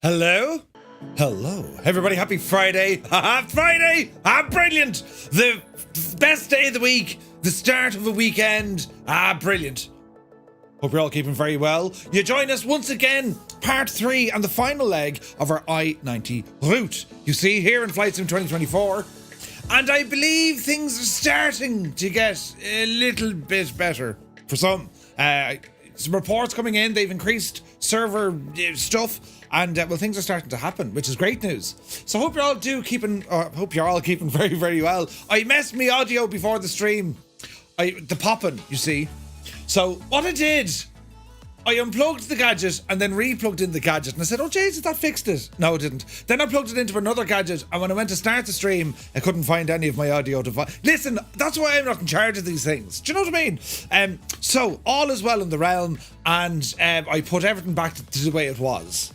Hello? Hello. Everybody, happy Friday. Friday! Brilliant! The best day of the week. The start of a weekend. Brilliant. Hope you're all keeping very well. You join us once again, part 3 and the final leg of our I-90 route. You see, here in Flight Sim 2024. And I believe things are starting to get a little bit better for some. Some reports coming in, they've increased server stuff, and well, things are starting to happen, which is great news. So hope you're all keeping very, very well. I messed me audio before the stream, the popping, you see. So what I did, I unplugged the gadget and then re-plugged in the gadget, and I said, oh Jesus, that fixed it. No, it didn't. Then I plugged it into another gadget, and when I went to start the stream, I couldn't find any of my audio device. Listen, that's why I'm not in charge of these things. Do you know what I mean? So all is well in the realm, and I put everything back to the way it was.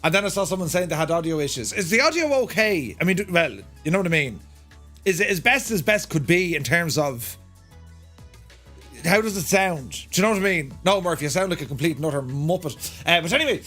And then I saw someone saying they had audio issues. Is the audio okay? I mean, well, you know what I mean. Is it as best could be in terms of how does it sound? Do you know what I mean? No, Murphy, you sound like a complete and utter muppet. But anyway,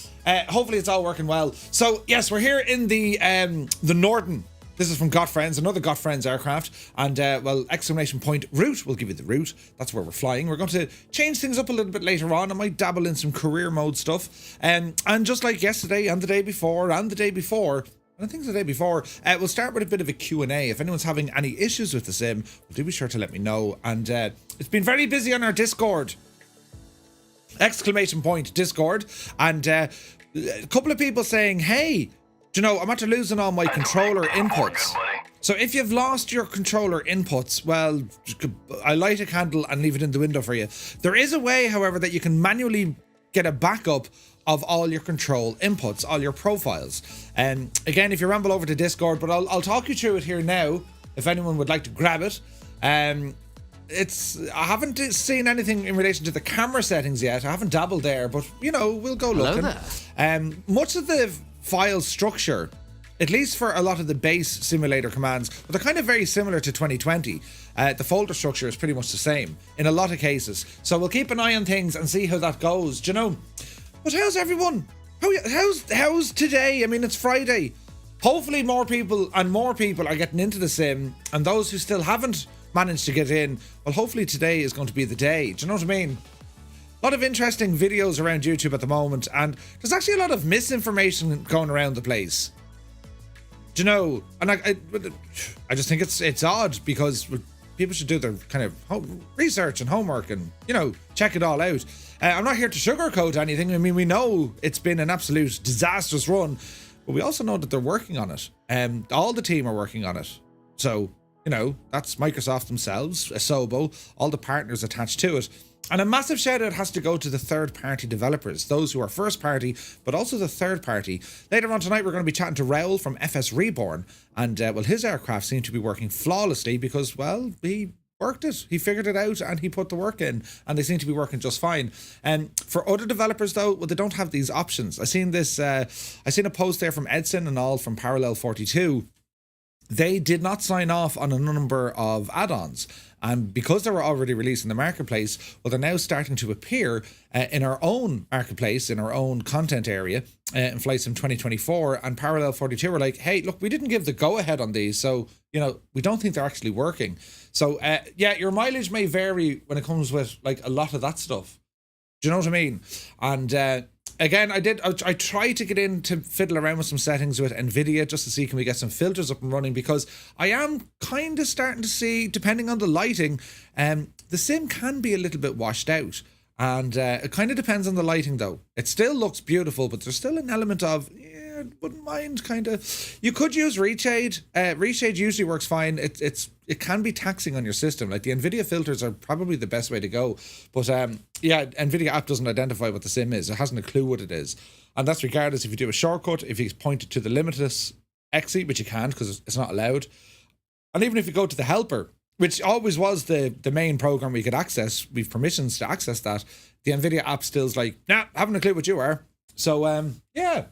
hopefully it's all working well. So yes, we're here in the Norden. This is from Got Friends, another Got Friends aircraft. And well, exclamation point route will give you the route. That's where we're flying. We're going to change things up a little bit later on. I might dabble in some career mode stuff. And just like yesterday and the day before and the day before, and I think the day before, we'll start with a bit of a Q&A. If anyone's having any issues with the sim, do be sure to let me know. And it's been very busy on our Discord. Exclamation point Discord. And a couple of people saying, hey, do you know, I'm after losing all my controller inputs. So if you've lost your controller inputs, well, I light a candle and leave it in the window for you. There is a way, however, that you can manually get a backup of all your control inputs, all your profiles. And again, if you ramble over to Discord, but I'll talk you through it here now, if anyone would like to grab it. I haven't seen anything in relation to the camera settings yet. I haven't dabbled there, but you know, we'll go looking. Much of the file structure, at least for a lot of the base simulator commands, but they're kind of very similar to 2020. The folder structure is pretty much the same in a lot of cases. So we'll keep an eye on things and see how that goes. Do you know? But how's everyone? How's today? I mean, it's Friday. Hopefully more people are getting into the sim, and those who still haven't managed to get in, well, hopefully today is going to be the day. Do you know what I mean? A lot of interesting videos around YouTube at the moment, and there's actually a lot of misinformation going around the place. Do you know? And I just think it's odd, because people should do their kind of research and homework and, you know, check it all out. I'm not here to sugarcoat anything. I mean, we know it's been an absolute disastrous run, but we also know that they're working on it. All the team are working on it. So, you know, that's Microsoft themselves, Asobo, all the partners attached to it. And a massive shout out has to go to the third-party developers, those who are first-party, but also the third-party. Later on tonight, we're going to be chatting to Raoul from FS Reborn, and well, his aircraft seem to be working flawlessly because, well, he worked it, he figured it out, and he put the work in, and they seem to be working just fine. And for other developers, though, well, they don't have these options. I seen a post there from Edson and all from Parallel 42. They did not sign off on a number of add-ons. And because they were already released in the marketplace, well, they're now starting to appear in our own marketplace, in our own content area, in Flight Sim 2024. And Parallel 42 were like, hey, look, we didn't give the go-ahead on these, so, you know, we don't think they're actually working. So, yeah, your mileage may vary when it comes with, like, a lot of that stuff. Do you know what I mean? And again, I tried to get in to fiddle around with some settings with Nvidia just to see can we get some filters up and running, because I am kind of starting to see, depending on the lighting, the sim can be a little bit washed out. And it kind of depends on the lighting, though. It still looks beautiful, but there's still an element of, yeah, wouldn't mind kind of. You could use reshade. Reshade usually works fine. It can be taxing on your system. Like, the Nvidia filters are probably the best way to go. But yeah, Nvidia app doesn't identify what the sim is. It hasn't a clue what it is. And that's regardless if you do a shortcut, if you point it to the limitless exit, which you can't because it's not allowed. And even if you go to the helper, which always was the main program we could access, we've permissions to access that, the Nvidia app still's like, nah, haven't a clue what you are. So yeah,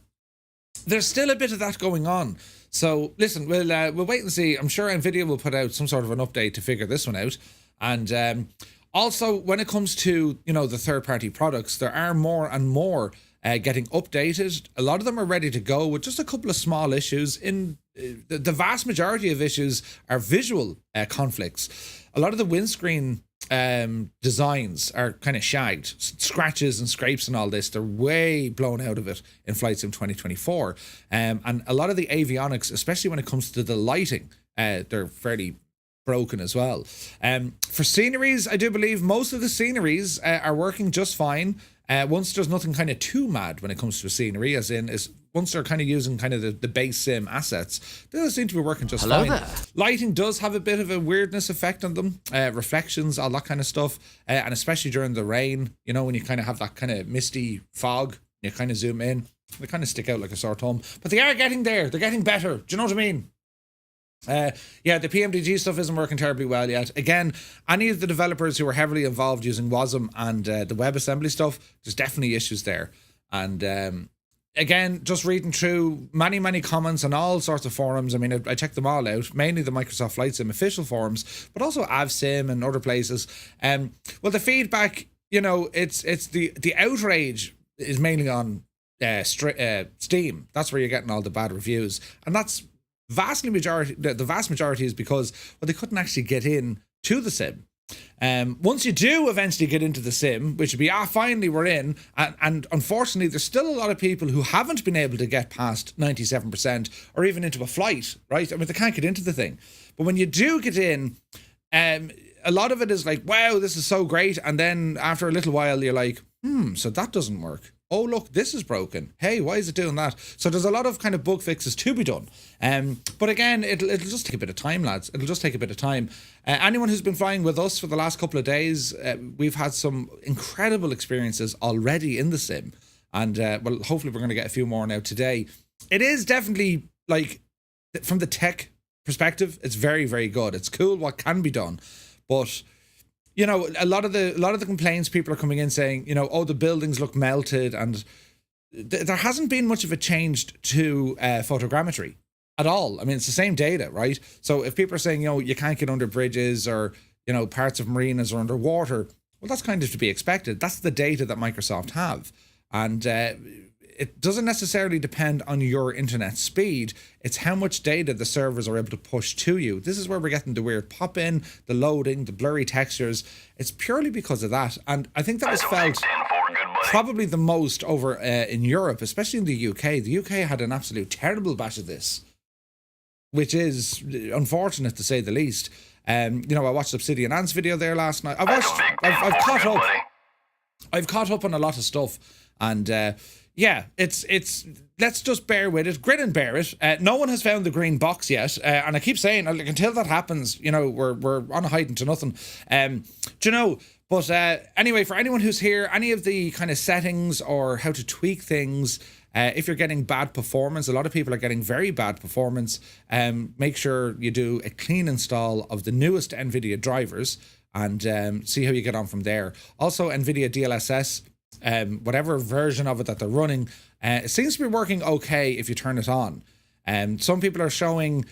there's still a bit of that going on. So listen, we'll wait and see. I'm sure Nvidia will put out some sort of an update to figure this one out. And also, when it comes to, you know, the third-party products, there are more and more getting updated. A lot of them are ready to go with just a couple of small issues. In the vast majority of issues are visual conflicts. A lot of the windscreen designs are kind of shagged, scratches and scrapes and all this. They're way blown out of it in Flight Sim 2024. And a lot of the avionics, especially when it comes to the lighting, they're fairly broken as well. For sceneries, I do believe most of the sceneries are working just fine. Once there's nothing kind of too mad when it comes to a scenery, as in is once they're kind of using kind of the base sim assets, they seem to be working just fine. There. Lighting does have a bit of a weirdness effect on them, reflections, all that kind of stuff, and especially during the rain, you know, when you kind of have that kind of misty fog, you kind of zoom in, they kind of stick out like a sore thumb. But they are getting there. They're getting better. Do you know what I mean? Yeah, the PMDG stuff isn't working terribly well yet. Again, any of the developers who are heavily involved using WASM and the WebAssembly stuff, there's definitely issues there. And again, just reading through many comments on all sorts of forums. I mean, I checked them all out, mainly the Microsoft Flight Sim official forums, but also AvSim and other places. Well, the feedback, you know, it's the outrage is mainly on Steam. That's where you're getting all the bad reviews, and that's the vast majority is because, well, they couldn't actually get in to the sim. Once you do eventually get into the sim, which would be, finally we're in, and unfortunately there's still a lot of people who haven't been able to get past 97% or even into a flight, right? I mean, they can't get into the thing. But when you do get in, a lot of it is like, wow, this is so great. And then after a little while, you're like, so that doesn't work. Oh, look, this is broken. Hey, why is it doing that? So there's a lot of kind of bug fixes to be done. But again, it'll just take a bit of time, lads. It'll just take a bit of time. Anyone who's been flying with us for the last couple of days, we've had some incredible experiences already in the sim. And, well, hopefully we're going to get a few more now today. It is definitely, like, from the tech perspective, it's very, very good. It's cool what can be done. But you know, a lot of the complaints people are coming in saying, you know, oh, the buildings look melted, and there hasn't been much of a change to photogrammetry at all. I mean, it's the same data, right? So if people are saying, you know, you can't get under bridges, or, you know, parts of marinas are underwater, well, that's kind of to be expected. That's the data that Microsoft have, and it doesn't necessarily depend on your internet speed. It's how much data the servers are able to push to you. This is where we're getting the weird pop-in, the loading, the blurry textures. It's purely because of that. And I think that was felt probably the most over in Europe, especially in the UK. The UK had an absolute terrible batch of this, which is unfortunate to say the least. You know, I watched Obsidian Ant's video there last night. I've caught up. I've caught up on a lot of stuff, and yeah, it's let's just bear with it, grin and bear it. No one has found the green box yet, and I keep saying, like, until that happens, you know, we're on a hiding to nothing. Do you know? But anyway, for anyone who's here, any of the kind of settings or how to tweak things, if you're getting bad performance, a lot of people are getting very bad performance. Make sure you do a clean install of the newest Nvidia drivers, and see how you get on from there. Also, Nvidia DLSS. Whatever version of it that they're running, it seems to be working okay if you turn it on. Some people are showing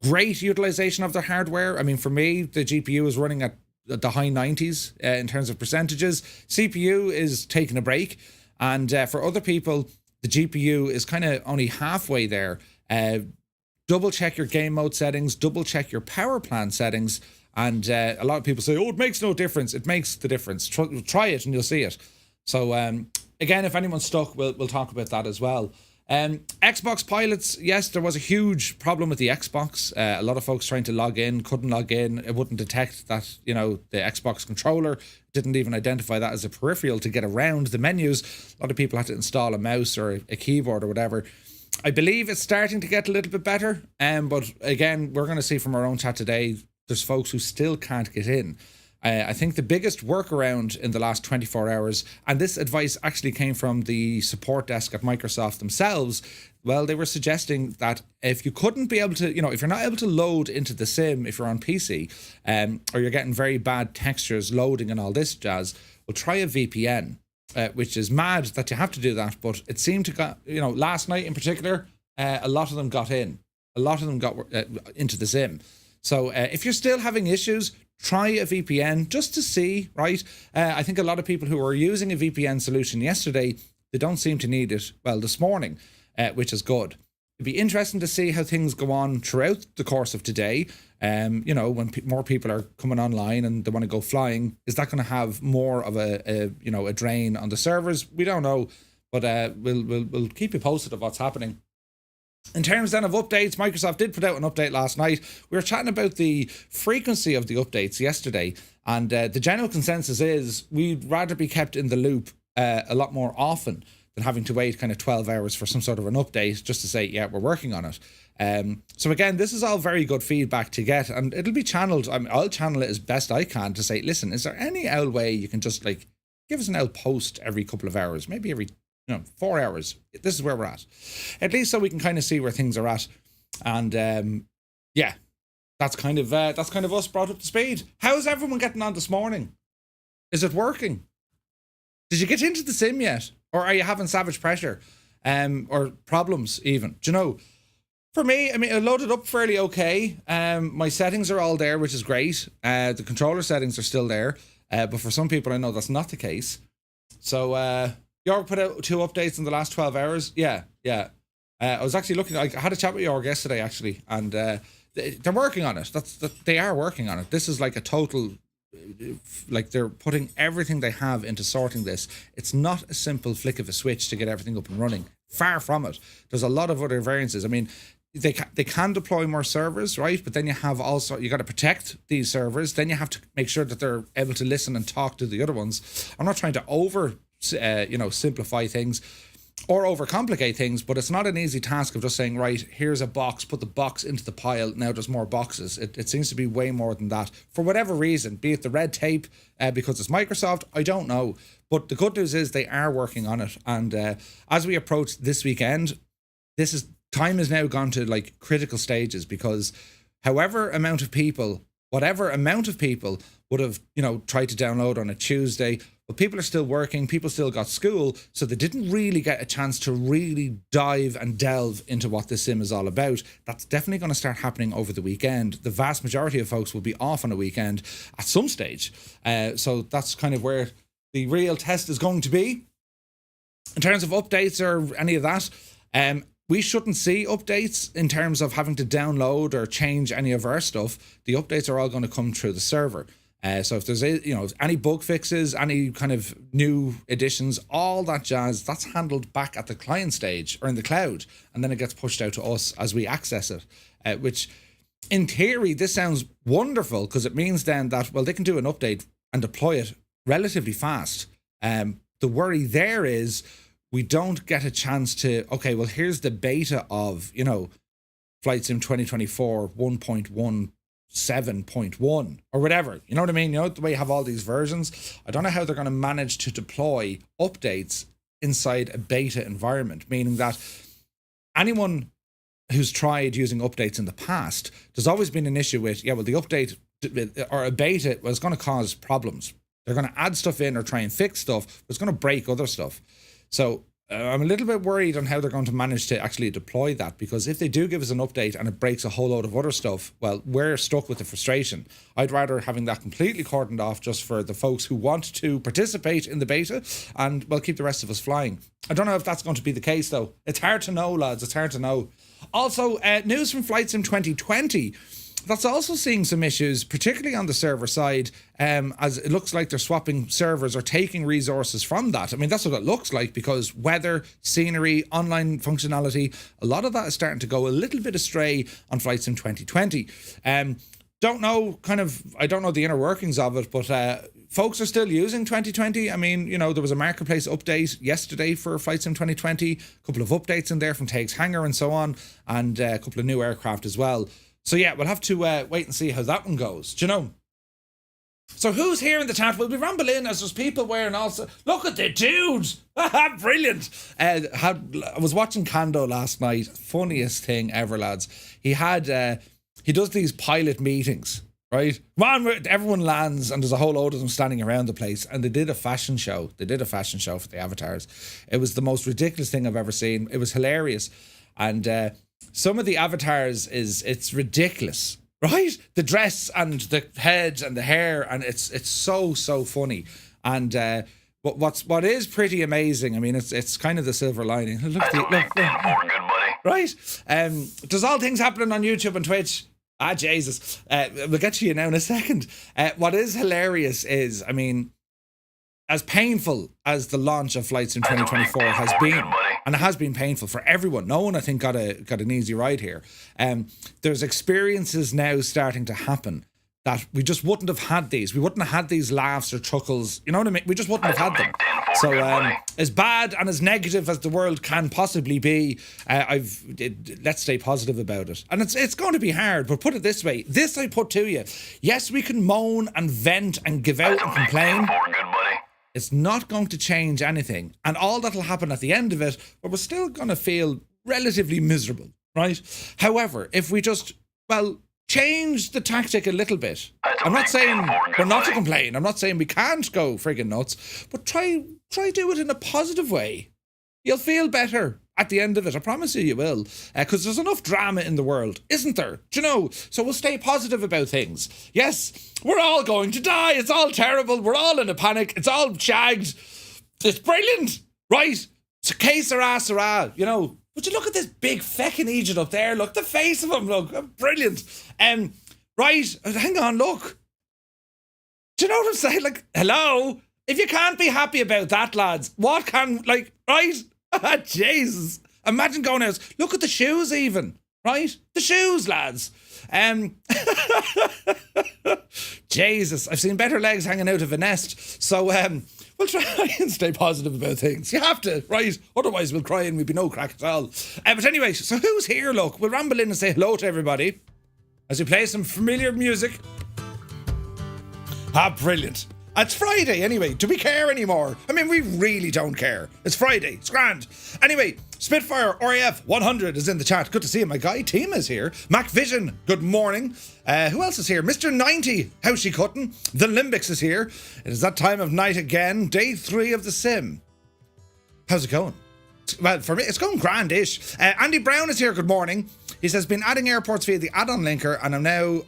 great utilization of their hardware. I mean, for me, the GPU is running at the high 90s in terms of percentages. CPU is taking a break, and for other people, the GPU is kind of only halfway there. Double check your game mode settings, double check your power plan settings, and a lot of people say, oh, it makes no difference. It makes the difference. Try it and you'll see it. So again, if anyone's stuck, we'll talk about that as well. Xbox pilots, yes, there was a huge problem with the Xbox. A lot of folks trying to log in, couldn't log in. It wouldn't detect that, you know, the Xbox controller didn't even identify that as a peripheral to get around the menus. A lot of people had to install a mouse or a keyboard or whatever. I believe it's starting to get a little bit better. But again, we're going to see from our own chat today, there's folks who still can't get in. I think the biggest workaround in the last 24 hours, and this advice actually came from the support desk at Microsoft themselves, well, they were suggesting that if you couldn't be able to, you know, if you're not able to load into the sim, if you're on PC, or you're getting very bad textures loading and all this jazz, well, try a VPN, which is mad that you have to do that, but it seemed to got, you know, last night in particular, a lot of them got in. A lot of them got into the sim. So if you're still having issues, try a VPN just to see, right? I think a lot of people who were using a VPN solution yesterday they don't seem to need it, well, this morning, which is good. It'd be interesting to see how things go on throughout the course of today. You know, when more people are coming online and they want to go flying, is that going to have more of a drain on the servers? We don't know, but we'll keep you posted of what's happening. In terms then of updates, Microsoft did put out an update last night. We were chatting about the frequency of the updates yesterday, and the general consensus is we'd rather be kept in the loop a lot more often than having to wait kind of 12 hours for some sort of an update just to say, yeah, we're working on it. So again, this is all very good feedback to get, and it'll be channeled. I'll channel it as best I can to say, listen, is there any old way you can just like give us an old post every couple of hours, maybe every 4 hours. This is where we're at least so we can kind of see where things are at. And yeah, that's kind of us brought up to speed. How's everyone getting on this morning? Is it working? Did you get into the sim yet? Or are you having savage pressure? Or problems even? Do you know? For me, I mean, it loaded up fairly okay. My settings are all there, which is great. The controller settings are still there. But for some people, I know that's not the case. So, Jorg put out 2 updates in the last 12 hours. Yeah. I was actually looking, I had a chat with Jorg yesterday, actually, and they're working on it. They are working on it. This is like a total, like they're putting everything they have into sorting this. It's not a simple flick of a switch to get everything up and running. Far from it. There's a lot of other variances. I mean, they can deploy more servers, right? But then you have also, you got to protect these servers. Then you have to make sure that they're able to listen and talk to the other ones. I'm not trying to simplify things or overcomplicate things, but it's not an easy task of just saying, right, here's a box, put the box into the pile, now there's more boxes. It seems to be way more than that for whatever reason, be it the red tape, because it's Microsoft, I don't know. But the good news is they are working on it, and as we approach this weekend, time has now gone to like critical stages, because whatever amount of people would have, tried to download on a Tuesday, but people are still working, people still got school, so they didn't really get a chance to really dive and delve into what this sim is all about. That's definitely going to start happening over the weekend. The vast majority of folks will be off on a weekend at some stage. So that's kind of where the real test is going to be. In terms of updates or any of that, we shouldn't see updates in terms of having to download or change any of our stuff. The updates are all going to come through the server. So if there's any bug fixes, any kind of new additions, all that jazz, that's handled back at the client stage or in the cloud, and then it gets pushed out to us as we access it. Which, in theory, this sounds wonderful, because it means then that, well, they can do an update and deploy it relatively fast. The worry there is we don't get a chance to, okay, well, here's the beta of, Flight Sim 2024 1.17.1 or whatever. You know what I mean? The way you have all these versions. I don't know how they're going to manage to deploy updates inside a beta environment, meaning that anyone who's tried using updates in the past, there's always been an issue with, the update or a beta was going to cause problems. They're going to add stuff in or try and fix stuff, but it's going to break other stuff. So I'm a little bit worried on how they're going to manage to actually deploy that, because if they do give us an update and it breaks a whole load of other stuff, well, we're stuck with the frustration. I'd rather having that completely cordoned off just for the folks who want to participate in the beta, and, well, keep the rest of us flying. I don't know if that's going to be the case, though. It's hard to know, lads. It's hard to know. Also, news from Flight Sim 2020. That's also seeing some issues, particularly on the server side, as it looks like they're swapping servers or taking resources from that. I mean, that's what it looks like, because weather, scenery, online functionality, a lot of that is starting to go a little bit astray on Flight Sim 2020. I don't know the inner workings of it, but folks are still using 2020. I mean, there was a marketplace update yesterday for Flight Sim 2020, a couple of updates in there from Take's Hangar and so on, and a couple of new aircraft as well. So yeah, we'll have to wait and see how that one goes. Do you know? So who's here in the chat? We'll be rambling as there's people wearing also. Look at the dudes! Brilliant! I was watching Kando last night. Funniest thing ever, lads. He does these pilot meetings, right? Everyone lands and there's a whole load of them standing around the place, and they did a fashion show. for the avatars. It was the most ridiculous thing I've ever seen. It was hilarious. And some of the avatars it's ridiculous, right? The dress and the heads and the hair, and it's so funny. And what is pretty amazing, I mean, it's kind of the silver lining. Look. Right. There's all things happening on YouTube and Twitch. Jesus. We'll get to you now in a second. What is hilarious is, I mean, as painful as the launch of flights in 2024 has been, and it has been painful for everyone. No one, I think, got an easy ride here. There's experiences now starting to happen that we just wouldn't have had these. We wouldn't have had these laughs or chuckles. You know what I mean? We just wouldn't have had them. So as bad and as negative as the world can possibly be, let's stay positive about it. And it's going to be hard, but put it this way. This I put to you. Yes, we can moan and vent and give out and complain. It's not going to change anything. And all that'll happen at the end of it, but we're still going to feel relatively miserable, right? However, if we just, change the tactic a little bit. I'm not saying we're not to complain. I'm not saying we can't go friggin' nuts, but try do it in a positive way. You'll feel better at the end of it. I promise you will. Because there's enough drama in the world, isn't there? Do you know? So we'll stay positive about things. Yes, we're all going to die. It's all terrible. We're all in a panic. It's all shagged. It's brilliant, right? It's a case sarah, you know. But you look at this big feckin' Egypt up there. Look, the face of him, look. Brilliant. Right, hang on, look. Do you know what I'm saying? Like, hello? If you can't be happy about that, lads, what can, right? Jesus. Imagine going out. Look at the shoes even, right? The shoes, lads. Jesus, I've seen better legs hanging out of a nest. So, we'll try and stay positive about things. You have to, right? Otherwise we'll cry and we'll be no crack at all. But anyway, so who's here, look? We'll ramble in and say hello to everybody as we play some familiar music. Brilliant. It's Friday anyway. Do we care anymore? I mean, we really don't care. It's Friday. It's grand. Anyway, Spitfire RAF 100 is in the chat. Good to see you, my guy. Team is here. Mac Vision, good morning. Who else is here? Mr. 90, how's she cutting? The Limbics is here. It is that time of night again. Day 3 of the sim. How's it going? Well, for me, it's going grand-ish. Andy Brown is here. Good morning. He says, been adding airports via the add-on linker and I'm now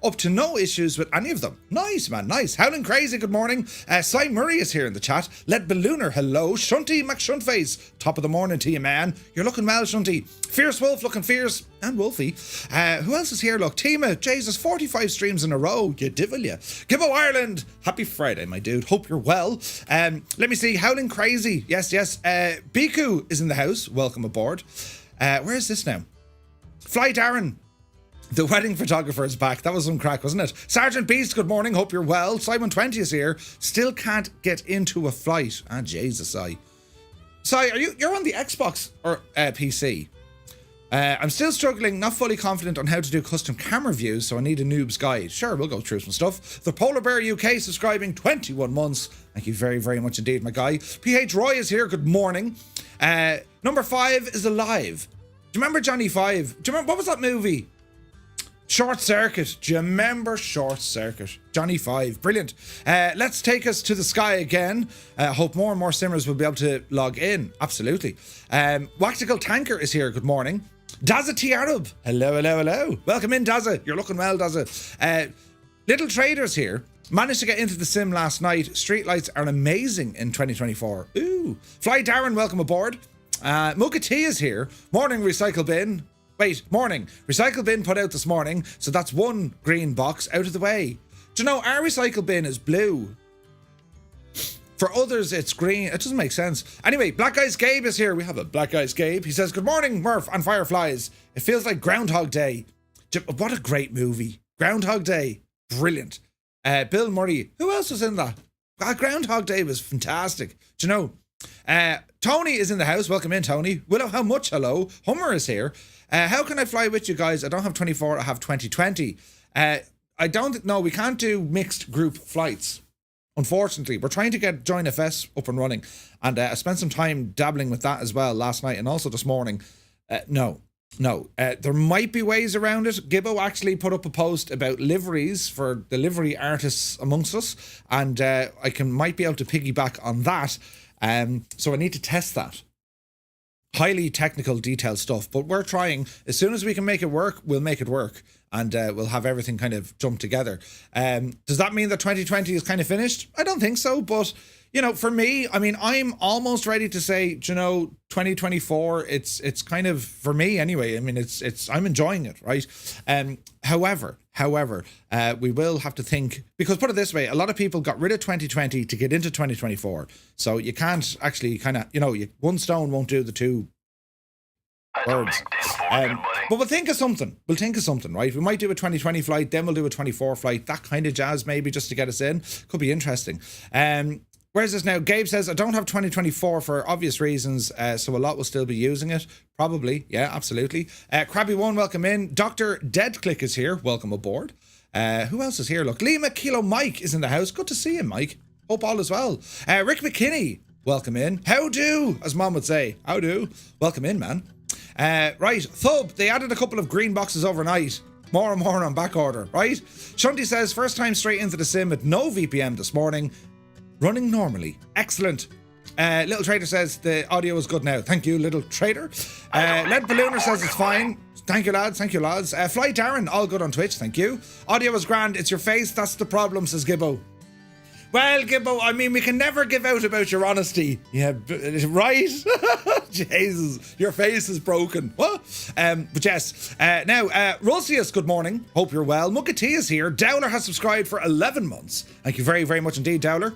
up to no issues with any of them. Nice, man, nice. Howling Crazy, good morning. Cy Murray is here in the chat. Led Ballooner, hello. Shunty McShuntface, top of the morning to you, man. You're looking well, Shunty. Fierce Wolf, looking fierce. And Wolfie. Who else is here? Look, Tima, Jesus, 45 streams in a row. You divil ya. Gibbo Ireland, happy Friday, my dude. Hope you're well. Let me see. Howling Crazy, yes. Biku is in the house. Welcome aboard. Where is this now? Fly Darren, the wedding photographer, is back. That was some crack, wasn't it? Sergeant Beast, good morning. Hope you're well. Simon 20 is here. Still can't get into a flight. Jesus, Si, you're on the Xbox or PC? I'm still struggling, not fully confident on how to do custom camera views, so I need a noob's guide. Sure, we'll go through some stuff. The Polar Bear UK subscribing 21 months. Thank you very, very much indeed, my guy. PH Roy is here. Good morning. Number 5 is alive. Do you remember Johnny 5? Do you remember, what was that movie? Short Circuit. Do you remember Short Circuit? Johnny 5. Brilliant. Let's take us to the sky again. Hope more and more simmers will be able to log in. Absolutely. Waxical Tanker is here. Good morning. Dazza T Arab. Hello. Welcome in, Dazza. You're looking well, Dazza. Little Traders here. Managed to get into the sim last night. Streetlights are amazing in 2024. Ooh. Fly Darren, welcome aboard. Muka T is here. Morning, Recycle Bin. Morning. Recycle Bin put out this morning, so that's one green box out of the way. Do you know, our Recycle Bin is blue. For others, it's green. It doesn't make sense. Anyway, Black Eyes Gabe is here. We have a Black Eyes Gabe. He says, good morning, Murph and Fireflies. It feels like Groundhog Day. What a great movie. Groundhog Day. Brilliant. Bill Murray. Who else was in that? Groundhog Day was fantastic. Do you know? Tony is in the house. Welcome in, Tony. Willow, how much? Hello. Hummer is here. How can I fly with you guys? I don't have 24. I have 2020. I don't know. We can't do mixed group flights. Unfortunately, we're trying to get Join FS up and running. And I spent some time dabbling with that as well last night and also this morning. No. There might be ways around it. Gibbo actually put up a post about liveries for the livery artists amongst us. And might be able to piggyback on that. So I need to test that. Highly technical, detailed stuff, but we're trying. As soon as we can make it work, we'll make it work, and we'll have everything kind of jump together. Does that mean that 2020 is kind of finished? I don't think so, but you know, for me, I mean, I'm almost ready to say, you know, 2024, it's kind of, for me anyway, I mean, I'm enjoying it, right? However, we will have to think, because put it this way, a lot of people got rid of 2020 to get into 2024. So you can't actually kind of, you know, one stone won't do the two birds. But we'll think of something. Right? We might do a 2020 flight, then we'll do a 24 flight, that kind of jazz maybe, just to get us in. Could be interesting. Where's this now? Gabe says, I don't have 2024 for obvious reasons, so a lot will still be using it. Probably. Yeah, absolutely. Krabby One, welcome in. Dr. Deadclick is here. Welcome aboard. Who else is here? Look, Lima Kilo Mike is in the house. Good to see you, Mike. Hope all is well. Rick McKinney, welcome in. How do, as Mom would say. How do? Welcome in, man. Right, Thub, they added a couple of green boxes overnight. More and more on back order, right? Shunty says, first time straight into the sim with no VPN this morning. Running normally. Excellent. Little Trader says the audio is good now. Thank you, Little Trader. Lead Ballooner says it's fine. Thank you, lads. Fly Darren, all good on Twitch. Thank you. Audio is grand. It's your face. That's the problem, says Gibbo. Well, Gibbo, I mean, we can never give out about your honesty. Yeah, right? Jesus, your face is broken. What? But yes. Now, Rosius, good morning. Hope you're well. Mukati is here. Dowler has subscribed for 11 months. Thank you very, very much indeed, Dowler.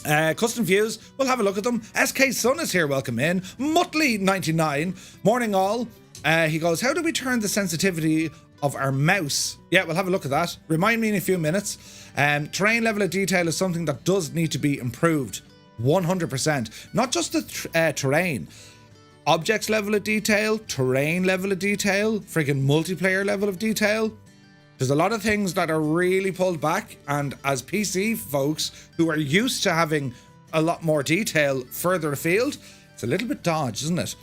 Custom Views, we'll have a look at them. SK Sun is here, welcome in. Muttley99, morning all. He goes, how do we turn the sensitivity of our mouse? Yeah, we'll have a look at that. Remind me in a few minutes. Terrain level of detail is something that does need to be improved. 100%. Not just the terrain. Objects level of detail, terrain level of detail, friggin' multiplayer level of detail. There's a lot of things that are really pulled back, and as PC folks who are used to having a lot more detail further afield, it's a little bit dodged, isn't it?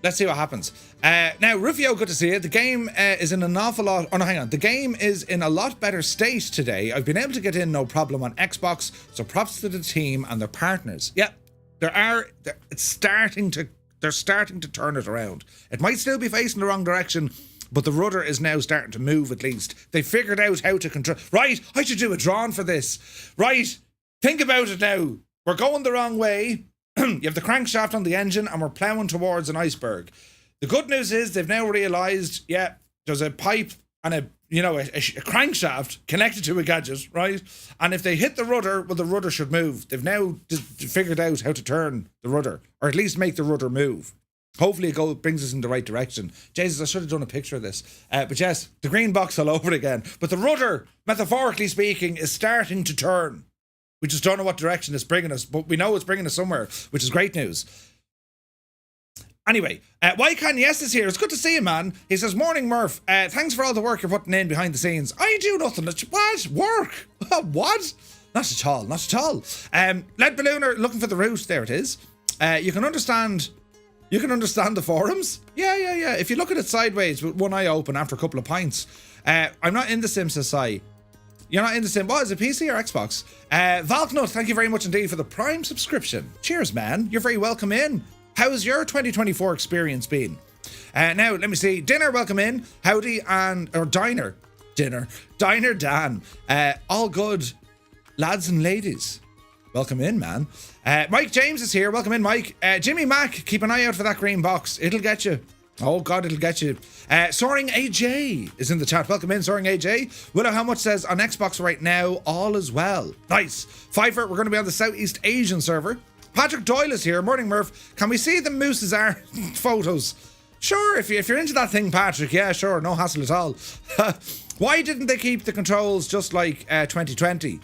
Let's see what happens. Now, Rufio, good to see you. The game is in an awful lot... Oh, no, hang on. The game is in a lot better state today. I've been able to get in no problem on Xbox, so props to the team and their partners. Yeah, they're starting to turn it around. It might still be facing the wrong direction, but the rudder is now starting to move at least. They figured out how to control... Right, I should do a drawn for this. Right, think about it now. We're going the wrong way. You have the crankshaft on the engine and we're ploughing towards an iceberg. The good news is they've now realised, yeah, there's a pipe and a crankshaft connected to a gadget, right? And if they hit the rudder, well, the rudder should move. They've now figured out how to turn the rudder, or at least make the rudder move. Hopefully it brings us in the right direction. Jesus, I should have done a picture of this. But yes, the green box all over it again. But the rudder, metaphorically speaking, is starting to turn. We just don't know what direction it's bringing us, but we know it's bringing us somewhere, which is great news. Anyway, Wycan Yes is here. It's good to see you, man. He says, morning, Murph. Thanks for all the work you're putting in behind the scenes. I do nothing. What? Work? What? Not at all. Not at all. Lead Ballooner, looking for the route. There it is. You can understand the forums. Yeah. If you look at it sideways with one eye open after a couple of pints. I'm not in the Sim, says Si. You're not in the Sim. What, is it PC or Xbox? Valknut, thank you very much indeed for the Prime subscription. Cheers, man. You're very welcome in. How's your 2024 experience been? Now, let me see. Dinner, welcome in. Howdy or Diner. Dinner. Diner Dan. All good, lads and ladies. Welcome in, man. Mike James is here. Welcome in, Mike. Jimmy Mack, keep an eye out for that green box. It'll get you. Oh, God, it'll get you. Soaring AJ is in the chat. Welcome in, Soaring AJ. Willow How Much says, on Xbox right now, all is well. Nice. Pfeiffer, we're going to be on the Southeast Asian server. Patrick Doyle is here. Morning, Murph. Can we see the moose's photos? Sure, if you're into that thing, Patrick. Yeah, sure. No hassle at all. Why didn't they keep the controls just like 2020?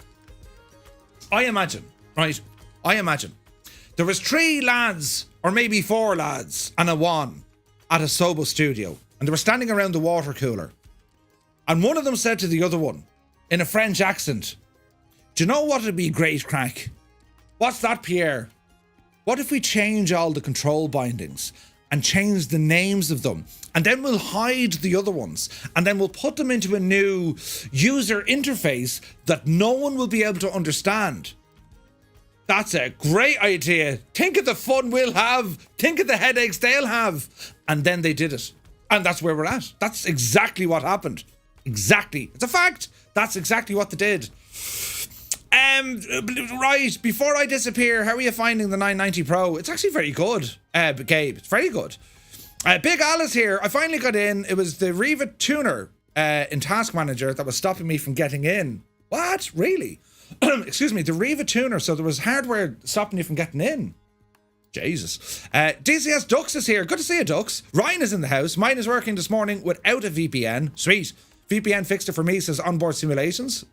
I imagine, right? There was 3 lads, or maybe 4 lads, and a one at a Sobo studio. And they were standing around the water cooler. And one of them said to the other one, in a French accent, do you know what would be great crack? What's that, Pierre? What if we change all the control bindings and change the names of them, and then we'll hide the other ones, and then we'll put them into a new user interface that no one will be able to understand? That's a great idea. Think of the fun we'll have. Think of the headaches they'll have. And then they did it. And that's where we're at. That's exactly what happened. Exactly. It's a fact. That's exactly what they did. Right, before I disappear, how are you finding the 990 Pro? It's actually very good, Gabe. It's very good. Big Alice here. I finally got in. It was the Riva tuner in Task Manager that was stopping me from getting in. What? Really? Excuse me, the Riva tuner. So there was hardware stopping you from getting in. Jesus. DCS Dux is here. Good to see you, Dux. Ryan is in the house. Mine is working this morning without a VPN. Sweet. VPN fixed it for me, says onboard simulations.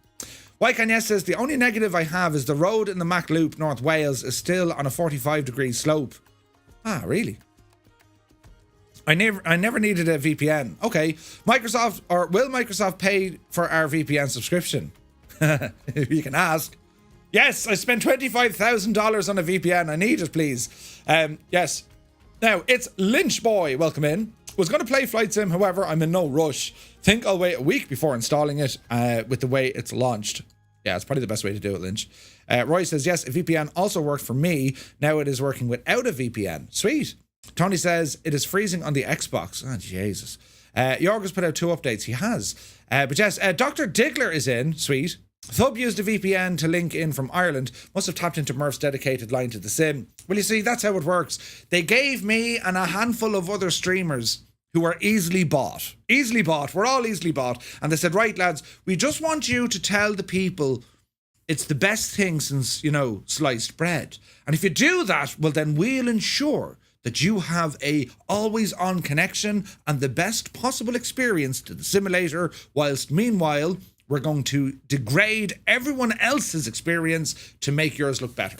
Wykanyes says, the only negative I have is the road in the Mac Loop, North Wales, is still on a 45-degree slope. Ah, really? I never needed a VPN. Okay. Will Microsoft pay for our VPN subscription? You can ask. Yes, I spent $25,000 on a VPN. I need it, please. Yes. Now, it's Lynch Boy. Welcome in. Was going to play Flight Sim, however, I'm in no rush. Think I'll wait a week before installing it with the way it's launched. Yeah, it's probably the best way to do it, Lynch. Roy says, yes, a VPN also worked for me. Now it is working without a VPN. Sweet. Tony says, it is freezing on the Xbox. Oh, Jesus. Jorg's put out 2 updates. He has. But yes, Dr. Diggler is in. Sweet. Thub used a VPN to link in from Ireland. Must have tapped into Murph's dedicated line to the sim. Well, you see, that's how it works. They gave me and a handful of other streamers who are easily bought. Easily bought. We're all easily bought. And they said, right, lads, we just want you to tell the people it's the best thing since, sliced bread. And if you do that, well, then we'll ensure that you have a always on connection and the best possible experience to the simulator, whilst meanwhile, we're going to degrade everyone else's experience to make yours look better.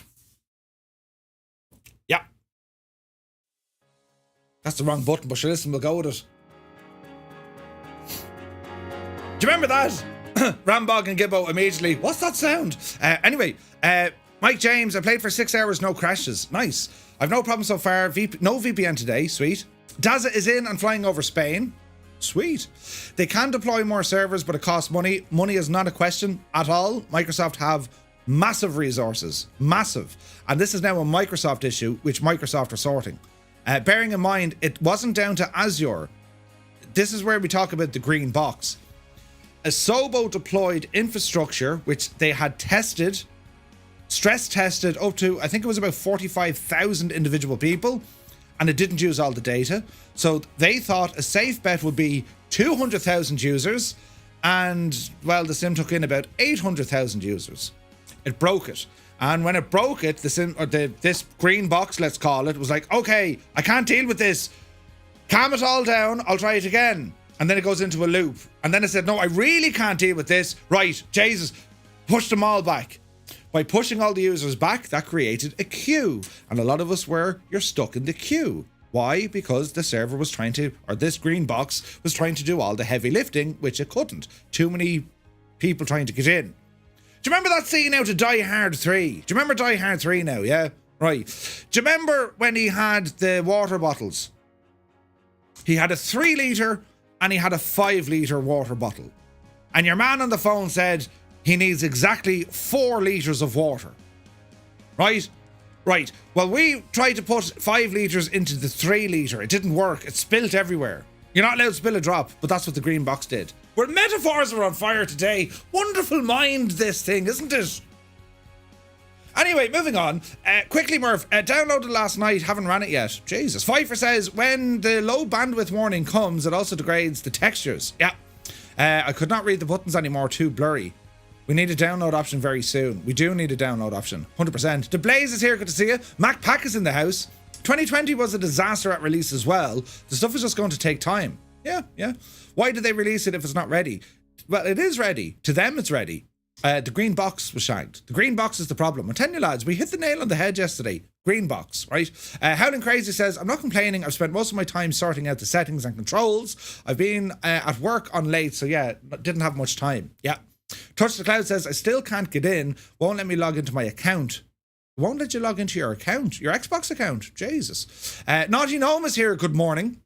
Yeah. That's the wrong button, but sure, listen, we'll go with it. Do you remember that? Rambog and Gibbo immediately. What's that sound? Anyway, Mike James, I played for 6 hours, no crashes. Nice. I've no problem so far. No VPN today. Sweet. Daza is in and flying over Spain. Sweet. They can deploy more servers, but it costs money. Money is not a question at all. Microsoft have massive resources. Massive. And this is now a Microsoft issue, which Microsoft are sorting. Bearing in mind, it wasn't down to Azure. This is where we talk about the green box. Asobo deployed infrastructure, which they had tested, stress tested up to, I think it was about 45,000 individual people, and it didn't use all the data. So they thought a safe bet would be 200,000 users, and, well, the sim took in about 800,000 users. It broke it. And when it broke it, this green box, let's call it, was like, okay, I can't deal with this. Calm it all down, I'll try it again. And then it goes into a loop. And then it said, no, I really can't deal with this. Right, Jesus, push them all back. By pushing all the users back, that created a queue. And a lot of us you're stuck in the queue. Why? Because the server was trying to, or this green box was trying to do all the heavy lifting, which it couldn't. Too many people trying to get in. Do you remember that scene out of Die Hard 3? Do you remember Die Hard 3 now, yeah? Right. Do you remember when he had the water bottles? He had a 3 litre and he had a 5 litre water bottle. And your man on the phone said he needs exactly 4 litres of water. Right? Right. Well, we tried to put 5 litres into the 3 litre. It didn't work. It spilt everywhere. You're not allowed to spill a drop, but that's what the green box did. Where metaphors are on fire today. Wonderful mind, this thing, isn't it? Anyway, moving on. Quickly, Murph, downloaded last night, haven't ran it yet. Jesus. Pfeiffer says, when the low bandwidth warning comes, it also degrades the textures. Yeah. I could not read the buttons anymore, too blurry. We need a download option very soon. We do need a download option, 100%. The Blaze is here, good to see you. Mac Pack is in the house. 2020 was a disaster at release as well. The stuff is just going to take time. Yeah. Why did they release it if it's not ready? Well, it is ready. To them, it's ready. The green box was shanked. The green box is the problem. I'm telling you, lads, we hit the nail on the head yesterday. Green box, right? Howling Crazy says, I'm not complaining. I've spent most of my time sorting out the settings and controls. I've been at work on late, so yeah, didn't have much time. Yeah. Touch the Cloud says, I still can't get in. Won't let me log into my account. Won't let you log into your account, your Xbox account. Jesus. Naughty Gnome is here. Good morning.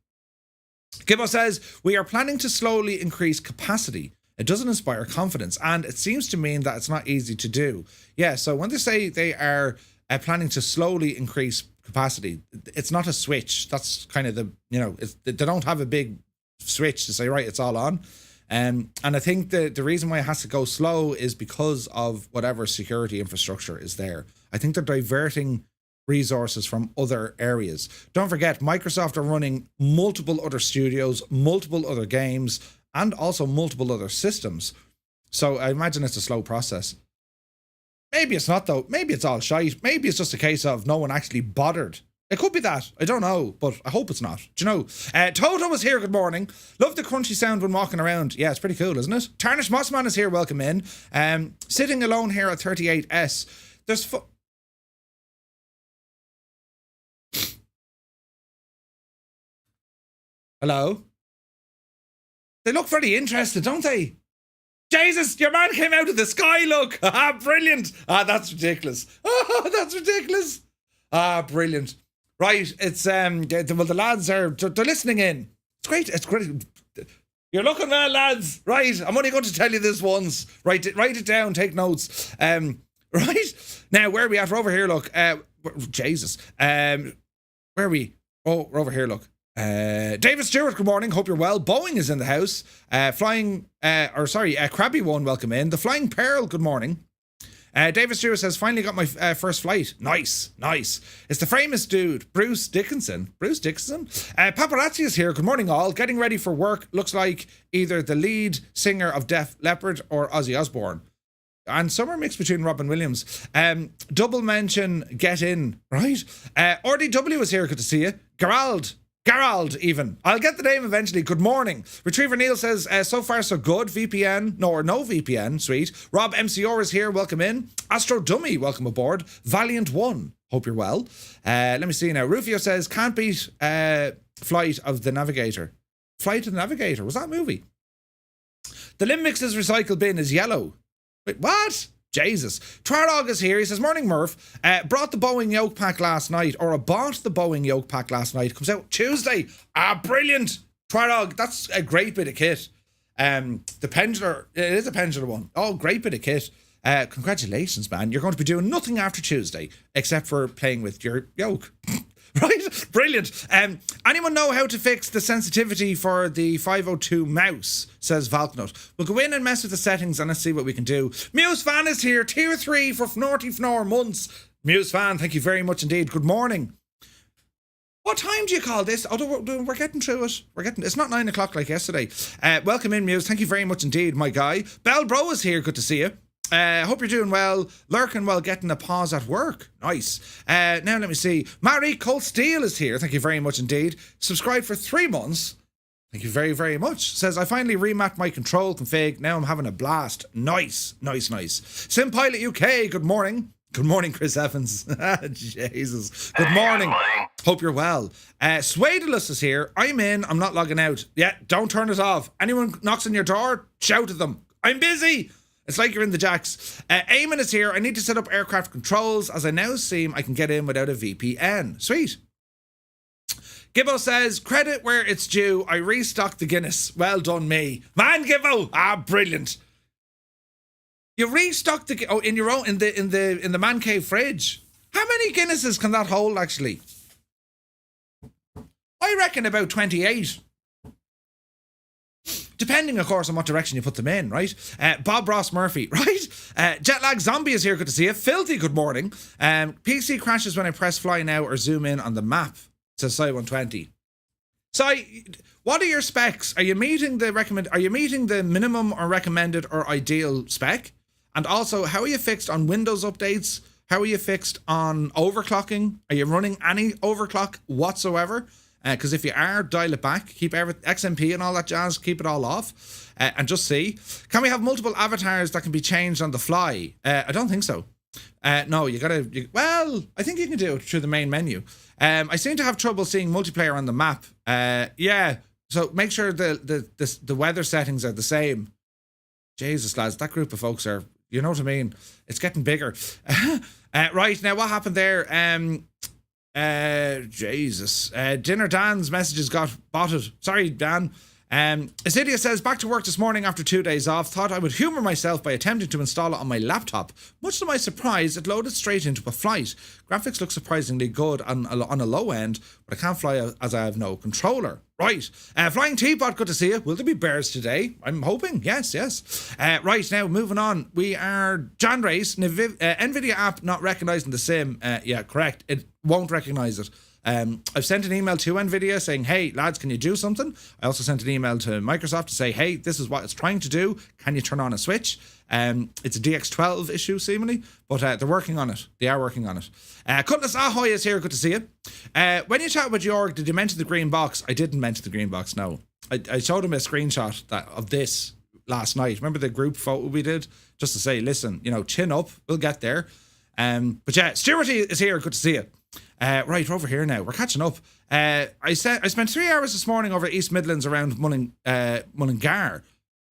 Gibbo says, we are planning to slowly increase capacity. It doesn't inspire confidence, and it seems to mean that it's not easy to do. Yeah, so when they say they are planning to slowly increase capacity, it's not a switch. That's kind of the, they don't have a big switch to say, right, it's all on. And I think the reason why it has to go slow is because of whatever security infrastructure is there. I think they're diverting resources from other areas. Don't forget, Microsoft are running multiple other studios, multiple other games, and also multiple other systems. So I imagine it's a slow process. Maybe it's not, though. Maybe it's all shite. Maybe it's just a case of no one actually bothered. It could be that. I don't know, but I hope it's not. Do you know? Toto is here. Good morning. Love the crunchy sound when walking around. Yeah, it's pretty cool, isn't it? Tarnish Mossman is here. Welcome in. Sitting alone here at 38S. There's Hello? They look very interested, don't they? Jesus, your man came out of the sky, look. Ah, brilliant. Ah, that's ridiculous. Ah, that's ridiculous. Ah, brilliant. Right, it's the lads are they're listening in. It's great. It's great. You're looking well, lads. Right, I'm only going to tell you this once. Write it down. Take notes. Right now, where are we at? We're over here. Look. Jesus. Where are we? Oh, we're over here. Look. David Stewart. Good morning. Hope you're well. Boeing is in the house. Crabby One. Welcome in. The Flying Pearl. Good morning. David Stewart says, finally got my first flight. Nice. It's the famous dude, Bruce Dickinson. Paparazzi is here. Good morning, all. Getting ready for work. Looks like either the lead singer of Def Leppard or Ozzy Osbourne. And some are mixed between Robin Williams. Double mention, get in, right? RDW is here. Good to see you. Gerald, even. I'll get the name eventually. Good morning. Retriever Neil says, so far so good. VPN. No VPN. Sweet. Rob MCR is here. Welcome in. Astro Dummy, welcome aboard. Valiant One. Hope you're well. Let me see now. Rufio says, can't beat Flight of the Navigator. Flight of the Navigator. Was that a movie? The Limbix's recycle bin is yellow. Wait, what? Jesus. Twarog is here. He says, morning, Murph. Brought the Boeing yoke pack last night, or I bought the Boeing yoke pack last night. Comes out Tuesday. Ah, brilliant. Twarog, that's a great bit of kit. The Pendulum, it is a Pendulum one. Oh, great bit of kit. Congratulations, man. You're going to be doing nothing after Tuesday, except for playing with your yoke. Right? Brilliant. Anyone know how to fix the sensitivity for the 502 mouse? Says Valknut. We'll go in and mess with the settings and let's see what we can do. Muse Fan is here. Tier 3 for 44 months. Muse Fan, thank you very much indeed. Good morning. What time do you call this? Oh, we're getting through it. It's not 9 o'clock like yesterday. Welcome in, Muse. Thank you very much indeed, my guy. Bell Bro is here. Good to see you. Hope you're doing well. Lurking while getting a pause at work. Nice. Now let me see. Marie Colt Steele is here. Thank you very much indeed. Subscribed for 3 months. Thank you very, very much. Says, I finally remapped my control config. Now I'm having a blast. Nice. Simpilot UK, good morning. Good morning, Chris Evans. Jesus. Good morning. Hope you're well. Swadelus is here. I'm in. I'm not logging out. Yeah, don't turn it off. Anyone knocks on your door, shout at them. I'm busy. It's like you're in the jacks. Eamon is here. I need to set up aircraft controls as I now seem I can get in without a VPN. Sweet. Gibbo says, credit where it's due. I restocked the Guinness. Well done, me. Man, Gibbo. Ah, brilliant. You restocked the in your own in the man cave fridge. How many Guinnesses can that hold actually? I reckon about 28. Depending, of course, on what direction you put them in, right? Bob Ross Murphy, right? Jetlag Zombie is here. Good to see you. Filthy, good morning. PC crashes when I press fly now or zoom in on the map, says Sci 120. So, what are your specs? Are you meeting the minimum or recommended or ideal spec? And also, how are you fixed on Windows updates? How are you fixed on overclocking? Are you running any overclock whatsoever? Because if you are, dial it back, keep XMP and all that jazz, keep it all off, and just see. Can we have multiple avatars that can be changed on the fly? I don't think so. No, well, I think you can do it through the main menu. I seem to have trouble seeing multiplayer on the map. Yeah, so make sure the weather settings are the same. Jesus, lads, that group of folks are, you know what I mean? It's getting bigger. Right, now what happened there? Jesus. Dinner Dan's messages got botted. Sorry, Dan. Isidia says, back to work this morning after 2 days off. Thought I would humour myself by attempting to install it on my laptop. Much to my surprise, it loaded straight into a flight. Graphics look surprisingly good on a low end, but I can't fly as I have no controller. Right. Flying Teapot, good to see you. Will there be bears today? I'm hoping. Yes. Right, now, moving on. We are Jan Race. Nvidia app not recognizing the SIM. Yeah, correct. It won't recognize it. I've sent an email to Nvidia saying, hey, lads, can you do something? I also sent an email to Microsoft to say, hey, this is what it's trying to do. Can you turn on a switch? It's a DX12 issue, seemingly, but they're working on it. They are working on it. Cutlass Ahoy is here. Good to see you. When you chat with Jorg, did you mention the green box? I didn't mention the green box, no. I showed him a screenshot of this last night. Remember the group photo we did? Just to say, listen, chin up. We'll get there. But yeah, Stuart is here. Good to see you. Right, we're over here now. We're catching up. I spent 3 hours this morning over East Midlands around Mullingar.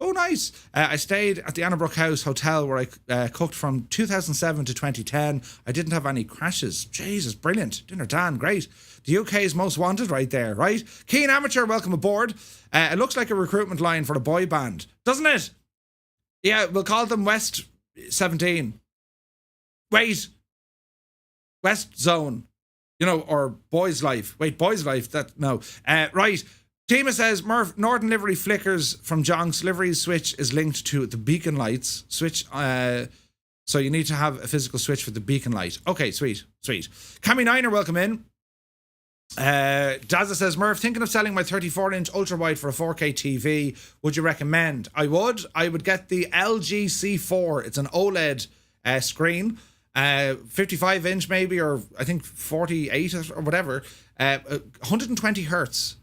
Oh, nice. I stayed at the Annabrook House Hotel where I cooked from 2007 to 2010. I didn't have any crashes. Jesus, brilliant. Dinner Dan, great. The UK's most wanted right there, right? Keen Amateur, welcome aboard. It looks like a recruitment line for a boy band, doesn't it? Yeah, we'll call them West 17. Wait. West Zone. Or Boys Life. Wait, Boys Life, no. Right. Tima says, Murph, Northern Livery flickers from Jonk's livery switch is linked to the beacon lights. Switch, so you need to have a physical switch for the beacon light. Okay, sweet. Cammy Niner, welcome in. Dazza says, Murph, thinking of selling my 34-inch ultra-wide for a 4K TV. Would you recommend? I would get the LG C4. It's an OLED screen. 55-inch maybe, or I think 48 or whatever. 120 hertz.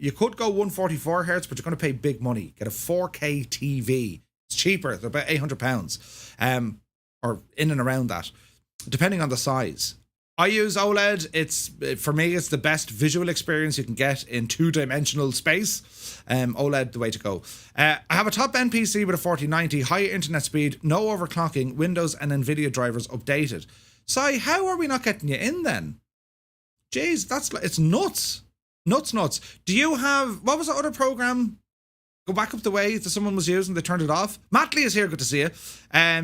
You could go 144 hertz, but you're going to pay big money. Get a 4K TV. It's cheaper. They're about £800, or in and around that, depending on the size. I use OLED. For me, it's the best visual experience you can get in two-dimensional space. OLED, the way to go. I have a top-end PC with a 4090, high internet speed, no overclocking, Windows and Nvidia drivers updated. Si, how are we not getting you in then? Jeez, it's nuts. Nuts. Do you have, what was the other program? Go back up the way that someone was using, they turned it off. Matley is here, good to see you.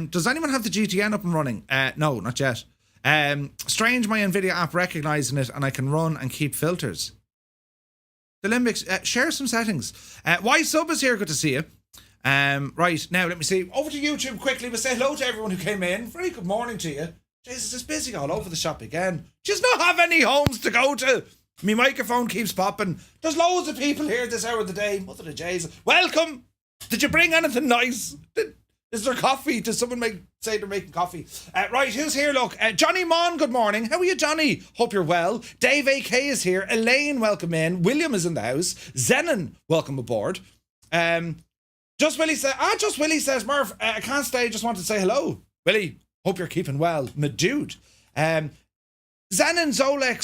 Does anyone have the GTN up and running? No, not yet. Strange, my Nvidia app recognizing it and I can run and keep filters. The Limbics, share some settings. Y Sub is here, good to see you. Right, now let me see. Over to YouTube quickly. We'll say hello to everyone who came in. Very good morning to you. Jesus, it's busy all over the shop again. Just not have any homes to go to. My microphone keeps popping. There's loads of people here this hour of the day. Mother of Jesus. Welcome. Did you bring anything nice? Is there coffee? Does someone say they're making coffee? Right, who's here? Look, Johnny Mon, good morning. How are you, Johnny? Hope you're well. Dave AK is here. Elaine, welcome in. William is in the house. Zenon, welcome aboard. Just Willie says, Murph, I can't stay. Just wanted to say hello. Willie, hope you're keeping well. My dude. Zenon Zolek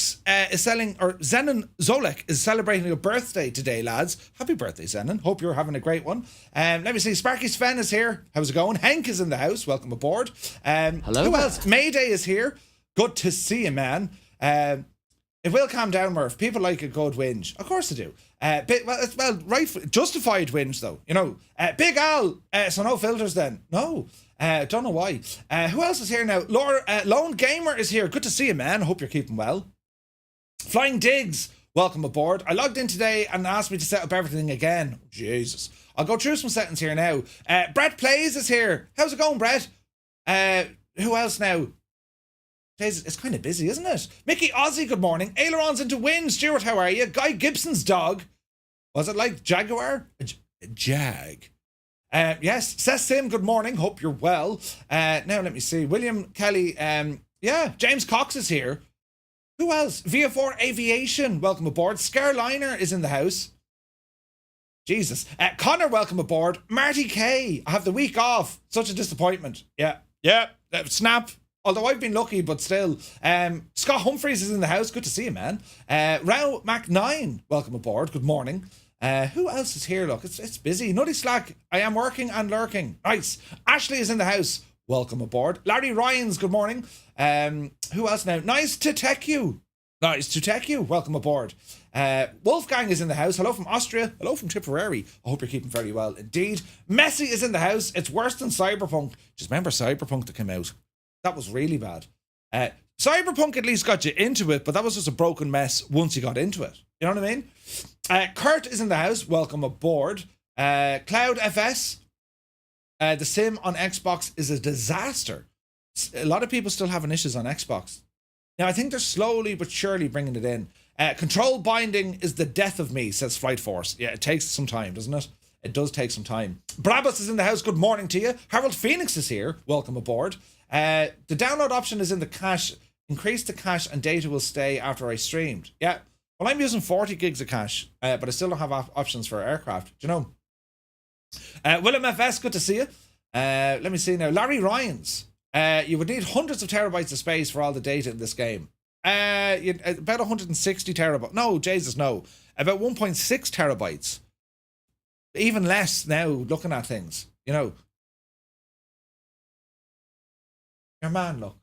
is celebrating a birthday today, lads. Happy birthday, Zenon. Hope you're having a great one. Let me see. Sparky Sven is here. How's it going? Henk is in the house. Welcome aboard. Hello. Who else? Mayday is here. Good to see you, man. It will calm down, Murph. People like a good whinge. Of course they do. Justified whinge, though. Big Al. So no filters then. No. Don't know why. Who else is here now? Lone Gamer is here. Good to see you, man. Hope you're keeping well. Flying Diggs, welcome aboard. I logged in today and asked me to set up everything again. Jesus. I'll go through some settings here now. Brett Plays is here. How's it going, Brett? Who else now? It's kind of busy, isn't it? Mickey Ozzy, good morning. Aileron's into wind. Stuart, how are you? Guy Gibson's dog. Was it like Jaguar? Jag. Yes, Seth Sim, good morning. Hope you're well. Now let me see. William Kelly. James Cox is here. Who else? VF4 Aviation, welcome aboard. Scarliner is in the house. Jesus. Connor, welcome aboard. Marty K. I have the week off. Such a disappointment. Yeah. Snap. Although I've been lucky, but still. Scott Humphreys is in the house. Good to see you, man. Rao Mac 9, welcome aboard. Good morning. Who else is here? Look, it's busy. Nutty Slack, I am working and lurking. Nice. Ashley is in the house. Welcome aboard. Larry Ryans, good morning. Who else now? Nice to tech you. Welcome aboard. Wolfgang is in the house. Hello from Austria. Hello from Tipperary. I hope you're keeping very well indeed. Messi is in the house. It's worse than Cyberpunk. Just remember Cyberpunk that came out. That was really bad. Cyberpunk at least got you into it, but that was just a broken mess once you got into it. You know what I mean? Kurt is in the house. Welcome aboard. Cloud FS. The sim on Xbox is a disaster. A lot of people still having issues on Xbox. Now, I think they're slowly but surely bringing it in. Control binding is the death of me, says Flight Force. Yeah, it takes some time, doesn't it? It does take some time. Brabus is in the house. Good morning to you. Harold Phoenix is here. Welcome aboard. The download option is in the cache. Increase the cache and data will stay after I streamed. Yeah. Well, I'm using 40 gigs of cache, but I still don't have options for aircraft. Do you know? Willem FS, good to see you. Let me see now. Larry Ryans. You would need hundreds of terabytes of space for all the data in this game. About 160 terabytes. No, Jesus, no. About 1.6 terabytes. Even less now, looking at things. You know. Your man, look.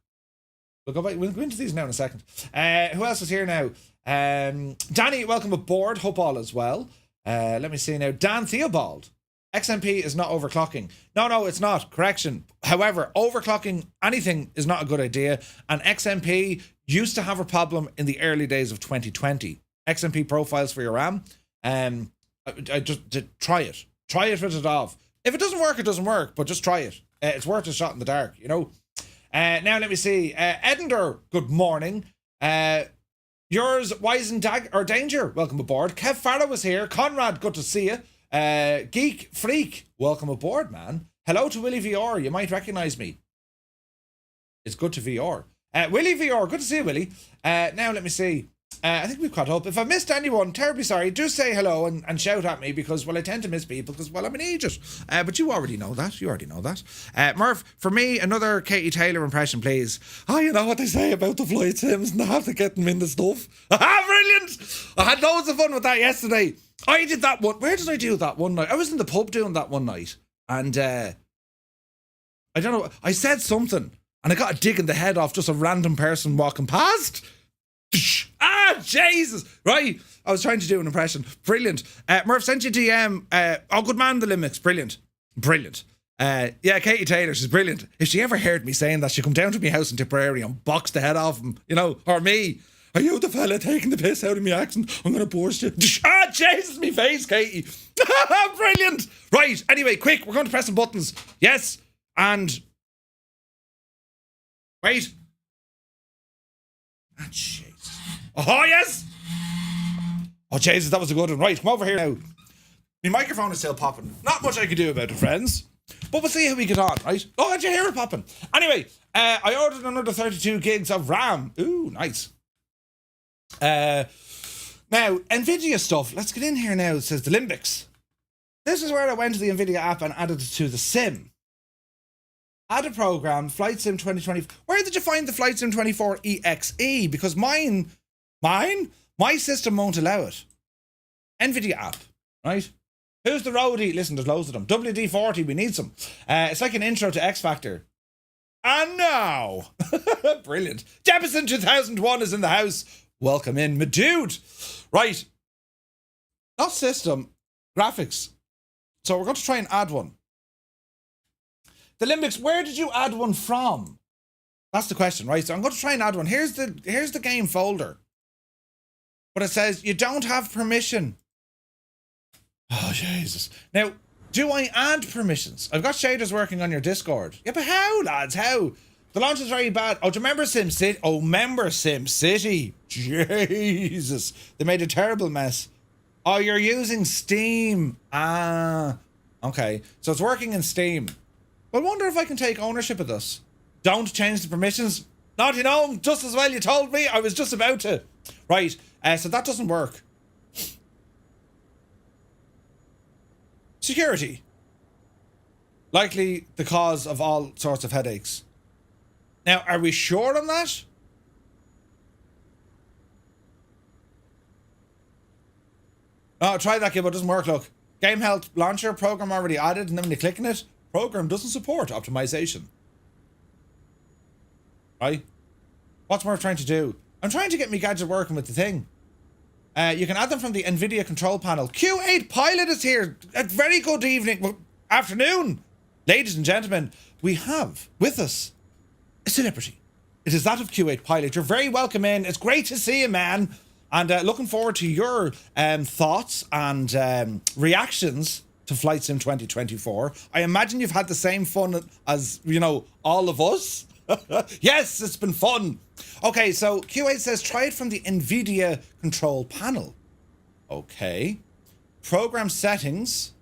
We'll go into these now in a second. Who else is here now? Danny, welcome aboard. Hope all is well. Let me see now. Dan Theobald. XMP is not overclocking. No, it's not. Correction. However, overclocking anything is not a good idea. And XMP used to have a problem in the early days of 2020. XMP profiles for your RAM. I just try it. Try it with it off. If it doesn't work, it doesn't work. But just try it. It's worth a shot in the dark, you know. Now let me see. Edender, good morning. Yours, Wise and Danger, welcome aboard. Kev Farrow is here. Conrad, good to see you. Geek Freak, welcome aboard, man. Hello to Willie VR. You might recognize me. It's good to VR. Willie VR, good to see you, Willie. Now let me see. I think we've caught up. If I missed anyone, terribly sorry. Do say hello and shout at me because, well, I tend to miss people because, well, I'm an idiot. But you already know that. Murph, for me, another Katie Taylor impression, please. Oh, you know what they say about the flight sims and have to get them in the stuff. Brilliant! I had loads of fun with that yesterday. I did that one. Where did I do that one night? I was in the pub doing that one night. And I don't know. I said something and I got a dig in the head off just a random person walking past. Jesus! Right, I was trying to do an impression. Brilliant. Murph sent you DM. Good man, the limits. Brilliant. Yeah, Katie Taylor, she's brilliant. If she ever heard me saying that, she'd come down to my house in Tipperary and box the head off him, you know, or me. Are you the fella taking the piss out of me accent? I'm gonna burst you. Jesus, me face, Katie. Brilliant. Right, anyway, quick, we're going to press some buttons. Yes, and wait. Jesus. Oh, yes! Oh, Jesus, that was a good one. Right, come over here now. My microphone is still popping. Not much I can do about it, friends. But we'll see how we get on, right? Oh, did you hear it popping? Anyway, I ordered another 32 gigs of RAM. Ooh, nice. Now, Nvidia stuff. Let's get in here now. It says the Limbics. This is where I went to the Nvidia app and added it to the sim. Add a program, Flight Sim 2020. Where did you find the Flight Sim 24 EXE? Because my system won't allow it. Nvidia app, right? Who's the roadie? Listen, there's loads of them. WD-40, we need some. It's like an intro to X Factor. And now, brilliant. Jefferson 2001 is in the house. Welcome in, my dude. Right. Not system, graphics. So we're going to try and add one. The Limbics, where did you add one from? That's the question, right? So I'm going to try and add one. Here's the game folder. But it says you don't have permission. Oh, Jesus. Now, do I add permissions? I've got shaders working on your Discord. Yeah, but how, lads? How? The launch is very bad. Oh, do you remember SimCity? Oh, remember SimCity? Jesus. They made a terrible mess. Oh, you're using Steam. Ah. Okay. So it's working in Steam. I wonder if I can take ownership of this. Don't change the permissions. Naughty gnome, just as well you told me. I was just about to. Right, so that doesn't work. Security. Likely the cause of all sorts of headaches. Now, are we sure on that? Oh, try that, Gibbo. It doesn't work, look. Game Health Launcher, program already added, and then when you click on it, program doesn't support optimization. Right? What's Murph trying to do? I'm trying to get my gadget working with the thing. You can add them from the Nvidia control panel. Q8 Pilot is here. A very good evening, afternoon. Ladies and gentlemen, we have with us a celebrity. It is that of Q8 Pilot. You're very welcome in. It's great to see you, man. And looking forward to your thoughts and reactions to Flight Sim 2024. I imagine you've had the same fun as, you know, all of us. Yes, it's been fun. Okay, so Q8 says try it from the Nvidia control panel. Okay. Program settings.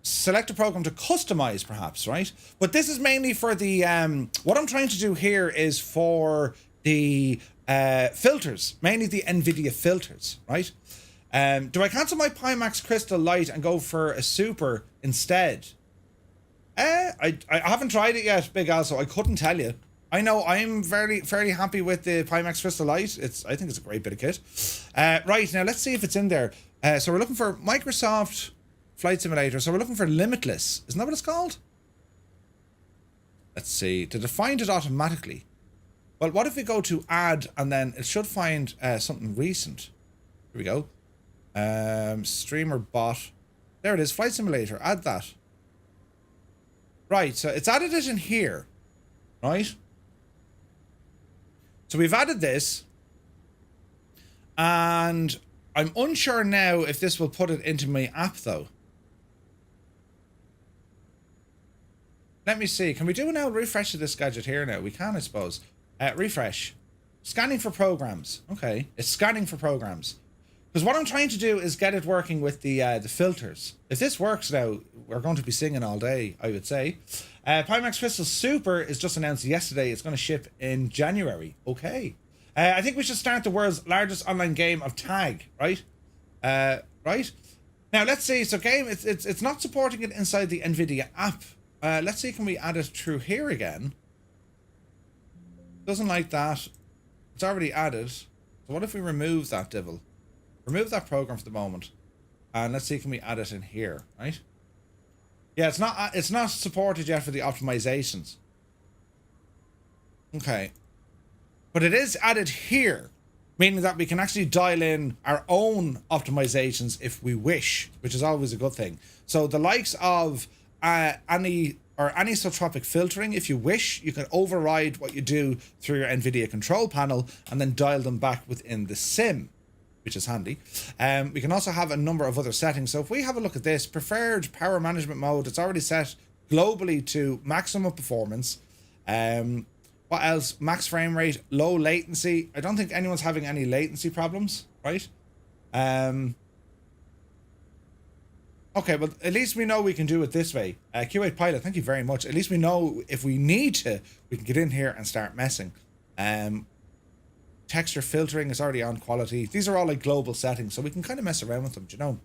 Select a program to customize, perhaps, right? But this is mainly for the what I'm trying to do here is for the filters, mainly the Nvidia filters, right? Do I cancel my Pimax Crystal Light and go for a Super instead? I haven't tried it yet, Big Al, so I couldn't tell you. I know I'm fairly happy with the Pimax Crystal Light. I think it's a great bit of kit. Right, now let's see if it's in there. So we're looking for Microsoft Flight Simulator. So we're looking for Limitless. Isn't that what it's called? Let's see. Did it find it automatically? Well, what if we go to add and then it should find something recent. Here we go. Streamer bot. There it is. Flight Simulator. Add that. Right. So it's added it in here. Right. So we've added this. And I'm unsure now if this will put it into my app though. Let me see. Can we do an refresh of this gadget here now? We can, I suppose. Refresh. Scanning for programs. Okay. It's scanning for programs. Because what I'm trying to do is get it working with the filters. If this works now, we're going to be singing all day, I would say. Pimax Crystal Super is just announced yesterday. It's going to ship in January. Okay. I think we should start the world's largest online game of tag, right? Right? Now, let's see. So game, it's not supporting it inside the Nvidia app. Let's see, can we add it through here again? Doesn't like that. It's already added. So what if we remove that devil? Remove that program for the moment. And let's see, can we add it in here, right? Yeah, it's not supported yet for the optimizations. Okay. But it is added here, meaning that we can actually dial in our own optimizations if we wish, which is always a good thing. So the likes of anisotropic filtering, if you wish, you can override what you do through your Nvidia control panel and then dial them back within the sim, which is handy. We can also have a number of other settings. So if we have a look at this, preferred power management mode, it's already set globally to maximum performance. What else? Max frame rate, low latency. I don't think anyone's having any latency problems, right? Okay, well, at least we know we can do it this way. Q8 Pilot, thank you very much. At least we know if we need to, we can get in here and start messing. Texture filtering is already on quality. These are all like global settings, so we can kind of mess around with them, do you know?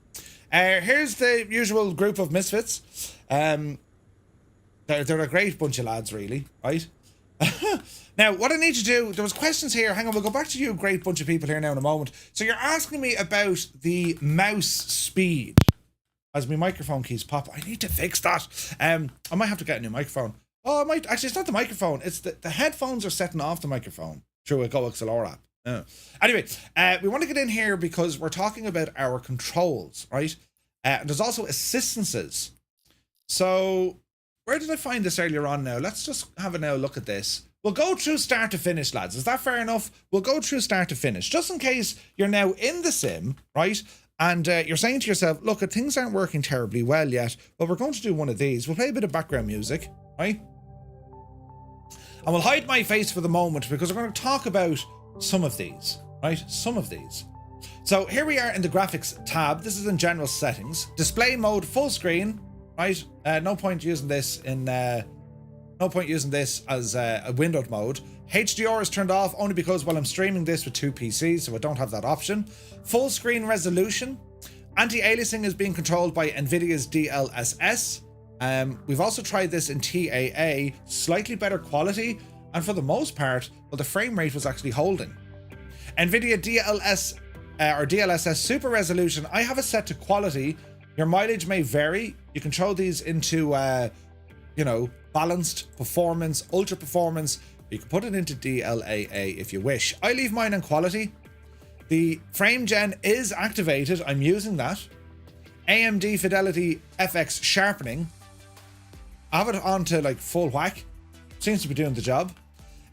Here's the usual group of misfits. They're a great bunch of lads, really, right? Now, what I need to do, there was questions here. Hang on, we'll go back to you, great bunch of people here now in a moment. So you're asking me about the mouse speed. As my microphone keys pop, I need to fix that. I might have to get a new microphone. Oh, I might. Actually, it's not the microphone. It's the headphones are setting off the microphone through a GoXLR app. Anyway, we want to get in here because we're talking about our controls, right? There's also assistances. So where did I find this earlier on now? Let's just have a now look at this. We'll go through start to finish, lads. Is that fair enough? We'll go through start to finish, just in case you're now in the sim, right? And you're saying to yourself, look, things aren't working terribly well yet, but we're going to do one of these. We'll play a bit of background music, right? And we'll hide my face for the moment because we're going to talk about some of these, right? Some of these. So here we are in the graphics tab. This is in general settings. Display mode, full screen, right? No point using this as a windowed mode. HDR is turned off only because, well, I'm streaming this with two PCs, so I don't have that option. Full screen resolution. Anti-aliasing is being controlled by Nvidia's DLSS. We've also tried this in TAA, slightly better quality, and for the most part, well, the frame rate was actually holding. Nvidia DLSS Super Resolution, I have it set to quality. Your mileage may vary. You control these into, balanced performance, ultra performance. You can put it into DLAA if you wish. I leave mine on quality. The frame gen is activated. I'm using that. AMD Fidelity FX sharpening. I have it on to like full whack. Seems to be doing the job.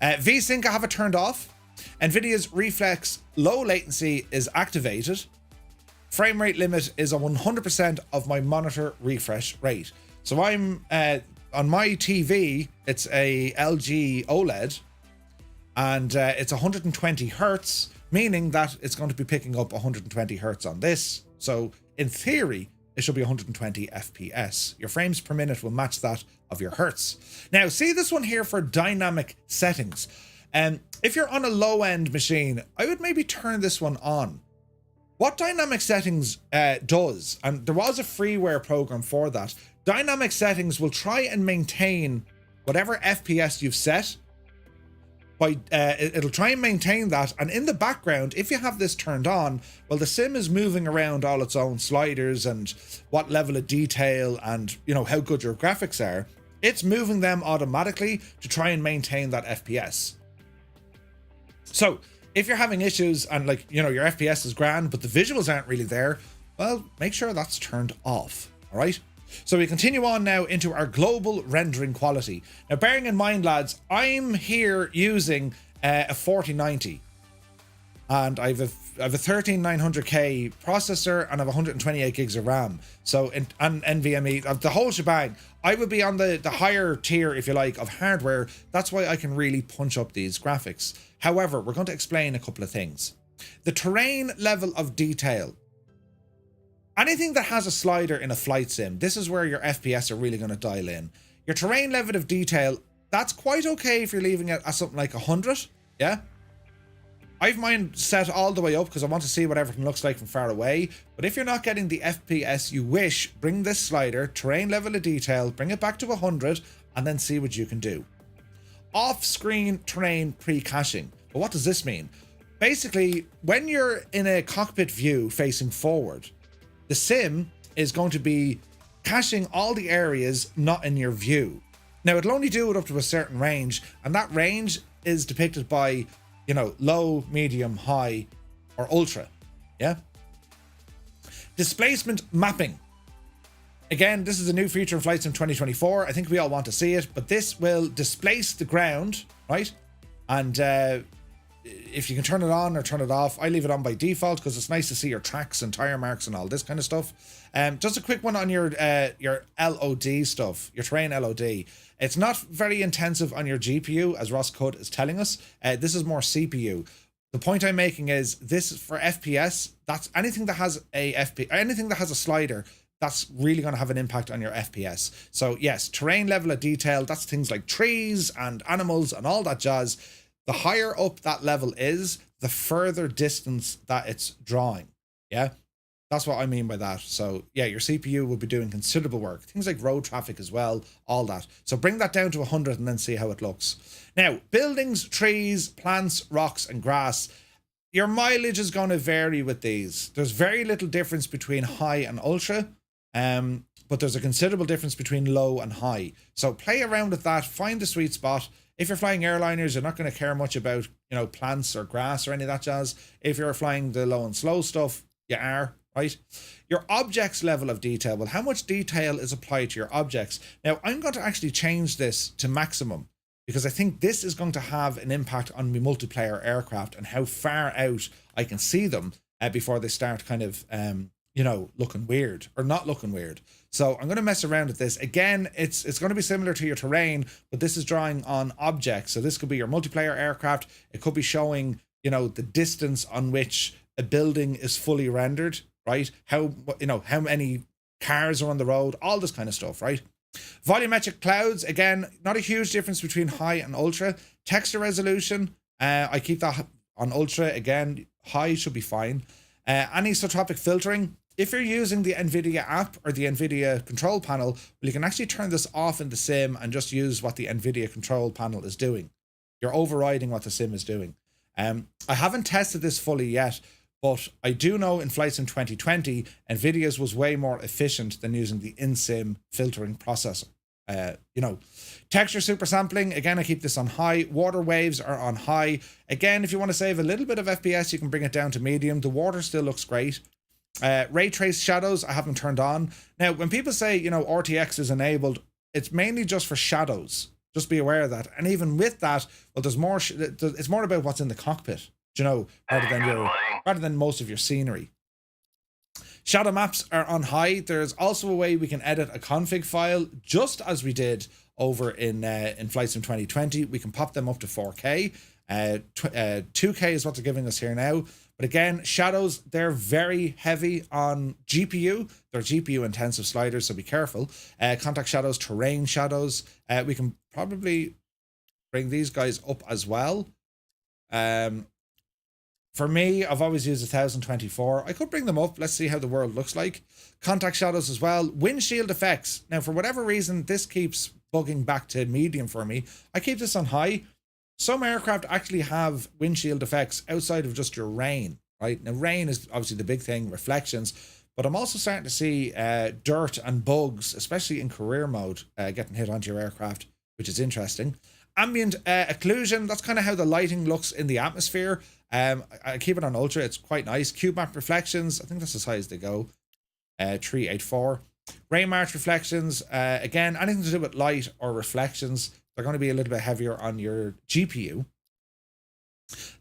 VSync, I have it turned off. Nvidia's reflex low latency is activated. Frame rate limit is a 100% of my monitor refresh rate. So I'm on my TV, it's a LG OLED, and it's 120 hertz, meaning that it's going to be picking up 120 hertz on this. So in theory, it should be 120 FPS. Your frames per minute will match that of your hertz. Now, see this one here for dynamic settings. If you're on a low-end machine, I would maybe turn this one on. What dynamic settings does, and there was a freeware program for that, dynamic settings will try and maintain whatever FPS you've set. It'll try and maintain that, and in the background, if you have this turned on, well, the sim is moving around all its own sliders and what level of detail and, you know, how good your graphics are. It's moving them automatically to try and maintain that FPS. So if you're having issues and, like, you know, your FPS is grand, but the visuals aren't really there, well, make sure that's turned off. All right. So we continue on now into our global rendering quality. Now, bearing in mind, lads, I'm here using a 4090, and I have a 13900K processor, and I have 128 gigs of RAM. So, and NVMe, the whole shebang. I would be on the higher tier, if you like, of hardware. That's why I can really punch up these graphics. However, we're going to explain a couple of things. The terrain level of detail. Anything that has a slider in a flight sim, this is where your FPS are really going to dial in. Your terrain level of detail, that's quite okay if you're leaving it at something like 100, yeah? I've mine set all the way up because I want to see what everything looks like from far away. But if you're not getting the FPS you wish, bring this slider, terrain level of detail, bring it back to 100, and then see what you can do. Off-screen terrain pre-caching. But what does this mean? Basically, when you're in a cockpit view facing forward, the sim is going to be caching all the areas not in your view. Now, it'll only do it up to a certain range, and that range is depicted by, you know, low, medium, high, or ultra. Yeah. Displacement mapping. Again, this is a new feature in Flight Sim 2024. I think we all want to see it, but this will displace the ground, right? And if you can turn it on or turn it off, I leave it on by default because it's nice to see your tracks and tire marks and all this kind of stuff. Just a quick one on your LOD stuff, your terrain LOD. It's not very intensive on your GPU, as Ross Cudd is telling us. This is more CPU. The point I'm making is this is for FPS. That's anything that has anything that has a slider. That's really going to have an impact on your FPS. So yes, terrain level of detail. That's things like trees and animals and all that jazz. The higher up that level is, the further distance that it's drawing. Yeah, that's what I mean by that. So yeah, your CPU will be doing considerable work. Things like road traffic as well, all that. So bring that down to 100 and then see how it looks. Now, buildings, trees, plants, rocks, and grass. Your mileage is going to vary with these. There's very little difference between high and ultra. But there's a considerable difference between low and high. So play around with that, find the sweet spot. If you're flying airliners, you're not going to care much about, you know, plants or grass or any of that jazz. If you're flying the low and slow stuff, you are, right? Your objects level of detail. Well, how much detail is applied to your objects? Now, I'm going to actually change this to maximum because I think this is going to have an impact on my multiplayer aircraft and how far out I can see them before they start kind of, you know, looking weird or not looking weird. So I'm going to mess around with this. Again, it's going to be similar to your terrain, but this is drawing on objects. So this could be your multiplayer aircraft. It could be showing, you know, the distance on which a building is fully rendered, right? How, you know, how many cars are on the road, all this kind of stuff, right? Volumetric clouds, again, not a huge difference between high and ultra. Texture resolution, I keep that on ultra. Again, high should be fine. Anisotropic filtering. If you're using the Nvidia app or the Nvidia control panel, well, you can actually turn this off in the sim and just use what the Nvidia control panel is doing. You're overriding what the sim is doing. I haven't tested this fully yet, but I do know in Flight Sim 2020, Nvidia's was way more efficient than using the in-sim filtering processor. You know, texture super sampling, again, I keep this on high. Water waves are on high. Again, if you want to save a little bit of FPS, you can bring it down to medium. The water still looks great. Ray trace shadows, I haven't turned on. Now, when people say, you know, RTX is enabled, it's mainly just for shadows. Just be aware of that. And even with that, well, there's more. It's more about what's in the cockpit, you know, rather than most of your scenery. Shadow maps are on high. There's also a way we can edit a config file, just as we did over in Flight Sim 2020. We can pop them up to 4K. 2K is what they're giving us here now. But again, shadows, they're very heavy on GPU. They're GPU intensive sliders, so be careful. Contact shadows, terrain shadows. We can probably bring these guys up as well. For me, I've always used 1024. I could bring them up. Let's see how the world looks like. Contact shadows as well. Windshield effects. Now, for whatever reason, this keeps bugging back to medium for me. I keep this on high. Some aircraft actually have windshield effects outside of just your rain, right? Now, rain is obviously the big thing, reflections, but I'm also starting to see dirt and bugs, especially in career mode, getting hit onto your aircraft, which is interesting. Ambient occlusion, that's kind of how the lighting looks in the atmosphere. I keep it on ultra, it's quite nice. Cube map reflections, I think that's as high as they go. 384. Rain march reflections, again, anything to do with light or reflections, they're going to be a little bit heavier on your GPU.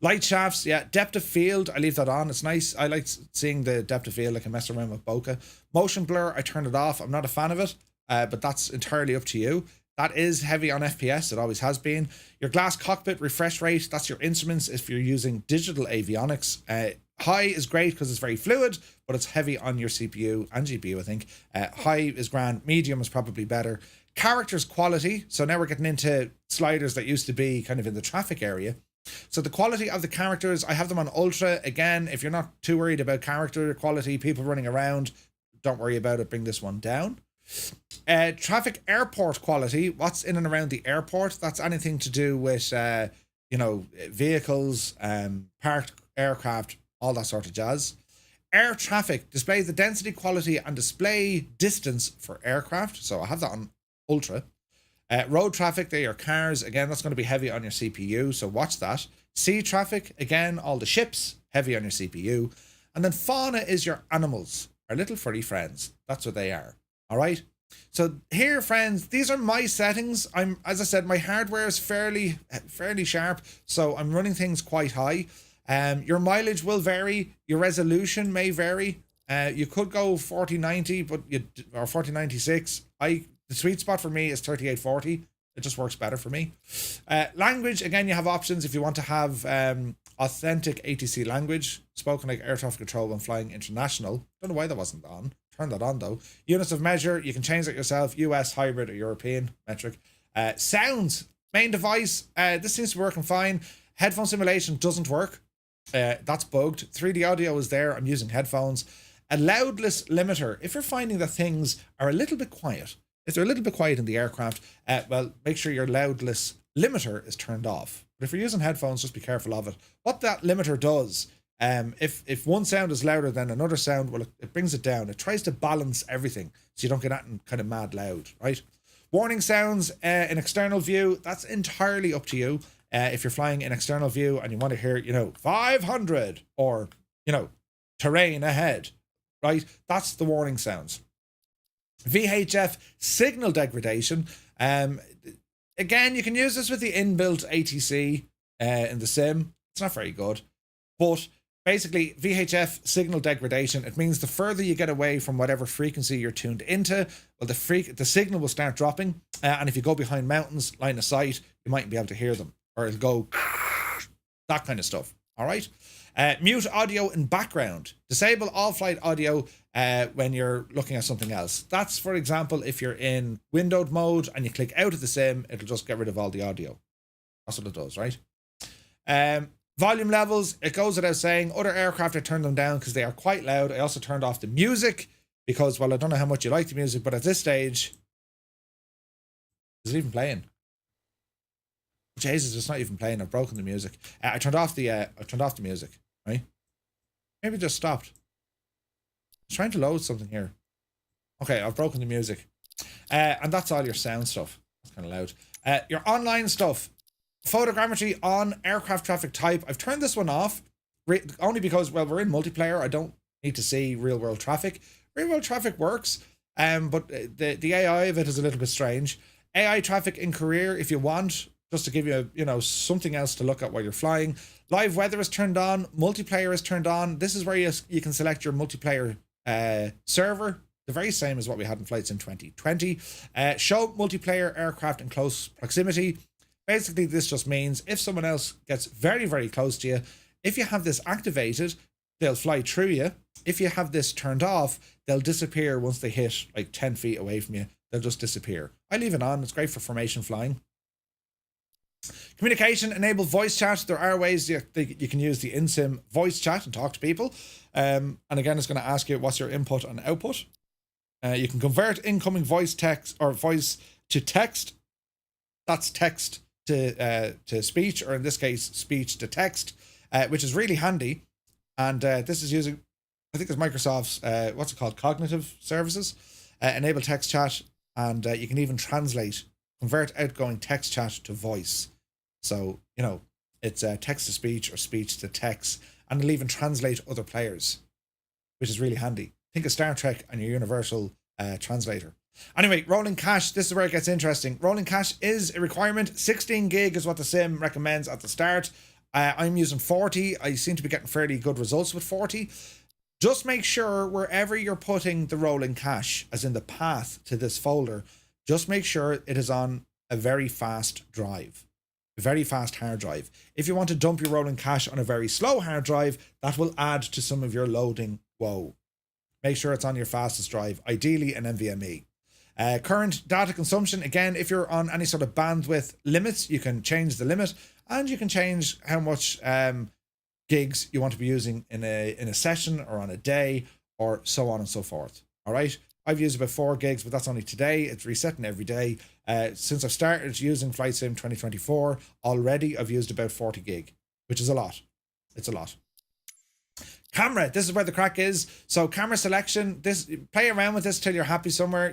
Light shafts, yeah. Depth of field, I leave that on. It's nice. I like seeing the depth of field. I can mess around with bokeh. Motion blur, I turn it off. I'm not a fan of it, but that's entirely up to you. That is heavy on FPS. It always has been. Your glass cockpit refresh rate, that's your instruments if you're using digital avionics. High is great because it's very fluid, but it's heavy on your CPU and GPU, I think. High is grand. Medium is probably better. Characters quality. So now we're getting into sliders that used to be kind of in the traffic area. So the quality of the characters, I have them on ultra. Again, if you're not too worried about character quality, people running around, don't worry about it. Bring this one down. Traffic airport quality. What's in and around the airport? That's anything to do with, you know, vehicles, parked aircraft, all that sort of jazz. Air traffic displays the density, quality, and display distance for aircraft. So I have that on ultra. Road traffic, they're your cars. Again, that's going to be heavy on your CPU, so watch that. Sea traffic, again, all the ships, heavy on your CPU. And then fauna is your animals, our little furry friends. That's what they are. All right. So here, friends, these are my settings. As I said, my hardware is fairly sharp, so I'm running things quite high. Your mileage will vary. Your resolution may vary. You could go 4090, or 4096. The sweet spot for me is 3840. It just works better for me. Language, again, you have options if you want to have authentic ATC language, spoken like air traffic control when flying international. Don't know why that wasn't on. Turn that on though. Units of measure, you can change that yourself. US, hybrid, or European metric. Sounds, main device. This seems to be working fine. Headphone simulation doesn't work. That's bugged. 3D audio is there. I'm using headphones. A loudness limiter. If you're finding that things are a little bit quiet, if they're a little bit quiet in the aircraft, well, make sure your loudness limiter is turned off. But if you're using headphones, just be careful of it. What that limiter does, if one sound is louder than another sound, well, it brings it down. It tries to balance everything so you don't get that kind of mad loud, right? Warning sounds in external view, that's entirely up to you. If you're flying in external view and you want to hear, 500 or, terrain ahead, right? That's the warning sounds. VHF signal degradation. Again, you can use this with the inbuilt ATC in the sim. It's not very good, but basically VHF signal degradation, it means the further you get away from whatever frequency you're tuned into, well, the signal will start dropping, and if you go behind mountains, line of sight, you might be able to hear them, or it'll go that kind of stuff. All right. Mute audio in background. Disable all flight audio when you're looking at something else. That's, for example, if you're in windowed mode and you click out of the sim, it'll just get rid of all the audio. That's what it does, right? Volume levels, it goes without saying. Other aircraft, I turned them down because they are quite loud. I also turned off the music because, well, I don't know how much you like the music, but at this stage, is it even playing? Jesus, it's not even playing. I've broken the music. I turned off the music, right? Maybe it just stopped. I'm trying to load something here. Okay, I've broken the music. And that's all your sound stuff. That's kind of loud. Your online stuff. Photogrammetry on aircraft traffic type. I've turned this one off only because, well, we're in multiplayer. I don't need to see real world traffic. Real world traffic works, but the AI of it is a little bit strange. AI traffic in career if you want, just to give you, something else to look at while you're flying. Live weather is turned on. Multiplayer is turned on. This is where you can select your multiplayer server. The very same as what we had in Flight Sim 2020. Show multiplayer aircraft in close proximity. Basically, this just means if someone else gets very, very close to you, if you have this activated, they'll fly through you. If you have this turned off, they'll disappear once they hit like 10 feet away from you. They'll just disappear. I leave it on. It's great for formation flying. Communication, enable voice chat. There are ways you can use the in-sim voice chat and talk to people. And again, it's going to ask you what's your input and output. You can convert incoming voice text or voice to text. That's text to speech, or in this case, speech to text, which is really handy. And this is using, I think it's Microsoft's, what's it called? Cognitive services. Enable text chat, and you can even convert outgoing text chat to voice. So, it's text to speech or speech to text, and it'll even translate other players, which is really handy. Think of Star Trek and your universal translator. Anyway, rolling cache, this is where it gets interesting. Rolling cache is a requirement. 16 gig is what the sim recommends at the start. I'm using 40. I seem to be getting fairly good results with 40. Just make sure wherever you're putting the rolling cache, as in the path to this folder, just make sure it is on a very fast drive, a very fast hard drive. If you want to dump your rolling cache on a very slow hard drive, that will add to some of your loading woe. Make sure it's on your fastest drive, ideally an NVMe. Current data consumption, again, if you're on any sort of bandwidth limits, you can change the limit, and you can change how much gigs you want to be using in a session or on a day, or so on and so forth. All right, I've used about 4 gigs, but that's only today. It's resetting every day. Since I've started using Flight Sim 2024, already I've used about 40 gig, which is a lot. It's a lot. Camera, this is where the crack is. So camera selection, play around with this till you're happy somewhere.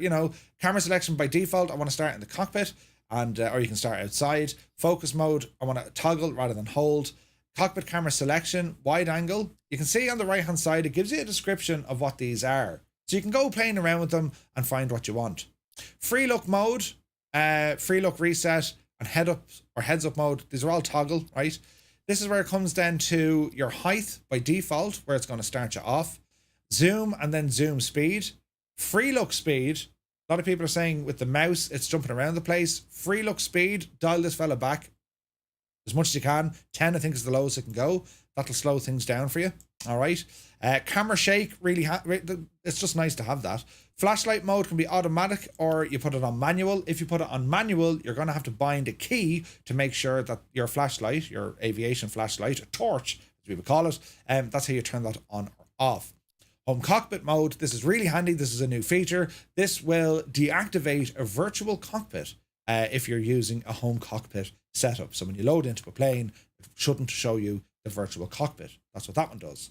Camera selection by default, I want to start in the cockpit, and or you can start outside. Focus mode, I want to toggle rather than hold. Cockpit camera selection, wide angle. You can see on the right hand side, it gives you a description of what these are. So you can go playing around with them and find what you want. Free look mode, free look reset, and heads up mode. These are all toggle, right? This is where it comes down to your height by default, where it's going to start you off. Zoom and then zoom speed. Free look speed. A lot of people are saying with the mouse, it's jumping around the place. Free look speed, dial this fella back as much as you can. 10, I think, is the lowest it can go. That'll slow things down for you. All right. Camera shake, it's just nice to have that. Flashlight mode can be automatic, or you put it on manual. If you put it on manual, you're going to have to bind a key to make sure that your flashlight, your aviation flashlight, a torch, as we would call it, that's how you turn that on or off. Home cockpit mode, this is really handy. This is a new feature. This will deactivate a virtual cockpit if you're using a home cockpit setup. So when you load into a plane, it shouldn't show you the virtual cockpit. That's what that one does.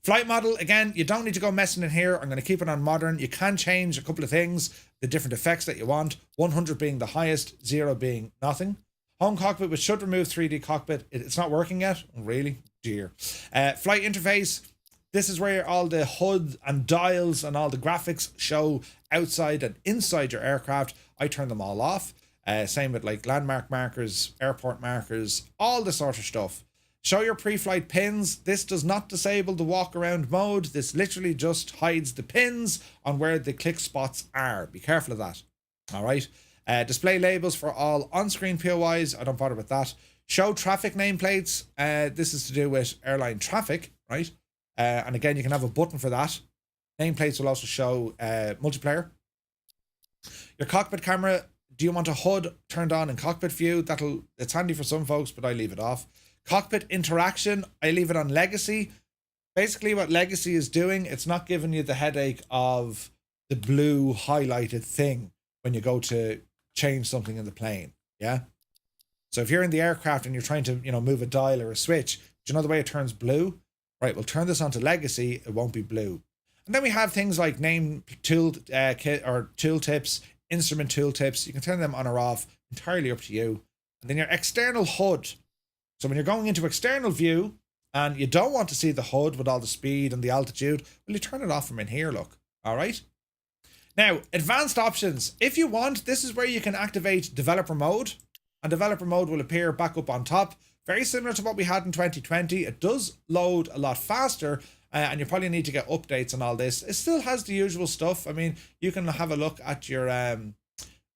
Flight model, again, you don't need to go messing in here. I'm going to keep it on modern. You can change a couple of things, the different effects that you want. 100 being the highest, 0 being nothing. Home cockpit, which should remove 3D cockpit. It's not working yet. Really? Dear. Flight interface. This is where all the HUD and dials and all the graphics show outside and inside your aircraft. I turn them all off. Same with like landmark markers, airport markers, all the sort of stuff. Show your pre-flight pins. This does not disable the walk around mode. This literally just hides the pins on where the click spots are. Be careful of that. All right. Display labels for all on-screen POIs. I don't bother with that. Show traffic nameplates. This is to do with airline traffic, right? And again, you can have a button for that. Nameplates will also show multiplayer. Your cockpit camera. Do you want a HUD turned on in cockpit view? It's handy for some folks, but I leave it off. Cockpit interaction, I leave it on legacy. Basically what legacy is doing, it's not giving you the headache of the blue highlighted thing when you go to change something in the plane. Yeah. So if you're in the aircraft and you're trying to, move a dial or a switch, do you know the way it turns blue? Right, we'll turn this onto legacy, it won't be blue. And then we have things like name tool kit or tool tips, instrument tool tips. You can turn them on or off, entirely up to you. And then your external HUD. So when you're going into external view and you don't want to see the HUD with all the speed and the altitude, well, you turn it off from in here, look. All right. Now, advanced options. If you want, this is where you can activate developer mode, and developer mode will appear back up on top. Very similar to what we had in 2020. It does load a lot faster, and you probably need to get updates on all this. It still has the usual stuff. I mean, you can have a look at your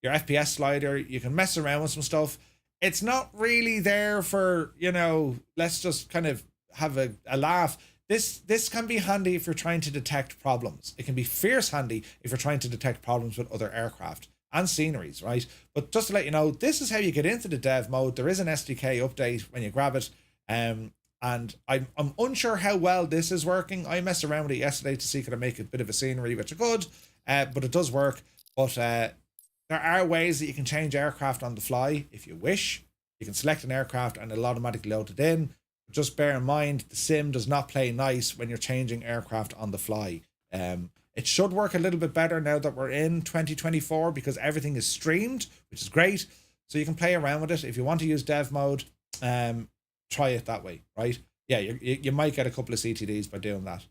FPS slider. You can mess around with some stuff. It's not really there for, you know, let's just kind of have a laugh. This can be handy if you're trying to detect problems. It can be fierce handy if you're trying to detect problems with other aircraft and sceneries, right? But just to let you know, this is how you get into the dev mode. There is an SDK update when you grab it. And I'm unsure how well this is working. I messed around with it yesterday to see could I make a bit of a scenery, which I could, but it does work. But there are ways that you can change aircraft on the fly if you wish. You can select an aircraft and it'll automatically load it in. Just bear in mind, the sim does not play nice when you're changing aircraft on the fly. It should work a little bit better now that we're in 2024 because everything is streamed, which is great. So you can play around with it. If you want to use dev mode, try it that way, right? Yeah, you might get a couple of CTDs by doing that.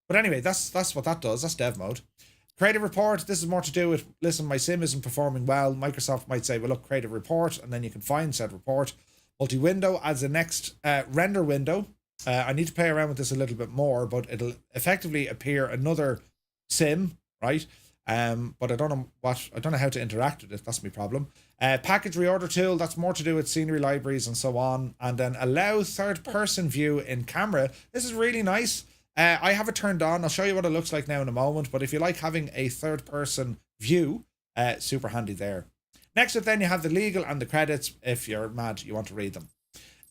But anyway, that's what that does. That's dev mode. Create a report. This is more to do with, listen, my sim isn't performing well. Microsoft might say, well, look, create a report, and then you can find said report. Multi-window adds the next render window. I need to play around with this a little bit more, but it'll effectively appear another sim, right? But I don't know how to interact with it. That's my problem. Package reorder tool, that's more to do with scenery libraries and so on. And then allow third person view in camera. This is really nice. I have it turned on. I'll show you what it looks like now in a moment. But if you like having a third person view, super handy there. Next up then you have the legal and the credits. If you're mad, you want to read them.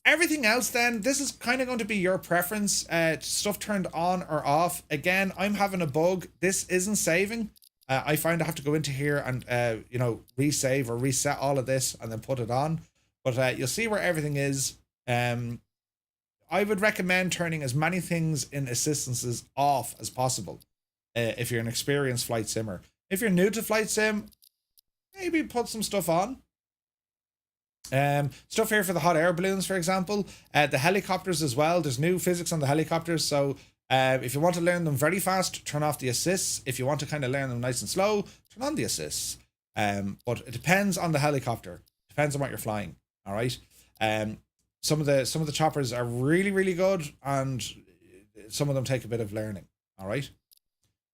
Everything else then, this is kind of going to be your preference. Stuff turned on or off. Again, I'm having a bug. This isn't saving. I find I have to go into here and, resave or reset all of this and then put it on. But you'll see where everything is. I would recommend turning as many things in assistances off as possible if you're an experienced flight simmer. If you're new to flight sim, maybe put some stuff on. Stuff here for the hot air balloons, for example. The helicopters as well. There's new physics on the helicopters. So if you want to learn them very fast, turn off the assists. If you want to kind of learn them nice and slow, turn on the assists. But it depends on the helicopter. Depends on what you're flying. All right. Some of the choppers are really, really good, and some of them take a bit of learning. All right.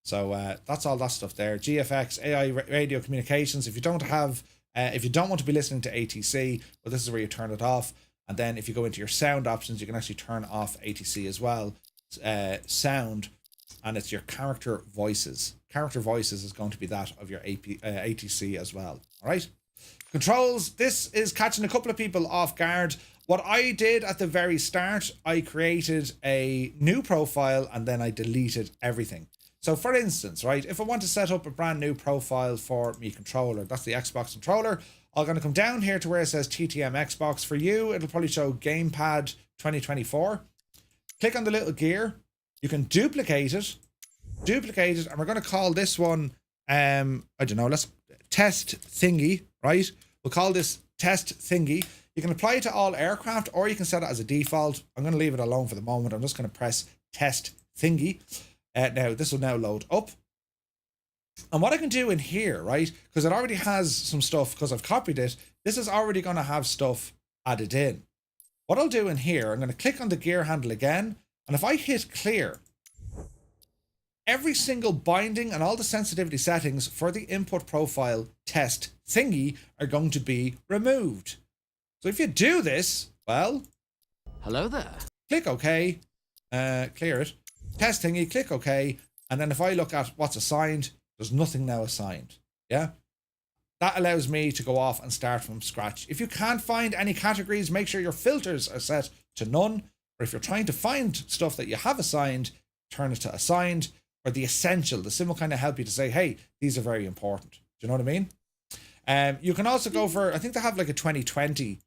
So that's all that stuff there. GFX, AI radio communications. If you don't want to be listening to ATC, well, this is where you turn it off. And then if you go into your sound options, you can actually turn off ATC as well. Sound, and it's your character voices. Character voices is going to be that of your ATC as well. All right. Controls. This is catching a couple of people off guard. What I did at the very start, I created a new profile and then I deleted everything. So for instance, right, if I want to set up a brand new profile for my controller, that's the Xbox controller, I'm going to come down here to where it says TTM Xbox. For you, it'll probably show Gamepad 2024. Click on the little gear. You can duplicate it, and we're going to call this one, I don't know, let's test thingy, right? We'll call this test thingy. You can apply it to all aircraft, or you can set it as a default. I'm going to leave it alone for the moment. I'm just going to press test thingy. Now, this will now load up. And what I can do in here, right, because it already has some stuff, because I've copied it, this is already going to have stuff added in. What I'll do in here, I'm going to click on the gear handle again, and if I hit clear, every single binding and all the sensitivity settings for the input profile test thingy are going to be removed. So if you do this, well, hello there. Click OK, clear it, test thingy, click OK, and then if I look at what's assigned, there's nothing now assigned. Yeah, that allows me to go off and start from scratch. If you can't find any categories, make sure your filters are set to none, or if you're trying to find stuff that you have assigned, turn it to assigned, or the essential. The sim will kind of help you to say, hey, these are very important. Do you know what I mean? You can also go for, I think they have like a 2020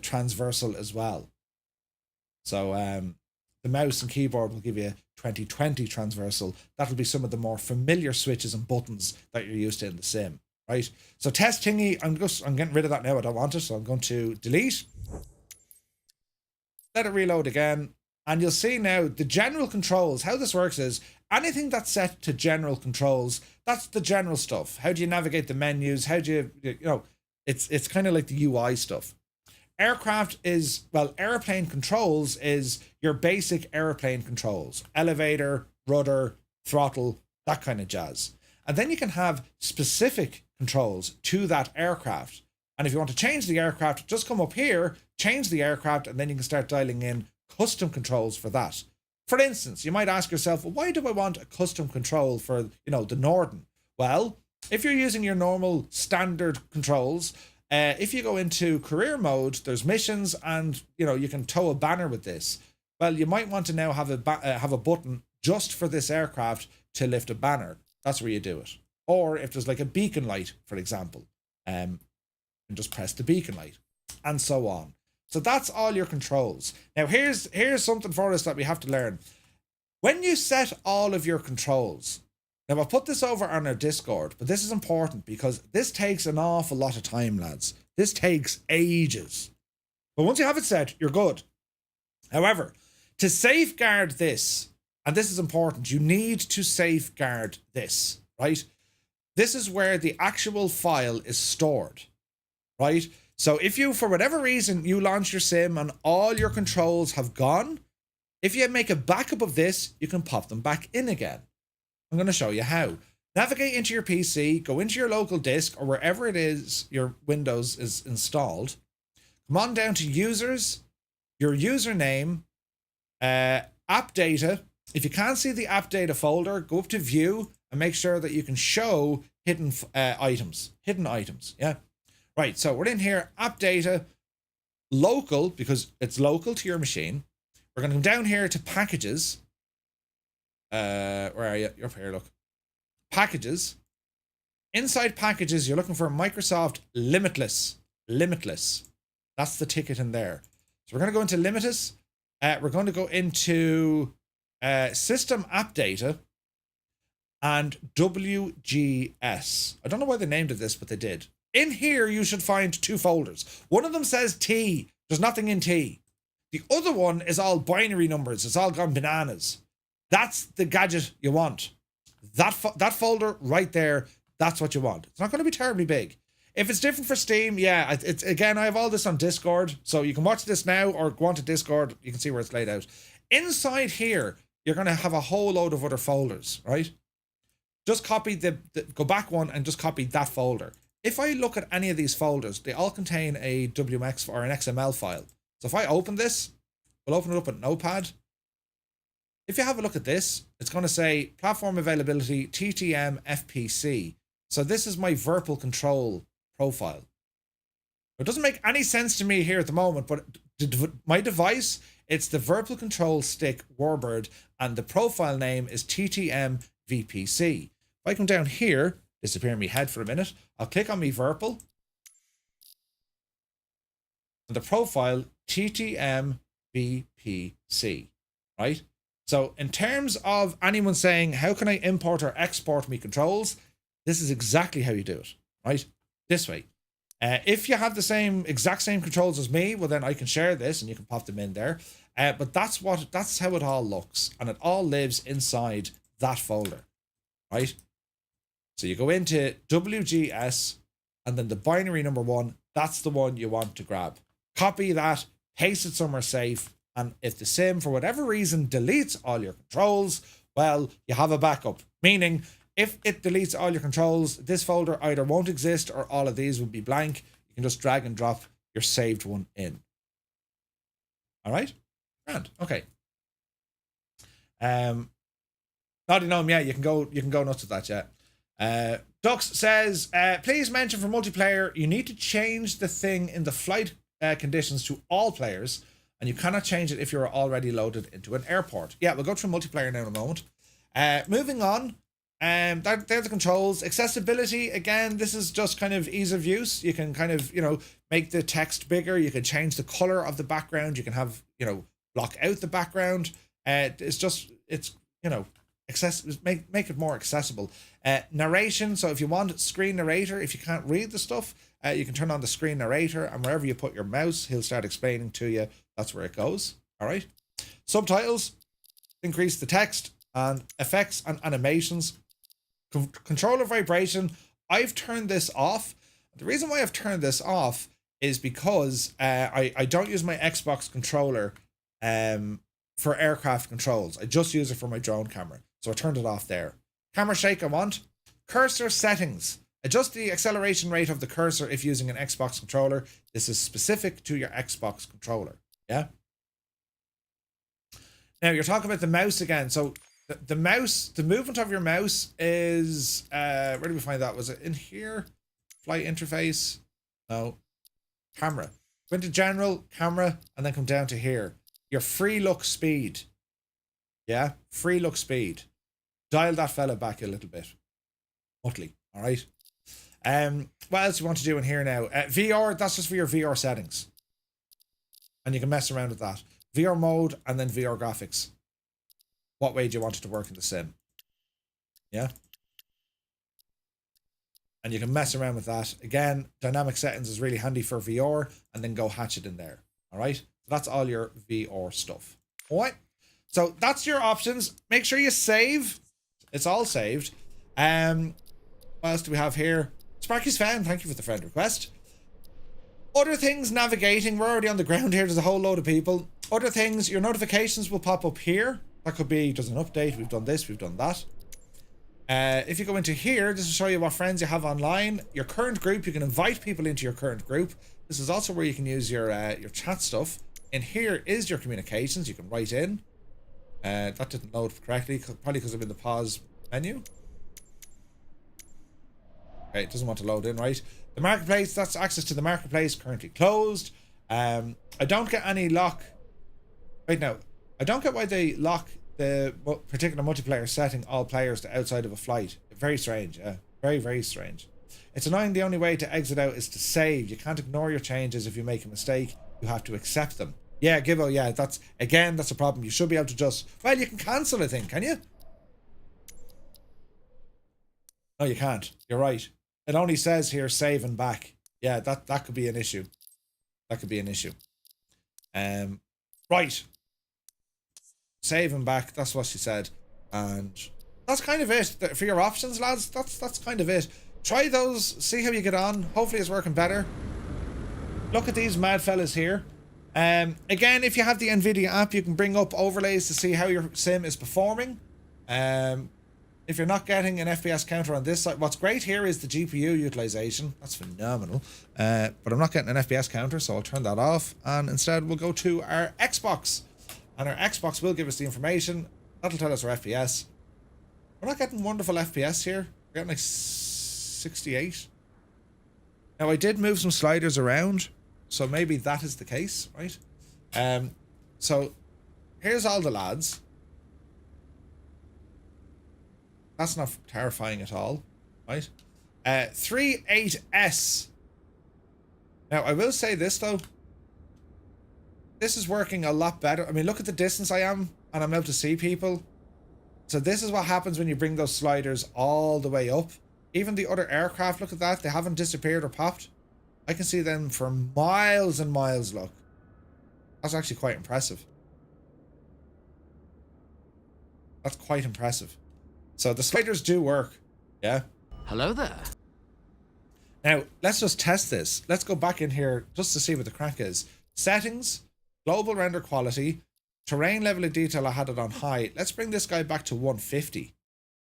transversal as well. So the mouse and keyboard will give you a 2020 transversal. That'll be some of the more familiar switches and buttons that you're used to in the sim, right? So test thingy, I'm getting rid of that now. I don't want it, so I'm going to delete. Let it reload again. And you'll see now the general controls. How this works is anything that's set to general controls, that's the general stuff. How do you navigate the menus? How do it's kind of like the UI stuff. Aircraft is, well, airplane controls is your basic airplane controls. Elevator, rudder, throttle, that kind of jazz. And then you can have specific controls to that aircraft. And if you want to change the aircraft, just come up here, change the aircraft, and then you can start dialing in custom controls for that. For instance, you might ask yourself, well, why do I want a custom control for, the Norden? Well, if you're using your normal standard controls, if you go into career mode, there's missions, and you can tow a banner with this. Well, you might want to now have a button just for this aircraft to lift a banner. That's where you do it. Or if there's like a beacon light, for example, and just press the beacon light, and so on. So that's all your controls. Now here's something for us that we have to learn. When you set all of your controls, now I'll put this over on our Discord, but this is important because this takes an awful lot of time, lads. This takes ages. But once you have it set, you're good. However, to safeguard this, and this is important, you need to safeguard this, right? This is where the actual file is stored, right? So if you, for whatever reason, you launch your sim and all your controls have gone, if you make a backup of this, you can pop them back in again. I'm going to show you how. Navigate into your PC, go into your local disk or wherever it is your Windows is installed. Come on down to users, your username, app data. If you can't see the app data folder, go up to view and make sure that you can show hidden items. Yeah. Right, so we're in here, app data, local, because it's local to your machine. We're going to come down here to packages. Where are you? You're up here, look. Packages. Inside packages, you're looking for Microsoft Limitless. Limitless. That's the ticket in there. So we're going to go into Limitless. We're going to go into System App Data and WGS. I don't know why they named it this, but they did. In here, you should find two folders. One of them says T. There's nothing in T. The other one is all binary numbers. It's all gone bananas. That's the gadget you want. That folder right there, that's what you want. It's not going to be terribly big. If it's different for Steam, yeah, it's again, I have all this on Discord, so you can watch this now or go on to Discord. You can see where it's laid out. Inside here, you're going to have a whole load of other folders, right? Just copy go back one and just copy that folder. If I look at any of these folders, they all contain a WMX or an XML file. So if I open this, we'll open it up at Notepad. If you have a look at this, it's going to say platform availability TTM FPC. So this is my Virtual Control profile. It doesn't make any sense to me here at the moment, but my device, it's the Virtual Control Stick Warbird, and the profile name is TTM VPC. If I come down here, disappear my head for a minute, I'll click on me Virtual. And the profile TTM VPC, right? So in terms of anyone saying, how can I import or export me controls? This is exactly how you do it, right? This way. If you have the exact same controls as me, well then I can share this and you can pop them in there. But that's how it all looks, and it all lives inside that folder, right? So you go into WGS and then the binary number 1, that's the one you want to grab. Copy that, paste it somewhere safe, and if the sim for whatever reason deletes all your controls, well, you have a backup. Meaning, if it deletes all your controls, this folder either won't exist or all of these will be blank. You can just drag and drop your saved one in. All right? Grand. Okay. Naughty Gnome, yeah, you can go nuts with that, yeah. Dux says, please mention for multiplayer, you need to change the thing in the flight conditions to all players, and you cannot change it if you're already loaded into an airport. Yeah, we'll go through multiplayer now in a moment. Moving on, they're the controls. Accessibility, again, this is just kind of ease of use. You can kind of, make the text bigger. You can change the color of the background. You can have, block out the background. Make it more accessible. Narration, so if you want screen narrator, if you can't read the stuff, you can turn on the screen narrator, and wherever you put your mouse, he'll start explaining to you. That's where it goes. All right. Subtitles, increase the text and effects and animations. Controller vibration, I've turned this off. The reason why I've turned this off is because I don't use my Xbox controller for aircraft controls. I just use it for my drone camera. So I turned it off there. Camera shake I want. Cursor settings. Adjust the acceleration rate of the cursor if using an Xbox controller. This is specific to your Xbox controller. Yeah. Now you're talking about the mouse again. So the mouse, the movement of your mouse is, where do we find that? Was it in here? Flight interface? No. Camera. Go into general, camera, and then come down to here. Your free look speed. Yeah, free look speed. Dial that fella back a little bit. Muttly, all right? What else do you want to do in here now? VR, that's just for your VR settings. And you can mess around with that. VR mode and then VR graphics. What way do you want it to work in the sim? Yeah. And you can mess around with that. Again, dynamic settings is really handy for VR, and then go hatch it in there. All right. So that's all your VR stuff. All right. So that's your options. Make sure you save. It's all saved. What else do we have here? Sparky's fan, thank you for the friend request. Other things, navigating. We're already on the ground here. There's a whole load of people. Other things, your notifications will pop up here. That could be, there's an update. We've done this, we've done that. If you go into here, this will show you what friends you have online. Your current group, you can invite people into your current group. This is also where you can use your chat stuff. In here is your communications. You can write in. That didn't load correctly, probably because I'm in the pause menu. Okay, it doesn't want to load in, right? The marketplace, that's access to the marketplace, currently closed. I don't get any lock. Right now, I don't get why they lock the particular multiplayer setting all players to outside of a flight. Very strange, yeah. Very, very strange. It's annoying. The only way to exit out is to save. You can't ignore your changes if you make a mistake. You have to accept them. Yeah, Gibbo, yeah, that's a problem. You should be able to just, well, you can cancel a thing, can you? No, you can't. You're right. It only says here save and back. Yeah, that could be an issue. That could be an issue. Right. Save and back, that's what she said. And that's kind of it. For your options, lads, that's kind of it. Try those, see how you get on. Hopefully it's working better. Look at these mad fellas here. Again, if you have the Nvidia app, you can bring up overlays to see how your sim is performing. If you're not getting an FPS counter on this side, what's great here is the GPU utilization. That's phenomenal. But I'm not getting an FPS counter, so I'll turn that off. And instead, we'll go to our Xbox. And our Xbox will give us the information. That'll tell us our FPS. We're not getting wonderful FPS here. We're getting like 68. Now, I did move some sliders around, so maybe that is the case, right? So here's all the lads. That's not terrifying at all, right? 38S. Now, I will say this, though. This is working a lot better. I mean, look at the distance I am, and I'm able to see people. So this is what happens when you bring those sliders all the way up. Even the other aircraft, look at that. They haven't disappeared or popped. I can see them for miles and miles, look. That's actually quite impressive. That's quite impressive. So the sliders do work, yeah? Hello there. Now, let's just test this. Let's go back in here just to see what the crack is. Settings, global render quality, terrain level of detail, I had it on high. Let's bring this guy back to 150.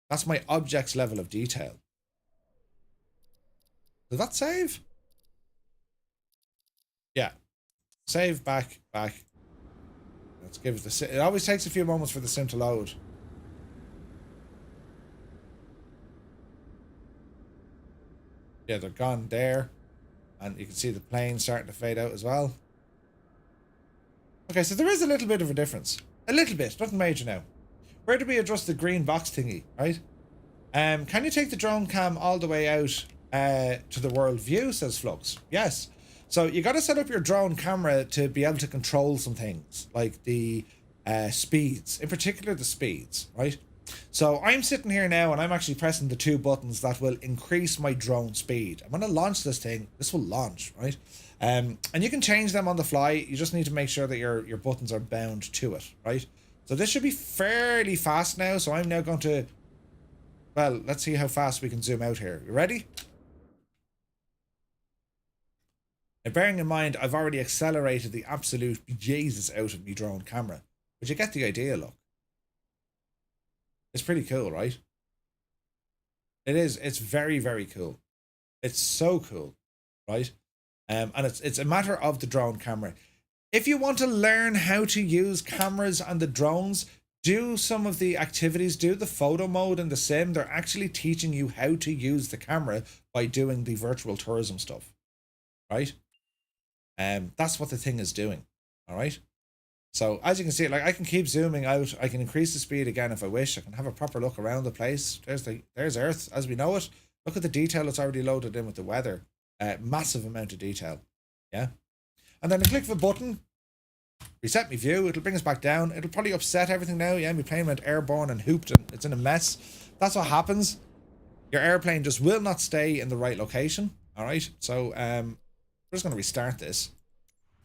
That's my objects level of detail. Did that save? Yeah. Save, back. Let's give it the... It always takes a few moments for the sim to load. Yeah, they're gone there. And you can see the plane starting to fade out as well. Okay, so there is a little bit of a difference. A little bit, nothing major now. Where do we adjust the green box thingy, right? Can you take the drone cam all the way out to the world view, says Flux. Yes. So you got to set up your drone camera to be able to control some things, like the speeds, in particular the speeds, right? So I'm sitting here now and I'm actually pressing the 2 buttons that will increase my drone speed. I'm going to launch this thing. This will launch, right? And you can change them on the fly. You just need to make sure that your buttons are bound to it, right? So this should be fairly fast now. So I'm now going to, well, let's see how fast we can zoom out here. You ready? Now, bearing in mind, I've already accelerated the absolute Jesus out of my drone camera. But you get the idea, look. It's pretty cool, right? It is. It's very, very cool. It's so cool, right? And it's a matter of the drone camera. If you want to learn how to use cameras and the drones, do some of the activities, do the photo mode in the sim. They're actually teaching you how to use the camera by doing the virtual tourism stuff, right? That's what the thing is doing, all right? So as you can see, like I can keep zooming out. I can increase the speed again if I wish. I can have a proper look around the place. There's Earth as we know it. Look at the detail it's already loaded in with the weather. Massive amount of detail. Yeah. And then I click the button, reset my view. It'll bring us back down. It'll probably upset everything now. Yeah, my plane went airborne and hooped and it's in a mess. That's what happens. Your airplane just will not stay in the right location. All right. So we're just going to restart this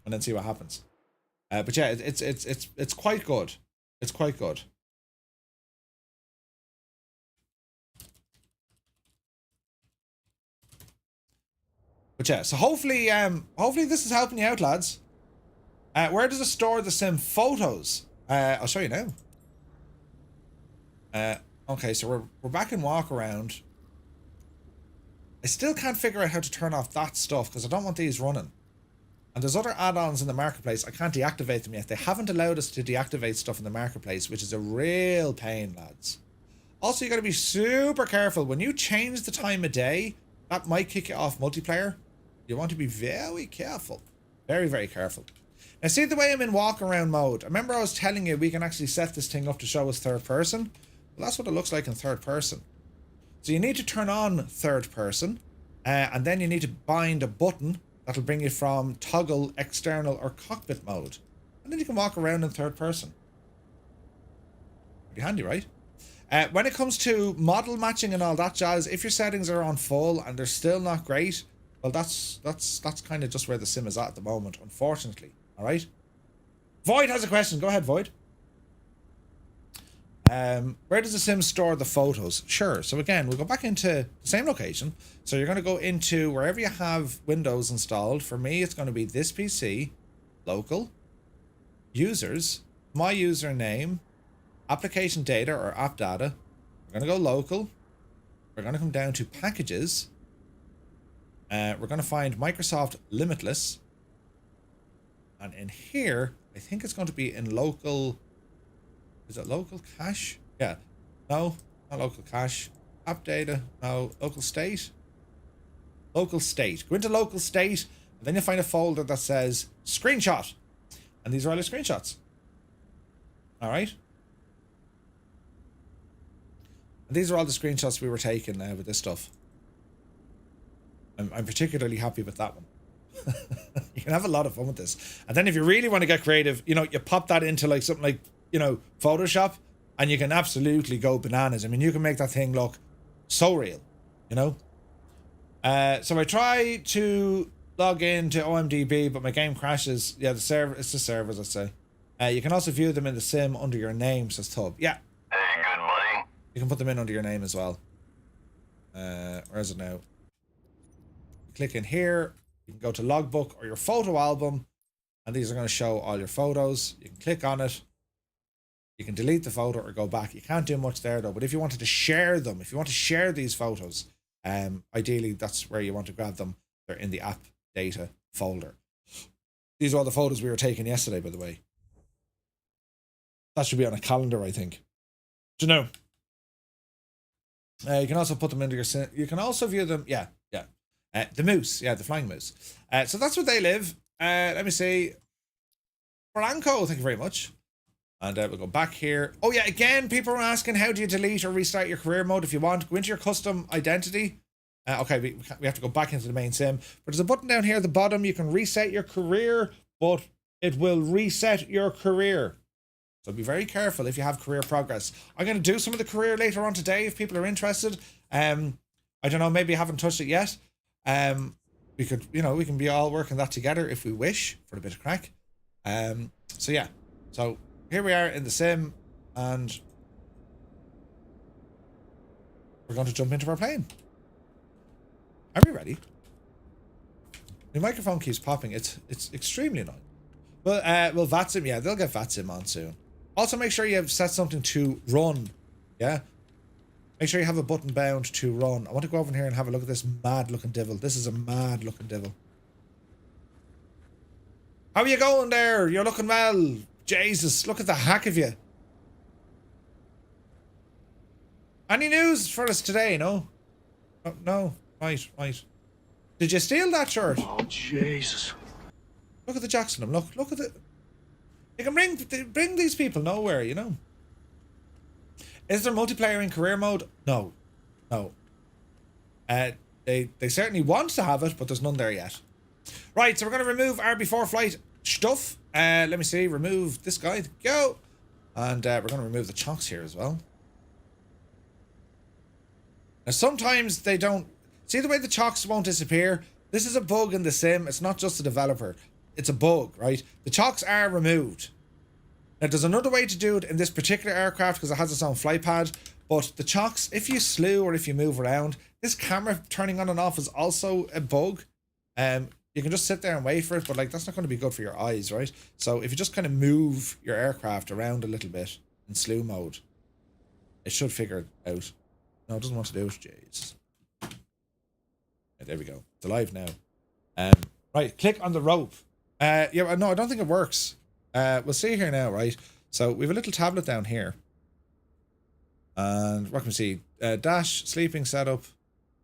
and then see what happens. But yeah, it's quite good. It's quite good. But yeah, so hopefully this is helping you out, lads. Where does it store the sim photos? I'll show you now. Okay, so we're back in walk around. I still can't figure out how to turn off that stuff because I don't want these running. And there's other add-ons in the marketplace. I can't deactivate them yet. They haven't allowed us to deactivate stuff in the marketplace, which is a real pain, lads. Also, you got to be super careful. When you change the time of day, that might kick you off multiplayer. You want to be very careful. Very, very careful. Now, see the way I'm in walk-around mode? Remember I was telling you we can actually set this thing up to show us third person? Well, that's what it looks like in third person. So you need to turn on third person, and then you need to bind a button that'll bring you from toggle, external, or cockpit mode. And then you can walk around in third person. Pretty handy, right? When it comes to model matching and all that jazz, if your settings are on full and they're still not great, well, that's kind of just where the sim is at the moment, unfortunately. All right? Void has a question. Go ahead, Void. Where does the sim store the photos? Sure. So again, we'll go back into the same location. So you're going to go into wherever you have Windows installed. For me, it's going to be this PC, local, users, my username, application data or app data. We're going to go local. We're going to come down to packages. We're going to find Microsoft Limitless. And in here, I think it's going to be in local. Is it local cache? Yeah. No, not local cache. App data. No. Local state. Local state. Go into local state, and then you find a folder that says screenshot. And these are all your screenshots. All right. And these are all the screenshots we were taking with this stuff. I'm particularly happy with that one. You can have a lot of fun with this. And then if you really want to get creative, you know, you pop that into like something like, you know, Photoshop, and you can absolutely go bananas. I mean, you can make that thing look so real, you know. So I try to log into OMDB, but my game crashes. Yeah, the server, it's the servers, I'd say. You can also view them in the sim under your name, says Tub. Yeah. Hey, good buddy. You can put them in under your name as well. Where is it now? Click in here. You can go to logbook or your photo album, and these are going to show all your photos. You can click on it. You can delete the photo or go back. You can't do much there though, but if you wanted to share them, if you want to share these photos, ideally that's where you want to grab them. They're in the app data folder. These are all the photos we were taking yesterday, by the way. That should be on a calendar, I think. Do you know? You can also put them into your... You can also view them... Yeah. The moose. Yeah, the flying moose. So that's where they live. Let me see. Franco, thank you very much. And we'll go back here. Oh yeah, again, people are asking how do you delete or restart your career mode if you want. Go into your custom identity. Okay, we have to go back into the main sim. But there's a button down here at the bottom. You can reset your career, but it will reset your career. So be very careful if you have career progress. I'm going to do some of the career later on today if people are interested. I don't know, maybe I haven't touched it yet. We could, you know, we can be all working that together if we wish for a bit of crack. So yeah, so here we are in the sim, and we're going to jump into our plane. Are we ready? My microphone keeps popping. It's extremely annoying. Well, VATSIM, yeah, they'll get VATSIM on soon. Also, make sure you have set something to run. Yeah. Make sure you have a button bound to run. I want to go over here and have a look at this mad looking devil. This is a mad looking devil. How are you going there? You're looking well. Jesus, look at the hack of you. Any news for us today? No? Oh, no. Right. Did you steal that shirt? Oh, Jesus. Look at the Jackson. Look at the... You can bring these people nowhere, you know. Is there multiplayer in career mode? No. They certainly want to have it, but there's none there yet. Right, so we're going to remove our before flight stuff. Let me see. Remove this guy. Go. And we're going to remove the chocks here as well. Now, sometimes they don't... See the way the chocks won't disappear? This is a bug in the sim. It's not just a developer. It's a bug, right? The chocks are removed. Now, there's another way to do it in this particular aircraft because it has its own flight pad. But the chocks, if you slew or if you move around, this camera turning on and off is also a bug. You can just sit there and wait for it, but like that's not going to be good for your eyes, right? So if you just kind of move your aircraft around a little bit in slew mode, it should figure it out. No, it doesn't want to do it. Jeez. There we go. It's alive now. Right, click on the rope. Yeah, no, I don't think it works. We'll see here now, right? So we have a little tablet down here. And what can we see? Dash, sleeping setup,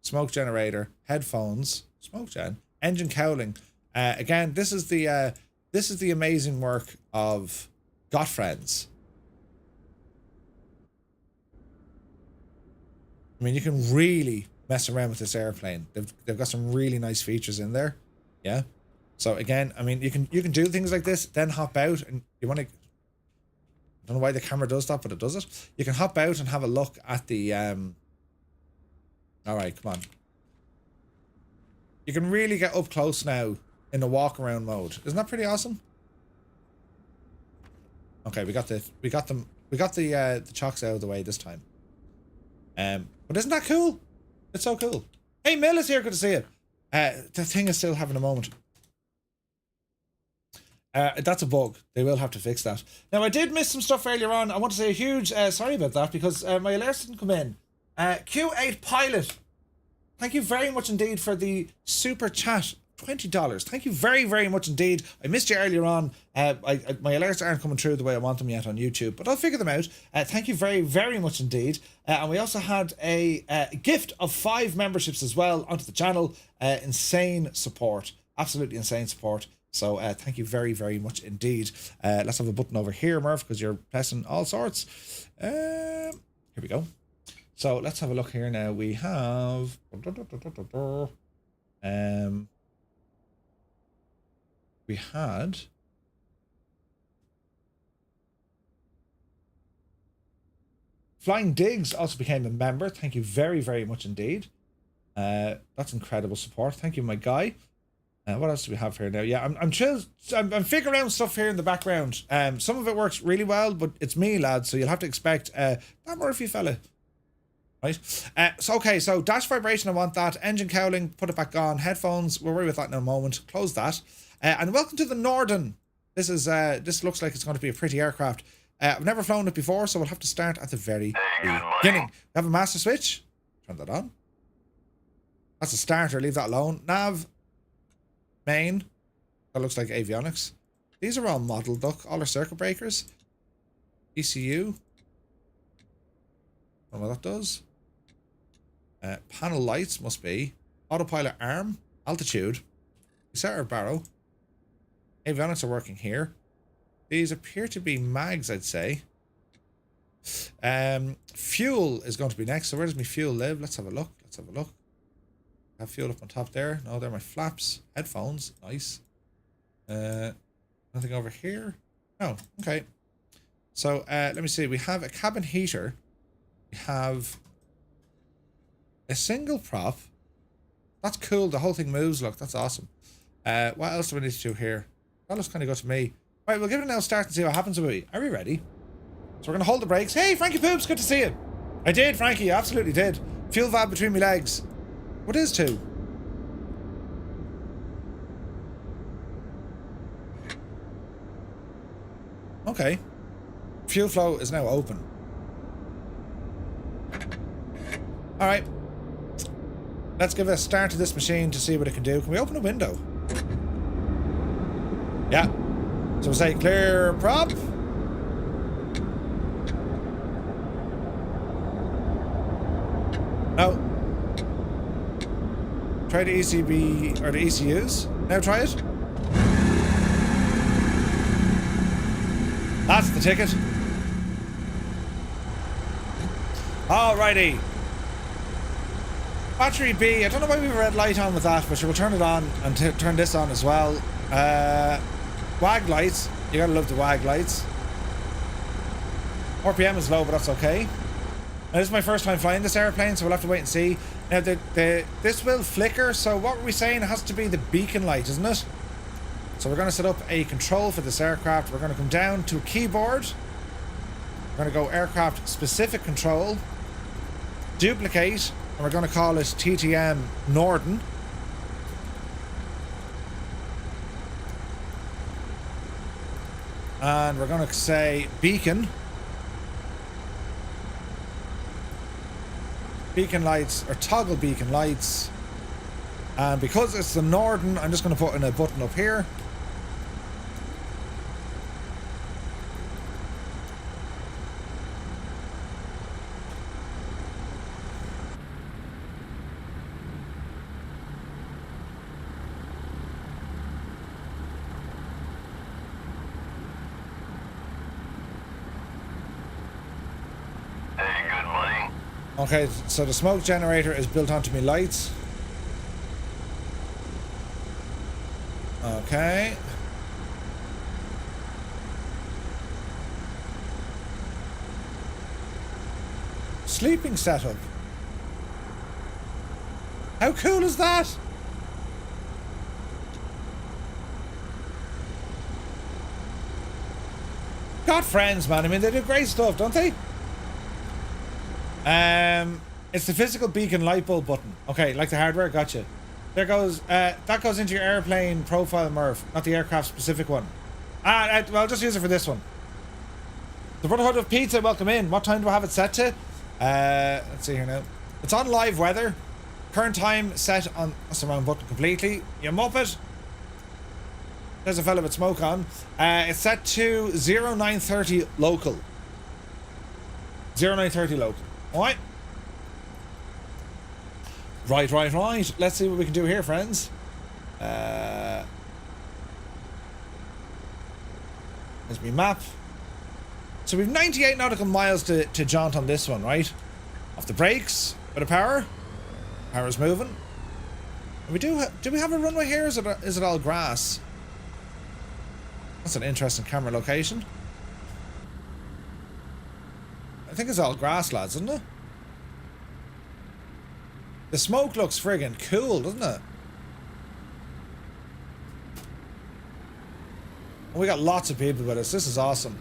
smoke generator, headphones, smoke gen, engine cowling. Again, this is the amazing work of Friends. I mean, you can really mess around with this airplane. They've got some really nice features in there. Yeah. So again, I mean, you can do things like this, then hop out, and you want to... I don't know why the camera does that, but it does it. You can hop out and have a look at the... Alright, come on. You can really get up close now in the walk around mode. Isn't that pretty awesome? Okay, we got the chocks out of the way this time. But isn't that cool? It's so cool. Hey, Mill is here. Good to see you. The thing is still having a moment. That's a bug. They will have to fix that. Now, I did miss some stuff earlier on. I want to say a huge sorry about that because my alerts didn't come in. Q8 Pilot, thank you very much indeed for the super chat. $20. Thank you very, very much indeed. I missed you earlier on. My alerts aren't coming through the way I want them yet on YouTube, but I'll figure them out. Thank you very, very much indeed. And we also had a gift of 5 memberships as well onto the channel. Insane support. Absolutely insane support. So thank you very, very much indeed. Let's have a button over here, Murph, because you're pressing all sorts. Here we go. So let's have a look here now. We have... we had... Flying Diggs also became a member. Thank you very, very much indeed. That's incredible support. Thank you, my guy. What else do we have here now? Yeah, I'm figuring out stuff here in the background. Some of it works really well, but it's me, lads, so you'll have to expect that Murphy fella. Right? So dash vibration, I want that. Engine cowling, put it back on. Headphones, we'll worry about that in a moment. Close that. And welcome to the Norden. This looks like it's going to be a pretty aircraft. I've never flown it before, so we'll have to start at the very beginning. We have a master switch. Turn that on. That's a starter, leave that alone. Nav, main. That looks like avionics. These are all modelled, look. All our circuit breakers. ECU. I don't know what that does. Panel lights must be. Autopilot arm. Altitude. We set our barrow. Avionics are working here. These appear to be mags, I'd say. Fuel is going to be next. So where does my fuel live? Let's have a look. Have fuel up on top there. No, they're my flaps. Headphones. Nice. Nothing over here. Oh, okay. So let me see. We have a cabin heater. We have a single prop. That's cool. The whole thing moves. Look, that's awesome. What else do we need to do here? That looks kind of good to me. Right, we'll give it a now start and see what happens with me. Are we ready? So we're going to hold the brakes. Hey, Frankie Poops, good to see you. I did, Frankie, you absolutely did. Fuel valve between my legs. What is 2? Okay. Fuel flow is now open. Alright. Let's give a start to this machine to see what it can do. Can we open a window? Yeah. So we'll say clear prop. No. Try the ECB or the ECUs. Now try it. That's the ticket. Alrighty. Battery B. I don't know why we have a red light on with that, but we'll turn it on and turn this on as well. WAG lights. You gotta love the WAG lights. RPM is low, but that's okay. Now, this is my first time flying this airplane, so we'll have to wait and see. Now, this will flicker, so what were we saying? It has to be the beacon light, isn't it? So we're going to set up a control for this aircraft. We're going to come down to a keyboard. We're going to go aircraft specific control. Duplicate, and we're going to call it TTM Norden. And we're going to say beacon. Beacon lights, or toggle beacon lights. And because it's the Norden, I'm just going to put in a button up here. Okay, so the smoke generator is built onto my lights. Okay. Sleeping setup. How cool is that? Got friends, man. I mean, they do great stuff, don't they? It's the physical beacon light bulb button. Okay, like the hardware, gotcha. There goes, that goes into your airplane profile, Murph, not the aircraft specific one. Well, I'll just use it for this one. The Brotherhood of Pizza, welcome in. What time do I have it set to? Let's see here now. It's on live weather. Current time set on, that's the wrong button completely. You muppet. There's a fella with smoke on. It's set to 0930 local. 0930 local. Alright. Right. Let's see what we can do here, friends. There's my map. So we've 98 nautical miles to jaunt on this one, right? Off the brakes, bit of power. Power's moving. And do we have a runway here? Is it all grass? That's an interesting camera location. I think it's all grass, lads, isn't it? The smoke looks friggin' cool, doesn't it? And we got lots of people with us. This is awesome.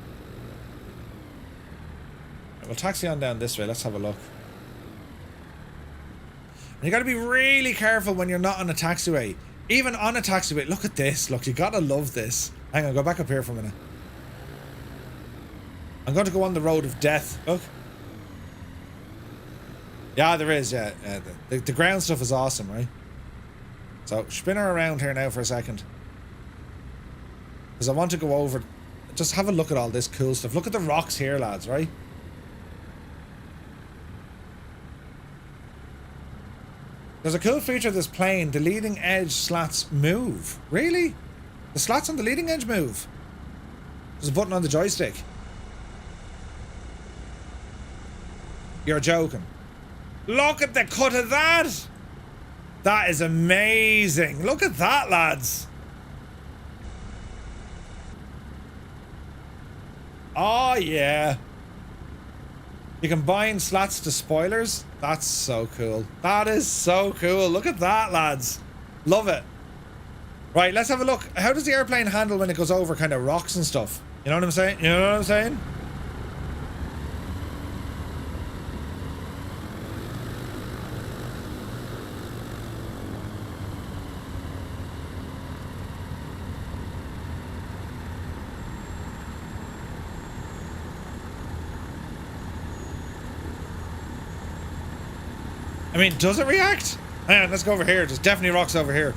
Right, we'll taxi on down this way. Let's have a look. And you got to be really careful when you're not on a taxiway. Even on a taxiway. Look at this. Look, you got to love this. Hang on, go back up here for a minute. I'm going to go on the road of death. Look. Yeah, there is, yeah. The ground stuff is awesome, right? So, spin her around here now for a second. Because I want to go over... Just have a look at all this cool stuff. Look at the rocks here, lads, right? There's a cool feature of this plane. The leading edge slats move. Really? The slats on the leading edge move. There's a button on the joystick. You're joking. Look at the cut of that. That is amazing. Look at that, lads. Oh, yeah. You can bind slats to spoilers. That's so cool. That is so cool. Look at that, lads. Love it. Right, let's have a look. How does the airplane handle when it goes over kind of rocks and stuff? You know what I'm saying? You know what I'm saying? I mean, does it react? Hang on, let's go over here. There's definitely rocks over here.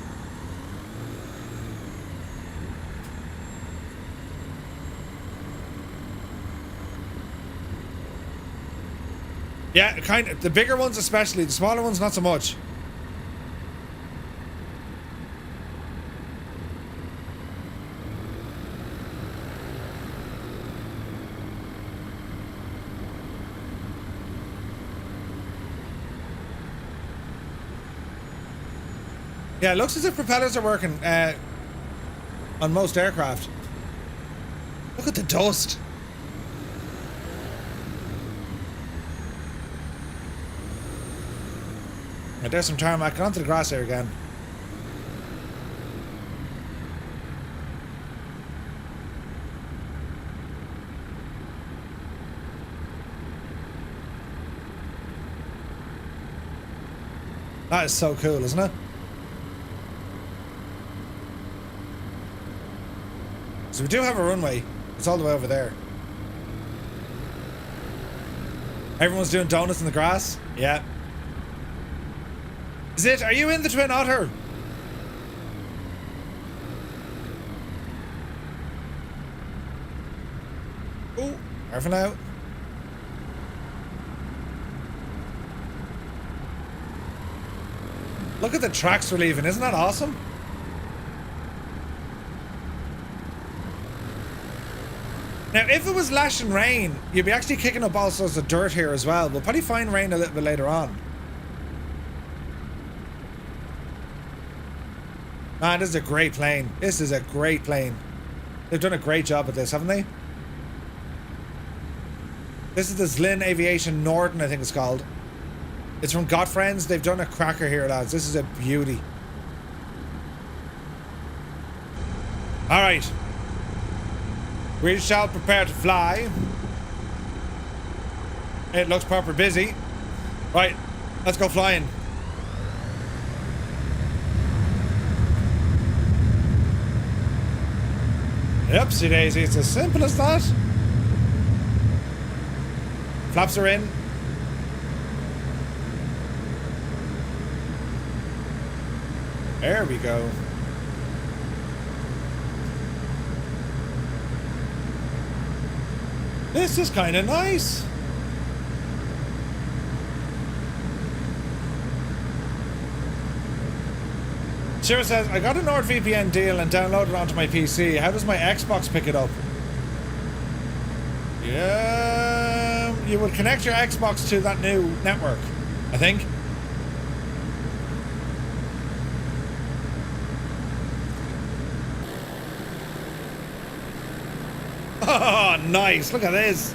Yeah, kind of. The bigger ones especially. The smaller ones, not so much. Yeah, it looks as if propellers are working on most aircraft. Look at the dust. Yeah, there's some tarmac. Get onto the grass here again. That is so cool, isn't it? So we do have a runway. It's all the way over there. Everyone's doing donuts in the grass? Yeah. Zit, are you in the Twin Otter? Oh, careful now. Look at the tracks we're leaving. Isn't that awesome? Now, if it was lashing rain, you'd be actually kicking up all sorts of dirt here as well. We'll probably find rain a little bit later on. Man, this is a great plane. This is a great plane. They've done a great job at this, haven't they? This is the Zlin Aviation Norden, I think it's called. It's from Godfriends. They've done a cracker here, lads. This is a beauty. All right. We shall prepare to fly. It looks proper busy. Right, let's go flying. Oopsie daisy, it's as simple as that. Flaps are in. There we go. This is kind of nice. Shira says, I got a NordVPN deal and downloaded it onto my PC. How does my Xbox pick it up? Yeah, you would connect your Xbox to that new network, I think. Oh, nice. Look at this.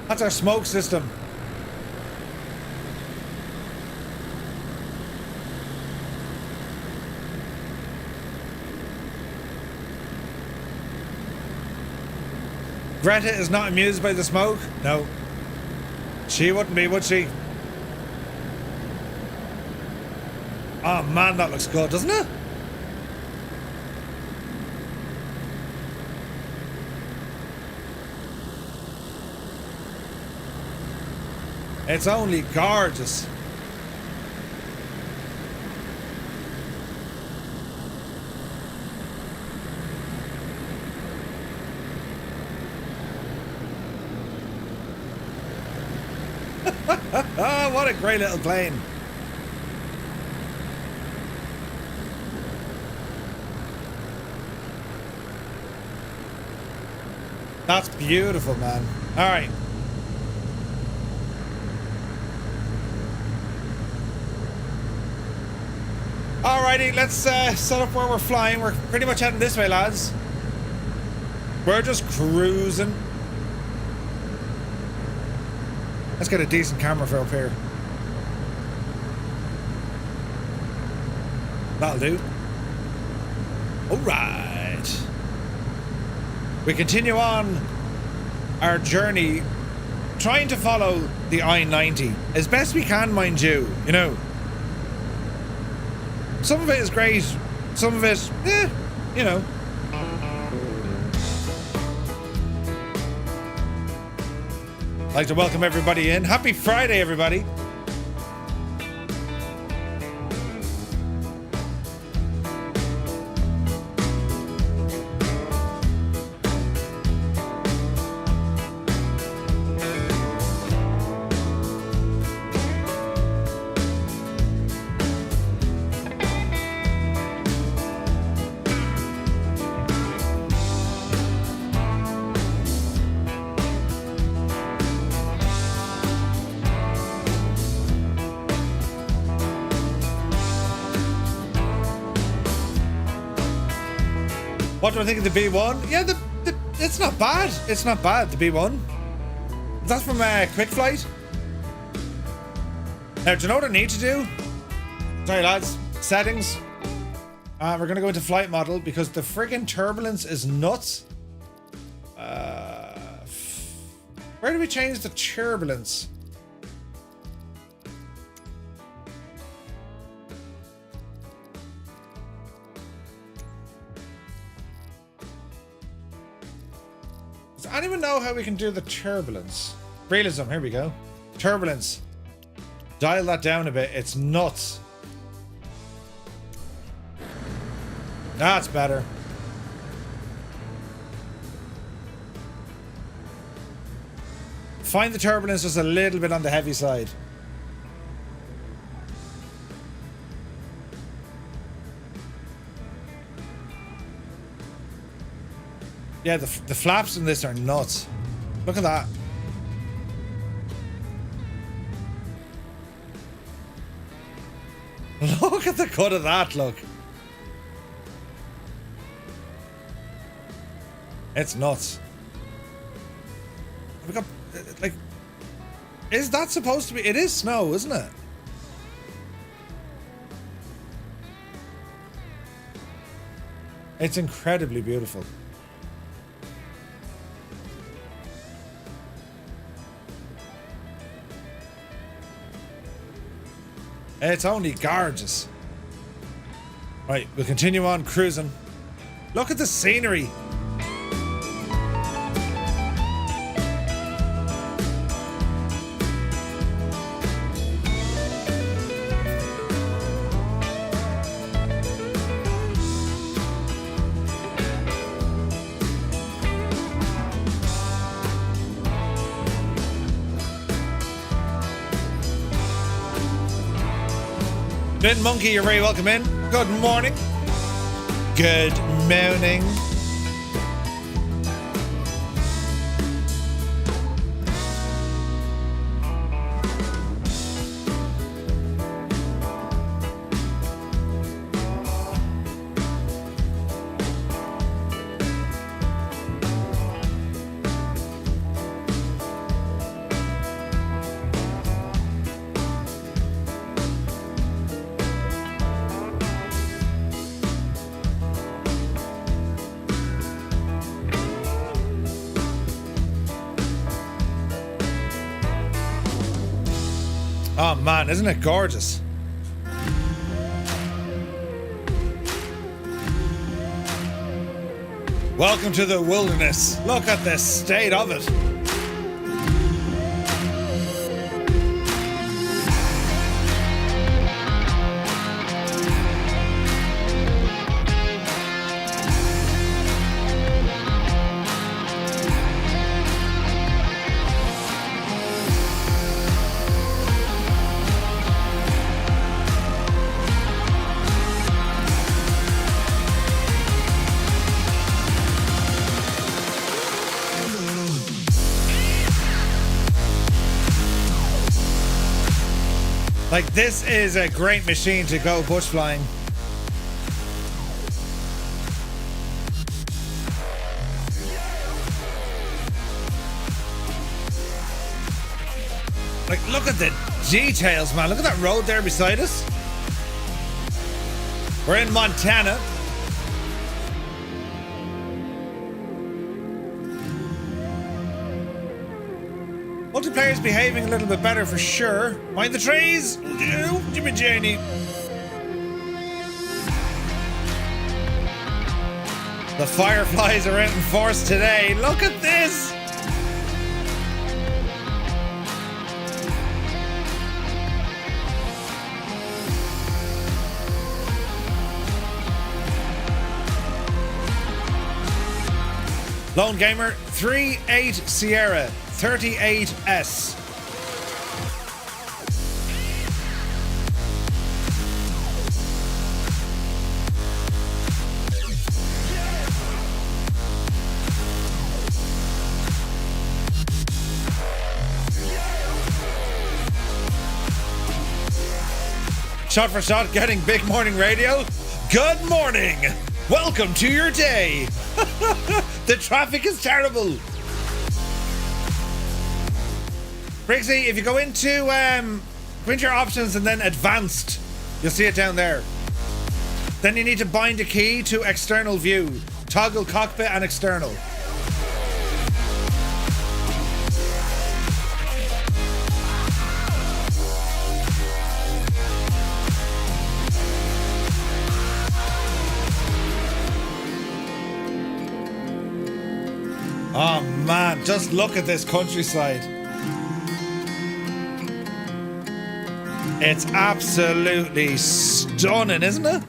That's our smoke system. Greta is not amused by the smoke? No. She wouldn't be, would she? Oh man, that looks good, doesn't it? It's only gorgeous. What a great little plane. That's beautiful, man. All right. Alrighty, let's set up where we're flying. We're pretty much heading this way, lads. We're just cruising. Let's get a decent camera for up here. That'll do. Alright. We continue on our journey, trying to follow the I-90 as best we can, mind you. You know, some of it is great, some of it, you know. I'd like to welcome everybody in. Happy Friday, everybody. What do I think of the B1? Yeah, it's not bad. It's not bad, the B1. That's from Quick Flight. Now, do you know what I need to do? Sorry, lads. Settings. We're going to go into flight model because the friggin' turbulence is nuts. Where do we change the turbulence? Does anyone know how we can do the turbulence? Realism, here we go. Turbulence. Dial that down a bit. It's nuts. That's better. Find the turbulence just a little bit on the heavy side. Yeah, the flaps in this are nuts. Look at that. Look at the cut of that, look. It's nuts. We got, like, is that supposed to be? It is snow, isn't it? It's incredibly beautiful. It's only gorgeous. Right, we'll continue on cruising. Look at the scenery. Good Monkey, you're very welcome in. Good morning. Good morning. Oh man, isn't it gorgeous? Welcome to the wilderness. Look at the state of it. Like, this is a great machine to go bush flying. Like, look at the details, man. Look at that road there beside us. We're in Montana. Multiplayer's behaving a little bit better for sure. Mind the trees! Jimmy Janie. The Fireflies are out in force today. Look at this! Lone Gamer 38 Sierra 38S. Shot for shot, getting big morning radio. Good morning. Welcome to your day. The traffic is terrible. Brixie, if you go into your options and then advanced, you'll see it down there. Then you need to bind a key to external view. Toggle cockpit and external. Oh man, just look at this countryside. It's absolutely stunning, isn't it?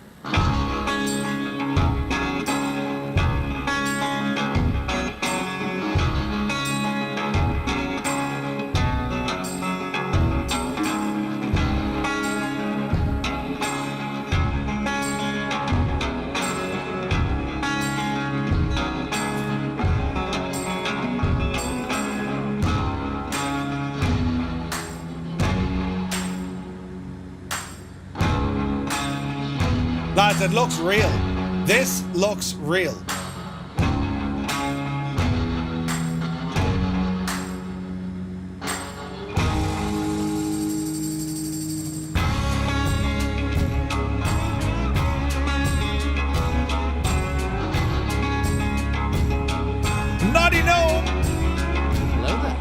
Lads, it looks real. This looks real. Naughty gnome! Hello there.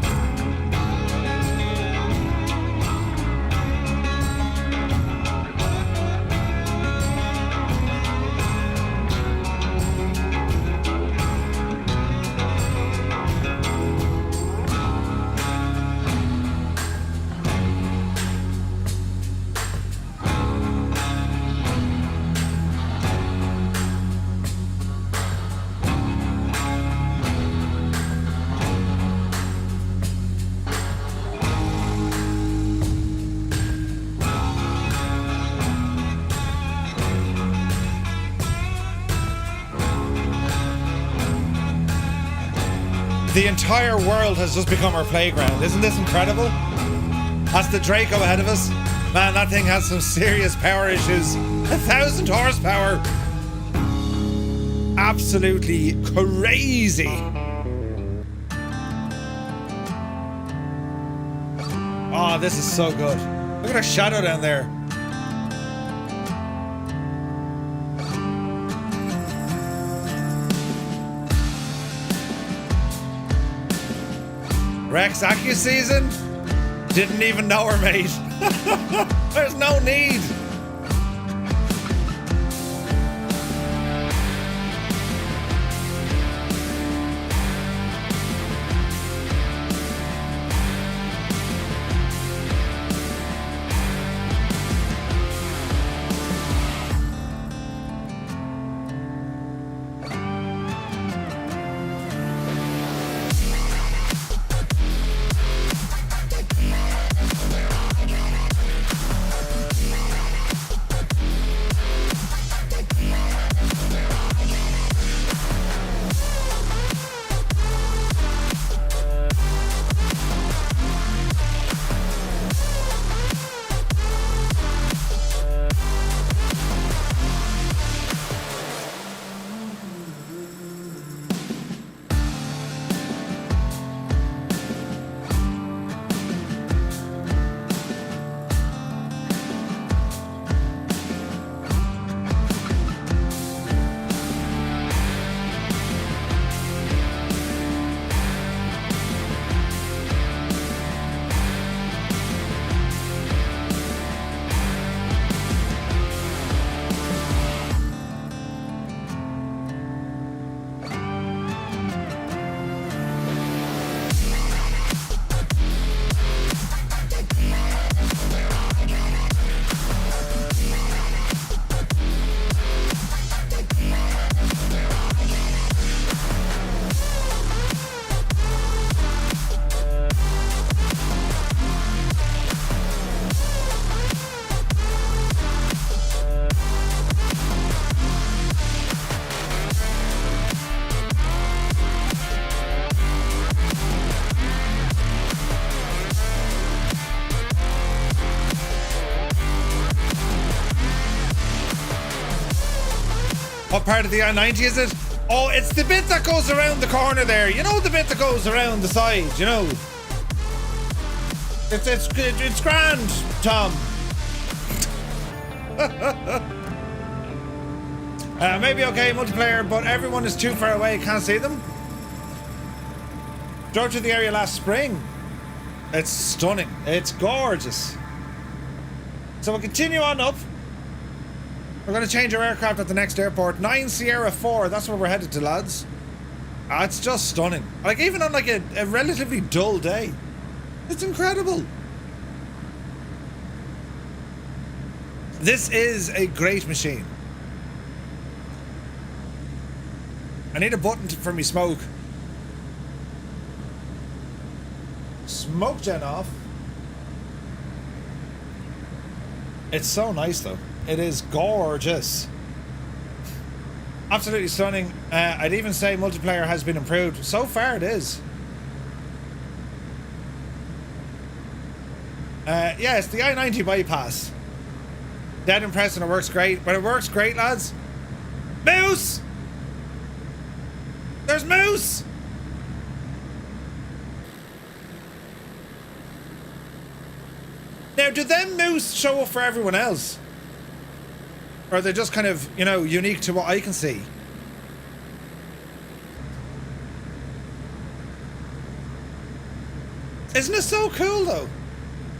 The entire world has just become our playground. Isn't this incredible? That's the Draco ahead of us. Man, that thing has some serious power issues. 1,000 horsepower. Absolutely crazy. Oh, this is so good. Look at our shadow down there. Rex Accu season? Didn't even know her, mate. There's no need. What part of the I-90 is it? Oh, it's the bit that goes around the corner there. You know the bit that goes around the side, you know. It's grand, Tom. Maybe okay, multiplayer, but everyone is too far away, can't see them. Drove to the area last spring. It's stunning. It's gorgeous. So we'll continue on up. We're going to change our aircraft at the next airport. 9 Sierra 4, that's where we're headed to, lads. It's just stunning. Like, even on like a relatively dull day. It's incredible. This is a great machine. I need a button for me smoke. Smoke gen off. It's so nice though. It is gorgeous. Absolutely stunning. I'd even say multiplayer has been improved. So far it is. Yeah, it's the I-90 bypass. Dead impressed and it works great. But it works great, lads. Moose! There's Moose! Now, do them Moose show up for everyone else? Or are they just kind of, you know, unique to what I can see? Isn't it so cool, though?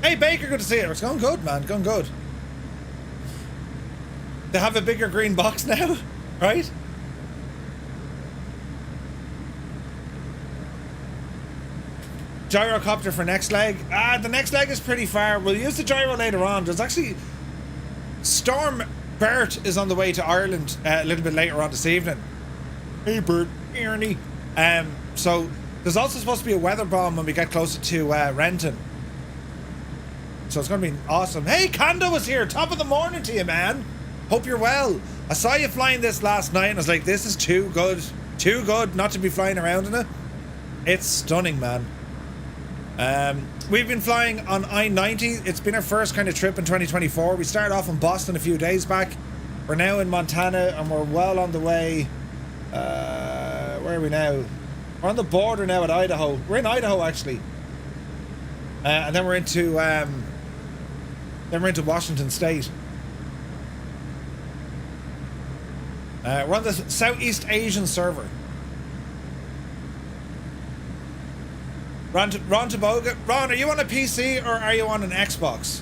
Hey, Baker, good to see you. It's going good, man. Going good. They have a bigger green box now, right? Gyrocopter for next leg. The next leg is pretty far. We'll use the gyro later on. There's actually... Storm Bert is on the way to Ireland a little bit later on this evening. Hey, Bert. Ernie. So, there's also supposed to be a weather bomb when we get closer to Renton. So it's going to be awesome. Hey, Kondo was here. Top of the morning to you, man. Hope you're well. I saw you flying this last night and I was like, this is too good. Too good not to be flying around in it. It's stunning, man. We've been flying on I-90. It's been our first kind of trip in 2024. We started off in Boston a few days back. We're now in Montana and we're well on the way. Where are we now? We're on the border now at Idaho. We're in Idaho, actually. And then we're into Washington State. We're on the Southeast Asian server. Ron Taboga. Ron, are you on a PC or are you on an Xbox?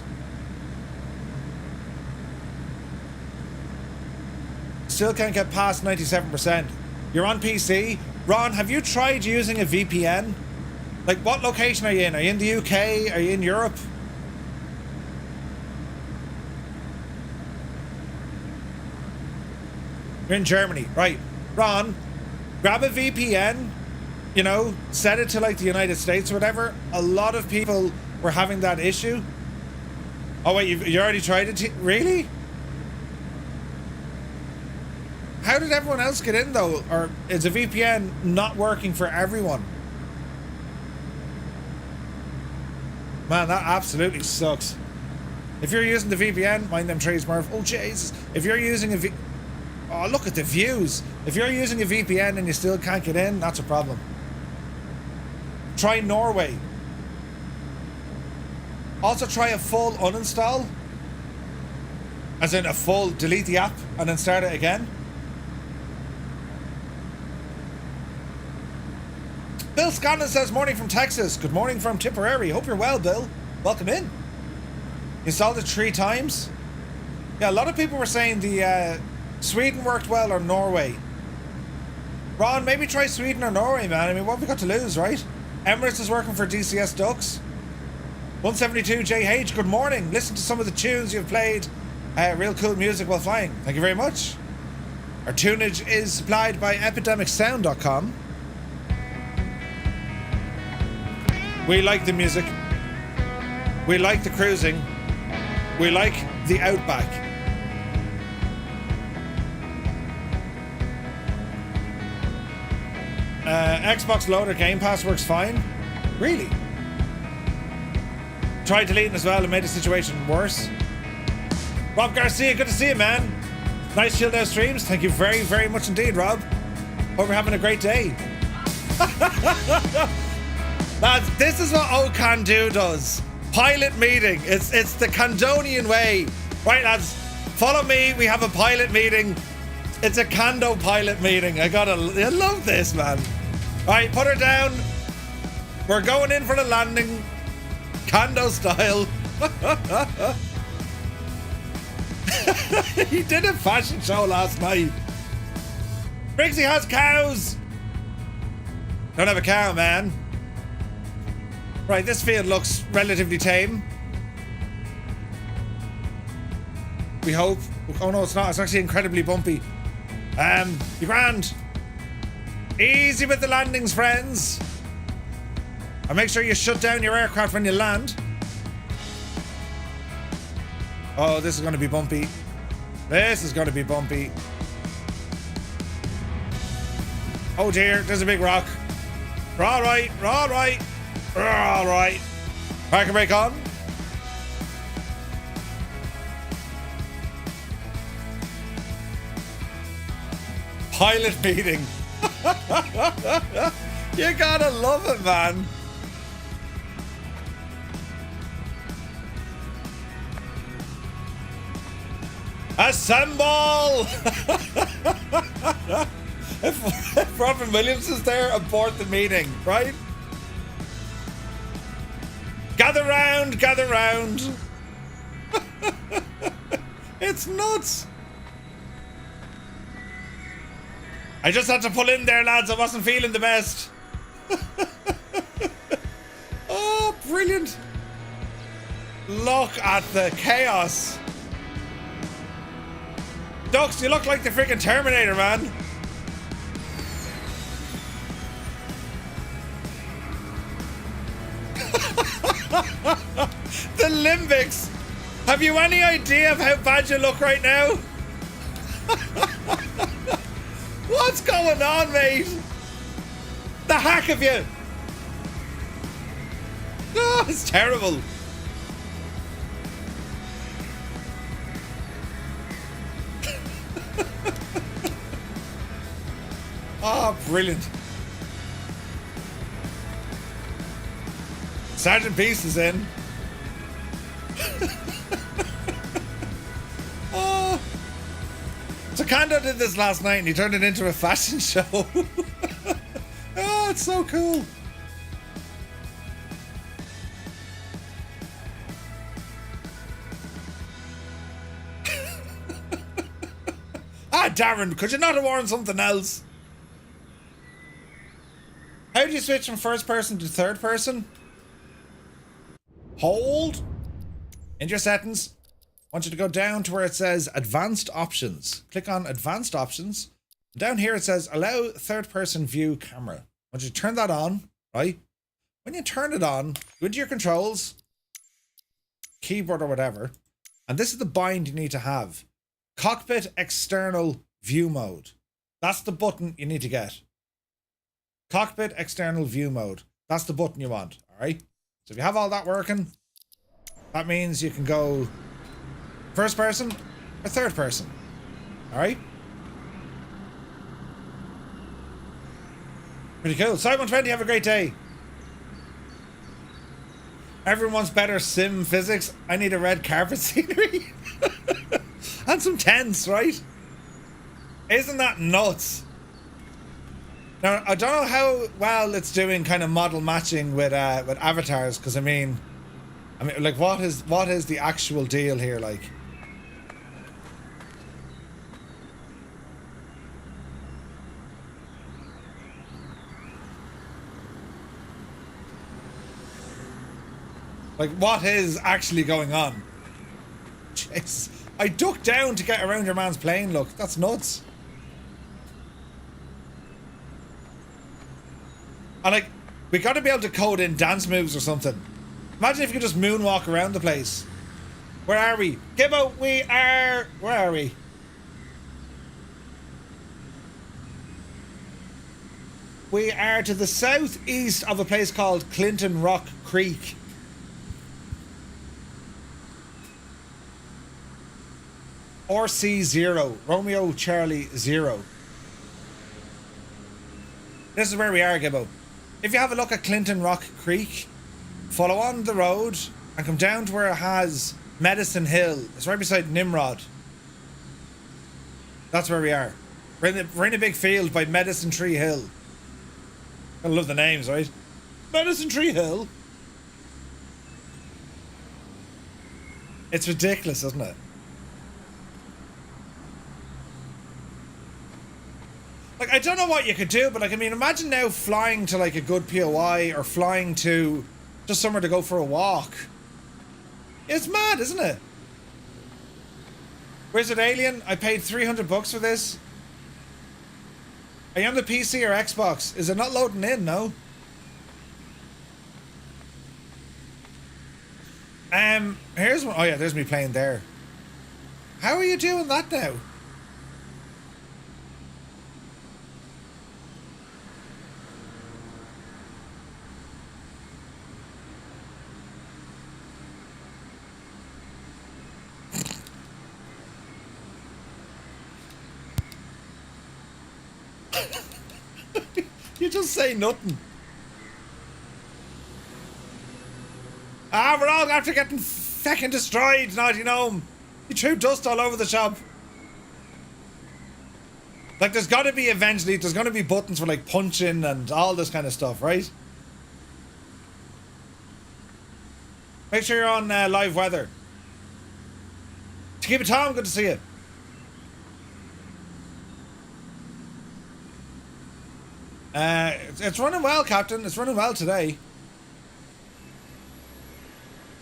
Still can't get past 97%. You're on PC. Ron, have you tried using a VPN? Like, what location are you in? Are you in the UK? Are you in Europe? You're in Germany, right? Ron, grab a VPN. You know, set it to like the United States or whatever. A lot of people were having that issue. Oh wait, you already tried it? Really? How did everyone else get in though? Or is a VPN not working for everyone? Man, that absolutely sucks. If you're using the VPN, mind them trees, Murph. Oh Jesus! If you're using oh, look at the views. If you're using a VPN and you still can't get in, that's a problem. Try Norway. Also try a full uninstall. As in a full delete the app and then start it again. Bill Scanlon says, morning from Texas. Good morning from Tipperary. Hope you're well, Bill. Welcome in. Installed it 3 times. Yeah, a lot of people were saying the Sweden worked well or Norway. Ron, maybe try Sweden or Norway, man. I mean, what have we got to lose, right? Emirates is working for DCS Ducks. 172 JH, good morning. Listen to some of the tunes you've played. Real cool music while flying. Thank you very much. Our tunage is supplied by epidemicsound.com. We like the music. We like the cruising. We like the outback. Xbox Loader Game Pass works fine. Really? Tried deleting as well and made the situation worse. Rob Garcia, good to see you, man. Nice chilled out streams. Thank you very, very much indeed, Rob. Hope you're having a great day. Lads, this is what O Can Do does. Pilot meeting. It's the Candonian way. Right, lads, follow me. We have a pilot meeting. It's a Kando pilot meeting. I love this, man. Right, put her down. We're going in for the landing. Kando style. He did a fashion show last night. Briggsy has cows. Don't have a cow, man. Right, this field looks relatively tame. We hope. Oh no, it's not. It's actually incredibly bumpy. Be grand. Easy with the landings, friends. And make sure you shut down your aircraft when you land. Oh, this is going to be bumpy. This is going to be bumpy. Oh dear, there's a big rock. We're all right, we're all right. We're all right. Parking brake on. Pilot meeting. You gotta love it, man. Assemble! if Robin Williams is there, abort the meeting, right? Gather round, gather round. It's nuts. I just had to pull in there, lads. I wasn't feeling the best. Oh, brilliant. Look at the chaos. Ducks, you look like the freaking Terminator, man. The Limbics. Have you any idea of how bad you look right now? What's going on, mate? The hack of you. Oh, it's terrible. Oh, brilliant. Sergeant Peace is in. Oh. So Kando did this last night and he turned it into a fashion show. Oh, it's so cool. Ah, Darren, could you not have worn something else? How do you switch from first person to third person? Hold. Into your settings. I want you to go down to where it says Advanced Options. Click on Advanced Options. Down here it says Allow Third Person View Camera. I want you to turn that on, right? When you turn it on, go into your controls, keyboard or whatever, and this is the bind you need to have. Cockpit External View Mode. That's the button you need to get. Cockpit External View Mode. That's the button you want, alright? So if you have all that working, that means you can go first person or third person. Alright? Pretty cool. Simon20, have a great day. Everyone wants better sim physics. I need a red carpet scenery. And some tents, right? Isn't that nuts? Now, I don't know how well it's doing kind of model matching with avatars, because I mean, like, what is the actual deal here, like? Like, what is actually going on? Jeez. I ducked down to get around your man's plane, look. That's nuts. And like, we gotta be able to code in dance moves or something. Imagine if you could just moonwalk around the place. Where are we? Gibbo, we are... Where are we? We are to the southeast of a place called Clinton Rock Creek. RC0. Romeo Charlie 0. This is where we are, Gibbo. If you have a look at Clinton Rock Creek, follow on the road and come down to where it has Medicine Hill. It's right beside Nimrod. That's where we are. We're in a big field by Medicine Tree Hill. I love the names, right? Medicine Tree Hill. It's ridiculous, isn't it? Like, I don't know what you could do, but like, I mean, imagine now flying to like a good POI or flying to just somewhere to go for a walk. It's mad, isn't it? Where's it, Alien? I paid $300 for this. Are you on the PC or Xbox? Is it not loading in? No. Here's one. Oh yeah, there's me playing there. How are you doing that now? You just say nothing. Ah, we're all after getting fucking destroyed, Naughty Gnome. You threw dust all over the shop. Like, there's gotta be eventually, there's gonna be buttons for like punching and all this kind of stuff, right? Make sure you're on live weather. To keep it Tom, good to see you. It's running well, Captain. It's running well today.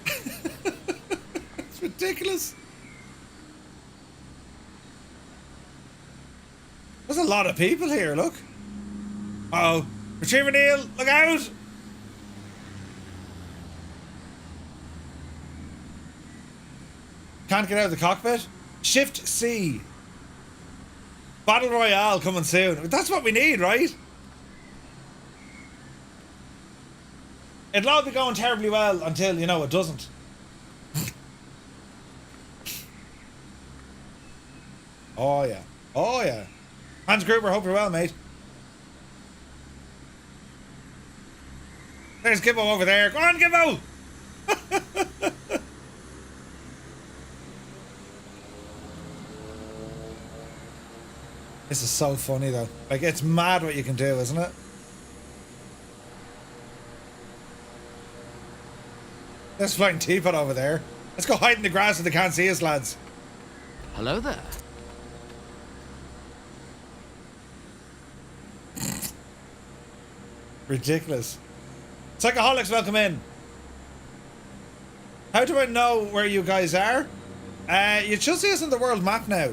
It's ridiculous. There's a lot of people here, look. Uh-oh. Retriever Neil, look out! Can't get out of the cockpit? Shift C. Battle Royale coming soon. That's what we need, right? It'll all be going terribly well until, you know, it doesn't. Oh, yeah. Oh, yeah. Hans Gruber, hope you're well, mate. There's Gibbo over there. Go on, Gibbo! This is so funny, though. Like, it's mad what you can do, isn't it? There's flying teapot over there. Let's go hide in the grass so they can't see us, lads. Hello there. Ridiculous. Psychoholics, welcome in. How do I know where you guys are? You should see us on the world map now.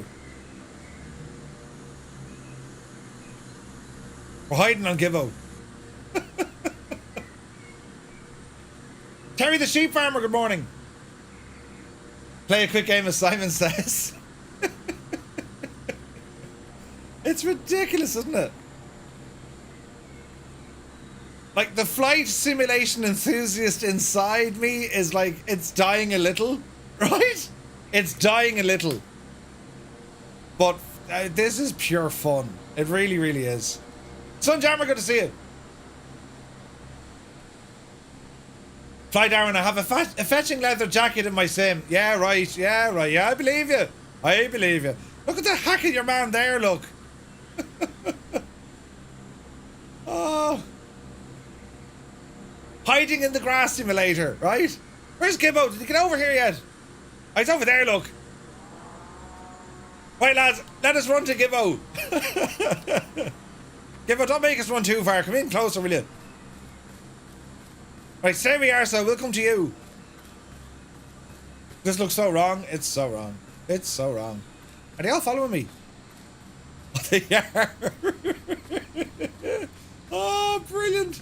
We're hiding on Gibbo. Terry the sheep farmer, good morning. Play a quick game as Simon says. It's ridiculous, isn't it? Like, the flight simulation enthusiast inside me is like, it's dying a little, right? It's dying a little. But this is pure fun. It really, really is. Sunjammer, good to see you. Fly Darwin, I have a fetching leather jacket in my sim. Yeah, right. Yeah, right. Yeah, I believe you. I believe you. Look at the hack of your man there, look. Oh. Hiding in the grass simulator, right? Where's Gibbo? Did he get over here yet? Oh, he's over there, look. Right, lads, let us run to Gibbo. Gibbo, don't make us run too far. Come in closer, will you? Right, stay where we are, so we'll come to you. This looks so wrong. It's so wrong. It's so wrong. Are they all following me? Oh, they are. Oh, brilliant.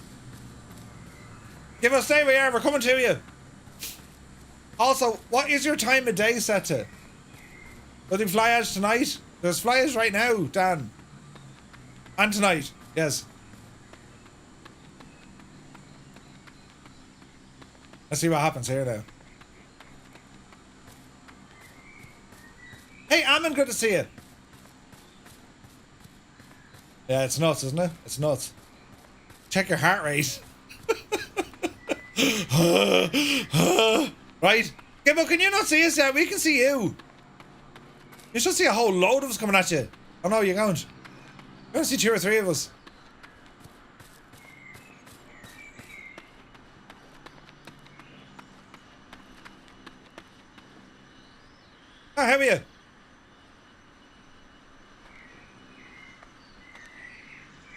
Give us stay where we are. We're coming to you. Also, what is your time of day set to? Will they fly edge tonight? There's fly edge right now, Dan. And tonight, yes. Let's see what happens here now. Hey, Ammon good to see you. Yeah, it's nuts, isn't it? It's nuts. Check your heart rate. Right? Gibbo, can you not see us yet? We can see you. You should see a whole load of us coming at you. Oh no, you don't. You're gonna see 2 or 3 of us. Oh, how are you?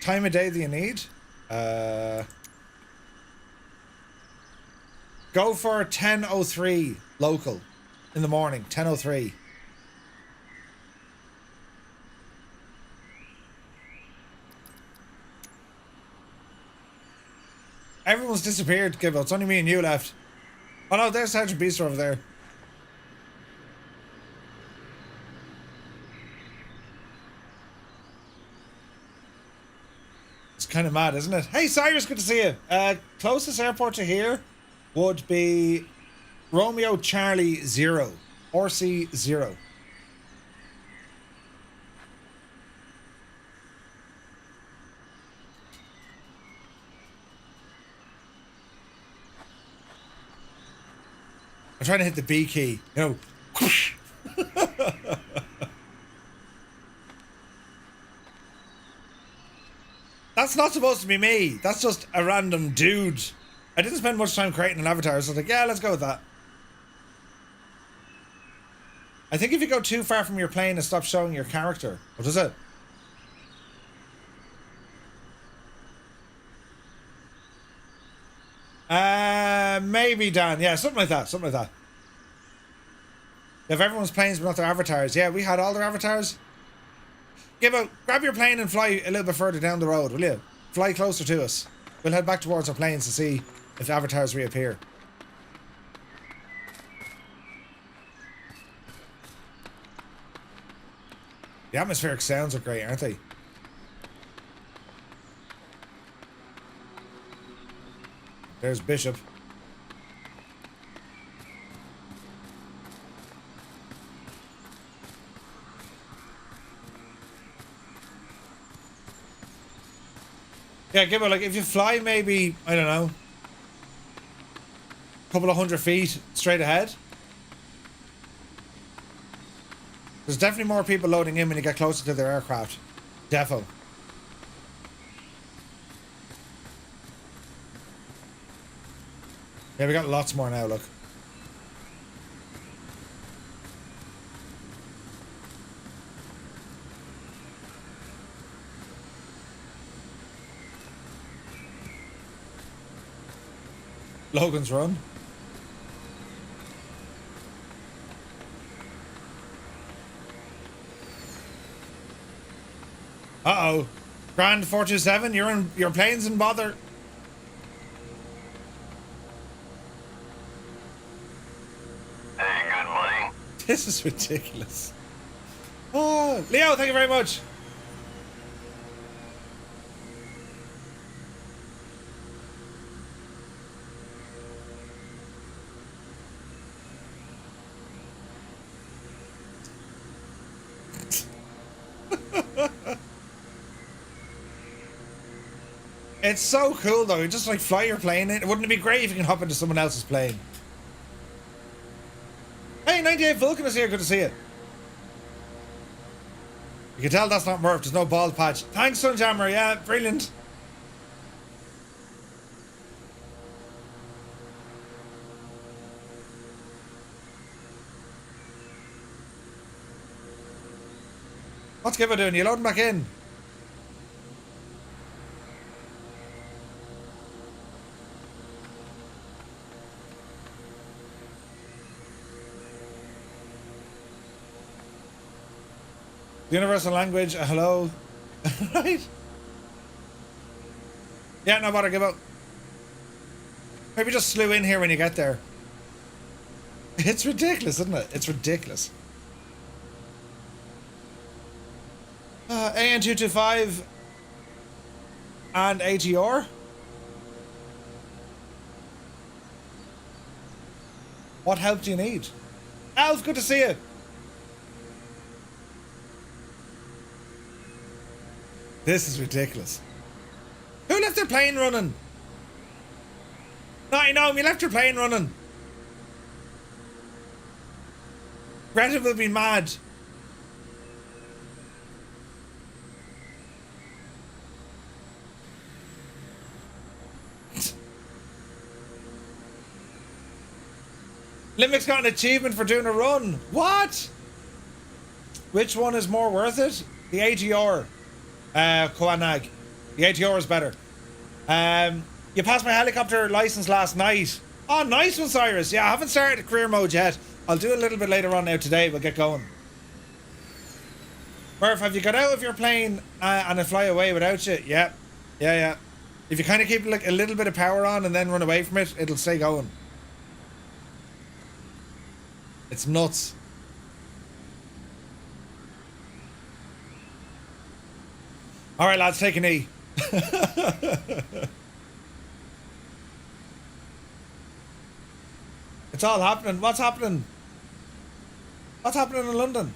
Time of day that you need? Go for 10:03 local in the morning. 10:03. Everyone's disappeared, Gibbo. It's only me and you left. Oh no, there's Sergeant Beast over there. It's kind of mad, isn't it? Hey, Cyrus, good to see you. Closest airport to here would be Romeo Charlie 0. RC 0. I'm trying to hit the B key. You know. That's not supposed to be me. That's just a random dude. I didn't spend much time creating an avatar, so I was like, yeah, let's go with that. I think if you go too far from your plane, it stops showing your character. What is it? Maybe, Dan. Yeah, something like that. Something like that. If everyone's planes but not their avatars. Yeah, we had all their avatars. Gibbo, grab your plane and fly a little bit further down the road, will you? Fly closer to us. We'll head back towards our planes to see if avatars reappear. The atmospheric sounds are great, aren't they? There's Bishop. Yeah, Gibbo, like if you fly maybe, I don't know, a couple of 100 feet straight ahead. There's definitely more people loading in when you get closer to their aircraft. Defo. Yeah, we got lots more now, look. Logan's Run. Uh-oh. Grand 427, your plane's in bother. Hey, good money. This is ridiculous. Oh, Leo, thank you very much. It's so cool though, you just like fly your plane in. Wouldn't it be great if you can hop into someone else's plane? Hey, 98 Vulcan is here, good to see you. You can tell that's not Murph, there's no bald patch. Thanks, Sunjammer, yeah, brilliant. What's Gibbo doing? You loading back in? Universal language, hello. Right? Yeah, no bother, Gibbo. Maybe just slew in here when you get there. It's ridiculous, isn't it? It's ridiculous. AN225 and ATR. What help do you need? Alf, good to see you. This is ridiculous. Who left their plane running? No, I know, you left your plane running. Greta will be mad. Limbick's got an achievement for doing a run. What? Which one is more worth it? The ATR. Koanag. The ATR is better. You passed my helicopter license last night. Oh, nice one, Cyrus. Yeah, I haven't started career mode yet. I'll do a little bit later on now today. We'll get going. Murph, have you got out of your plane and it fly away without you? Yeah. Yeah. If you kind of keep like a little bit of power on and then run away from it, it'll stay going. It's nuts. All right, lads, take a knee. It's all happening. What's happening? What's happening in London?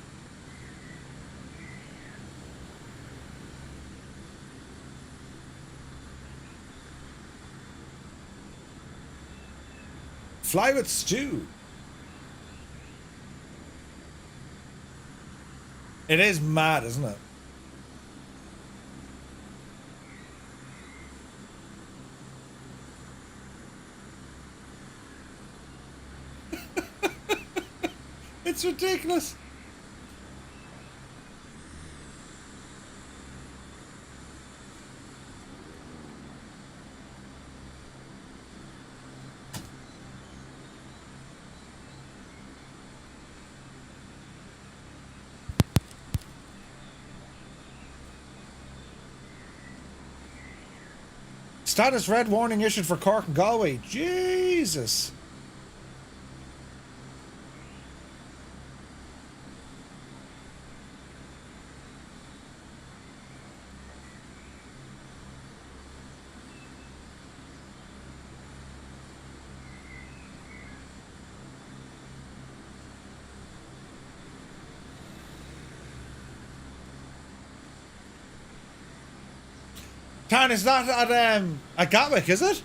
Fly with Stu. It is mad, isn't it? It's ridiculous. Status red warning issued for Cork and Galway. Jesus. Tan, is that at Gatwick, is it?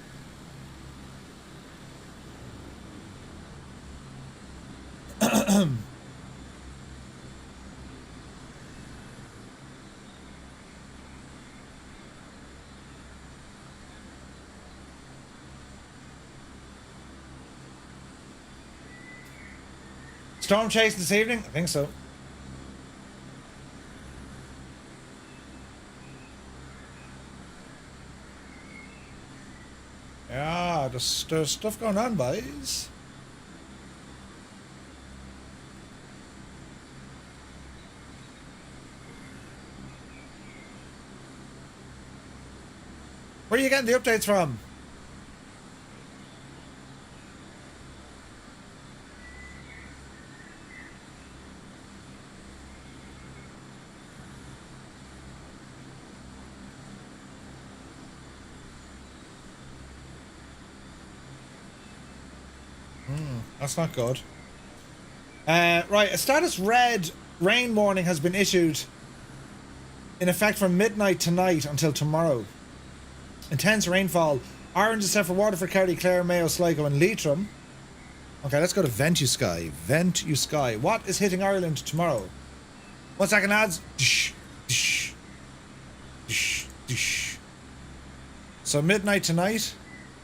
Storm chase this evening? I think so. Yeah, there's stuff going on, boys. Where are you getting the updates from? That's not good. Right, a status red rain warning has been issued in effect from midnight tonight until tomorrow. Intense rainfall. Orange is set for Waterford, County Clare, Mayo, Sligo and Leitrim. Okay, let's go to Ventusky. Ventusky. What is hitting Ireland tomorrow? 1 second, lads. So midnight tonight.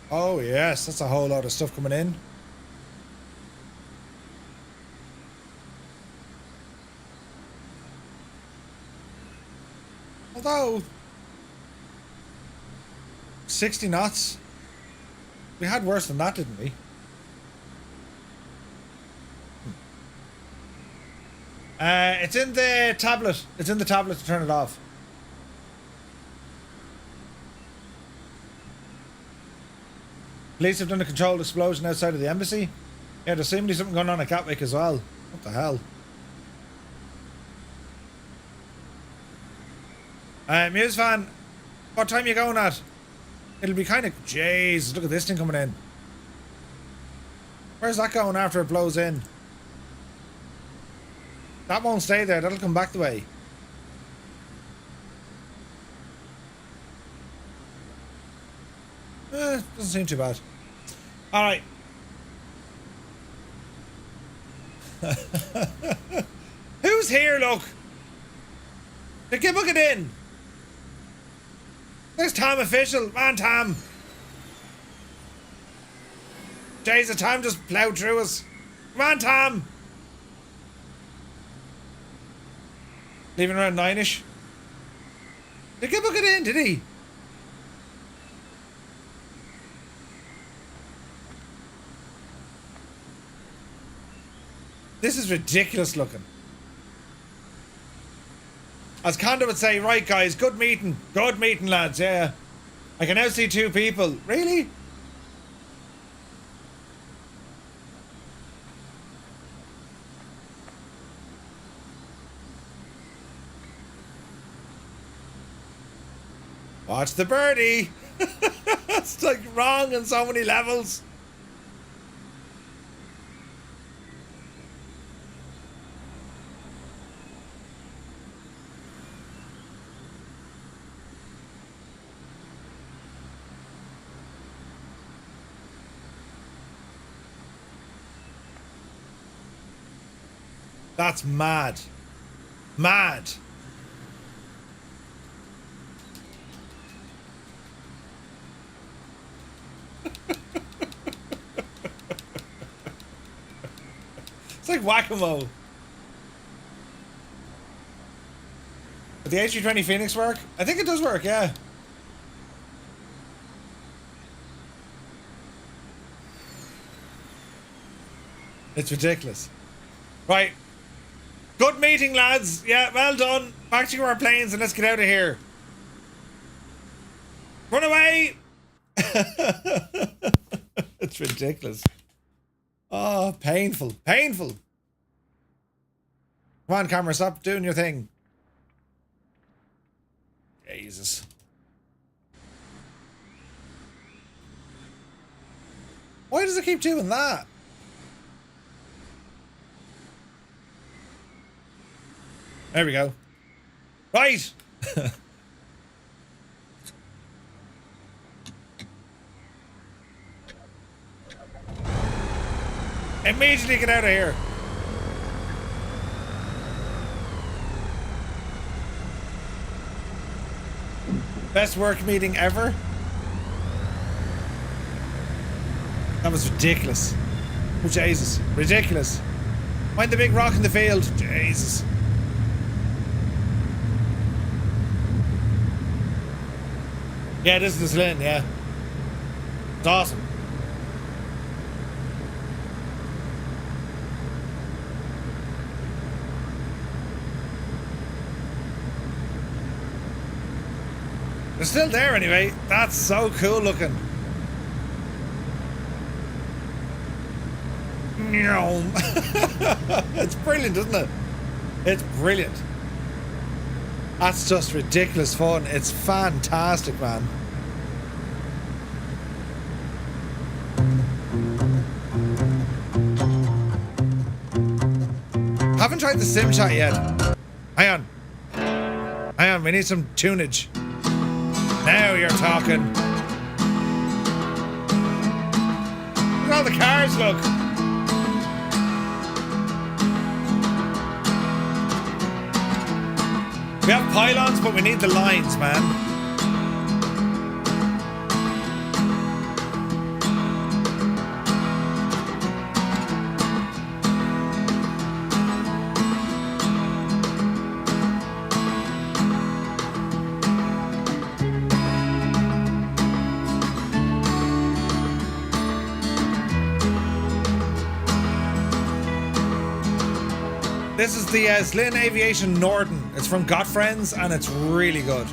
Oh yes, that's a whole lot of stuff coming in. Although 60 knots. We had worse than that, didn't we? It's in the tablet. It's in the tablet to turn it off. Police have done a controlled explosion outside of the embassy. Yeah, there seems to be something going on at Gatwick as well. What the hell? Muse fan, what time are you going at? It'll be kind of... Jeez, look at this thing coming in. Where's that going after it blows in? That won't stay there. That'll come back the way. Doesn't seem too bad. All right. Who's here? Look. They keep booking in. There's Tom official. Man, Tom. Jeez, the Tom just plowed through us. Come on, Tom. Leaving around 9ish. Did he book it in, did he? This is ridiculous looking. As Conda would say, right guys, good meeting. Good meeting, lads, yeah. I can now see 2 people. Really? Watch the birdie. It's like wrong on so many levels. That's mad. Mad. It's like whack-a-mole. Did the A320 Phoenix work? I think it does work, yeah. It's ridiculous. Right. Good meeting, lads. Yeah, well done. Back to our planes and let's get out of here. Run away! It's ridiculous. Oh, painful. Painful. Come on, camera, stop doing your thing. Jesus. Why does it keep doing that? There we go. Right. Immediately get out of here. Best work meeting ever. That was ridiculous. Oh, Jesus. Ridiculous. Find the big rock in the field. Jesus. Yeah, this is the Slin, yeah. It's awesome. They're still there anyway. That's so cool looking. It's brilliant, isn't it? It's brilliant. That's just ridiculous fun. It's fantastic, man. Haven't tried the sim chat yet. Hang on. Hang on, we need some tunage. Now you're talking. Look at all the cars, look. We have pylons, but we need the lines, man. This is the Slin Aviation Norden. It's from Got Friends and it's really good.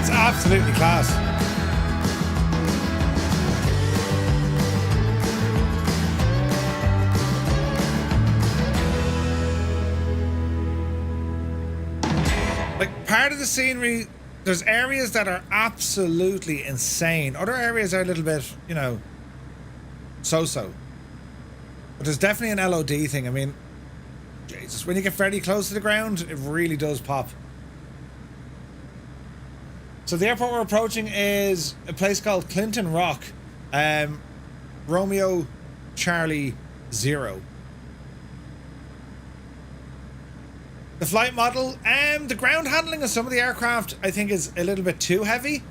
It's absolutely class. Like, part of the scenery, there's areas that are absolutely insane. Other areas are a little bit, you know, so-so. But there's definitely an LOD thing. I mean, Jesus, when you get very close to the ground, it really does pop. So the airport we're approaching is a place called Clinton Rock. Romeo Charlie 0. The flight model, the ground handling of some of the aircraft, I think, is a little bit too heavy.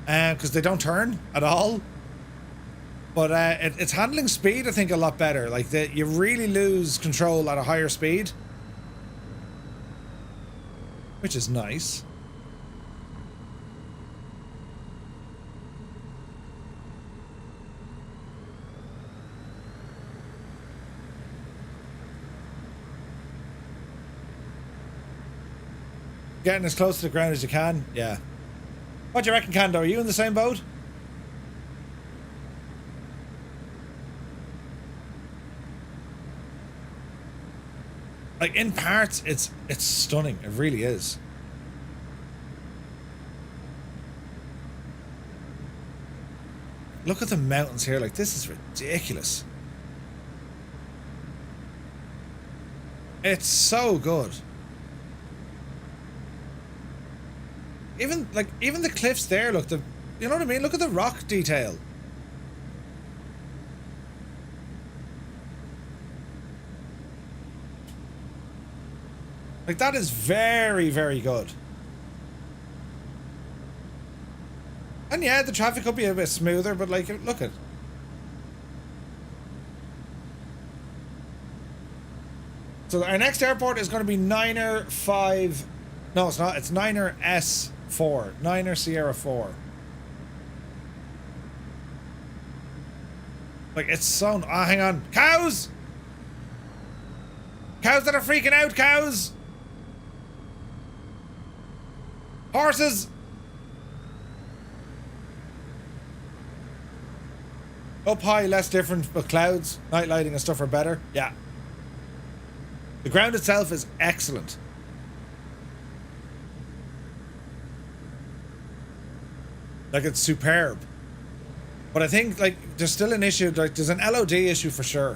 Because they don't turn at all. But it's handling speed, I think, a lot better. Like, you really lose control at a higher speed. Which is nice. Getting as close to the ground as you can. Yeah. What do you reckon, Kando? Are you in the same boat? Like, in parts, it's stunning. It really is. Look at the mountains here. Like, this is ridiculous. It's so good. Even the cliffs there, look, you know what I mean? Look at the rock detail. Like, that is very, very good. And yeah, the traffic could be a bit smoother, but like, look at. So our next airport is going to be Niner 5. No, it's not. It's Niner S4. Niner Sierra 4. Like, it's so... Ah, hang on. Cows! Cows that are freaking out, cows! Horses! Up high, less different, but clouds, night lighting and stuff are better. Yeah. The ground itself is excellent. Like, it's superb. But I think, like, there's still an issue, like, there's an LOD issue for sure.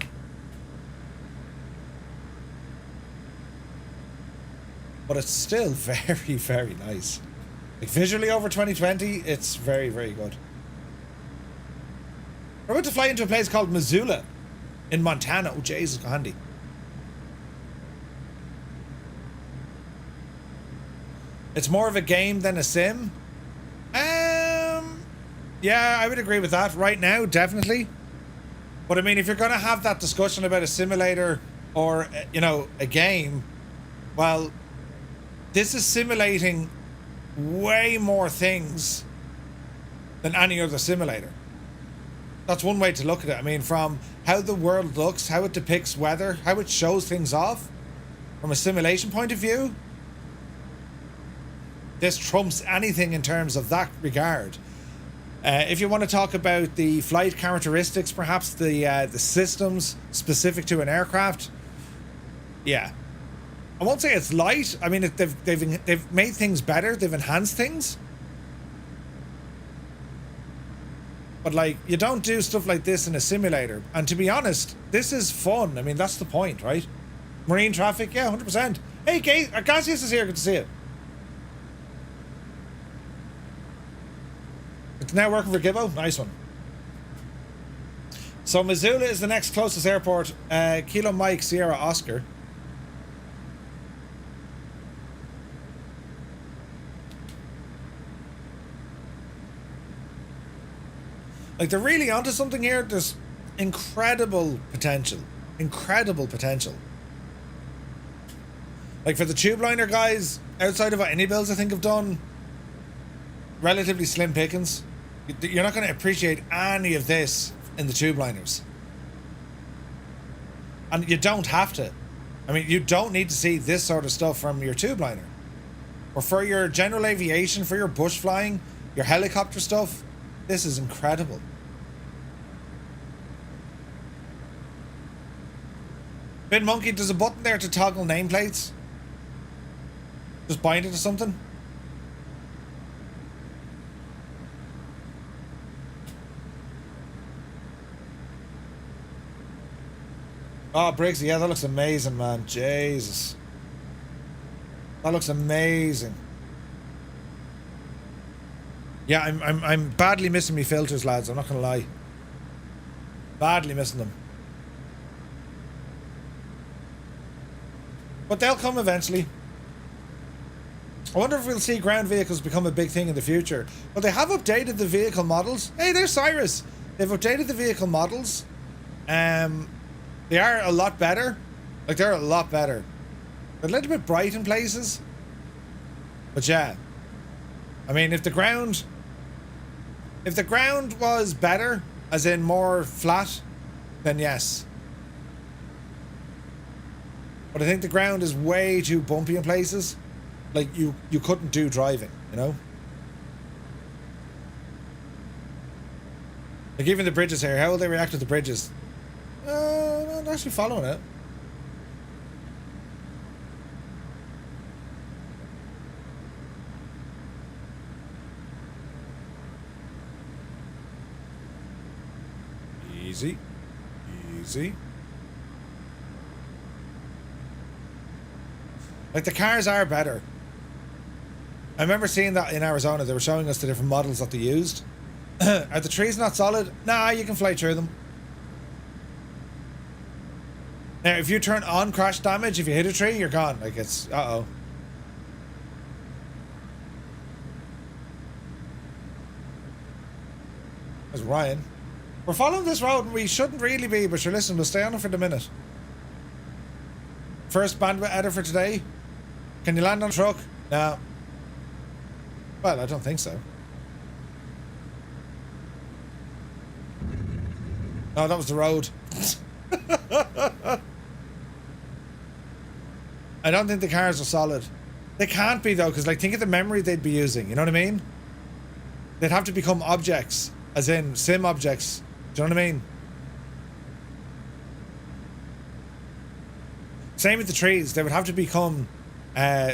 But it's still very, very nice. Like, visually over 2020, it's very, very good. We're about to fly into a place called Missoula in Montana. Oh, Jesus, go handy. It's more of a game than a sim. Yeah, I would agree with that. Right now, definitely. But I mean, if you're going to have that discussion about a simulator or, you know, a game, well, this is simulating way more things than any other simulator. That's one way to look at it. I mean, from how the world looks, how it depicts weather, how it shows things off, from a simulation point of view, this trumps anything in terms of that regard. If you want to talk about the flight characteristics, perhaps the systems specific to an aircraft, yeah, I won't say it's light. I mean, they've made things better. They've enhanced things. But like, you don't do stuff like this in a simulator. And to be honest, this is fun. I mean, that's the point, right? Marine traffic, yeah, 100%. Hey, Cassius is here. Good to see you. It's now working for Gibbo. Nice one. So Missoula is the next closest airport. Kilo Mike Sierra Oscar. Like, they're really onto something here. There's incredible potential. Incredible potential. Like, for the tube liner guys, outside of what any builds I think have done, relatively slim pickings. You're not going to appreciate any of this in the tube liners. And you don't have to. I mean, you don't need to see this sort of stuff from your tube liner. or for your general aviation, for your bush flying, your helicopter stuff, this is incredible. Bin Monkey, there's a button there to toggle nameplates. Just bind it to something. Oh, Briggsy, yeah, that looks amazing, man. Jesus. That looks amazing. Yeah, I'm badly missing me filters, lads. I'm not gonna lie. Badly missing them. But they'll come eventually. I wonder if we'll see ground vehicles become a big thing in the future. Well, they have updated the vehicle models. Hey, there's Cyrus. They've updated the vehicle models. They are a lot better. Like, they're a lot better. They're a little bit bright in places. But yeah. I mean, if the ground was better, as in more flat, then yes. But I think the ground is way too bumpy in places. Like, you couldn't do driving, you know? Like, even the bridges here, how will they react to the bridges? I'm not actually following it. Easy. Easy. Like, the cars are better. I remember seeing that in Arizona. They were showing us the different models that they used. Are the trees not solid? Nah, you can fly through them. Now, if you turn on crash damage, if you hit a tree, you're gone. Like, it's... Uh-oh. There's Ryan. We're following this road, and we shouldn't really be, but sure, listen, we'll stay on it for the minute. First bandwidth edit for today. Can you land on a truck? No. Well, I don't think so. No, that was the road. I don't think the cars are solid. They can't be, though, because, like, think of the memory they'd be using. You know what I mean? They'd have to become objects, as in sim objects. Do you know what I mean? Same with the trees. They would have to become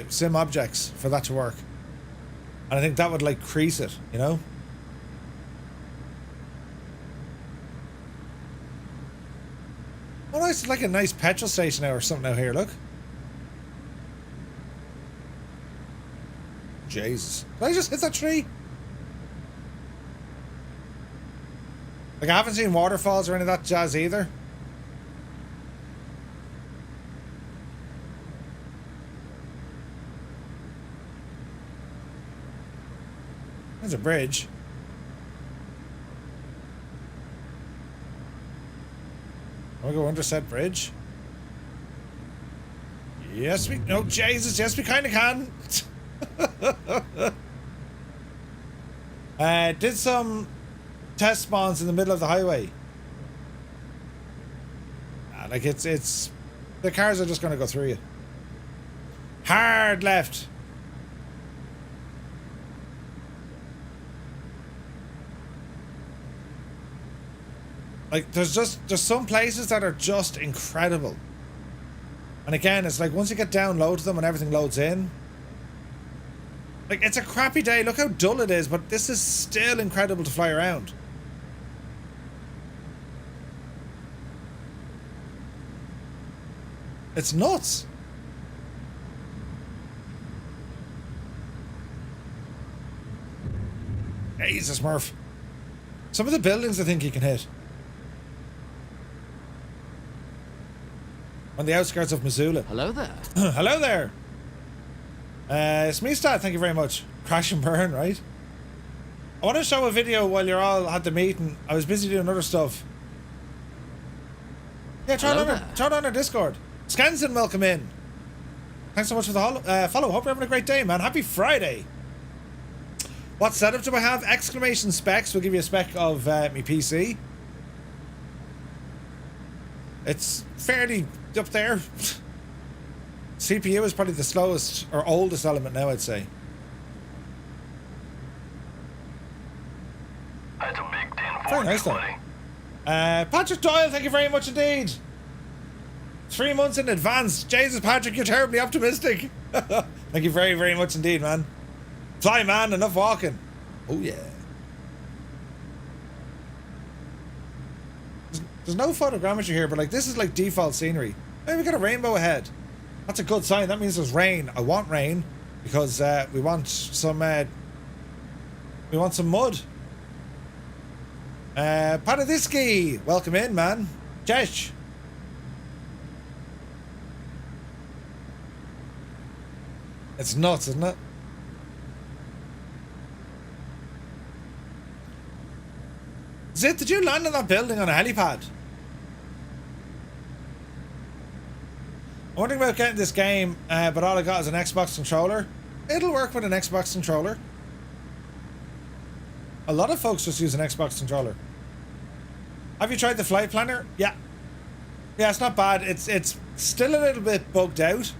sim objects for that to work. And I think that would, like, crease it, you know? Oh, nice, like a nice petrol station now or something out here, look. Jesus. Did I just hit that tree? Like, I haven't seen waterfalls or any of that jazz either. There's a bridge. I'll go under said bridge. Yes, we... No, Jesus, yes, we kind of can. Did some test spawns in the middle of the highway. Like, it's... The cars are just going to go through you. Hard left. Like, there's some places that are just incredible. And again, it's like, once you get down low to them and everything loads in. Like, it's a crappy day. Look how dull it is, but this is still incredible to fly around. It's nuts. Jesus, Murph. Some of the buildings I think you can hit. On the outskirts of Missoula. Hello there. Hello there. Smeestad, thank you very much. Crash and burn, right? I want to show a video while you're all at the meeting. I was busy doing other stuff. Yeah, turn on our Discord. Skansen, welcome in. Thanks so much for the follow. Hope you're having a great day, man. Happy Friday. What setup do I have? Exclamation specs. We'll give you a spec of my PC. It's fairly up there. CPU is probably the slowest or oldest element now, I'd say. That's a big 10 for Very nice, though. buddy. Patrick Doyle, thank you very much indeed. 3 months in advance. Jesus, Patrick, you're terribly optimistic. Thank you very, very much indeed, man. Fly, man, enough walking. Oh, yeah. There's no photogrammetry here, but like this is like default scenery. Hey, we got a rainbow ahead. That's a good sign. That means there's rain. I want rain because we want some mud. Paradisky, welcome in, man. Jesh. It's nuts, isn't it? Zit, did you land in that building on a helipad? I'm wondering about getting this game, but all I got is an Xbox controller. It'll work with an Xbox controller. A lot of folks just use an Xbox controller. Have you tried the flight planner? Yeah. Yeah, it's not bad. It's still a little bit bugged out.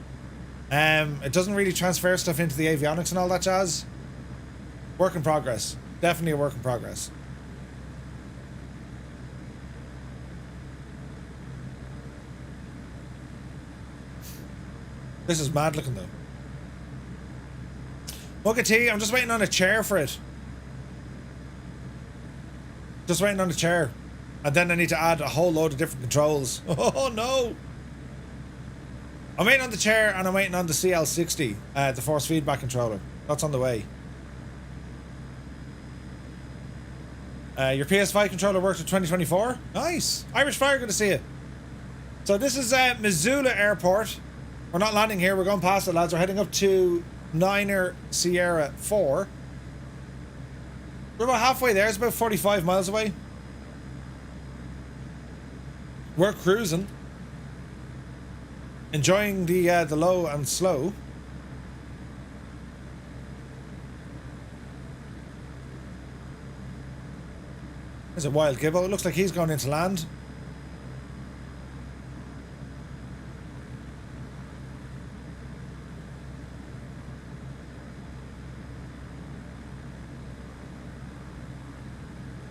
It doesn't really transfer stuff into the avionics and all that jazz. Work in progress. Definitely a work in progress. This is mad looking though. Mugga T, I'm just waiting on a chair for it. Just waiting on a chair. And then I need to add a whole load of different controls. Oh no! I'm waiting on the chair and I'm waiting on the CL60, the force feedback controller. That's on the way. Your PS5 controller worked in 2024? Nice! Irish Fire, good to see you. So this is Missoula Airport. We're not landing here, we're going past it, lads. We're heading up to Niner Sierra 4. We're about halfway there, it's about 45 miles away. We're cruising. Enjoying the low and slow. There's a wild gibbo. It looks like he's going into land.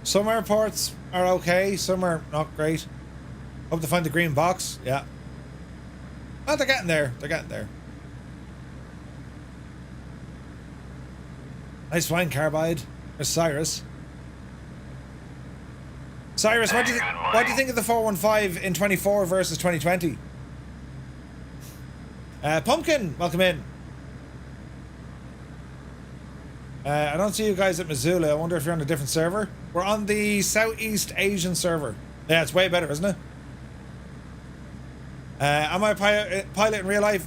Some airports are okay, some are not great. Hope to find the green box. Yeah. Oh, they're getting there. They're getting there. Nice flying carbide. There's Cyrus. Cyrus, what do you think of the 415 in 24 versus 2020? Pumpkin, welcome in. I don't see you guys at Missoula. I wonder if you're on a different server. We're on the Southeast Asian server. Yeah, it's way better, isn't it? Am I a pilot in real life?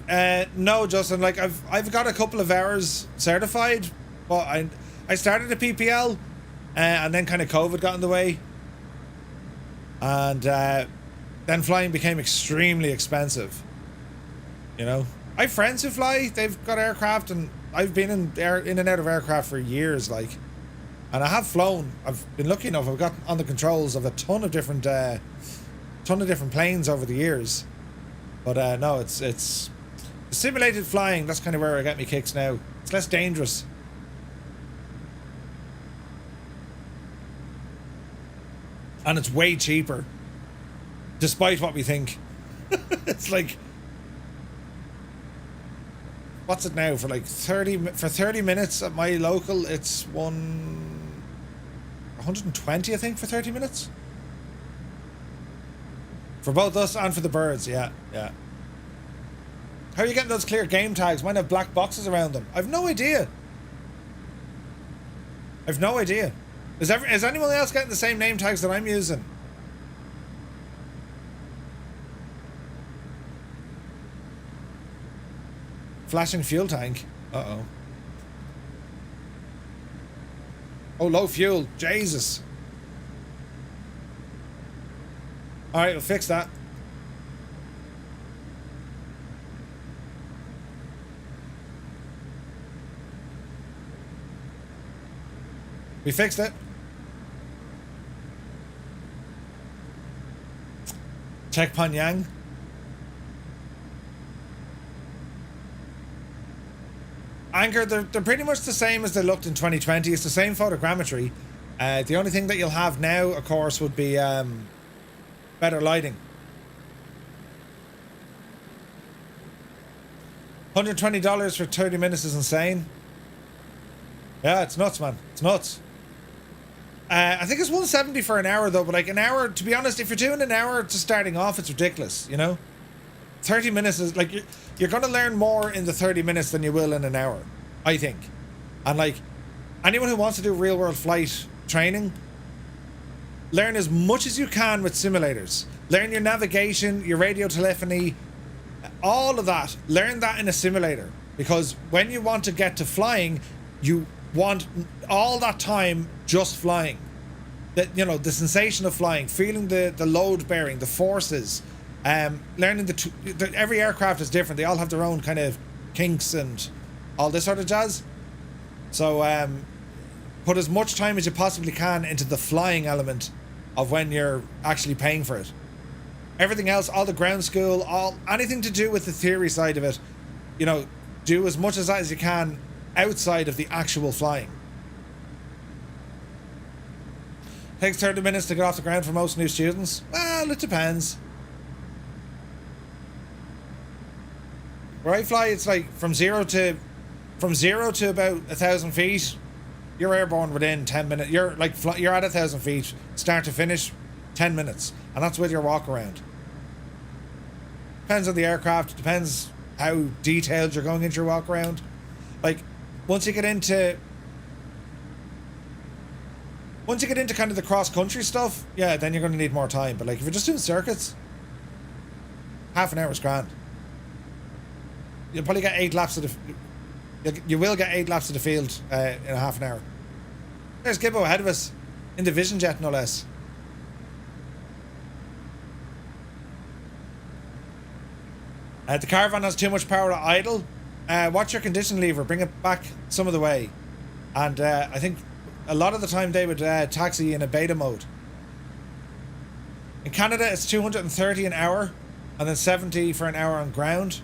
No, Justin. Like I've got a couple of hours certified, but I started a PPL, and then kind of COVID got in the way, and then flying became extremely expensive. You know, I have friends who fly. They've got aircraft, and I've been in and out of aircraft for years, like, and I have flown. I've been lucky enough. I've got on the controls of a ton of different planes over the years. But no, it's simulated flying. That's kind of where I get me kicks now. It's less dangerous. And it's way cheaper. Despite what we think. It's like, what's it now for like 30 minutes at my local? It's 120, I think, for 30 minutes. For both us and for the birds, yeah. How are you getting those clear game tags? Mine have black boxes around them. I've no idea. Is anyone else getting the same name tags that I'm using? Flashing fuel tank. Uh-oh. Oh, low fuel. Jesus. Alright, we'll fix that. We fixed it. Check Panyang. Anchor, they're pretty much the same as they looked in 2020. It's the same photogrammetry. The only thing that you'll have now, of course, would be better lighting. $120 for 30 minutes is insane. Yeah, it's nuts, man. It's nuts. I think it's 170 for an hour though, but like an hour, to be honest, if you're doing an hour just starting off, it's ridiculous, you know? 30 minutes is like, you're going to learn more in the 30 minutes than you will in an hour, I think. And like, anyone who wants to do real world flight training, learn as much as you can with simulators. Learn your navigation, your radio telephony, all of that. Learn that in a simulator, because when you want to get to flying, you want all that time just flying. That, you know, the sensation of flying, feeling the load bearing, the forces, learning every aircraft is different. They all have their own kind of kinks and all this sort of jazz. So put as much time as you possibly can into the flying element of when you're actually paying for it. Everything else, all the ground school, anything to do with the theory side of it, you know, do as much of that as you can outside of the actual flying. Takes 30 minutes to get off the ground for most new students. Well, it depends. Where I fly, it's like from zero to about 1,000 feet. You're airborne within 10 minutes. You're at 1,000 feet, start to finish, 10 minutes, and that's with your walk around. Depends on the aircraft. Depends how detailed you're going into your walk around. Like, once you get into kind of the cross country stuff, yeah, then you're going to need more time. But like, if you're just doing circuits, half an hour is grand. You'll probably get 8 laps of you will get 8 laps of the field in a half an hour. There's Gibbo ahead of us in the Vision Jet, no less. The Caravan has too much power to idle. Watch your condition lever, bring it back some of the way. And I think a lot of the time they would taxi in a beta mode. In Canada, it's 230 an hour, and then 70 for an hour on ground.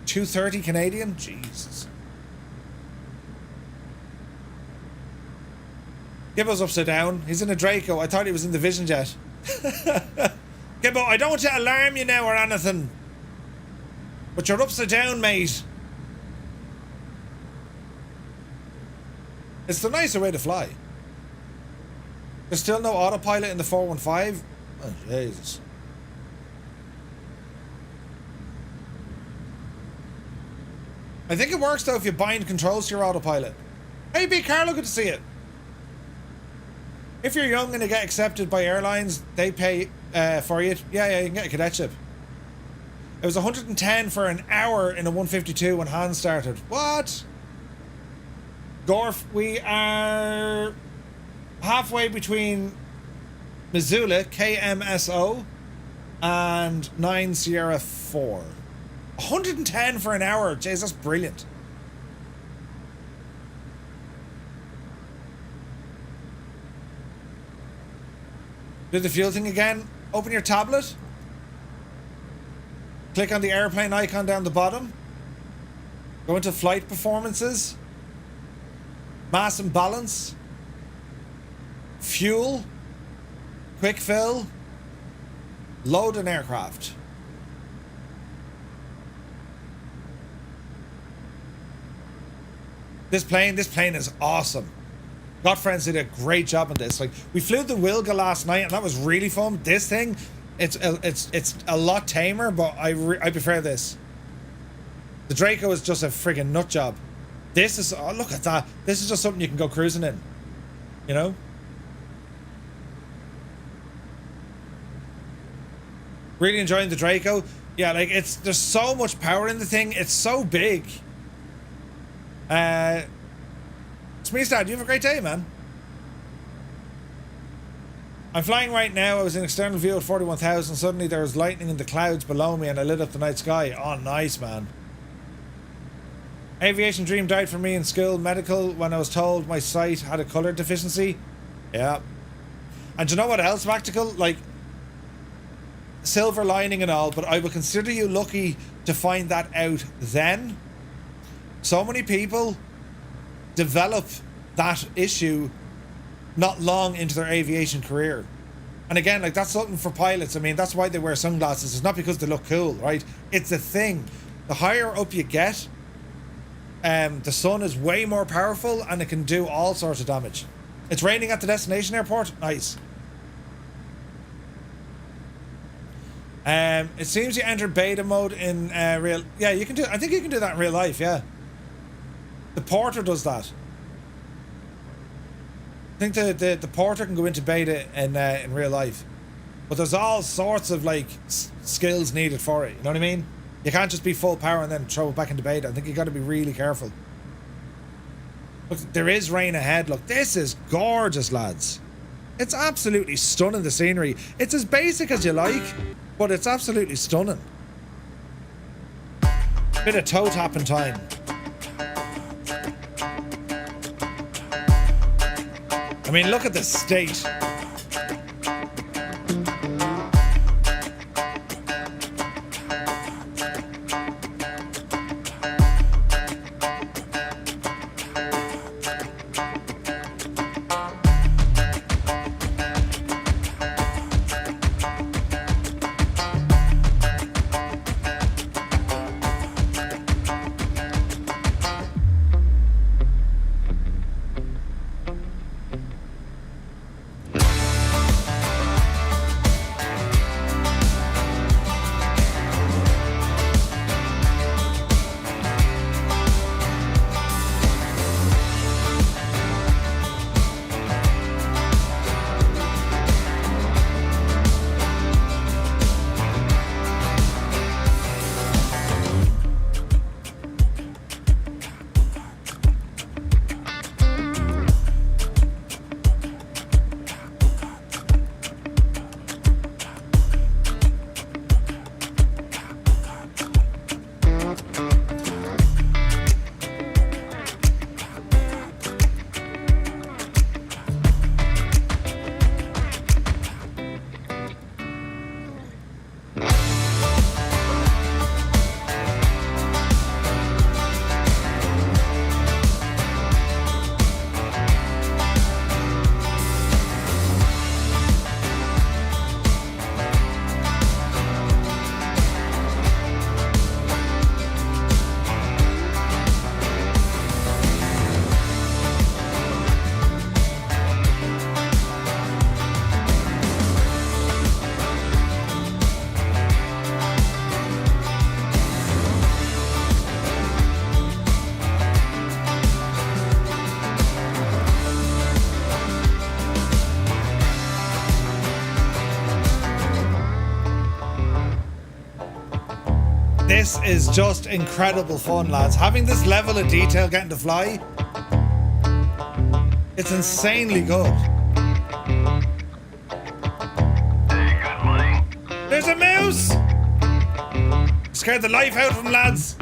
230 Canadian? Jesus. Gibbo's upside down. He's in a Draco. I thought he was in the Vision Jet. Gibbo, I don't want to alarm you now or anything, but you're upside down, mate. It's the nicer way to fly. There's still no autopilot in the 415. Oh, Jesus. I think it works though if you bind controls to your autopilot. Hey, B. Carlo, good to see you. If you're young and you get accepted by airlines, they pay for you. Yeah, you can get a cadetship. It was 110 for an hour in a 152 when Hans started. What? Gorf, we are halfway between Missoula, KMSO, and 9 Sierra 4. 110 for an hour. Jeez, that's brilliant. Do the fuel thing again. Open your tablet. Click on the airplane icon down the bottom. Go into flight performances. Mass and balance. Fuel. Quick fill. Load an aircraft. This plane is awesome. Godfriends did a great job on this. Like, we flew the Wilga last night and that was really fun. This thing, it's a lot tamer, but I prefer this. The Draco is just a friggin' nut job. This is, oh, look at that. This is just something you can go cruising in. You know? Really enjoying the Draco. Yeah, like, there's so much power in the thing. It's so big. Smeestad, you have a great day, man. I'm flying right now. I was in external view at 41,000. Suddenly there was lightning in the clouds below me and I lit up the night sky. Oh, nice, man. Aviation dream died for me in school medical when I was told my sight had a colour deficiency. Yeah. And do you know what else, Practical? Like, silver lining and all, but I will consider you lucky to find that out then. So many people develop that issue not long into their aviation career. And again, like, that's something for pilots. I mean, that's why they wear sunglasses. It's not because they look cool, right? It's a thing. The higher up you get, the sun is way more powerful and it can do all sorts of damage. It's raining at the destination airport. Nice. It seems you enter beta mode in real... Yeah, you can do... I think you can do that in real life, yeah. The porter does that. I think the porter can go into beta in real life. But there's all sorts of, like, skills needed for it. You know what I mean? You can't just be full power and then throw it back into beta. I think you got to be really careful. Look, there is rain ahead. Look, this is gorgeous, lads. It's absolutely stunning, the scenery. It's as basic as you like, but it's absolutely stunning. Bit of toe tapping time. I mean, look at the state. This is just incredible fun, lads. Having this level of detail getting to fly, it's insanely good. Hey, good money. There's a mouse! Scared the life out of them, lads.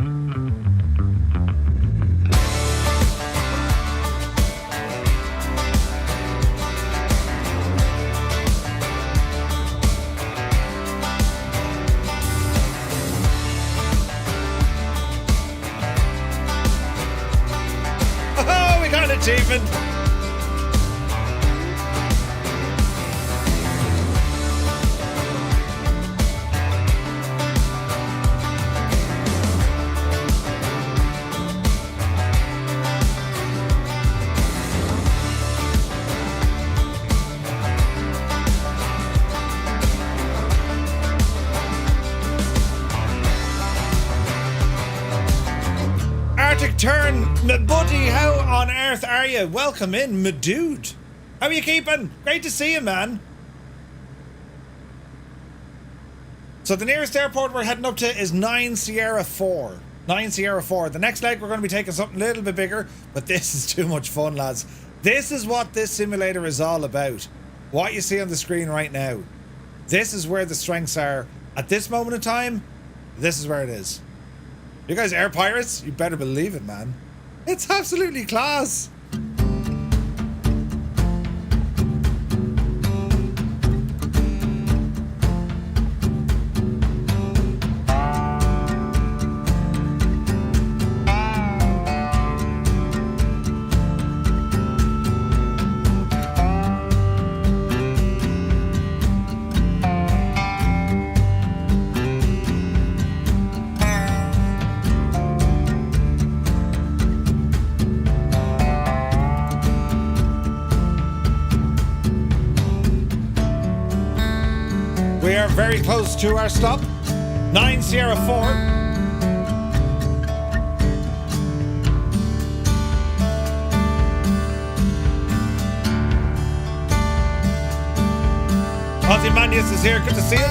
Achievement. Arctic Turn, my buddy, how on earth are you? Welcome in, my dude. How are you keeping? Great to see you, man. So the nearest airport we're heading up to is 9 Sierra 4. 9 Sierra 4. The next leg we're going to be taking something a little bit bigger, but this is too much fun, lads. This is what this simulator is all about. What you see on the screen right now. This is where the strengths are. At this moment in time, this is where it is. You guys air pirates? You better believe it, man. It's absolutely class. are very close to our stop. 9 Sierra 4. Ozymandias is here, good to see you.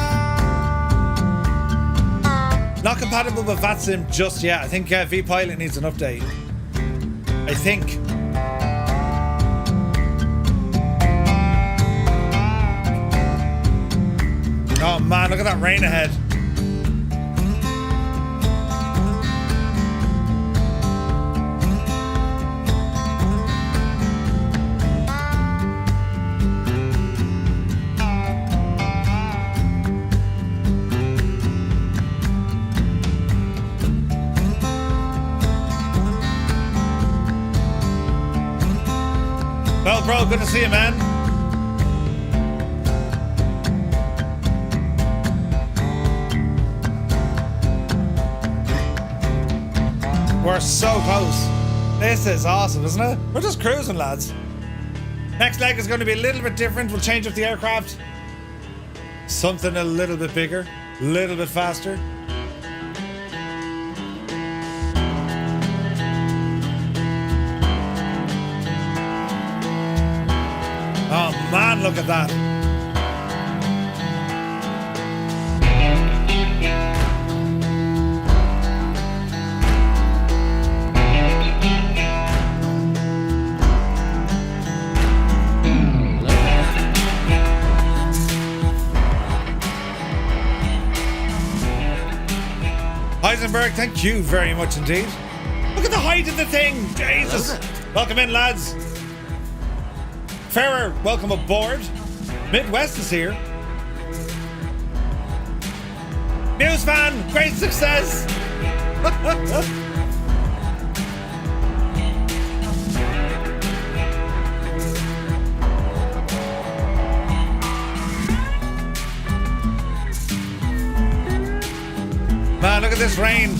Not compatible with VATSIM just yet. I think vPilot needs an update. I think. Oh man, look at that rain ahead. Well, bro, good to see you, man. We're so close. This is awesome, isn't it? We're just cruising, lads. Next leg is going to be a little bit different. We'll change up the aircraft. Something a little bit bigger, a little bit faster. Oh man, look at that. Heisenberg, thank you very much indeed. Look at the height of the thing. Jesus. Welcome in, lads. Ferrer, welcome aboard. Midwest is here. News fan, great success. Man, look at this rain.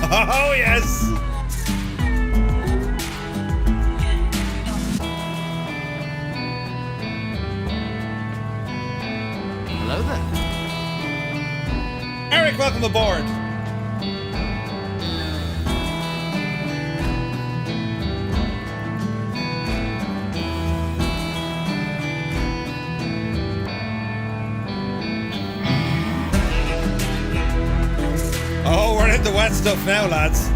Oh, yes. Hello there. Eric, welcome aboard. Oh, we're in the wet stuff now, lads.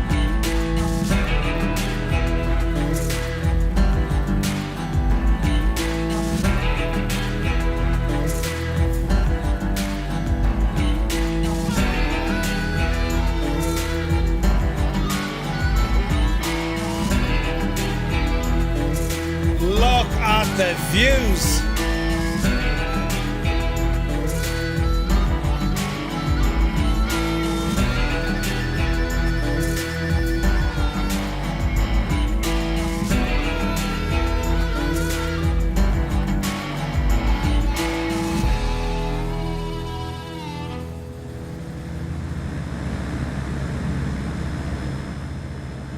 Look at the views.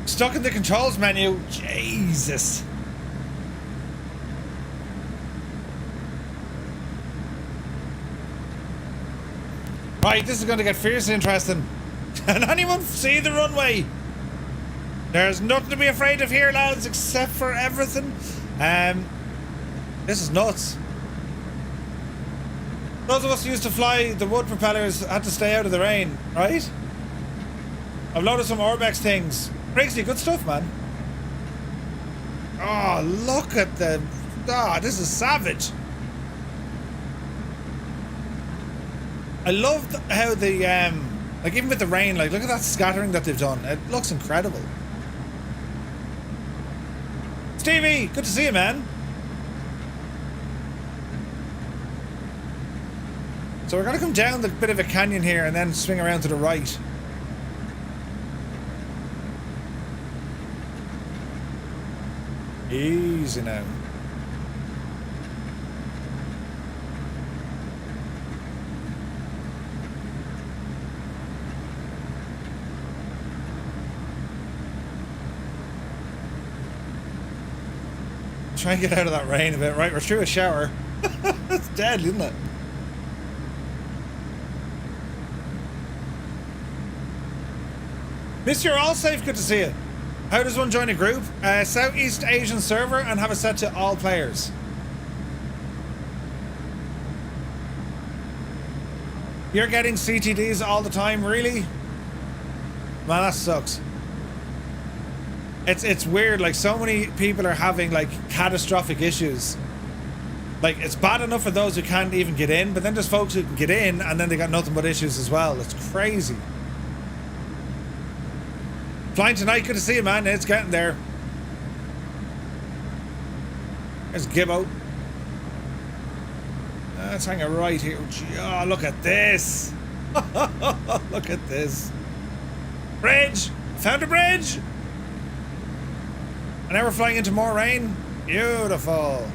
Stuck in the controls menu. Jesus. Right, this is going to get fiercely interesting. Can anyone see the runway? There's nothing to be afraid of here, lads, except for everything. This is nuts. Those of us who used to fly the wood propellers had to stay out of the rain, right? I've loaded some Orbex things. Crazy good stuff, man. Oh, look at the... Ah, this is savage. I love how the, like even with the rain, like look at that scattering that they've done. It looks incredible. Stevie, good to see you, man. So we're gonna come down the bit of a canyon here and then swing around to the right. Easy now. Try and get out of that rain a bit. Right, we're through a shower. It's dead, isn't it? Mr. Allsafe, good to see you. How does one join a group? Southeast Asian server and have it set to all players. You're getting CTDs all the time, really? Man, that sucks. It's weird, like so many people are having like catastrophic issues. Like it's bad enough for those who can't even get in, but then there's folks who can get in and then they got nothing but issues as well. It's crazy. Flying tonight, good to see you, man. It's getting there. There's Gibbo. Let's hang it right here. Oh, look at this. Look at this. Bridge. Found a bridge. And now we're flying into more rain. Beautiful.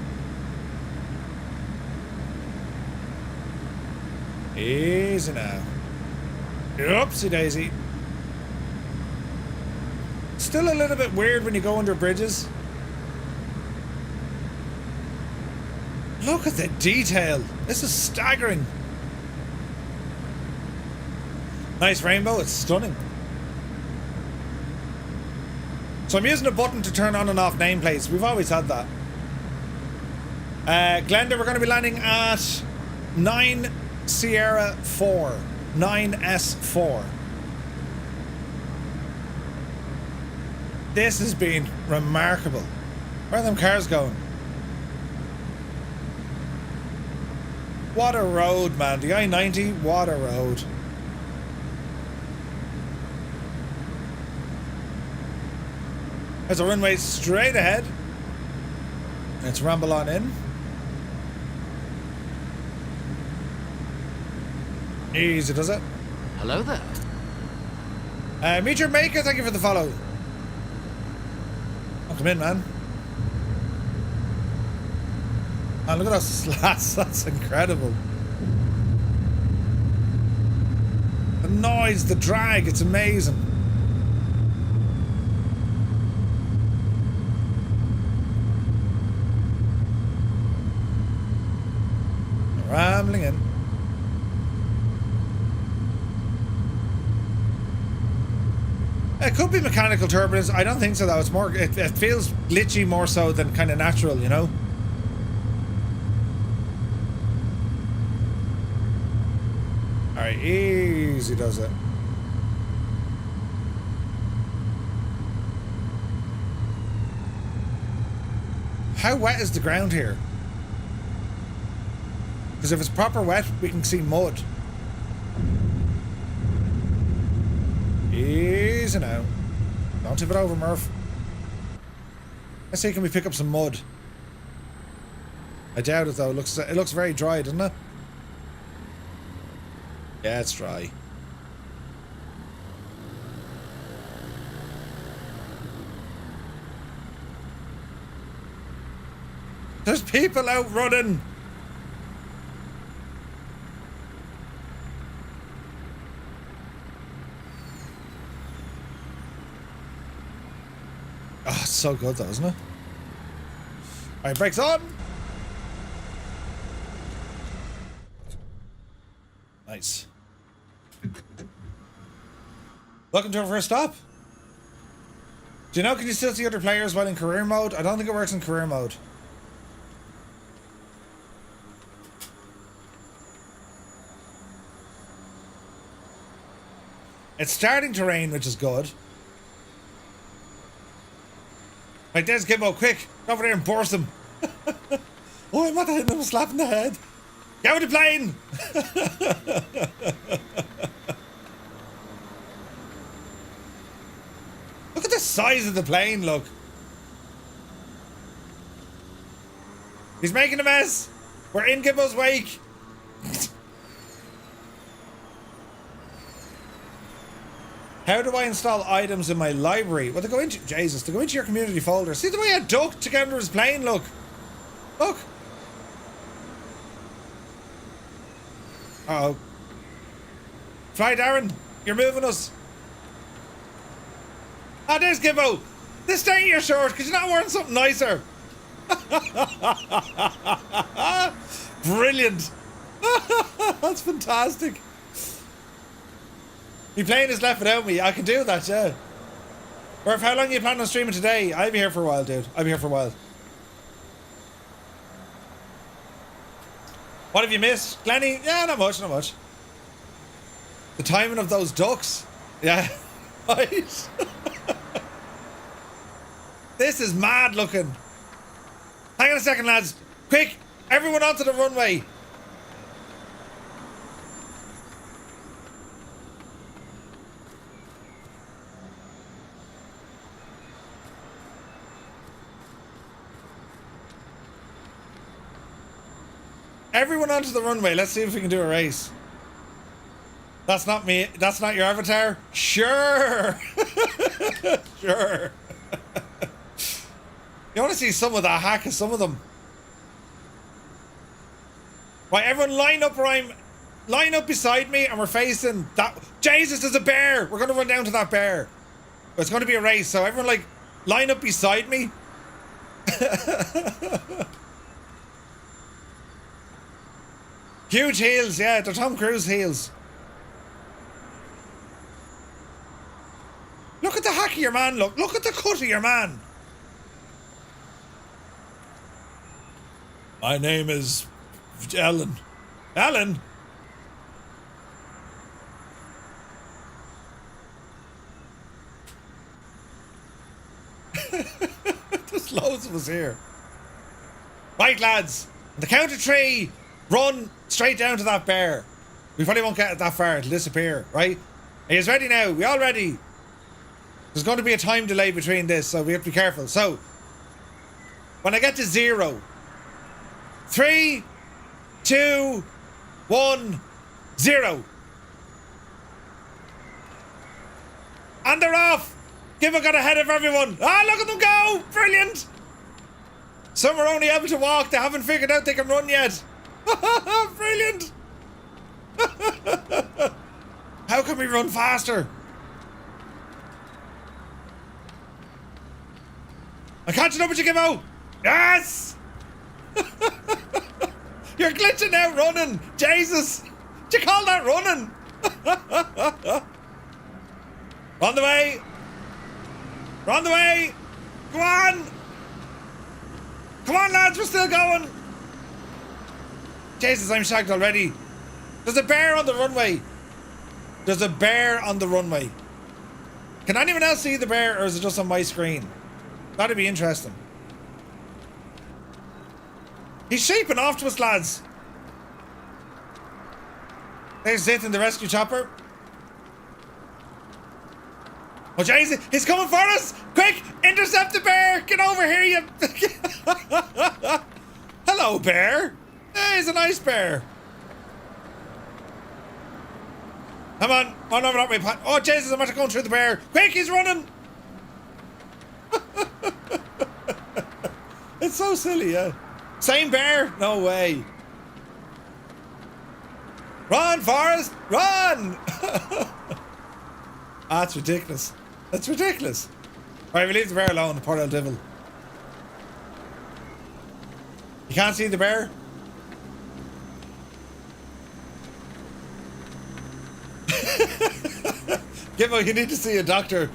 Easy now. Oopsie daisy. Still a little bit weird when you go under bridges. Look at the detail. This is staggering. Nice rainbow. It's stunning. So I'm using a button to turn on and off nameplates. We've always had that. Glenda, we're going to be landing at 9 Sierra 4. 9S4. This has been remarkable. Where are them cars going? What a road, man. The I-90, what a road. There's a runway straight ahead. Let's ramble on in. Easy does it. Hello there. Meet your maker, thank you for the follow. Oh, come in, man. Oh, look at those slats, that's incredible. The noise, the drag, it's amazing. Rambling in. It could be mechanical turbulence. I don't think so though. It's more, it feels glitchy more so than kind of natural, you know? Alright, easy does it. How wet is the ground here? Because if it's proper wet, we can see mud. Easy now. Don't tip it over, Murph. Let's see, can we pick up some mud? I doubt it though. It looks very dry, doesn't it? Yeah, it's dry. There's people out running. Oh, it's so good though, isn't it? Alright, brakes on. Nice. Welcome to our first stop. Do you know, can you still see other players while in career mode? I don't think it works in career mode. It's starting to rain, which is good. Right, there's Gimbo, quick! Go over there and burst him! Oh, I'm not hitting him a slap in the head! Get with the plane! Look at the size of the plane, look! He's making a mess! We're in Gimbo's wake! How do I install items in my library? Well, they go into... Jesus, they go into your community folder. See the way I ducked to get under his plane, look. Look. Uh-oh. Fly, Darren. You're moving us. Ah, there's Gibbo. This day you're short because you're not wearing something nicer. Brilliant. That's fantastic. My plane is left without me. I can do that, yeah. Or how long are you planning on streaming today? I'll be here for a while, dude. I'll be here for a while. What have you missed? Glenny? Yeah, not much, not much. The timing of those ducks. Yeah. Right. This is mad looking. Hang on a second, lads. Quick, everyone onto the runway. Everyone onto the runway. Let's see if we can do a race. That's not me. That's not your avatar? Sure. Sure. You want to see some of the hack of some of them. Right, everyone line up where I'm... Line up beside me and we're facing that... Jesus, there's a bear! We're going to run down to that bear. It's going to be a race, so everyone, like, line up beside me. Huge heels, yeah, they're Tom Cruise heels. Look at the hack of your man, look. Look at the cut of your man. My name is Alan. Alan? There's loads of us here. Right, lads. On the count of 3, run straight down to that bear. We probably won't get it that far. It'll disappear, right? Are you ready now? We all ready? There's going to be a time delay between this, so we have to be careful. So, when I get to 0, 3, 2, 1, 0. And they're off! Gibbo got ahead of everyone. Ah, look at them go! Brilliant! Some are only able to walk. They haven't figured out they can run yet. Brilliant! How can we run faster? I'm catching up with you, Gibbo! Yes! You're glitching out running! Jesus! Do you call that running? We're on the way! We're on the way! Come on! Come on, lads, we're still going! Jesus, I'm shagged already. There's a bear on the runway. There's a bear on the runway. Can anyone else see the bear, or is it just on my screen? That'd be interesting. He's shaping off to us, lads. There's Zit in the rescue chopper. Oh, Jesus, he's coming for us! Quick, intercept the bear! Get over here, you... Hello, bear. Hey, he's a nice bear. Come on. Oh, no, not my pot. Oh, Jesus, I'm going through the bear. Quick, he's running. It's so silly, yeah. Same bear? No way. Run, Forrest! Run! That's ridiculous. That's ridiculous. Alright, we leave the bear alone, the poor old devil. You can't see the bear? Gibbo, you need to see a doctor.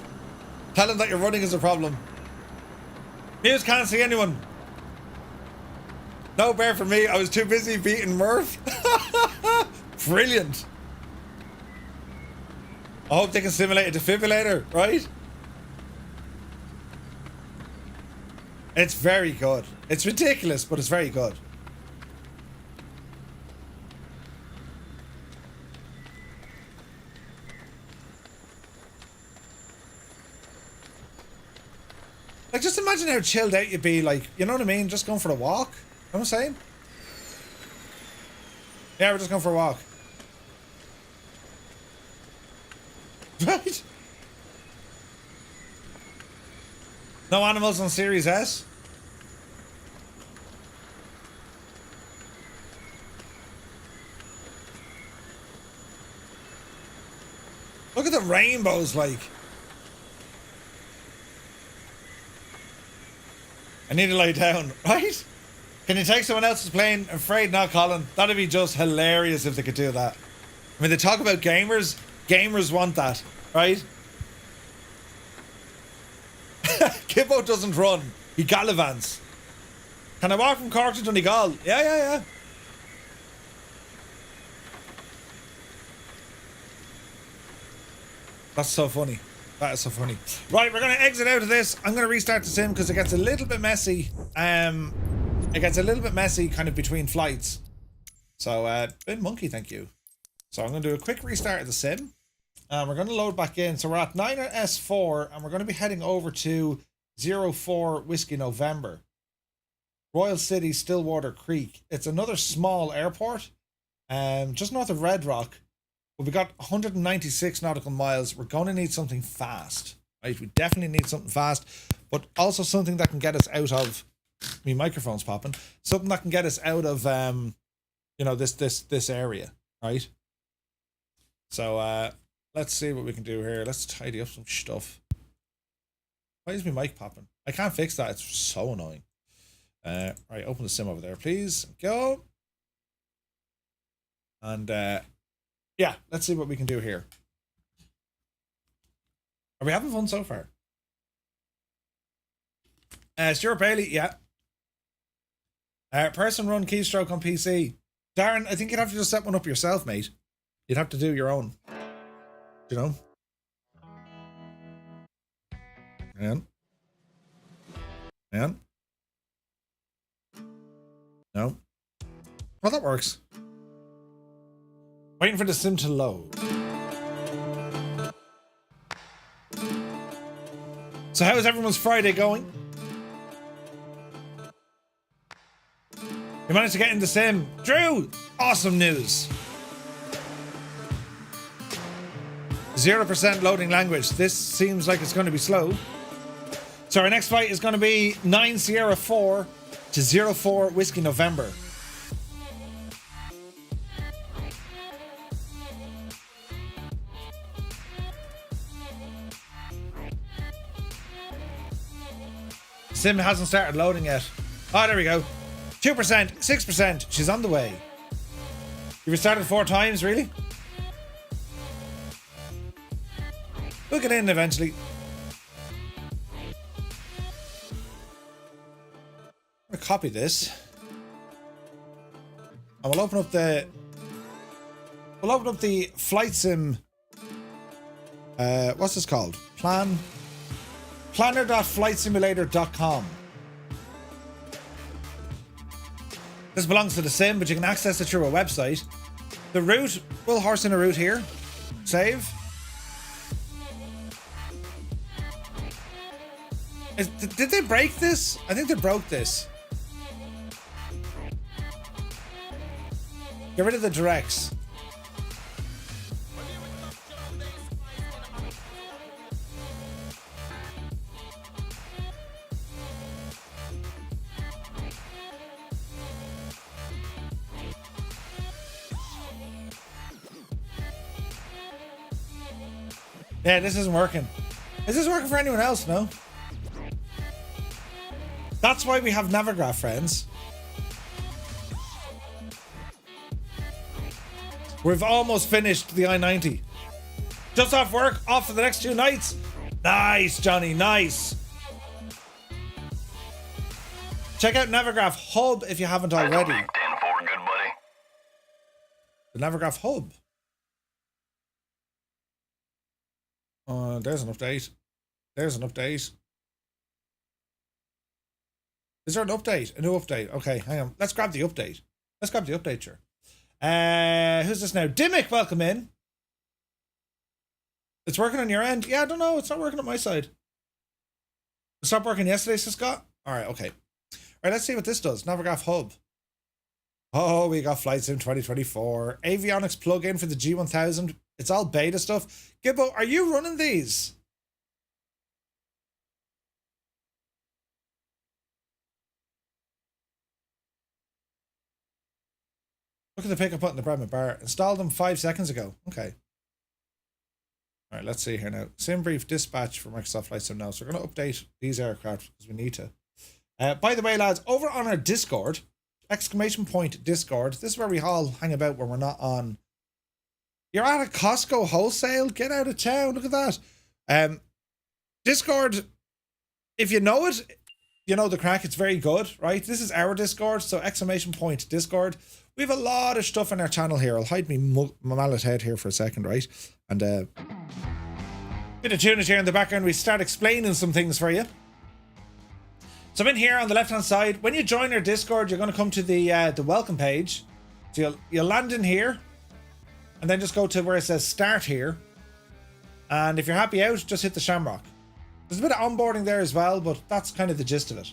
Tell him that your running is a problem. Muse can't see anyone. No bear for me. I was too busy beating Murph. Brilliant. I hope they can simulate a defibrillator, right? It's very good. It's ridiculous, but it's very good. Like, just imagine how chilled out you'd be, like, you know what I mean? Just going for a walk. You know what I'm saying? Yeah, we're just going for a walk. Right? No animals on Series S? Look at the rainbows, like. I need to lie down, right? Can you take someone else's plane? I'm afraid not, Colin. That'd be just hilarious if they could do that. I mean, they talk about gamers. Gamers want that, right? Kibbo doesn't run. He gallivants. Can I walk from Cork to Donegal? Yeah. That's so funny. That is so funny. Right, we're going to exit out of this. I'm going to restart the sim because it gets a little bit messy. It gets a little bit messy kind of between flights. So, bin monkey, thank you. So I'm going to do a quick restart of the sim. And we're going to load back in. So we're at 9S4 and we're going to be heading over to 04 Whiskey November. Royal City, Stillwater Creek. It's another small airport. Just north of Red Rock. But we got 196 nautical miles. We're going to need something fast. Right? We definitely need something fast. But also something that can get us out of... My microphone's popping. Something that can get us out of, you know, this area. Right? So, let's see what we can do here. Let's tidy up some stuff. Why is my mic popping? I can't fix that. It's so annoying. Right, open the sim over there, please. Go. And, yeah, let's see what we can do here. Are we having fun so far? Stuart Bailey, yeah. Person run keystroke on PC. Darren, I think you'd have to just set one up yourself, mate. You'd have to do your own. You know? And no. Well, that works. Waiting for the sim to load. So how is everyone's Friday going? You managed to get in the sim. Drew! Awesome news. 0% loading language. This seems like it's going to be slow. So our next flight is going to be 9 Sierra 4 to 04 Whiskey November. Sim hasn't started loading yet. Oh, there we go. 2%, 6%. She's on the way. You restarted 4 times, really? We'll get in eventually. I'm gonna copy this. And we'll open up the flight sim. What's this called? Planner.flightsimulator.com. This belongs to the sim, but you can access it through a website. The route, we'll horse in a route here. Save. Did they break this? I think they broke this. Get rid of the directs. Yeah, this isn't working. Is this working for anyone else? No. That's why we have Navigraph, friends. We've almost finished the I-90. Just off work, off for the next 2 nights. Nice, Johnny, nice. Check out Navigraph Hub if you haven't already. 10-4, good buddy. The Navigraph Hub. There's an update. There's an update. Is there an update? A new update? Okay, hang on. Let's grab the update. Let's grab the update, sure. Who's this now? Dimmick, welcome in. It's working on your end? Yeah, I don't know. It's not working on my side. It stopped working yesterday, says Scott. Alright, okay. Alright, let's see what this does. Navigraph Hub. Oh, we got Flight Sim 2024. Avionics plugin for the G1000. It's all beta stuff. Gibbo, are you running these? Look at the pick I put in the Bremen bar. Installed them 5 seconds ago. Okay. All right, let's see here now. Sim brief dispatch for Microsoft Flight Sim now. So we're going to update these aircraft because we need to. By the way, lads, over on our Discord, ! Discord. This is where we all hang about when we're not on You're at a Costco wholesale. Get out of town. Look at that. Discord, if you know it, you know the crack. It's very good, right? This is our Discord, so exclamation point Discord. We have a lot of stuff on our channel here. I'll hide my mallet head here for a second, right? And bit of tune here in the background. We start explaining some things for you. So in here on the left hand side, when you join our Discord, you're going to come to the welcome page. So you'll land in here, and then just go to where it says start here. And if you're happy out, just hit the shamrock. There's a bit of onboarding there as well, but that's kind of the gist of it.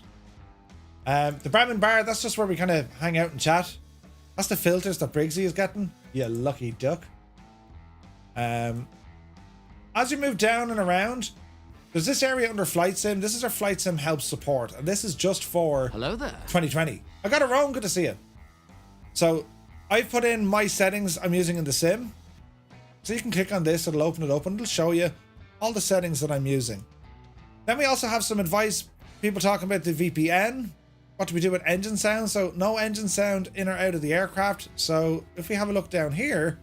The Brahmin bar, that's just where we kind of hang out and chat. That's the filters that Briggsy is getting. You lucky duck. As you move down and around, there's this area under Flight Sim. This is our Flight Sim help support, and this is just for Hello there. 2020. I got it wrong. Good to see you. So I've put in my settings I'm using in the sim. So you can click on this, it'll open it up, and it'll show you all the settings that I'm using. Then we also have some advice. People talking about the VPN. What do we do with engine sound? So no engine sound in or out of the aircraft. So if we have a look down here,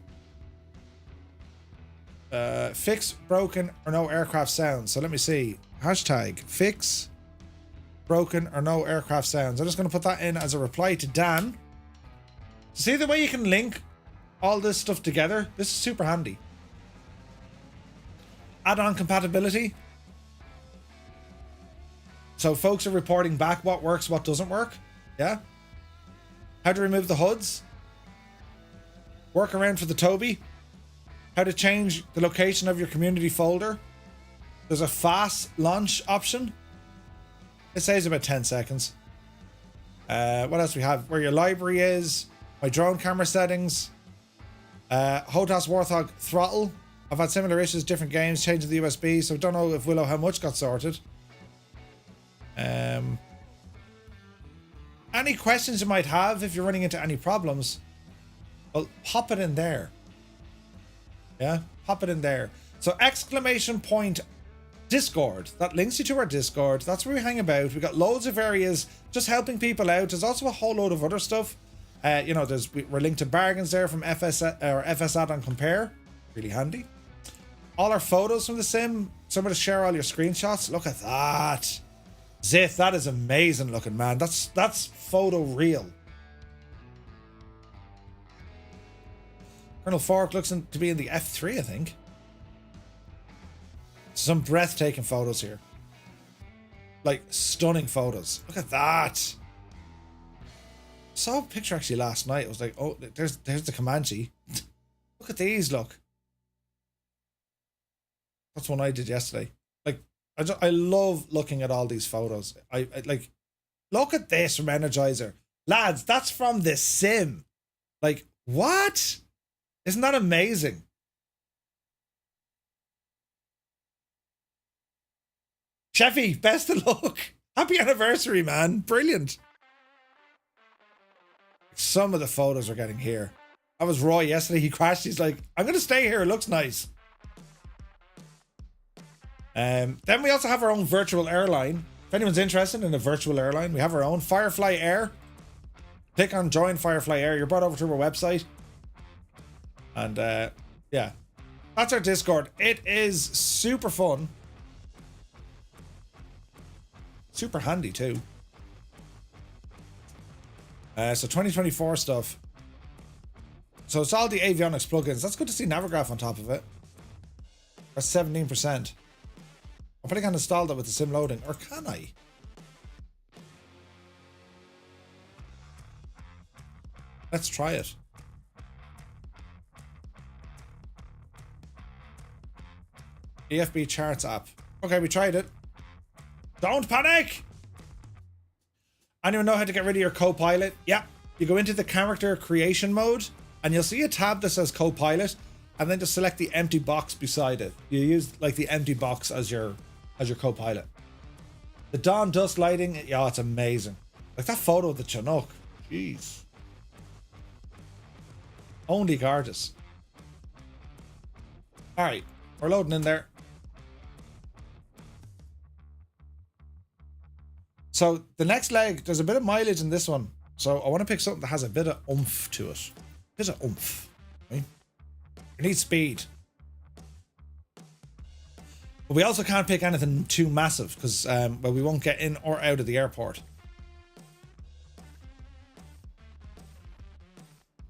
fix broken or no aircraft sounds. So let me see. Hashtag fix broken or no aircraft sounds. I'm just going to put that in as a reply to Dan. See the way you can link all this stuff together? This is super handy. Add-on compatibility. So folks are reporting back what works, what doesn't work. Yeah. How to remove the hoods. Workaround for the Toby. How to change the location of your community folder. There's a fast launch option. It saves about 10 seconds. What else we have? Where your library is. My drone camera settings. HOTAS Warthog throttle. I've had similar issues, different games, changing the USB, so don't know if Willow how much got sorted. Any questions you might have if you're running into any problems, well, pop it in there. Yeah, pop it in there. So exclamation point Discord. That links you to our Discord. That's where we hang about. We got loads of areas just helping people out. There's also a whole load of other stuff. You know, we're linked to bargains there from FS Add-on Compare. Really handy. All our photos from the sim. Somewhere to share all your screenshots. Look at that. Zith, that is amazing looking, man. That's photo real. Colonel Fork looks to be in the F3, I think. Some breathtaking photos here. Like, stunning photos. Look at that. Saw a picture actually last night. I was like, oh, there's the Comanche. Look at these, look. That's one I did yesterday. Like, I love looking at all these photos. I like, look at this from Energizer. Lads, that's from the sim. Like, what? Isn't that amazing? Sheffy, best of luck. Happy anniversary, man. Brilliant. Some of the photos we're getting here. That was Roy yesterday. He crashed. He's like, I'm going to stay here. It looks nice. Then we also have our own virtual airline. If anyone's interested in a virtual airline, we have our own Firefly Air. Click on join Firefly Air. You're brought over to our website. And yeah, that's our Discord. It is super fun. Super handy too. So 2024 stuff. So it's all the avionics plugins. That's good to see Navigraph on top of it. That's 17%. I probably can't install that with the sim loading, or can I? Let's try it. EFB charts app. Okay, we tried it. Don't panic! Anyone know how to get rid of your co-pilot? Yeah. You go into the character creation mode and you'll see a tab that says co-pilot, and then just select the empty box beside it. You use like the empty box as your co-pilot. The dawn dust lighting, yeah, it's amazing. Like that photo of the Chinook. Jeez. Only gorgeous. Alright, we're loading in there. So the next leg, there's a bit of mileage in this one. So I want to pick something that has a bit of oomph to it. Bit of oomph. Right? We need speed. But we also can't pick anything too massive because, well, we won't get in or out of the airport.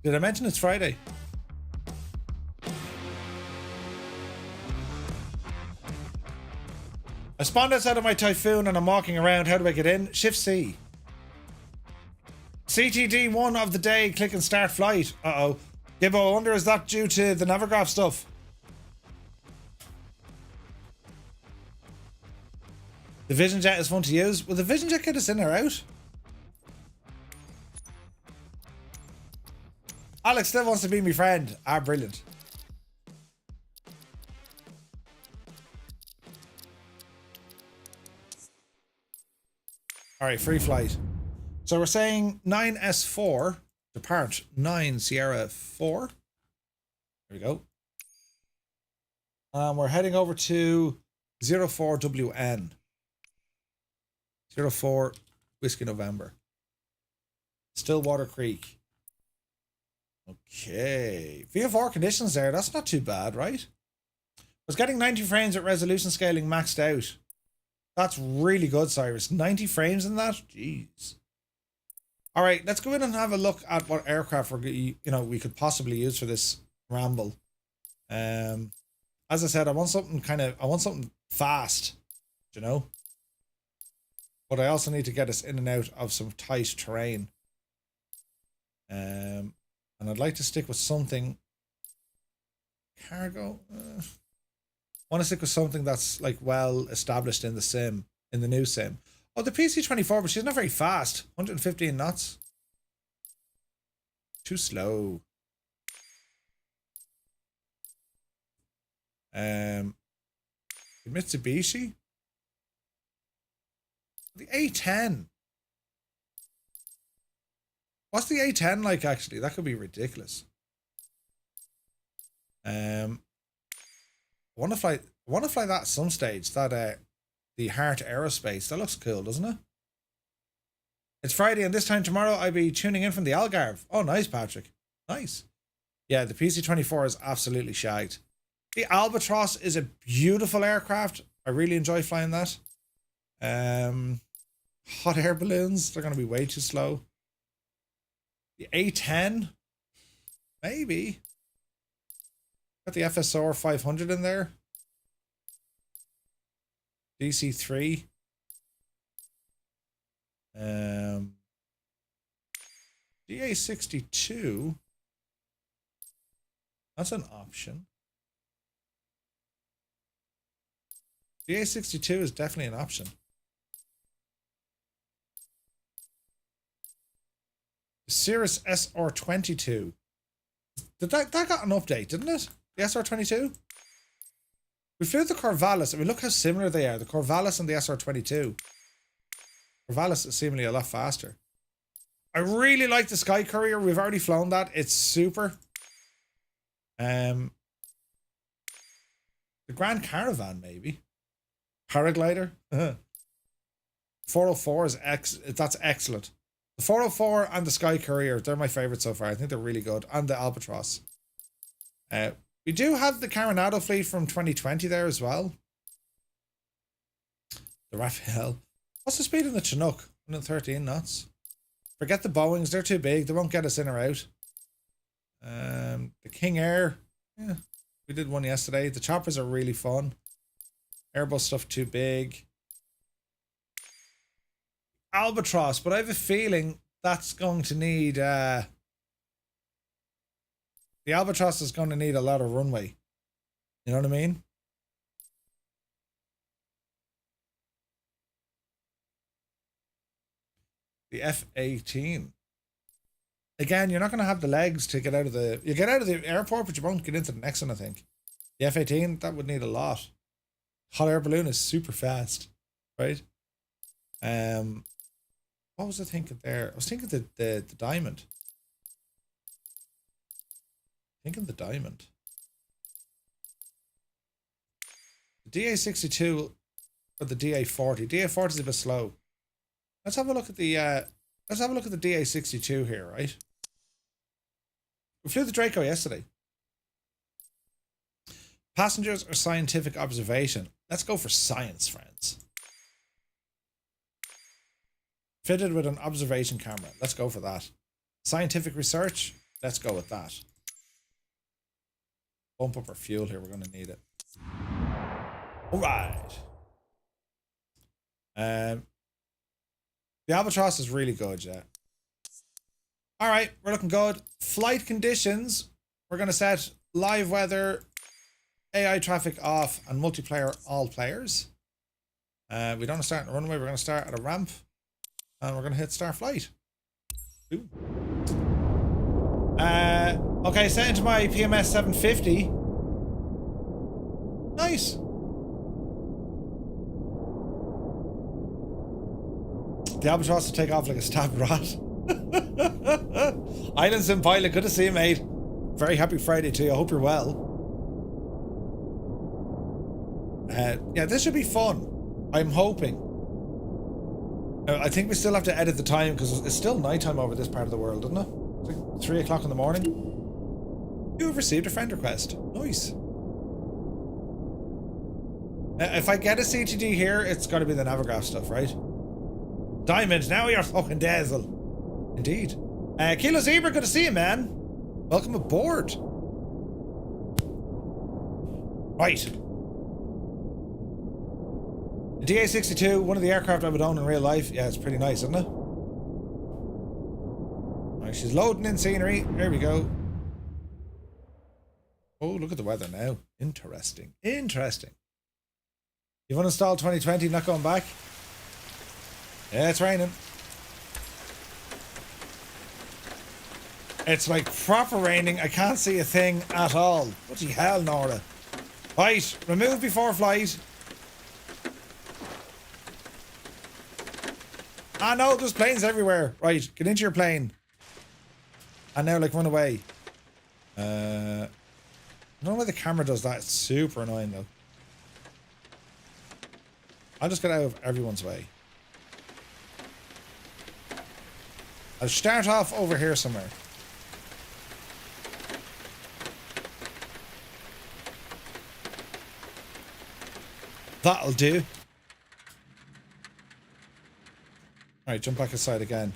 Did I mention it's Friday? I spawned outside of my Typhoon and I'm walking around. How do I get in? Shift C. CTD 1 of the day. Click and start flight. Uh-oh. Gibbo, I wonder is that due to the Navigraph stuff? The Vision Jet is fun to use. Will the Vision Jet get us in or out? Alex still wants to be my friend. Ah, brilliant. Alright, free flight. So we're saying 9S4, depart 9 Sierra 4. There we go. We're heading over to 04WN. 04 Whiskey November. Stillwater Creek. Okay. VFR conditions there, that's not too bad, right? I was getting 90 frames at resolution scaling maxed out. That's really good, Cyrus. 90 frames in that? Jeez. All right, let's go in and have a look at what aircraft we could possibly use for this ramble. As I said, I want something fast, you know. But I also need to get us in and out of some tight terrain. And I'd like to stick with something cargo. I want to stick with something that's like well established in the sim, in the new sim. Oh, the PC-24, but she's not very fast. 115 knots. Too slow. Mitsubishi. The A10. What's the A10 like actually? That could be ridiculous. I want to fly that at some stage. That the Heart Aerospace. That looks cool, doesn't it? It's Friday and this time tomorrow I'll be tuning in from the Algarve. Oh, nice, Patrick. Nice. Yeah, the PC-24 is absolutely shagged. The Albatross is a beautiful aircraft. I really enjoy flying that. Hot air balloons. They're going to be way too slow. The A10. Maybe. Got the FSR 500 in there. DC-3. DA-62. That's an option. DA-62 is definitely an option. Cirrus SR-22. That got an update, didn't it? The SR-22? We flew the Corvallis. I mean, look how similar they are. The Corvallis and the SR-22. Corvallis is seemingly a lot faster. I really like the Sky Courier. We've already flown that. It's super. The Grand Caravan, maybe. Paraglider. 404 is that's excellent. The 404 and the Sky Courier, they're my favorite so far. I think they're really good. And the Albatross. We do have the Carenado fleet from 2020 there as well. The Raphael. What's the speed in the Chinook? 113 knots. Forget the Boeings, they're too big. They won't get us in or out. The King Air. Yeah, we did one yesterday. The choppers are really fun. Airbus stuff too big. Albatross, but I have a feeling that's going to need the Albatross is going to need a lot of runway. You know what I mean? The F-18. Again, you're not going to have the legs to get out of the... You get out of the airport, but you won't get into the next one, I think. The F-18, that would need a lot. Hot air balloon is super fast, right? What was I thinking there? I was thinking the Diamond. Thinking the Diamond. The DA-62 or the DA-40. DA-40 is a bit slow. Let's have a look at the DA-62 here, right? We flew the Draco yesterday. Passengers or scientific observation? Let's go for science, friends. Fitted with an observation camera. Let's go for that. Scientific research? Let's go with that. Bump up our fuel here. We're going to need it. All right. The Albatross is really good, yeah. All right, we're looking good. Flight conditions. We're going to set live weather, AI traffic off, and multiplayer all players. We don't want to start in a runway. We're going to start at a ramp, and we're going to hit start flight. Ooh. Okay, set into my PMS 750. Nice. The Albatross will take off like a stabbed rat. Island Sim Pilot, good to see you, mate. Very happy Friday to you. I hope you're well. Yeah, this should be fun. I'm hoping. I think we still have to edit the time because it's still nighttime over this part of the world, isn't it? It's like 3 o'clock in the morning. You have received a friend request. Nice. If I get a CTD here, it's got to be the Navigraph stuff, right? Diamond, now you're fucking dazzle. Indeed. Kilo Zebra, good to see you, man. Welcome aboard. Right. The DA-62, one of the aircraft I would own in real life. Yeah, it's pretty nice, isn't it? Right, she's loading in scenery. There we go. Oh, look at the weather now. Interesting. Interesting. You've uninstalled 2020, not going back? Yeah, it's raining. It's like proper raining. I can't see a thing at all. What the hell, Nora? Right, remove before flight. Ah, no, there's planes everywhere. Right, get into your plane. And now, like, run away. I don't know why the camera does that. It's super annoying, though. I'll just get out of everyone's way. I'll start off over here somewhere. That'll do. Alright, jump back inside again.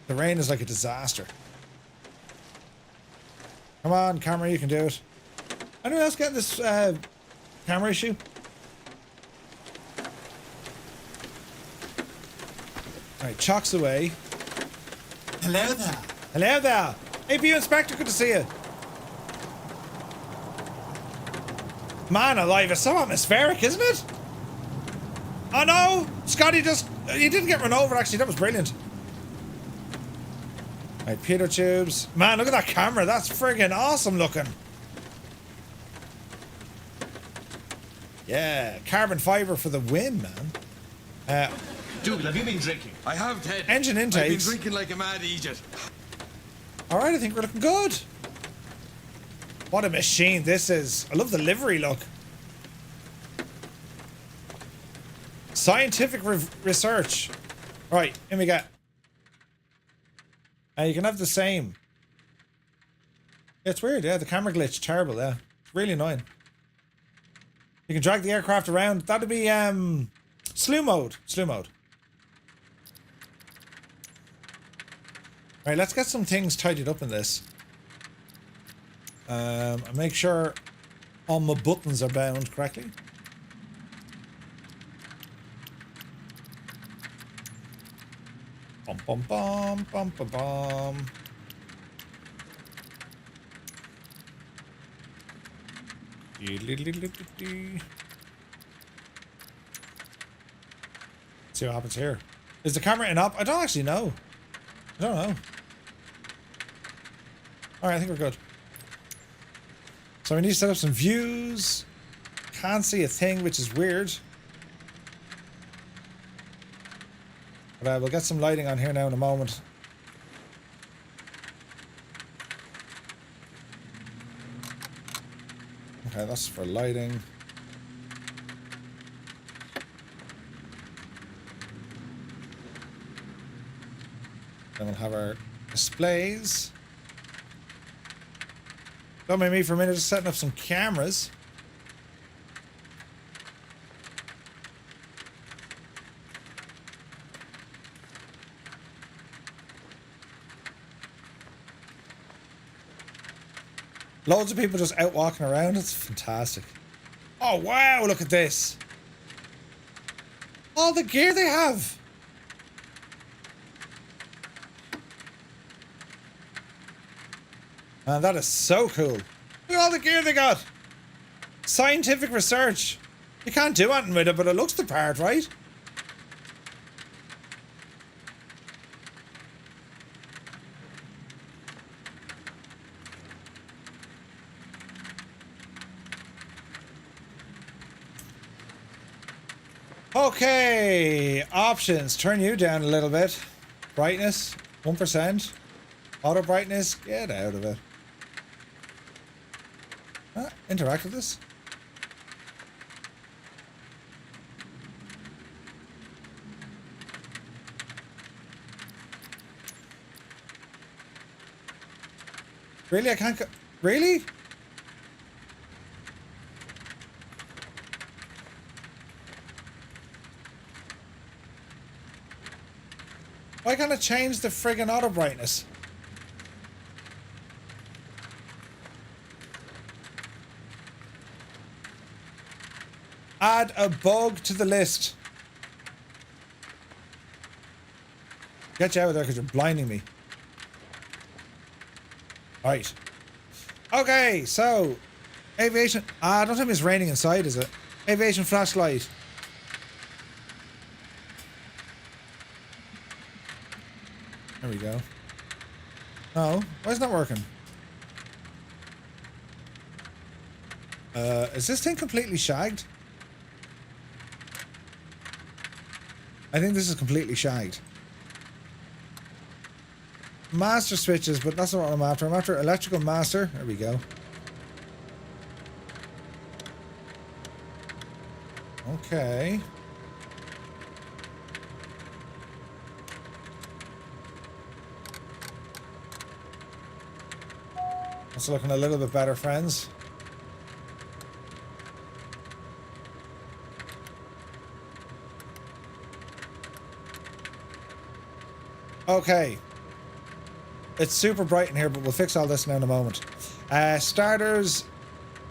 The rain is like a disaster. Come on, camera, you can do it. Anyone else getting this camera issue? Alright, chocks away. Hello there. Hello there. AP Inspector, good to see you. Man alive, it's so atmospheric, isn't it? Oh no! Scotty he didn't get run over, actually. That was brilliant. Right, pitot tubes. Man, look at that camera. That's friggin' awesome looking. Yeah, carbon fiber for the win, man. Dougal, have you been drinking? I have, Ted. Engine I've been intakes. drinking like a mad idiot. Alright, I think we're looking good. What a machine this is. I love the livery look. Scientific research. Right, in we go. You can have the same. Yeah, it's weird, yeah. The camera glitch, terrible, yeah. It's really annoying. You can drag the aircraft around. That'd be slew mode. Slew mode. Right, let's get some things tidied up in this. And make sure all my buttons are bound correctly. Bum bum bum bum bum bum. See what happens here. Is the camera in up? I don't actually know. I don't know. Alright, I think we're good. So we need to set up some views. Can't see a thing, which is weird. But we'll get some lighting on here now in a moment. Okay, that's for lighting. Then we'll have our displays. Don't mind me for a minute, just setting up some cameras. Loads of people just out walking around. It's fantastic. Oh, wow, look at this. All the gear they have. Man, that is so cool. Look at all the gear they got. Scientific research. You can't do anything with it, but it looks the part, right? Okay, options. Turn you down a little bit. Brightness, 1%. Auto brightness, get out of it. Interact with this. Really? I can't go. Really? Why can't I change the friggin' auto brightness? Add a bug to the list. Get you out of there because you're blinding me. Right. Okay, so aviation. Don't tell me it's raining inside, is it? Aviation flashlight. There we go. No, why is that working? Is this thing completely shagged? I think this is completely shagged. Master switches, but that's not what I'm after. I'm after electrical master. There we go. Okay. That's looking a little bit better, friends. Okay. It's super bright in here, but we'll fix all this now in a moment. Starters,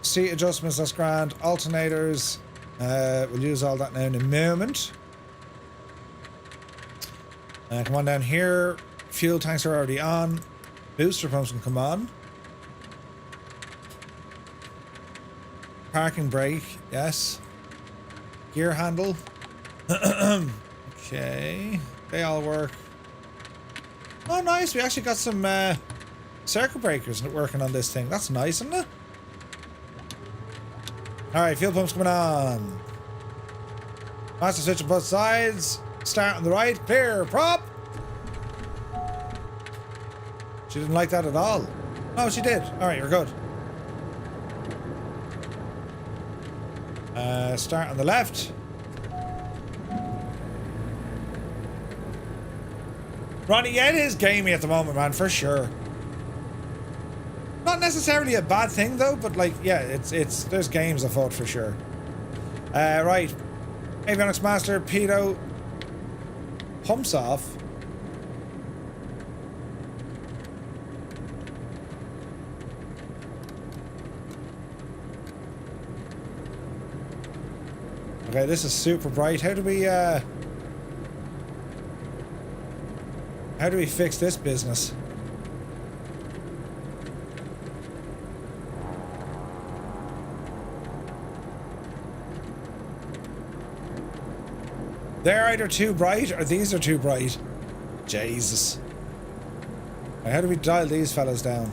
seat adjustments, that's grand. Alternators, we'll use all that now in a moment. Come on down here. Fuel tanks are already on. Booster pumps can come on. Parking brake, yes. Gear handle. Okay. They all work. Oh, nice. We actually got some circuit breakers working on this thing. That's nice, isn't it? Alright, fuel pumps coming on. Master switch on both sides. Start on the right. Clear. Prop. She didn't like that at all. No, she did. Alright, we're good. Start on the left. Ronnie, yeah, it is gamey at the moment, man, for sure. Not necessarily a bad thing, though, but, like, yeah, it's there's games afoot for sure. Right. Avionics Master, Pedo. Pumps off. Okay, this is super bright. How do we fix this business? They're either too bright or these are too bright. Jesus. How do we dial these fellas down?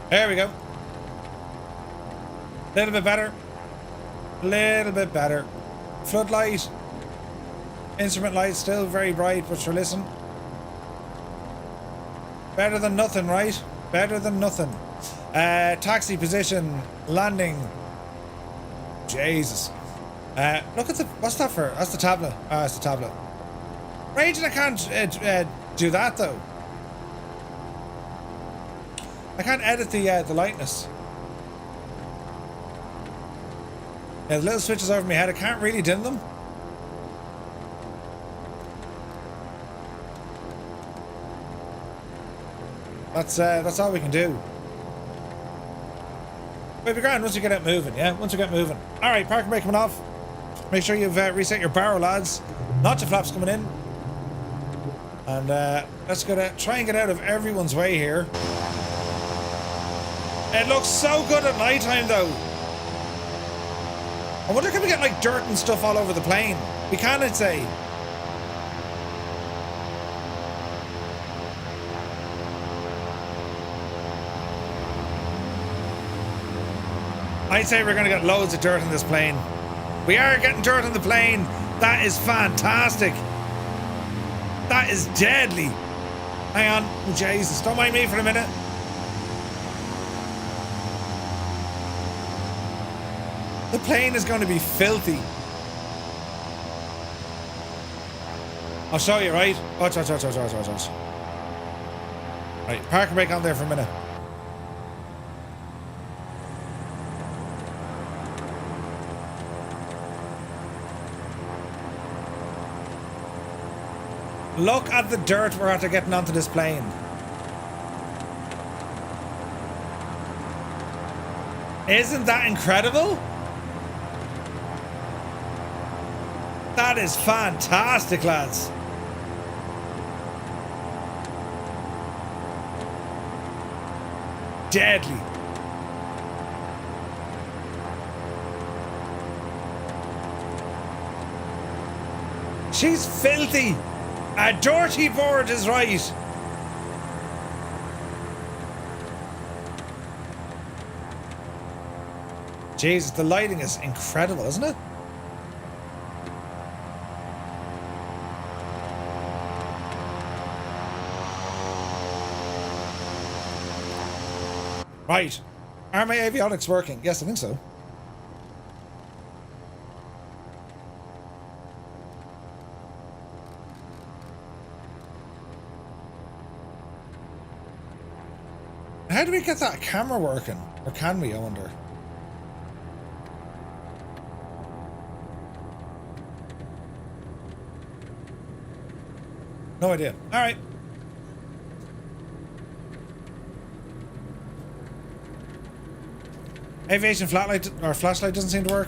There we go. A little bit better. A little bit better. Floodlight. Instrument light still very bright, but sure, listen. Better than nothing, right? Better than nothing. Taxi position. Landing. Jesus. Look at the... What's that for? That's the tablet. Ah, it's the tablet. Raging, I can't do that, though. I can't edit the lightness. Yeah, the little switches over my head, I can't really dim them. That's all we can do. We'll be grand once we get it moving, yeah? Once we get moving. Alright, parking brake coming off. Make sure you've reset your barrel, lads. Notch flaps coming in. And let's try and get out of everyone's way here. It looks so good at night time, though. I wonder, can we get like dirt and stuff all over the plane? We can, I'd say. I'd say we're going to get loads of dirt in this plane. We are getting dirt on the plane. That is fantastic. That is deadly. Hang on. Oh, Jesus. Don't mind me for a minute. The plane is going to be filthy. I'll show you, right? Watch. Right, park and brake on there for a minute. Look at the dirt we're after getting onto this plane. Isn't that incredible? That is fantastic, lads. Deadly. She's filthy. A dirty board is right. Jesus, the lighting is incredible, isn't it? Right. Are my avionics working? Yes, I think so. How do we get that camera working? Or can we, I wonder? No idea. Alright. Aviation flatlight or flashlight doesn't seem to work.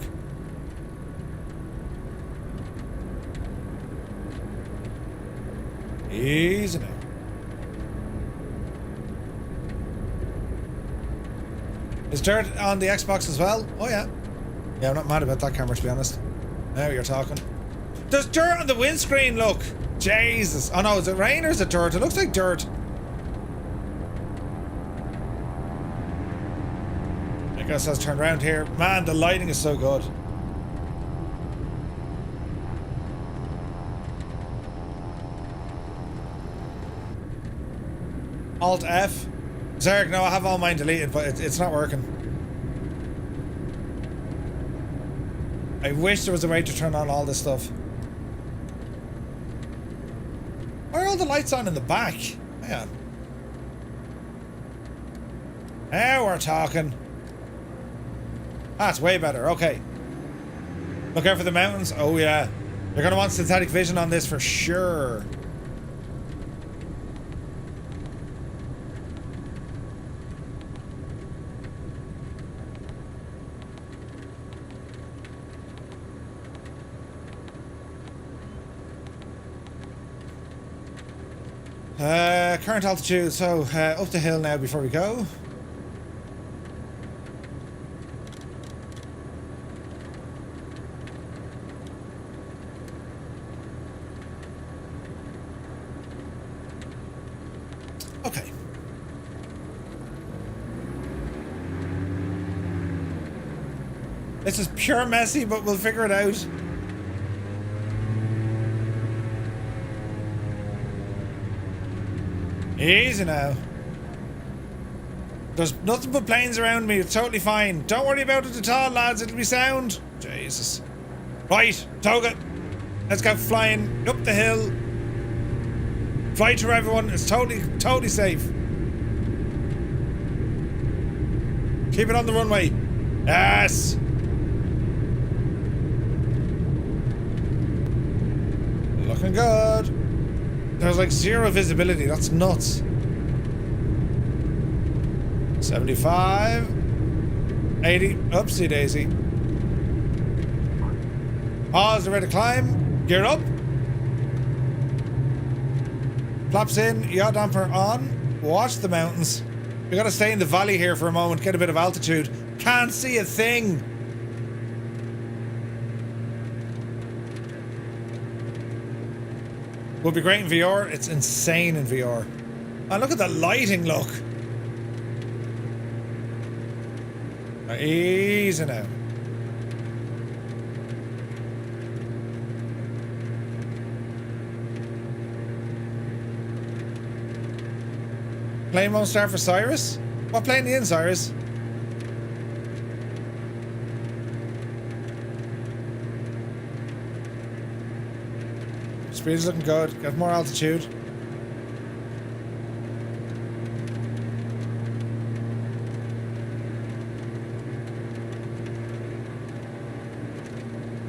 Easy now. Is dirt on the Xbox as well? Oh yeah. Yeah, I'm not mad about that camera, to be honest. Now you're talking. There's dirt on the windscreen, look! Jesus. Oh no, is it rain or is it dirt? It looks like dirt. I guess let's turn around here. Man, the lighting is so good. Alt F. Zerg, no, I have all mine deleted, but it's not working. I wish there was a way to turn on all this stuff. Why are all the lights on in the back? Hang on. Now we're talking. That's way better, okay. Look out for the mountains. Oh yeah. You're gonna want synthetic vision on this for sure. Current altitude, so up the hill now before we go. Okay. This is pure messy, but we'll figure it out. Easy now. There's nothing but planes around me. It's totally fine. Don't worry about it at all, lads. It'll be sound. Jesus. Right, Toga. Let's go flying up the hill. Fly to everyone. It's totally safe. Keep it on the runway. Yes. Looking good. There's like zero visibility. That's nuts. 75. 80. Oopsie daisy. Pause. Ready to climb. Gear up. Flaps in. Yaw damper on. Watch the mountains. We gotta stay in the valley here for a moment. Get a bit of altitude. Can't see a thing. Would be great in VR. It's insane in VR. And look at the lighting, look. Easy now. Plane won't start for Cyrus? What plane are you in, Cyrus? Speed is looking good. Got more altitude.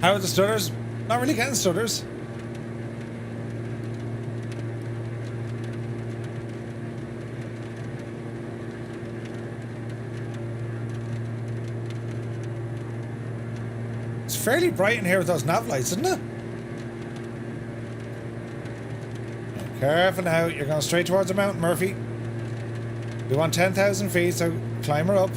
How are the stutters? Not really getting stutters. It's fairly bright in here with those nav lights, isn't it? Careful now, you're going straight towards the mountain, Murphy. We want 10,000 feet, so climb her up.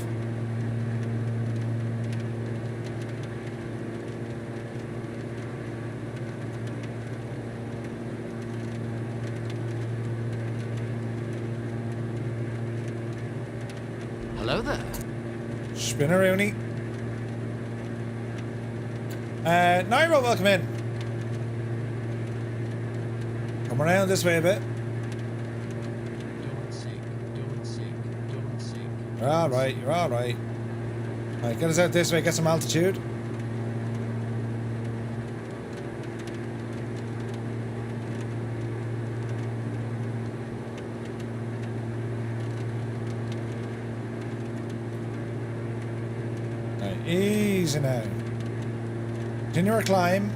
Hello there. Spinneroony. Nairo, welcome in. Come around this way a bit. You're alright, you're alright. Alright, get us out this way, get some altitude. Alright, easy now. Continue our climb.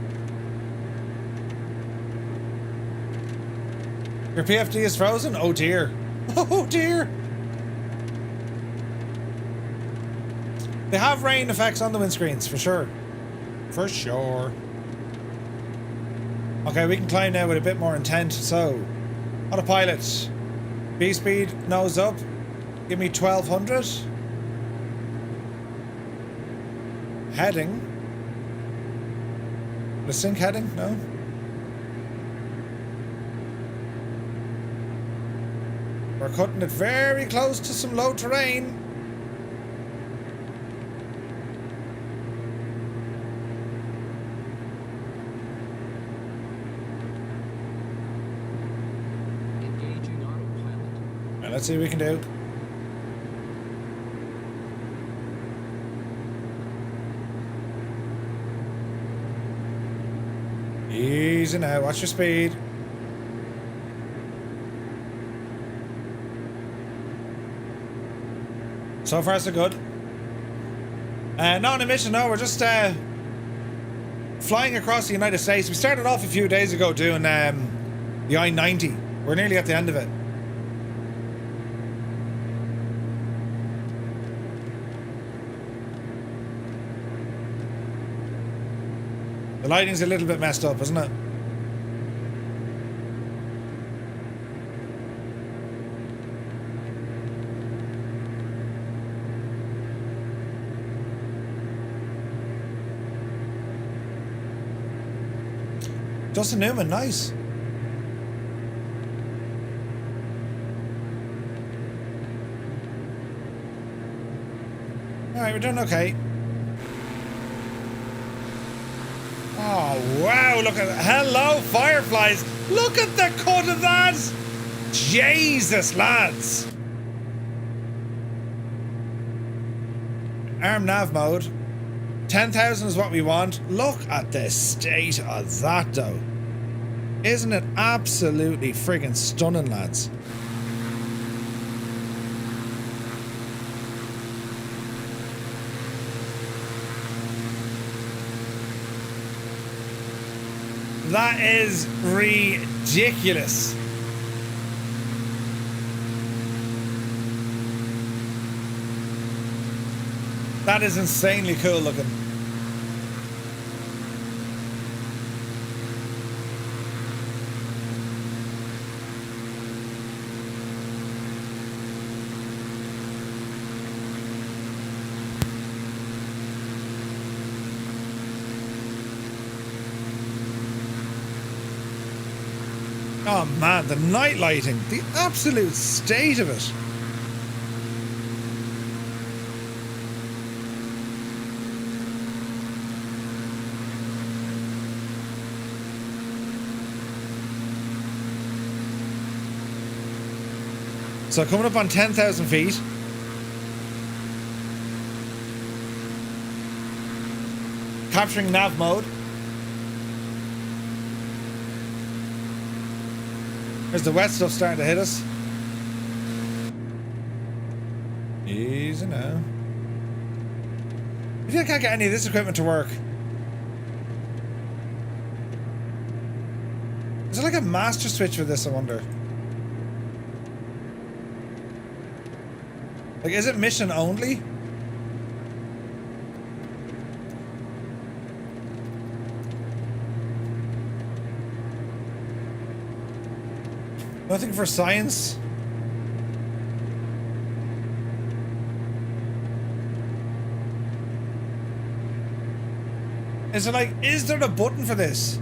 Your PFD is frozen? Oh dear. Oh dear. They have rain effects on the windscreens, for sure. For sure. Okay, we can climb now with a bit more intent. So, autopilot. B-speed, nose up. Give me 1200. Heading. The sync heading? No? We're cutting it very close to some low terrain. Engaging autopilot. Right, let's see what we can do. Easy now, watch your speed. So far so good. Not on a mission, no, we're just flying across the United States. We started off a few days ago doing the I-90. We're nearly at the end of it. The lighting's a little bit messed up, isn't it? Justin Newman, nice. Alright, we're doing okay. Oh, wow, look at that. Hello, fireflies. Look at the cut of that. Jesus, lads. Arm nav mode. 10,000 is what we want. Look at the state of that, though. Isn't it absolutely friggin' stunning, lads? That is ridiculous. That is insanely cool looking. Oh man, the night lighting, the absolute state of it. So coming up on 10,000 feet. Capturing nav mode. There's the wet stuff starting to hit us. Easy now. I feel like I can't get any of this equipment to work. Is there like a master switch for this, I wonder? Like, is it mission only? Nothing for science? Is it like, is there a button for this?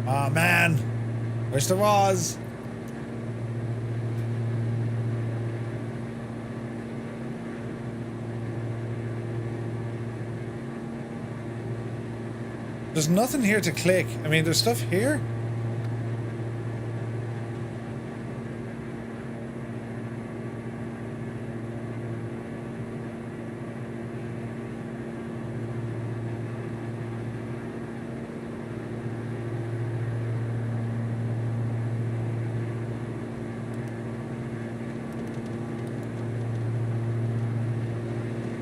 Oh man, wish there was. There's nothing here to click. I mean, there's stuff here.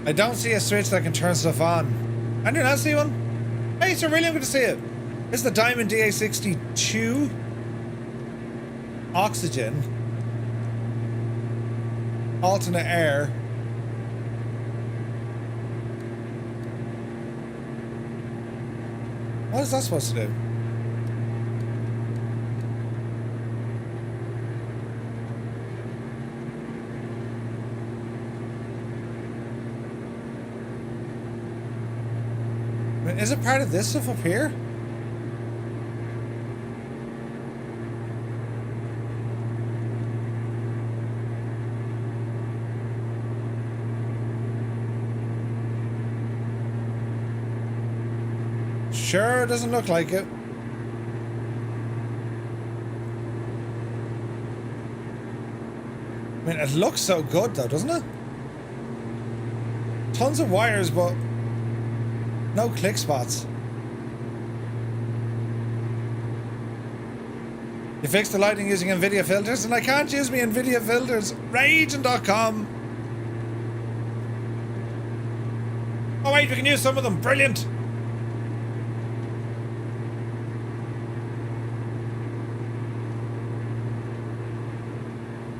I don't see a switch that can turn stuff on. I do not see one. Hey, Sir William, good to see you. This is the Diamond DA62. Oxygen. Alternate air. What is that supposed to do? Is it part of this stuff up here? Sure, doesn't look like it. I mean, it looks so good though, doesn't it? Tons of wires, but no click spots. You fixed the lighting using Nvidia filters, and I can't use my Nvidia filters. Raging.com. Oh wait, we can use some of them. Brilliant.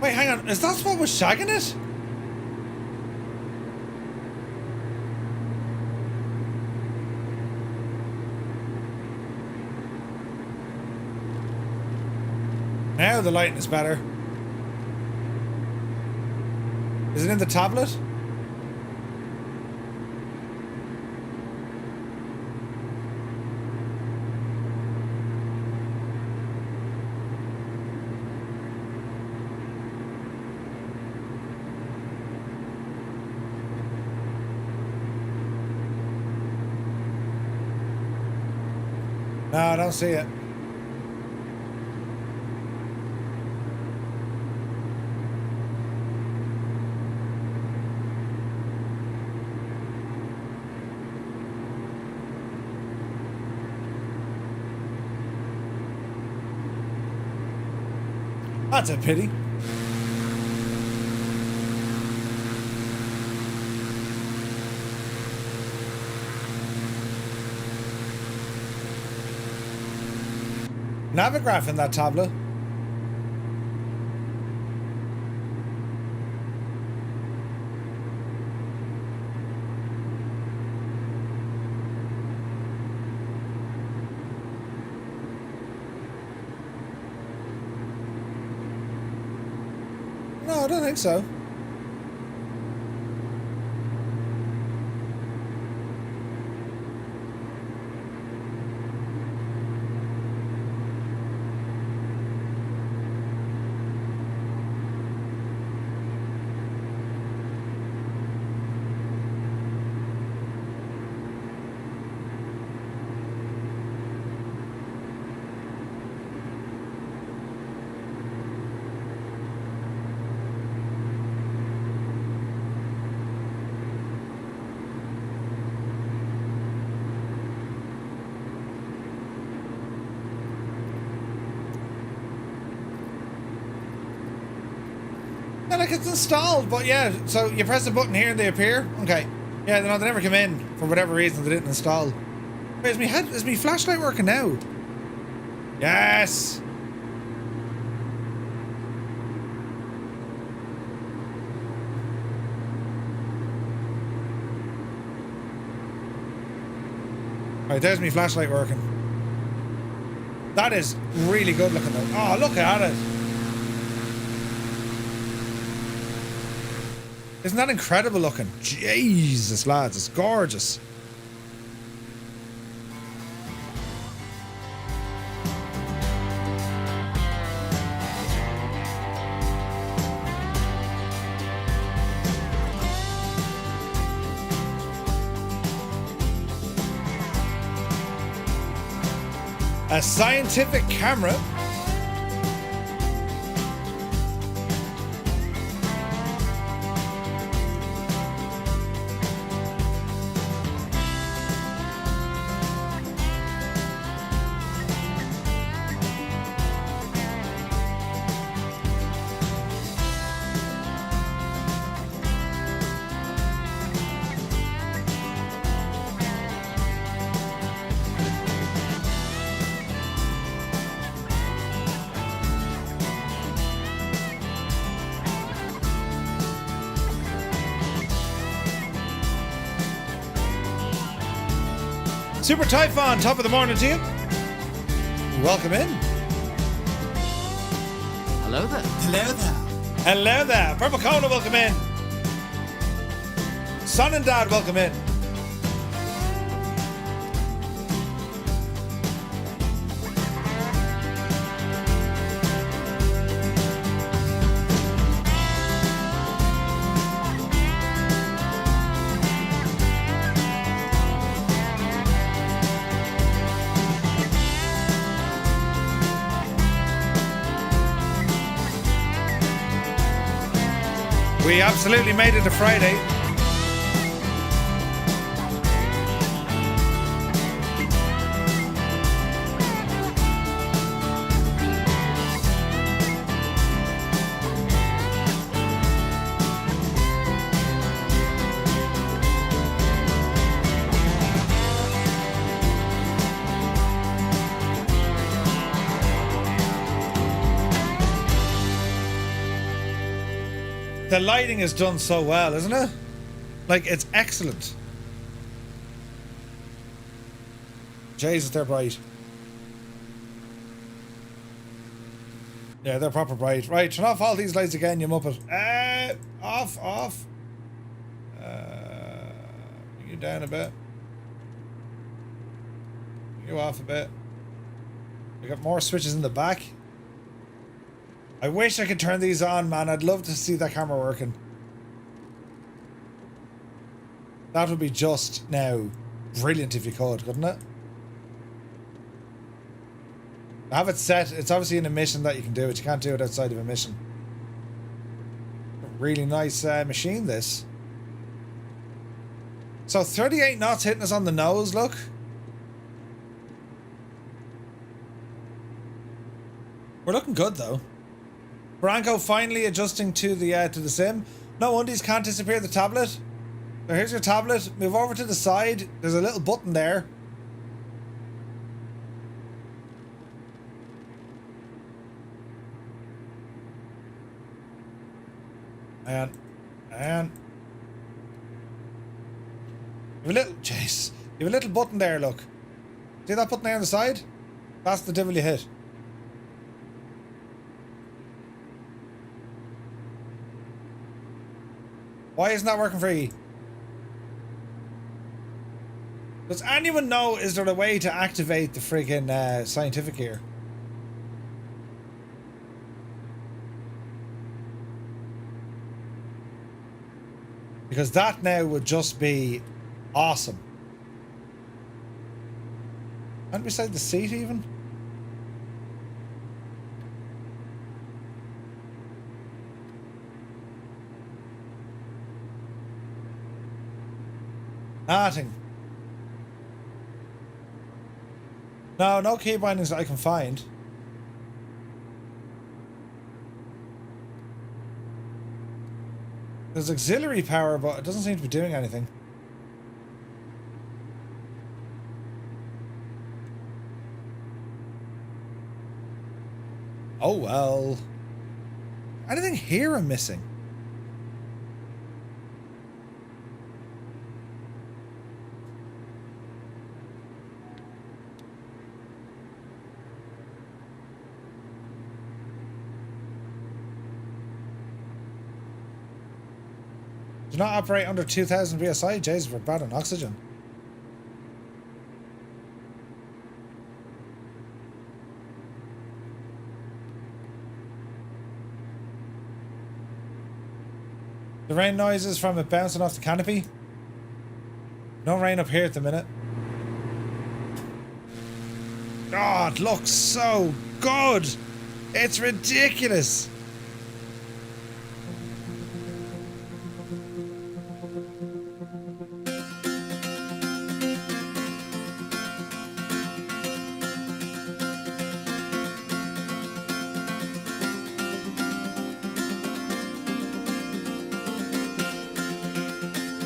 Wait, hang on. Is that what was shagging it? Now the lighting is better. Is it in the tablet? No, I don't see it. That's a pity. Navigraph in that tablet. No, I don't think so. Yeah, like it's installed, but yeah, so you press the button here and they appear. Okay. Yeah, no, they never come in for whatever reason they didn't install. Wait, is my flashlight working now? Yes! Right, there's my flashlight working. That is really good looking though. Oh, look at it. Isn't that incredible looking? Jesus, lads, it's gorgeous. A scientific camera. Super Typhon, top of the morning to you. Welcome in. Hello there. Hello there. Hello there. Purple Kona, welcome in. Son and Dad, welcome in. We absolutely made it to Friday. The lighting is done so well, isn't it? Like, it's excellent. Jesus, they're bright. Yeah, they're proper bright. Right, turn off all these lights again, you muppet. Off. Bring you down a bit. Bring you off a bit. We got more switches in the back. I wish I could turn these on, man. I'd love to see that camera working. That would be just now brilliant if you could, couldn't it? Have it set. It's obviously in a mission that you can do it. You can't do it outside of a mission. Really nice machine, this. So 38 knots hitting us on the nose, look. We're looking good though. Branko finally adjusting to the sim. No undies, can't disappear the tablet. So here's your tablet. Move over to the side. There's a little button there. And you have a little, jeez, you have a little button there, look. See that button there on the side? That's the devil you hit. Why isn't that working for you? Does anyone know, is there a way to activate the friggin' scientific here? Because that now would just be awesome. And beside the seat even? Nothing. No, no key bindings that I can find. There's auxiliary power, but it doesn't seem to be doing anything. Oh well. Anything here I'm missing? Do not operate under 2000 psi, Jesus, we're bad on oxygen. The rain noises from it bouncing off the canopy. No rain up here at the minute. God, it looks so good. It's ridiculous.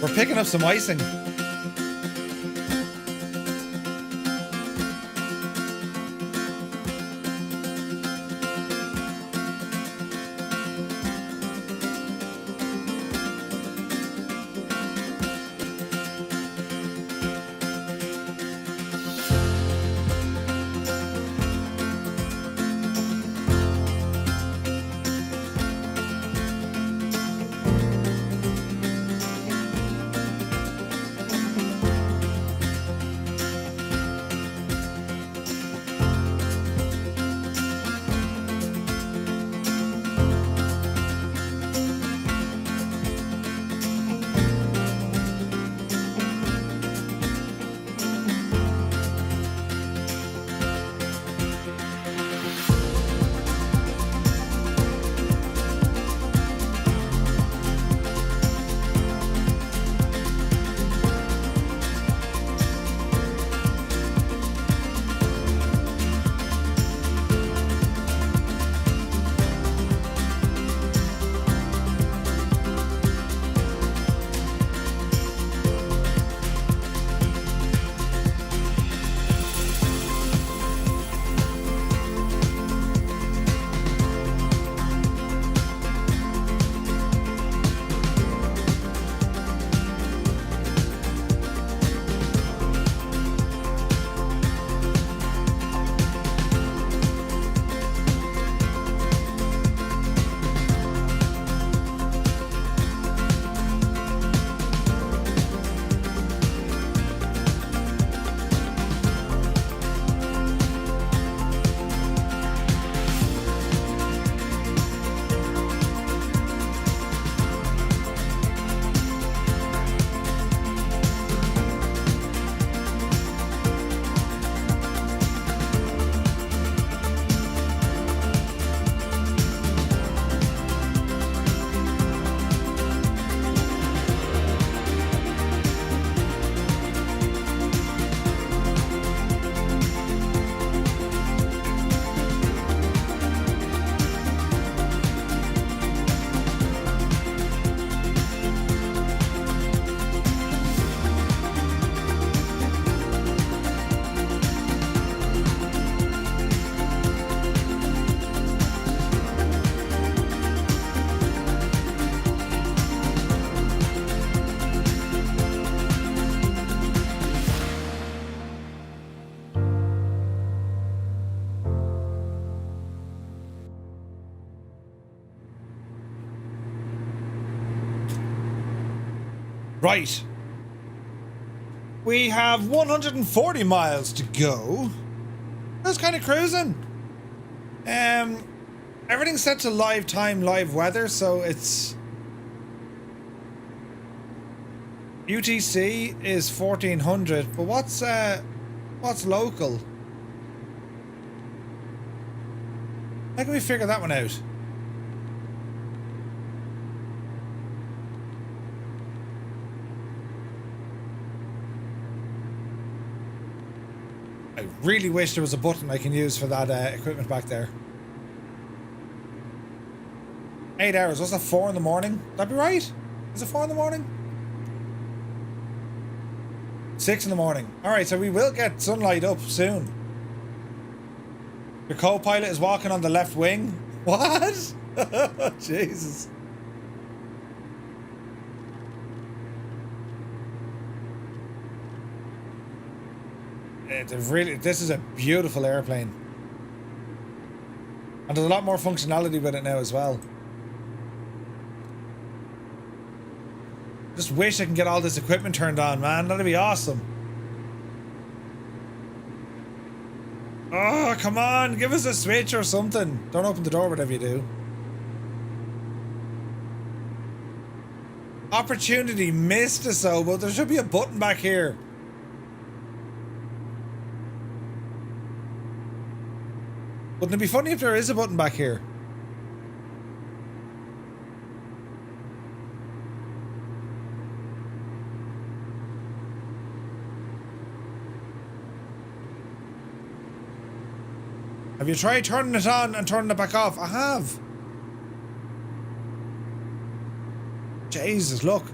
We're picking up some icing. Right. We have 140 miles to go. That's kind of cruising. Everything's set to live time, live weather, so it's... UTC is 1400, but what's local? How can we figure that one out? I really wish there was a button I can use for that equipment back there. 8 hours. What's that, 4 in the morning? That'd be right? Is it 4 in the morning? 6 in the morning. Alright, so we will get sunlight up soon. Your co-pilot is walking on the left wing. What? Jesus. This is a beautiful airplane. And there's a lot more functionality with it now as well. Just wish I can get all this equipment turned on, man. That'd be awesome. Oh, come on. Give us a switch or something. Don't open the door, whatever you do. Opportunity missed us, though, but there should be a button back here. Wouldn't it be funny if there is a button back here? Have you tried turning it on and turning it back off? I have. Jesus, look.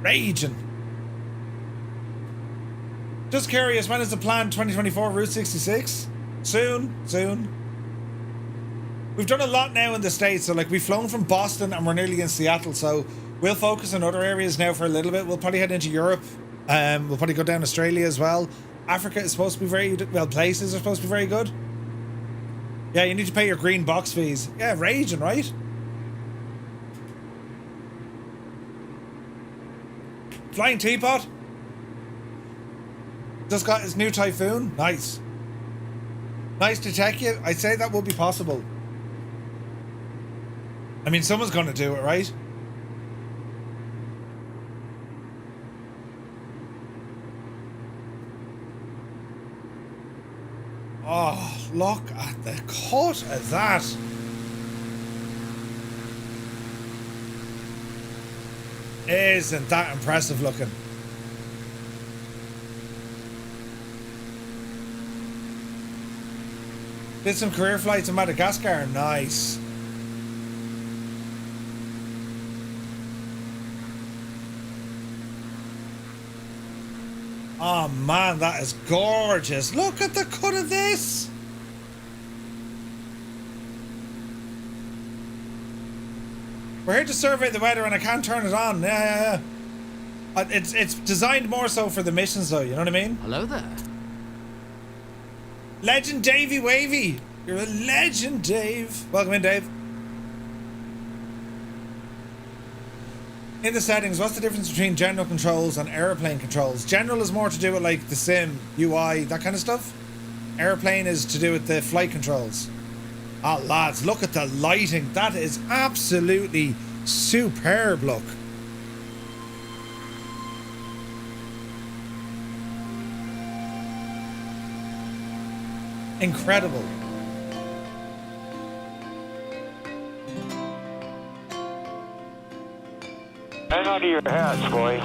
Raging. Just curious, when is the planned 2024 Route 66? Soon, soon. We've done a lot now in the States, so like we've flown from Boston and we're nearly in Seattle, so we'll focus on other areas now for a little bit. We'll probably head into Europe. We'll probably go down Australia as well. Africa is supposed to be very well. Places are supposed to be very good. Yeah, you need to pay your green box fees. Yeah, raging, right? Flying teapot. Just got his new Typhoon. Nice. Nice to check you. I'd say that would be possible. I mean, someone's going to do it, right? Oh, look at the cut of that. Isn't that impressive looking? Did some career flights in Madagascar. Nice. Oh man, that is gorgeous. Look at the cut of this. We're here to survey the weather and I can't turn it on. Yeah. It's designed more so for the missions though, you know what I mean? Hello there. Legend Davey Wavy. You're a legend, Dave. Welcome in, Dave. In the settings, what's the difference between general controls and airplane controls? General is more to do with like the sim, UI, that kind of stuff. Airplane is to do with the flight controls. Oh lads, look at the lighting. That is absolutely superb, look. Incredible. Hang on to your hats, boys.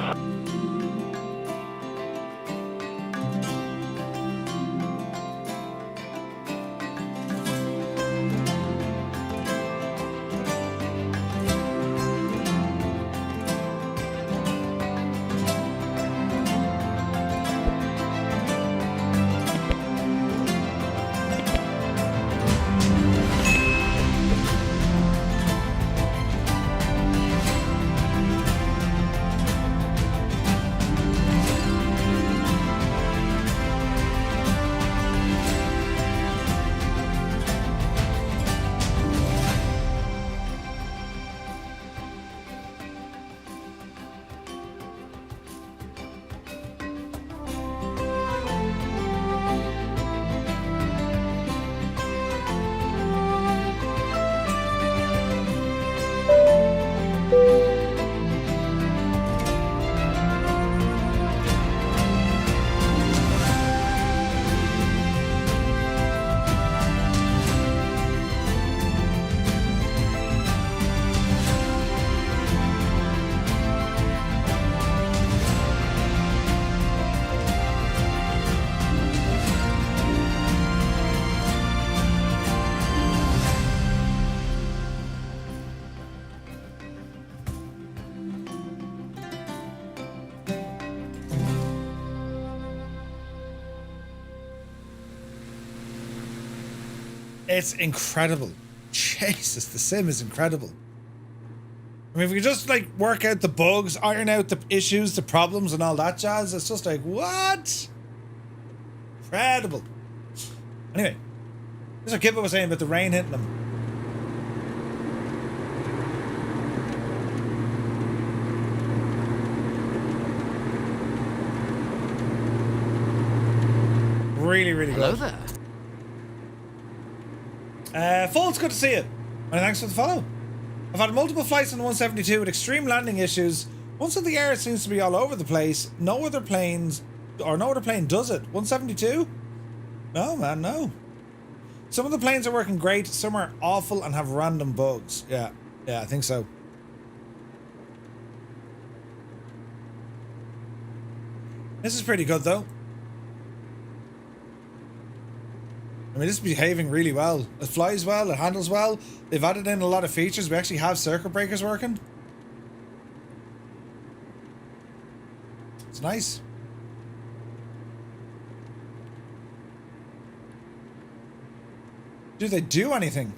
It's incredible. Jesus, the sim is incredible. I mean, if we could just like work out the bugs, iron out the issues, the problems and all that jazz, it's just like, what? Incredible. Anyway, this is what Gibbo was saying about the rain hitting them. Really, really good. Hello there. Full, it's good to see you. And thanks for the follow. I've had multiple flights on the 172 with extreme landing issues. Once of the air seems to be all over the place. No other plane does it. 172? No, man, no. Some of the planes are working great. Some are awful and have random bugs. Yeah, I think so. This is pretty good, though. I mean, this is behaving really well. It flies well, it handles well. They've added in a lot of features. We actually have circuit breakers working. It's nice. Do they do anything?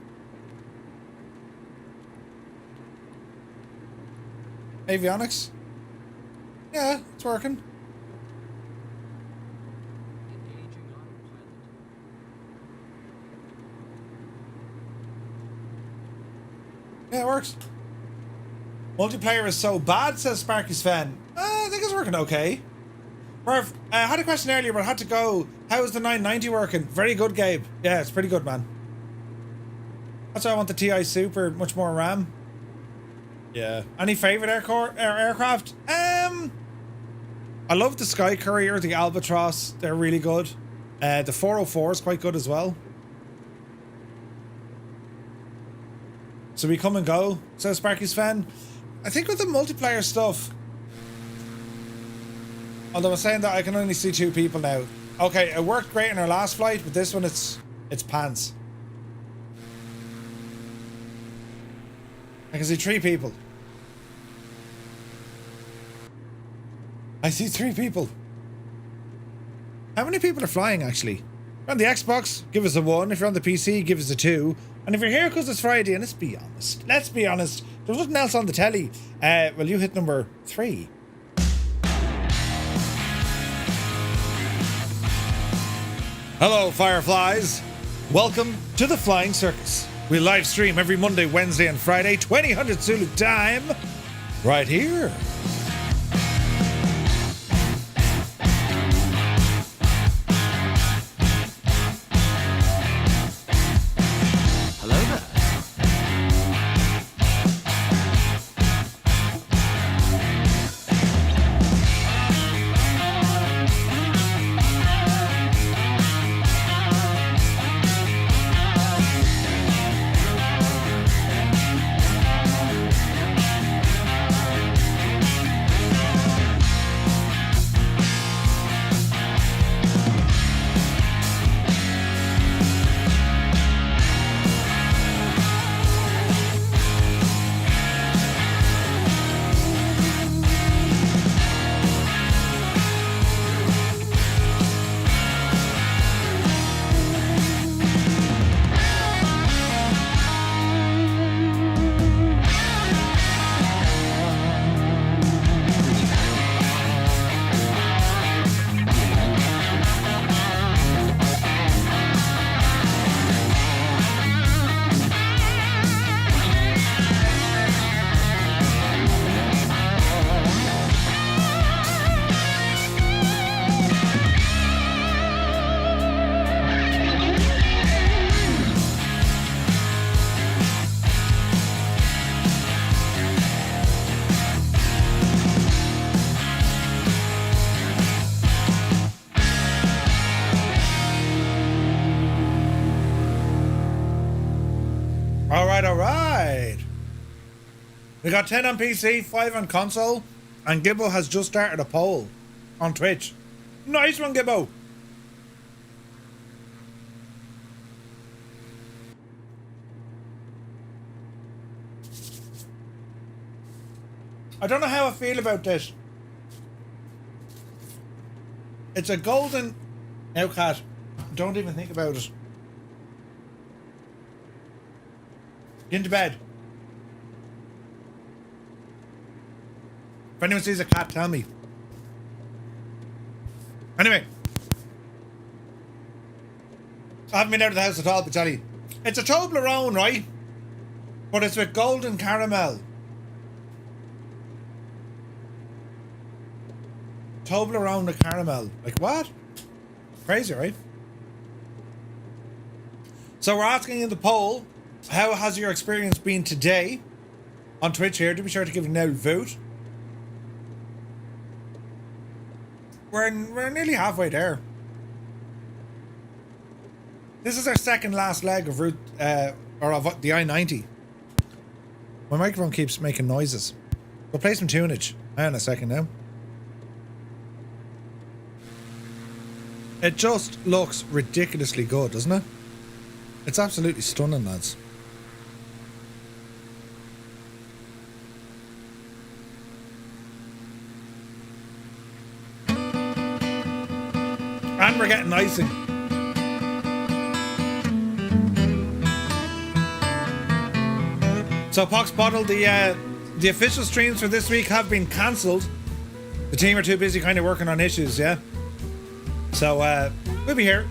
Avionics? Yeah, it's working. Engaging autopilot. Yeah, it works. Multiplayer is so bad, says Sparky's fan. I think it's working okay. Murph, I had a question earlier, but I had to go. How is the 990 working? Very good, Gabe. Yeah, it's pretty good, man. That's why I want the TI Super, much more RAM. Yeah. Any favorite aircraft? I love the Sky Courier, the Albatross. They're really good. The 404 is quite good as well. So we come and go, says Sparky's fan. I think with the multiplayer stuff, although I'm saying that I can only see 2 people now. Okay, it worked great in our last flight, but this one it's pants. I can see 3 people. I see 3 people. How many people are flying actually? If you're on the Xbox, give us a 1. If you're on the PC, give us a 2. And if you're here because it's Friday, and let's be honest, there's nothing else on the telly. Well, you hit number 3. Hello, Fireflies. Welcome to the Flying Circus. We live stream every Monday, Wednesday, and Friday, 2000 Zulu time, right here. Hello there. All right. We got 10 on PC, 5 on console, and Gibbo has just started a poll on Twitch. Nice one, Gibbo. I don't know how I feel about this. It's a golden... Now, Cat, don't even think about it. Get into bed. If anyone sees a cat, tell me. Anyway. I haven't been out of the house at all, but tell you. It's a Toblerone, right? But it's with golden caramel. Toblerone with caramel. Like what? Crazy, right? So we're asking in the poll, how has your experience been today? On Twitch here, do be sure to give it a vote. We're nearly halfway there. This is our second last leg of route, or of the I-90. My microphone keeps making noises. We'll play some tunage. Hang on a second now. It just looks ridiculously good, doesn't it? It's absolutely stunning, lads. And we're getting icing. So Pox Bottle, the official streams for this week have been cancelled. The team are too busy kind of working on issues, yeah? So we'll be here.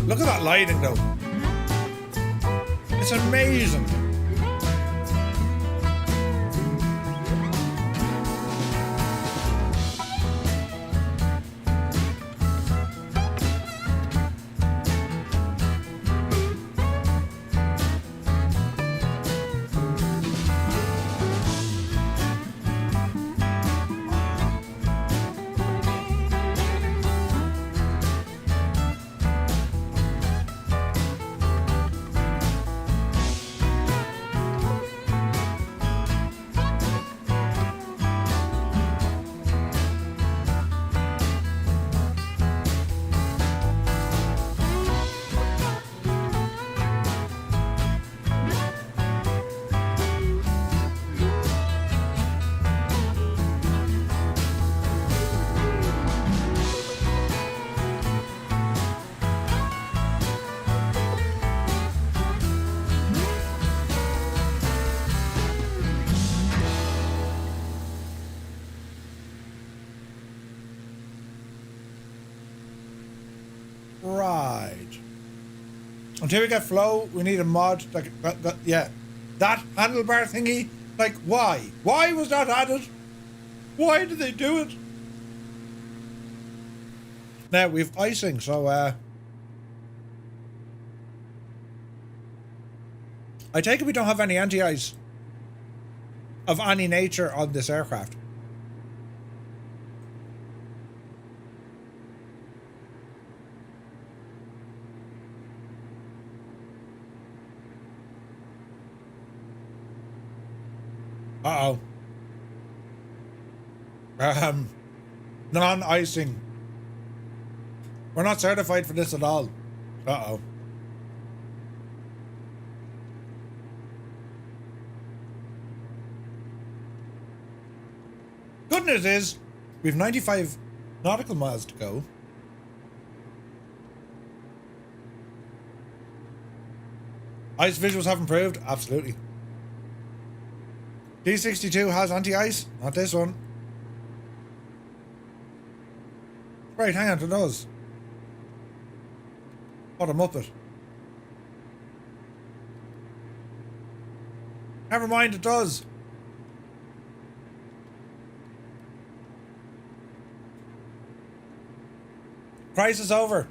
Look at that lighting though. It's amazing. Right. Until we get flow, we need a mod. Like, yeah. That handlebar thingy, like, why? Why was that added? Why did they do it? Now, we've icing, so, I take it we don't have any anti-ice of any nature on this aircraft. Uh-oh. Non-icing. We're not certified for this at all. Uh-oh. news is we have 95 nautical miles to go. Ice visuals have improved? Absolutely. D62 has anti-ice? Not this one. Right, hang on, it does. What a muppet. Never mind, it does. Crisis over.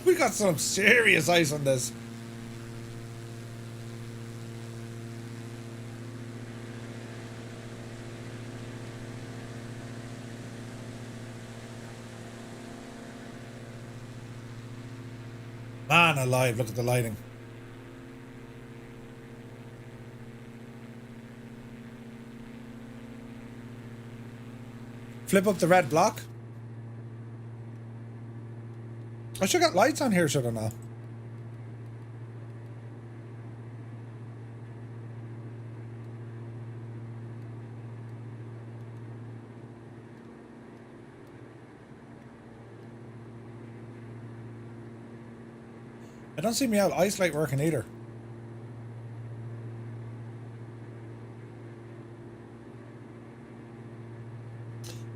We got some serious ice on this. Man alive, look at the lighting. Flip up the red block. I should have got lights on here, should I not? I don't see me out ice light working either.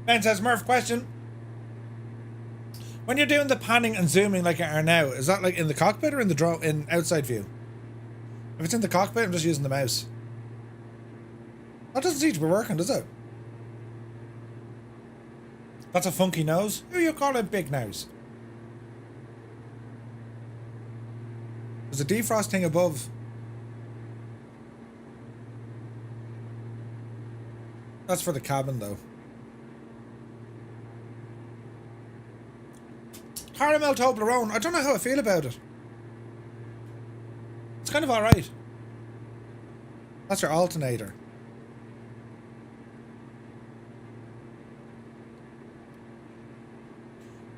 Ben says, Murph, question. When you're doing the panning and zooming like you are now, is that like in the cockpit or in the in outside view? If it's in the cockpit, I'm just using the mouse. That doesn't seem to be working, does it? That's a funky nose. Who you call a big nose? There's a defrost thing above. That's for the cabin though. Caramel Toblerone. I don't know how I feel about it. It's kind of alright. That's your alternator.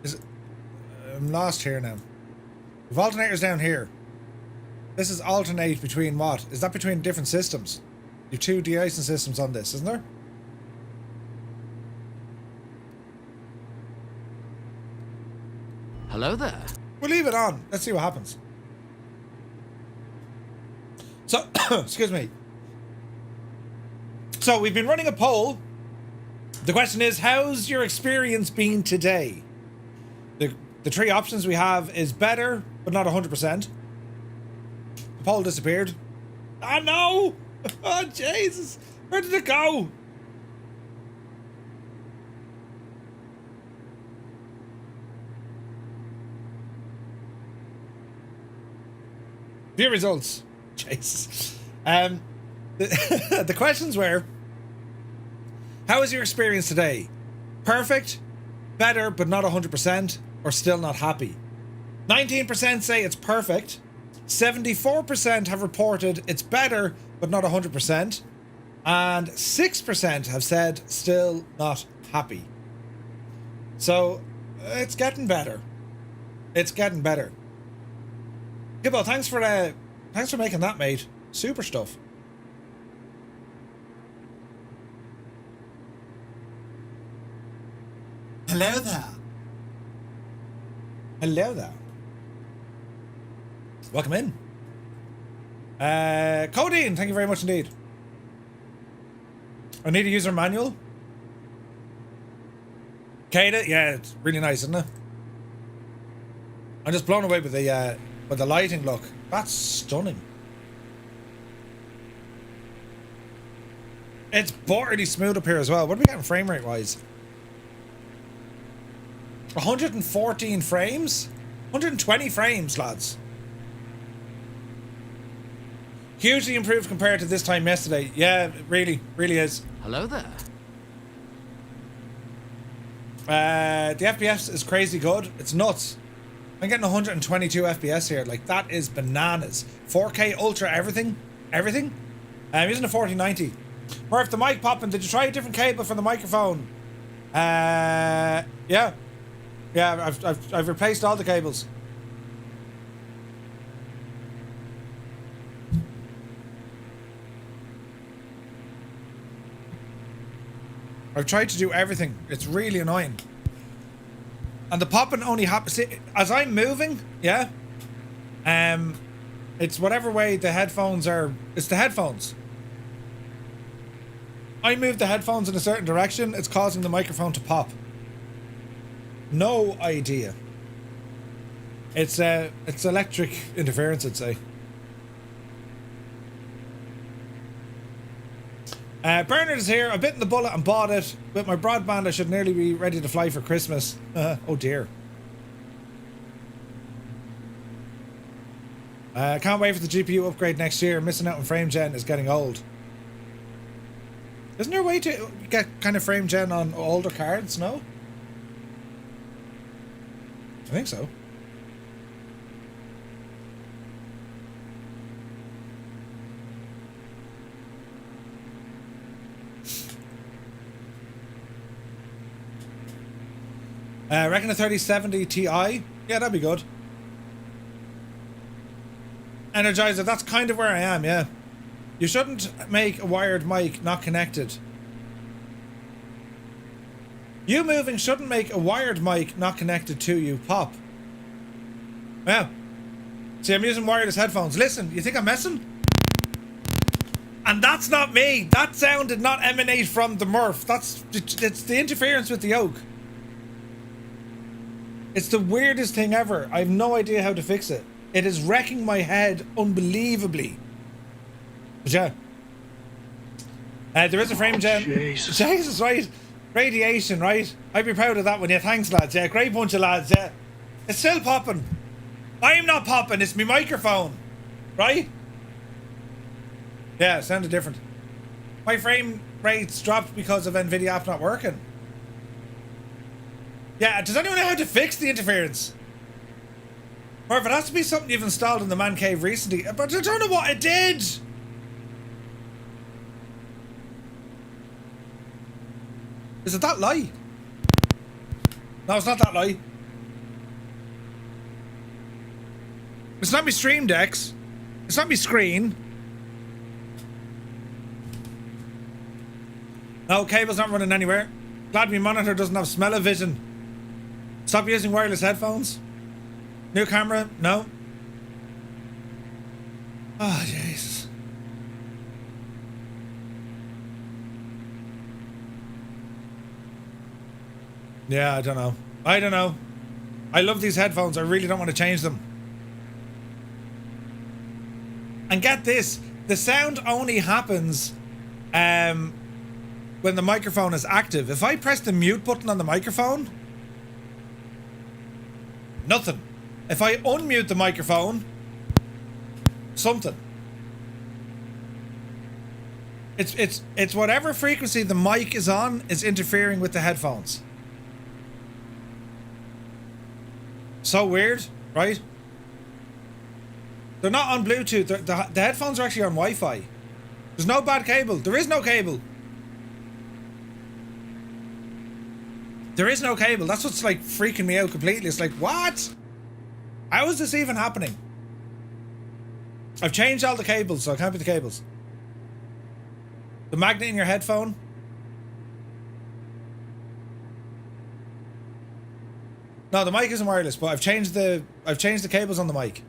Is it, I'm lost here now. We've alternators down here. This is alternate between what? Is that between different systems? You've two de-icing systems on this, isn't there? Hello there. We'll leave it on. Let's see what happens. So, excuse me. So, we've been running a poll. The question is, how's your experience been today? The three options we have is better, but not 100%. The poll disappeared. Ah, no! Oh, Jesus! Where did it go? View results. Jesus. The questions were, how was your experience today? Perfect, better, but not 100%, or still not happy? 19% say it's perfect. 74% have reported it's better, but not 100%. And 6% have said still not happy. So, it's getting better. It's getting better. Gibbo, thanks for making that, mate. Super stuff. Hello there. Hello there. Welcome in. Codeine, thank you very much indeed. I need a user manual. Kada, yeah, it's really nice, isn't it? I'm just blown away with the lighting look. That's stunning. It's borderly smooth up here as well. What are we getting frame rate wise? 114 frames? 120 frames, lads. Hugely improved compared to this time yesterday. Yeah, it really is. Hello there. The FPS is crazy good. It's nuts. I'm getting 122 FPS here. Like, that is bananas. 4K Ultra everything. Everything. I'm using a 4090. Murph, the mic popping. Did you try a different cable for the microphone? Yeah. Yeah, I've replaced all the cables. I've tried to do everything. It's really annoying. And the popping only happens as I'm moving, yeah. It's whatever way the headphones are. It's the headphones. I move the headphones in a certain direction, it's causing the microphone to pop. No idea. It's electric interference, I'd say. Bernard is here. I bitten the bullet and bought it. With my broadband, I should nearly be ready to fly for Christmas. Oh dear. Can't wait for the GPU upgrade next year. Missing out on frame gen is getting old. Isn't there a way to get kind of frame gen on older cards? No? I think so. Reckon a 3070 Ti? Yeah, that'd be good. Energizer, that's kind of where I am, yeah. You shouldn't make a wired mic not connected. You moving shouldn't make a wired mic not connected to you pop. Yeah. See, I'm using wireless headphones. Listen, you think I'm messing? And that's not me. That sound did not emanate from the Murph. It's the interference with the yoke. It's the weirdest thing ever. I have no idea how to fix it. It is wrecking my head unbelievably. But yeah. There is a frame gen. Jesus, right. Radiation, right? I'd be proud of that one. Yeah, thanks, lads. Yeah, great bunch of lads. Yeah. It's still popping. I'm not popping. It's my microphone. Right? Yeah, it sounded different. My frame rates dropped because of Nvidia app not working. Yeah, does anyone know how to fix the interference? Or if it has to be something you've installed in the man cave recently, but I don't know what it did. Is it that light? No, it's not that light. It's not my stream decks. It's not my screen. No, cable's not running anywhere. Glad my monitor doesn't have smell-o-vision. Stop using wireless headphones. New camera? No. Oh, Jesus. Yeah, I don't know. I don't know. I love these headphones. I really don't want to change them. And get this. The sound only happens when the microphone is active. If I press the mute button on the microphone, nothing. If I unmute the microphone, something. It's whatever frequency the mic is on is interfering with the headphones. So weird, right? They're not on Bluetooth. The headphones are actually on Wi-Fi. There's no bad cable. There is no cable. There is no cable. That's what's like freaking me out completely. It's like, what? How is this even happening? I've changed all the cables, so I can't be the cables. The magnet in your headphone. No, the mic isn't wireless, but I've changed the cables on the mic.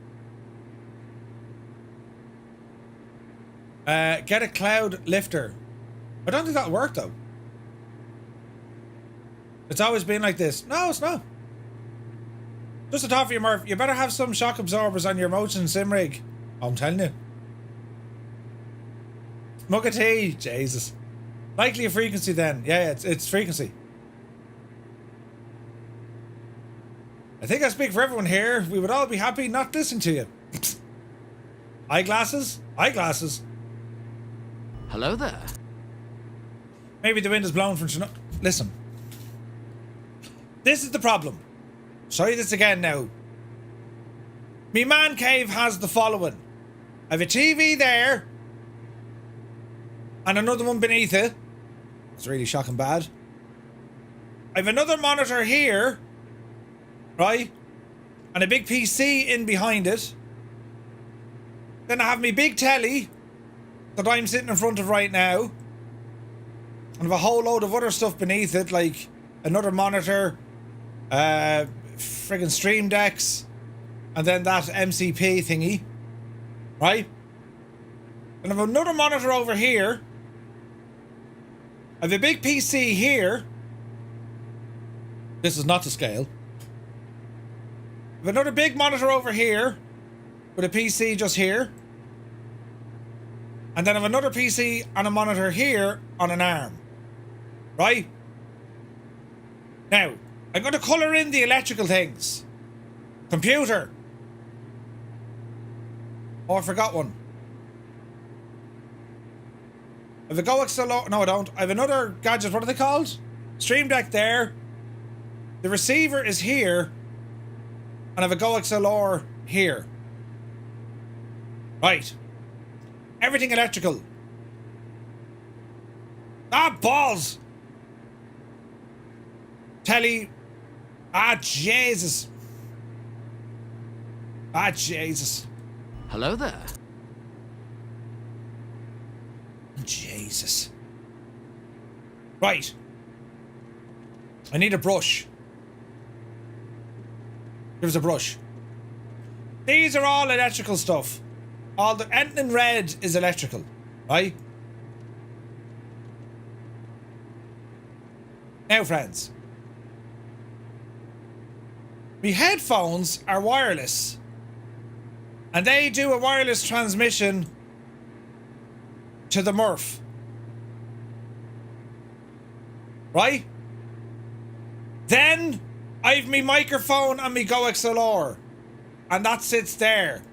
Get a cloud lifter. I don't think that'll work though. It's always been like this. No, it's not. Just a thought for you, Murph. You better have some shock absorbers on your motion sim rig. I'm telling you. Mug of tea. Jesus. Likely a frequency then. Yeah, it's frequency. I think I speak for everyone here. We would all be happy not listening to you. Eyeglasses? Eyeglasses. Hello there. Maybe the wind is blowing from Chinook. Listen. This is the problem. Show you this again now. Me man cave has the following. I have a TV there. And another one beneath it. It's really shocking bad. I have another monitor here. right? And a big PC in behind it. Then I have my big telly that I'm sitting in front of right now. And I have a whole load of other stuff beneath it, like another monitor, friggin' stream decks, and then that MCP thingy, right? And I have another monitor over here. I have a big PC here. This is not to scale. I have another big monitor over here with a PC just here. And then I have another PC and a monitor here on an arm. Right? Now, I'm going to colour in the electrical things. Computer. Oh, I forgot one. I have a coaxial... No, I don't. I have another gadget. What are they called? Stream Deck there. The receiver is here. And I have a coaxial here. Right. Everything electrical. Ah, balls! Telly. Ah, Jesus. Ah, Jesus. Hello there. Jesus. Right. I need a brush. Here's a brush. These are all electrical stuff. All the anything in red is electrical, right? Now, friends. My headphones are wireless. And they do a wireless transmission to the Murph. Right? Then I've my microphone and my coaxial, and that sits there.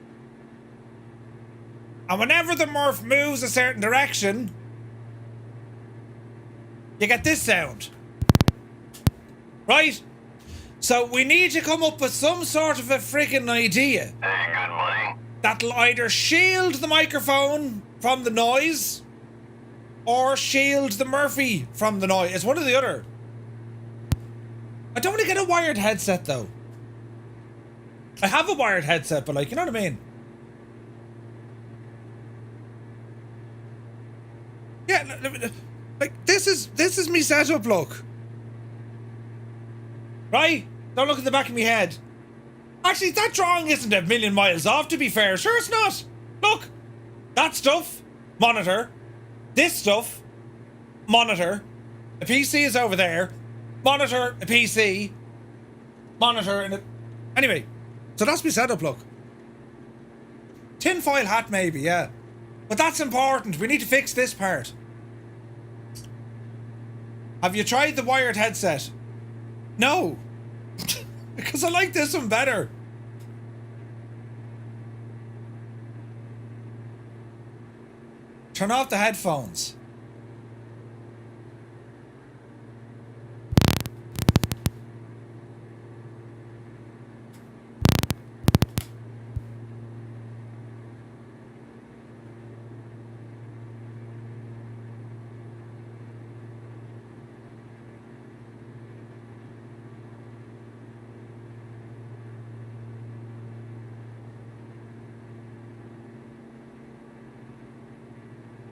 And whenever the Murph moves a certain direction, you get this sound. Right? So we need to come up with some sort of a freaking idea. Hey, good morning. That'll either shield the microphone from the noise or shield the Murphy from the noise. It's one or the other. I don't want to get a wired headset though. I have a wired headset, but like, you know what I mean? Yeah, like this is me setup, look. Right? Don't look at the back of my head. Actually, that drawing isn't a million miles off, to be fair. Sure it's not. Look. That stuff, monitor. This stuff, monitor. A PC is over there. Monitor, a PC. Monitor, and a... Anyway, so that's my setup, look. Tinfoil hat, maybe, yeah. But that's important. We need to fix this part. Have you tried the wired headset? No. Because I like this one better. Turn off the headphones.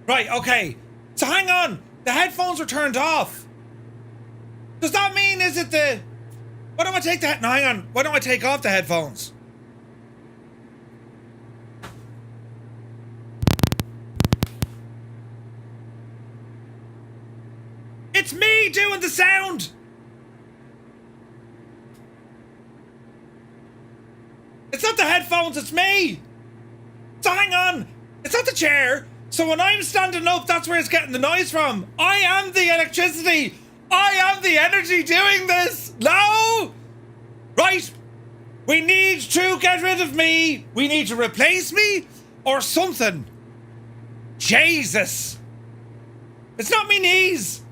Right, okay. So hang on. The headphones are turned off. Does that mean, is it the... Why don't I take that? No, hang on. Why don't I take off the headphones? It's me doing the sound! It's not the headphones, it's me! So hang on. It's not the chair. So when I'm standing up, that's where it's getting the noise from. I am the electricity. I am the energy doing this. No! Right. We need to get rid of me. We need to replace me or something. Jesus. It's not me knees.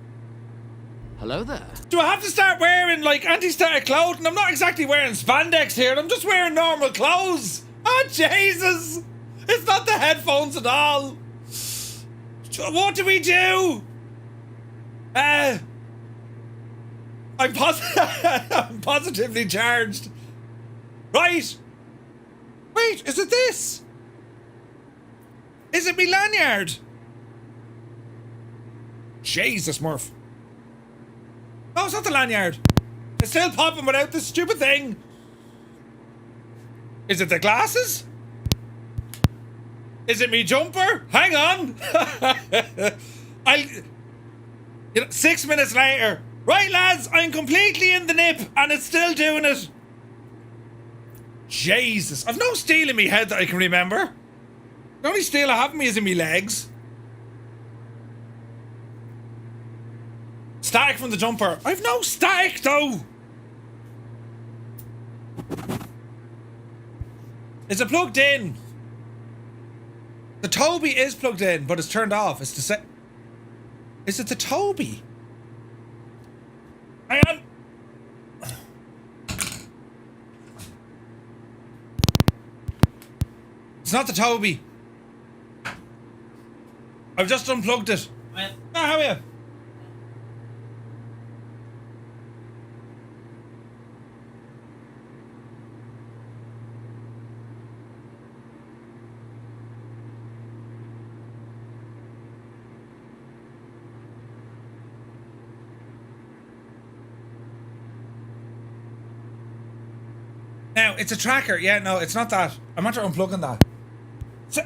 Hello there. Do I have to start wearing like anti-static clothing? I'm not exactly wearing spandex here. I'm just wearing normal clothes. Oh, Jesus. It's not the headphones at all. What do we do? I'm positively charged. Right. Wait, is it this? Is it me lanyard? Jesus, Murph. No, it's not the lanyard. It's still popping without this stupid thing. Is it the glasses? Is it me jumper? Hang on. 6 minutes later. Right, lads, I'm completely in the nip and it's still doing it. Jesus. I've no steel in me head that I can remember. The only steel I have in me is in me legs. Static from the jumper. I've no static though. Is it plugged in? The Toby is plugged in, but it's turned off. It's the set. Is it the Toby? Hang on. It's not the Toby. I've just unplugged it. How are you? Now, it's a tracker. Yeah, no, it's not that. I'm after unplugging that.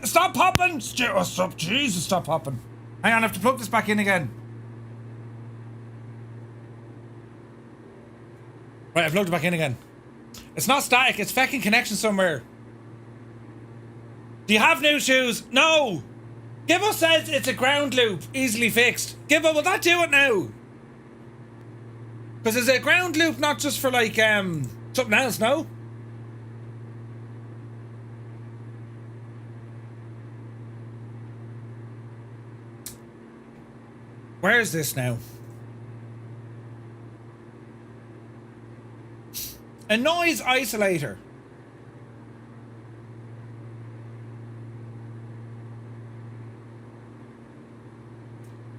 Stop popping! Stop, Jesus, stop popping. Hang on, I have to plug this back in again. Right, I plugged it back in again. It's not static, it's fucking connection somewhere. Do you have new shoes? No! Gibbo says it's a ground loop, easily fixed. Gibbo, will that do it now? Because is a ground loop not just for like, something else, no? Where is this now? A noise isolator.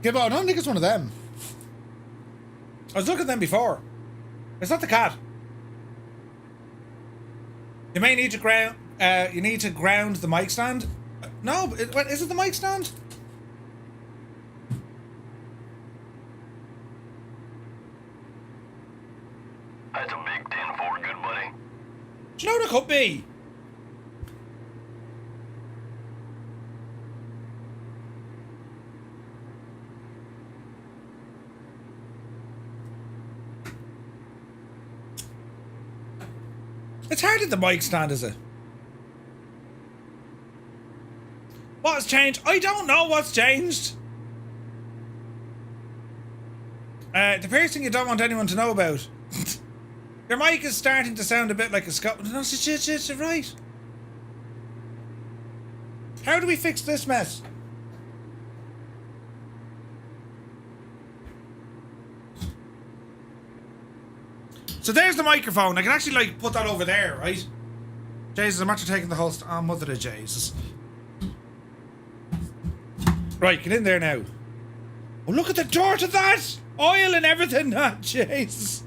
Gibbo, I don't think it's one of them. I was looking at them before. It's not the cat. You may need to ground. You need to ground the mic stand. No, is it the mic stand? That's a big 10-4, good buddy. Do you know what it could be? It's hardly the mic stand, is it? What has changed? I don't know what's changed. The piercing you don't want anyone to know about. Your mic is starting to sound a bit like a Scot. No, it's right. How do we fix this mess? So there's the microphone. I can actually like put that over there, right? Jesus, I'm actually taking the whole oh, mother of Jesus. Right, get in there now. Oh, look at the dirt of that! Oil and everything. Ah, Jesus.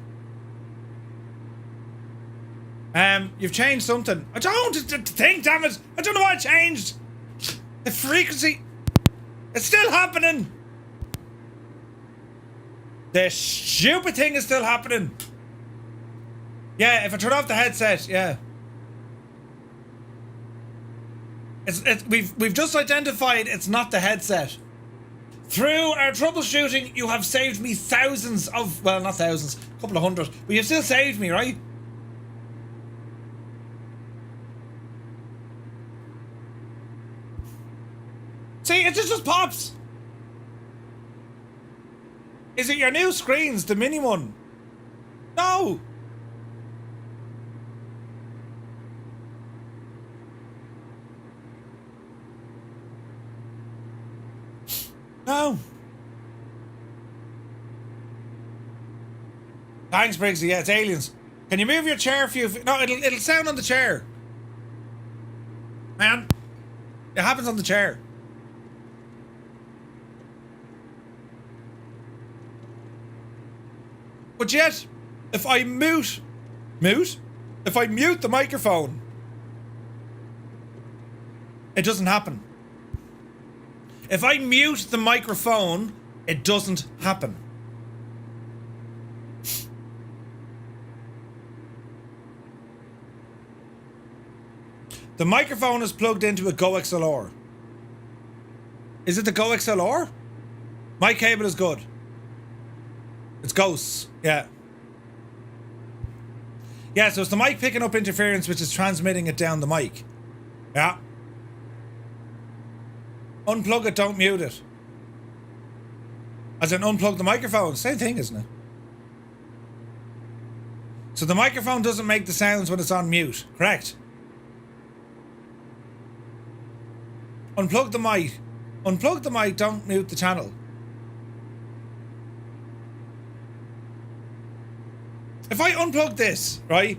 You've changed something. I don't think, damn it. I don't know what I changed. The frequency. It's still happening. The stupid thing is still happening. Yeah, if I turn off the headset, yeah. We've just identified it's not the headset. Through our troubleshooting, you have saved me thousands of, well, not thousands, a couple of hundred, but you've still saved me, right? See, it just pops. Is it your new screens, the mini one? No. No. Thanks, Briggsy. Yeah, it's aliens. Can you move your chair a few? No, it'll sound on the chair. Man, it happens on the chair. But yet, if I mute, If I mute the microphone, it doesn't happen. If I mute the microphone, it doesn't happen. The microphone is plugged into a Go XLR. Is it the Go XLR? My cable is good. It's ghosts, yeah. Yeah, so it's the mic picking up interference which is transmitting it down the mic. Yeah. Unplug it, don't mute it. As in unplug the microphone. Same thing, isn't it? So the microphone doesn't make the sounds when it's on mute, correct? Unplug the mic. Unplug the mic, don't mute the channel. If I unplug this, right?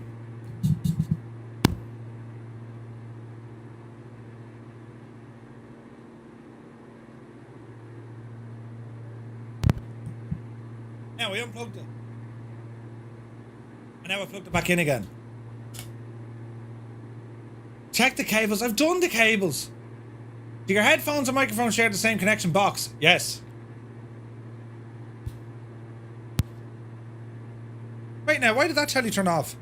Now we unplugged it. And now I plugged it back in again. Check the cables. I've done the cables. Do your headphones and microphone share the same connection box? Yes. Wait now, why did that telly turn off?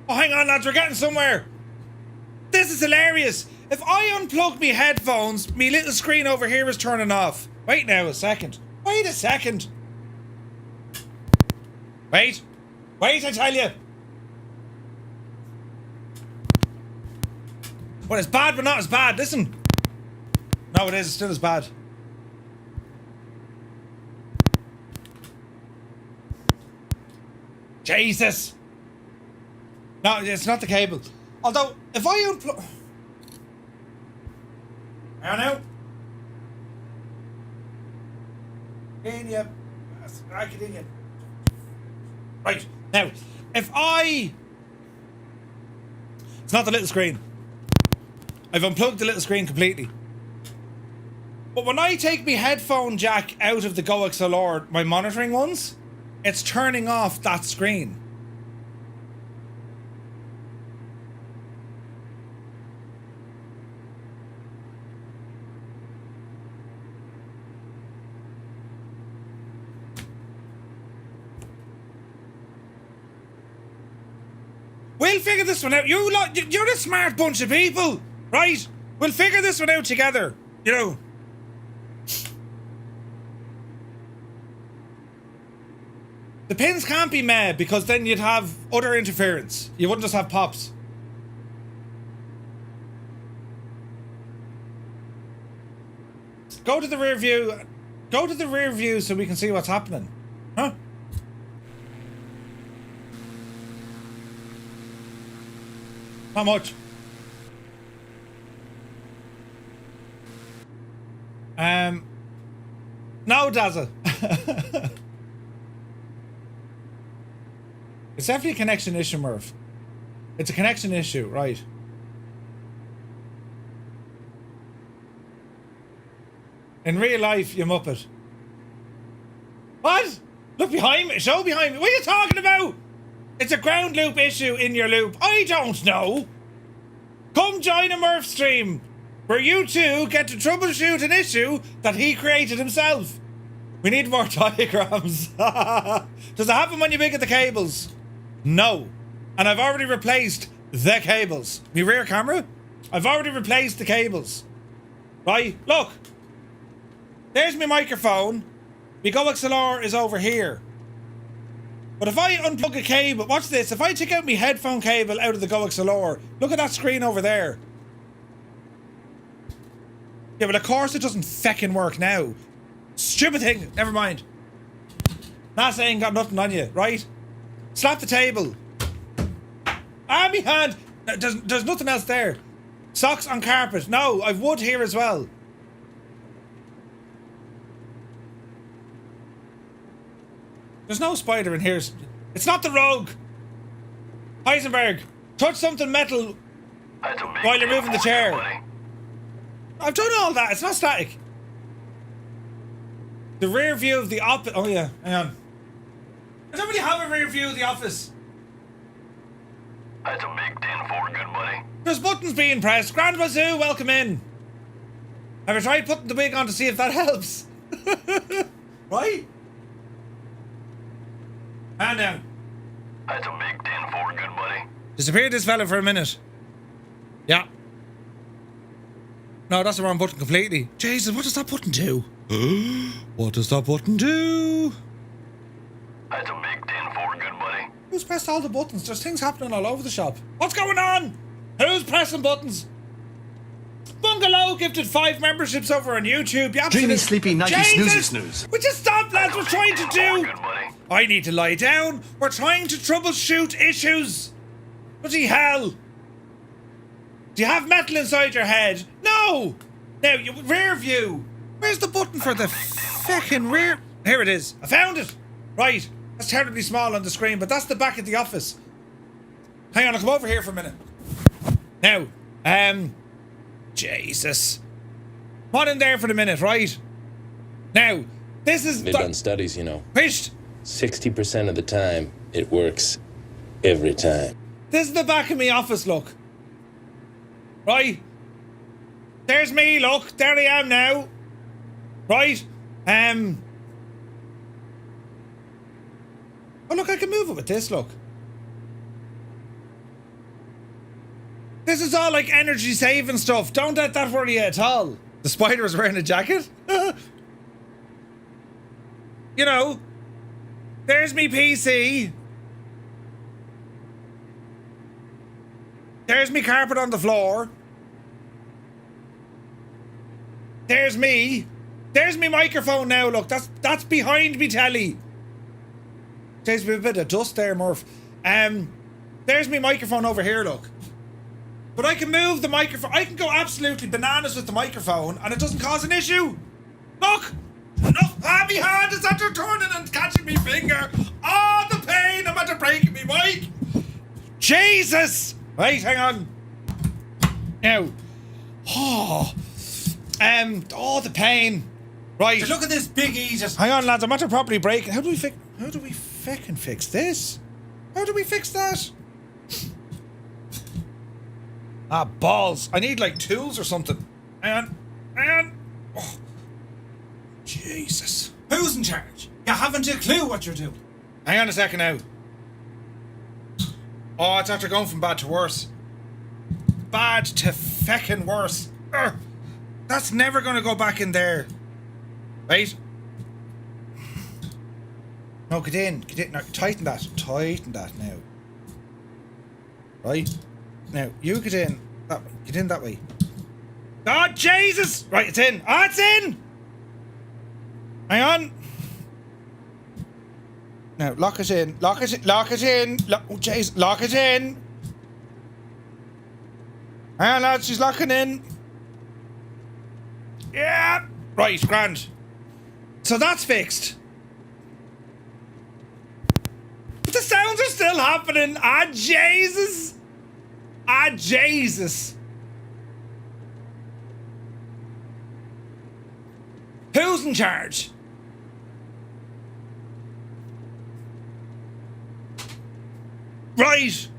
Oh, hang on lads, we're getting somewhere. This is hilarious. If I unplug me headphones, me little screen over here is turning off. Wait now a second. Wait a second. Wait. Wait, I tell you. Well, it's bad, but not as bad. Listen. No, it is. It's still as bad. Jesus. No, it's not the cable. Although, if I unplug... I don't know. Idiot. I can idiot. Right. Now, if I... It's not the little screen. I've unplugged the little screen completely. But when I take my headphone jack out of the Go XLR, my monitoring ones, it's turning off that screen. We'll figure this one out. You're a smart bunch of people, right? We'll figure this one out together, you know. The pins can't be made because then you'd have other interference. You wouldn't just have pops. Go to the rear view. Go to the rear view so we can see what's happening. Huh? How much? No, Dazzle. It's definitely a connection issue, Murph. It's a connection issue, right? In real life, you muppet. What? Look behind me. Show behind me. What are you talking about? It's a ground loop issue in your loop. I don't know. Come join a Murph stream where you two get to troubleshoot an issue that he created himself. We need more diagrams. Does it happen when you pick at the cables? No. And I've already replaced the cables. My rear camera? I've already replaced the cables. Right? Look. There's my microphone. My Go XLR is over here. But if I unplug a cable, watch this. If I take out my headphone cable out of the Go XLR, look at that screen over there. Yeah, but of course it doesn't feckin' work now. Stupid thing. Never mind. NASA ain't got nothing on you, right? Slap the table. Ah, me hand. There's nothing else there. Socks on carpet. No, I've wood here as well. There's no spider in here. It's not the rogue. Heisenberg, touch something metal while you're moving the chair. I've done all that. It's not static. The rear view of the opposite. Oh yeah, hang on. I don't really have a rear view of the office. That's a big 10-4, good buddy. There's buttons being pressed. Grand Wazoo, welcome in. Have you tried putting the wig on to see if that helps? Right? And down. That's a big 10-4, good buddy. Disappeared this fella for a minute. Yeah. No, that's the wrong button completely. Jesus, what does that button do? What does that button do? That's a big 10-4, good buddy. Who's pressed all the buttons? There's things happening all over the shop. What's going on? Who's pressing buttons? Bungalow gifted 5 memberships over on YouTube. You Dreamy, absolute- sleepy, nighty, Jesus! snoozy, snooze. Would you stop, lads? We're trying to do. Good buddy. I need to lie down. We're trying to troubleshoot issues. Bloody hell. Do you have metal inside your head? No. Now, rear view. Where's the button for the fucking rear? Here it is. I found it. Right. That's terribly small on the screen, but that's the back of the office. Hang on, I'll come over here for a minute. Now, Jesus. Come on in there for a minute, right? Now, this is... They've done studies, you know. Fished. 60% of the time, it works every time. This is the back of my office, look. Right? There's me, look. There I am now. Right? Oh, look, I can move it with this, look. This is all like energy saving stuff. Don't let that worry you at all. The spider is wearing a jacket. You know, there's me PC. There's me carpet on the floor. There's me. There's me microphone now, look. That's behind me telly. There's a bit of dust there, Murph. There's me microphone over here, look. But I can move the microphone. I can go absolutely bananas with the microphone and it doesn't cause an issue. Look! Enough! My hand is after turning and catching me finger. Oh, the pain! I'm after breaking me mic. Jesus! Right, hang on. Now. Oh, the pain. Right. Look at this big E just... Hang on, lads. I'm after properly breaking. How do we fucking fix this? How do we fix that? Ah, balls. I need, like, tools or something. Hang on. Oh. Jesus. Who's in charge? You haven't a clue what you're doing. Hang on a second now. Oh, it's after going from bad to worse. Bad to feckin' worse. Urgh. That's never gonna go back in there. Right? No, get in. No, tighten that now. Right? Now, you get in that way. Get in that way. Oh, Jesus! Right, it's in. Oh, it's in! Hang on. Now, lock it in. Oh, jeez. Lock it in. Hang on, lads. She's locking in. Yeah. Right, grand. So that's fixed. But the sounds are still happening. Ah, Jesus. Ah, Jesus. Who's in charge? Right.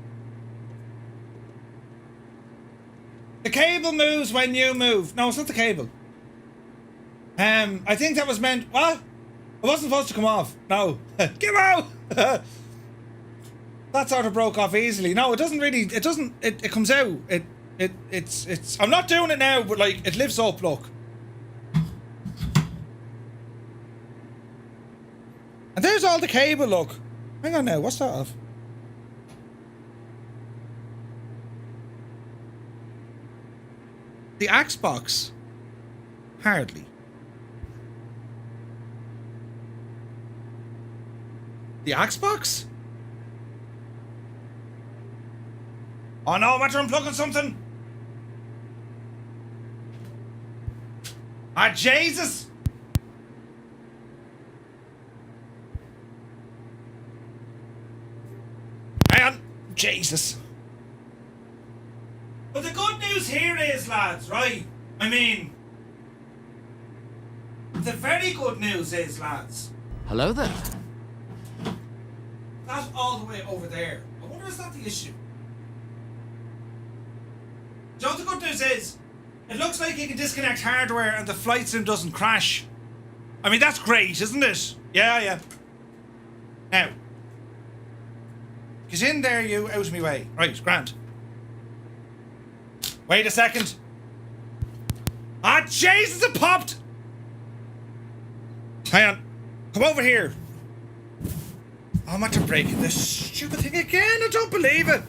The cable moves when you move. No, it's not the cable. I think that was meant... What? It wasn't supposed to come off. No. Get out! That sort of broke off easily. No, it doesn't really... It doesn't... It comes out. It's... I'm not doing it now, but, like, it lifts up, look. And there's all the cable, look. Hang on now, what's that of? The axe box? Hardly. The axe box? Oh no, I'm after unplugging something. Ah, Jesus! Hang on. Jesus. But the good news here is, lads, right? I mean... The very good news is, lads... Hello there. That's all the way over there. I wonder is that the issue? Do you know what the good news is? It looks like you can disconnect hardware and the flight sim doesn't crash. I mean, that's great, isn't it? Yeah. Now, get in there, you, out of me way. Right, grand. Wait a second. Ah, Jesus, it popped! Hang on. Come over here. Oh, I'm after breaking this stupid thing again. I don't believe it.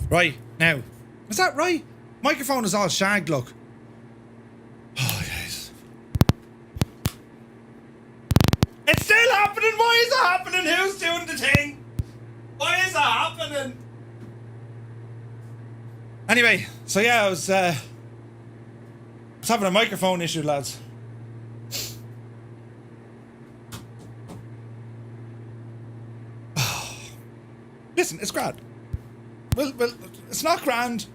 Right, now. Is that right? Microphone is all shagged, look. Oh, yes. It's still happening. Why is it happening? Who's doing the thing? Why is it happening? Anyway, so yeah, I was having a microphone issue, lads. Listen, it's grand. Well, it's not grand.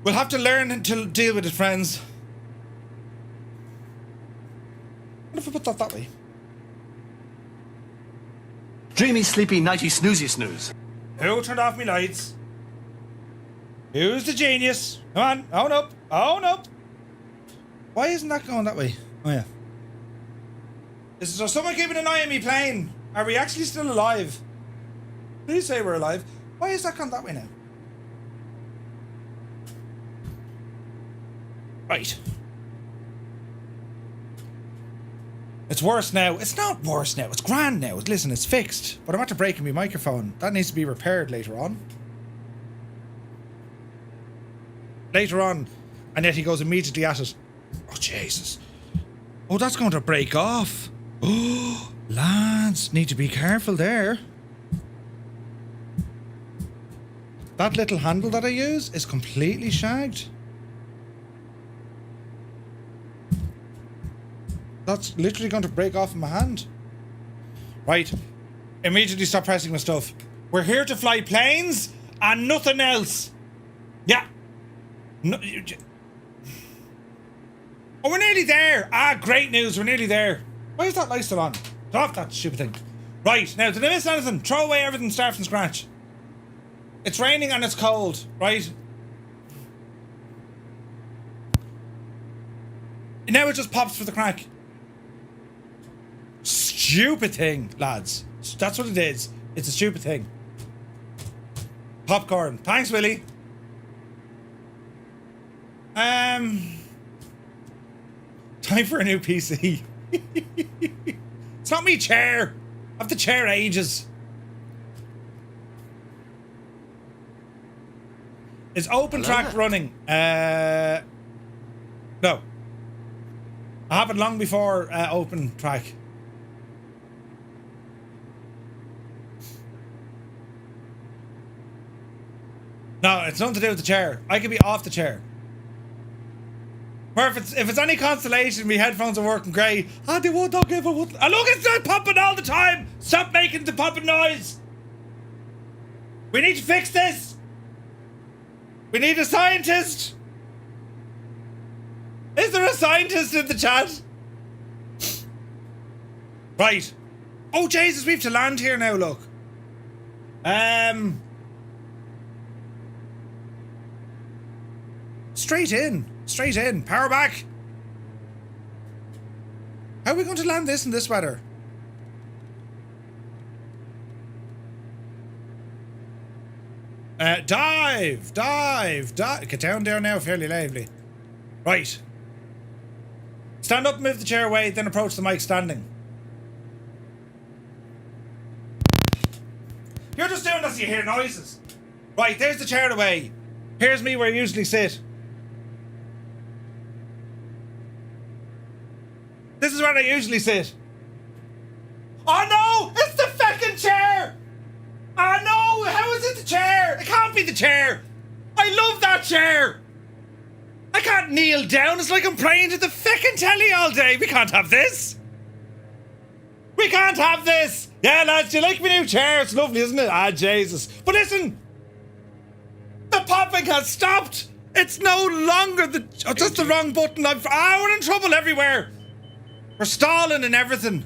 We'll have to learn to deal with it, friends. What if I put that way? Dreamy, sleepy, nighty, snoozy, snooze. Who turned off me lights? Who's the genius? Come on, own up, own up. Why isn't that going that way? Oh yeah. Is there someone keeping an eye on me plane? Are we actually still alive? Please say we're alive. Why is that gone that way now? Right. It's worse now. It's not worse now. It's grand now. Listen, it's fixed. But I'm after breaking my microphone. That needs to be repaired later on. Later on. And yet he goes immediately at it. Oh, Jesus. Oh, that's going to break off. Oh, lads. Need to be careful there. That little handle that I use is completely shagged. That's literally going to break off in my hand. Right. Immediately stop pressing my stuff. We're here to fly planes and nothing else. Yeah. No, oh, we're nearly there. Ah, great news. We're nearly there. Why is that light still on? Get off that stupid thing. Right. Now, did I miss anything? Throw away everything, start from scratch. It's raining and it's cold, right? Now it just pops for the crack. Stupid thing, lads. That's what it is. It's a stupid thing. Popcorn. Thanks, Willie. Time for a new PC. It's not me chair. I've the chair ages. Is open track running? No. I have it long before open track. No, it's nothing to do with the chair. I could be off the chair. Or if it's any consolation, my headphones are working great. Ah, they won't give a what. And look, it's not popping all the time. Stop making the popping noise. We need to fix this. We need a scientist. Is there a scientist in the chat? Right. Oh, Jesus, we have to land here now, look. Straight in. Straight in. Power back. How are we going to land this in this weather? Dive. Get down there now, fairly lively. Right. Stand up, move the chair away, then approach the mic standing. You're just doing this so you hear noises. Right, there's the chair away. Here's me where I usually sit. This is where I usually sit. Oh no! It's the fucking chair! Oh no! How is it the chair? It can't be the chair! I love that chair! I can't kneel down. It's like I'm praying to the fucking telly all day. We can't have this. We can't have this. Yeah, lads, do you like my new chair? It's lovely, isn't it? Ah, Jesus. But listen. The popping has stopped. It's no longer the... Oh, that's the wrong button. We're in trouble everywhere. We're stalling and everything.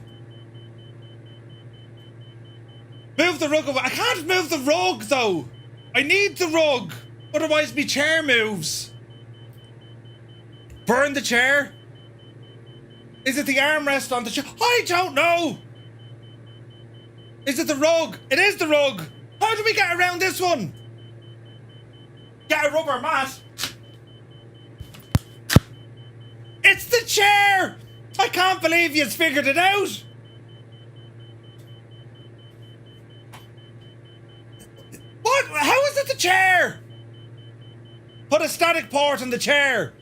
Move the rug away. I can't move the rug, though. I need the rug. Otherwise, my chair moves. Burn the chair? Is it the armrest on the chair? I don't know. Is it the rug? It is the rug. How do we get around this one? Get a rubber mat. It's the chair. I can't believe you've figured it out. What? How is it the chair? Put a static port on the chair.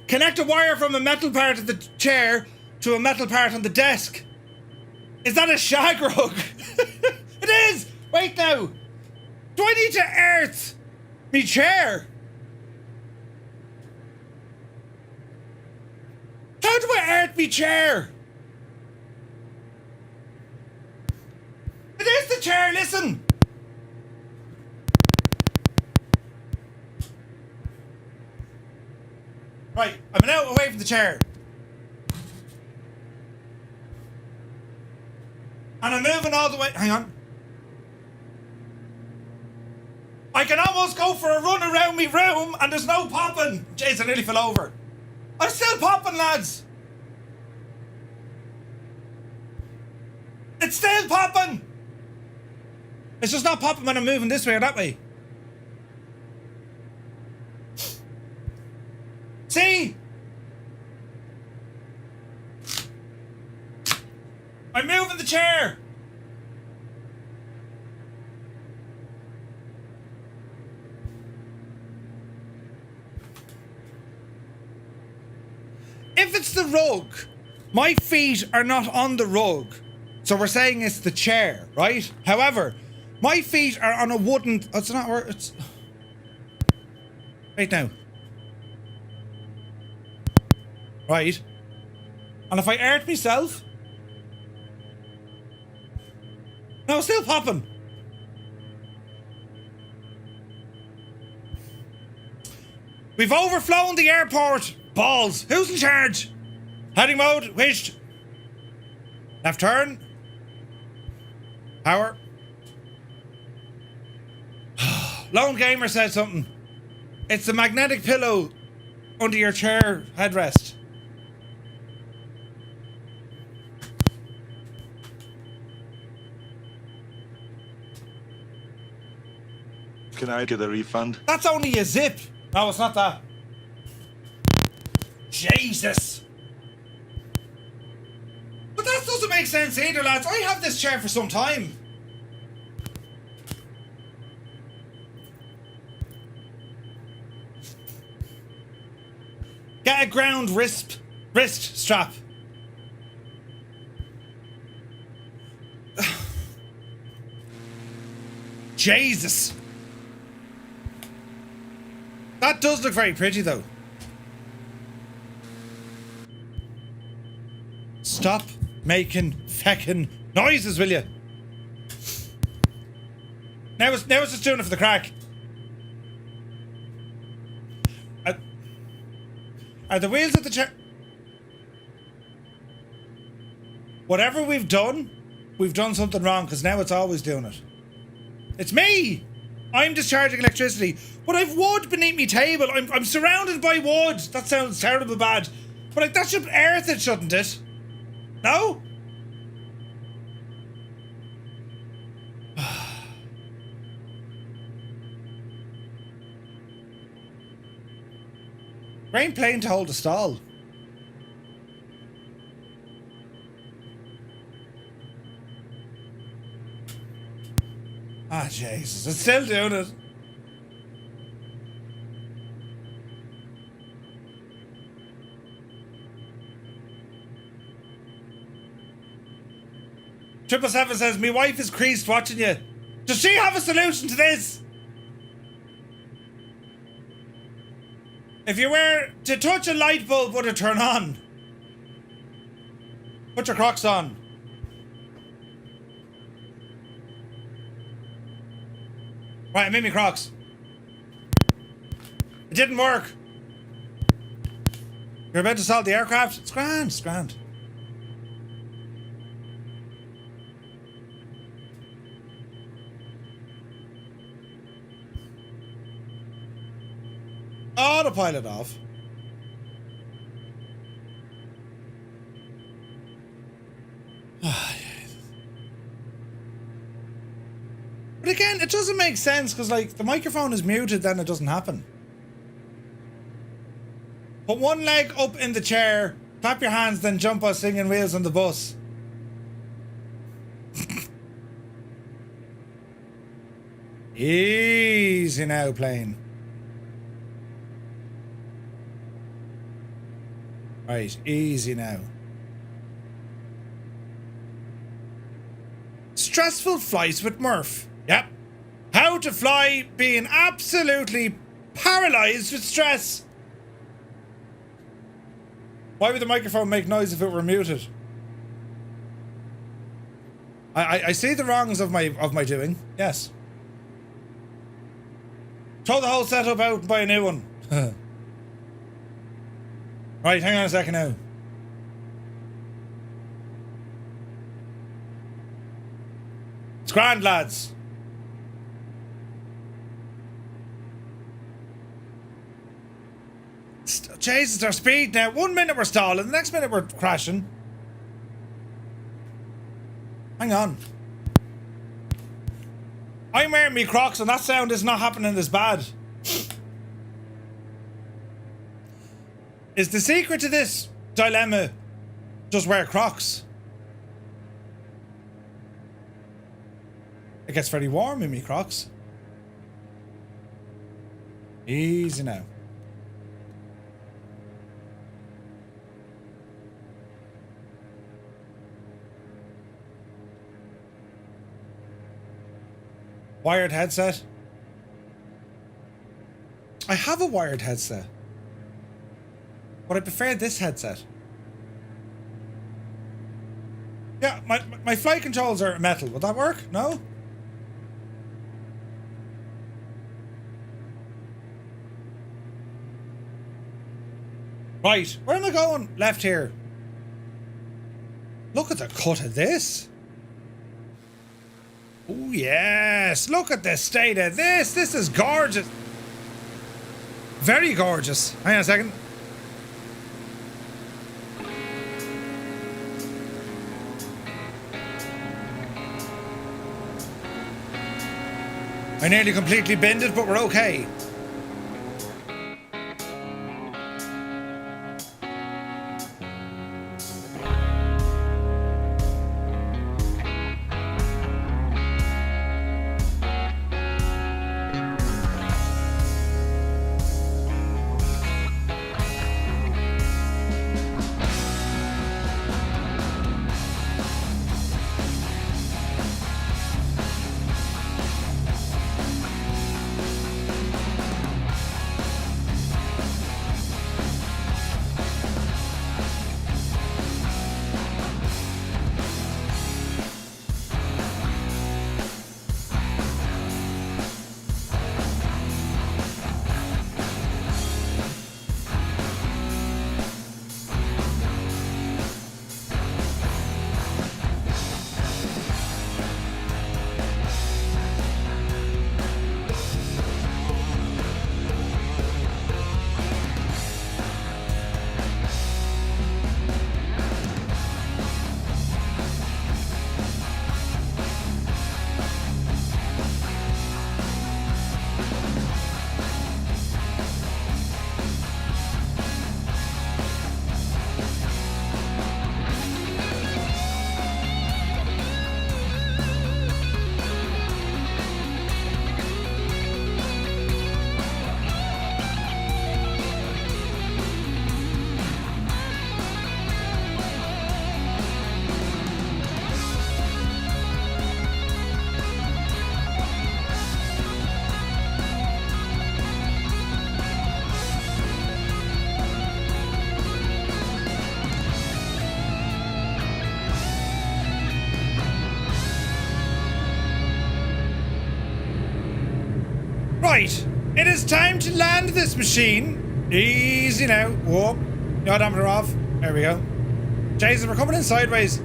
Connect a wire from a metal part of the chair to a metal part on the desk. Is that a shag rug? It is! Wait now. Do I need to earth me chair? How do I earth me chair? It is the chair, listen! Right, I'm an out away from the chair. And I'm moving all the way. Hang on. I can almost go for a run around me room and there's no popping. Jeez, I nearly fell over. I'm still popping, lads. It's still popping. It's just not popping when I'm moving this way or that way. See? I'm moving the chair. If it's the rug, my feet are not on the rug. So we're saying it's the chair, right? However, my feet are on a wooden... Oh, it's not where it's... Wait now. Right. And if I earth myself... No, still popping. We've overflown the airport. Balls. Who's in charge? Heading mode. Wished. Left turn. Power. Lone Gamer said something. It's the magnetic pillow under your chair headrest. Can I get a refund? That's only a zip. No, it's not that. Jesus. But that doesn't make sense either, lads. I have this chair for some time. Get a ground wrist strap. Jesus. That does look very pretty, though. Stop making feckin' noises, will you? Now it's just doing it for the crack. Are the wheels of the chair... Whatever we've done something wrong, because now it's always doing it. It's me! I'm discharging electricity, but I've wood beneath me table. I'm surrounded by wood. That sounds terrible bad. But like, that should earth it, shouldn't it? No? Brain plane to hold a stall. Ah, Jesus, it's still doing it. Triple Seven says, my wife is creased watching you. Does she have a solution to this? If you were to touch a light bulb, would it turn on? Put your Crocs on. Right, I'm in my Crocs. It didn't work. You're about to solve the aircraft? It's grand, it's grand. Autopilot off. But again, it doesn't make sense because, like, the microphone is muted, then it doesn't happen. Put one leg up in the chair, clap your hands, then jump us singing Wheels on the Bus. Easy now, plane. Right, easy now. Stressful flights with Murph. Yep. How to fly being absolutely paralyzed with stress. Why would the microphone make noise if it were muted? I see the wrongs of my doing. Yes. Throw the whole setup out and buy a new one. Right, hang on a second now. It's grand, lads. Jesus, our speed now. 1 minute we're stalling, the next minute we're crashing. Hang on. I'm wearing me Crocs and that sound is not happening as bad. Is the secret to this dilemma just wear Crocs? It gets very warm in me Crocs. Easy now. Wired headset. I have a wired headset, but I prefer this headset. Yeah, my flight controls are metal. Would that work? No? Right, where am I going? Left here. Look at the cut of this. Oh yes, look at the state of this. This is gorgeous. Very gorgeous. Hang on a second. I nearly completely binned it, but we're okay. Right, it is time to land this machine. Easy now. Whoa. The odometer off. There we go. Jesus, we're coming in sideways.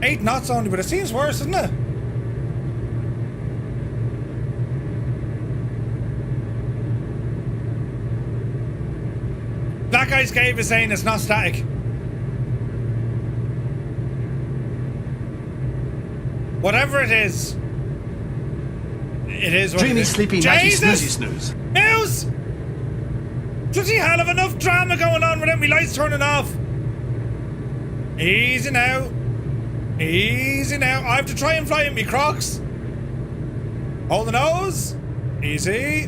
8 knots only, but it seems worse, doesn't it? guy's cave is saying it's not static. Whatever it is what Dreamy, it is. sleepy, nighty, snoozy, Jesus! snooze. Muse! Bloody hell of enough drama going on without me lights turning off. Easy now. Easy now. I have to try and fly in me Crocs. Hold the nose. Easy.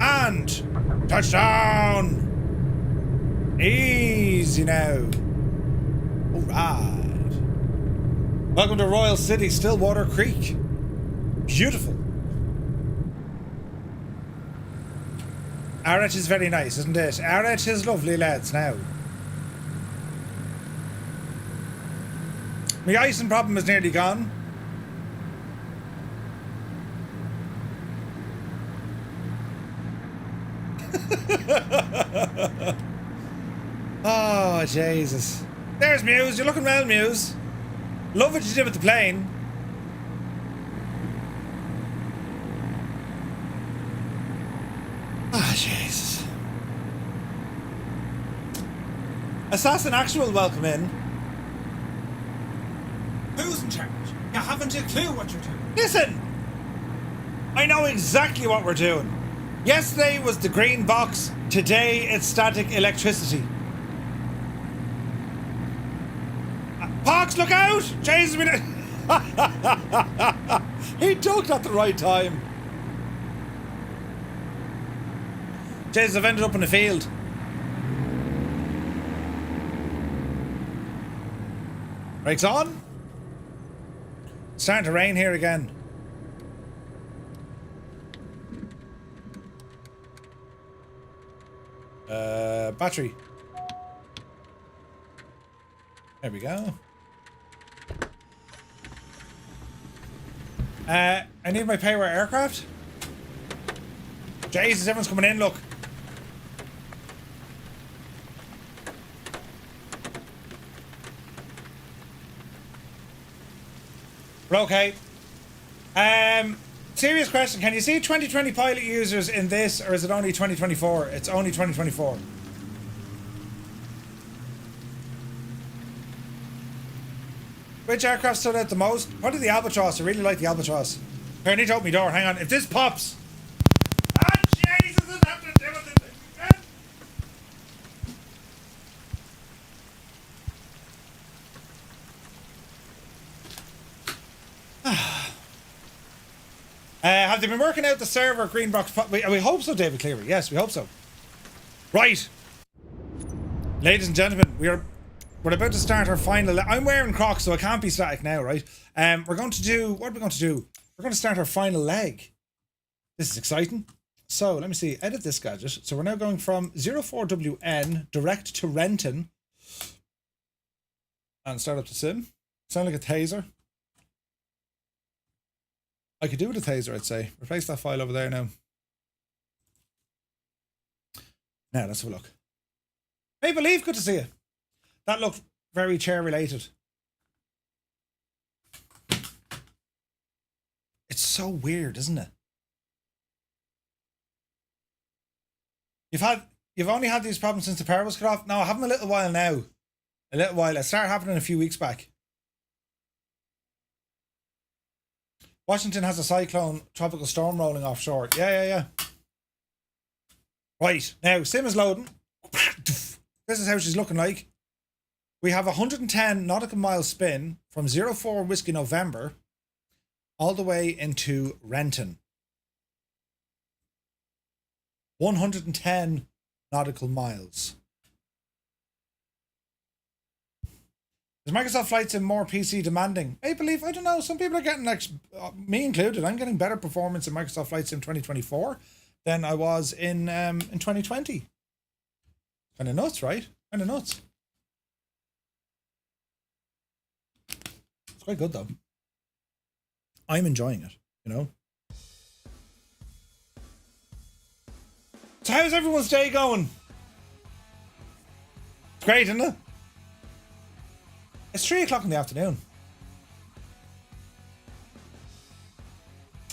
And touchdown. Easy now. Alright. Welcome to Royal City, Stillwater Creek. Beautiful. Arrett is very nice, isn't it? Arrett is lovely, lads, now. My icing problem is nearly gone. Oh, Jesus. There's Muse. You're looking well, Muse. Love what you did with the plane. Ah, Jesus. Assassin Actual, welcome in. Who's in charge? You haven't a clue what you're doing. Listen! I know exactly what we're doing. Yesterday was the green box. Today it's static electricity. Pox, look out! Jesus, he ducked at the right time. Jesus, I've ended up in the field. Brakes on. It's starting to rain here again. Battery. There we go. I need my power aircraft. Jesus, everyone's coming in, look. We're okay. Serious question. Can you see 2020 pilot users in this, or is it only 2024? It's only 2024. Which aircraft stood out the most? Probably the Albatross. I really like the Albatross. Here, I need to open my door. Hang on. If this pops... Ah, Jesus, it has to do with it. Have they been working out the server green box? We hope so, David Cleary. Yes, we hope so. Right. Ladies and gentlemen, we're about to start our final... I'm wearing Crocs, so I can't be static now, right? We're going to do... What are we going to do? We're going to start our final leg. This is exciting. So, let me see. Edit this gadget. So, we're now going from 04WN direct to Renton. And start up the sim. Sound like a taser. I could do with a taser, I'd say. Replace that file over there now. Now, let's have a look. Hey, Believe, good to see you. That looked very chair related. It's so weird, isn't it? You've only had these problems since the power was cut off? No, I have them a little while now. A little while. It started happening a few weeks back. Washington has a cyclone tropical storm rolling offshore. Yeah. Right, now sim is loading. This is how she's looking like. We have 110 nautical mile spin from 04 Whiskey November all the way into Renton. 110 nautical miles. Is Microsoft Flight Sim more PC demanding? I believe, I don't know, some people are getting, like, me included, I'm getting better performance in Microsoft Flight Sim 2024 than I was in 2020. Kind of nuts, right? Kind of nuts. It's quite good, though. I'm enjoying it, you know? So how's everyone's day going? It's great, isn't it? It's 3 o'clock in the afternoon.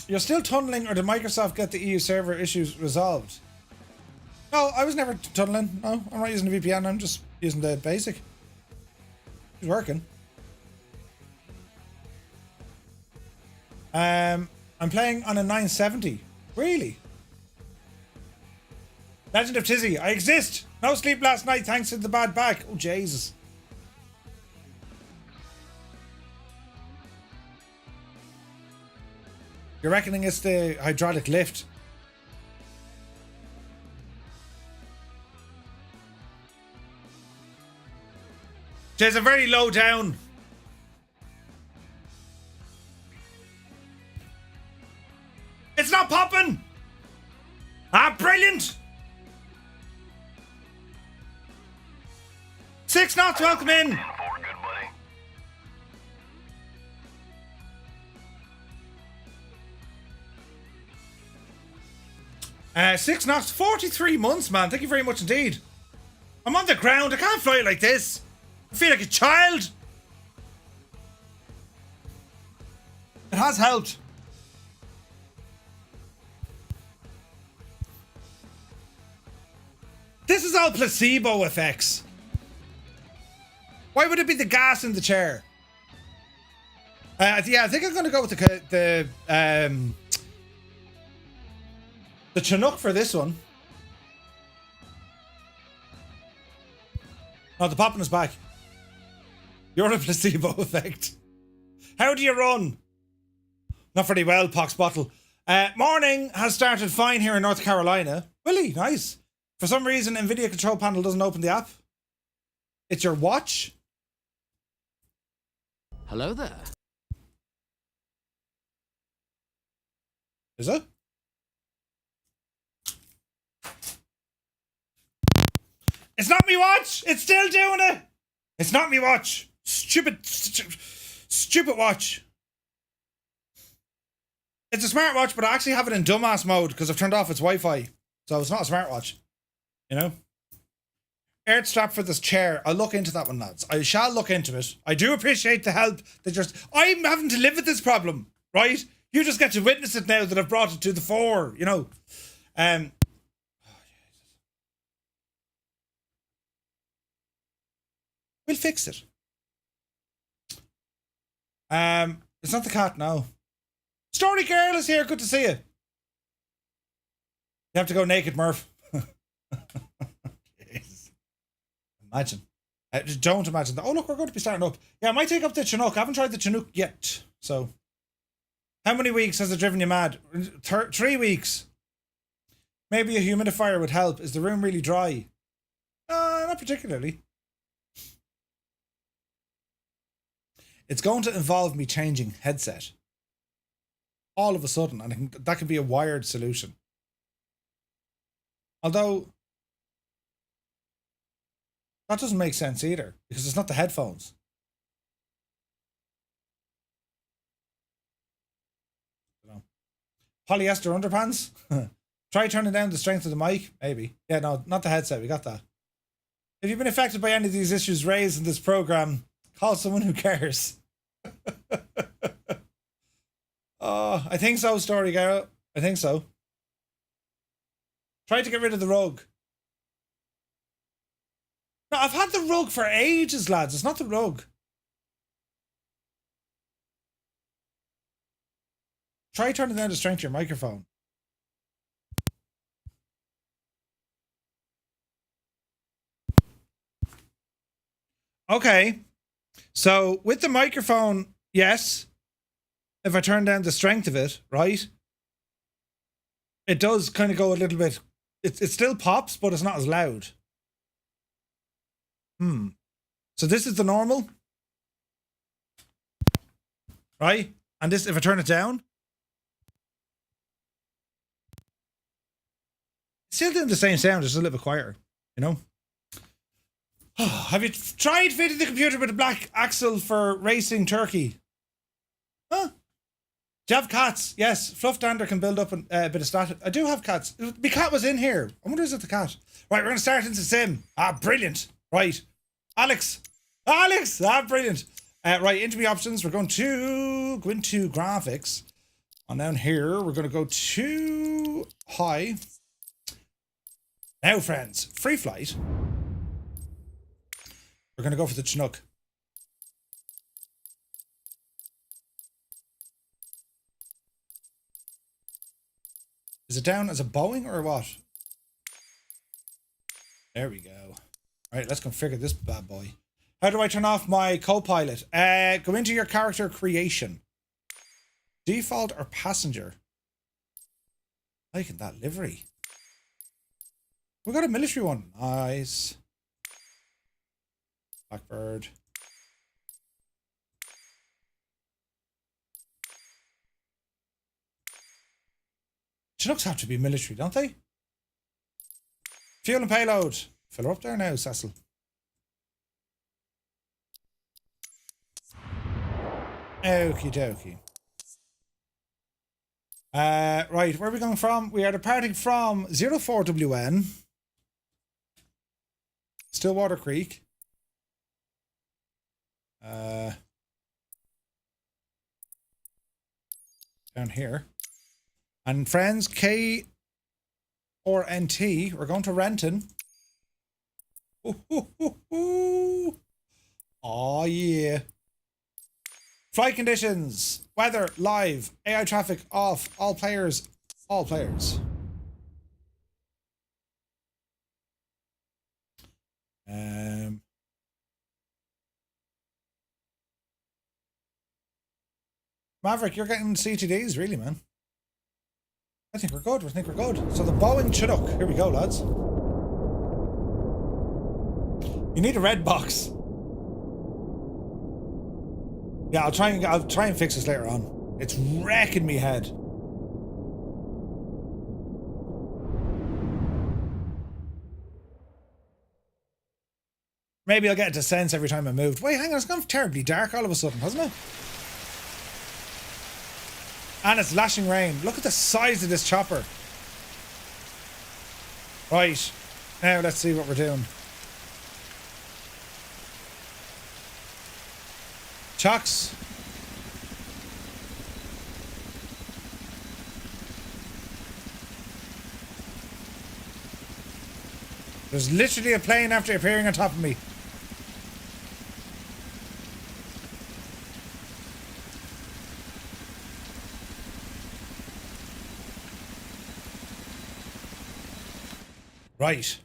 You're still tunneling, or did Microsoft get the EU server issues resolved? No, I was never tunneling. No, I'm not using the VPN. I'm just using the basic. It's working. I'm playing on a 970. Really? Legend of Tizzy, I exist. No sleep last night thanks to the bad back. Oh, Jesus. You're reckoning it's the hydraulic lift? There's a very low down. It's not popping. Ah, brilliant. 6 knots, welcome in. 10-4, good buddy. 6 knots, 43 months, man. Thank you very much indeed. I'm on the ground. I can't fly like this. I feel like a child. It has helped. This is all placebo effects. Why would it be the gas in the chair? Yeah, I think I'm going to go with the Chinook for this one. No, the popping is back. You're a placebo effect. How do you run? Not very well, Pox Bottle. Morning has started fine here in North Carolina. Really? Nice. For some reason, Nvidia control panel doesn't open the app. It's your watch. Hello there. Is it? It's not me watch! It's still doing it! It's not me watch! Stupid watch. It's a smartwatch, but I actually have it in dumbass mode because I've turned off its Wi-Fi. So it's not a smartwatch. You know? Earth strap for this chair. I'll look into that one, lads. I shall look into it. I do appreciate the help that I'm having to live with this problem, right? You just get to witness it now that I've brought it to the fore, you know. We'll fix it. It's not the cat now. Story Girl is here. Good to see you. You have to go naked, Murph. Imagine. Just don't imagine that. Oh, look, we're going to be starting up. Yeah, I might take up the Chinook. I haven't tried the Chinook yet. So, how many weeks has it driven you mad? 3 weeks. Maybe a humidifier would help. Is the room really dry? Not particularly. It's going to involve me changing headset. All of a sudden. And that could be a wired solution. Although, that doesn't make sense either. Because it's not the headphones. Polyester underpants? Try turning down the strength of the mic? Maybe. Yeah, no, not the headset. We got that. If you've been affected by any of these issues raised in this program, call someone who cares. Oh, I think so, Story Girl. I think so. Try to get rid of the rug. No, I've had the rug for ages, lads. It's not the rug. Try turning down the strength of your microphone. Okay. So with the microphone, yes. If I turn down the strength of it, right? It does kind of go a little bit. It still pops, but it's not as loud. So this is the normal. Right? And this, if I turn it down, it's still doing the same sound, just a little bit quieter, you know? Have you tried fitting the computer with a black axle for racing turkey? Huh? Do you have cats? Yes. Fluff Dander can build up a bit of stat. I do have cats. My cat was in here. I wonder is it the cat? Right, we're going to start into sim. Brilliant. Right. Alex. Brilliant. Right, into the options. We're going to go into graphics. And down here, we're going to go to high. Now, friends, free flight. We're going to go for the Chinook. Is it down as a Boeing or what? There we go. All right, let's configure this bad boy. How do I turn off my co-pilot? Go into your character creation. Default or passenger? Liking that livery. We got a military one. Nice. Blackbird. Chinooks have to be military, don't they? Fuel and payload. Fill her up there now, Cecil. Okie dokie. Right, where are we going from? We are departing from 04WN. Stillwater Creek. Down here. And friends, K or NT, we're going to Renton. Oh yeah. Flight conditions, weather, live, AI traffic off, all players, all players. Maverick, you're getting CTDs, really, man. I think we're good. I think we're good. So the Boeing Chinook. Here we go, lads. You need a red box. Yeah, I'll try and fix this later on. It's wrecking me head. Maybe I'll get it to sense every time I moved. Wait, hang on, it's gone terribly dark all of a sudden, hasn't it? And it's lashing rain. Look at the size of this chopper. Right. Now let's see what we're doing. Chocks. There's literally a plane after appearing on top of me. Right.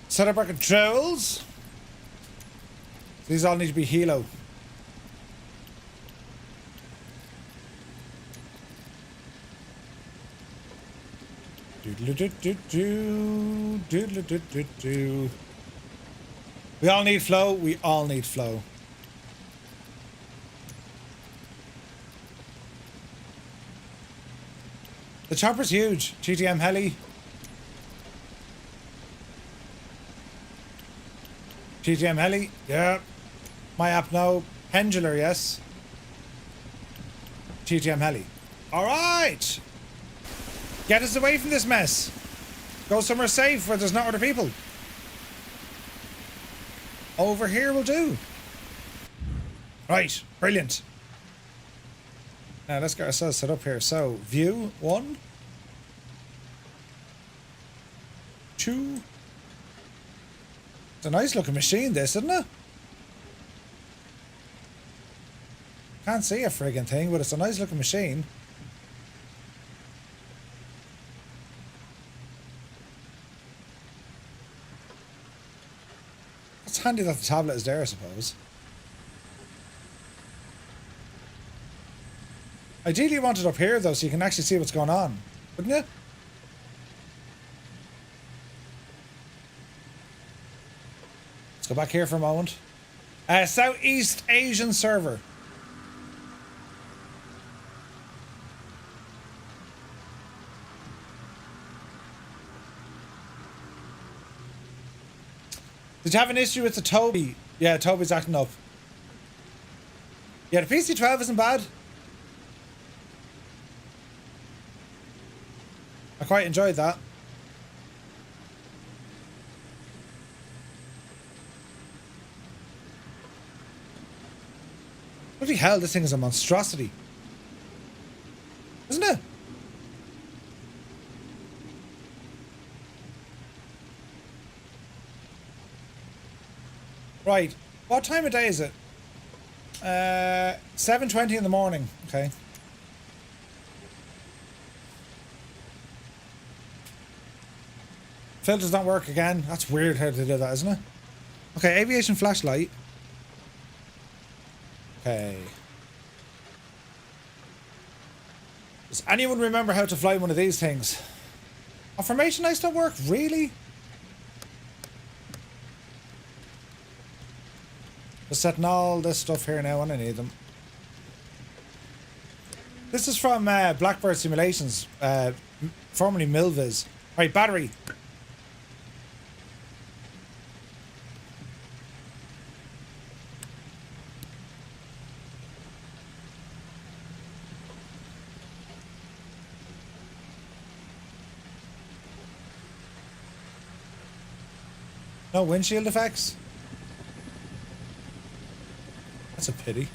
Set up our controls. These all need to be helo. We all need flow. We all need flow. The chopper's huge. GTM heli. GTM heli. Yeah. My app no. Pendular, yes. GTM heli. All right. Get us away from this mess. Go somewhere safe where there's not other people. Over here will do. Right, brilliant. Now let's get ourselves set up here. So, view 1, 2. It's a nice looking machine, this, isn't it? Can't see a friggin' thing, but it's a nice looking machine. It's handy that the tablet is there, I suppose. Ideally you want it up here though, so you can actually see what's going on, wouldn't you? Let's go back here for a moment. Southeast Asian server. Did you have an issue with the Toby? Yeah, Toby's acting up. Yeah, the PC-12 isn't bad. I quite enjoyed that. Bloody hell, this thing is a monstrosity. Isn't it? Right. What time of day is it? 7:20 in the morning. Okay. Filters don't work again. That's weird how they do that, isn't it? Okay, aviation flashlight. Okay. Does anyone remember how to fly one of these things? Oh, formation lights don't work? Really? Just setting all this stuff here now when I need them. This is from Blackbird Simulations, formerly Milviz. Right, battery. No windshield effects? That's a pity.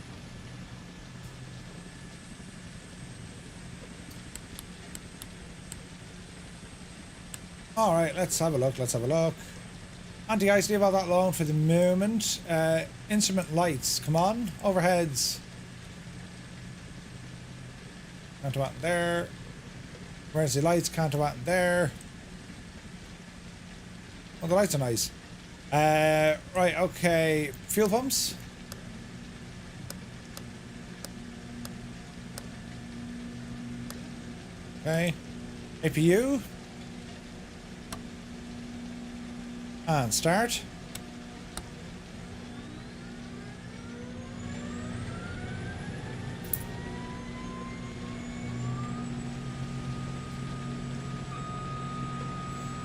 Alright, let's have a look, Anti-ice, leave all that alone for the moment. Instrument lights, come on. Overheads. Counterweight there. Emergency lights, counterweight there. Oh, the lights are nice. Right, okay. Fuel pumps. Okay. APU. And start.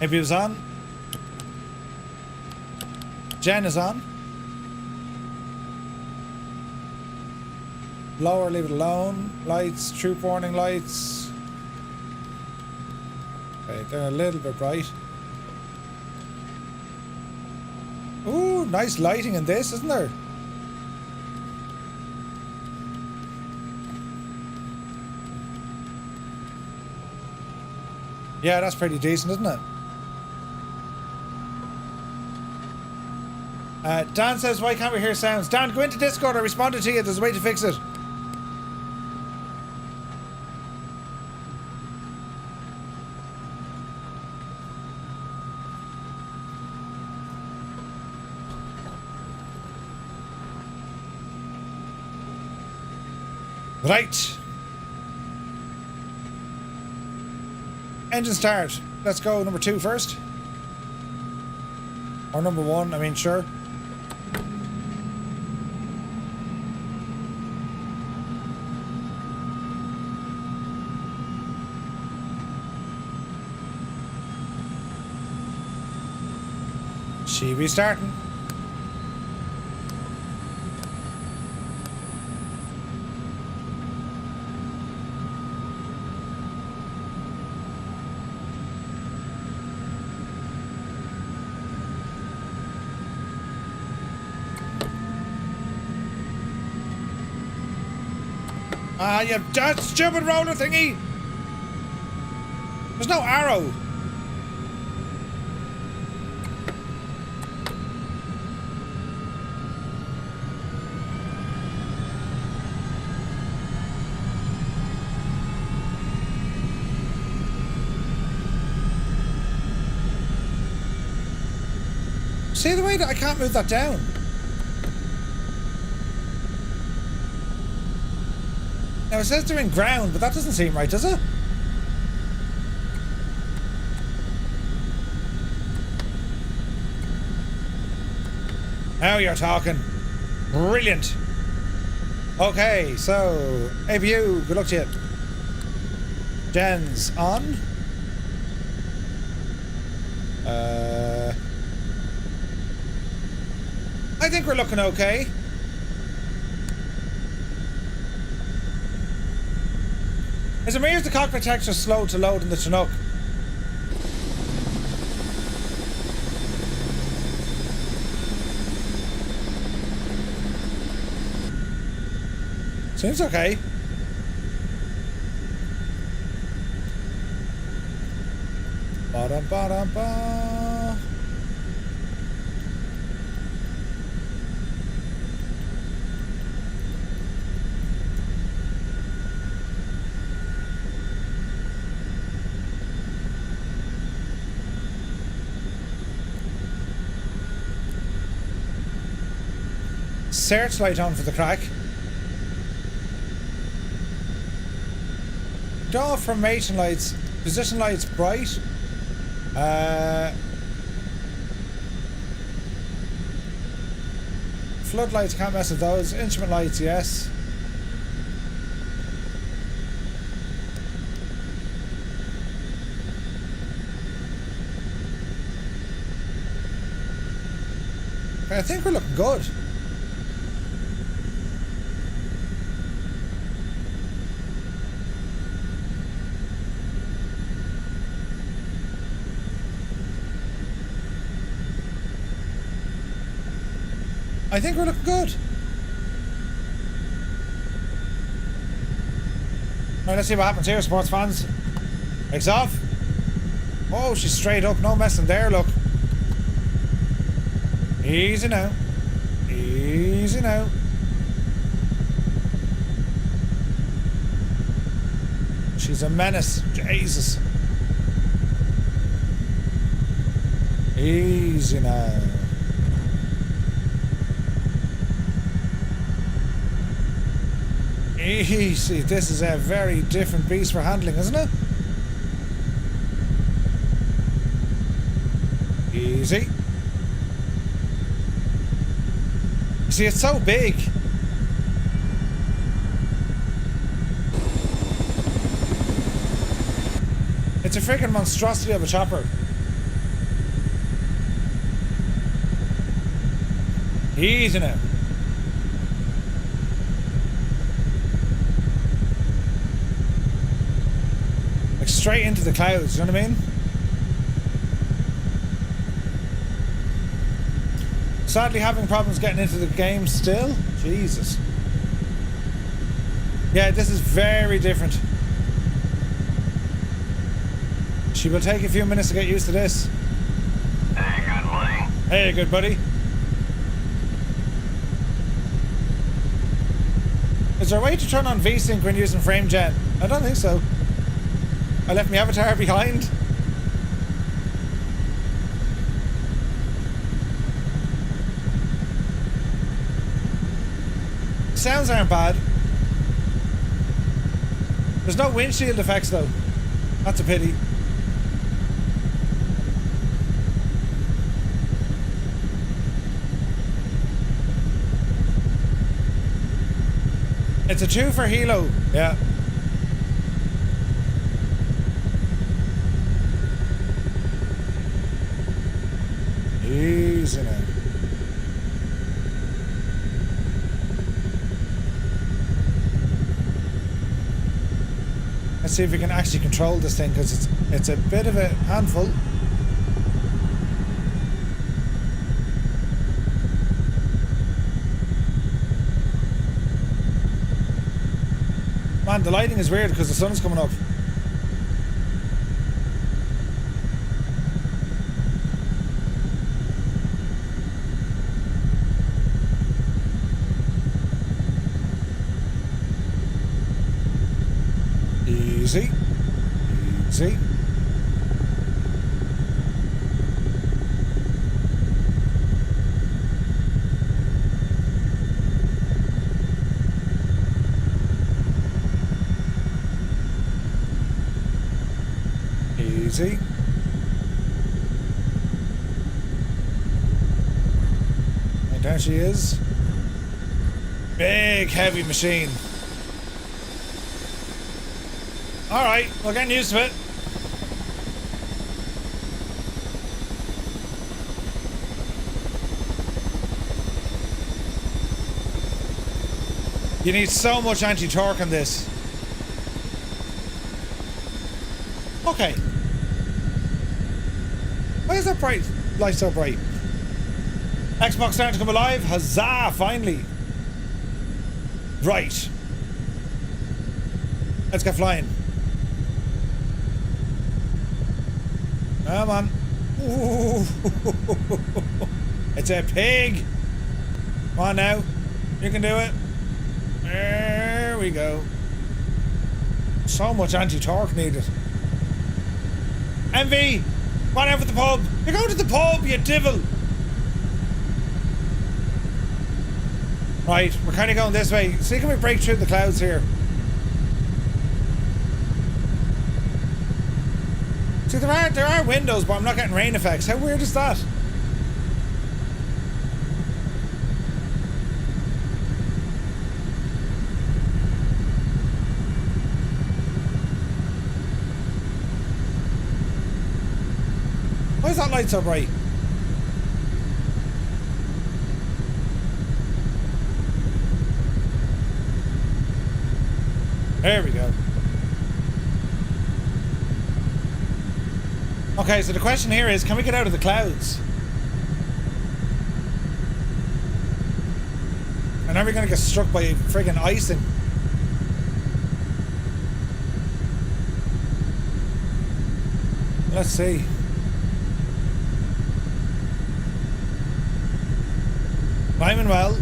APU's on. Gen is on. Lower, leave it alone. Lights, troop warning lights. Okay, they're a little bit bright. Ooh, nice lighting in this, isn't there? Yeah, that's pretty decent, isn't it? Dan says, why can't we hear sounds? Dan, go into Discord. I responded to you. There's a way to fix it. Right. Engine start. Let's go number 2 first. Or number 1, I mean, sure. She restarting. Ah, you that stupid roller thingy! There's no arrow. See the way that I can't move that down? Now it says they're in ground, but that doesn't seem right, does it? Now you're talking. Brilliant. Okay, so APU, good luck to you. Gen's on. I think we're looking okay. Is it me or is the cockpit texture slow to load in the Chinook? Seems okay. Ba-dum-ba-dum-ba. Searchlight on for the crack. Door formation lights. Position lights bright. Floodlights, can't mess with those. Instrument lights, yes. I think we're looking good. I think we're looking good. Right, let's see what happens here, sports fans. Brakes off. Oh, she's straight up. No messing there, look. Easy now. Easy now. She's a menace. Jesus. Easy now. Easy. This is a very different beast for handling, isn't it? Easy. See, it's so big. It's a freaking monstrosity of a chopper. Easy now. Like straight into the clouds, you know what I mean? Sadly having problems getting into the game still. Jesus. Yeah, this is very different. She will take a few minutes to get used to this. Hey, good buddy. Hey, good buddy. Is there a way to turn on VSync when using frame gen? I don't think so. I left my avatar behind. Sounds aren't bad. There's no windshield effects though. That's a pity. It's a 2 for Hilo, yeah. Easy now. Let's see if we can actually control this thing, because it's a bit of a handful. Man, the lighting is weird because the sun's coming up. Easy. Easy. Easy. And there she is. Big heavy machine. Alright, we're getting used to it. You need so much anti-torque on this. Okay. Why is that bright? Light so bright? Xbox starting to come alive? Huzzah! Finally. Right. Let's get flying. Come on. Ooh. It's a pig. Come on now. You can do it. There we go. So much anti-torque needed. MV! Come on out for the pub! You're going to the pub, you devil! Right, we're kind of going this way. See, can we break through the clouds here? See, there are windows, but I'm not getting rain effects. How weird is that? Why is that light so bright? There we go. Okay, so the question here is, can we get out of the clouds? And are we going to get struck by friggin' icing? Let's see. Climbing well.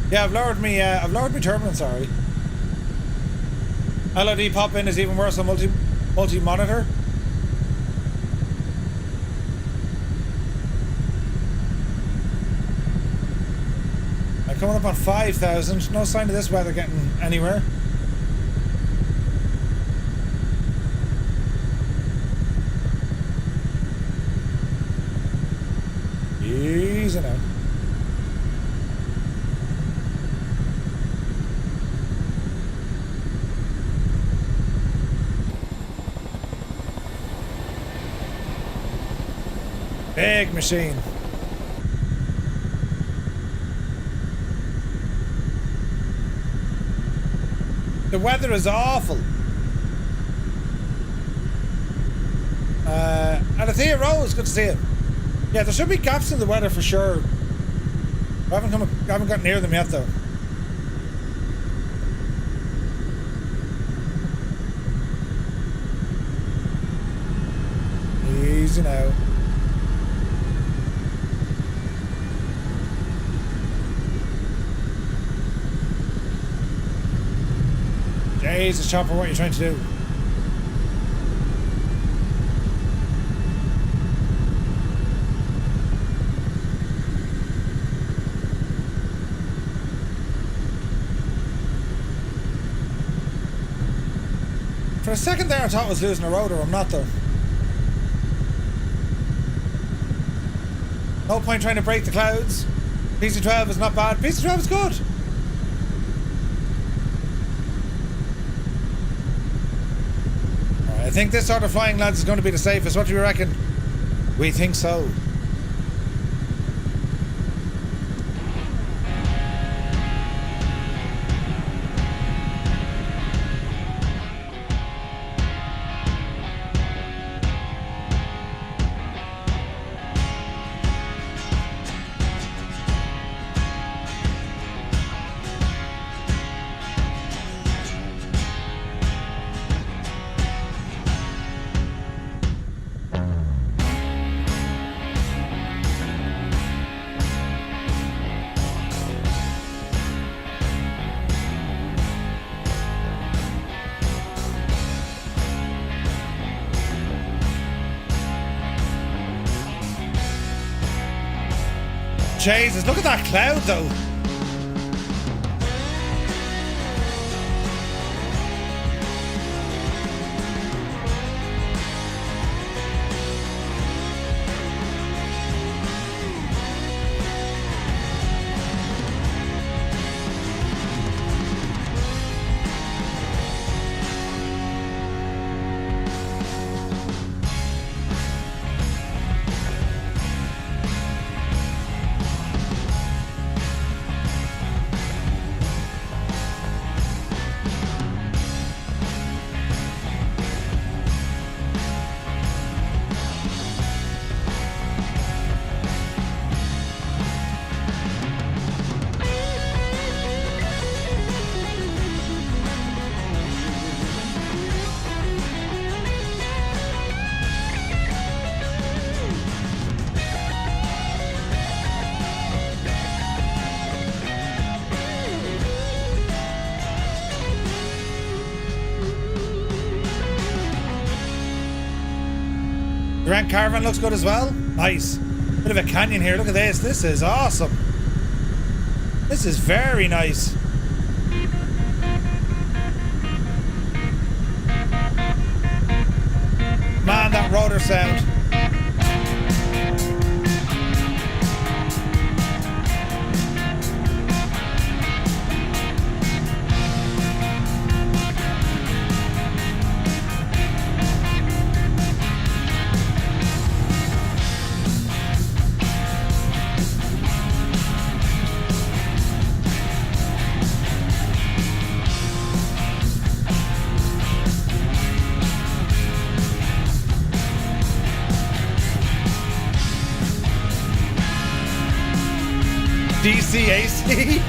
Yeah, I've lowered me turbulence, sorry. LOD pop in is even worse on multi monitor. I'm coming up on 5,000. No sign of this weather getting anywhere. Easy now. Big machine. The weather is awful. Alethea Rose, good to see you. Yeah, there should be gaps in the weather for sure. I haven't got near them yet though. Easy now. Jesus, Chopper, what are you trying to do? For a second there I thought I was losing a rotor. I'm not though. No point trying to break the clouds. PC12 is not bad. PC12 is good. I think this sort of flying, lads, is going to be the safest. What do you reckon? We think so. Jesus, look at that cloud though. The Grand Caravan looks good as well. Nice. Bit of a canyon here. Look at this. This is awesome. This is very nice. Man, that rotor sound. DCAC.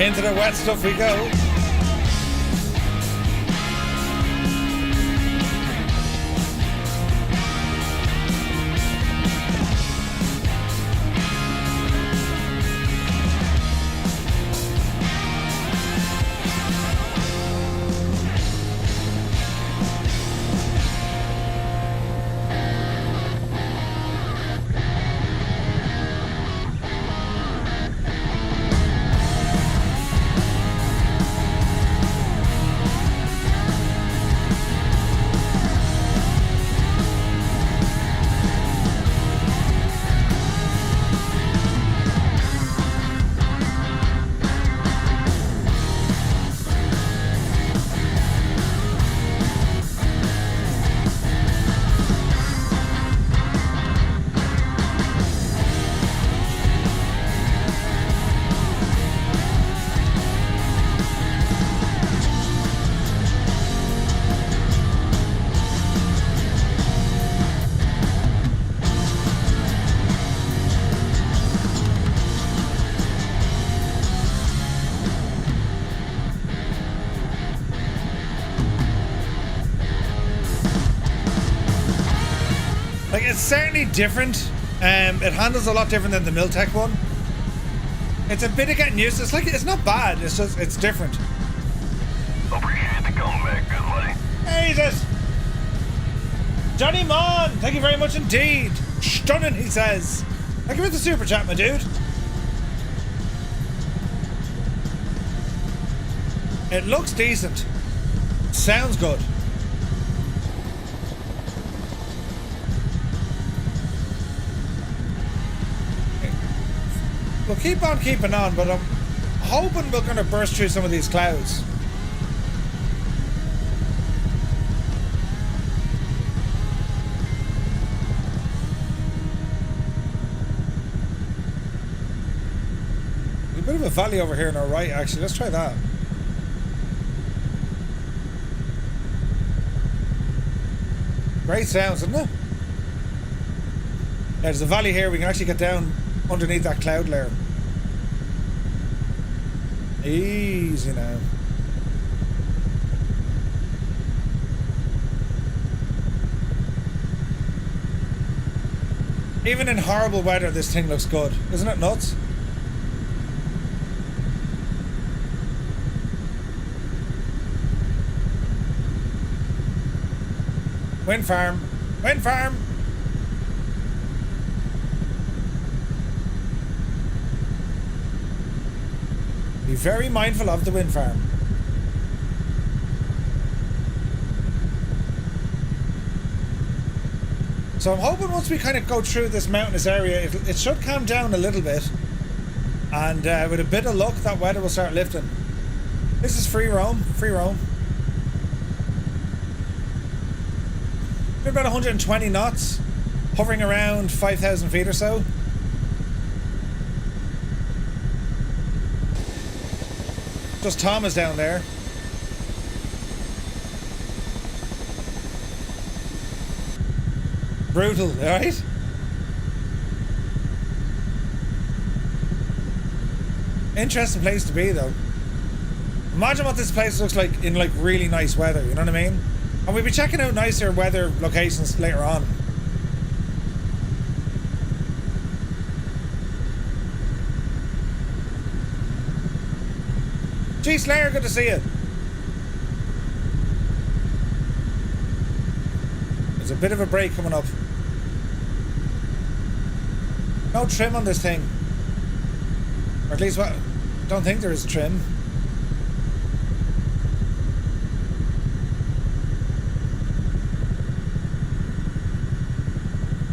Into the wet stuff we go. Like, it's certainly different. It handles a lot different than the Miltech one. It's a bit of getting used to. It's like, it's not bad. It's just, it's different. Appreciate the comeback, good buddy. Jesus! Johnny Mon, thank you very much indeed. Stunning, he says. Thank you for the super chat, my dude. It looks decent. Sounds good. We'll keep on keeping on, but I'm hoping we're going to burst through some of these clouds. A bit of a valley over here on our right, actually. Let's try that. Great sounds, isn't it? Yeah, there's a valley here. We can actually get down underneath that cloud layer. Easy now. Even in horrible weather, this thing looks good. Isn't it nuts? Wind farm. Wind farm. Be very mindful of the wind farm. So I'm hoping once we kind of go through this mountainous area, it should calm down a little bit. And with a bit of luck, that weather will start lifting. This is free roam. Free roam. We're about 120 knots, hovering around 5,000 feet or so. Just Tom is down there. Brutal, right? Interesting place to be, though. Imagine what this place looks like in like really nice weather, you know what I mean? And we'll be checking out nicer weather locations later on. Gee, Slayer, good to see you. There's a bit of a break coming up. No trim on this thing. Or at least what? I don't think there is trim.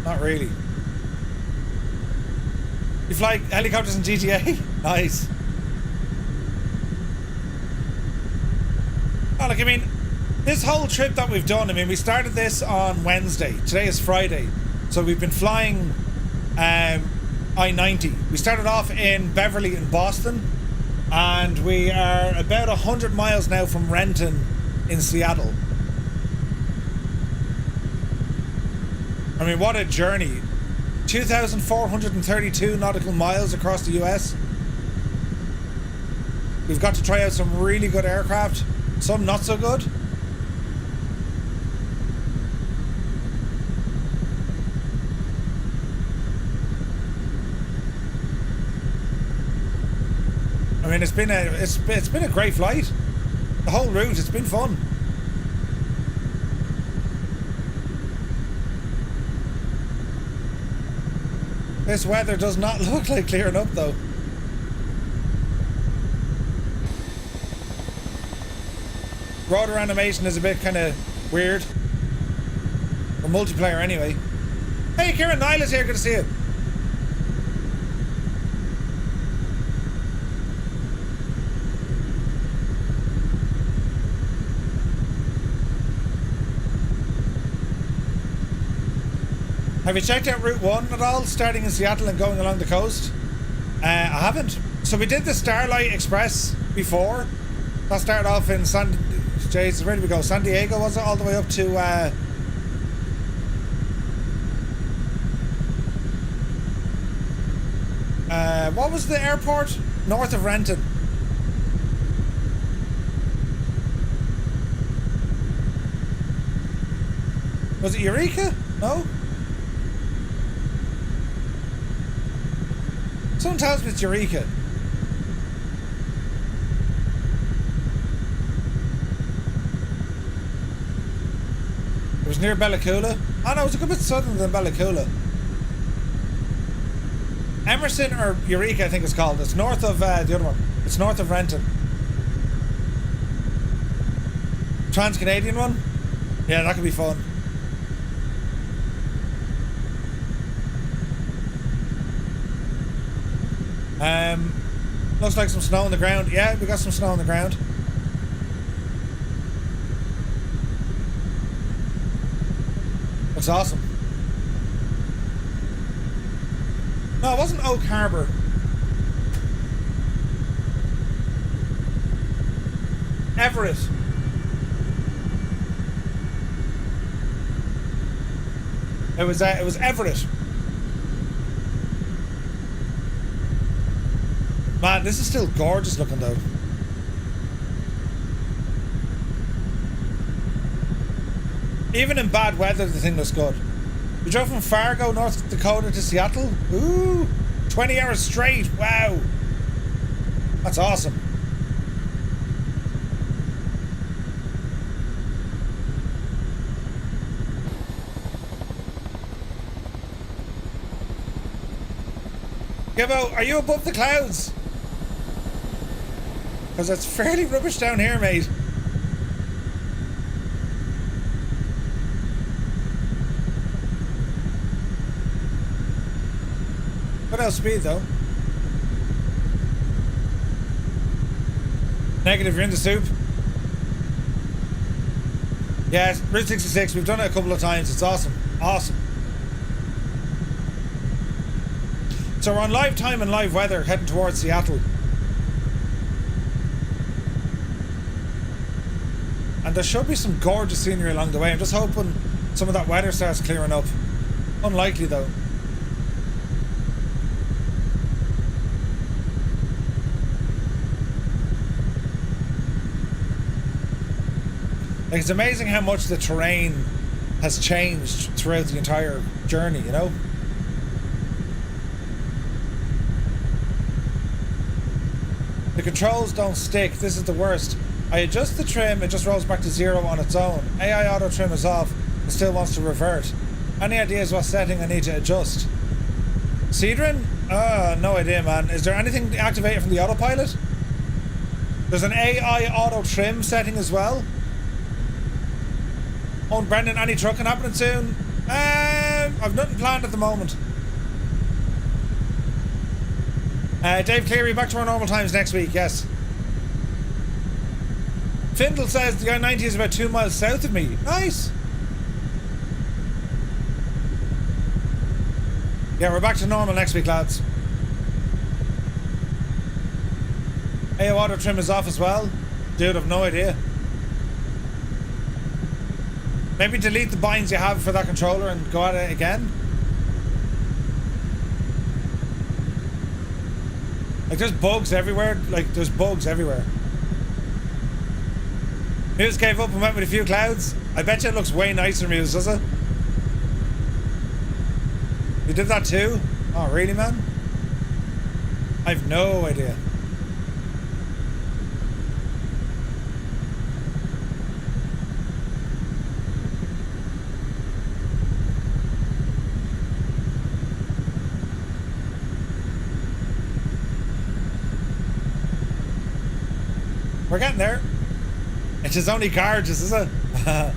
Not really. You fly helicopters in GTA? Nice. Oh, look, I mean, this whole trip that we've done, I mean, we started this on Wednesday. Today is Friday. So we've been flying I-90. We started off in Beverly in Boston. And we are about 100 miles now from Renton in Seattle. I mean, what a journey. 2,432 nautical miles across the US. We've got to try out some really good aircraft. Some not so good. I mean, it's been a great flight. The whole route, it's been fun. This weather does not look like clearing up, though. Rotor animation is a bit kind of weird. For multiplayer, anyway. Hey, Kieran Niall is here. Good to see you. Have you checked out Route 1 at all, starting in Seattle and going along the coast? I haven't. So we did the Starlight Express before. That started off in Jesus, where did we go? San Diego, was it? All the way up to what was the airport? North of Renton. Was it Eureka? No? Someone tells me it's Eureka. It was near Bella Coola. Oh no, it was a good bit southern than Bella Coola. Emerson or Eureka, I think it's called. It's north of the other one. It's north of Renton. Trans-Canadian one? Yeah, that could be fun. Looks like some snow on the ground. Yeah, we got some snow on the ground. Looks awesome. No, it wasn't Oak Harbor. Everett. It was Everett. Man, this is still gorgeous looking though. Even in bad weather, the thing looks good. We drove from Fargo, North Dakota to Seattle. Ooh, 20 hours straight. Wow. That's awesome. Gibbo, are you above the clouds? Because it's fairly rubbish down here, mate. What else speed, though? Negative, you're in the soup. Yeah, Route 66. We've done it a couple of times. It's awesome. Awesome. So we're on live time and live weather heading towards Seattle. And there should be some gorgeous scenery along the way. I'm just hoping some of that weather starts clearing up. Unlikely though. Like, it's amazing how much the terrain has changed throughout the entire journey, you know? The controls don't stick. This is the worst. I adjust the trim, it just rolls back to 0 on its own. AI auto trim is off, but still wants to revert. Any ideas what setting I need to adjust? Cedrin? No idea, man. Is there anything activated from the autopilot? There's an AI auto trim setting as well. Oh, Brendan, any trucking happening soon? I've nothing planned at the moment. Dave Cleary, back to our normal times next week, yes. Findle says the I-90 is about 2 miles south of me. Nice. Yeah, we're back to normal next week, lads. AI auto trim is off as well. Dude, I've no idea. Maybe delete the binds you have for that controller and go at it again. Like, there's bugs everywhere. Like, there's bugs everywhere. Muse gave up and went with a few clouds. I bet you it looks way nicer, Muse, does it? You did that too? Oh, really, man? I've no idea. We're getting there. It's just only gorgeous, is it? Yeah,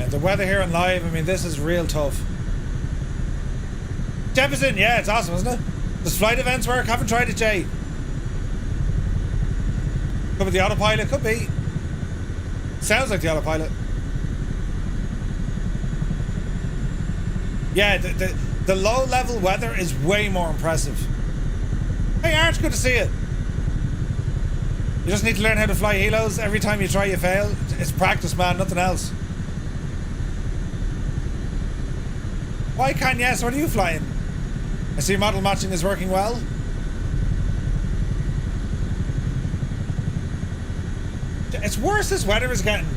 the weather here on live, I mean, this is real tough. Jefferson, yeah, it's awesome, isn't it? Does flight events work? Haven't tried it, Jay. Could be the autopilot, could be. Sounds like the autopilot. Yeah, the low level weather is way more impressive. Hey Art, good to see you. You just need to learn how to fly helos. Every time you try you fail. It's practice, man, nothing else. Why can't yes, what are you flying? I see model matching is working well. It's worse this weather is getting.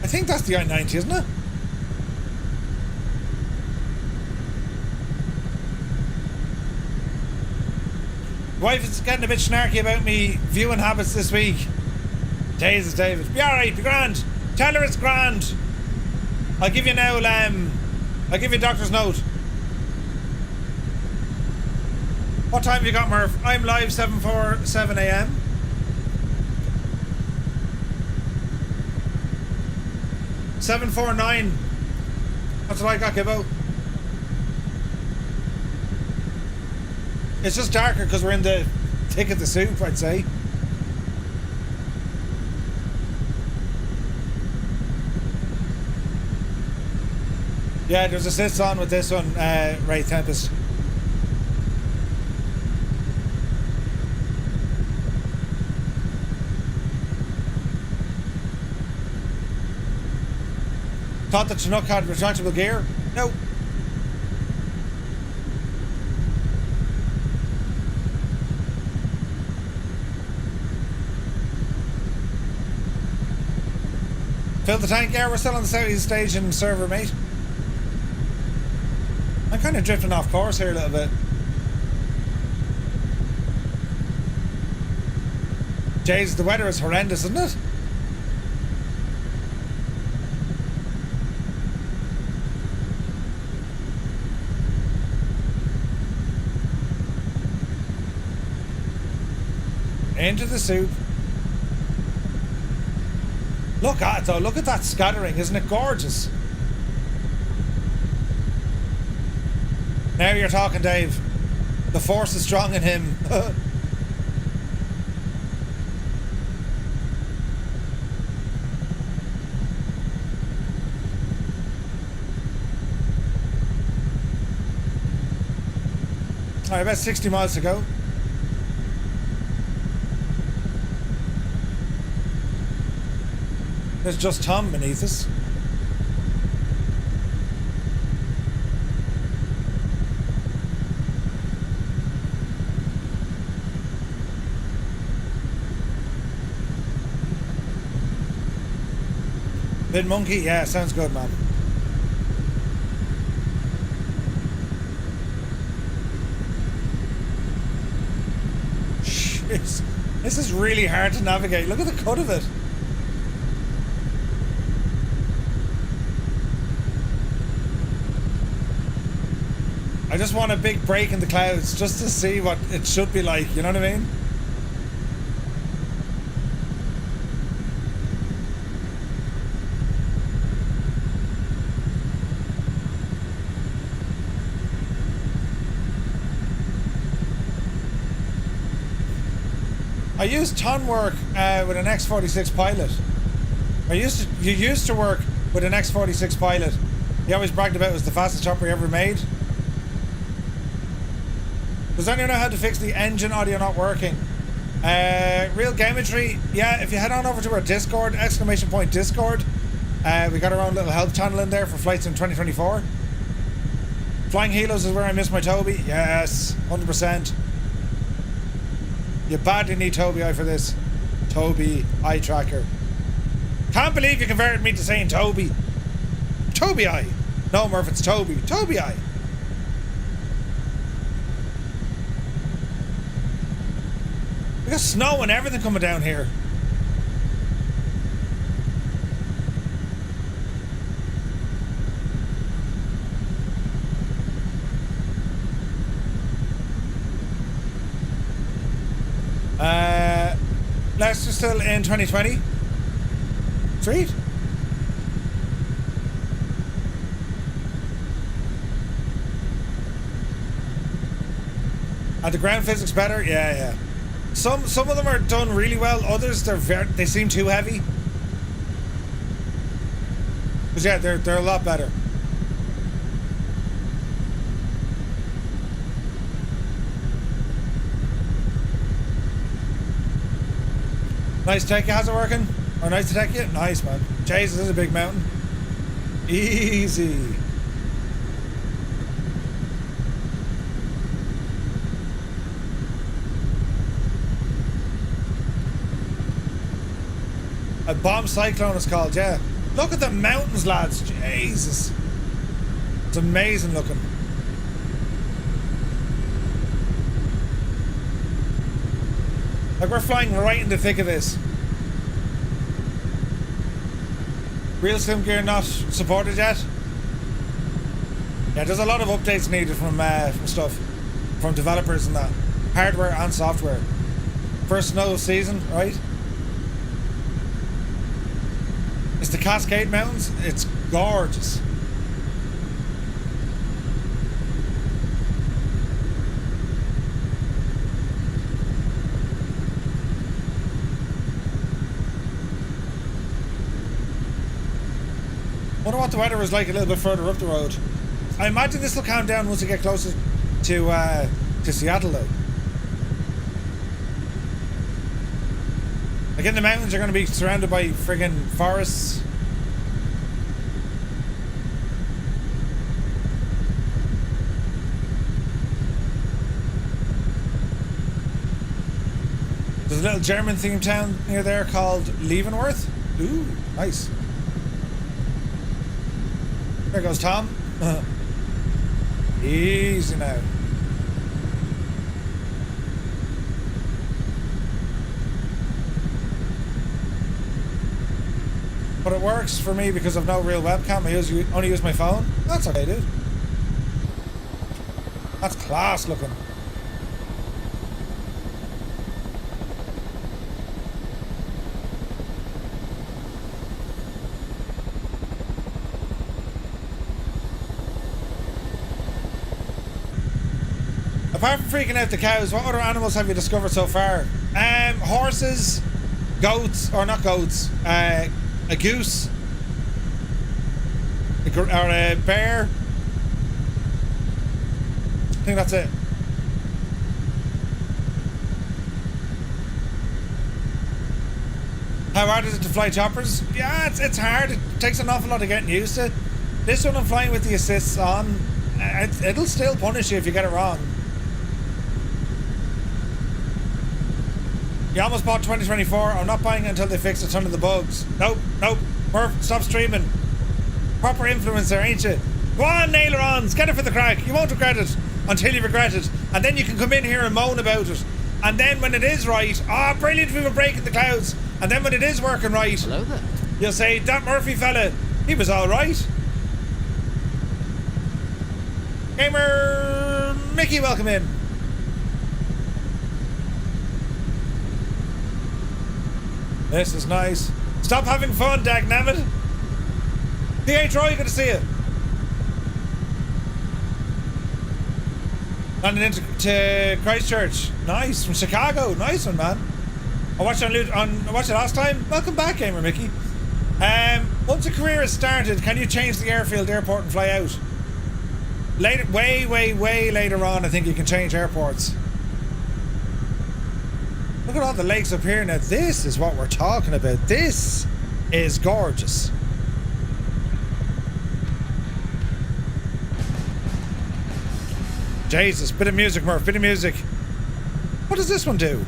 I think that's the I-90, isn't it? Wife is getting a bit snarky about me viewing habits this week. Jesus, David. Be alright, be grand. Tell her it's grand. I'll give you now, I'll give you a doctor's note. What time have you got, Murph? I'm live 7:47 a.m. $7.49. That's what I got, Gibbo. It's just darker because we're in the thick of the soup, I'd say. Yeah, there's assists on with this one, Ray Tempest. Thought the Chinook had retractable gear? No. Fill the tank, yeah, we're still on the Southeast Station server, mate. I'm kind of drifting off course here a little bit. Jeez, the weather is horrendous, isn't it? Into the soup. Look at it though, look at that scattering, isn't it gorgeous? Now you're talking, Dave. The force is strong in him. Alright, about 60 miles to go. There's just Tom beneath us. Bit monkey? Yeah, sounds good, man. Jeez. This is really hard to navigate. Look at the cut of it. I just want a big break in the clouds just to see what it should be like, you know what I mean? I used ton work with an X46 Pilot. You used to work with an X46 Pilot. He always bragged about it was the fastest chopper he ever made. Does anyone know how to fix the engine audio not working? Real Gametry, yeah, if you head on over to our Discord, !Discord, we got our own little help channel in there for flights in 2024. Flying Helos is where I miss my Toby. Yes, 100%. You badly need Toby Eye for this. Toby Eye Tracker. Can't believe you converted me to saying Toby. Toby Eye. No, Murph, it's Toby. Toby Eye. We got snow and everything coming down here. Leicester still in 2020. Sweet. Are the ground physics better? Yeah. Some of them are done really well. Others they seem too heavy. But yeah, they're a lot better. Nice to take you. How's it working? Or nice to take you? Nice, man. Jesus, this is a big mountain. Easy. A bomb cyclone is called, yeah. Look at the mountains, lads. Jesus. It's amazing looking. Like we're flying right in the thick of this. Real sim gear not supported yet. Yeah, there's a lot of updates needed from stuff, from developers and that, hardware and software. First snow season, right? It's the Cascade Mountains. It's gorgeous. Wonder what the weather was like a little bit further up the road. I imagine this will calm down once we get closer to Seattle, though. Like in the mountains, you're going to be surrounded by friggin' forests. There's a little German themed town near there called Leavenworth. Ooh, nice. There goes Tom. Easy now. But it works for me because I've no real webcam. I only use my phone. That's okay, dude. That's class looking. Apart from freaking out the cows, what other animals have you discovered so far? Horses, goats, or not goats, a goose, or a bear. I think that's it. How hard is it to fly choppers? Yeah, it's hard. It takes an awful lot of getting used to. This one I'm flying with the assists on. It'll still punish you if you get it wrong. You almost bought 2024. I'm not buying it until they fix a ton of the bugs. Nope. Murph, stop streaming. Proper influencer, ain't you? Go on, Nailorons, get it for the crack. You won't regret it until you regret it. And then you can come in here and moan about it. And then when it is right, brilliant, we were breaking the clouds. And then when it is working right, Hello there. you'll say, that Murphy fella, he was alright. Gamer Mickey, welcome in. This is nice. Stop having fun, dagnabbit. PH Roy, good to see you. Landing into Christchurch. Nice, from Chicago. Nice one, man. I watched it last time. Welcome back, Gamer Mickey. Once a career is started, can you change the airfield, airport, and fly out? Later, way later on, I think you can change airports. Look at all the lakes up here now. This is what we're talking about. This is gorgeous. Jesus, bit of music, Murph, bit of music. What does this one do?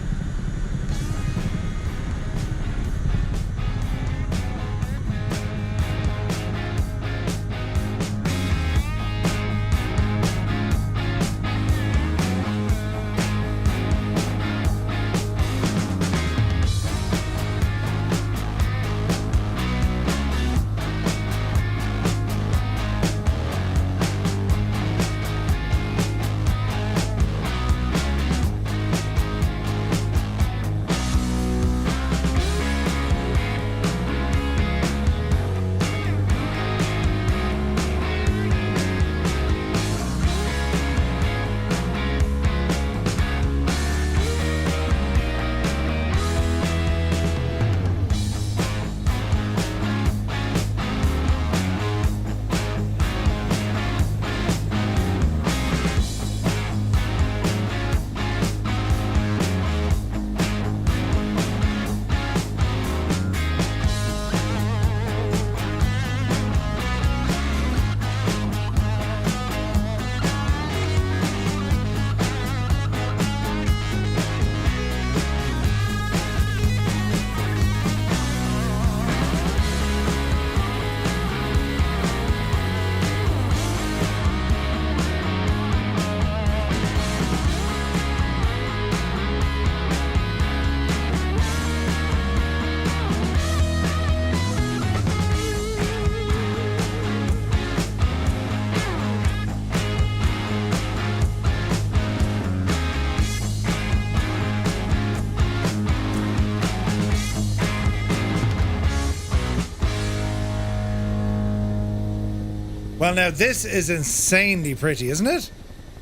Well, now this is insanely pretty, isn't it?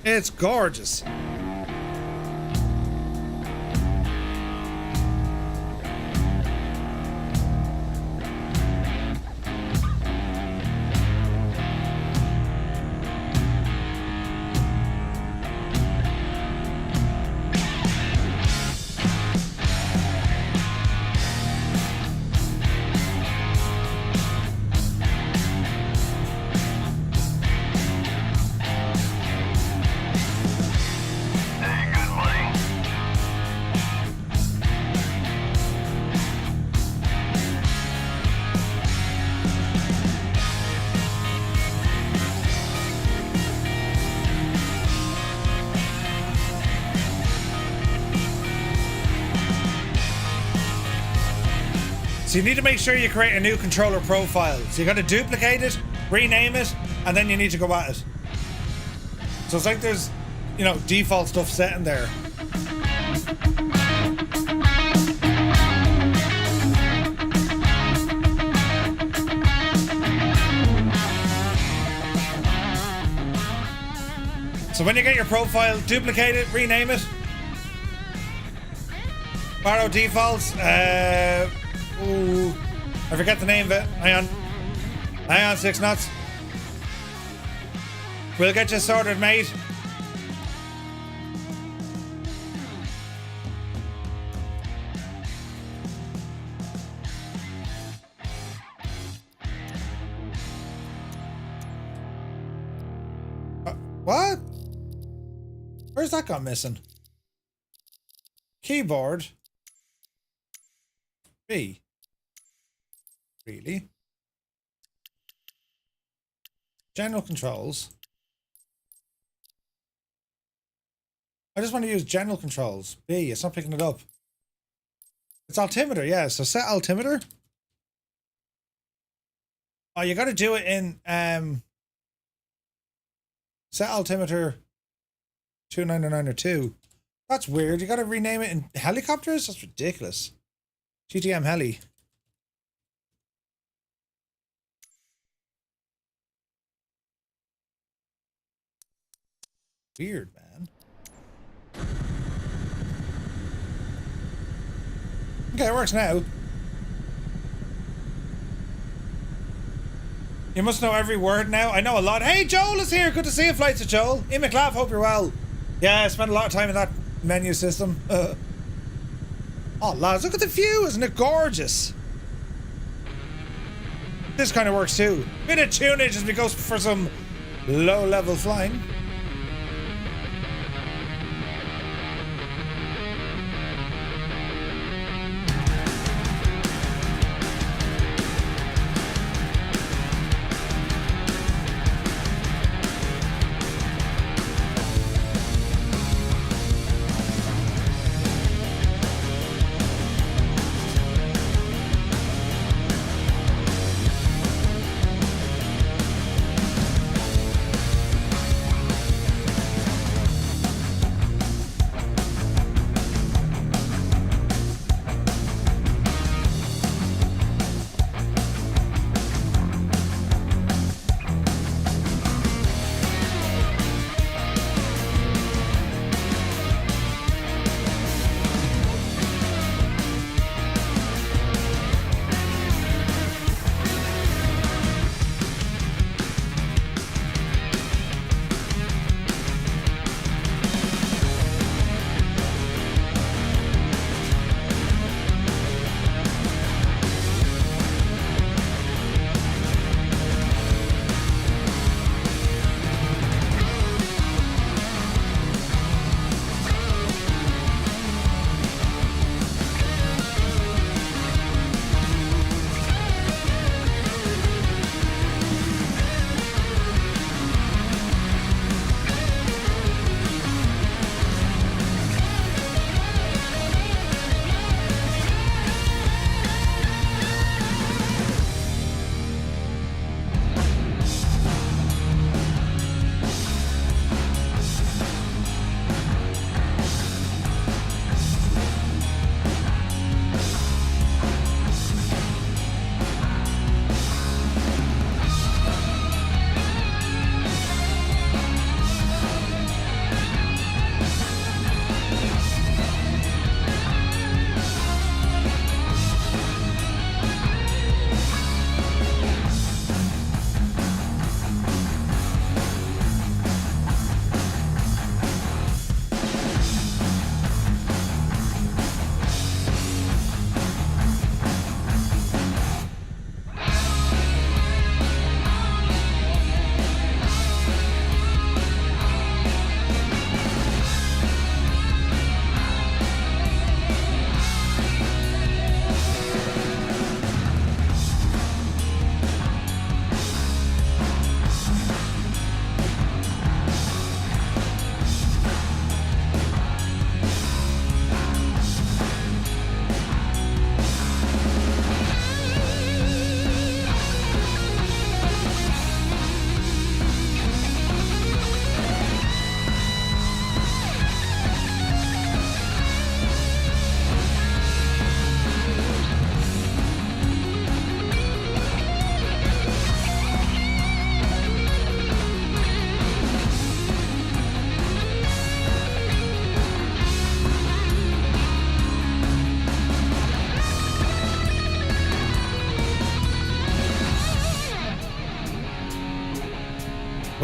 It's gorgeous. So you need to make sure you create a new controller profile. So you got to duplicate it, rename it, and then you need to go at it. So it's like there's, you know, default stuff set in there. So when you get your profile, duplicate it, rename it. Borrow defaults. Ooh, I forget the name of it. Hang on, 6 nuts. We'll get you sorted, mate. What? Where's that gone missing? Keyboard. B. Really? General controls. I just want to use general controls. B, it's not picking it up. It's altimeter, yeah. So set altimeter. Oh, you got to do it in set altimeter 299 or 2. That's weird. You got to rename it in helicopters? That's ridiculous. GTM heli. Weird, man. Okay, it works now. You must know every word now. I know a lot. Hey, Joel is here. Good to see you, Flights of Joel. Ian McLaugh, hope you're well. Yeah, I spent a lot of time in that menu system. Oh, lads, look at the view. Isn't it gorgeous? This kind of works too. Bit of tunage as we go for some low-level flying.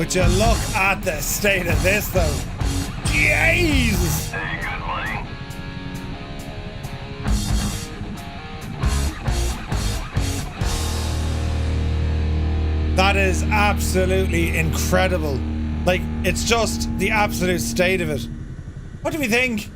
Would you look at the state of this though? Jesus! Hey, good buddy. That is absolutely incredible. Like, it's just the absolute state of it. What do we think?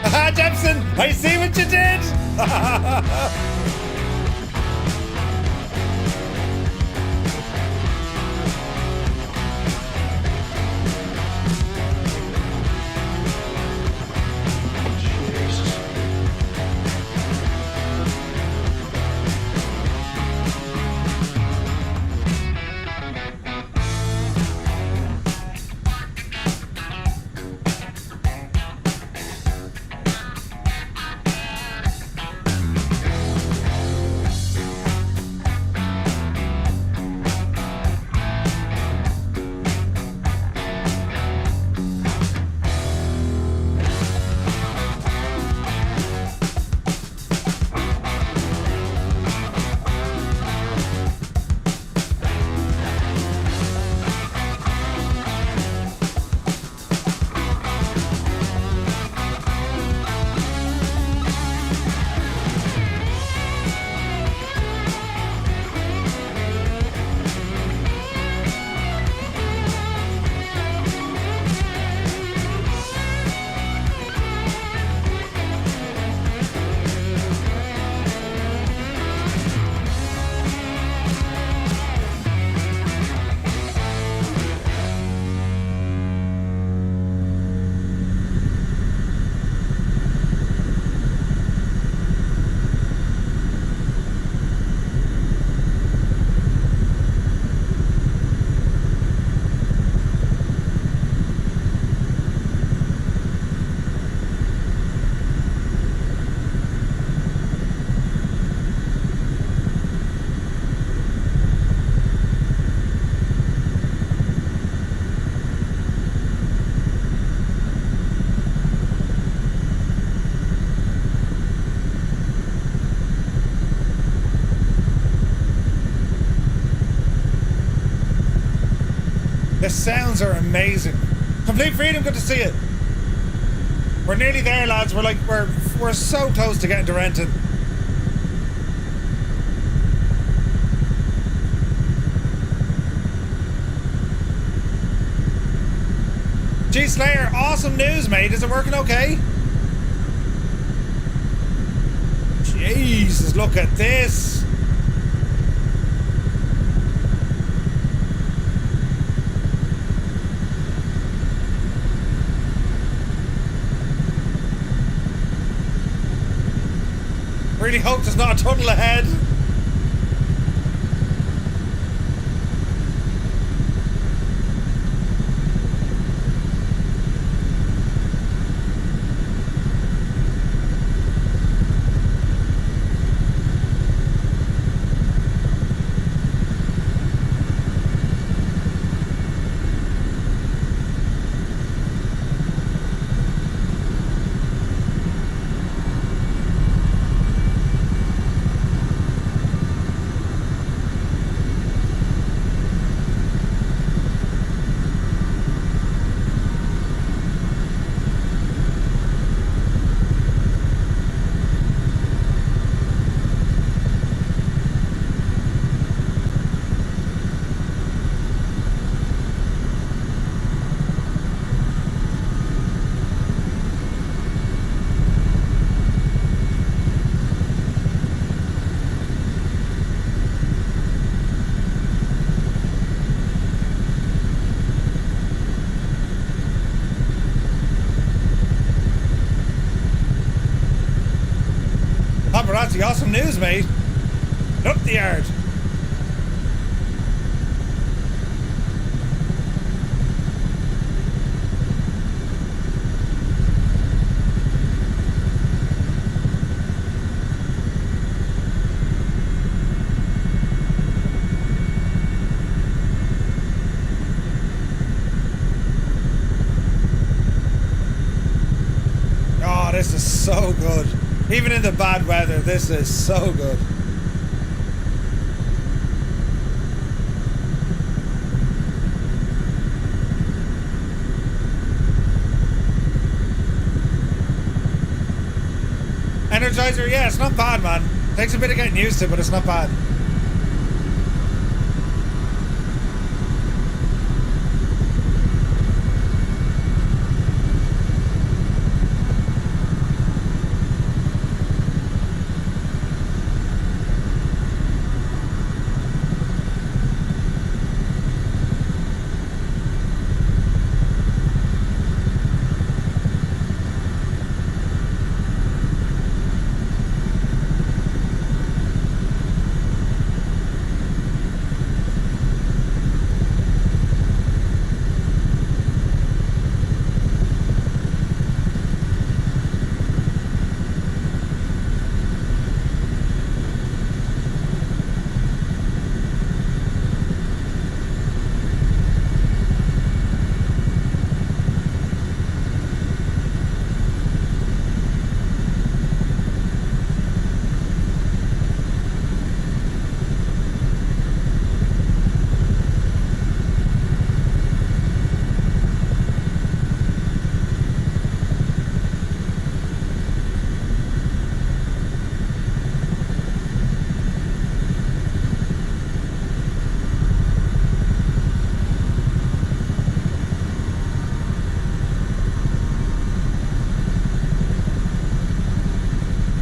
Haha, Jepson, I see what you did. The sounds are amazing. Complete freedom, good to see you. We're nearly there, lads. We're so close to getting to Renton. G Slayer, awesome news, mate. Is it working okay? Jesus, look at this. Really hope there's not a tunnel ahead. Paparazzi, awesome news, mate. Up the yard. this is so good. Even in the bad weather, this is so good. Energizer, yeah, it's not bad, man. Takes a bit of getting used to, but it's not bad.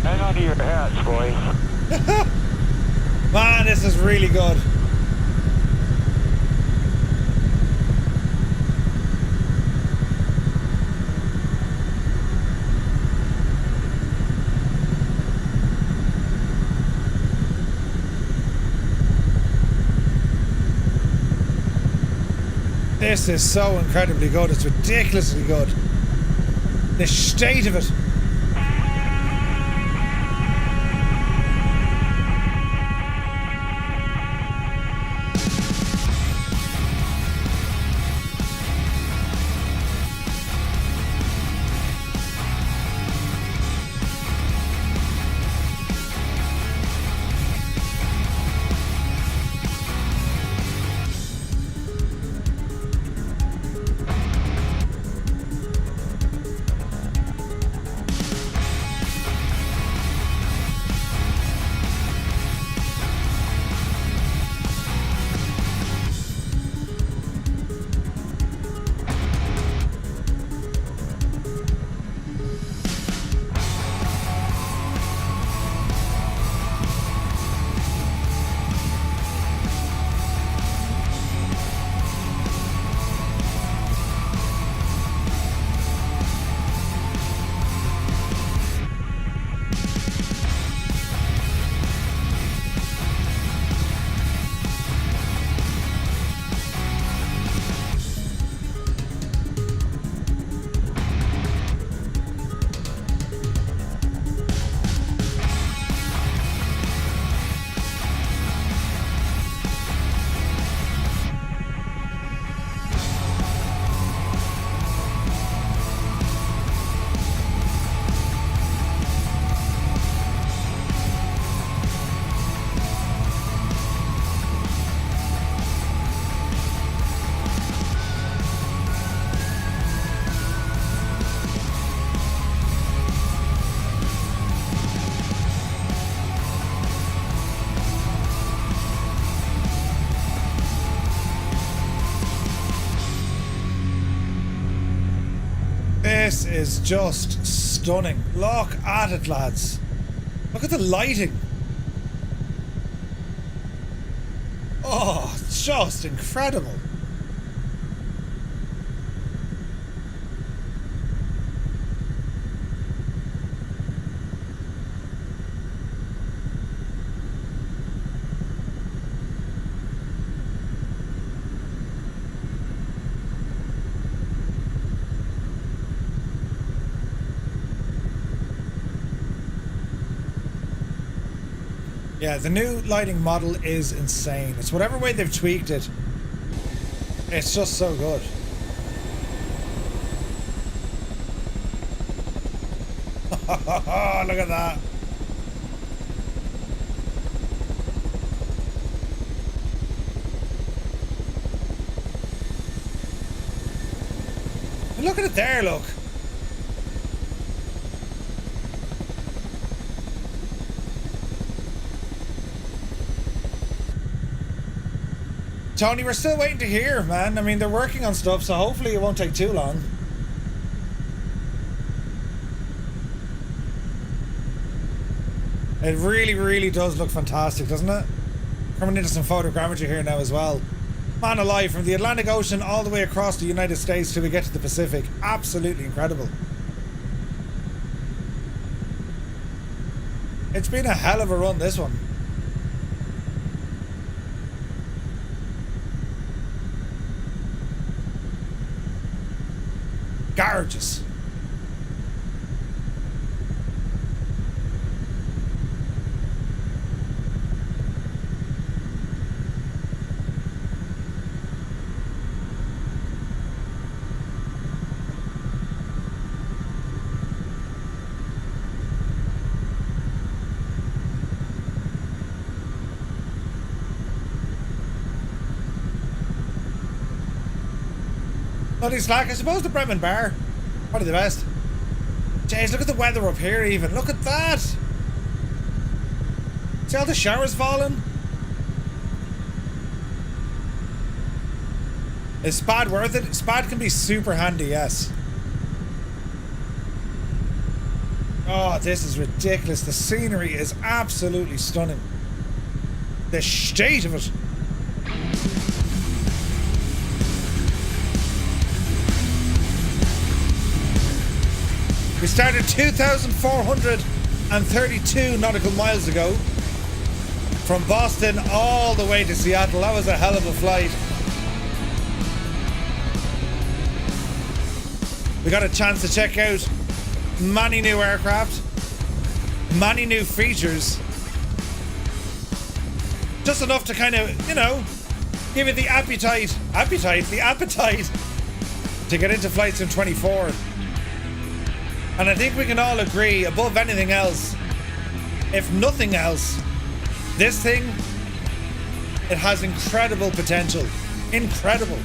Hang on to your hats, boys. Man, this is really good. This is so incredibly good. It's ridiculously good. The state of it. This is just stunning. Look at it, lads. Look at the lighting. Oh, it's just incredible. Yeah, the new lighting model is insane. It's whatever way they've tweaked it. It's just so good. Look at that. Look at it there, look. Tony, we're still waiting to hear, man. I mean, they're working on stuff, so hopefully it won't take too long. It really, really does look fantastic, doesn't it? Coming into some photogrammetry here now as well. Man alive, from the Atlantic Ocean all the way across the United States till we get to the Pacific. Absolutely incredible. It's been a hell of a run, this one. Gorgeous. Bloody slack. I suppose the Bremen Bar, probably the best. Jeez, look at the weather up here even. Look at that. See all the showers falling? Is Spad worth it? Spad can be super handy, yes. Oh, this is ridiculous. The scenery is absolutely stunning. The state of it. We started 2,432 nautical miles ago from Boston all the way to Seattle. That was a hell of a flight. We got a chance to check out many new aircraft, many new features. Just enough to kind of, you know, give you the appetite to get into Flight Sim 24. And I think we can all agree, above anything else, if nothing else, this thing, it has incredible potential. Incredible.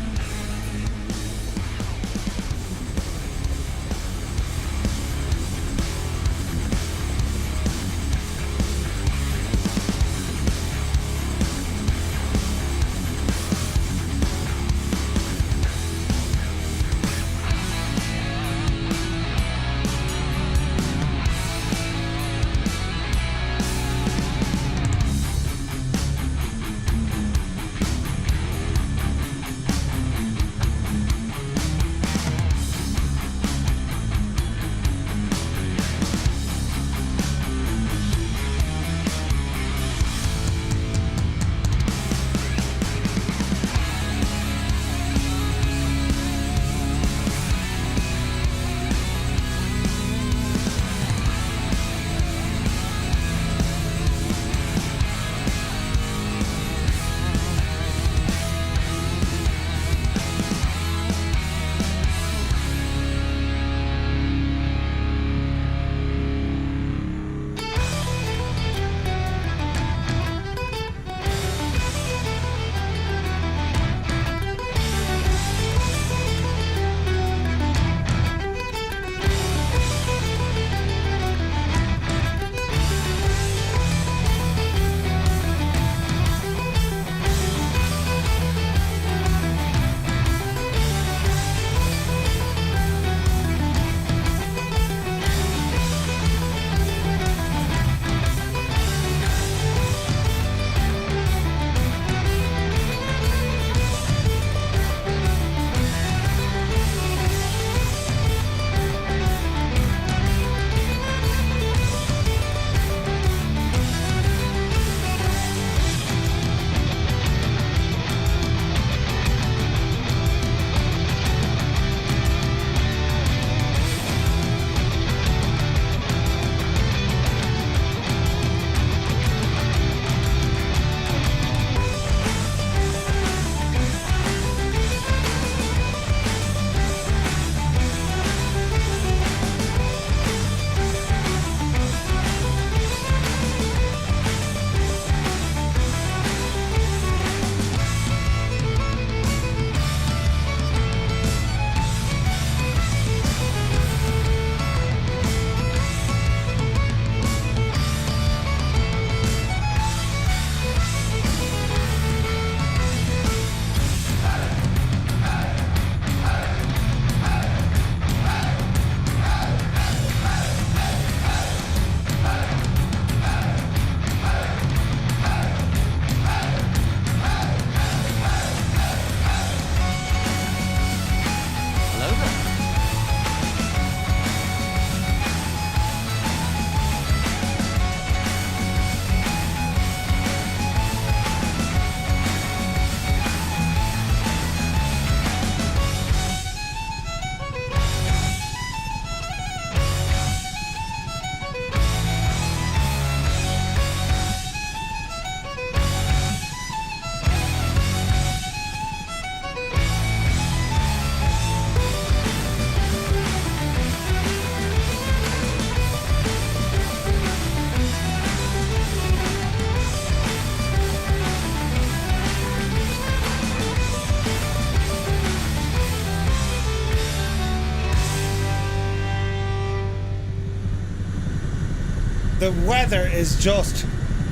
The weather is just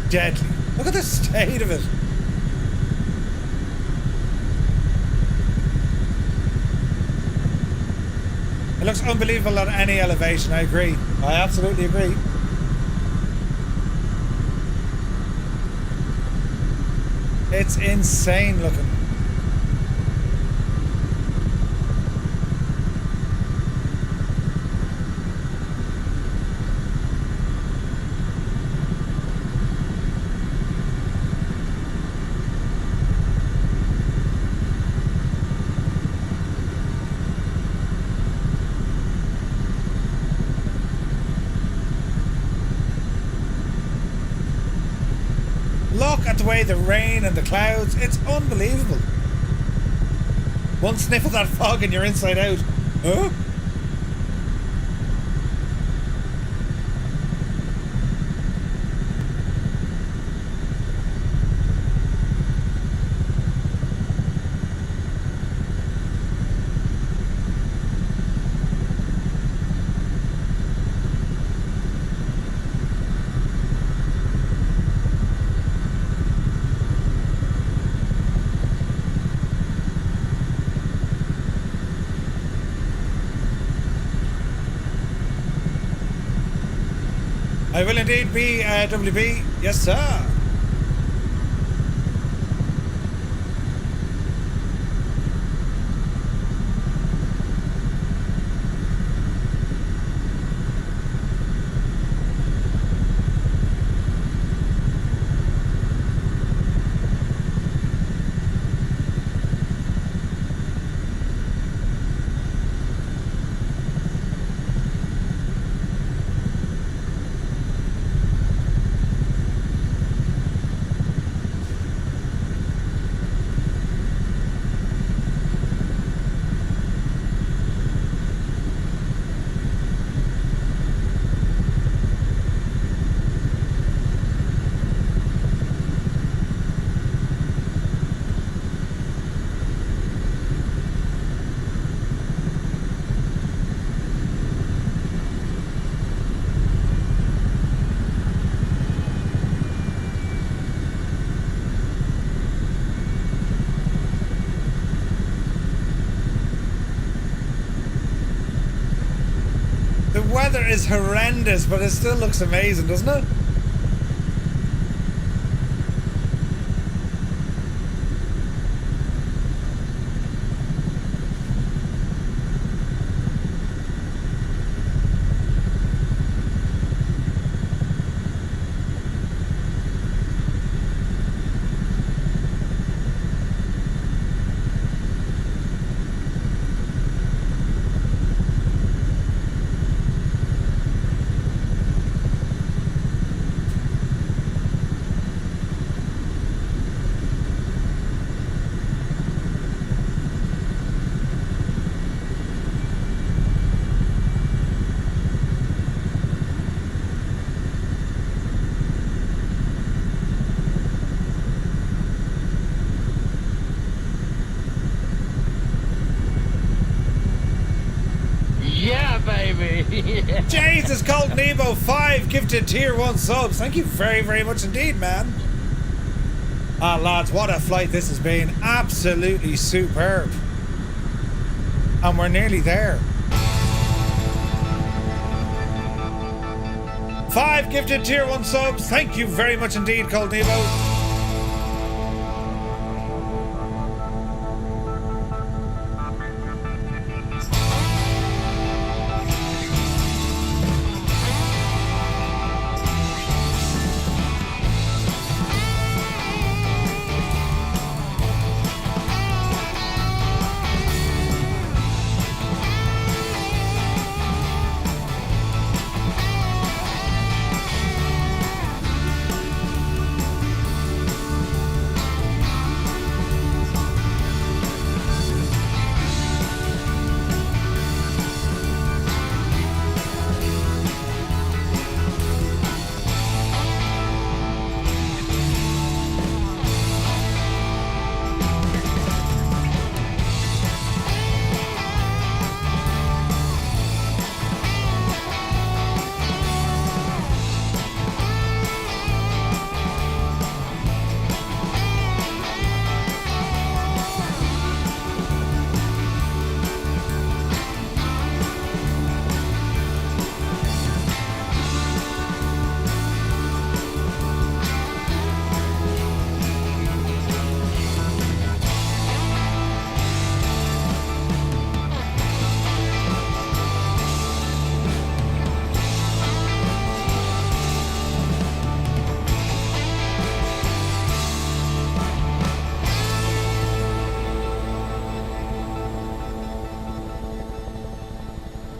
deadly. Look at the state of it. It looks unbelievable at any elevation, I agree. I absolutely agree. It's insane looking. Look at the way the rain and the clouds, it's unbelievable. One sniff of that fog and you're inside out. Huh? I will indeed be WB. Yes, sir. The weather is horrendous, but it still looks amazing, doesn't it? Jesus, Colt Nebo 5 gifted tier 1 subs. Thank you very, very much indeed, man. Ah, lads, what a flight this has been. Absolutely superb. And we're nearly there. 5 gifted tier 1 subs. Thank you very much indeed, Colt Nebo.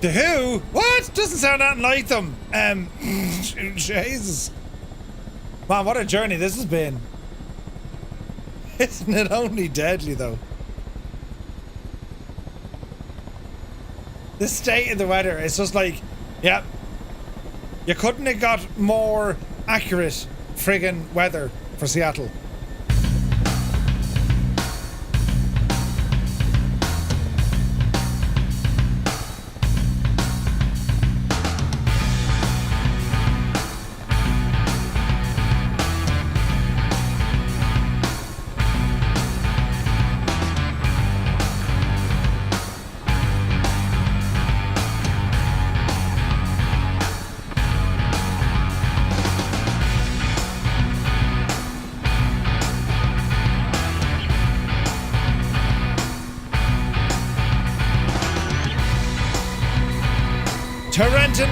The Who? What? Doesn't sound nothing like them. Jesus. Man, what a journey this has been. Isn't it only deadly, though? The state of the weather, it's just like, yeah. You couldn't have got more accurate friggin' weather for Seattle. Tarenton.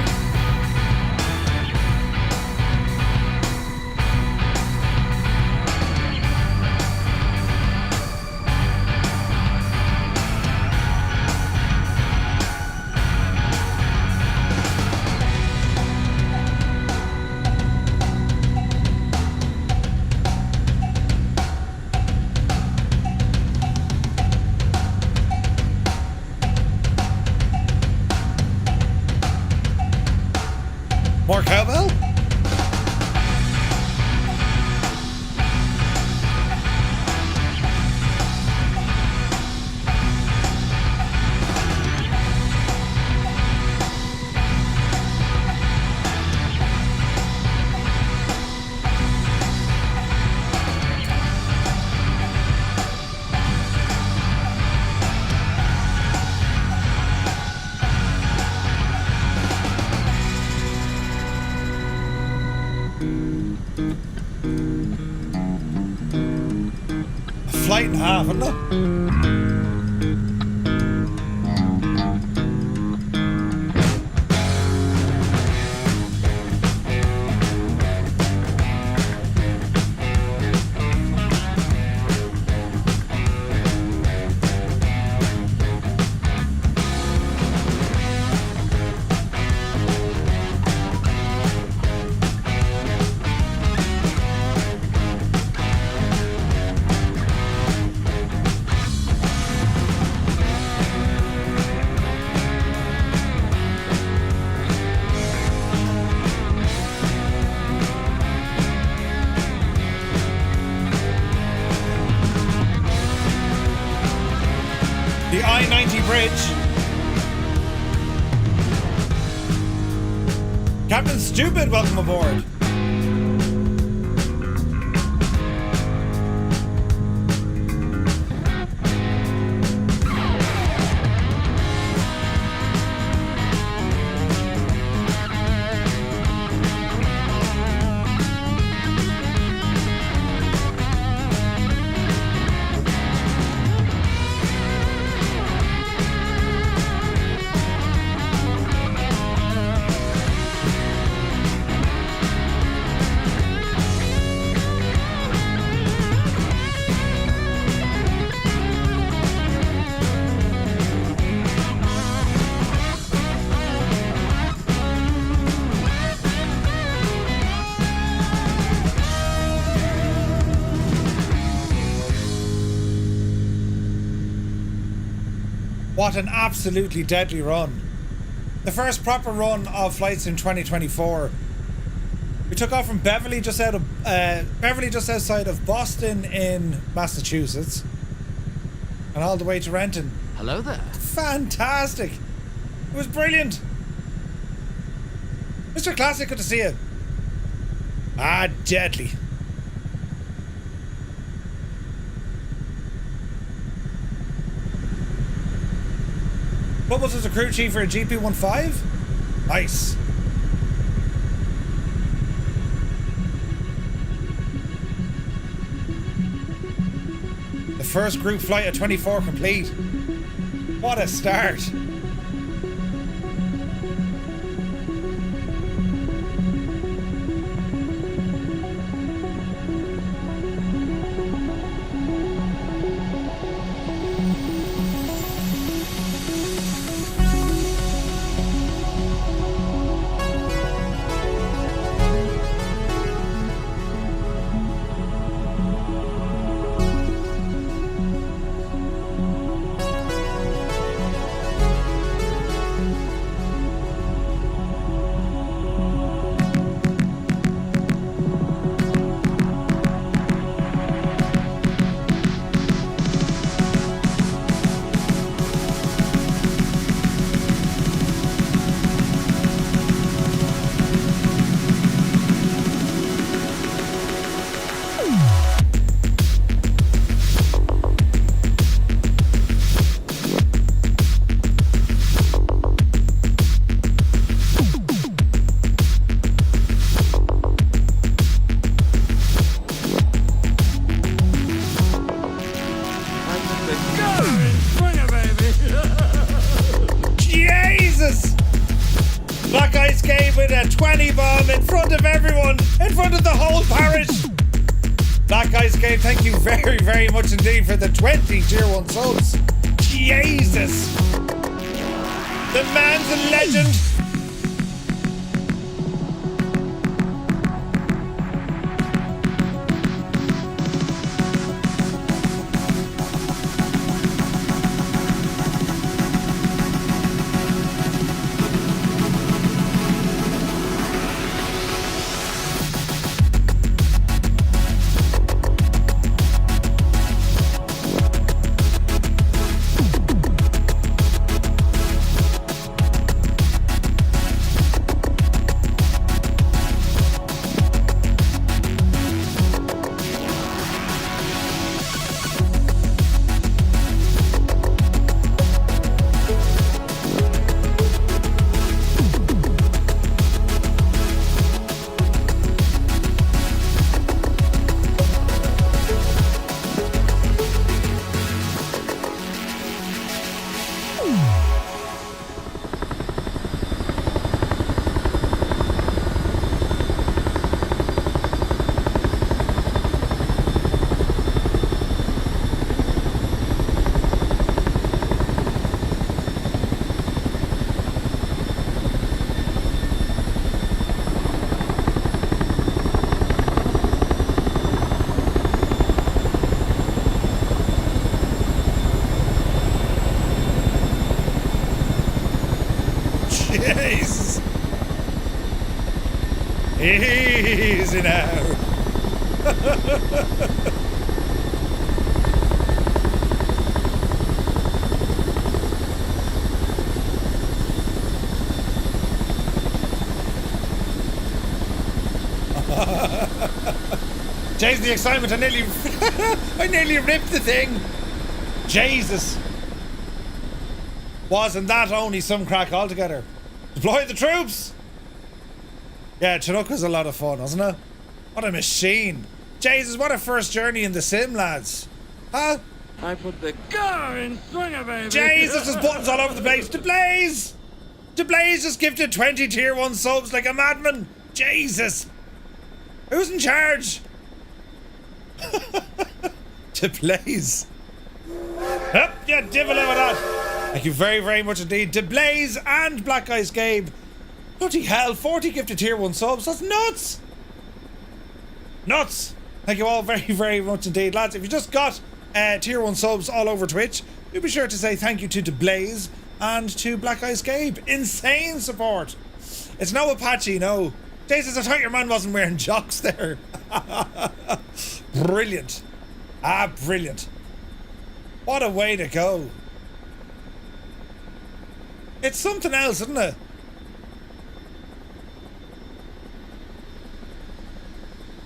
More cowbell? Flight and a half, isn't it? The I-90 bridge. Captain Stupid, welcome aboard. What an absolutely deadly run. The first proper run of flights in 2024. We took off from Beverly just outside of Boston in Massachusetts. And all the way to Renton. Hello there. Fantastic. It was brilliant. Mr. Classic, good to see you. Ah, deadly. Bubbles as a crew chief for a GP15? Nice. The first group flight at 24 complete. What a start. front of everyone, in front of the whole parish. That guy's game, thank you very, very much indeed for the 20 tier 1 subs. Jesus. The man's a legend. Jesus. Easy now. Jason, the excitement, I nearly ripped the thing. Jesus. Wasn't that only some crack altogether? Deploy the troops! Yeah, Chinook was a lot of fun, wasn't it? What a machine. Jesus, what a first journey in the sim, lads. Huh? I put the car in swinger, baby. Jesus, there's buttons all over the place. DeBlaze! DeBlaze just gifted 20 tier 1 subs like a madman. Jesus. Who's in charge? DeBlaze. Yep, yeah, divil over that. Thank you very, very much indeed. DeBlaze and Black Eyes Gabe. Bloody hell, 40 gifted tier 1 subs. That's nuts. Nuts. Thank you all very, very much indeed. Lads, if you just got tier 1 subs all over Twitch, do be sure to say thank you to DeBlaze and to Black Eyes Gabe. Insane support. It's no Apache, no. Jesus, I thought your man wasn't wearing jocks there. Brilliant. Ah, brilliant. What a way to go. It's something else, isn't it?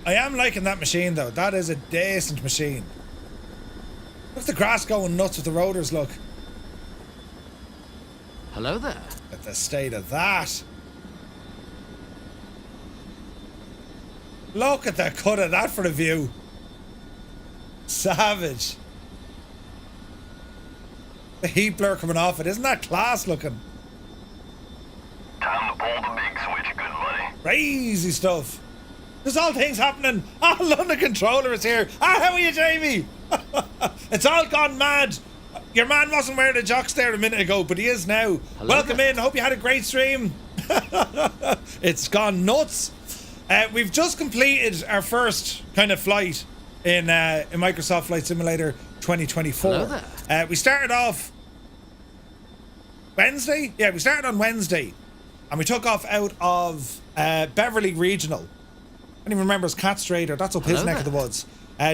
I am liking that machine, though. That is a decent machine. Look at the grass going nuts with the rotors, look. Hello there. At the state of that. Look at the cut of that for a view. Savage. The heat blur coming off it. Isn't that class looking? Time to pull the big switch, good buddy. Crazy stuff. There's all things happening. Oh, London Controller is here. Ah, how are you, Jamie? It's all gone mad. Your man wasn't wearing the jocks there a minute ago, but he is now. Hello Welcome there. in. Hope you had a great stream. It's gone nuts. We've just completed our first kind of flight in Microsoft Flight Simulator 2024. Hello there. We started off Wednesday. Yeah, we started on Wednesday, and we took off out of Beverly Regional. I don't even remember it's Cat Strait, or that's up his Hello neck of the there. woods.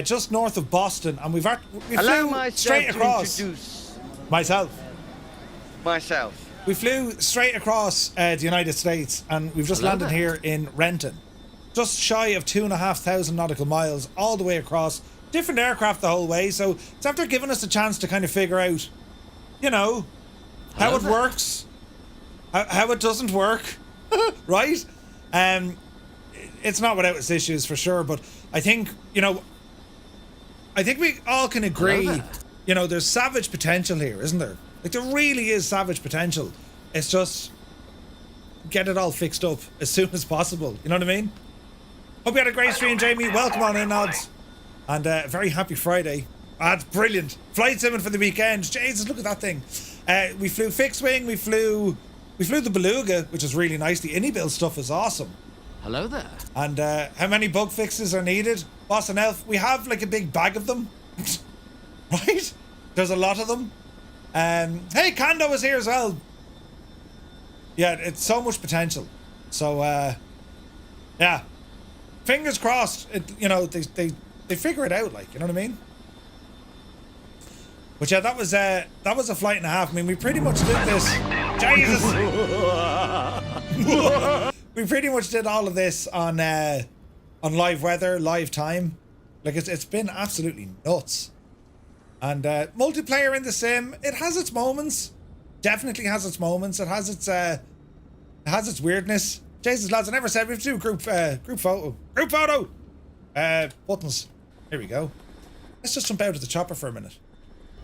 Just north of Boston, and we Allow flew myself straight to across. introduce Myself. myself. We flew straight across the United States, and we've just Hello landed there. here in Renton. Just shy of 2,500 nautical miles all the way across. Different aircraft the whole way, so it's after giving us a chance to kind of figure out, you know, how Hello it there. works, how it doesn't work, right? It's not without its issues for sure, but I think, you know, I think we all can agree, Hello there. you know, there's savage potential here, isn't there? Like, there really is savage potential. It's just get it all fixed up as soon as possible. You know what I mean? Hope you had a great stream, Jamie. Welcome on in, lads. And very happy Friday. That's brilliant. Flight simming for the weekend. Jesus, look at that thing. We flew fixed wing. We flew the Beluga, which is really nice. The Innie-build stuff is awesome. Hello there. And how many bug fixes are needed? Boss and Elf, we have like a big bag of them. Right? There's a lot of them. Hey, Kando is here as well. Yeah, it's so much potential. So, yeah. Fingers crossed, you know, they figure it out, like, you know what I mean? But yeah, that was a flight and a half. I mean, we pretty much did this. Jesus! We pretty much did all of this on live weather, live time. Like, it's been absolutely nuts. And multiplayer in the sim, it has its moments. Definitely has its moments. It has its weirdness. Jesus, lads, I never said we have to do group photo. Group photo! Buttons. Here we go. Let's just jump out of the chopper for a minute.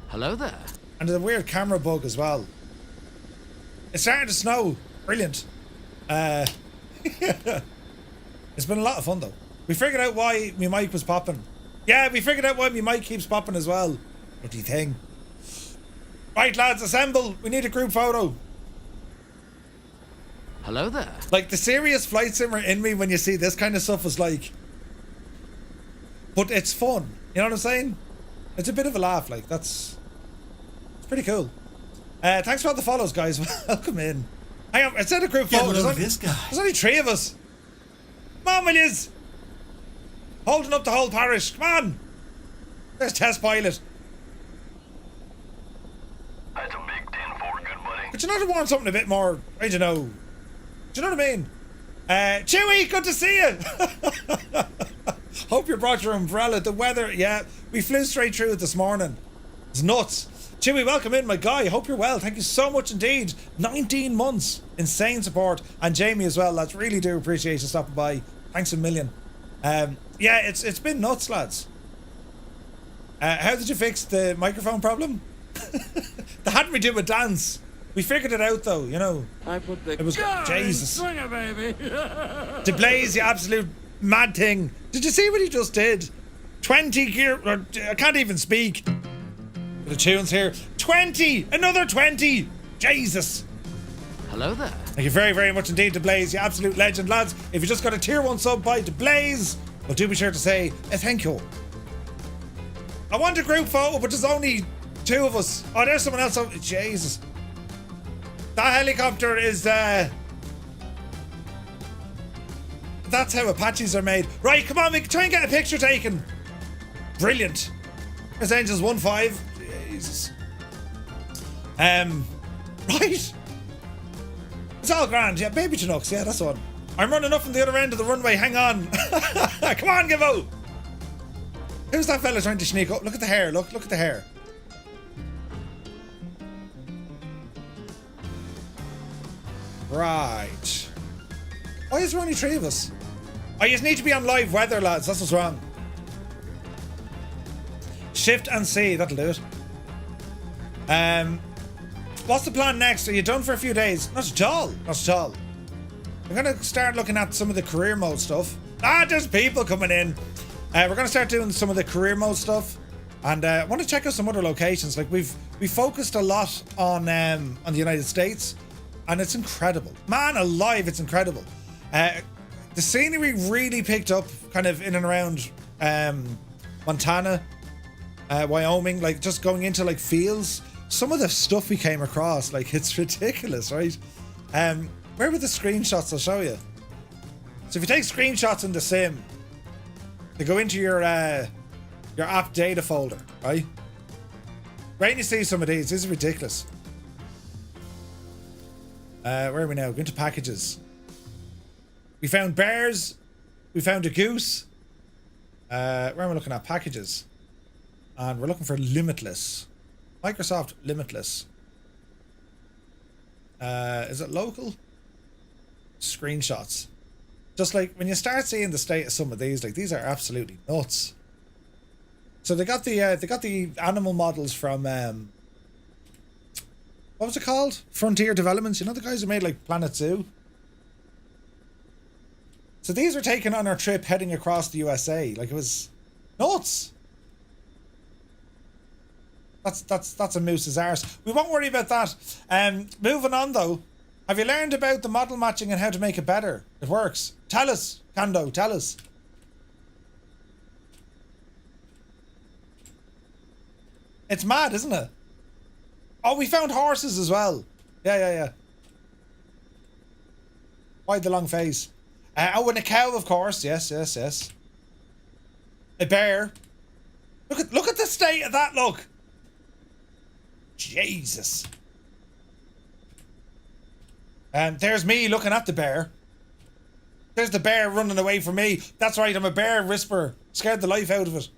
Hello there. And there's a weird camera bug as well. It's starting to snow. Brilliant. It's been a lot of fun though. We figured out why my mic was popping. Yeah, we figured out why my mic keeps popping as well. Bloody thing. Right, lads, assemble. We need a group photo. Hello there. Like, the serious flight simmer in me when you see this kind of stuff is like... But it's fun. You know what I'm saying? It's a bit of a laugh, like, it's pretty cool. Thanks for all the follows, guys. Welcome in. Hang on, I said a group photo. There's only 3 of us. Come on, will yous? Holding up the whole parish. Come on. There's Test Pilot. That's a big 10-4, good buddy. But you know, to want something a bit more, I don't know. Do you know what I mean? Chewy, good to see you. Hope you brought your umbrella. The weather, yeah, we flew straight through it this morning. It's nuts. Chewy, welcome in, my guy. Hope you're well. Thank you so much indeed. 19 months. Insane support. And Jamie as well, lads. Really do appreciate you stopping by. Thanks a million. Yeah, it's been nuts, lads. How did you fix the microphone problem? They had me do a dance. We figured it out though, you know. I put the It was Jesus. swinger, baby. To Blaze, you absolute mad thing. Did you see what he just did? 20 gear. I can't even speak. The tunes here. 20! Another 20! Jesus. Hello there. Thank you very, very much indeed to Blaze. You absolute legend, lads. If you just got a tier 1 sub by to Blaze, well, do be sure to say a thank you. I want a group photo, but there's only 2 of us. Oh, there's someone else. Oh, Jesus. That helicopter is, that's how Apaches are made. Right, come on, we can try and get a picture taken. Brilliant. There's Angels 1-5. Jesus. Right. It's all grand. Yeah, baby Chinooks. Yeah, that's one. I'm running up from the other end of the runway. Hang on. Come on, Gibbo. Who's that fella trying to sneak up? Look at the hair. Look at the hair. Right. Why is there only 3 of us? I just need to be on live weather, lads. That's what's wrong. Shift and C. That'll do it. What's the plan next? Are you done for a few days? Not at all. Not at all. I'm going to start looking at some of the career mode stuff. There's people coming in. We're going to start doing some of the career mode stuff. And I want to check out some other locations. Like, we focused a lot on the United States. And it's incredible. Man alive, it's incredible. The scenery really picked up kind of in and around Montana, Wyoming, like just going into like fields. Some of the stuff we came across, like it's ridiculous, right? Where were the screenshots? I'll show you. So if you take screenshots in the sim, they go into your app data folder, right? Right, you see some of these. This is ridiculous. Where are we now? Go into packages. We found bears. We found a goose. Where am I looking at? Packages. And we're looking for Limitless. Microsoft Limitless. Is it local? Screenshots. Just like when you start seeing the state of some of these, like these are absolutely nuts. So they got the animal models from what was it called? Frontier Developments. You know the guys who made like Planet Zoo? So these were taken on our trip heading across the USA. Like, it was nuts. That's a moose's arse. We won't worry about that. Moving on though. Have you learned about the model matching and how to make it better? It works. Tell us, Kando, tell us. It's mad, isn't it? Oh, we found horses as well. Yeah. Why the long face? Oh, and a cow, of course. Yes. A bear. Look at the state of that, look. Jesus. There's me looking at the bear. There's the bear running away from me. That's right, I'm a bear whisperer. Scared the life out of it.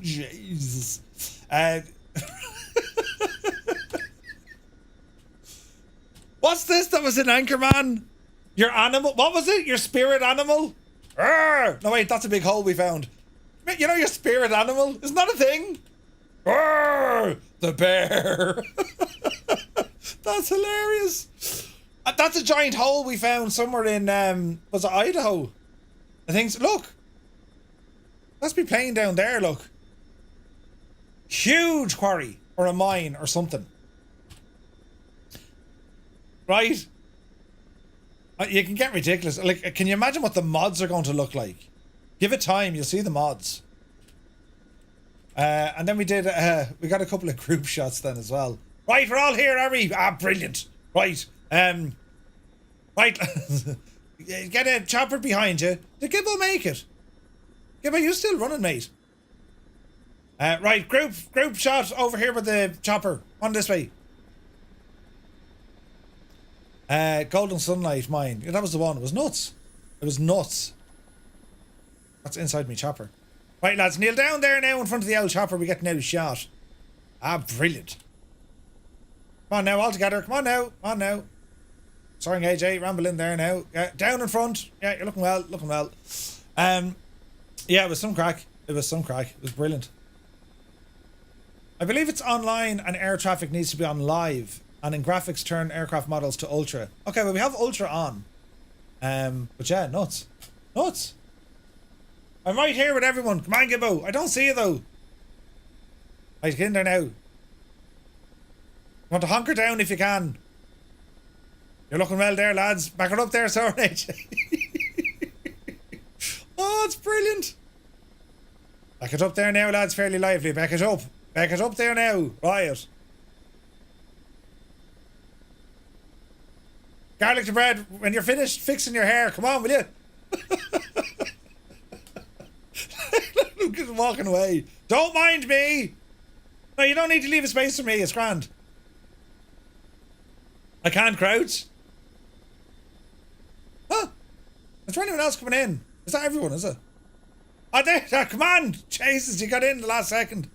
Jesus. What's this? That was an Anchorman? Your animal? What was it? Your spirit animal? Arr! No, wait, that's a big hole we found. You know your spirit animal? Isn't that a thing? Arr! The bear. That's hilarious. That's a giant hole we found somewhere in, was it Idaho? I think so. Look. Must be playing down there, look. Huge quarry. Or a mine or something. Right? You can get ridiculous. Like, can you imagine what the mods are going to look like? Give it time, you'll see the mods. And then we did, we got a couple of group shots then as well. Right, we're all here, are we? Ah, brilliant. Right. Right. Get a chopper behind you. Did Gibbo make it? Gibbo, you still running, mate? Right, group shot over here with the chopper. On this way. Golden Sunlight mine. Yeah, that was the one. It was nuts. It was nuts. That's inside me chopper. Right, lads, kneel down there now in front of the old chopper. We get now shot. Ah, brilliant. Come on now, all together. Come on now. Come on now. Sorry, AJ, ramble in there now. Yeah, down in front. Yeah, you're looking well. Looking well. Yeah, it was some crack. It was brilliant. I believe it's online and air traffic needs to be on live. And in graphics, turn aircraft models to ultra. Okay, well, we have ultra on. But yeah, nuts. Nuts. I'm right here with everyone. Come on, Gibbo. I don't see you, though. Right, get in there now. You want to hunker down if you can. You're looking well there, lads. Back it up there, sorry, AJ. Oh, it's brilliant. Back it up there now, lads. Fairly lively. Back it up. Back it up there now. Riot. Garlic to bread, when you're finished fixing your hair, come on, will you? Look at him walking away. Don't mind me. No, you don't need to leave a space for me. It's grand. I can't crouch. Huh? Is there anyone else coming in? Is that everyone, is it? Oh, there. Oh, come on. Jesus, you got in the last second.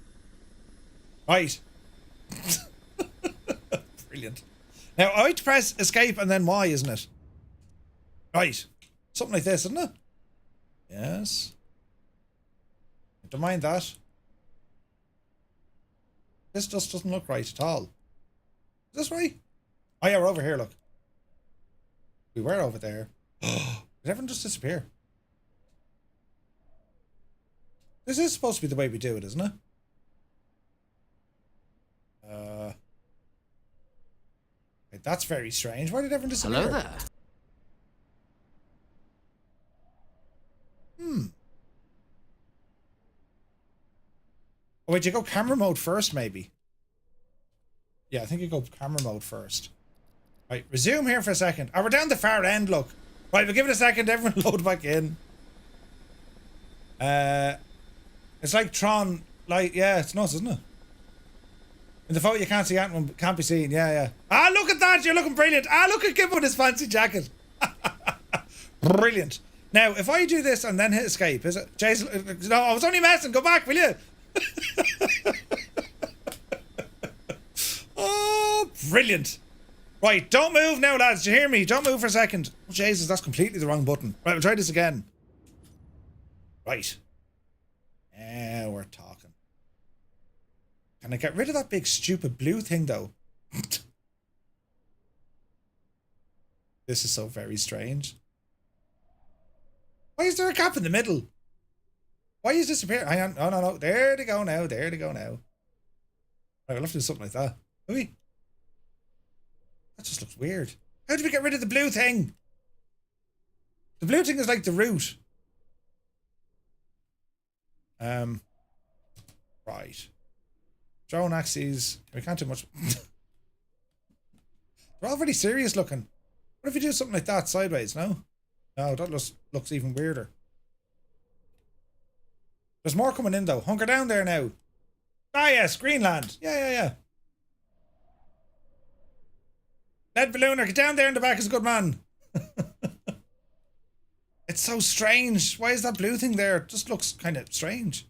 Right. Brilliant. Now, I like to press escape and then Y, isn't it? Right. Something like this, isn't it? Yes. Don't mind that. This just doesn't look right at all. Is this right? Oh yeah, we're over here, look. We were over there. Did everyone just disappear? This is supposed to be the way we do it, isn't it? Wait, that's very strange. Why did everyone disappear? Hello there. Oh, wait, you go camera mode first, maybe? Yeah, I think you go camera mode first. Right, resume here for a second. Oh, we're down the far end, look. Right, we'll give it a second. Everyone load back in. It's like Tron. Like, yeah, it's nuts, isn't it? In the photo, you can't see anyone. Can't be seen. Yeah. Ah, look at that. You're looking brilliant. Ah, look at Gib with his fancy jacket. Brilliant. Now, if I do this and then hit escape, is it? Jason, no, I was only messing. Go back, will you? Oh, brilliant. Right, don't move now, lads. Do you hear me? Don't move for a second. Oh, Jesus, that's completely the wrong button. Right, we'll try this again. Right. Now we're talking. Can I get rid of that big stupid blue thing, though? This is so very strange. Why is there a gap in the middle? Why is this disappearing? Hang on. No, no, no. There they go now. There they go now. Right, we'll have to do something like that. Will we? That just looks weird. How did we get rid of the blue thing? The blue thing is like the root. Right. Drone axes. We can't do much. They're all very serious looking. What if you do something like that sideways, no? No, that looks even weirder. There's more coming in though. Hunker down there now. Ah yes, Greenland. Yeah. Ned Ballooner, get down there in the back as a good man. It's so strange. Why is that blue thing there? It just looks kind of strange.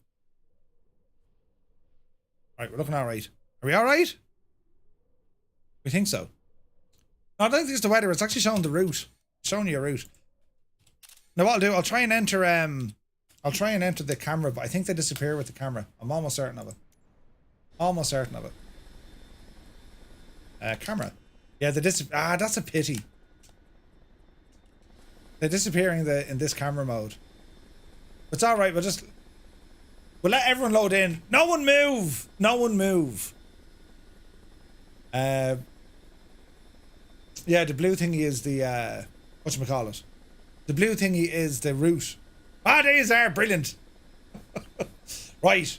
Right, we're looking alright. Are we alright? We think so. No, I don't think it's the weather. It's actually showing the route. It's showing you a route. Now what I'll do, I'll try and enter the camera, but I think they disappear with the camera. I'm almost certain of it. Almost certain of it. Camera. Yeah, that's a pity. They're disappearing in this camera mode. It's alright, we'll let everyone load in. No one move! No one move. Yeah, the blue thingy is the whatchamacallit. The blue thingy is the route. Ah, there you are, brilliant. Right.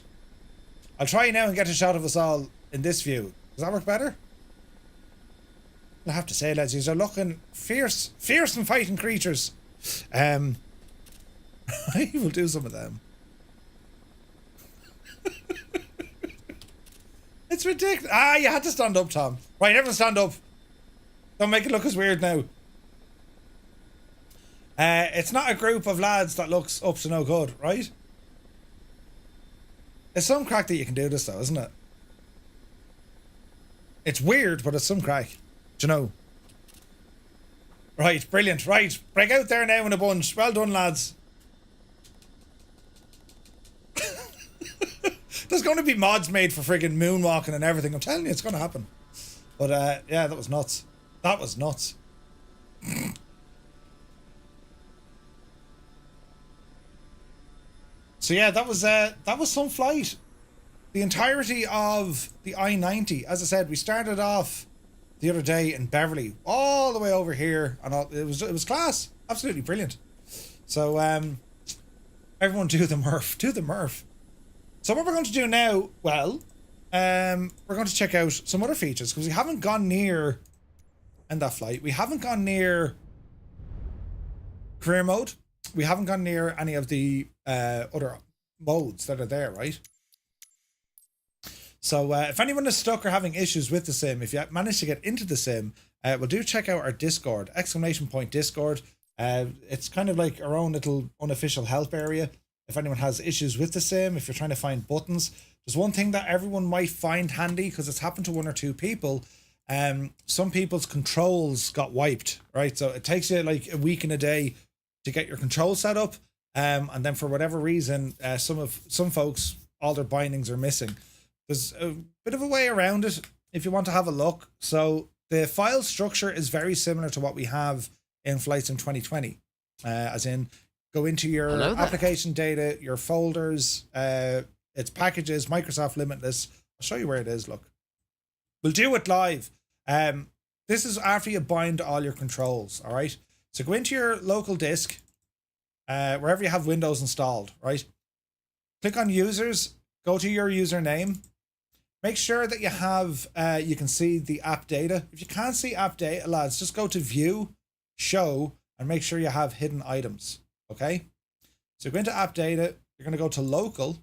I'll try now and get a shot of us all in this view. Does that work better? I have to say, lads, these are looking fierce and fighting creatures. I will do some of them. It's ridiculous. Ah, you had to stand up, Tom. Right, everyone stand up. Don't make it look as weird now. It's not a group of lads that looks up to no good, right? It's some crack that you can do this though, isn't it? It's weird, but it's some crack. Do you know? Right, brilliant. Right, break out there now in a bunch. Well done, lads. There's going to be mods made for friggin' moonwalking and everything. I'm telling you, it's going to happen. But yeah, that was nuts. That was nuts. So yeah, that was some flight. The entirety of the I-90. As I said, we started off the other day in Beverly, all the way over here, and it was class, absolutely brilliant. So everyone do the Murph. So what we're going to do now, well, we're going to check out some other features because we haven't gone near in that flight. We haven't gone near career mode. We haven't gone near any of the other modes that are there, right? So if anyone is stuck or having issues with the sim, if you manage to get into the sim, well, do check out our Discord, !Discord. It's kind of like our own little unofficial help area. If anyone has issues with the sim, if you're trying to find buttons, there's one thing that everyone might find handy because it's happened to one or two people. Some people's controls got wiped, right? So it takes you like a week and a day to get your control set up. And then for whatever reason, some folks, all their bindings are missing. There's a bit of a way around it if you want to have a look. So the file structure is very similar to what we have in Flight Sim 2020. As in, go into your application data, your folders, its packages, Microsoft Limitless. I'll show you where it is, look. We'll do it live. This is after you bind all your controls, all right? So go into your local disk, wherever you have Windows installed, right? Click on users, go to your username. Make sure that you have, you can see the app data. If you can't see app data, lads, just go to view, show, and make sure you have hidden items, okay? So go into app data, you're going to go to local,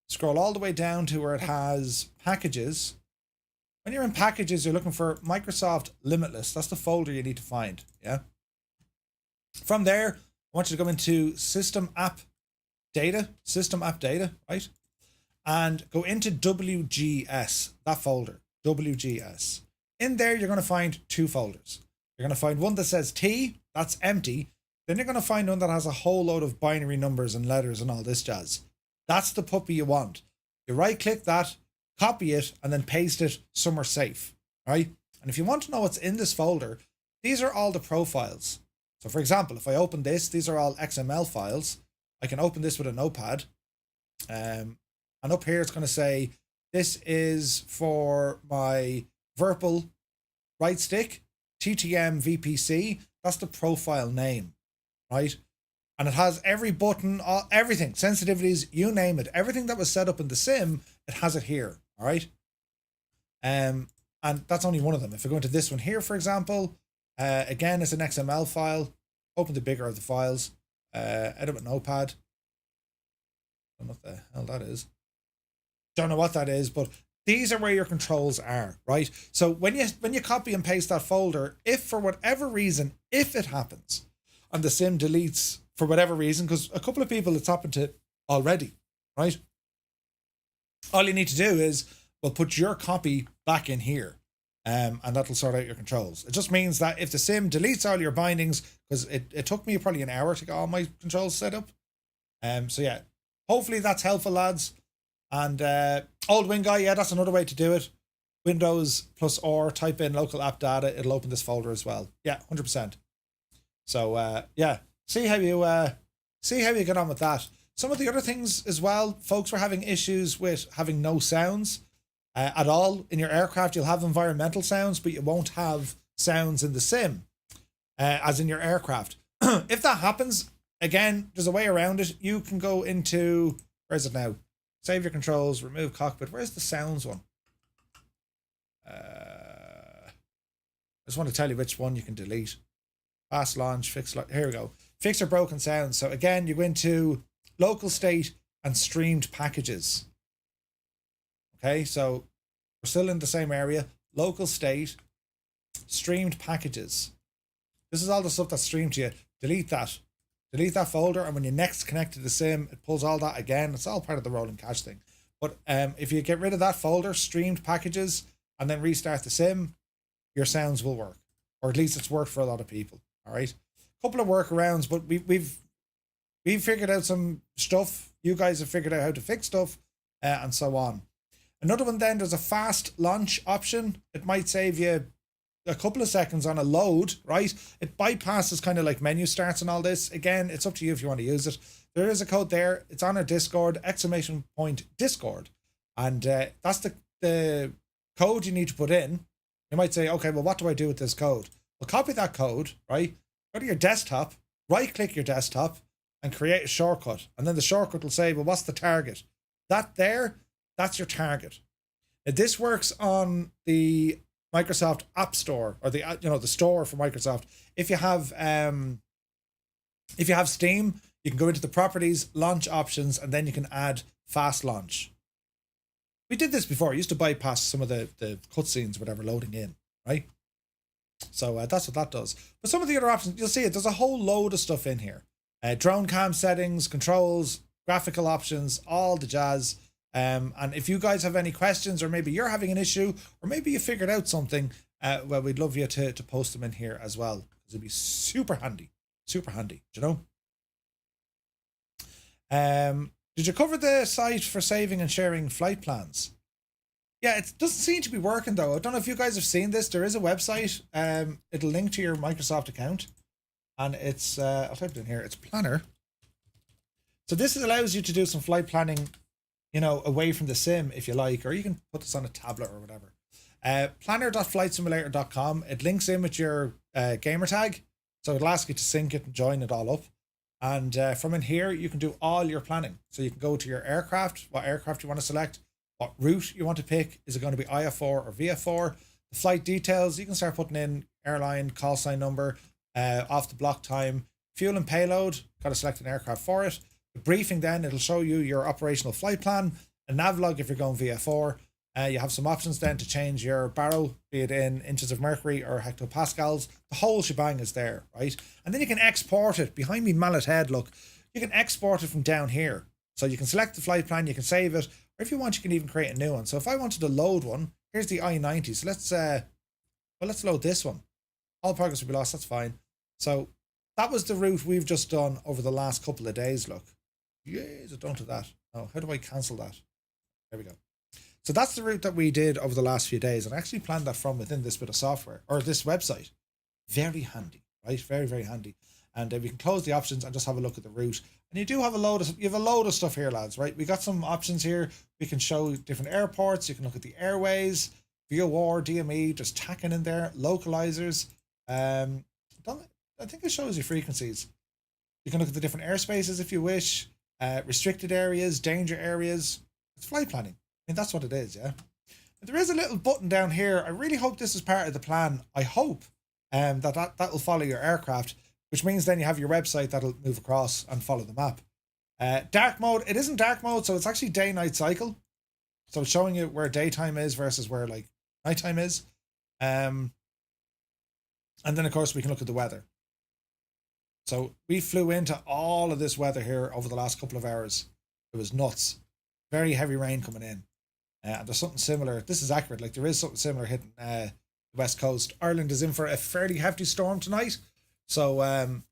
scroll all the way down to where it has packages. When you're in packages, you're looking for Microsoft Limitless. That's the folder you need to find, yeah? From there, I want you to go into system app data, right? And go into WGS, that folder, WGS. In there, you're going to find two folders. You're going to find one that says T, that's empty. Then you're going to find one that has a whole load of binary numbers and letters and all this jazz. That's the puppy you want. You right click that, copy it, and then paste it somewhere safe, right? And if you want to know what's in this folder, these are all the profiles. So for example, if I open this, these are all XML files. I can open this with a notepad. And up here it's going to say, this is for my Virpil right stick, TTM VPC. That's the profile name, right? And it has every button, everything, sensitivities, you name it. Everything that was set up in the sim, it has it here, all right? And that's only one of them. If I go into this one here, for example, again, it's an XML file. Open the bigger of the files. Edit with Notepad. Don't know what the hell that is. Don't know what that is, but these are where your controls are, right? So when you copy and paste that folder, if for whatever reason, if it happens, and the sim deletes for whatever reason, because a couple of people it's happened to already, right? All you need to do is, well, put your copy back in here, and that'll sort out your controls. It just means that if the sim deletes all your bindings, because it took me probably an hour to get all my controls set up. So yeah, hopefully that's helpful, lads. And old win guy, yeah, that's another way to do it. Windows plus or type in local app data, it'll open this folder as well. Yeah, 100%. So yeah, see how you get on with that. Some of the other things as well, folks were having issues with having no sounds at all in your aircraft. You'll have environmental sounds, but you won't have sounds in the sim, as in your aircraft. If that happens, again, there's a way around it. You can go into, where is it now? Save your controls, remove cockpit. Where's the sounds one? I just want to tell you which one you can delete. Fast launch, here we go. Fix or broken sounds. So again, you go into local state and streamed packages. Okay, so we're still in the same area. Local state, streamed packages. This is all the stuff that's streamed to you. Delete that. Delete that folder, and when you next connect to the sim, it pulls all that again. It's all part of the rolling cache thing. But if you get rid of that folder, streamed packages, and then restart the sim, your sounds will work. Or at least it's worked for a lot of people. All right. Couple of workarounds, but we've figured out some stuff. You guys have figured out how to fix stuff, and so on. Another one then, there's a fast launch option. It might save you a couple of seconds on a load, right? It bypasses kind of like menu starts and all this. Again, it's up to you if you want to use it. There is a code there. It's on our Discord, !Discord. And that's the code you need to put in. You might say, okay, well, what do I do with this code? Well, copy that code, right? Go to your desktop, right click your desktop and create a shortcut. And then the shortcut will say, well, what's the target? That there, that's your target. Now, this works on the Microsoft App Store, or the the store for Microsoft. If you have Steam, you can go into the properties, launch options, and then you can add fast launch. We did this before. I used to bypass some of the cutscenes, whatever, loading in, right? So that's what that does. But some of the other options, you'll see it. There's a whole load of stuff in here. Drone cam settings, controls, graphical options, all the jazz. And if you guys have any questions, or maybe you're having an issue, or maybe you figured out something, well, we'd love you to post them in here as well, because it'd be super handy, you know. Did you cover the site for saving and sharing flight plans? Yeah, it doesn't seem to be working though. I don't know if you guys have seen this. There is a website. It'll link to your Microsoft account, and it's I'll type it in here. It's Planner. So this allows you to do some flight planning, away from the sim if you like, or you can put this on a tablet or whatever. Planner.flightsimulator.com. It links in with your gamer tag, so it'll ask you to sync it and join it all up. And from in here, you can do all your planning. So you can go to your aircraft, what aircraft you want to select, what route you want to pick. Is it going to be IF4 or VF4? The flight details, you can start putting in airline, call sign number, off the block time, fuel and payload. Got to select an aircraft for it. The briefing then, it'll show you your operational flight plan, a navlog if you're going VF4. You have some options then to change your baro, be it in inches of mercury or hectopascals. The whole shebang is there, right? And then you can export it. Behind me, mallet head, look. You can export it from down here. So you can select the flight plan, you can save it, or if you want, you can even create a new one. So if I wanted to load one, here's the I-90. So let's load this one. All progress will be lost, that's fine. So that was the route we've just done over the last couple of days, look. Yes, I don't do that. Oh, how do I cancel that? There we go. So that's the route that we did over the last few days, and I actually planned that from within this bit of software, or this website. Very handy, right? Very, very handy. And we can close the options and just have a look at the route. And you do have you have a load of stuff here, lads, right? We got some options here. We can show different airports. You can look at the airways, VOR, DME, just tacking in there, localizers. I think it shows you frequencies. You can look at the different airspaces if you wish, restricted areas, danger areas. It's flight planning. I mean, that's what it is, yeah? But there is a little button down here. I really hope this is part of the plan. I hope that will follow your aircraft, which means then you have your website that'll move across and follow the map. Dark mode, it isn't dark mode, so it's actually day-night cycle. So it's showing you where daytime is versus where like nighttime is. And then of course we can look at the weather. So we flew into all of this weather here over the last couple of hours. It was nuts. Very heavy rain coming in. And there's something similar. This is accurate. Like there is something similar hitting the west coast. Ireland is in for a fairly hefty storm tonight. So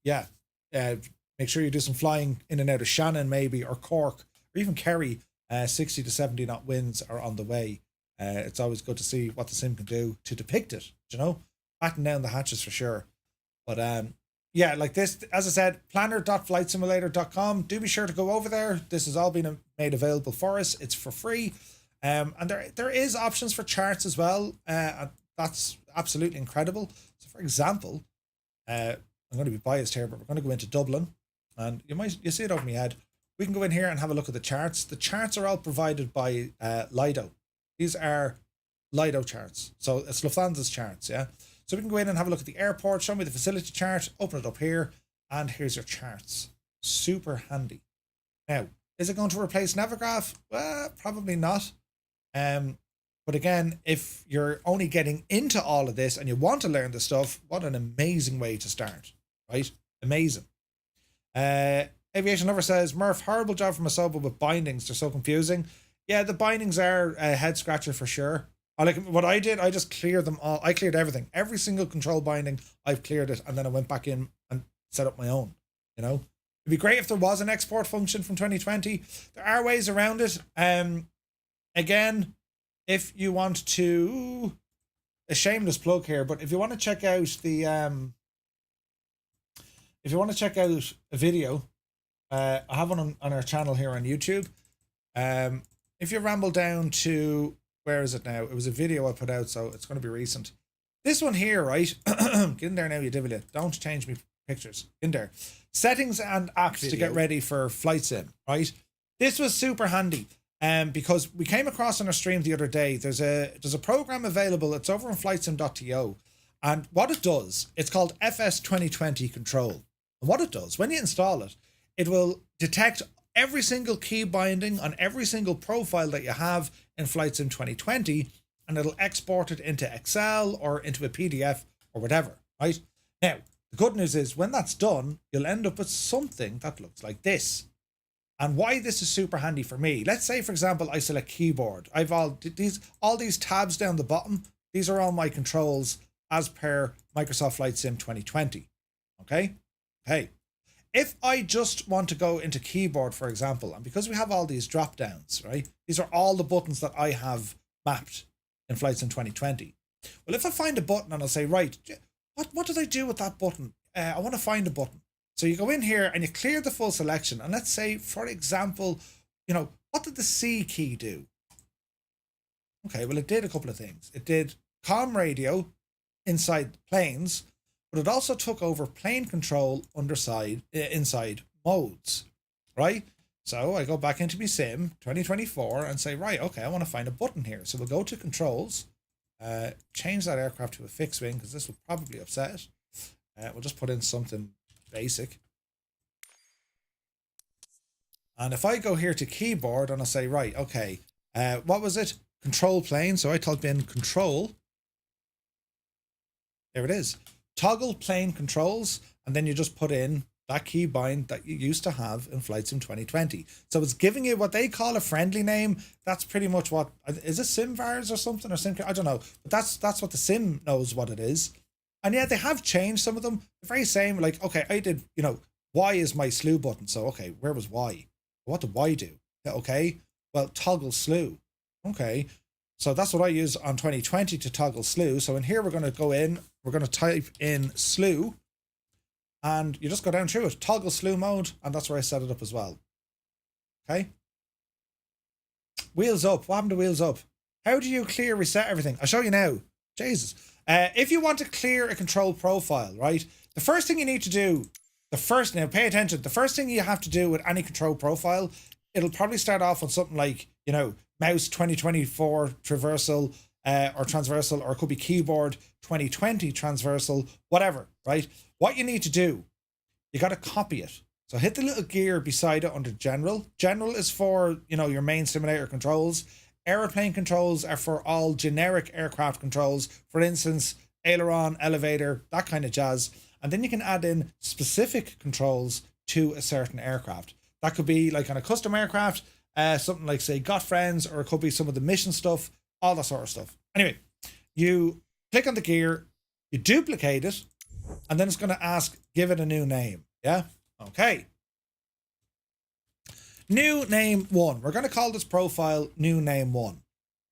yeah, make sure you do some flying in and out of Shannon maybe, or Cork, or even Kerry. 60 to 70 knot winds are on the way. It's always good to see what the sim can do to depict it, you know, batten down the hatches for sure. But yeah, like this, as I said, planner.flightsimulator.com. Do be sure to go over there. This has all been made available for us. It's for free. And there is options for charts as well. That's absolutely incredible. So for example, I'm going to be biased here, but we're going to go into Dublin, and you see it over my head. We can go in here and have a look at the charts. The charts are all provided by Lido. These are Lido charts. So it's Lufthansa's charts, yeah? So we can go in and have a look at the airport, show me the facility chart, open it up here, and here's your charts. Super handy. Now, is it going to replace Navigraph? Well, probably not. But again, if you're only getting into all of this and you want to learn the stuff, what an amazing way to start, right? Amazing. Aviation Lover says, Murph, horrible job from Asobo with bindings. They're so confusing. Yeah, the bindings are a head scratcher for sure. Like what I did, I just cleared them all. I cleared everything. Every single control binding, I've cleared it. And then I went back in and set up my own, you know. It'd be great if there was an export function from 2020. There are ways around it. Again, if you want to, a shameless plug here, but if you want to check out the, if you want to check out a video, I have one on our channel here on YouTube. If you ramble down to, where is it now? It was a video I put out, so it's going to be recent. This one here, right? Get in there now, you divil. Don't change me pictures. In there. Settings and apps to get ready for flight sim, right? This was super handy. Because we came across on our stream the other day, there's a program available. It's over on flightsim.to, and what it does, it's called FS 2020 Control. And what it does, when you install it, it will detect every single key binding on every single profile that you have in FlightSim 2020, and it'll export it into Excel or into a PDF or whatever, right? Now, the good news is when that's done, you'll end up with something that looks like this. And why this is super handy for me, let's say, for example, I select keyboard. I've all these tabs down the bottom. These are all my controls as per Microsoft Flight Sim 2020. Okay? Hey, if I just want to go into keyboard, for example, and because we have all these drop downs, right? These are all the buttons that I have mapped in Flight Sim 2020. Well, if I find a button and I'll say, right, what did I do with that button? I want to find a button. So you go in here and you clear the full selection. And let's say, for example, you know, what did the C key do? Okay, well, it did a couple of things. It did comm radio inside planes, but it also took over plane control inside modes, right? So I go back into my sim 2024 and say, right, okay, I want to find a button here. So we'll go to controls, change that aircraft to a fixed wing because this will probably upset it. We'll just put in something basic. And if I go here to keyboard and I'll say, right, okay, what was it? Control plane. So I type in control. There it is. Toggle plane controls. And then you just put in that key bind that you used to have in Flight Sim 2020. So it's giving you what they call a friendly name. That's pretty much what, is it SimVars or something, or Sim? I don't know. But that's what the sim knows what it is. And yeah, they have changed some of them. The very same, like, okay, I did, you know, Y is my slew button. So, okay, where was Y? What did Y do? Okay, well, toggle slew. Okay, so that's what I use on 2020 to toggle slew. So in here, we're going to go in, we're going to type in slew. and you just go down through it. Toggle slew mode, and that's where I set it up as well. Okay. Wheels up. What happened to wheels up? How do you clear reset everything? I'll show you now. Jesus. If you want to clear a control profile, right? The first thing you need to do, now pay attention. The first thing you have to do with any control profile, it'll probably start off on something like, you know, mouse 2024 traversal or transversal, or it could be keyboard 2020 transversal, whatever, right? What you need to do, you got to copy it. So hit the little gear beside it under general. General is for, you know, your main simulator controls. Aeroplane controls are for all generic aircraft controls. For instance, aileron, elevator, that kind of jazz. And then you can add in specific controls to a certain aircraft. That could be like on a custom aircraft, something like, say, Got Friends, or it could be some of the mission stuff, all that sort of stuff. Anyway, you click on the gear, you duplicate it, and then it's going to ask, give it a new name. Yeah? Okay. New name 1. We're going to call this profile new name 1.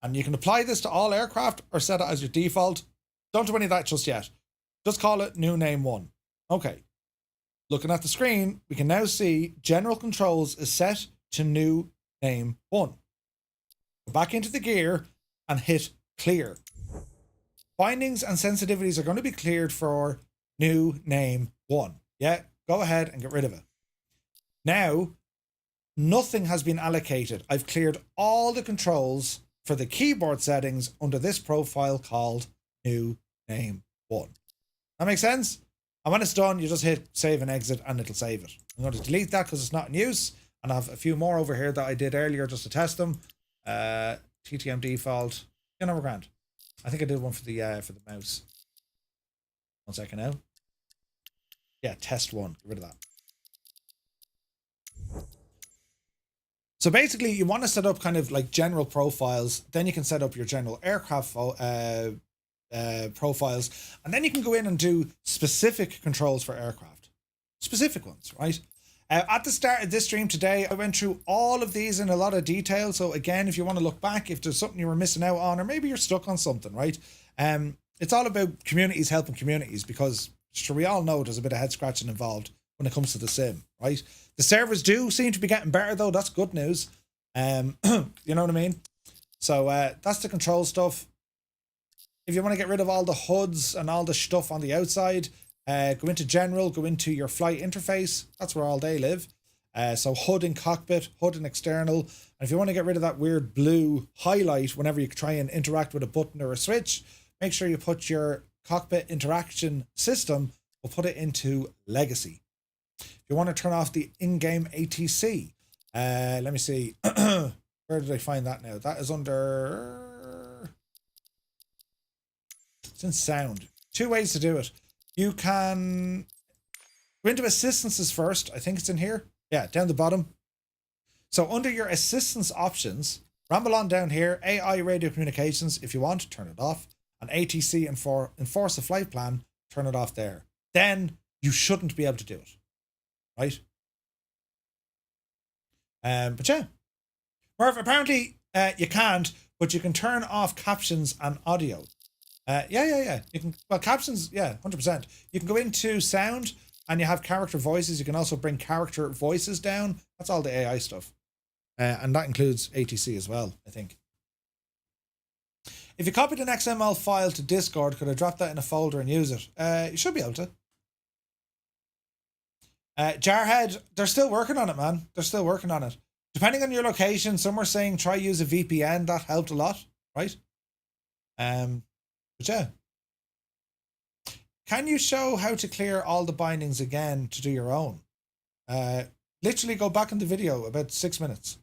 And you can apply this to all aircraft or set it as your default. Don't do any of that just yet. Just call it new name 1. Okay. Looking at the screen, we can now see general controls is set to new name 1. Go back into the gear and hit clear. Bindings and sensitivities are going to be cleared for new name 1. Yeah, go ahead and get rid of it. Now, nothing has been allocated. I've cleared all the controls for the keyboard settings under this profile called new name 1. That makes sense? And when it's done, you just hit save and exit and it'll save it. I'm going to delete that because it's not in use. And I have a few more over here that I did earlier just to test them. TTM default. You know, we're grand. I think I did one for the mouse. 1 second now. Yeah, test 1. Get rid of that. So basically, you want to set up kind of like general profiles. Then you can set up your general aircraft profiles. And then you can go in and do specific controls for aircraft. Specific ones, right? At the start of this stream today, I went through all of these in a lot of detail. So again, if you want to look back, if there's something you were missing out on, or maybe you're stuck on something, right? It's all about communities helping communities, because sure, we all know there's a bit of head scratching involved when it comes to the sim, right? The servers do seem to be getting better though. That's good news. You know what I mean? So that's the control stuff. If you want to get rid of all the HUDs and all the stuff on the outside, go into general, go into your flight interface. That's where all they live. So HUD in cockpit, HUD in external. And if you want to get rid of that weird blue highlight whenever you try and interact with a button or a switch, make sure you put your cockpit interaction system, we'll put it into legacy. If you want to turn off the in-game ATC, let me see. Where did I find that now? That is under... It's in sound. 2 ways to do it. You can go into assistances first. I think it's in here. Yeah, down the bottom. So under your assistance options, ramble on down here, AI radio communications, if you want, turn it off. And ATC and for enforce the flight plan, turn it off there. Then you shouldn't be able to do it. Right? But yeah. Murph, apparently you can't, but you can turn off captions and audio. Yeah. You can, well, captions, yeah, 100%. You can go into sound and you have character voices. You can also bring character voices down. That's all the AI stuff. And that includes ATC as well, I think. If you copied an XML file to Discord, could I drop that in a folder and use it? You should be able to. Jarhead, they're still working on it, man. They're still working on it. Depending on your location, some were saying try use a VPN. That helped a lot, right? But yeah. Can you show how to clear all the bindings again to do your own? Literally go back in the video about 6 minutes.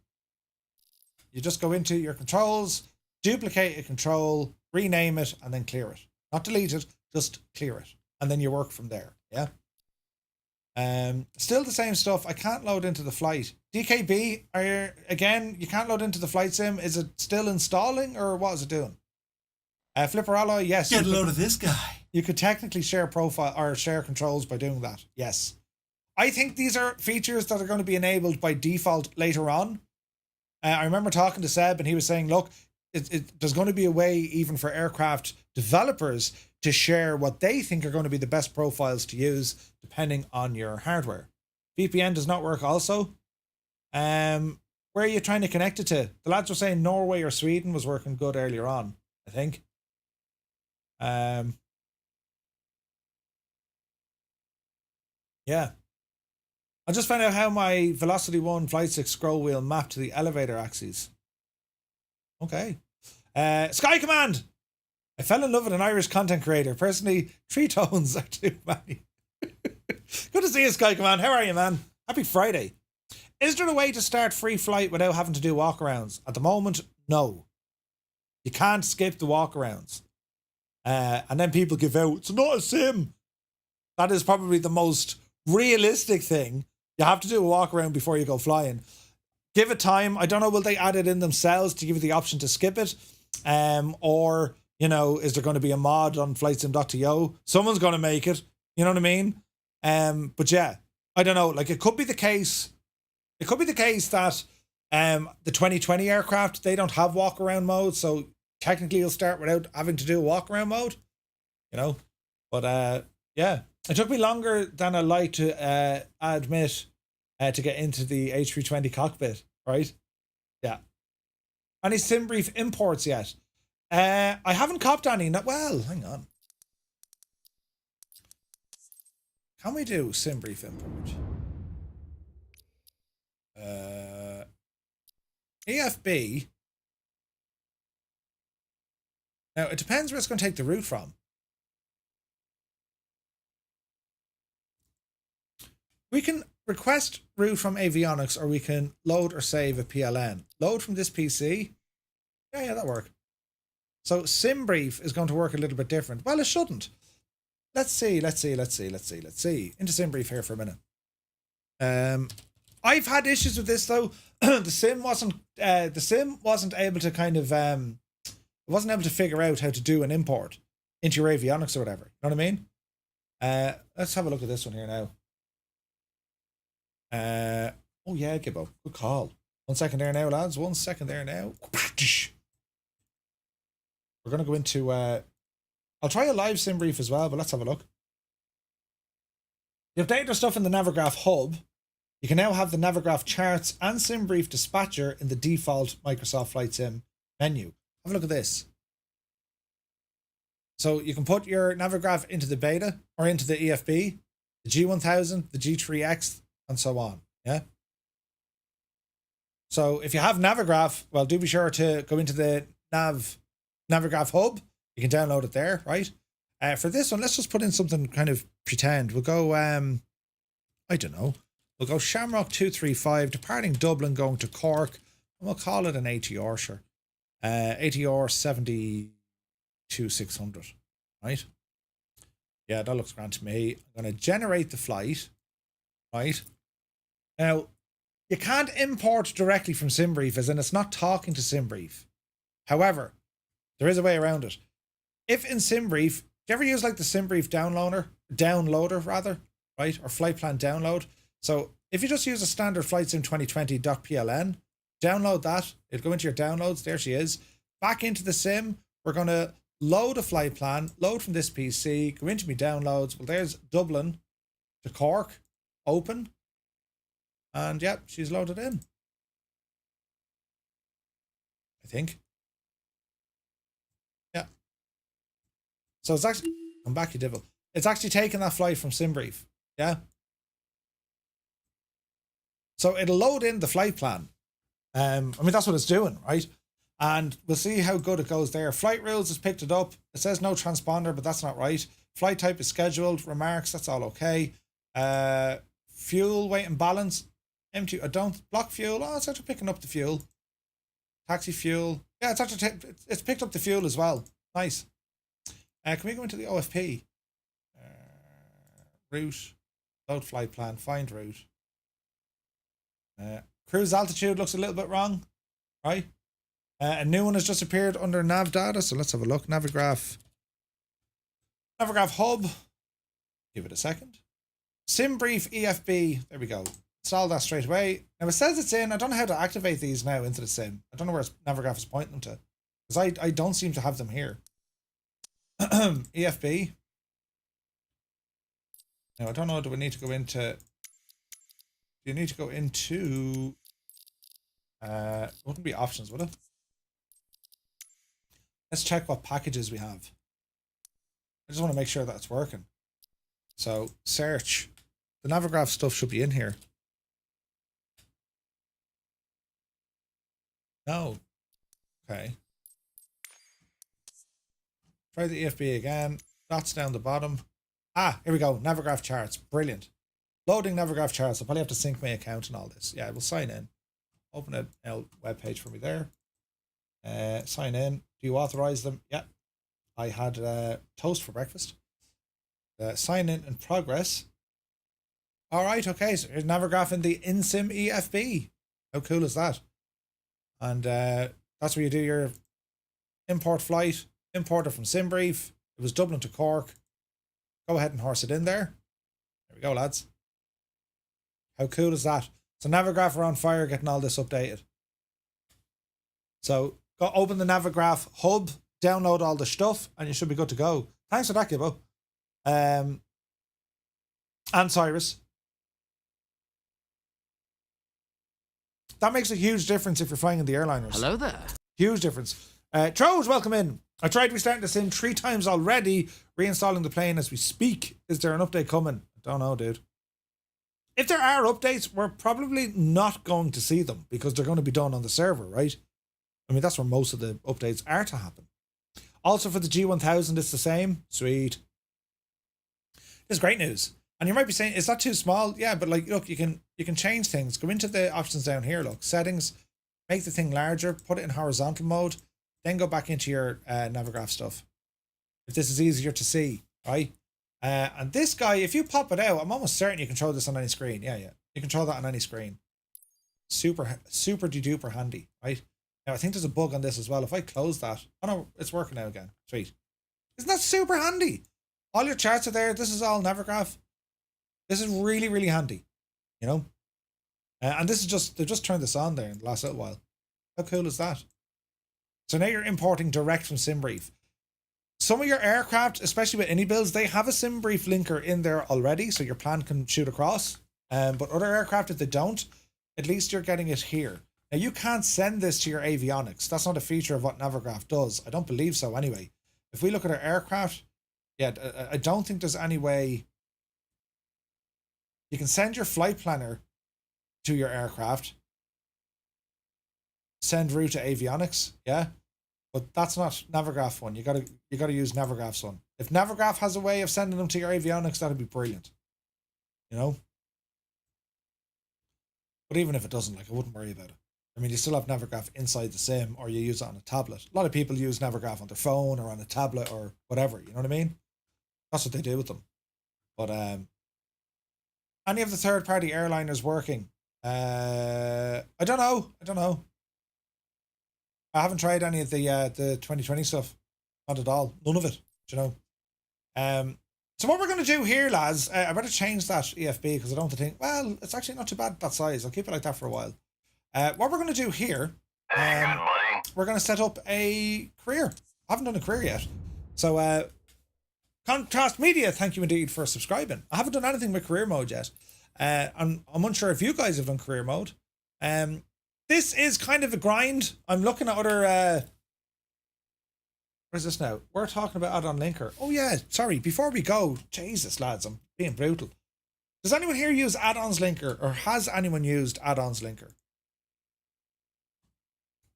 You just go into your controls, duplicate a control, rename it, and then clear it. Not delete it, just clear it. And then you work from there, yeah? Still the same stuff. I can't load into the flight. DKB, again, you can't load into the flight sim. Is it still installing or what is it doing? Flipper Alloy, yes. Get a load of this guy. You could technically share profile or share controls by doing that. Yes. I think these are features that are going to be enabled by default later on. I remember talking to Seb and he was saying, look, there's going to be a way even for aircraft developers to share what they think are going to be the best profiles to use depending on your hardware. VPN does not work also. Where are you trying to connect it to? The lads were saying Norway or Sweden was working good earlier on, I think. Yeah. I just found out how my Velocity 1 Flight 6 scroll wheel mapped to the elevator axes. Okay. Sky Command! I fell in love with an Irish content creator. Personally, 3 tones are too many. Good to see you, Sky Command. How are you, man? Happy Friday. Is there a way to start free flight without having to do walkarounds? At the moment, no. You can't skip the walkarounds. And then people give out, it's not a sim. That is probably the most realistic thing. You have to do a walk around before you go flying. Give it time. I don't know, will they add it in themselves to give you the option to skip it? Or, you know, is there going to be a mod on flightsim.to? Someone's going to make it. You know what I mean? But yeah, I don't know. Like, it could be the case. It could be the case that the 2020 aircraft, they don't have walk around mode. So technically you'll start without having to do a walk around mode, you know? But yeah. It took me longer than I like to admit to get into the H320 cockpit, right? Yeah. Any SimBrief imports yet? I haven't copped any. Well, hang on. Can we do SimBrief import? EFB. Now, it depends where it's going to take the route from. We can request route from avionics, or we can load or save a PLN. Load from this PC. Yeah, that'll work. So SimBrief is going to work a little bit different. Well, it shouldn't. Let's see. Into SimBrief here for a minute. I've had issues with this though. the sim wasn't able to kind of it wasn't able to figure out how to do an import into your avionics or whatever. You know what I mean? Let's have a look at this one here now. Oh yeah, Gibbo. Good call. 1 second there now, lads. 1 second there now. We're going to go into... I'll try a live SimBrief as well, but let's have a look. You update your stuff in the Navigraph hub. You can now have the Navigraph charts and SimBrief dispatcher in the default Microsoft Flight Sim menu. Have a look at this. So you can put your Navigraph into the beta or into the EFB, the G1000, the G3X, and so on. Yeah. So if you have Navigraph, well, do be sure to go into the Navigraph hub. You can download it there, right? For this one, let's just put in something kind of pretend. We'll go, I don't know. We'll go Shamrock 235, departing Dublin, going to Cork, and we'll call it an ATR, sure. ATR 72600, right? Yeah, that looks grand to me. I'm going to generate the flight, right? Now, you can't import directly from SimBrief, as in it's not talking to SimBrief. However, there is a way around it. If in SimBrief, do you ever use like the SimBrief downloader rather, right? Or flight plan download. So if you just use a standard flightsim 2020.pln, download that. It'll go into your downloads. There she is. Back into the sim. We're going to load a flight plan, load from this PC, go into my downloads. Well, there's Dublin to Cork, open. And yep, she's loaded in. I think. Yeah. So it's actually, come back, you devil. It's actually taking that flight from SimBrief. Yeah. So it'll load in the flight plan. I mean, that's what it's doing, right? And we'll see how good it goes there. Flight rules has picked it up. It says no transponder, but that's not right. Flight type is scheduled. Remarks, that's all okay. Fuel, weight and balance. Empty. I don't block fuel. Oh, it's actually picking up the fuel. Taxi fuel. Yeah, it's actually it's picked up the fuel as well. Nice. Can we go into the OFP? Route. Load flight plan. Find route. Cruise altitude looks a little bit wrong, right? A new one has just appeared under nav data, so let's have a look. Navigraph hub. Give it a second. SimBrief EFB. There we go. Install that straight away. Now it says it's in. I don't know how to activate these now into the sim. I don't know where Navigraph is pointing them to, because I don't seem to have them here. EFB. Now I don't know. Do we need to go into? Do you need to go into? It wouldn't be options, would it? Let's check what packages we have. I just want to make sure that it's working. So search. The Navigraph stuff should be in here. No. Okay. Try the EFB again. Dots down the bottom. Ah, here we go. Navigraph charts. Brilliant. Loading Navigraph charts. I'll probably have to sync my account and all this. Yeah, we'll sign in. Open a web page for me there. Sign in. Do you authorize them? Yeah. I had toast for breakfast. Sign in progress. All right. Okay. So here's Navigraph in the InSim EFB. How cool is that? And that's where you do your import flight. Importer from SimBrief. It was Dublin to Cork. Go ahead and horse it in there. There we go, lads. How cool is that? So Navigraph are on fire getting all this updated. So go open the Navigraph hub, download all the stuff, and you should be good to go. Thanks for that, Gibbo. And Cyrus. That makes a huge difference if you're flying in the airliners. Hello there. Huge difference. Troj, welcome in. I tried restarting the sim 3 times already, reinstalling the plane as we speak. Is there an update coming? I don't know, dude. If there are updates, we're probably not going to see them because they're going to be done on the server, right? I mean, that's where most of the updates are to happen. Also for the G1000, it's the same. Sweet. It's great news. And you might be saying, is that too small? Yeah, but like, look, you can change things. Go into the options down here, look. Settings, make the thing larger, put it in horizontal mode, then go back into your Navigraph stuff. If this is easier to see, right? And this guy, if you pop it out, I'm almost certain you control this on any screen. Yeah. You control that on any screen. Super duper handy, right? Now, I think there's a bug on this as well. If I close that, oh no, it's working now again. Sweet. Isn't that super handy? All your charts are there. This is all Navigraph. This is really, really handy, you know? And this is just, they've just turned this on there in the last little while. How cool is that? So now you're importing direct from SimBrief. Some of your aircraft, especially with any builds, they have a SimBrief linker in there already, so your plan can shoot across. But other aircraft, if they don't, at least you're getting it here. Now, you can't send this to your avionics. That's not a feature of what Navigraph does. I don't believe so anyway. If we look at our aircraft, yeah, I don't think there's any way. You can send your flight planner to your aircraft, send route to avionics, yeah, but that's not Navigraph one. You gotta use Navigraph's one. If Navigraph has a way of sending them to your avionics, that'd be brilliant, you know. But even if it doesn't, like, I wouldn't worry about it. I mean, you still have Navigraph inside the sim, or you use it on a tablet. A lot of people use Navigraph on their phone or on a tablet or whatever. You know what I mean? That's what they do with them. But any of the third-party airliners working? I don't know. I haven't tried any of the 2020 stuff. Not at all. None of it. You know. So what we're going to do here, lads, I better change that EFB because I don't think, well, it's actually not too bad that size. I'll keep it like that for a while. What we're going to do here, we're going to set up a career. I haven't done a career yet. So, Contrast Media, thank you indeed for subscribing. I haven't done anything with career mode yet. I'm unsure if you guys have done career mode. This is kind of a grind. I'm looking at other... where's this now? We're talking about add-on linker. Oh yeah, sorry. Before we go, Jesus lads, I'm being brutal. Does anyone here use add-ons linker, or has anyone used add-ons linker?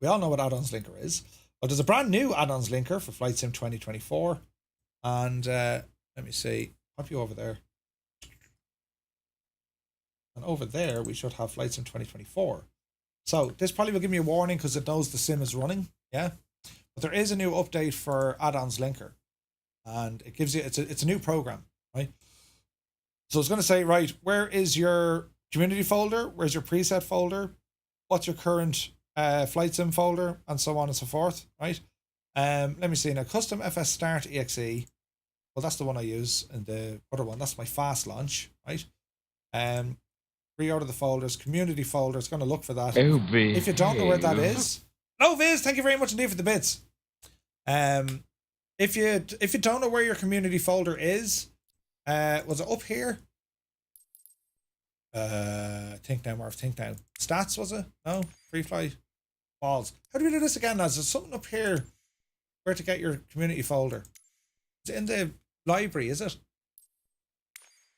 We all know what add-ons linker is. Well, there's a brand new add-ons linker for Flight Sim 2024. And let me see, pop you over there. And over there, we should have Flight Sim 2024. So this probably will give me a warning because it knows the sim is running. Yeah. But there is a new update for add-ons linker. And it gives you, it's a new program, right? So it's going to say, right, where is your community folder? Where's your preset folder? What's your current Flight Sim folder? And so on and so forth, right? Let me see now. Custom FS Start EXE. Well, that's the one I use, and the other one, that's my fast launch, right? Reorder the folders, community folder. It's going to look for that. Oh, if you don't know where that is, no, Viz, thank you very much indeed for the bits. if you don't know where your community folder is, was it up here? Think now, Marv. Think now. Stats, was it? No, free flight balls. How do we do this again, lads? There's something up here where to get your community folder. Is it in the library? Is it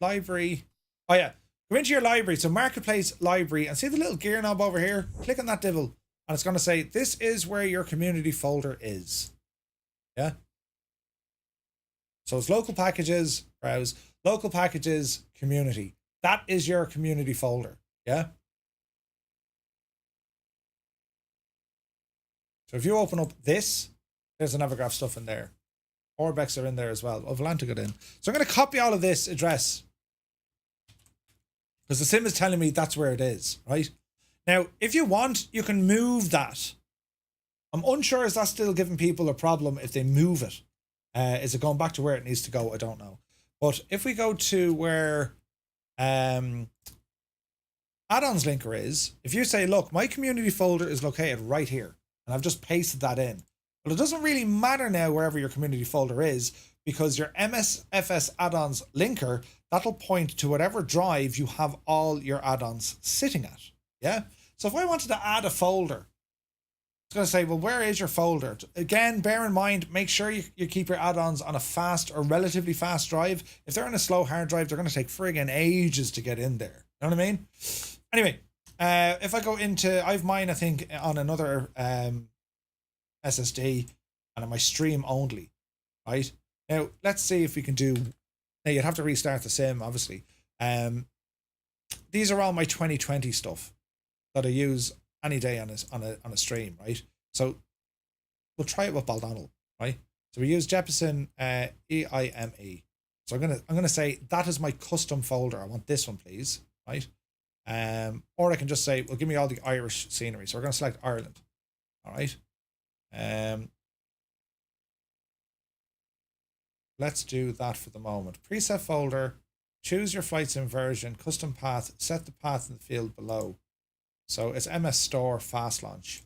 library? Oh yeah, go into your library. So marketplace library, and see the little gear knob over here. Click on that divil, and it's going to say this is where your community folder is. Yeah. So it's local packages, browse, local packages, community. That is your community folder. Yeah. So if you open up this, there's the Navigraph stuff in there. Orbex are in there as well. Oh, Volantic got in. So I'm going to copy all of this address, because the sim is telling me that's where it is, right? Now, if you want, you can move that. I'm unsure, is that still giving people a problem if they move it? Is it going back to where it needs to go? I don't know. But if we go to where add-ons linker is, if you say, look, my community folder is located right here, and I've just pasted that in. But it doesn't really matter now wherever your community folder is, because your MSFS add-ons linker, that'll point to whatever drive you have all your add-ons sitting at. Yeah. So if I wanted to add a folder, it's going to say, well, where is your folder? Again, bear in mind, make sure you keep your add-ons on a fast or relatively fast drive. If they're on a slow hard drive, they're going to take friggin' ages to get in there. You know what I mean? Anyway, if I go into, I have mine, I think, on another SSD and on my stream only, right? Now, let's see if we can do, now you'd have to restart the sim, obviously. These are all my 2020 stuff that I use any day on a stream, right? So we'll try it with Baldonal, right? So we use Jeppesen EIME. So I'm gonna say that is my custom folder. I want this one, please, right? Or I can just say, well, give me all the Irish scenery. So we're gonna select Ireland, all right? Let's do that for the moment. Preset folder. Choose your flight sim version. Custom path. Set the path in the field below. So it's MS Store Fast Launch.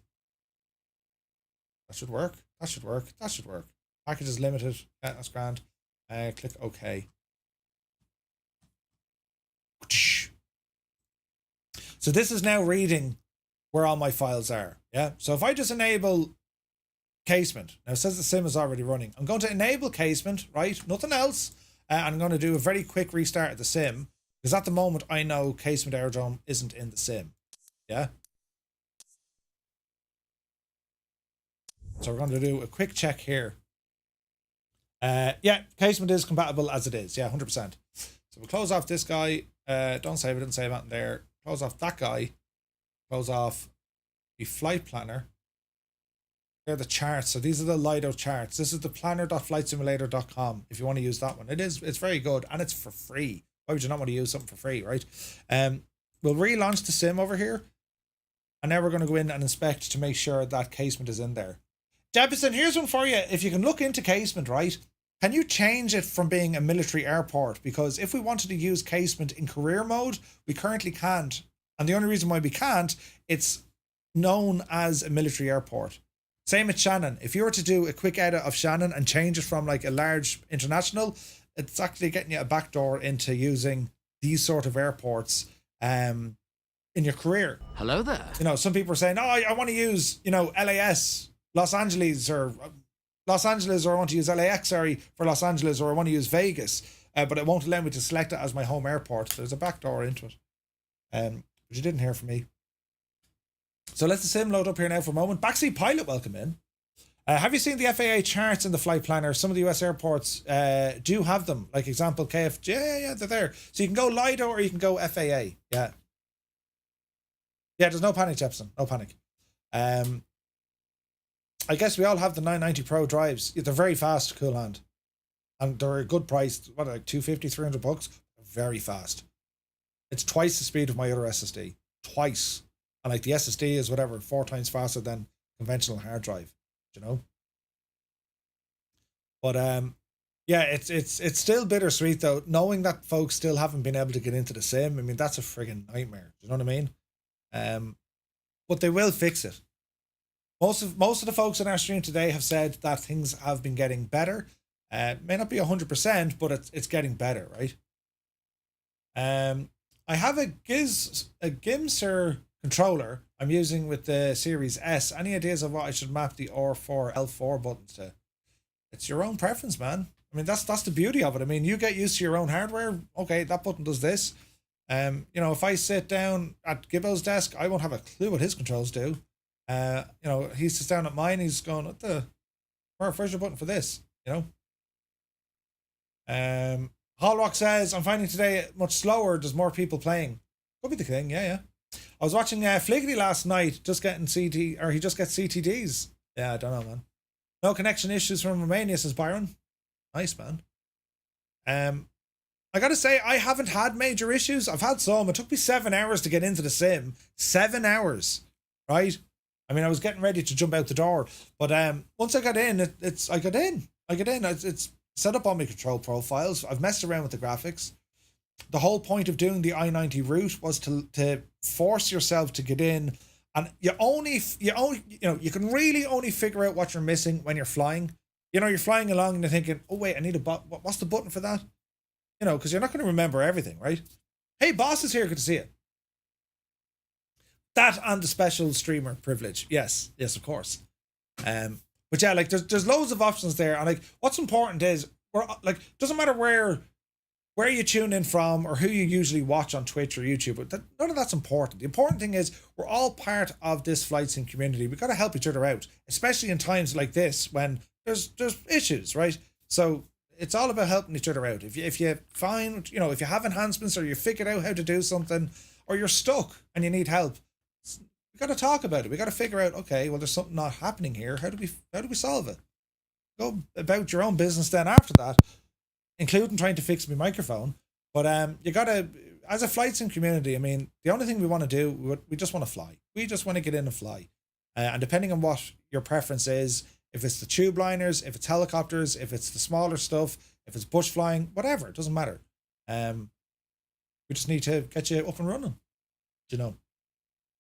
That should work. That should work. That should work. Package is limited. Yeah, that's grand. Click OK. So this is now reading where all my files are. Yeah. So if I just enable casement, now it says the sim is already running. I'm going to enable casement, right? Nothing else. And I'm going to do a very quick restart of the sim, because at the moment I know casement aerodrome isn't in the sim. Yeah. So we're going to do a quick check here. Yeah, casement is compatible as it is. Yeah, 100%. So we'll close off this guy. Don't save it. Didn't save that in there. Close off that guy. Close off the flight planner. They're the charts. So these are the Lido charts. This is the planner.flightsimulator.com if you want to use that one. It's very good, and it's for free. Why would you not want to use something for free, right? We'll relaunch the sim over here. And now we're going to go in and inspect to make sure that casement is in there. Jeppesen, here's one for you. If you can look into casement, right? Can you change it from being a military airport? Because if we wanted to use casement in career mode, we currently can't. And the only reason why we can't, it's known as a military airport. Same at Shannon. If you were to do a quick edit of Shannon and change it from like a large international, it's actually getting you a backdoor into using these sort of airports in your career. Hello there. You know, some people are saying, oh, I want to use, you know, LAS, Los Angeles, or I want to use LAX, sorry, for Los Angeles, or I want to use Vegas, but it won't allow me to select it as my home airport. There's a backdoor into it. But you didn't hear from me. So let the sim load up here now for a moment. Backseat pilot, welcome in. Have you seen the FAA charts in the flight planner? Some of the US airports do have them. Like example, KF. Yeah, they're there. So you can go Lido or you can go FAA. Yeah. Yeah, there's no panic, Jeppesen. No panic. I guess we all have the 990 Pro drives. They're very fast, cool hand. And they're a good price. What, like $250, $300? Very fast. It's twice the speed of my other SSD. Twice. And like the SSD is whatever, 4 times faster than conventional hard drive. You know? But yeah, it's still bittersweet though, knowing that folks still haven't been able to get into the sim. I mean, that's a friggin' nightmare. Do you know what I mean? But they will fix it. Most of the folks in our stream today have said that things have been getting better. May not be 100%, but it's getting better, right? I have a Gimser controller I'm using with the Series S. Any ideas of what I should map the R4, L4 buttons to? It's your own preference, man. I mean, that's the beauty of it. I mean, you get used to your own hardware. Okay, that button does this. You know, if I sit down at Gibbo's desk, I won't have a clue what his controls do. You know, he sits down at mine, he's going, what the, where's your button for this? You know? Hallrock says, I'm finding today much slower, there's more people playing. Could be the thing, yeah. I was watching Fliggity last night, just getting CT, or he just gets CTDs. Yeah, I don't know, man. No connection issues from Romania, says Byron. Nice, man. I gotta say, I haven't had major issues. I've had some. It took me 7 hours to get into the sim. 7 hours, right? I mean, I was getting ready to jump out the door, but once I got in, I got in. It's set up on my control profiles. I've messed around with the graphics. The whole point of doing the I-90 route was to force yourself to get in, and you can really only figure out what you're missing when you're flying. You know, you're flying along and you're thinking, oh wait, I need what's the button for that? You know, because you're not going to remember everything, right? Hey, boss is here. Good to see you. That and the special streamer privilege. Yes, of course. But yeah, like there's loads of options there, and like what's important is doesn't matter where you tune in from or who you usually watch on Twitch or YouTube. But none of that's important. The important thing is we're all part of this flight sim community. We got to help each other out, especially in times like this when there's issues, right? So it's all about helping each other out. If you find, you know, if you have enhancements or you figured out how to do something, or you're stuck and you need help, we got to talk about it. We got to figure out, okay, well, there's something not happening here. How do we solve it? Go about your own business then after that, including trying to fix my microphone. But you got to, as a flight sim community, I mean, the only thing we want to do, we just want to fly. We just want to get in and fly. And depending on what your preference is, if it's the tube liners, if it's helicopters, if it's the smaller stuff, if it's bush flying, whatever, it doesn't matter. We just need to get you up and running, you know.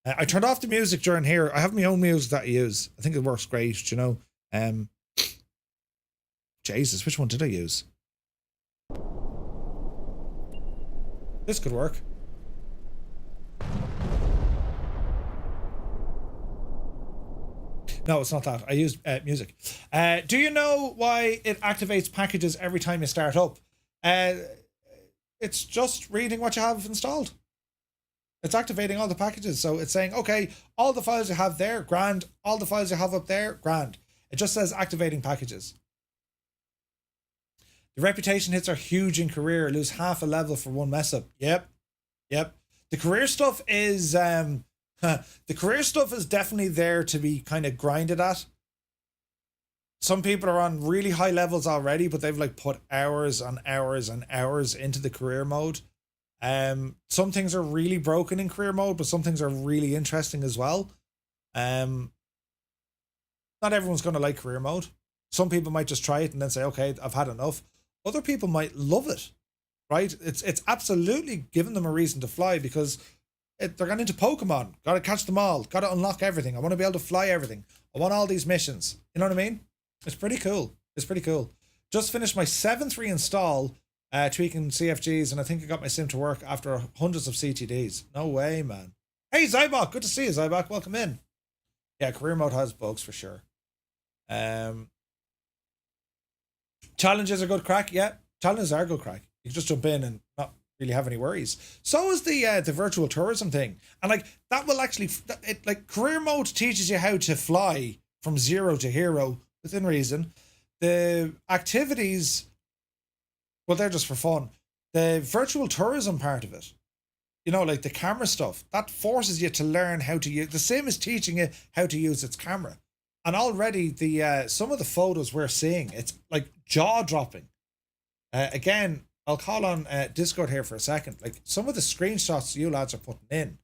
I turned off the music during here. I have my own music that I use. I think it works great, you know. Jesus, which one did I use? This could work. No, it's not that. I used music. Do you know why it activates packages every time you start up? It's just reading what you have installed. It's activating all the packages. So it's saying, okay, all the files you have there, grand. All the files you have up there, grand. It just says activating packages. The reputation hits are huge in career. Lose half a level for one mess up. Yep. The career stuff is definitely there to be kind of grinded at. Some people are on really high levels already, but they've like put hours and hours and hours into the career mode. Some things are really broken in career mode, but some things are really interesting as well. Not everyone's going to like career mode. Some people might just try it and then say, okay, I've had enough. Other people might love it, right? It's absolutely given them a reason to fly because they're going into Pokemon. Got to catch them all. Got to unlock everything. I want to be able to fly everything. I want all these missions. You know what I mean? It's pretty cool. Just finished my 7th reinstall, tweaking CFGs, and I think I got my sim to work after hundreds of CTDs. No way, man. Hey, Zybok. Good to see you, Zybok. Welcome in. Yeah, career mode has bugs for sure. Challenges are good crack. Yeah, challenges are good crack. You can just jump in and not really have any worries. So is the virtual tourism thing, and like that will actually like career mode teaches you how to fly from 0 to hero within reason. The activities, well, they're just for fun. The virtual tourism part of it, you know, like the camera stuff, that forces you to learn how to use. The sim is teaching you how to use its camera. And already the some of the photos we're seeing, it's like jaw-dropping. Again, I'll call on Discord here for a second. Like some of the screenshots you lads are putting in.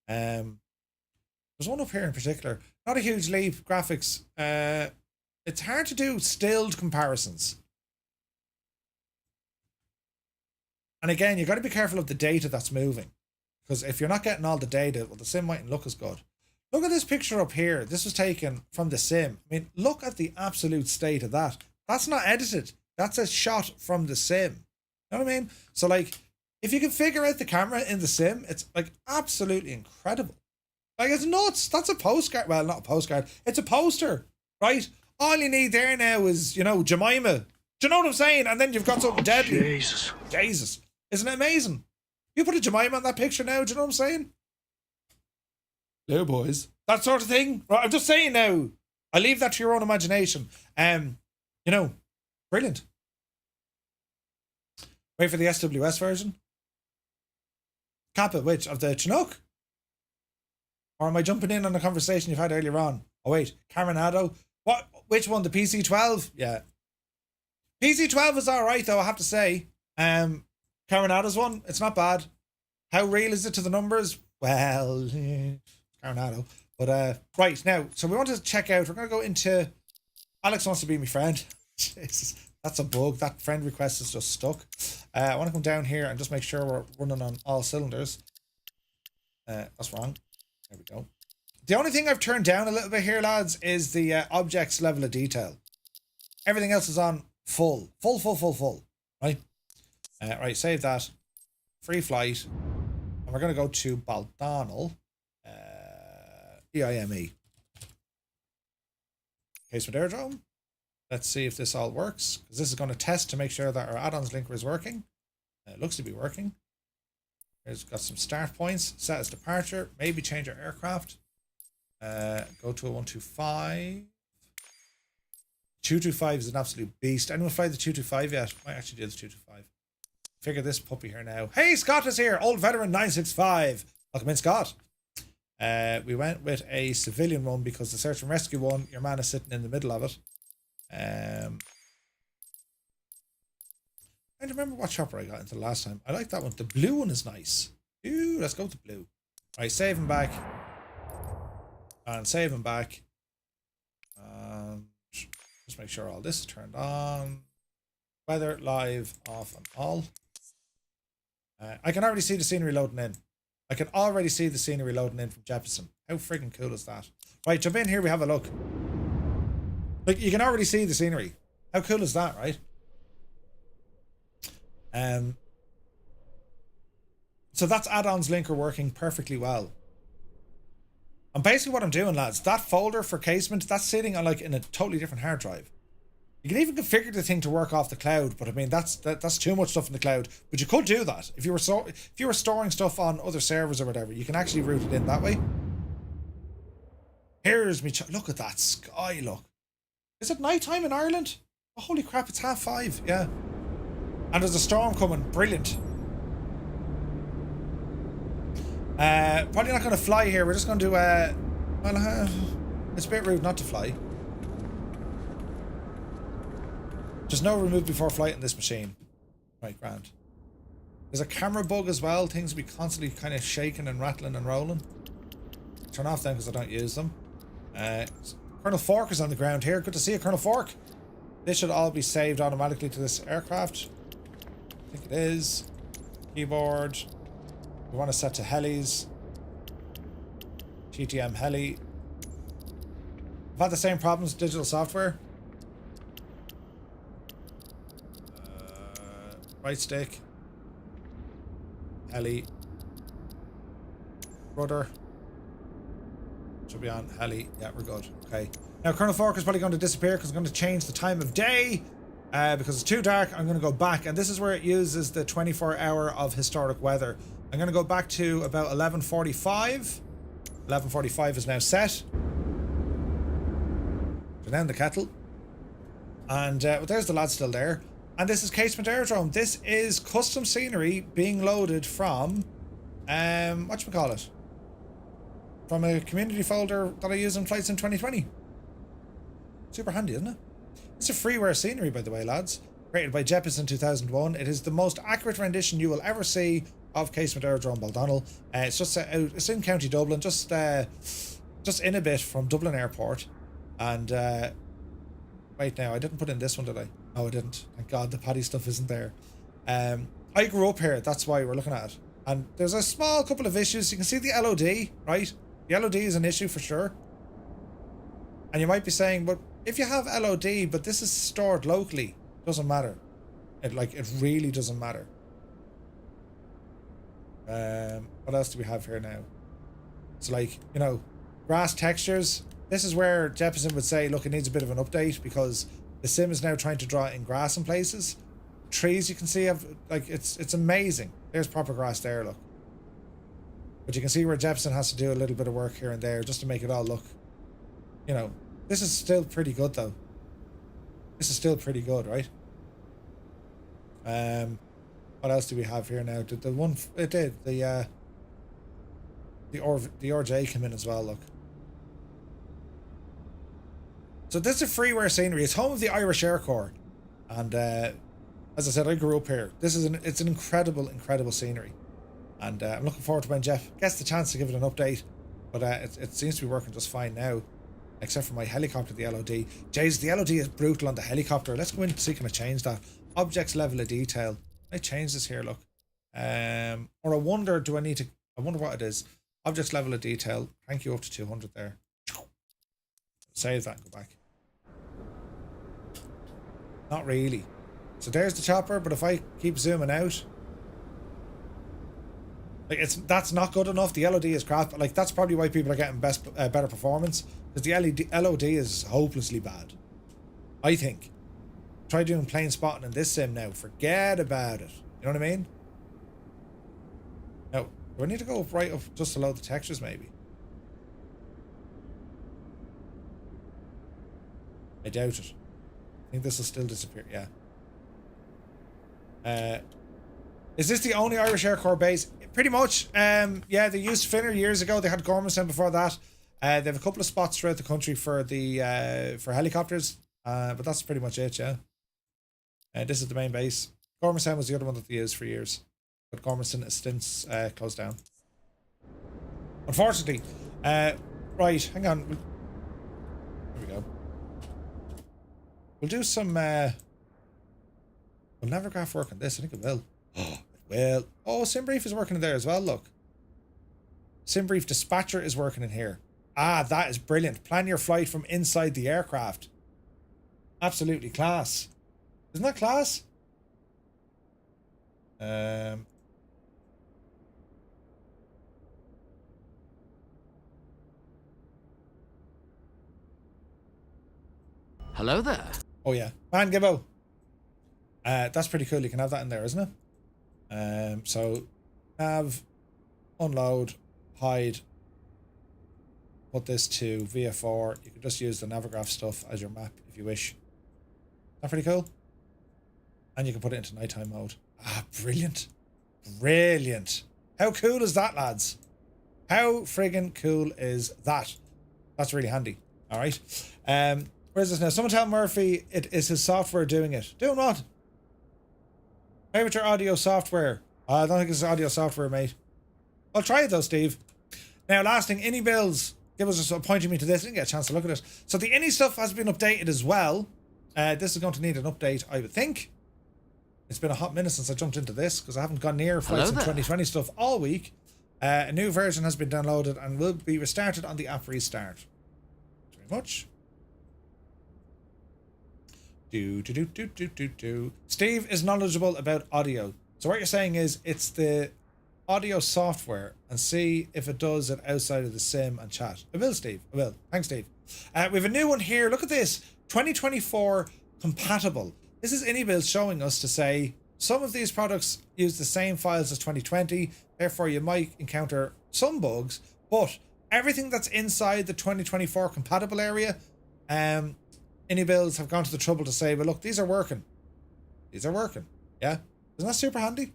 There's one up here in particular. Not a huge leap, graphics. It's hard to do stilled comparisons. And again, you got to be careful of the data that's moving. Because if you're not getting all the data, well, the sim mightn't look as good. Look at this picture up here. This was taken from the sim. I mean, look at the absolute state of that. That's not edited. That's a shot from the sim. You know what I mean? So like, if you can figure out the camera in the sim, it's like absolutely incredible. Like, it's nuts. That's a postcard. Well, not a postcard. It's a poster, right? All you need there now is, you know, Jemima. Do you know what I'm saying? And then you've got something deadly. Jesus. Jesus. Isn't it amazing? You put a Jemima on that picture now, do you know what I'm saying? Hello, boys. That sort of thing. Right, I'm just saying now. I leave that to your own imagination. You know, brilliant. Wait for the SWS version. Kappa, which? Of the Chinook? Or am I jumping in on the conversation you've had earlier on? Oh wait, Caronado. What? Which one? The PC12? Yeah. PC12 is alright though, I have to say. Coronado's one, it's not bad. How real is it to the numbers? Well, Coronado. But right now, so we want to check out, we're gonna go into Alex wants to be my friend. Jesus, that's a bug. That friend request is just stuck. I want to come down here and just make sure we're running on all cylinders. That's wrong. There we go. The only thing I've turned down a little bit here, lads, is the objects level of detail. Everything else is on full. Full. Right? Right, save that. Free flight. And we're going to go to Baldonal. EIME. Casement Aerodrome. Let's see if this all works. Because this is going to test to make sure that our add-ons linker is working. It looks to be working. Here's got some start points. Set as departure. Maybe change our aircraft. Go to a 125. 225 is an absolute beast. Anyone fly the 225 yet? Might actually do the 225. Figure this puppy here now. Hey, Scott is here. Old veteran 965. Welcome in, Scott. We went with a civilian one because the search and rescue one, your man is sitting in the middle of it. I don't remember what chopper I got into last time. I like that one. The blue one is nice. Ooh, let's go with the blue. Right, save him back. And save him back. Just make sure all this is turned on. Weather, live, off, and all. I can already see the scenery loading in. I can already see the scenery loading in from Jefferson. How friggin' cool is that? Right, jump in here, we have a look. Like, you can already see the scenery. How cool is that, right? So that's add-ons linker working perfectly well. And basically what I'm doing, lads, that folder for casement, that's sitting on like in a totally different hard drive. You can even configure the thing to work off the cloud, but I mean that's too much stuff in the cloud. But you could do that if you were storing stuff on other servers or whatever. You can actually route it in that way. Here's me. Look at that sky. Look, is it nighttime in Ireland? Oh, holy crap! It's 5:30. Yeah, and there's a storm coming. Brilliant. Probably not going to fly here. We're just going to do well, it's a bit rude not to fly. Just no remove before flight in this machine. Right, grand. There's a camera bug as well. Things will be constantly kind of shaking and rattling and rolling. Turn off them because I don't use them. Colonel Fork is on the ground here. Good to see you, Colonel Fork. This should all be saved automatically to this aircraft. I think it is. Keyboard. We want to set to helis. GTM heli. I've had the same problems with digital software. Right stick. Heli. Rudder. Should be on heli. Yeah, we're good. Okay. Now Colonel Fork is probably going to disappear because I'm going to change the time of day. Because it's too dark, I'm going to go back. And this is where it uses the 24-hour of historic weather. I'm going to go back to about 11:45. 11:45 is now set. Turn down the kettle. And well, there's the lad still there. And this is Casement Aerodrome. This is custom scenery being loaded from, whatchamacallit? From a community folder that I used in Flight Sim 2020. Super handy, isn't it? It's a freeware scenery, by the way, lads. Created by Jeppes in 2001. It is the most accurate rendition you will ever see of Casement Aerodrome Baldonal. It's just it's in County Dublin, just in a bit from Dublin Airport. And wait now, I didn't put in this one, did I? No, I didn't. Thank God the Paddy stuff isn't there. I grew up here, that's why we're looking at it. And there's a small couple of issues. You can see the LOD, right? The LOD is an issue for sure. And you might be saying, but if you have LOD, but this is stored locally, doesn't matter. It really doesn't matter. What else do we have here now? It's like, you know, grass textures. This is where Jefferson would say, look, it needs a bit of an update because the sim is now trying to draw in grass in places. Trees you can see have, like, it's amazing. There's proper grass there, look. But you can see where Jefferson has to do a little bit of work here and there just to make it all look, you know. This is still pretty good though. This is still pretty good, right? What else do we have here now? The one it did the RJ came in as well. Look. So this is a freeware scenery. It's home of the Irish Air Corps, and as I said, I grew up here. It's an incredible scenery, and I'm looking forward to when Jeff gets the chance to give it an update. But it seems to be working just fine now. Except for my helicopter, the LOD. Jays, the LOD is brutal on the helicopter. Let's go in and see, can I change that? Objects level of detail. Can I change this here, look? Or I wonder, do I need to... I wonder what it is. Objects level of detail. Crank you up to 200 there. Save that and go back. Not really. So there's the chopper, but if I keep zooming out... Like, that's not good enough. The LOD is crap. Like, that's probably why people are getting better performance. Because the LOD is hopelessly bad. I think. Try doing plane spotting in this sim now. Forget about it. You know what I mean? Now, do I need to go right up just to load the textures maybe? I doubt it. I think this will still disappear. Yeah. Is this the only Irish Air Corps base? Pretty much. Yeah, they used Finner years ago. They had Gormanstown before that. They have a couple of spots throughout the country for the for helicopters, but that's pretty much it. Yeah. This is the main base. Gormanstown was the other one that they used for years, but Gormanstown has since closed down. Unfortunately, right. Hang on. Here we go. We'll do some. Will Navigraph work on this? I think it will. Oh, it will. Oh, SimBrief is working in there as well. Look. SimBrief Dispatcher is working in here. Ah, that is brilliant. Plan your flight from inside the aircraft. Absolutely class. Isn't that class? Hello there. Oh yeah. Man, Gibbo. That's pretty cool. You can have that in there, isn't it? So have unload, hide. Put this to VFR. You can just use the Navigraph stuff as your map if you wish. Is that pretty cool? And you can put it into nighttime mode. Ah, brilliant. Brilliant. How cool is that, lads? How friggin' cool is that? That's really handy. All right. Where's this now? Someone tell Murphy it is his software doing it. Doing what? Favorite your audio software? I don't think it's audio software, mate. I'll try it though, Steve. Now, last thing, any bills. Give us a pointing me to this. I didn't get a chance to look at it. So the any stuff has been updated as well. This is going to need an update, I would think. It's been a hot minute since I jumped into this because I haven't gone near Flights in 2020 stuff all week. A new version has been downloaded and will be restarted on the app restart. Thank you very much. Steve is knowledgeable about audio. So what you're saying is it's the audio software and see if it does it outside of the sim and chat. I will, Steve. I will. Thanks, Steve. We have a new one here. Look at this. 2024 compatible. This is AnyBuild showing us to say some of these products use the same files as 2020. Therefore, you might encounter some bugs, but everything that's inside the 2024 compatible area, AnyBuilds have gone to the trouble to say, well, look, these are working. These are working. Yeah. Isn't that super handy?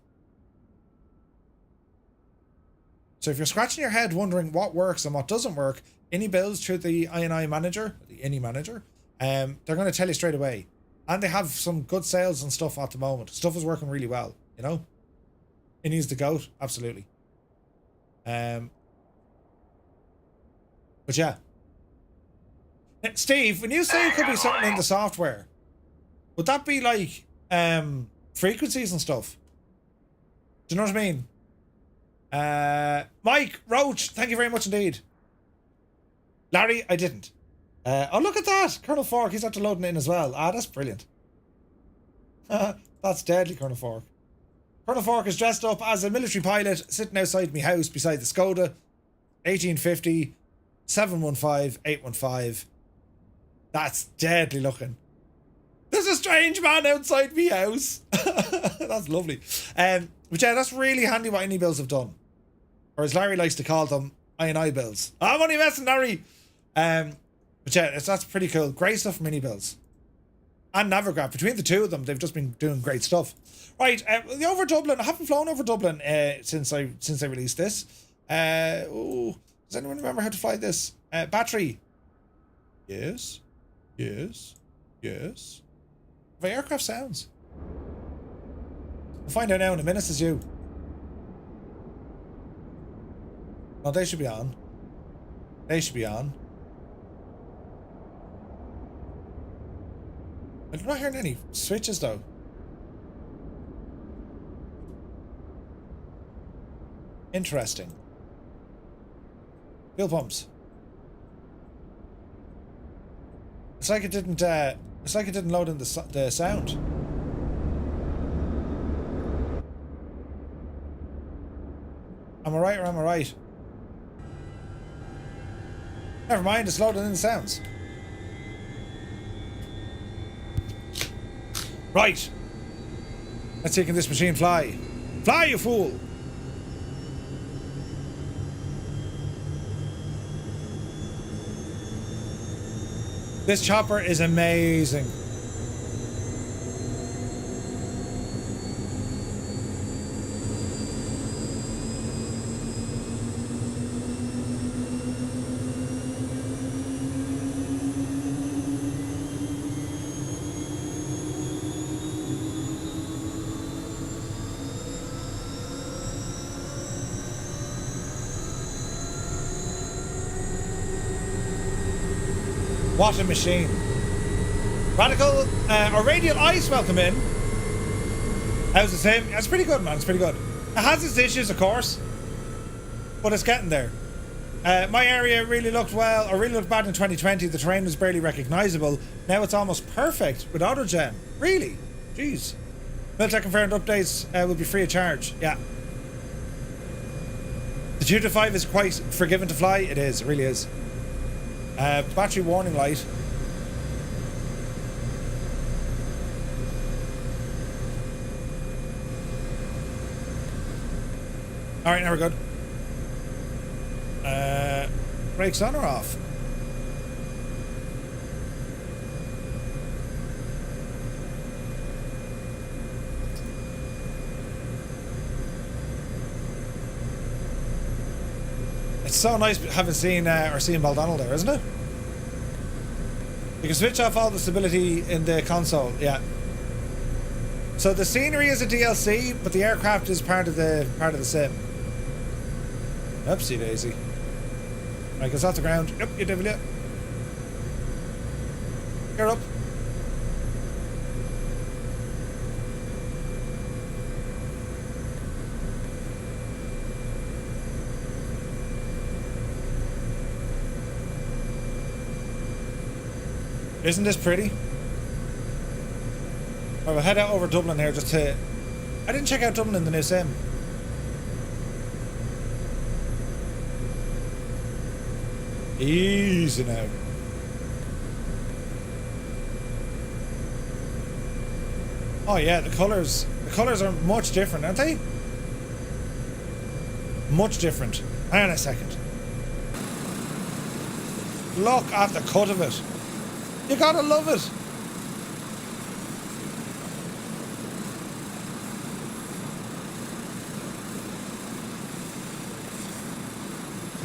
So if you're scratching your head wondering what works and what doesn't work, AnyBuilds through the I-90 manager, the Any manager, they're going to tell you straight away. And they have some good sales and stuff at the moment. Stuff is working really well, you know? It needs the goat, absolutely. But yeah. Steve, when you say it could be something in the software, would that be like frequencies and stuff? Do you know what I mean? Mike Roach, thank you very much indeed. Larry, I didn't. Oh, look at that. Colonel Fork, he's after loading it in as well. Ah, that's brilliant. That's deadly, Colonel Fork. Colonel Fork is dressed up as a military pilot sitting outside my house beside the Skoda. 1850 715 815. That's deadly looking. There's a strange man outside me house. That's lovely. But yeah, that's really handy what any bills have done. Or as Larry likes to call them, I-90 bills. I'm only messing, Larry. But yeah, that's pretty cool. Great stuff from mini bills. And Navigraph. Between the two of them, they've just been doing great stuff. Right, over Dublin. I haven't flown over Dublin since I released this. Does anyone remember how to fly this? Battery. Yes. Yes. Yes. My aircraft sounds. We'll find out now in a minute, says you. Oh, they should be on. They should be on. I'm not hearing any switches though. Interesting. Fuel pumps. It's like it didn't. It's like it didn't load in the sound. Am I right or am I right? Never mind. It's loading in the sounds. Right. Let's see, can this machine fly? Fly, you fool! This chopper is amazing. What a machine. Radical or Radial Ice, welcome in. How's it saying? It's pretty good, man. It's pretty good. It has its issues, of course, but it's getting there. My area really looked well, or really looked bad in 2020. The terrain was barely recognizable. Now it's almost perfect with autogen. Really? Jeez. Militech confirmed updates will be free of charge. Yeah. The 225 is quite forgiving to fly. It is. It really is. Battery warning light. Alright, now we're good. Brakes on or off? It's so nice having seen or seeing Baldonald there, isn't it? You can switch off all the stability in the console, yeah. So the scenery is a DLC, but the aircraft is part of the sim. Oopsie daisy. Right, goes off the ground. Yep, you devil it. You're up. Isn't this pretty? Right, we'll head out over Dublin here just to... I didn't check out Dublin in the new sim. Easy now. Oh yeah, the colours are much different, aren't they? Much different. Hang on a second. Look at the cut of it. You gotta love it.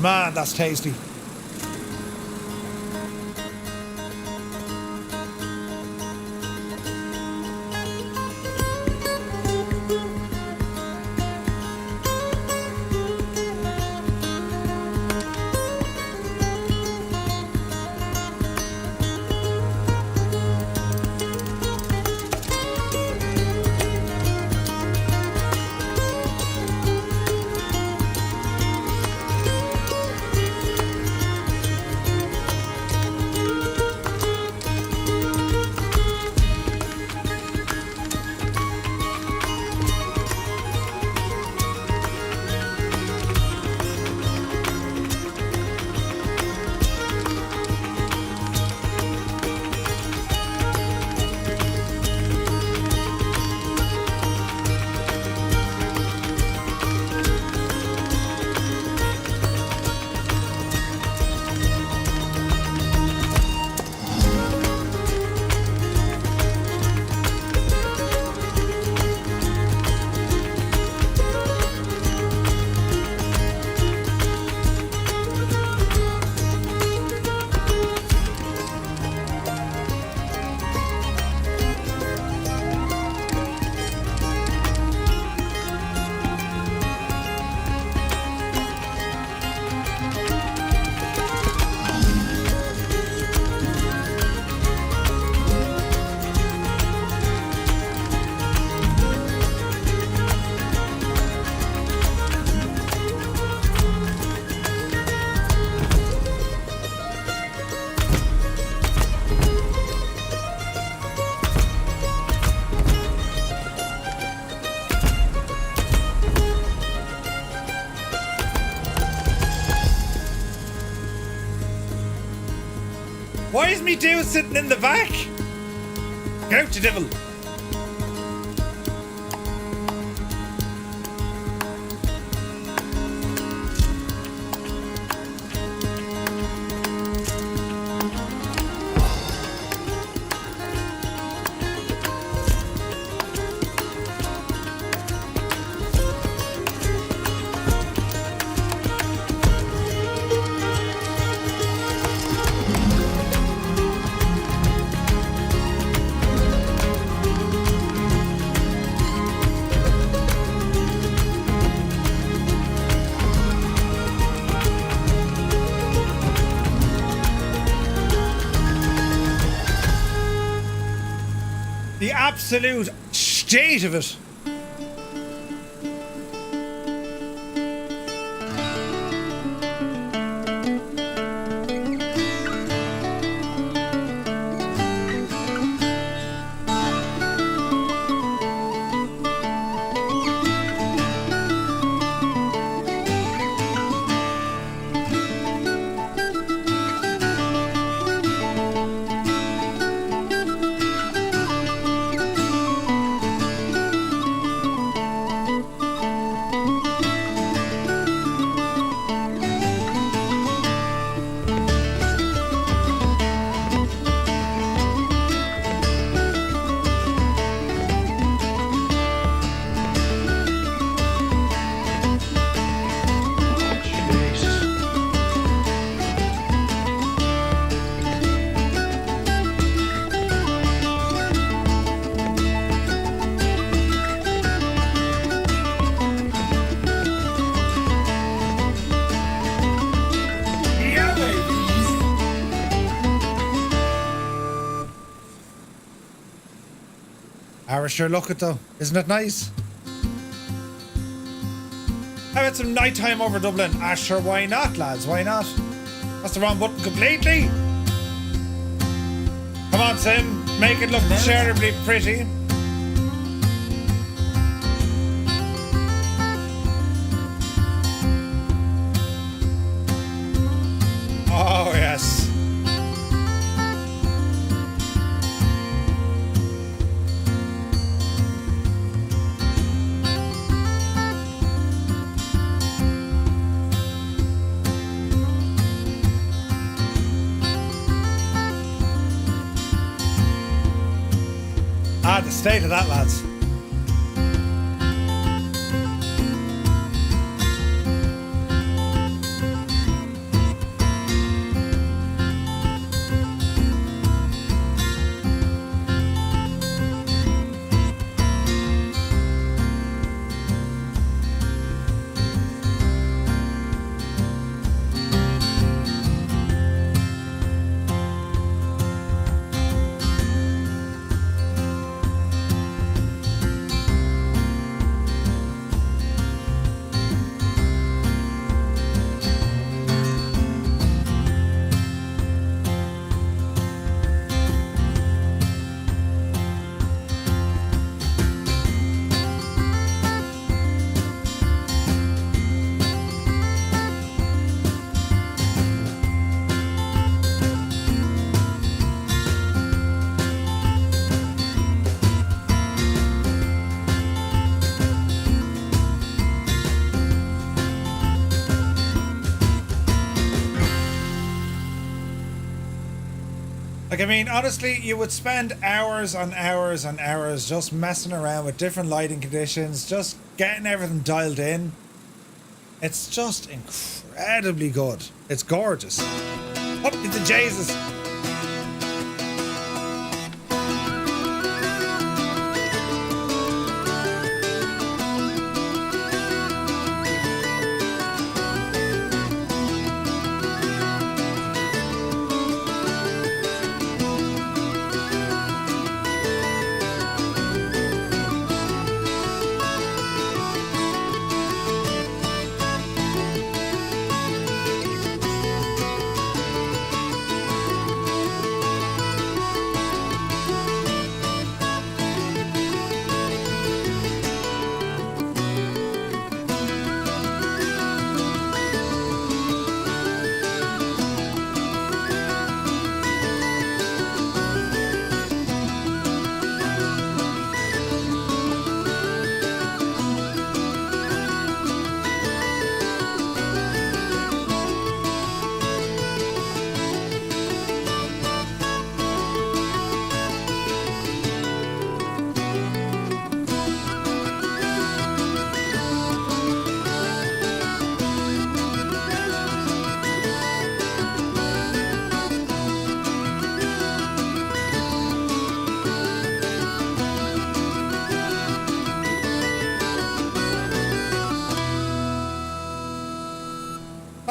Man, that's tasty. Why is me dude sitting in the back? Get out, you devil. The absolute state of it. Sure, look at though. Isn't it nice? How about some nighttime over Dublin? Ah, sure, why not, lads? Why not? That's the wrong button completely. Come on, Sim. Make it look terribly pretty. Oh, yes. Ah, the state of that, lads. Like, I mean, honestly, you would spend hours on hours on hours just messing around with different lighting conditions, just getting everything dialed in. It's just incredibly good. It's gorgeous. Up to the Jesus.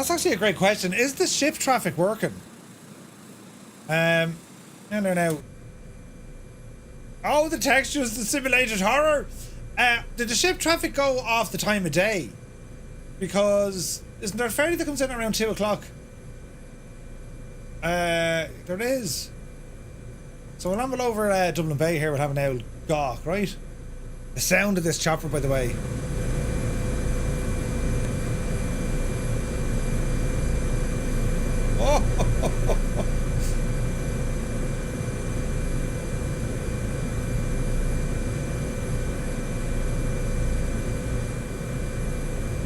That's actually a great question. Is the ship traffic working? No. Oh, the textures, the simulated horror. Did the ship traffic go off the time of day? Because isn't there a ferry that comes in around 2 o'clock? There it is. So we'll ramble over Dublin Bay here. We'll have an old gawk, right? The sound of this chopper, by the way. Oh.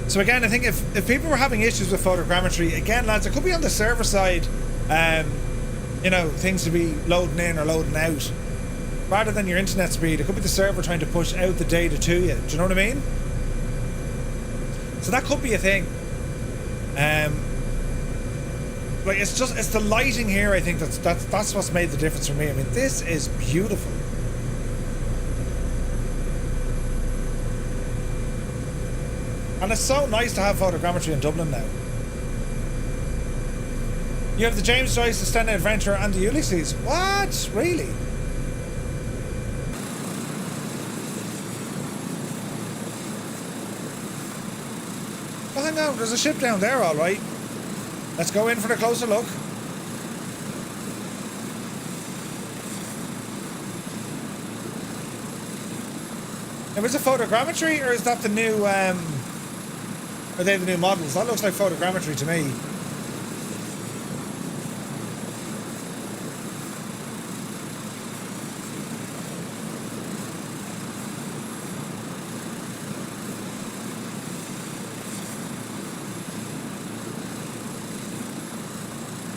So again, I think if people were having issues with photogrammetry, again, lads, it could be on the server side, you know, things to be loading in or loading out. Rather than your internet speed, it could be the server trying to push out the data to you. Do you know what I mean? So that could be a thing. Like it's the lighting here. I think that's what's made the difference for me. I mean, this is beautiful. And it's so nice to have photogrammetry in Dublin now. You have the James Joyce, the Stena Adventure, and the Ulysses. What? Really? Oh, hang on, there's a ship down there, all right. Let's go in for a closer look. Now, is it photogrammetry, or is that the new, are they the new models? That looks like photogrammetry to me.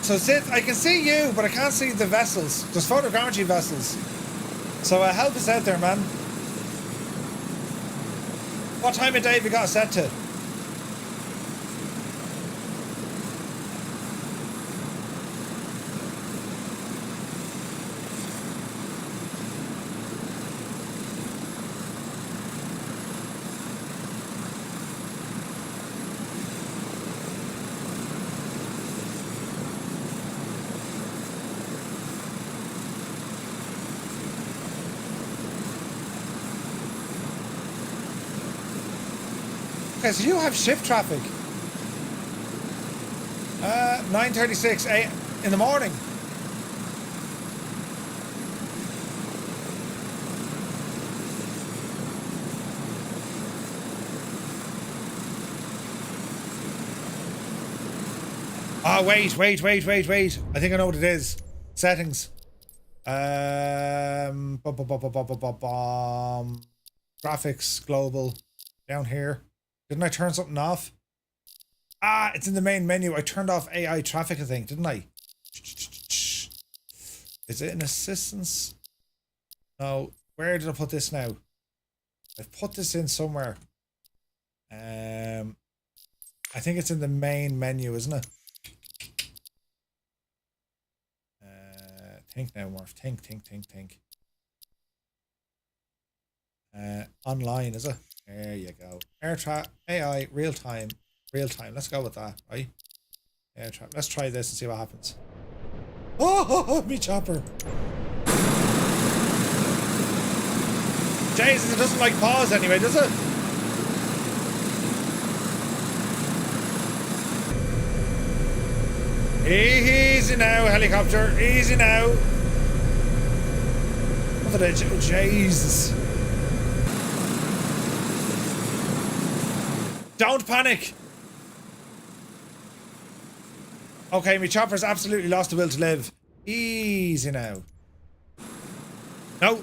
So Sith, I can see you, but I can't see the vessels. There's photogrammetry vessels. So help us out there, man. What time of day have you got it set to? Okay, so you have shift traffic. 9:36 in the morning. Ah, wait. I think I know what it is. Settings. Graphics, global. Down here. Didn't I turn something off? Ah, it's in the main menu. I turned off AI traffic, I think, didn't I? Is it in assistance? No. Where did I put this now? I've put this in somewhere. I think it's in the main menu, isn't it? Think now, Morph. Think. Online, is it? There you go. AI, real time. Let's go with that, right? Air trap. Let's try this and see what happens. Oh, me chopper. Jesus, it doesn't like pause anyway, does it? Easy now, helicopter. Easy now. What did I do? Jesus. Don't panic. Okay, my chopper's absolutely lost the will to live. Easy now. No.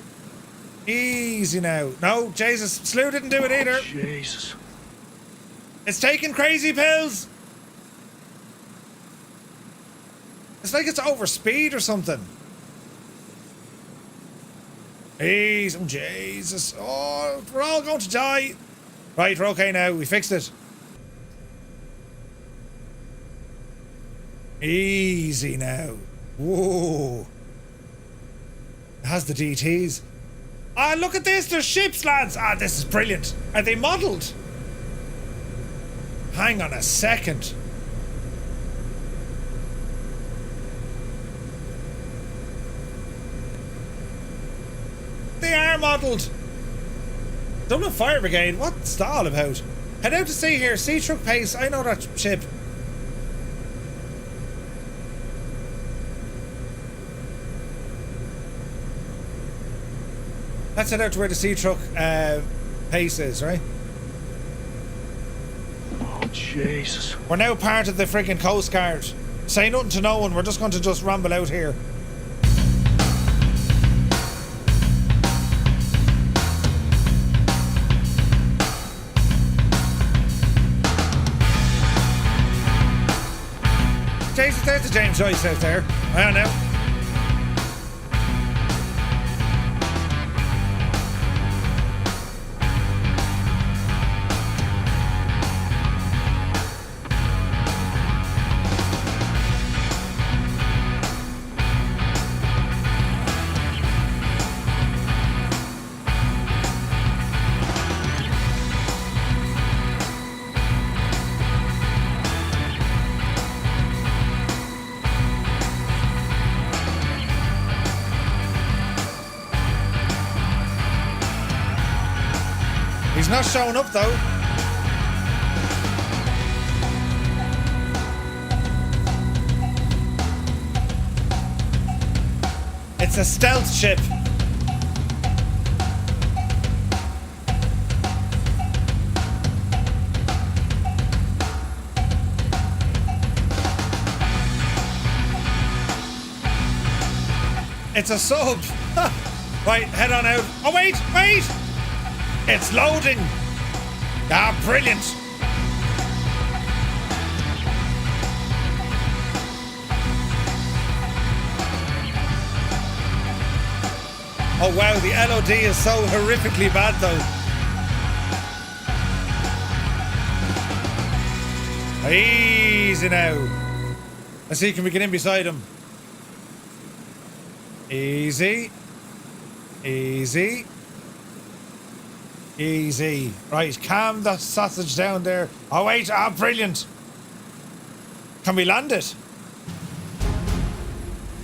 Easy now. No, Jesus. Slew didn't do it either. Jesus. It's taking crazy pills. It's like it's over speed or something. Easy. Oh, Jesus. Oh, we're all going to die. Right, we're okay now. We fixed it. Easy now. Whoa. It has the DTs. Ah, look at this. There's ships, lads. Ah, this is brilliant. Are they modelled? Hang on a second. they are modelled. Dublin Fire Brigade, what's that all about? Head out to sea here, sea truck pace, I know that ship. Let's head out to where the sea truck pace is, right? Oh, Jesus. We're now part of the friggin' Coast Guard. Say nothing to no one, we're just going to just ramble out here. Jesus, there's the James Joyce out there. I don't know. He's not showing up though. It's a stealth ship. It's a sub. Right, head on out. Oh wait, wait! It's loading! Ah, brilliant! Oh wow, the LOD is so horrifically bad though. Easy now. Let's see, can we get in beside him? Easy. Easy. Easy. Right, calm the sausage down there. Oh wait, ah, brilliant. Can we land it?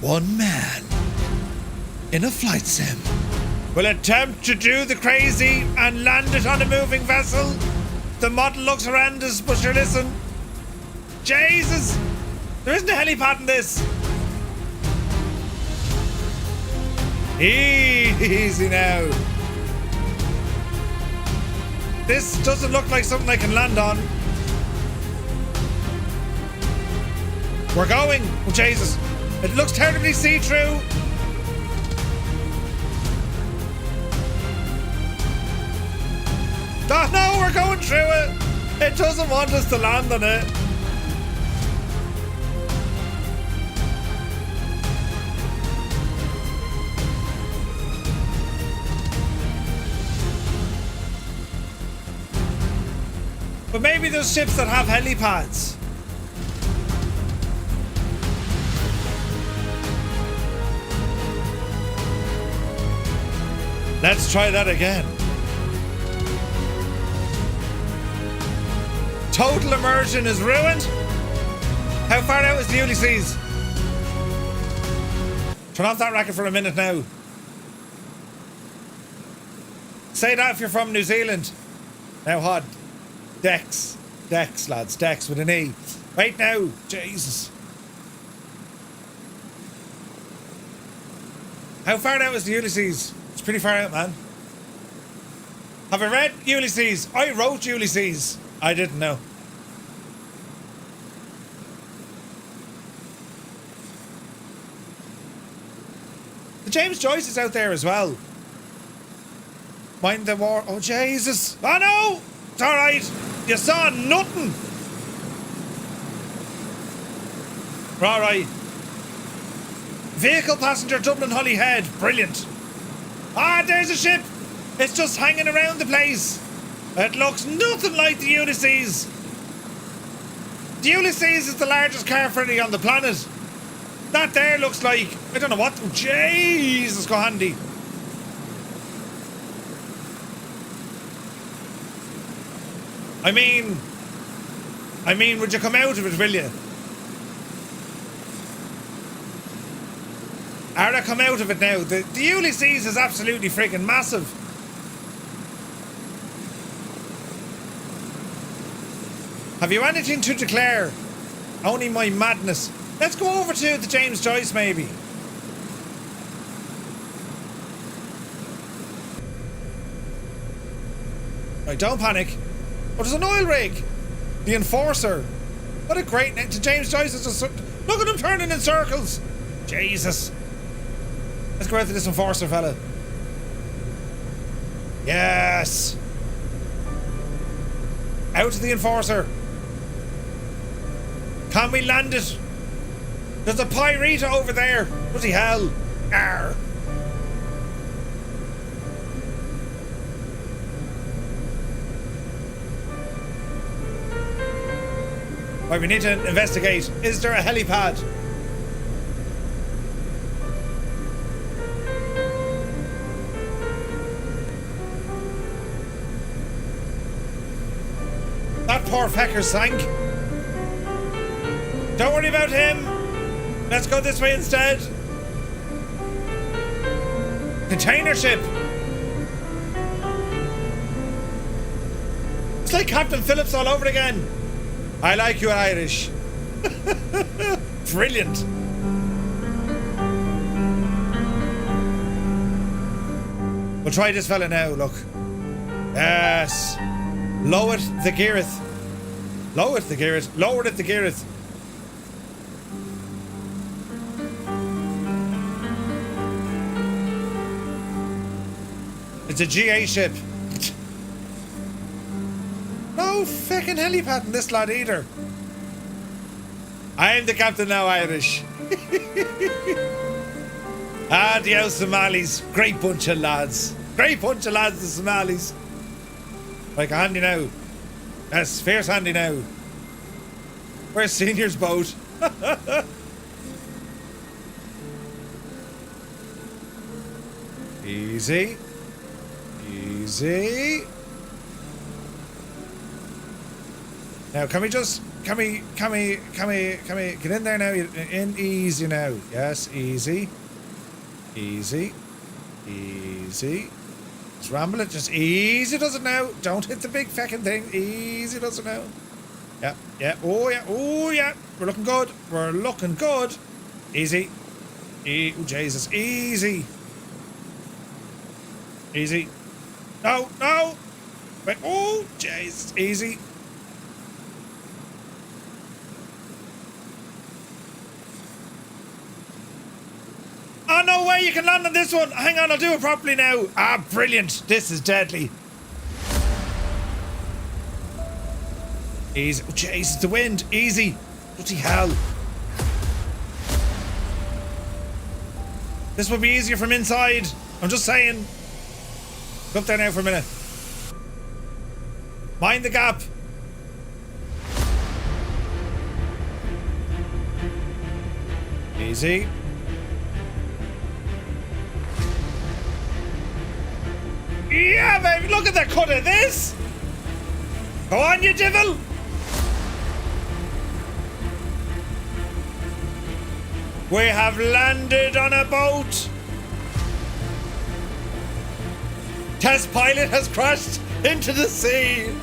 One man in a flight sim will attempt to do the crazy and land it on a moving vessel. The model looks horrendous, but sure listen. Jesus! There isn't a helipad in this. Easy now. This doesn't look like something I can land on. We're going. Oh, Jesus. It looks terribly see-through. Oh, no, we're going through it. It doesn't want us to land on it. But maybe there's ships that have helipads. Let's try that again. Total immersion is ruined. How far out is the Ulysses? Turn off that racket for a minute now. Say that if you're from New Zealand. Now, Hod. Dex, lads, Dex with an E. Right now, Jesus. How far out is the Ulysses? It's pretty far out, man. Have I read Ulysses? I wrote Ulysses. I didn't know. The James Joyce is out there as well. Mind the war. Oh, Jesus. Oh, no. It's all right. You saw nothing. All right. Vehicle passenger Dublin Holyhead. Brilliant. Ah, there's a ship. It's just hanging around the place. It looks nothing like the Ulysses. The Ulysses is the largest car ferry on the planet. That there looks like, I don't know what. Oh, Jesus, go handy. I mean, would you come out of it, will you? Ara, come out of it now. The Ulysses is absolutely freaking massive. Have you anything to declare? Only my madness. Let's go over to the James Joyce, maybe. Right, don't panic. Oh, there's an oil rig. The Enforcer. What a great name. To James Joyce is just... Look at him turning in circles. Jesus. Let's go out to this Enforcer fella. Yes. Out to the Enforcer. Can we land it? There's a Pyrita over there. Bloody hell. Arr. Right, we need to investigate. Is there a helipad? That poor fecker sank. Don't worry about him. Let's go this way instead. Container ship. It's like Captain Phillips all over again. I like you Irish. Brilliant. We'll try this fella now, look. Yes. Lower the geareth. Lower the geareth. Lower it the geareth. It's a GA ship. No fucking helipad in this lad either. I am the captain now, Irish. Adios, Somalis. Great bunch of lads. Great bunch of lads, the Somalis. Like a handy now. Yes, fierce handy now. Where's Senior's boat? Easy. Easy. Now, can we get in there now? In easy now. Yes, easy. Easy. Easy. Just ramble it. Just easy does it now. Don't hit the big fucking thing. Easy does it now. Yeah, yeah. Oh, yeah. Oh, yeah. We're looking good. We're looking good. Easy. Oh, Jesus. Easy. Easy. No, no. Wait. Oh, Jesus. Easy. Oh, no way you can land on this one. Hang on, I'll do it properly now. Ah, brilliant. This is deadly. Easy. Oh, Jesus, the wind. Easy. Bloody hell. This will be easier from inside. I'm just saying. Go up there now for a minute. Mind the gap. Easy. Yeah, baby, look at the cut of this. Go on, you devil. We have landed on a boat. Test pilot has crashed into the sea.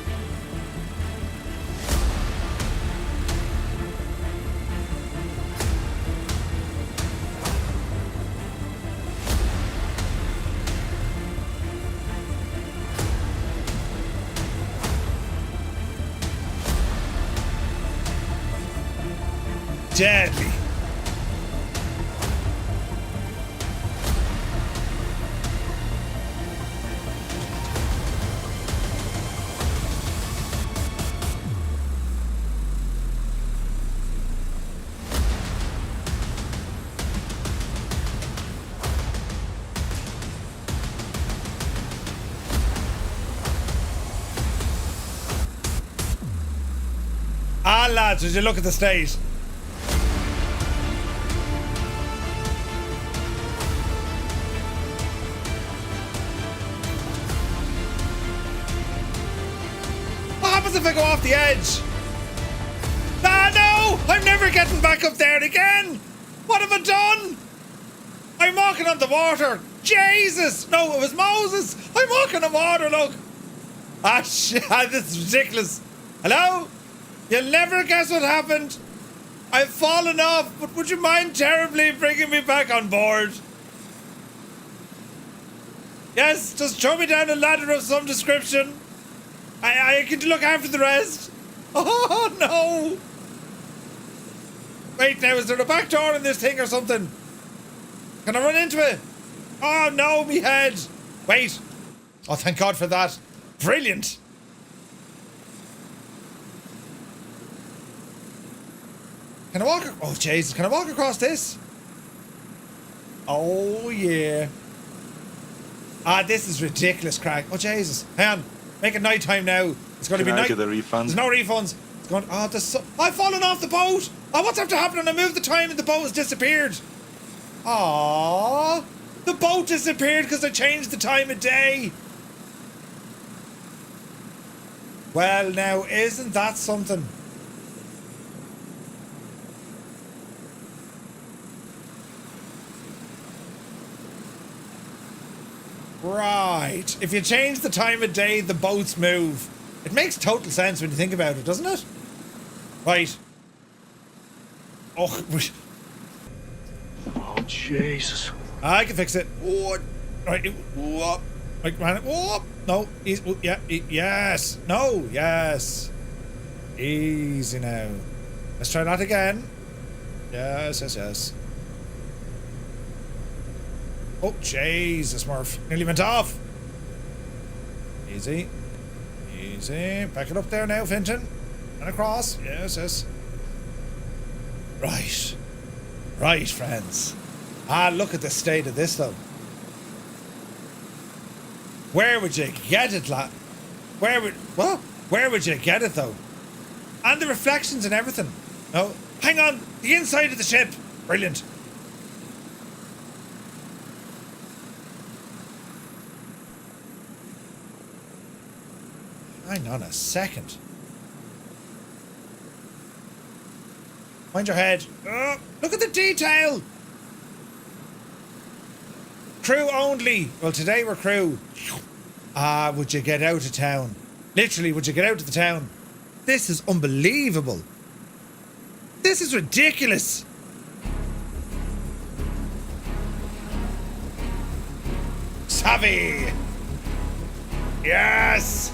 Deadly. Ah, lads, would you look at the state? What happens if I go off the edge? Ah, no! I'm never getting back up there again! What have I done? I walking on the water. Jesus! No, it was Moses. I'm walking on water, look. Ah, shit. This is ridiculous. Hello? You'll never guess what happened. I've fallen off, but would you mind terribly bringing me back on board? Yes, just throw me down a ladder of some description. I can look after the rest. Oh, no. Wait, now, is there a back door in this thing or something? Can I run into it? Oh, no, me head. Wait. Oh, thank God for that. Brilliant. Can I walk? Oh, Jesus. Can I walk across this? Oh, yeah. Ah, this is ridiculous, crack. Oh, Jesus. Hang on. Make it night time now. It's going to be night. Get the refund? There's no refunds. It's going. Oh, I've fallen off the boat. Oh, what's after happening? I moved the time and the boat has disappeared. Aww. The boat disappeared because I changed the time of day. Well, now, isn't that something? Right. If you change the time of day, the boats move. It makes total sense when you think about it, doesn't it? Right. Oh, Oh, Jesus. I can fix it. Oh, right. Whoop. Right, whoop. No. Yeah. Yes. No. Yes. Easy now. Let's try that again. Yes, yes, yes. Oh, Jesus, Murph. Nearly went off. Easy. Easy. Back it up there now, Finton. And across. Yes, yes. Right. Right, friends. Ah, look at the state of this, though. Where would you get it, lad? Where would you get it, though? And the reflections and everything. No. Hang on. The inside of the ship. Brilliant. Hang on a second. Mind your head. Oh, look at the detail. Crew only. Well, today we're crew. Ah, would you get out of town? Literally, would you get out of the town? This is unbelievable. This is ridiculous. Savvy. Yes.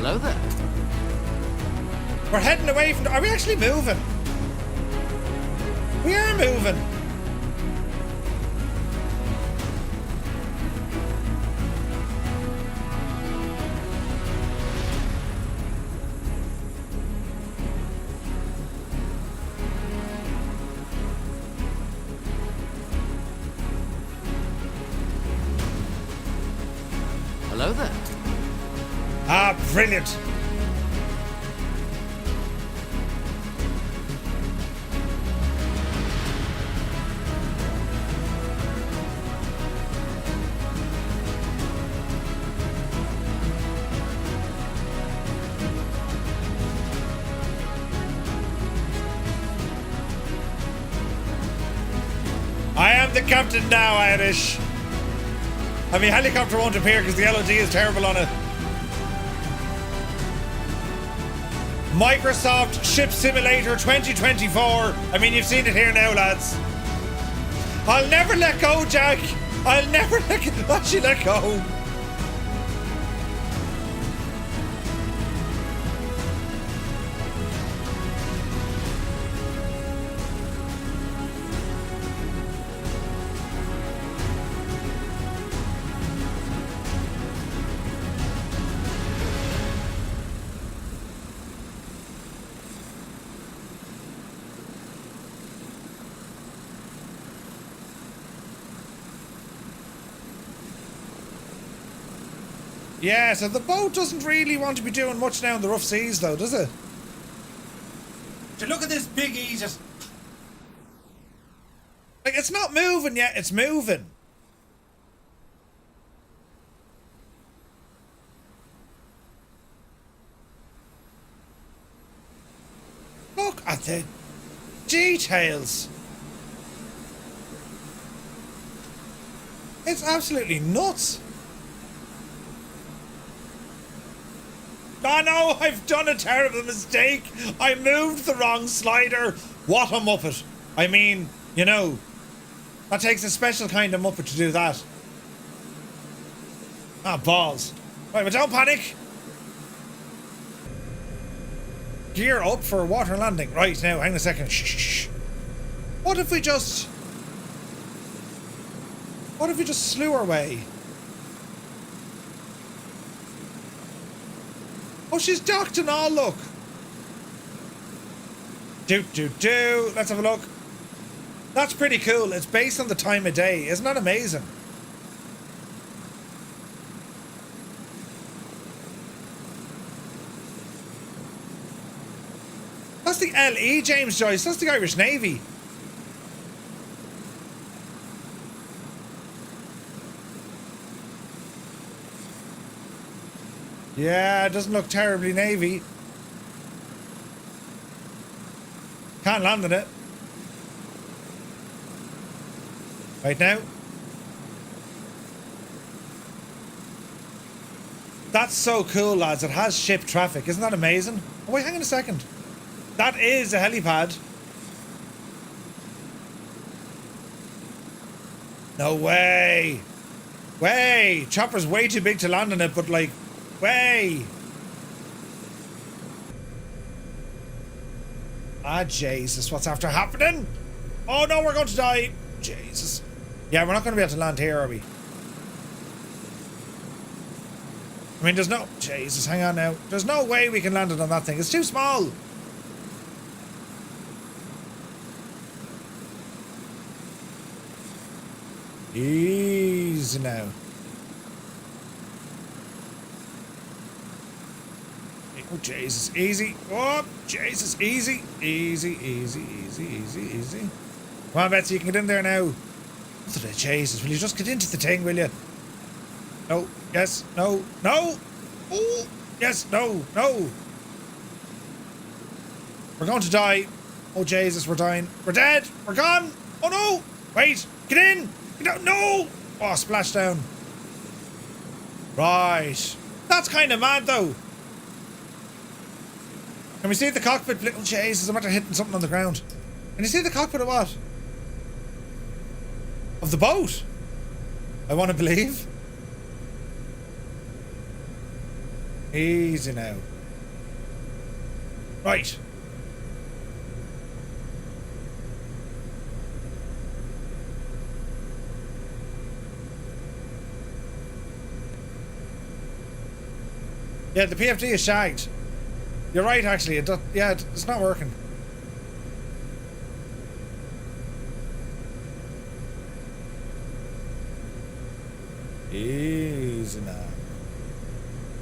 Hello there. We're heading away from... Are we actually moving? We are moving. Hello there. Ah, brilliant. I am the captain now, Irish. I mean, helicopter won't appear because the LOD is terrible on it. Microsoft Ship Simulator 2024. I mean, you've seen it here now, lads. I'll never let go, Jack. I'll never actually let go. Yeah, so the boat doesn't really want to be doing much now in the rough seas, though, does it? So look at this big E just it's not moving yet. It's moving. Look at the details. It's absolutely nuts. Oh no, I've done a terrible mistake. I moved the wrong slider. What a muppet. I mean, you know, that takes a special kind of muppet to do that. Ah, balls. Right, but don't panic. Gear up for water landing. Right, now, hang on a second. Shh. What if we just slew our way? Oh, she's docked and all, look. Let's have a look. That's pretty cool. It's based on the time of day. Isn't that amazing? That's the LE, James Joyce. That's the Irish Navy. Yeah, it doesn't look terribly Navy. Can't land in it. Right now. That's so cool, lads. It has ship traffic. Isn't that amazing? Oh, wait, hang on a second. That is a helipad. No way. Way. Chopper's way too big to land on it, but like, way. Ah, Jesus, what's after happening? Oh no, we're going to die. Jesus. Yeah, we're not going to be able to land here, are we? I mean, there's no... Jesus, hang on now. There's no way we can land it on that thing. It's too small. Easy now. Oh, Jesus, easy. Oh, Jesus, easy. Easy. Come on, Betsy, you can get in there now. Look at it, Jesus, will you just get into the thing, will you? No, yes, no, no. Oh, yes, no. We're going to die. Oh, Jesus, we're dying. We're dead. We're gone. Oh, no. Wait, get in. No. Oh, splash down. Right. That's kind of mad, though. Can we see the cockpit? Oh, Jesus, I'm after hitting something on the ground. Can you see the cockpit of what? Of the boat? I want to believe. Easy now. Right. Yeah, the PFD is shagged. You're right, actually. It's not working. Easy now.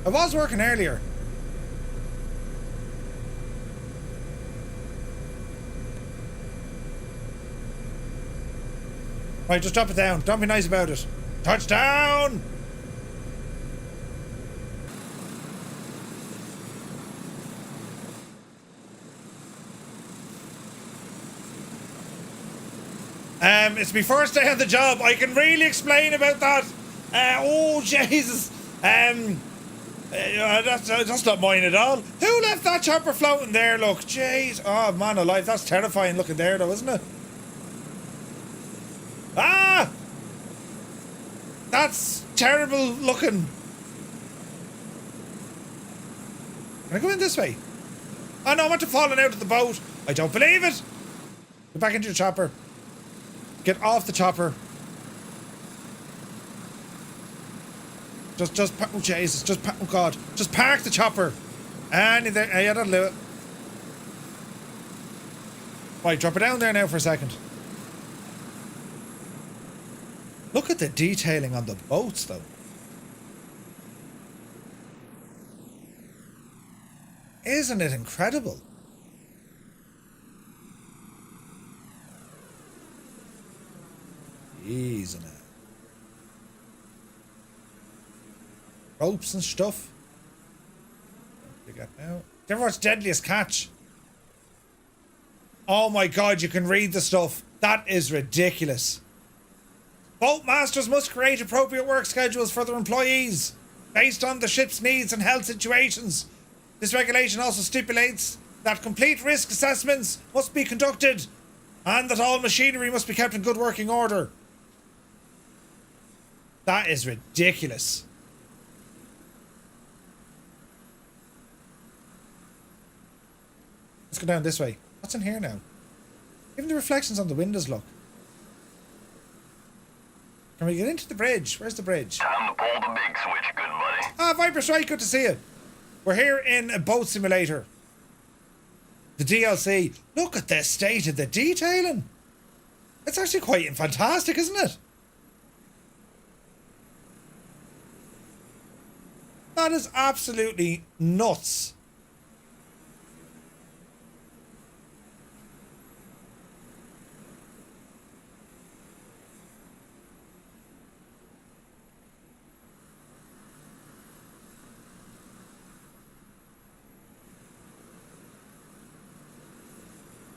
It was working earlier. Right, just drop it down. Don't be nice about it. Touchdown! It's my first day on the job. I can really explain about that. Oh, Jesus. That's not mine at all. Who left that chopper floating there? Look, jeez. Oh, man alive. That's terrifying looking there, though, isn't it? Ah! That's terrible looking. Can I go in this way? Oh, no, I'm about to falling out of the boat. I don't believe it. Get back into your chopper. Get off the chopper. Oh, Jesus, oh, God. Just park the chopper. And in there, yeah, that'll do it. Right, drop it down there now for a second. Look at the detailing on the boats, though. Isn't it incredible? Easy now. Ropes and stuff. What do you got now? Do you ever watch Deadliest Catch? Oh my god, you can read the stuff. That is ridiculous. Boat masters must create appropriate work schedules for their employees based on the ship's needs and health situations. This regulation also stipulates that complete risk assessments must be conducted and that all machinery must be kept in good working order. That is ridiculous. Let's go down this way. What's in here now? Even the reflections on the windows, look. Can we get into the bridge? Where's the bridge? Time to pull the big switch, good buddy. Ah, Viper Strike, good to see you. We're here in a boat simulator. The DLC. Look at the state of the detailing. It's actually quite fantastic, isn't it? That is absolutely nuts.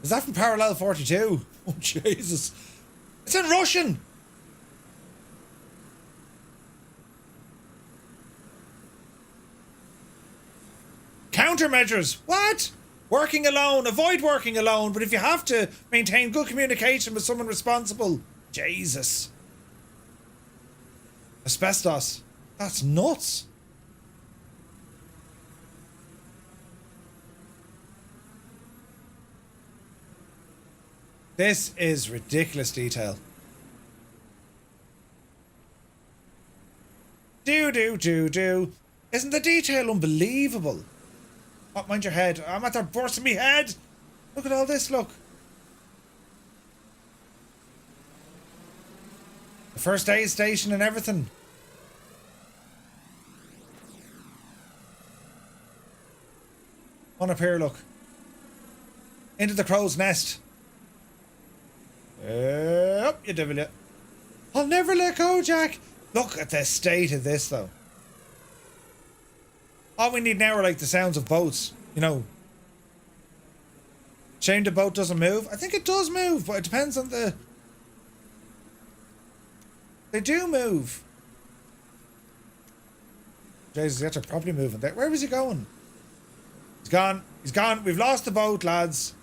Is that from Parallel 42? Oh, Jesus. It's in Russian! Countermeasures. What? Working alone. Avoid working alone, but if you have to, maintain good communication with someone responsible. Jesus. Asbestos. That's nuts. This is ridiculous detail. Do. Isn't the detail unbelievable? Oh, mind your head. I'm at the bursting me head. Look at all this, look. The first aid station and everything. One up here, look. Into the crow's nest. Up you devil you. I'll never let go, Jack. Look at the state of this, though. All we need now are like the sounds of boats, you know. Shame the boat doesn't move. I think it does move, but it depends on the... They do move. Jesus, that's are probably moving there. Where was he going? He's gone. He's gone. We've lost the boat, lads.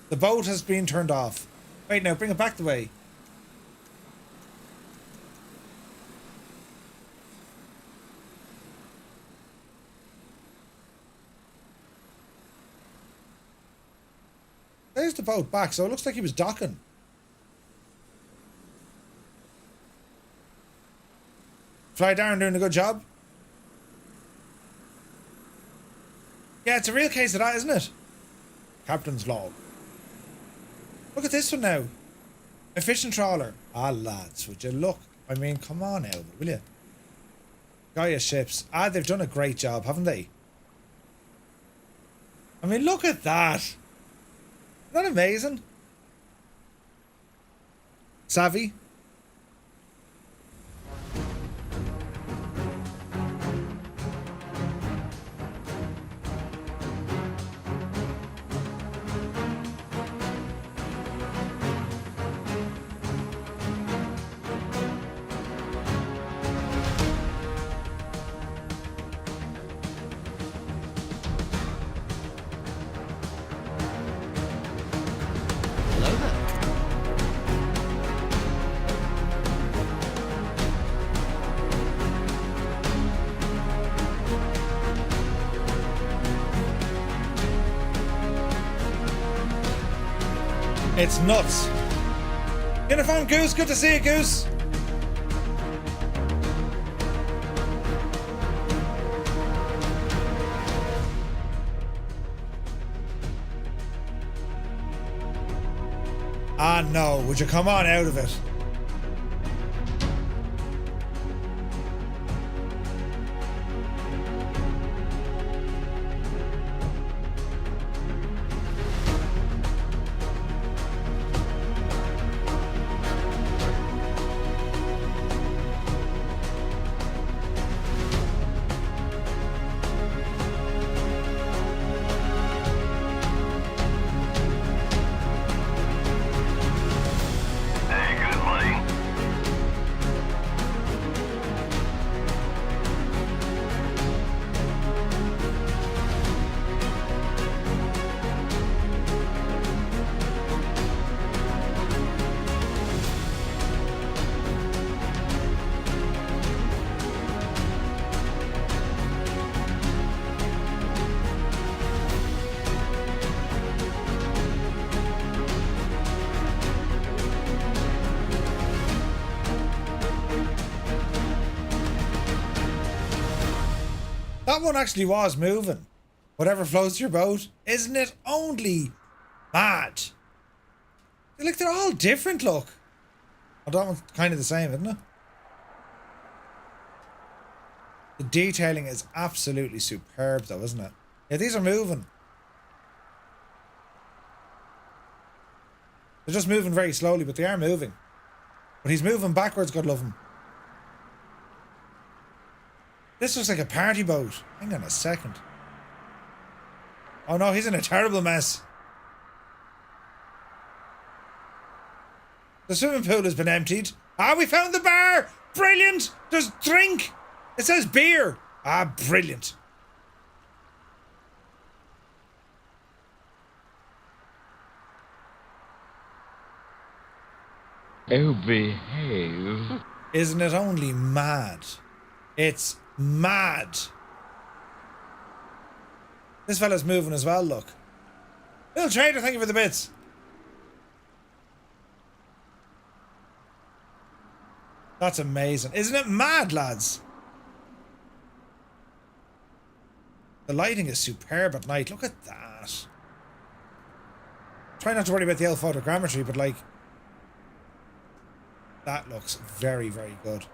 The boat has been turned off. Wait, now, bring it back the way. There's the boat back, so it looks like he was docking. Fly Darren doing a good job. Yeah, it's a real case of that, isn't it? Captain's log. Look at this one now. A fishing trawler. Ah, lads, would you look? I mean, come on now, will you? Gaia ships. Ah, they've done a great job, haven't they? I mean, look at that. Isn't that amazing? Savvy? Hello there. It's nuts. Uniform Goose, good to see you, Goose. Ah, no. Would you come on out of it? That one actually was moving. Whatever floats your boat. Isn't it only mad? Like, they're all different, look. Oh, that one's kind of the same, isn't it? The detailing is absolutely superb, though, isn't it? Yeah, these are moving. They're just moving very slowly, but they are moving. But he's moving backwards, God love him. This looks like a party boat. Hang on a second. Oh no, he's in a terrible mess. The swimming pool has been emptied. Ah, we found the bar! Brilliant! There's drink! It says beer! Ah, brilliant. Oh, behave. Isn't it only mad? It's mad. This fella's moving as well, look. Little trader, thank you for the bits. That's amazing. Isn't it mad, lads? The lighting is superb at night. Look at that. Try not to worry about the old photogrammetry, but like, that looks very, very good.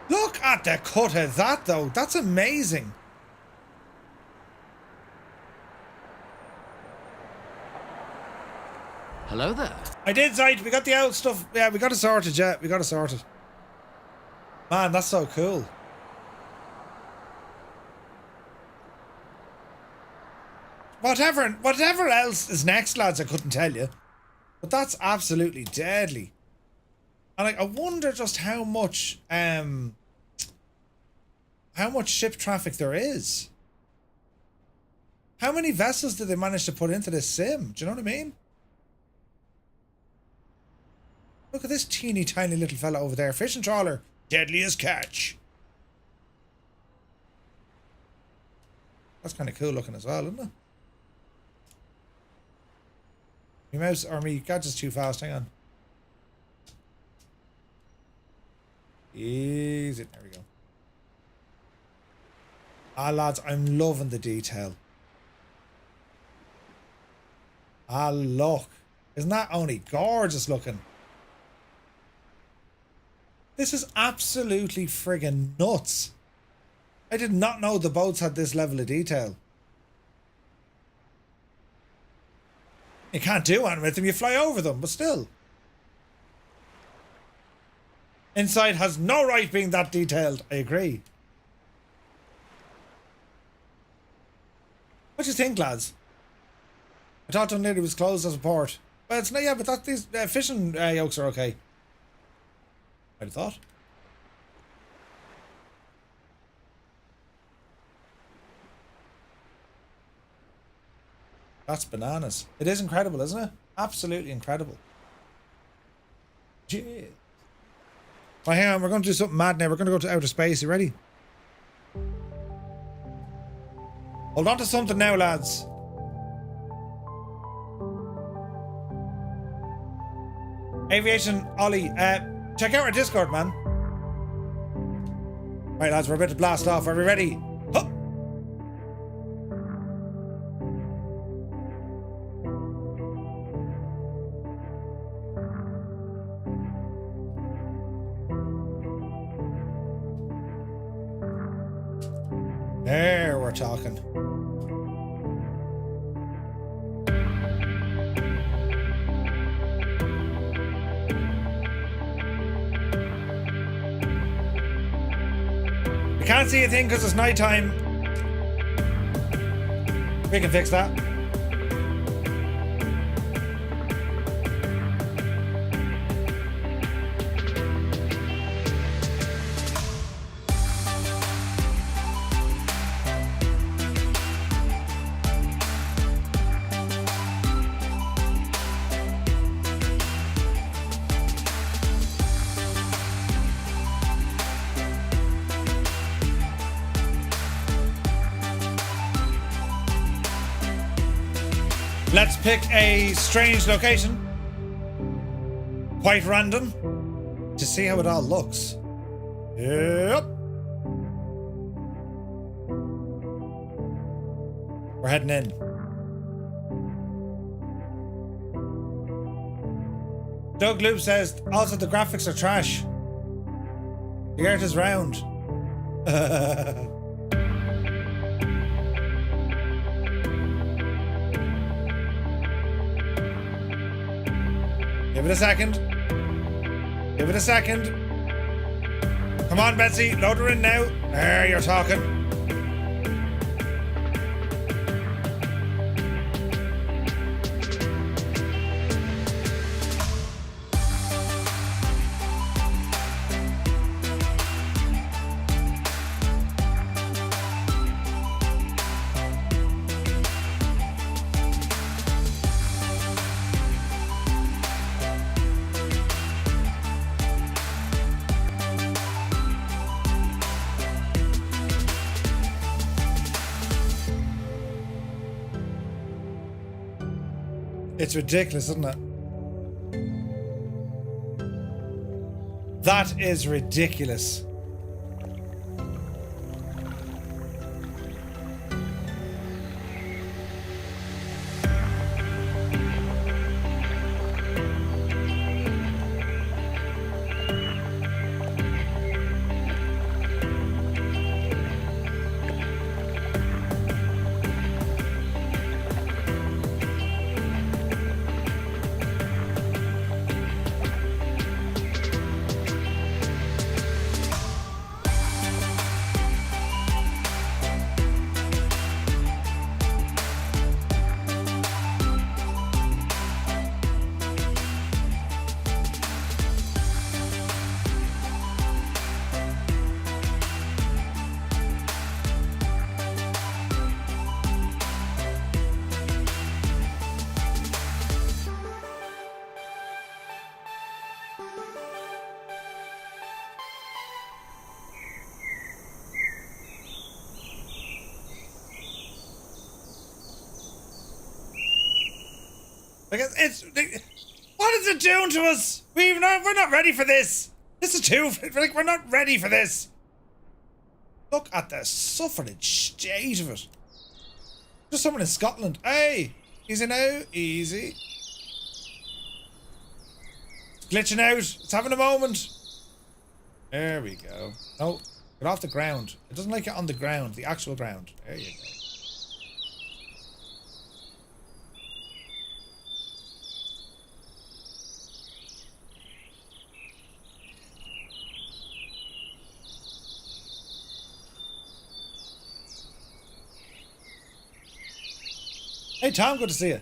Look at the cut of that, though. That's amazing. Hello there. I did, Zite. We got the old stuff. Yeah, we got it sorted, yeah. We got it sorted. Man, that's so cool. Whatever else is next, lads, I couldn't tell you. But that's absolutely deadly. And like, I wonder just how much ship traffic there is. How many vessels did they manage to put into this sim? Do you know what I mean? Look at this teeny tiny little fella over there. Fishing trawler. Deadliest catch. That's kind of cool looking as well, isn't it? My mouse or my gadget's too fast. Hang on. Easy. There we go. Ah, lads, I'm loving the detail. Ah, look. Isn't that only gorgeous looking? This is absolutely friggin' nuts. I did not know the boats had this level of detail. You can't do anything with them, you fly over them, but still. Inside has no right being that detailed, I agree. What do you think, lads? I thought Dunleary was closed as a port. Well, it's not, yeah, but that, these fishing yokes are okay. I'd have thought. That's bananas. It is incredible, isn't it? Absolutely incredible. Yeah. Right, hang on, we're going to do something mad now. We're going to go to outer space. You ready? Hold on to something now, lads. Aviation Ollie, check out our Discord, man. Right, lads, we're about to blast off. Are we ready? Huh. There, we're talking. We can't see a thing because it's nighttime. We can fix that. Let's pick a strange location. Quite random. To see how it all looks. Yep. We're heading in. Doug Loop says, also the graphics are trash. The earth is round. Give it a second. Give it a second. Come on, Betsy. Load her in now. There, you're talking. It's ridiculous, isn't it? That is ridiculous. Like it's what is it doing to us? We're not ready for this. This is too like we're not ready for this. Look at the suffrage state of it. Just someone in Scotland. Hey, easy now, easy. It's glitching out. It's having a moment. There we go. No, get off the ground. It doesn't like it on the ground, the actual ground. There you go. Hey Tom, good to see you.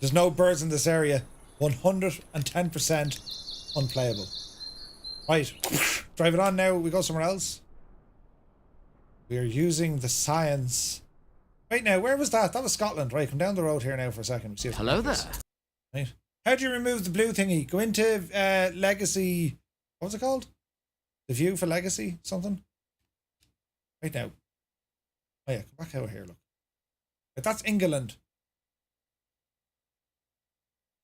There's no birds in this area. 110% unplayable. Right, drive it on now. We go somewhere else. We are using the science. Right now, where was that? That was Scotland. Right, come down the road here now for a second. See if Hello there. Right. How do you remove the blue thingy? Go into Legacy. What was it called? The view for Legacy? Something? Right now. Oh yeah, come back over here, look. But that's England.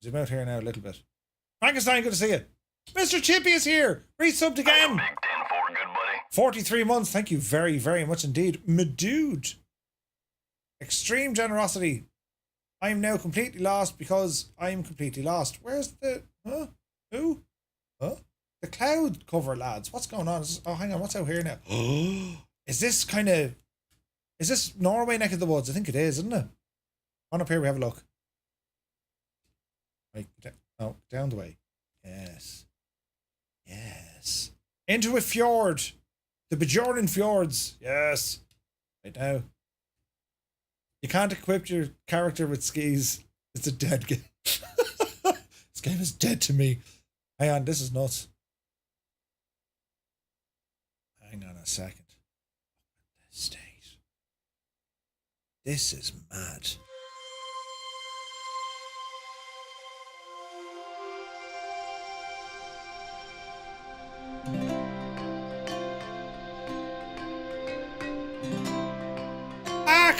Zoom out here now a little bit. Frankenstein, good to see you. Mr. Chippy is here. Resubbed again. Big 10-4, good buddy. 43 months. Thank you very, very much indeed. My dude. Extreme generosity. I am now completely lost because I am completely lost. Where's the... Huh? Who? Huh? The cloud cover, lads. What's going on? Oh, hang on. What's out here now? Is this kind of... Is this Norway neck of the woods? I think it is, isn't it? On up here, we have a look. Right. Oh, down the way. Yes. Yes. Into a fjord. The Bajordan Fjords. Yes. Right now. You can't equip your character with skis. It's a dead game. This game is dead to me. Hang on, this is nuts. Hang on a second. State. This is mad.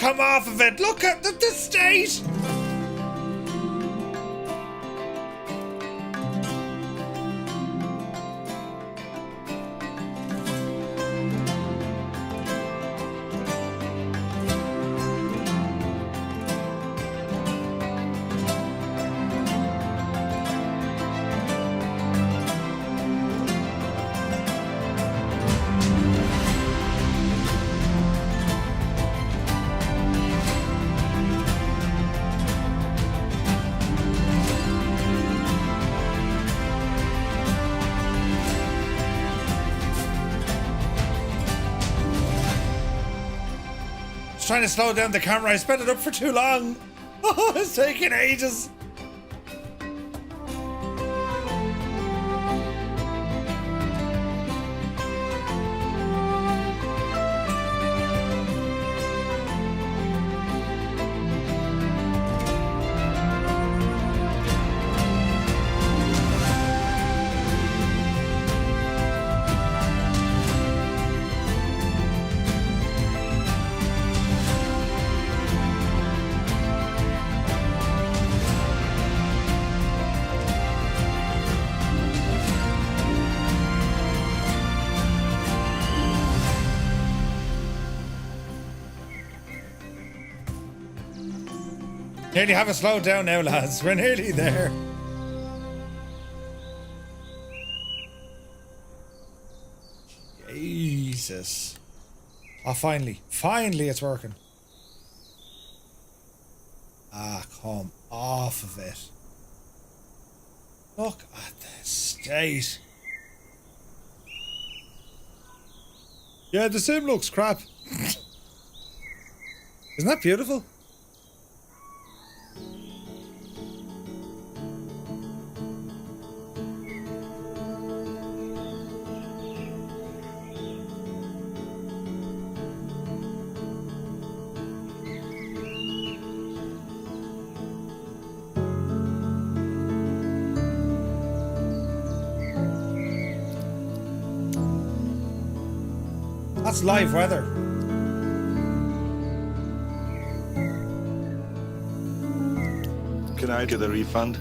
come off of it. Look at the state. Trying to slow down the camera. I sped it up for too long. Oh, it's taking ages. Nearly have it slowed down now, lads. We're nearly there. Jesus. Oh, finally. Finally it's working. Ah, come off of it. Look at the state. Yeah, the sim looks crap. Isn't that beautiful? That's live weather. Can I get a refund?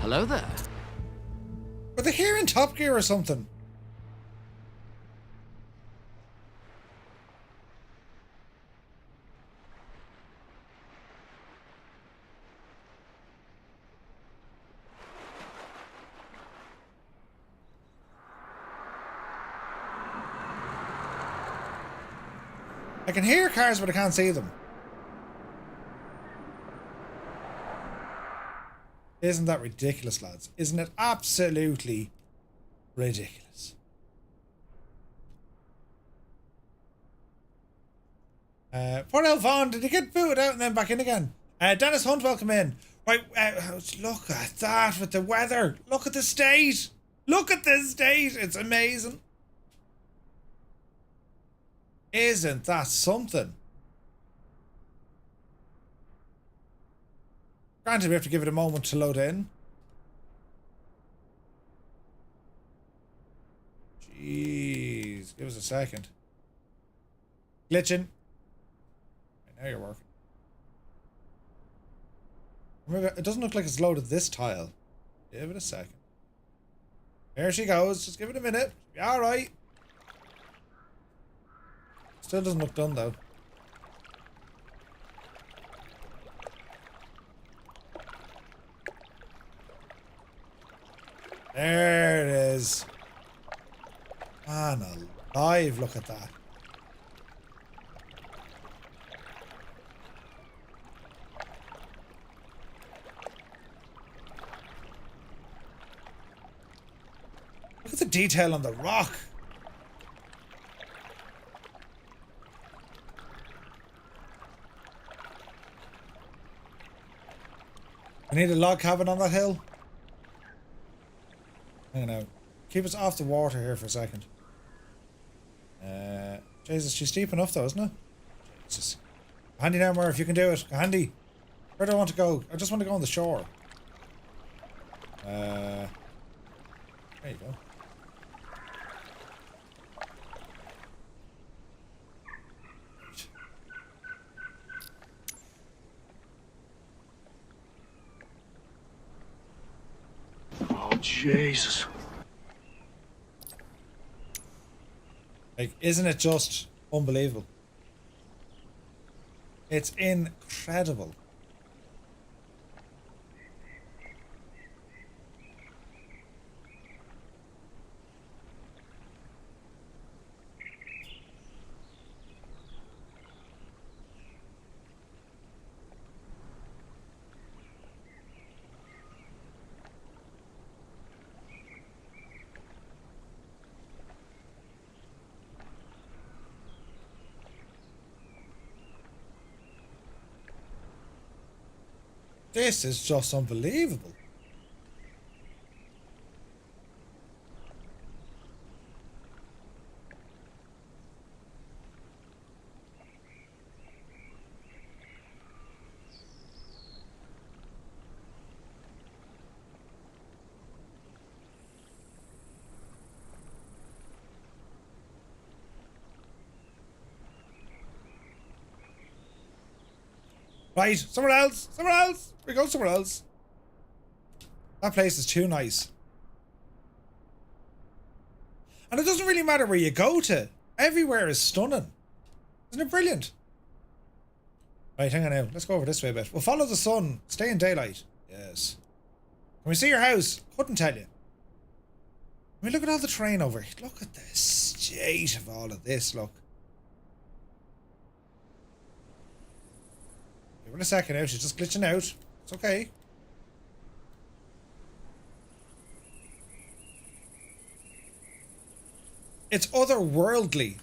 Hello there. Were they here in Top Gear or something? I can hear cars, but I can't see them. Isn't that ridiculous, lads? Isn't it absolutely ridiculous? Poor Elvon, did he get booted out and then back in again? Dennis Hunt, welcome in. Right, look at that with the weather. Look at the state. Look at this state. It's amazing. Isn't that something? Granted, we have to give it a moment to load in. Jeez, give us a second. Glitching. Right, now you're working. Maybe it doesn't look like it's loaded this tile. Give it a second. There she goes. Just give it a minute. Be alright. Still doesn't look done though. There it is. Man alive, look at that. Look at the detail on the rock. I need a log cabin on that hill. Hang on now. Keep us off the water here for a second. Jesus, she's steep enough though, isn't it? Jesus. Handy now, Murph, you can do it. Go handy. Where do I want to go? I just want to go on the shore. There you go. Oh, Jesus. Like, isn't it just unbelievable? It's incredible. This is just unbelievable. Right, somewhere else, somewhere else. We go somewhere else. That place is too nice. And it doesn't really matter where you go to. Everywhere is stunning. Isn't it brilliant? Right, hang on now. Let's go over this way a bit. We'll follow the sun. Stay in daylight. Yes. Can we see your house? Couldn't tell you. I mean, look at all the terrain over here. Look at the state of all of this, look. Give it a second now. She's just glitching out. It's okay. It's otherworldly.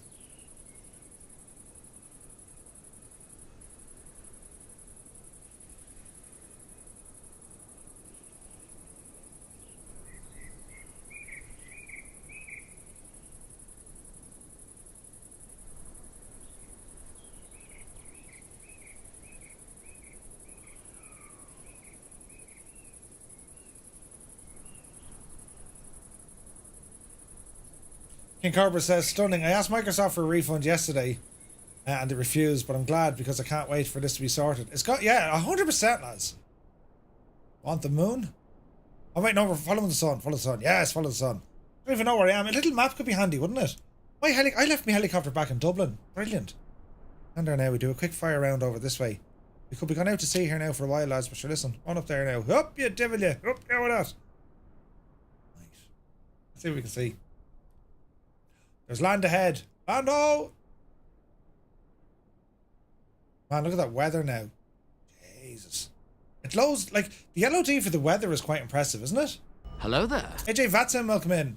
King Cobra says, stunning. I asked Microsoft for a refund yesterday and they refused, but I'm glad because I can't wait for this to be sorted. It's got, yeah, 100%, lads. Want the moon? Oh, wait, no, we're following the sun. Follow the sun. Yes, follow the sun. I don't even know where I am. A little map could be handy, wouldn't it? I left my helicopter back in Dublin. Brilliant. And there now, we do a quick fire round over this way. We could be going out to sea here now for a while, lads, but sure, listen. On up there now. Up, you devil, you. Up there with that. Nice. Let's see what we can see. There's land ahead. Lando! Man, look at that weather now. Jesus. It lows, like, the LOD for the weather is quite impressive, isn't it? Hello there. AJ Vatsim, welcome in.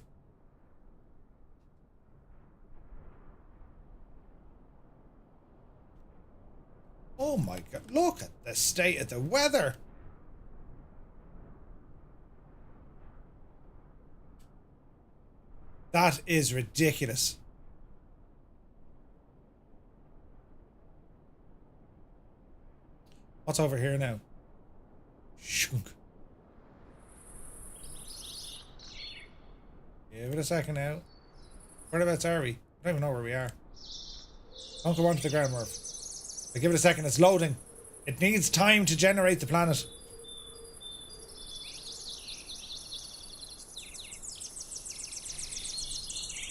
Oh my god, look at the state of the weather. That is ridiculous. What's over here now? Shunk. Give it a second now. Whereabouts are we? I don't even know where we are. Don't go onto the ground, Murph. Give it a second, it's loading. It needs time to generate the planet.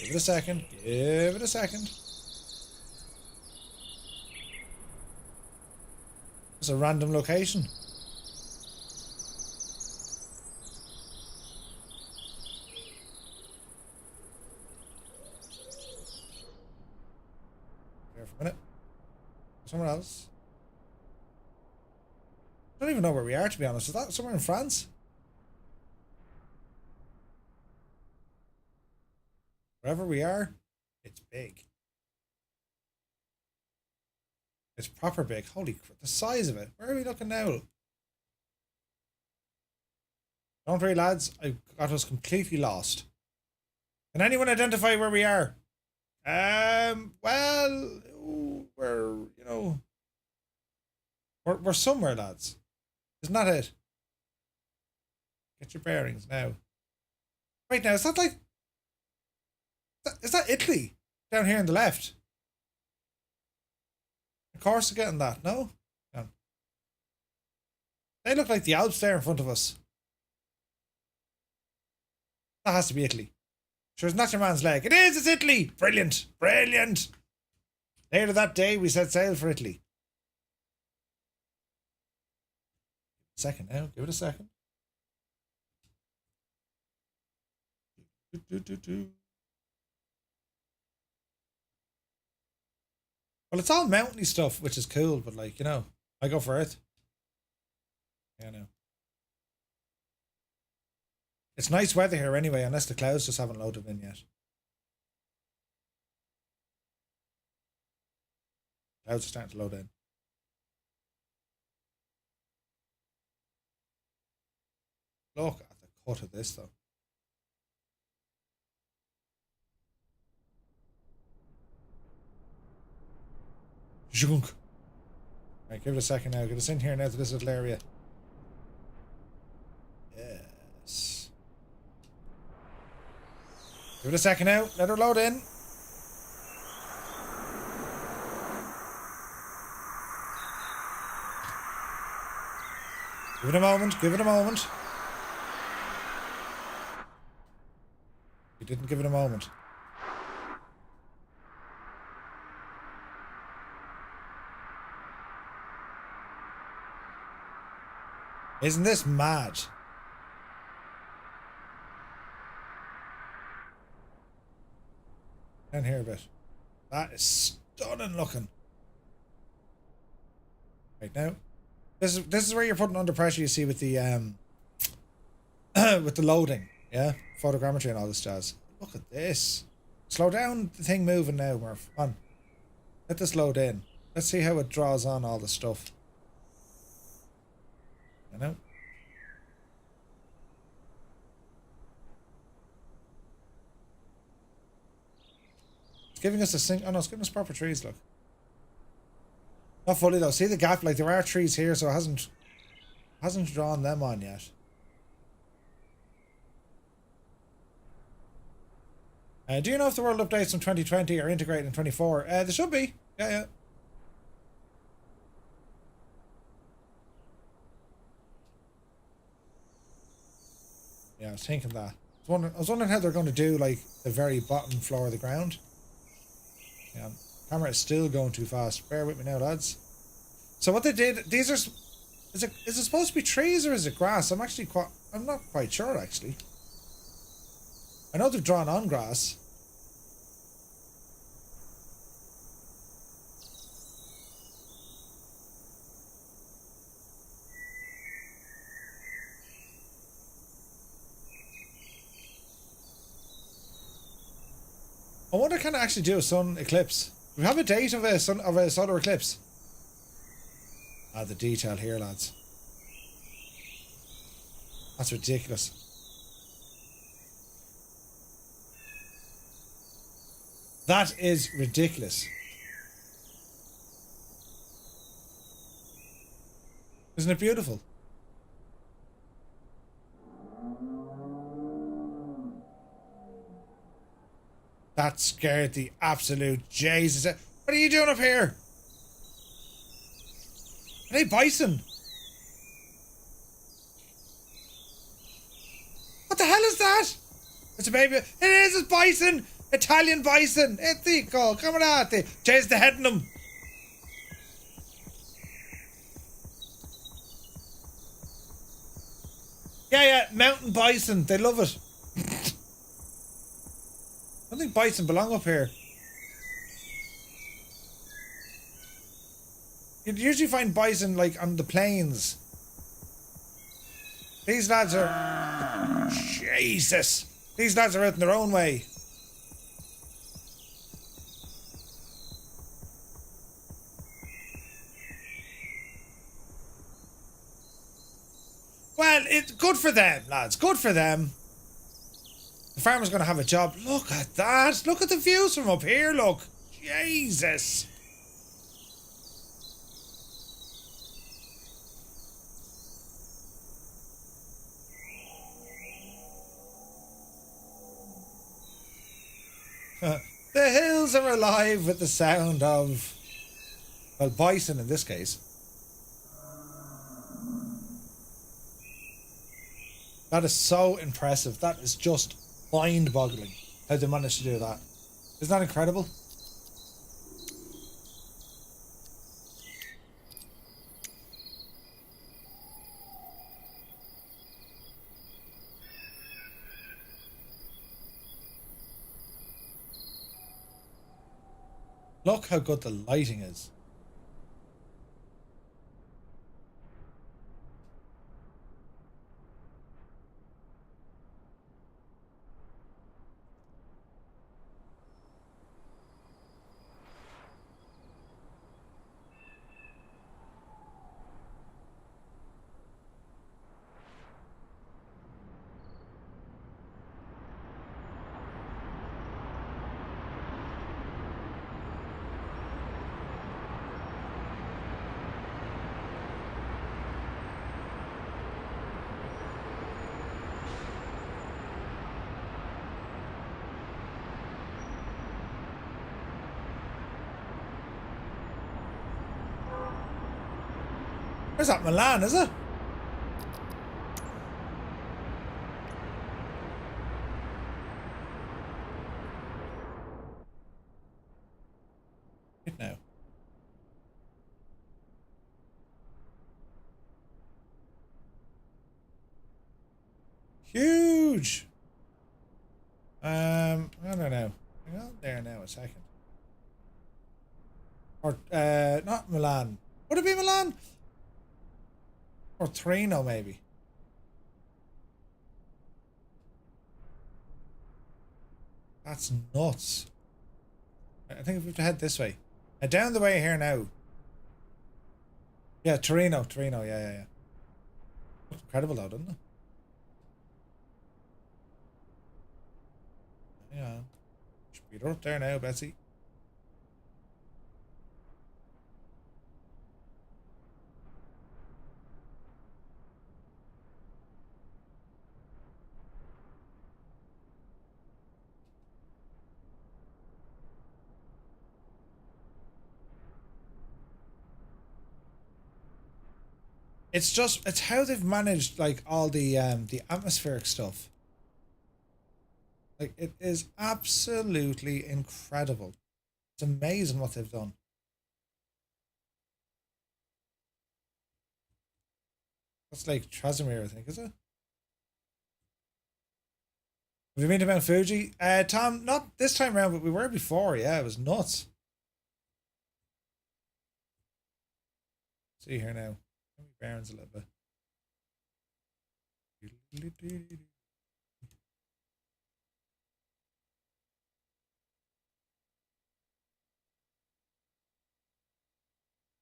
Give it a second. Give it a second. It's a random location. Here for a minute. Somewhere else. I don't even know where we are, to be honest. Is that somewhere in France? Wherever we are, it's big. It's proper big. Holy crap, the size of it. Where are we looking now? Don't worry, lads. I got us completely lost. Can anyone identify where we are? Well, we're, you know, we're somewhere, lads. Isn't that it? Get your bearings now. Right now, is that like... Is that Italy? Down here on the left? Of course they're getting that, no? No. They look like the Alps there in front of us. That has to be Italy. Sure, it's not your man's leg. It is, it's Italy! Brilliant! Brilliant! Later that day, we set sail for Italy. Second now, give it a second. Well, it's all mountainy stuff, which is cool, but like, you know, I go for Earth. Yeah, I know. It's nice weather here anyway, unless the clouds just haven't loaded in yet. Clouds are starting to load in. Look at the cut of this, though. Junk. Right, give it a second now. Get us in here now to this little area. Yes. Give it a second now. Let her load in. Give it a moment. Give it a moment. You didn't give it a moment. Isn't this mad? Down here a bit. That is stunning looking. Right now. This is where you're putting under pressure, you see, with the with the loading, yeah? Photogrammetry and all this jazz. Look at this. Slow down the thing moving now, Murph. Come on. Let this load in. Let's see how it draws on all the stuff. You know? It's giving us a sing. Oh no, it's giving us proper trees, look. Not fully though. See the gap? Like there are trees here, so it hasn't drawn them on yet. Do you know if the world updates from 2020 are integrated in 24? There should be. Yeah, yeah. Yeah, I was thinking that. I was wondering how they're going to do like the very bottom floor of the ground. Yeah, camera is still going too fast. Bear with me now, lads. So what they did, these are, is it supposed to be trees or is it grass? I'm not quite sure actually. I know they've drawn on grass. I wonder can I actually do a sun eclipse? Do we have a date of a solar eclipse? Ah, the detail here, lads. That's ridiculous. That is ridiculous. Isn't it beautiful? That scared the absolute Jesus. What are you doing up here? Are they bison? What the hell is that? It's a baby. It is a bison. Italian bison! Etico! Camarate! Chase the head in them! Yeah, mountain bison. They love it. I don't think bison belong up here. You'd usually find bison like on the plains. These lads are... Jesus! These lads are out in their own way. Well, it's good for them, lads. Good for them. The farmer's going to have a job. Look at that. Look at the views from up here, look. Jesus. The hills are alive with the sound of, well, bison in this case. That is so impressive. That is just mind-boggling how they managed to do that. Isn't that incredible? Look how good the lighting is. Where's that, Milan, is it? Right now. Huge! I don't know. Hang on there now a second. Or, not Milan. Would it be Milan? Or Torino, maybe. That's nuts. I think we have to head this way. Down the way here now. Yeah, Torino, yeah. Looks incredible though, doesn't it? Yeah. Speed her up there now, Betsy. It's how they've managed like all the atmospheric stuff. Like it is absolutely incredible. It's amazing what they've done. That's like Trasimir, I think, is it? Have you been to Mount Fuji? Tom, not this time around, but we were before. Yeah, it was nuts. See here now. Let me Barons a little bit.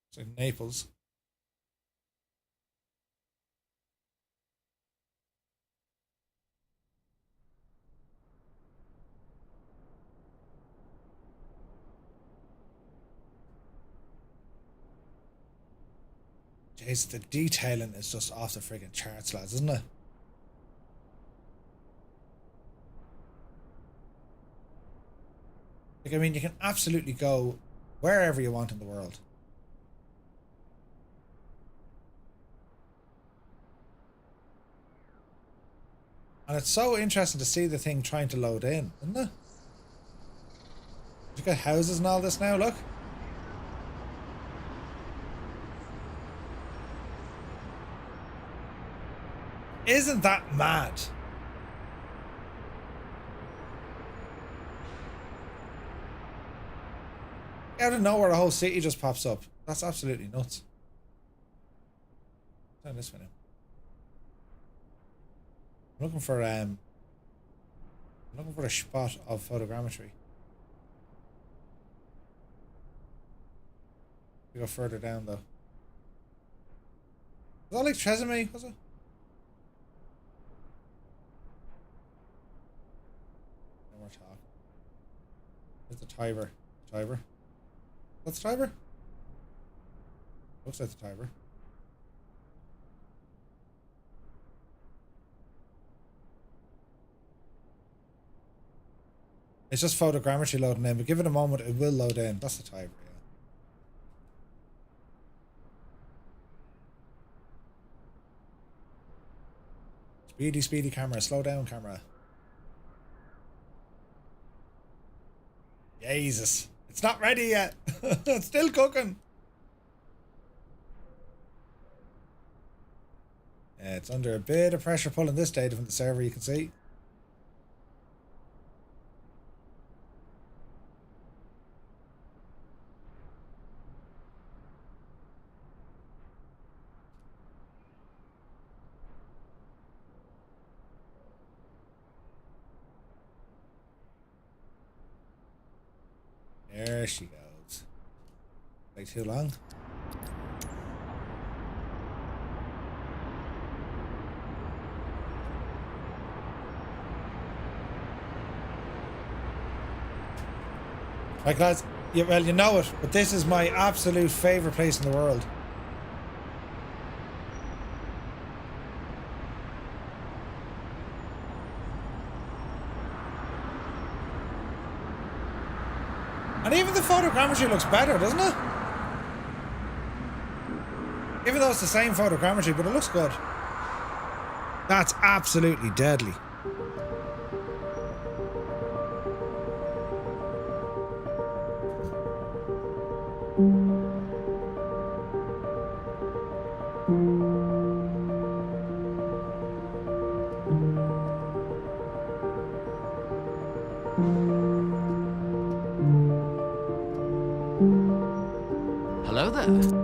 It's like Naples. Jeez, the detailing is just off the friggin' charts, lads, isn't it? Like, I mean, you can absolutely go wherever you want in the world. And it's so interesting to see the thing trying to load in, isn't it? Look at houses and all this now, look. Isn't that mad? Out of nowhere, a whole city just pops up. That's absolutely nuts. Turn this one in. I'm looking for a spot of photogrammetry. We go further down though. Was that like Tresemme, was it? No more talk. Where's the Tiber? Tiber? That's the Tiber? Looks like the Tiber. It's just photogrammetry loading in, but give it a moment, it will load in. That's the Tiber, yeah. Speedy, speedy camera. Slow down, camera. Jesus. It's not ready yet. It's still cooking. Yeah, it's under a bit of pressure pulling this data from the server, you can see. There she goes. Take too long. Right guys, yeah, well you know it, but this is my absolute favourite place in the world. And even the photogrammetry looks better, doesn't it? Even though it's the same photogrammetry, but it looks good. That's absolutely deadly. Hello there.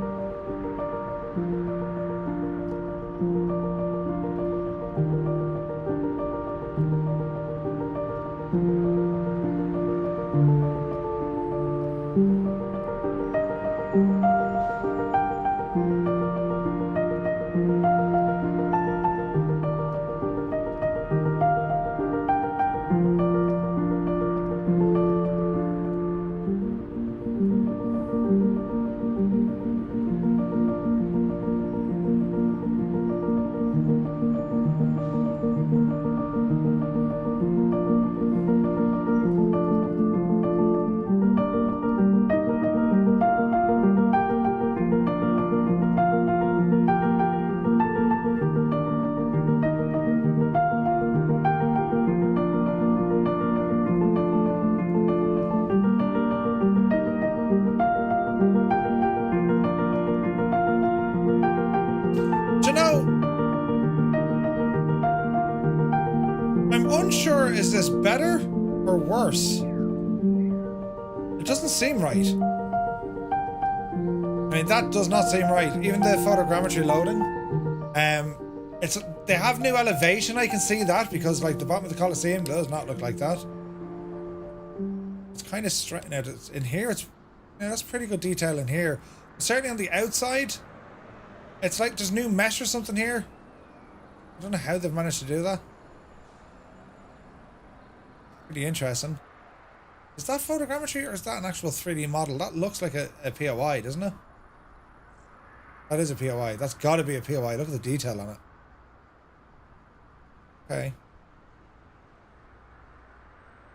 Unsure, is this better or worse? It doesn't seem right. I mean, that does not seem right. Even the photogrammetry loading, they have new elevation. I can see that because like the bottom of the Colosseum does not look like that. It's kind of straight out. In here, it's that's pretty good detail in here. Certainly on the outside, it's like there's new mesh or something here. I don't know how they've managed to do that. Pretty interesting. Is that photogrammetry or is that an actual 3D model? That looks like a POI, doesn't it? That is a POI. That's got to be a POI. Look at the detail on it. Okay.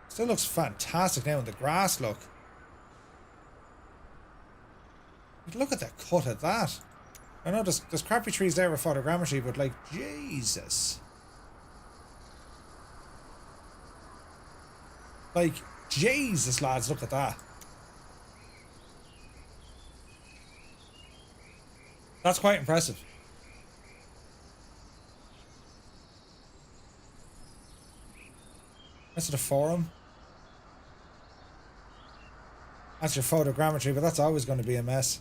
Still looks fantastic now in the grass look. Look at the cut of that. I know there's crappy trees there with photogrammetry, but like, Jesus. Like, Jesus, lads, look at that. That's quite impressive. That's the forum. That's your photogrammetry, but that's always going to be a mess.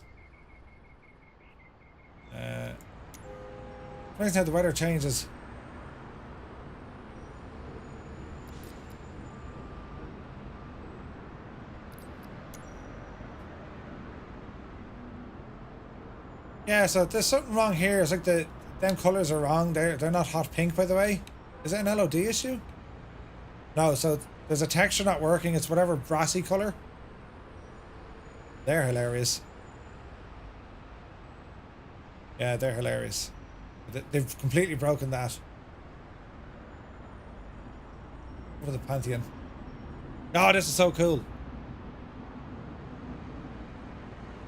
Depends how the weather changes. Yeah, so there's something wrong here. It's like them colours are wrong. They're not hot pink, by the way. Is it an LOD issue? No, so there's a texture not working. It's whatever brassy colour. They're hilarious. Yeah, they're hilarious. They've completely broken that. Over the Pantheon. Oh, this is so cool.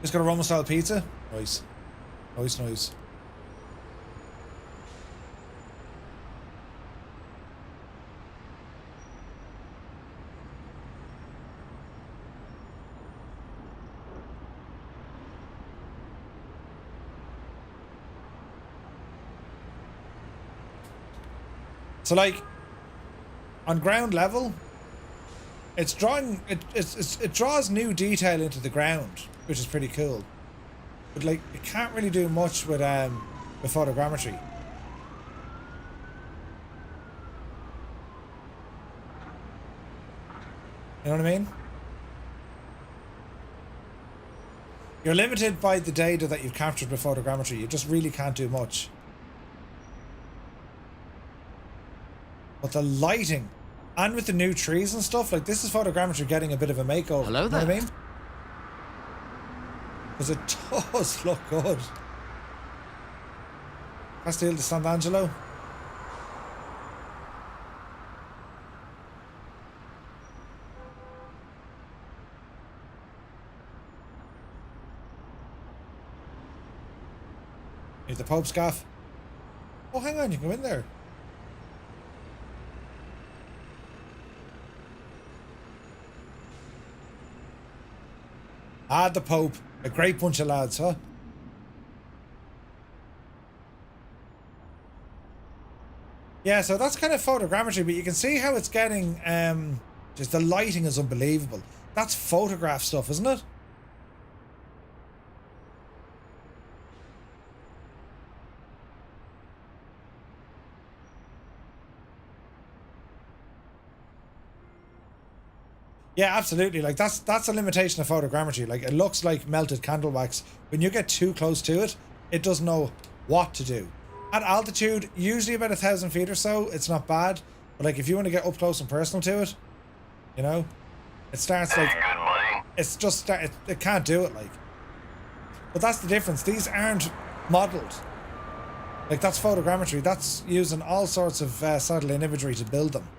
Just got a Roman style pizza. Nice. Nice, nice. So like on ground level, it's drawing it draws new detail into the ground, which is pretty cool. But like it can't really do much with photogrammetry. You know what I mean? You're limited by the data that you've captured with photogrammetry. You just really can't do much. But the lighting, and with the new trees and stuff, like this is photogrammetry getting a bit of a makeover. Hello there. You know what I mean? Because it does look good. Castillo de Sant'Angelo. Here's the Pope's gaff. Oh, hang on, you can go in there. Ah, the Pope. A great bunch of lads, huh? Yeah, so that's kind of photogrammetry, but you can see how it's getting, just the lighting is unbelievable. That's photograph stuff, isn't it? Yeah, absolutely. Like that's a limitation of photogrammetry. Like it looks like melted candle wax. When you get too close to it, it doesn't know what to do. At altitude, usually about 1,000 feet or so, it's not bad. But like if you want to get up close and personal to it, you know, it starts like it's just it can't do it like. But that's the difference. These aren't modeled. Like that's photogrammetry. That's using all sorts of satellite imagery to build them.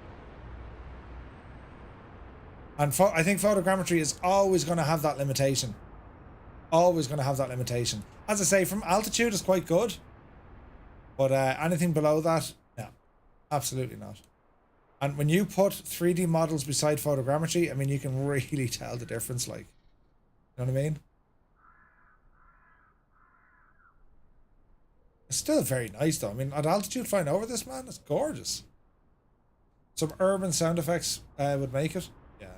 And I think photogrammetry is always going to have that limitation. Always going to have that limitation. As I say, from altitude it's quite good. But anything below that, no. Absolutely not. And when you put 3D models beside photogrammetry, I mean, you can really tell the difference, like. You know what I mean? It's still very nice, though. I mean, at altitude flying over this, man, it's gorgeous. Some urban sound effects would make it. Yeah.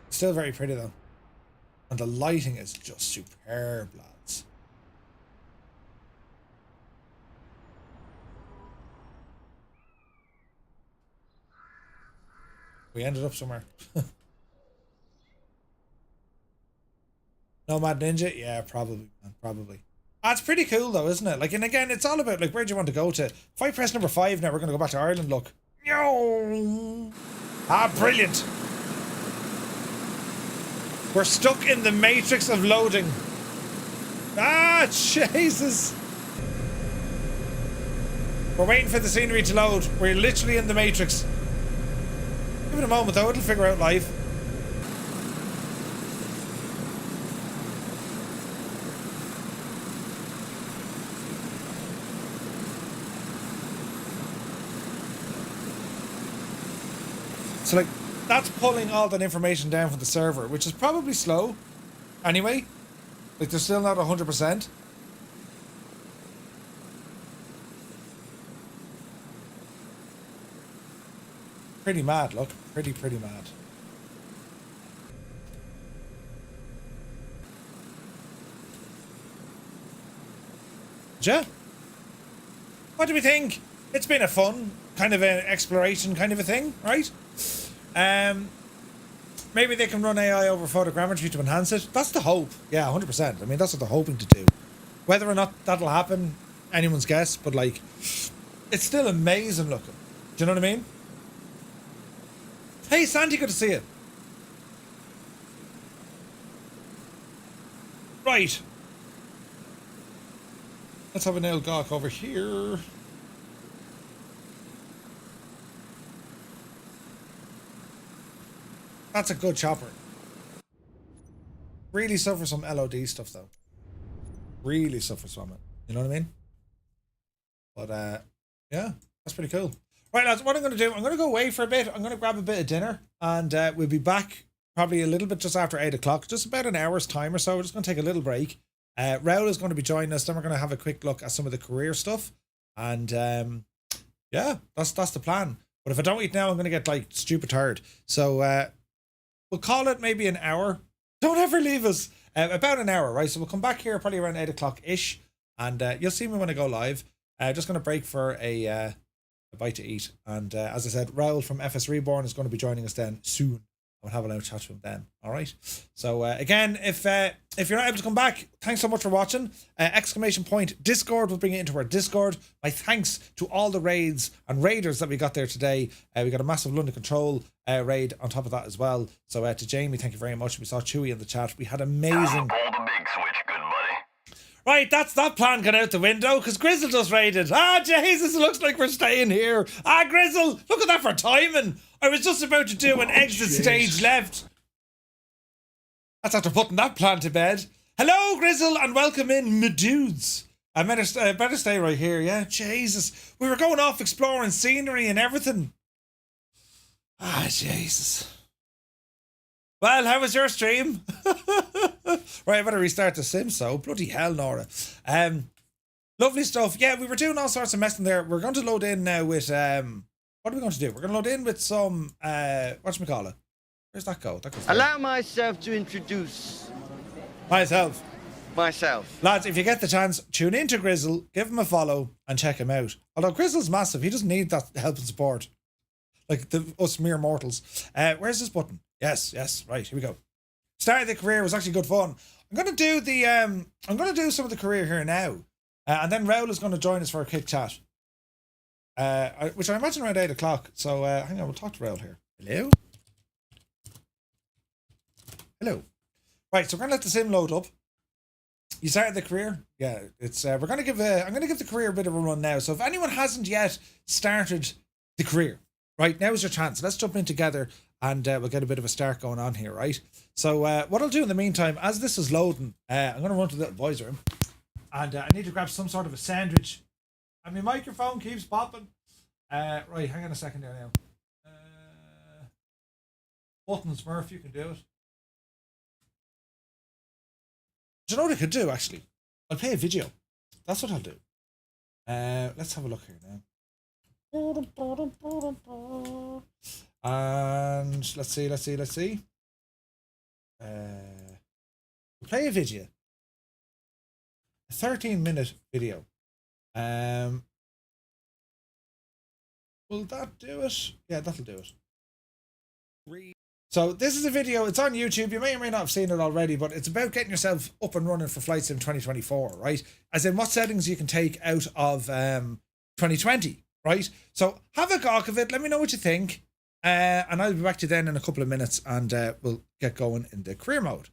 Still very pretty though. And the lighting is just superb, lads. We ended up somewhere. Nomad Ninja? Yeah, probably, man, probably. That's pretty cool though, isn't it? Like, and again, it's all about, like, where do you want to go to? If I press number 5 now, we're going to go back to Ireland, look. Ah, brilliant. We're stuck in the matrix of loading. Ah, Jesus. We're waiting for the scenery to load. We're literally in the matrix. Give it a moment though, it'll figure out live. So like, that's pulling all that information down from the server, which is probably slow. Anyway, like they're still not 100%. Pretty mad, look. Pretty mad. Yeah. What do we think? It's been a fun kind of an exploration kind of a thing, right? Maybe they can run AI over photogrammetry to enhance it. That's the hope. Yeah, 100%. I mean, that's what they're hoping to do. Whether or not that'll happen, anyone's guess. But like, it's still amazing looking. Do you know what I mean? Hey, Sandy, good to see you. Right. Let's have a nail gawk over here. That's a good chopper. Really suffers some LOD stuff though. Really suffers from it. You know what I mean? But yeah, that's pretty cool. Right, lads, what I'm going to do, I'm going to go away for a bit. I'm going to grab a bit of dinner and we'll be back probably a little bit just after 8 o'clock, just about an hour's time or so. We're just going to take a little break. Raoul is going to be joining us. Then we're going to have a quick look at some of the career stuff. And yeah, that's the plan. But if I don't eat now, I'm going to get like stupid tired. So we'll call it maybe an hour. Don't ever leave us. About an hour, right? So we'll come back here probably around 8 o'clock-ish. And you'll see me when I go live. Just going to break for a bite to eat. And as I said, Raoul from FS Reborn is going to be joining us then soon. I'll have a little chat to him then. All right. So again, if you're not able to come back, thanks so much for watching. Exclamation point Discord will bring you into our Discord. My thanks to all the raids and raiders that we got there today. We got a massive London Control raid on top of that as well. So to Jamie, thank you very much. We saw Chewy in the chat. We had amazing. Pull the big switch, good buddy. Right, that's that plan gone out the window because Grizzle just raided. Ah, Jesus, it looks like we're staying here. Ah, Grizzle, look at that for timing. I was just about to do an exit stage left. That's after putting that plan to bed. Hello, Grizzle, and welcome in, my dudes. I better stay right here, yeah? Jesus, we were going off exploring scenery and everything. Ah, Jesus. Well, how was your stream? Right, I better restart the sim, so. Bloody hell, Nora. Lovely stuff. Yeah, we were doing all sorts of messing there. We're going to load in now with, what are we going to do? We're going to load in with some, whatchamacallit? Where's that go? That goes there. Allow myself to introduce Myself. Lads, if you get the chance, tune in to Grizzle, give him a follow, and check him out. Although Grizzle's massive, he doesn't need that help and support. Like us mere mortals. Where's this button? Yes, right, here we go. Started the career was actually good fun. I'm gonna do the I'm gonna do some of the career here now. And then Raoul is gonna join us for a quick chat. Which I imagine around 8 o'clock. So hang on, we'll talk to Raoul here. Hello. Right, so we're gonna let the sim load up. You started the career? Yeah, it's I'm gonna give the career a bit of a run now. So if anyone hasn't yet started the career, right, now is your chance. Let's jump in together and we'll get a bit of a start going on here, right? So what I'll do in the meantime, as this is loading, I'm going to run to the little boys' room and I need to grab some sort of a sandwich. And my microphone keeps popping. Right, hang on a second there now. Buttons, Murph, you can do it. Do you know what I could do, actually? I'll play a video. That's what I'll do. Let's have a look here now. And let's see. Play a video. A 13-minute video. Will that do it? Yeah, that'll do it. So this is a video, it's on YouTube. You may or may not have seen it already, but it's about getting yourself up and running for Flight Sim 2024, right? As in what settings you can take out of 2020, right? So have a gawk of it. Let me know what you think. And I'll be back to you then in a couple of minutes and we'll get going in the career mode.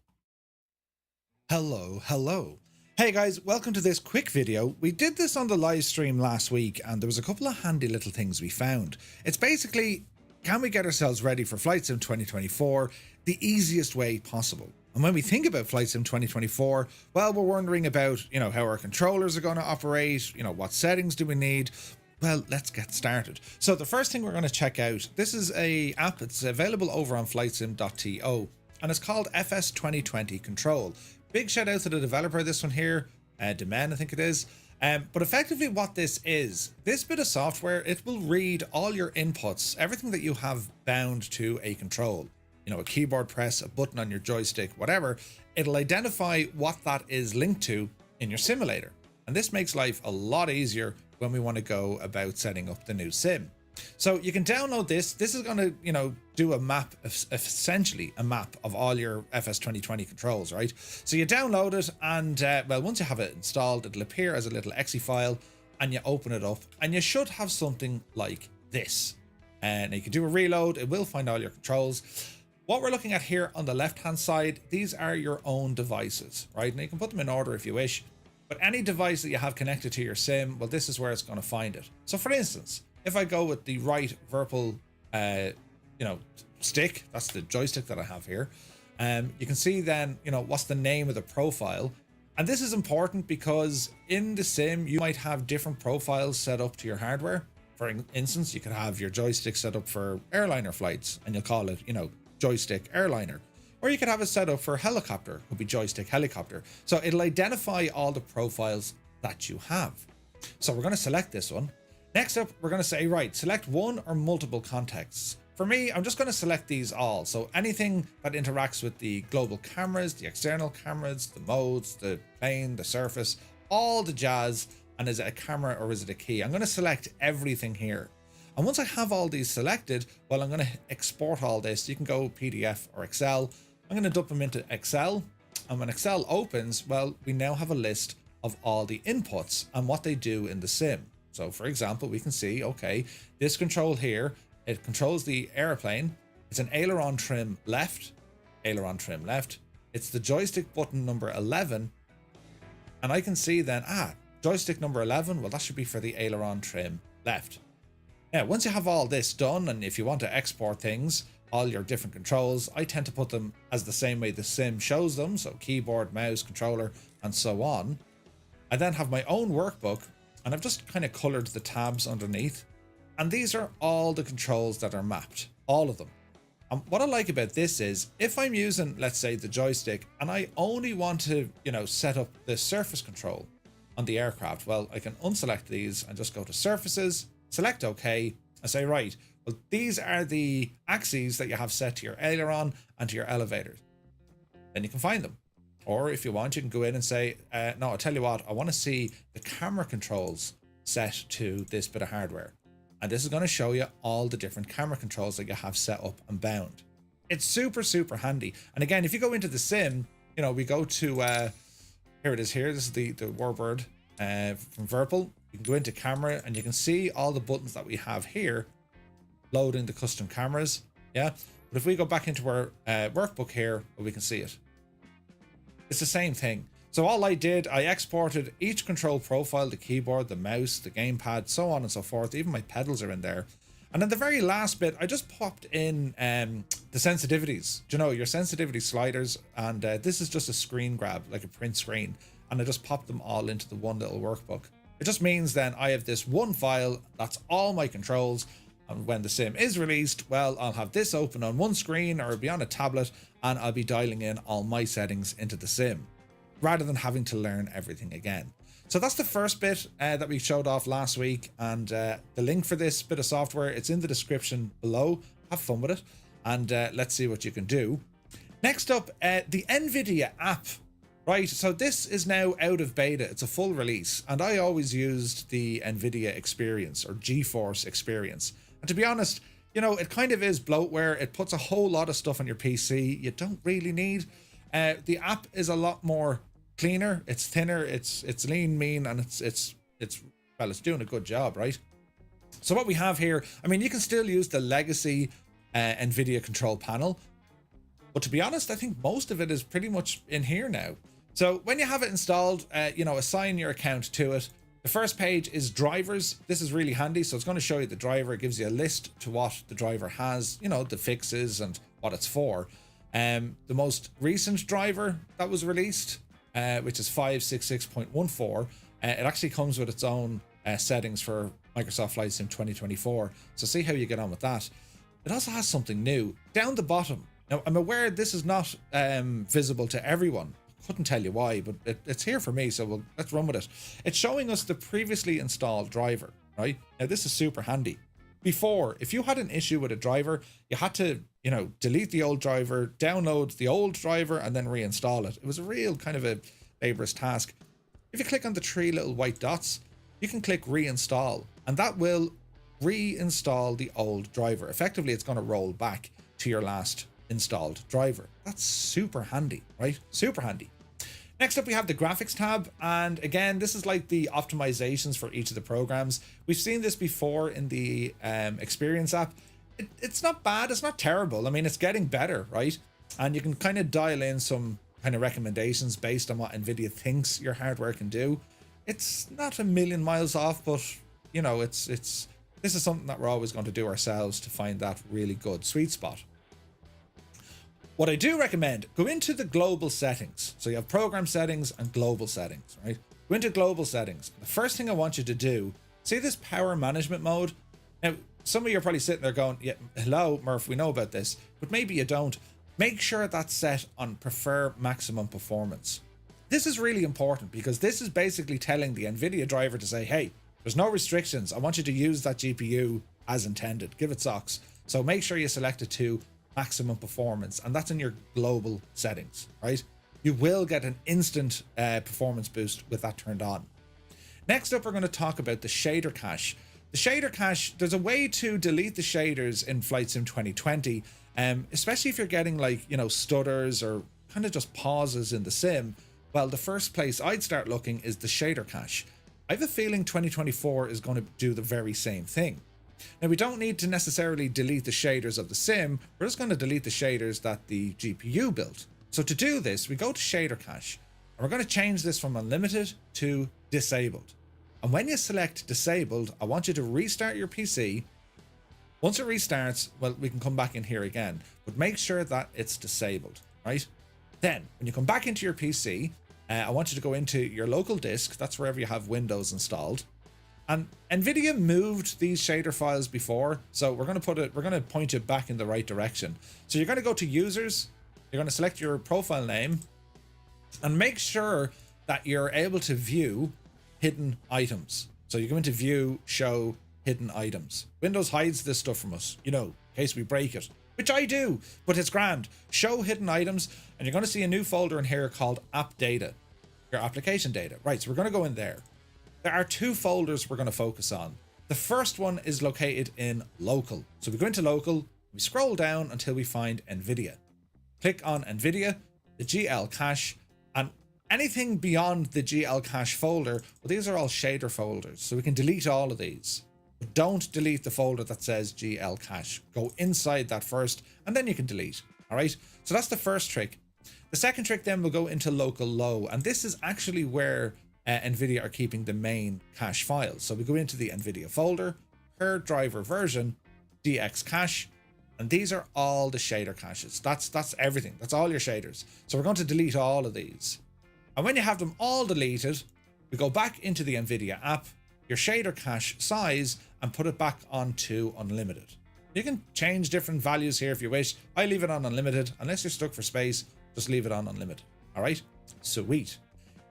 Hello. Hey guys, welcome to this quick video. We did this on the live stream last week and there was a couple of handy little things we found. It's basically, can we get ourselves ready for Flight Sim 2024 the easiest way possible? And when we think about Flight Sim 2024, well, we're wondering about, how our controllers are going to operate, what settings do we need? well, let's get started. So the first thing we're going to check out, this is a app. It's available over on flightsim.to, and it's called FS 2020 Control. Big shout out to the developer of this one here, Demen, I think it is. But effectively what this is, this bit of software, it will read all your inputs, everything that you have bound to a control. You know, a keyboard press, a button on your joystick, whatever. It'll identify what that is linked to in your simulator. And this makes life a lot easier when we want to go about setting up the new sim. So you can download this. This is going to, you know, do a map, essentially a map of all your FS 2020 controls, right? So you download it, and well, once you have it installed, it'll appear as a little exe file, and you open it up, and you should have something like this. And you can do a reload. It will find all your controls. What we're looking at here on the left-hand side, these are your own devices, right? And you can put them in order if you wish, but any device that you have connected to your sim, well, this is where it's going to find it. So for instance, if I go with the right Virpil, you know, stick, that's the joystick that I have here. You can see then, you know, what's the name of the profile. And this is important because in the sim, you might have different profiles set up to your hardware. For instance, you could have your joystick set up for airliner flights, and you'll call it, you know, joystick airliner. Or you could have it set up for helicopter, could be joystick helicopter. So it'll identify all the profiles that you have. So we're going to select this one. Next up, we're going to say, right, select one or multiple contexts. For me, I'm just going to select these all. So anything that interacts with the global cameras, the external cameras, the modes, the plane, the surface, all the jazz. And is it a camera or is it a key? I'm going to select everything here. And once I have all these selected, well, I'm going to export all this. You can go PDF or Excel. I'm going to dump them into Excel. And when Excel opens, well, we now have a list of all the inputs and what they do in the sim. So for example, we can see, okay, this control here, it controls the airplane. It's an aileron trim left, aileron trim left. It's the joystick button number 11. And I can see then, joystick number 11, well, that should be for the aileron trim left. Now, once you have all this done, and if you want to export things, all your different controls, I tend to put them as the same way the sim shows them. So keyboard, mouse, controller, and so on. I then have my own workbook, and I've just kind of colored the tabs underneath. And these are all the controls that are mapped, all of them. And what I like about this is if I'm using, let's say, the joystick, and I only want to, you know, set up the surface control on the aircraft, well, I can unselect these and just go to surfaces, select OK, and say, right, well, these are the axes that you have set to your aileron and to your elevators. Then you can find them. Or if you want, you can go in and say, no, I'll tell you what, I want to see the camera controls set to this bit of hardware. And this is going to show you all the different camera controls that you have set up and bound. It's super, super handy. And again, if you go into the sim, you know, we go to, here it is here. This is the Warbird from Virpil. You can go into camera and you can see all the buttons that we have here, loading the custom cameras. Yeah. But if we go back into our workbook here, well, we can see it. It's the same thing. So all I did, I exported each control profile, the keyboard, the mouse, the gamepad, so on and so forth. Even my pedals are in there. And then the very last bit, I just popped in the sensitivities. Do you know, your sensitivity sliders. And this is just a screen grab, like a print screen. And I just popped them all into the one little workbook. It just means then I have this one file, that's all my controls. And when the sim is released, well, I'll have this open on one screen or it'll be on a tablet and I'll be dialing in all my settings into the sim rather than having to learn everything again. So that's the first bit that we showed off last week. And the link for this bit of software, it's in the description below. Have fun with it. And let's see what you can do. Next up, the Nvidia app. Right, so this is now out of beta. It's a full release. And I always used the Nvidia experience or GeForce experience. And to be honest, you know, it kind of is bloatware. It puts a whole lot of stuff on your PC you don't really need. The app is a lot more cleaner. It's thinner. It's lean, mean, and it's doing a good job, right? So what we have here, I mean, you can still use the legacy Nvidia control panel, but to be honest, I think most of it is pretty much in here now. So when you have it installed, you know, assign your account to it. The first page is drivers. This is really handy. So it's going to show you the driver. It gives you a list to what the driver has, you know, the fixes and what it's for. The most recent driver that was released, which is 566.14, it actually comes with its own settings for Microsoft Flight Sim 2024. So see how you get on with that. It also has something new down the bottom. Now, I'm aware this is not visible to everyone. Couldn't tell you why, but it's here for me, so let's run with it. It's showing us the previously installed driver, right? Now, this is super handy. Before, if you had an issue with a driver, you had to, delete the old driver, download the old driver, and then reinstall it. It was a real kind of a laborious task. If you click on the 3 little white dots, you can click reinstall, and that will reinstall the old driver. Effectively, it's going to roll back to your last installed driver. That's super handy, right? Super handy. Next up, we have the graphics tab. And again, this is like the optimizations for each of the programs. We've seen this before in the Experience app. It's not bad. It's not terrible. I mean, it's getting better, right? And you can kind of dial in some kind of recommendations based on what Nvidia thinks your hardware can do. It's not a million miles off, but this is something that we're always going to do ourselves to find that really good sweet spot. What I do recommend, go into the global settings. So you have program settings and global settings, right? Go into global settings. The first thing I want you to do, see this power management mode? Now, some of you are probably sitting there going, yeah, hello, Murph, we know about this, but maybe you don't. Make sure that's set on prefer maximum performance. This is really important because this is basically telling the Nvidia driver to say, hey, there's no restrictions. I want you to use that GPU as intended. Give it socks. So make sure you select it to maximum performance, and that's in your global settings, right? You will get an instant performance boost with that turned on. Next up, we're going to talk about the shader cache. The shader cache, there's a way to delete the shaders in Flight Sim 2020, especially if you're getting stutters or kind of just pauses in the sim. Well, the first place I'd start looking is the shader cache. I have a feeling 2024 is going to do the very same thing. Now, we don't need to necessarily delete the shaders of the sim. We're just going to delete the shaders that the GPU built. So to do this, we go to shader cache, and we're going to change this from unlimited to disabled. And when you select disabled, I want you to restart your PC. Once it restarts, well, we can come back in here again, but make sure that it's disabled, right? Then, when you come back into your PC, I want you to go into your local disk. That's wherever you have Windows installed. And Nvidia moved these shader files before, so we're going to point it back in the right direction. So you're going to go to users, you're going to select your profile name, and make sure that you're able to view hidden items. So you go into view, show hidden items. Windows hides this stuff from us, in case we break it, which I do, but it's grand. Show hidden items, and you're going to see a new folder in here called app data, your application data. Right, so we're going to go in there. There are 2 folders we're going to focus on. The first one is located in local. So we go into local, we scroll down until we find Nvidia. Click on Nvidia, the GL cache, and anything beyond the GL cache folder, well, these are all shader folders, so we can delete all of these. But don't delete the folder that says GL cache. Go inside that first, and then you can delete. All right, so that's the first trick. The second trick then will go into local low, and this is actually where Nvidia are keeping the main cache files. So we go into the Nvidia folder, per driver version, DX cache, and these are all the shader caches. That's everything. That's all your shaders. So we're going to delete all of these. And when you have them all deleted, we go back into the Nvidia app, your shader cache size, and put it back onto unlimited. You can change different values here if you wish. I leave it on unlimited. Unless you're stuck for space, just leave it on unlimited. All right, sweet.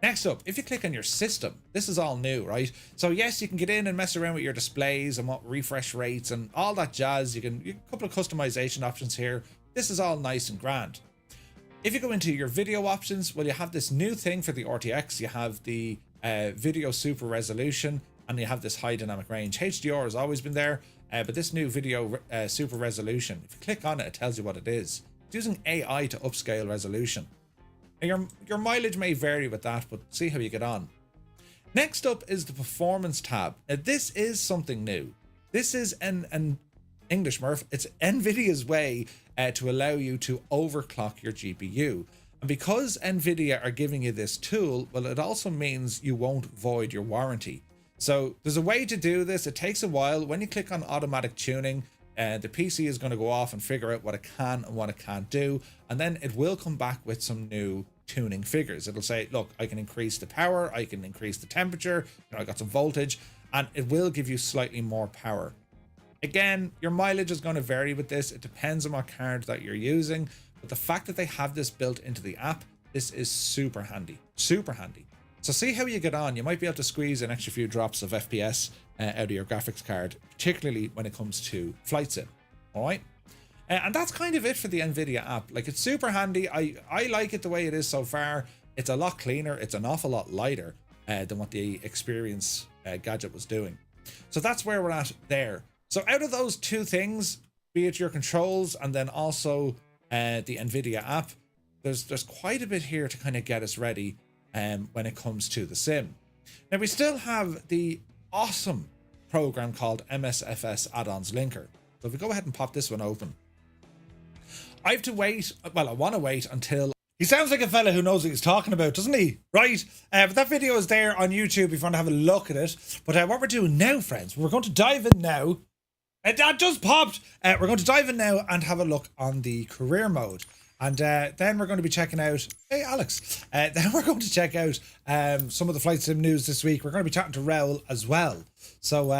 Next up, if you click on your system, this is all new, right? So yes, you can get in and mess around with your displays and what refresh rates and all that jazz. You a couple of customization options here. This is all nice and grand. If you go into your video options, well, you have this new thing for the RTX. You have the video super resolution, and you have this high dynamic range. HDR has always been there, but this new video super resolution, if you click on it, it tells you what it is. It's using AI to upscale resolution. Now your mileage may vary with that, but see how you get on. Next up is the performance tab. Now this is something new. This is an English Murph. It's Nvidia's way to allow you to overclock your GPU. And because Nvidia are giving you this tool, well, it also means you won't void your warranty. So there's a way to do this. It takes a while. When you click on automatic tuning, the PC is going to go off and figure out what it can and what it can't do. And then it will come back with some new tuning figures. It'll say, look, I can increase the power, I can increase the temperature, I got some voltage. and it will give you slightly more power. Again, your mileage is going to vary with this. It depends on what card that you're using, but the fact that they have this built into the app, this is super handy, super handy. So see how you get on. You might be able to squeeze an extra few drops of FPS out of your graphics card, particularly when it comes to flight sim. All right. And that's kind of it for the Nvidia app. Like, it's super handy. I like it the way it is so far. It's a lot cleaner. It's an awful lot lighter than what the Experience gadget was doing. So that's where we're at there. So out of those two things, be it your controls and then also the Nvidia app, there's quite a bit here to kind of get us ready when it comes to the sim. Now, we still have the awesome program called MSFS Add-ons Linker. So if we go ahead and pop this one open, I have to wait. Well, I want to wait until... He sounds like a fella who knows what he's talking about, doesn't he? Right? But that video is there on YouTube if you want to have a look at it. But what we're doing now, friends, we're going to dive in now. That just popped. We're going to dive in now and have a look on the career mode. And then we're going to be checking out... Hey, Alex. Then we're going to check out some of the flight sim news this week. We're going to be chatting to Raoul as well. So,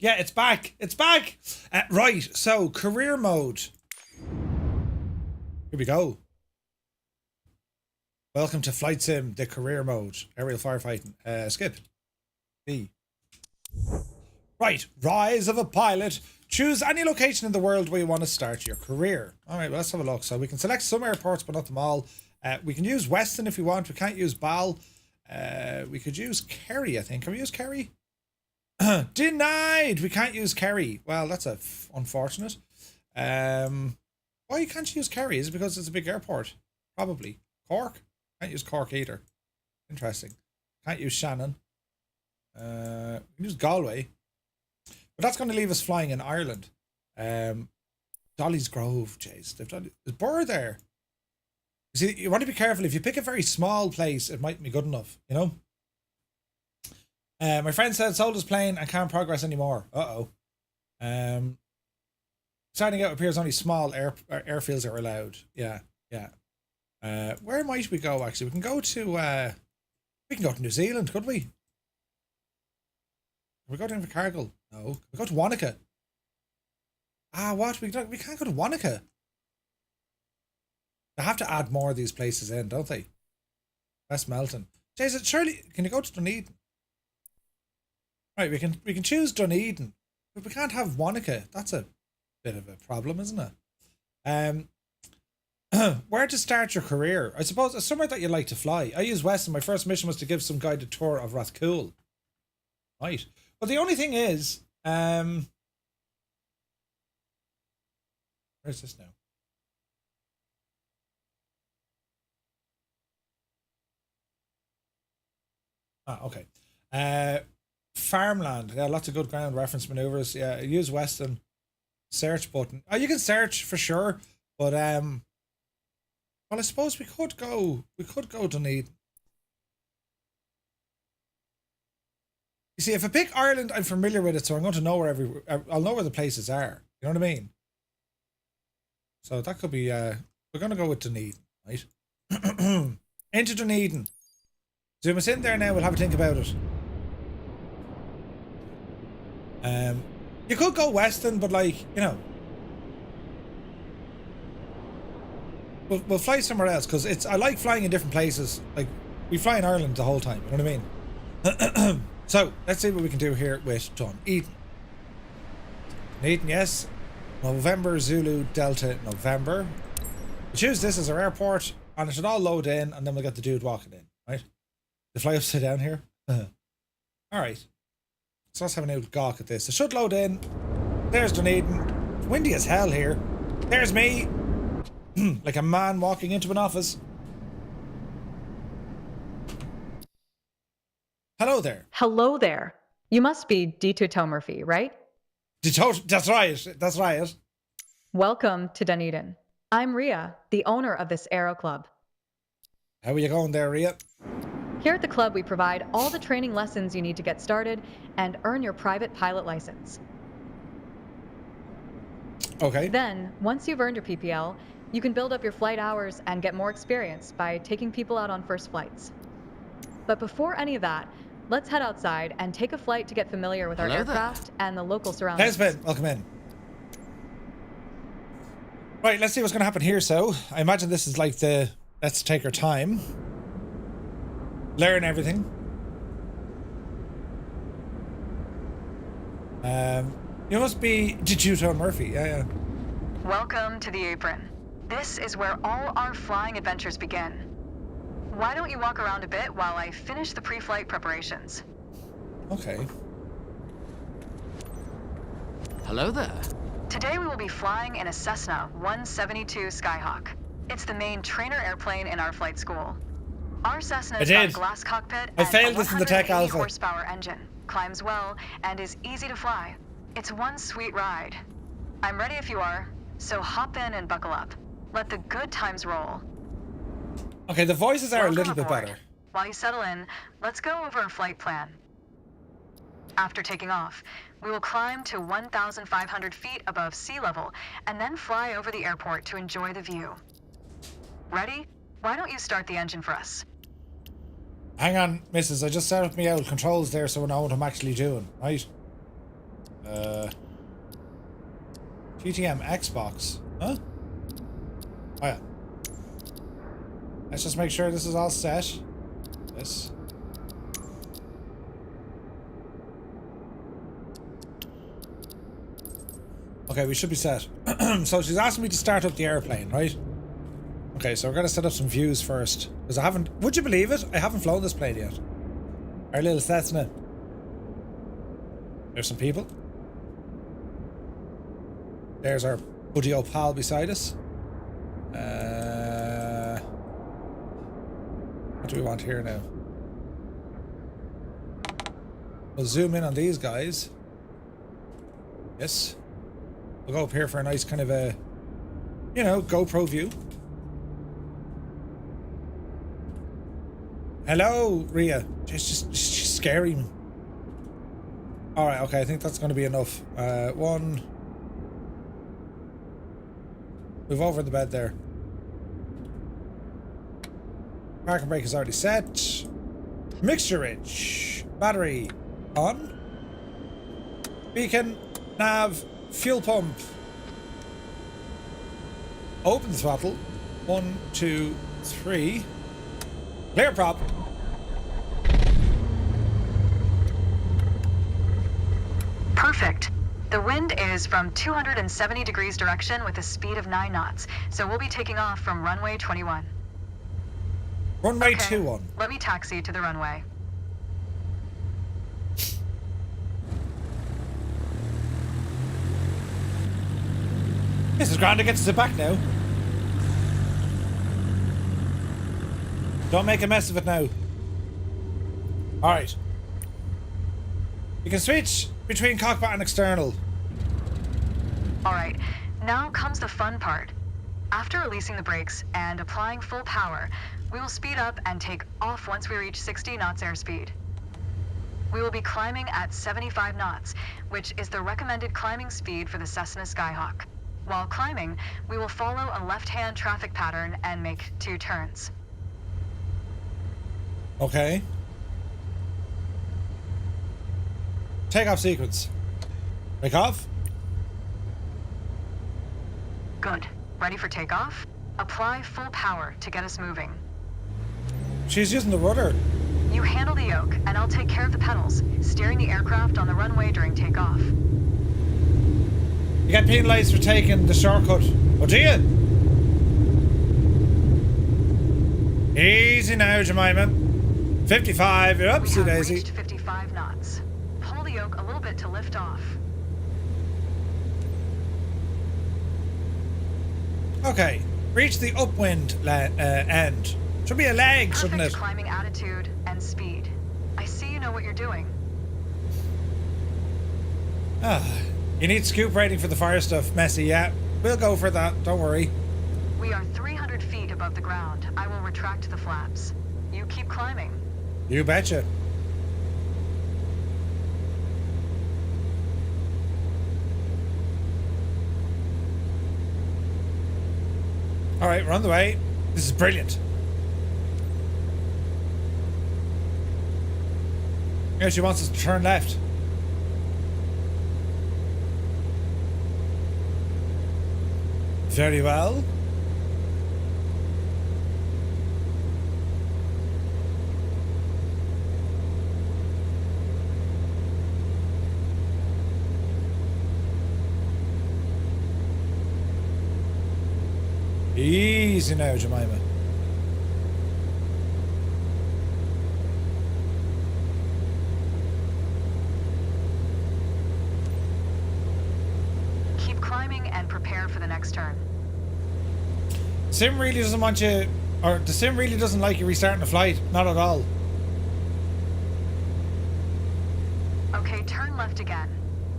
yeah, it's back. It's back. Right. So, career mode. Here we go. Welcome to Flight Sim, the career mode. Aerial firefighting. Skip. B. Right. Rise of a pilot. Choose any location in the world where you want to start your career. All right, well, let's have a look. So we can select some airports, but not them all. We can use Weston if we want. We can't use Bal. We could use Kerry, I think. Can we use Kerry? Denied! We can't use Kerry. Well, that's unfortunate. Why can't you use Kerry? Is it because it's a big airport? Probably. Cork? Can't use Cork either. Interesting. Can't use Shannon. We can use Galway. But that's going to leave us flying in Ireland. Dolly's Grove, jeez. There's Burr there. You see, you want to be careful. If you pick a very small place, it might be good enough, you know? My friend said sold his plane and can't progress anymore. Uh-oh. Starting out appears only small airfields are allowed. Yeah, yeah. Where might we go, actually? We can go to New Zealand, could we? Can we go to Invercargill? No. Can we go to Wanaka? What? We can't go to Wanaka. They have to add more of these places in, don't they? West Melton. Jason, surely, can you go to Dunedin? Right, we can choose Dunedin, but we can't have Wanaka. That's a bit of a problem, isn't it? Where to start your career? I suppose somewhere that you like to fly. I use Weston. My first mission was to give some guided tour of Rathcoole. Right. But the only thing is, where's this now? Okay. Farmland. Yeah, lots of good ground reference maneuvers. Yeah, use Weston. Search button. Oh, you can search for sure, but well, I suppose we could go Dunedin. You see, if I pick Ireland, I'm familiar with it, so I'm going to know I'll know where the places are. You know what I mean? So that could be we're going to go with Dunedin, right? Into Dunedin. Zoom us in there now. We'll have a think about it. You could go Weston, but like, you know, we'll fly somewhere else because I like flying in different places. Like, we fly in Ireland the whole time. You know what I mean? So let's see what we can do here with Dunedin. Dunedin, yes. November Zulu Delta November. We choose this as our airport, and it should all load in, and then we'll get the dude walking in. Right? The fly upside down here. All right. So let's have a new gawk at this. It should load in. There's Dunedin. It's windy as hell here. There's me. Like a man walking into an office. Hello there. Hello there. You must be Dito Murphy, right? That's right. That's right. Welcome to Dunedin. I'm Ria, the owner of this Aero Club. How are you going there, Ria? Here at the club, we provide all the training lessons you need to get started and earn your private pilot license. Okay. Then, once you've earned your PPL, you can build up your flight hours and get more experience by taking people out on first flights. But before any of that, Let's head outside and take a flight to get familiar with our aircraft and the local surroundings. Desmond, welcome in. Right, let's see what's going to happen here. So, I imagine this is like the let's take our time, learn everything. You must be Juto Murphy. Yeah. Welcome to the apron. This is where all our flying adventures begin. Why don't you walk around a bit while I finish the pre-flight preparations? Okay. Hello there. Today we will be flying in a Cessna 172 Skyhawk. It's the main trainer airplane in our flight school. Our Cessna has got a glass cockpit and failed this in the Tech Alpha. horsepower engine, climbs well, and is easy to fly. It's one sweet ride. I'm ready if you are, so hop in and buckle up. Let the good times roll. Okay, the voices are Welcome a little bit aboard. better. While you settle in, let's go over a flight plan. After taking off, we will climb to 1,500 feet above sea level and then fly over the airport to enjoy the view. Ready? Why don't you start the engine for us? Hang on, missus. I just set up my old controls there so I know what I'm actually doing, right? GTM Xbox. Huh? Oh yeah. Let's just make sure this is all set. This. Okay, we should be set. So she's asking me to start up the airplane, right? Okay, so we're gonna set up some views first. Because I haven't, would you believe it? I haven't flown this plane yet. Our little Cessna. There's some people. There's our buddy old pal beside us. What do we want here now? We'll zoom in on these guys. Yes. We'll go up here for a nice kind of a, you know, GoPro view. Hello, Rhea. Just scary. Alright, okay, I think that's going to be enough. One. Move over the bed there. Parking brake is already set. Mixture rich. Battery on. Beacon. Nav. Fuel pump. Open the throttle. 1, 2, 3. Clear prop. Perfect. The wind is from 270 degrees direction with a speed of 9 knots, so we'll be taking off from runway 21. Runway 21. Let me taxi to the runway. This is grand to get to sit back now. Don't make a mess of it now. Alright. You can switch between cockpit and external. Alright, now comes the fun part. After releasing the brakes and applying full power, we will speed up and take off once we reach 60 knots airspeed. We will be climbing at 75 knots, which is the recommended climbing speed for the Cessna Skyhawk. While climbing, we will follow a left-hand traffic pattern and make 2 turns. Okay. Takeoff sequence. Take off. Good. Ready for takeoff? Apply full power to get us moving. She's using the rudder. You handle the yoke, and I'll take care of the pedals, steering the aircraft on the runway during takeoff. You get penalized for taking the shortcut. Oh, do you? Easy now, Jemima. 55, you're up, We have Daisy. reached 55 knots. Pull the yoke a little bit to lift off. Okay, reach the upwind end. Should be a leg, shouldn't Perfect it? climbing attitude and speed. I see you know what you're doing. You need scoop rating for the fire stuff, Messy, yeah. We'll go for that, don't worry. We are 300 feet above the ground. I will retract the flaps. You keep climbing. You betcha. Alright, we're on the way. This is brilliant. Yeah, she wants us to turn left. Very well. Easy now, Jemima. Keep climbing and prepare for the next turn. Sim really doesn't want you, or the sim really doesn't like you restarting the flight. Not at all. Okay, turn left again.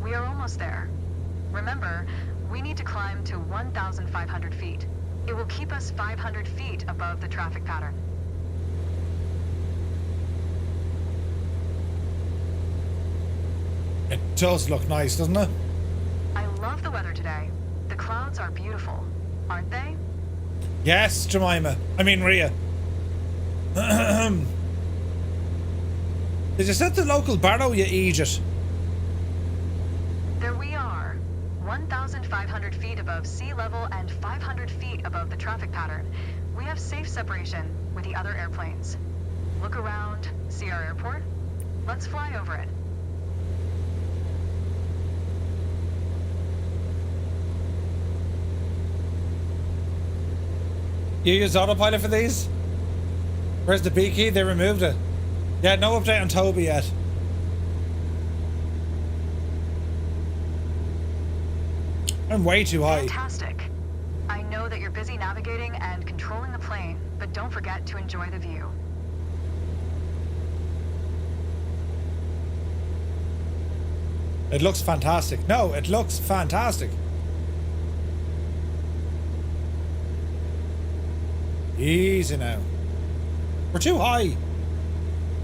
We are almost there. Remember, we need to climb to 1,500 feet. It will keep us 500 feet above the traffic pattern. It does look nice, doesn't it? I love the weather today. The clouds are beautiful, aren't they? Yes, Jemima. I mean, Rhea. Did you set the local barrow, you idiot? There we are. 1,500 feet above sea level and 500 feet above the traffic pattern. We have safe separation with the other airplanes. Look around, see our airport? Let's fly over it. You use autopilot for these? Where's the B key? They removed it. Yeah, no update on Toby yet. I'm way too high. Fantastic. I know that you're busy navigating and controlling the plane, but don't forget to enjoy the view. It looks fantastic. No, it looks fantastic. Easy now. We're too high.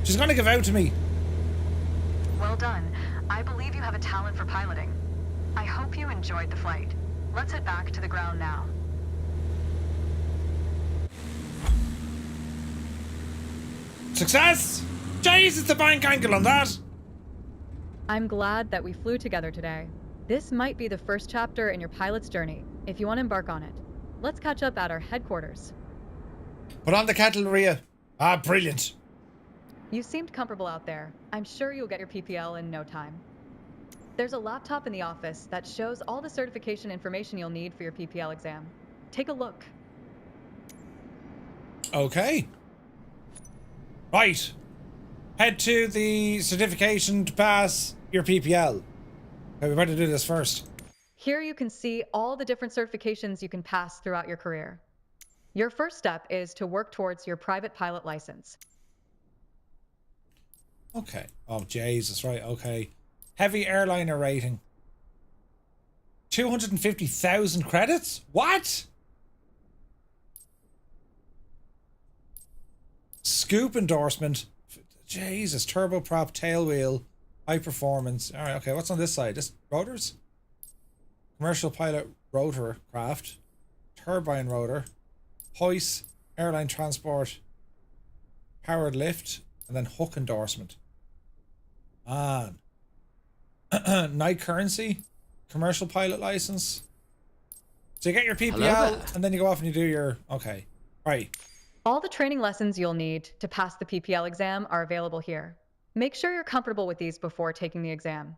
She's gonna give out to me. Well done. I believe you have a talent for piloting. I hope you enjoyed the flight. Let's head back to the ground now. Success! Jeez, it's the bank angle on that. I'm glad that we flew together today. This might be the first chapter in your pilot's journey, if you want to embark on it. Let's catch up at our headquarters. Put on the kettle, Rhea. Ah, brilliant. You seemed comfortable out there. I'm sure you'll get your PPL in no time. There's a laptop in the office that shows all the certification information you'll need for your PPL exam. Take a look. Okay. Right. Head to the certification to pass your PPL. Okay, we better do this first. Here you can see all the different certifications you can pass throughout your career. Your first step is to work towards your private pilot license. Okay. Oh, Jesus, right, okay. Heavy airliner rating. 250,000 credits? What? Scoop endorsement. Jesus, turboprop, tailwheel, high performance. All right, okay, what's on this side? Just rotors? Commercial pilot rotor craft. Turbine rotor. Hoist, airline transport, powered lift, and then hook endorsement. Man. Night currency, commercial pilot license. So you get your PPL, and then you go off and you do your... Okay, right. All the training lessons you'll need to pass the PPL exam are available here. Make sure you're comfortable with these before taking the exam.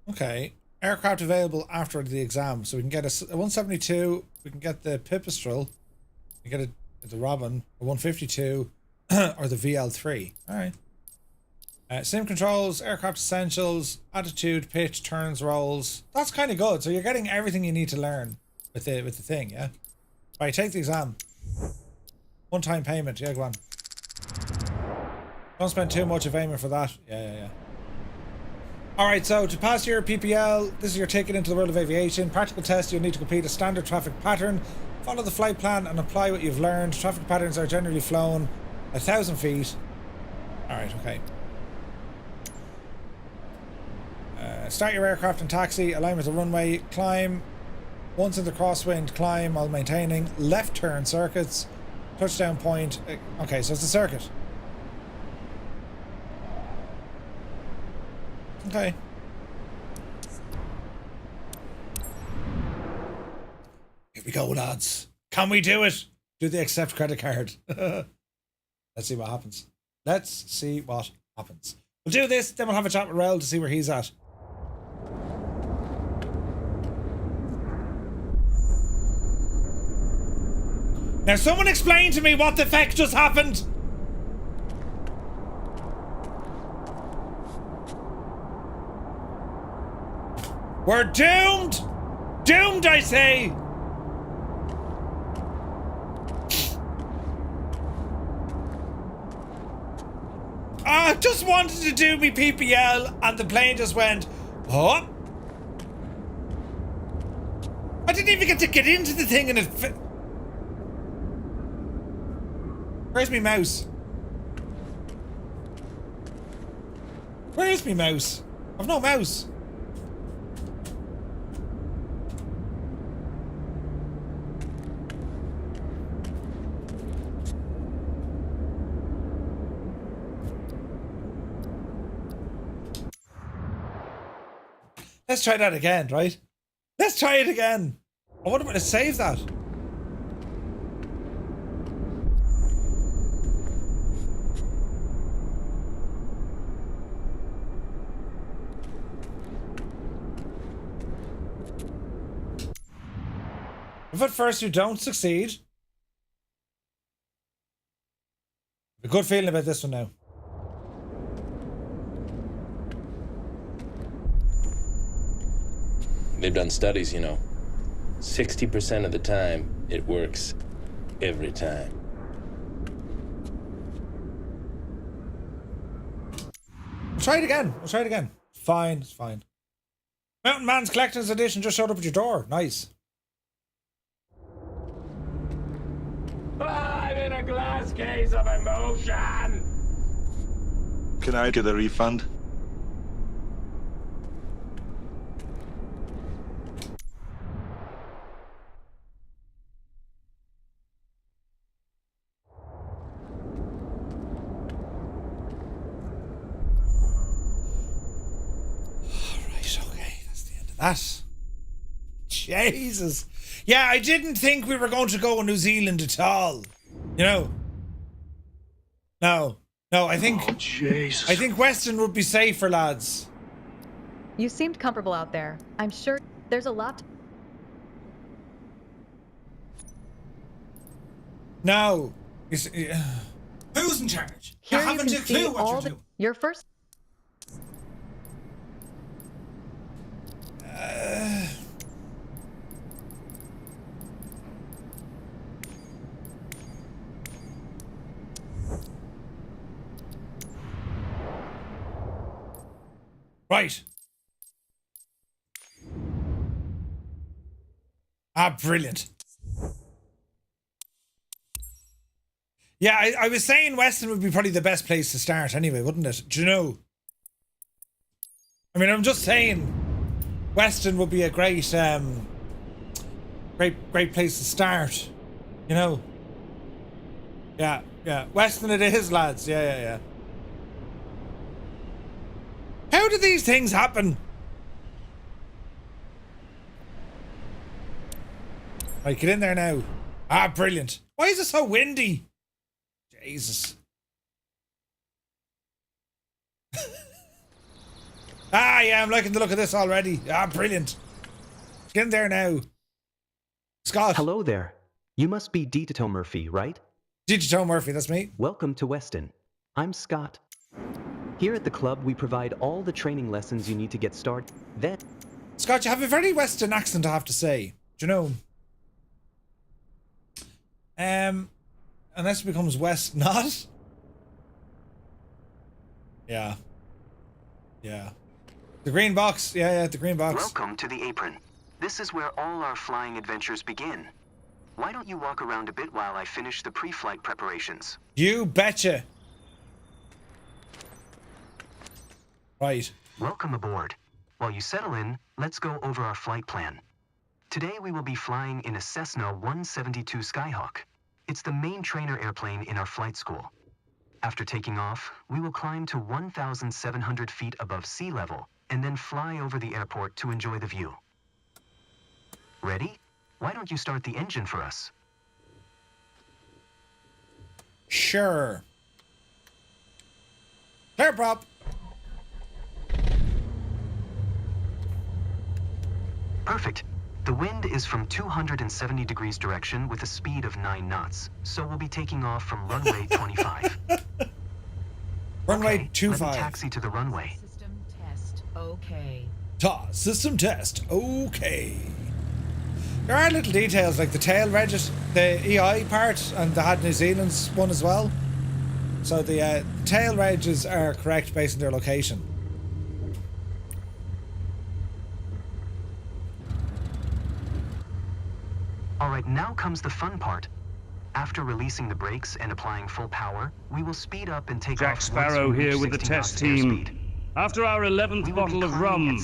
Okay. Aircraft available after the exam. So we can get a 172, we can get the Pipistrel, we can get the Robin, a 152, or the VL3. Alright. Sim controls, aircraft essentials, attitude, pitch, turns, rolls. That's kind of good. So you're getting everything you need to learn with the thing, yeah? Right, take the exam. One-time payment. Yeah, go on. Don't spend too much of aiming for that. Yeah. Alright, so to pass your PPL, this is your ticket into the world of aviation. Practical test, you'll need to complete a standard traffic pattern, follow the flight plan and apply what you've learned. Traffic patterns are generally flown 1,000 feet. Alright, okay. Start your aircraft and taxi, align with the runway, climb. Once in the crosswind, climb while maintaining. Left turn circuits, touchdown point. Okay, so it's a circuit. Okay. Here we go, lads. Can we do it? Do they accept credit card? Let's see what happens. Let's see what happens. We'll do this, then we'll have a chat with Raoul to see where he's at. Now, someone explain to me what the feck just happened. We're doomed! Doomed, I say! I just wanted to do me PPL and the plane just went, oh. I didn't even get to get into the thing and it... Where's me mouse? Where is me mouse? I've no mouse. Let's try that again, right? Let's try it again. I wonder if to save that. If at first you don't succeed, a good feeling about this one now. They've done studies, you know. 60% of the time, it works every time. We'll try it again. We'll try it again. Fine, it's fine. Mountain Man's Collector's Edition just showed up at your door. Nice. I'm in a glass case of emotion! Can I get a refund? That. Jesus. Yeah, I didn't think we were going to go to New Zealand at all. You know? No. No, I think... Oh, Jesus. I think Weston would be safer, lads. You seemed comfortable out there. I'm sure there's a lot... No. You see, who's in charge? Here you haven't a clue what you're doing. Your first... Right. Ah, brilliant. Yeah, I was saying Weston would be probably the best place to start anyway, wouldn't it? Do you know? I mean, I'm just saying Weston would be a great great place to start. You know? Yeah, yeah. Weston it is, lads. Yeah. How do these things happen? Right, get in there now. Ah, brilliant. Why is it so windy? Jesus. Ah, yeah, I'm liking the look of this already. Ah, brilliant. Get in there now. Scott. Hello there. You must be Dito Murphy, right? Dito Murphy, that's me. Welcome to Weston. I'm Scott. Here at the club, we provide all the training lessons you need to get started. Then... Scott, you have a very Western accent, I have to say. Do you know? Unless it becomes West not. Yeah. Yeah. The green box. Yeah, the green box. Welcome to the apron. This is where all our flying adventures begin. Why don't you walk around a bit while I finish the pre-flight preparations? You betcha. Right. Welcome aboard. While you settle in, let's go over our flight plan. Today we will be flying in a Cessna 172 Skyhawk. It's the main trainer airplane in our flight school. After taking off, we will climb to 1,700 feet above sea level and then fly over the airport to enjoy the view. Ready? Why don't you start the engine for us? Sure. Clear prop. Perfect. The wind is from 270 degrees direction with a speed of 9 knots, so we'll be taking off from runway 25. Runway okay, 25. Let me taxi to the runway. System test, okay. System test, okay. There are little details like the tail regis, the EI part, and they had New Zealand's one as well. So the tail regs are correct based on their location. Alright, now comes the fun part. After releasing the brakes and applying full power, we will speed up and take Jack off. Sparrow here with the test team. After our 11th bottle of rum,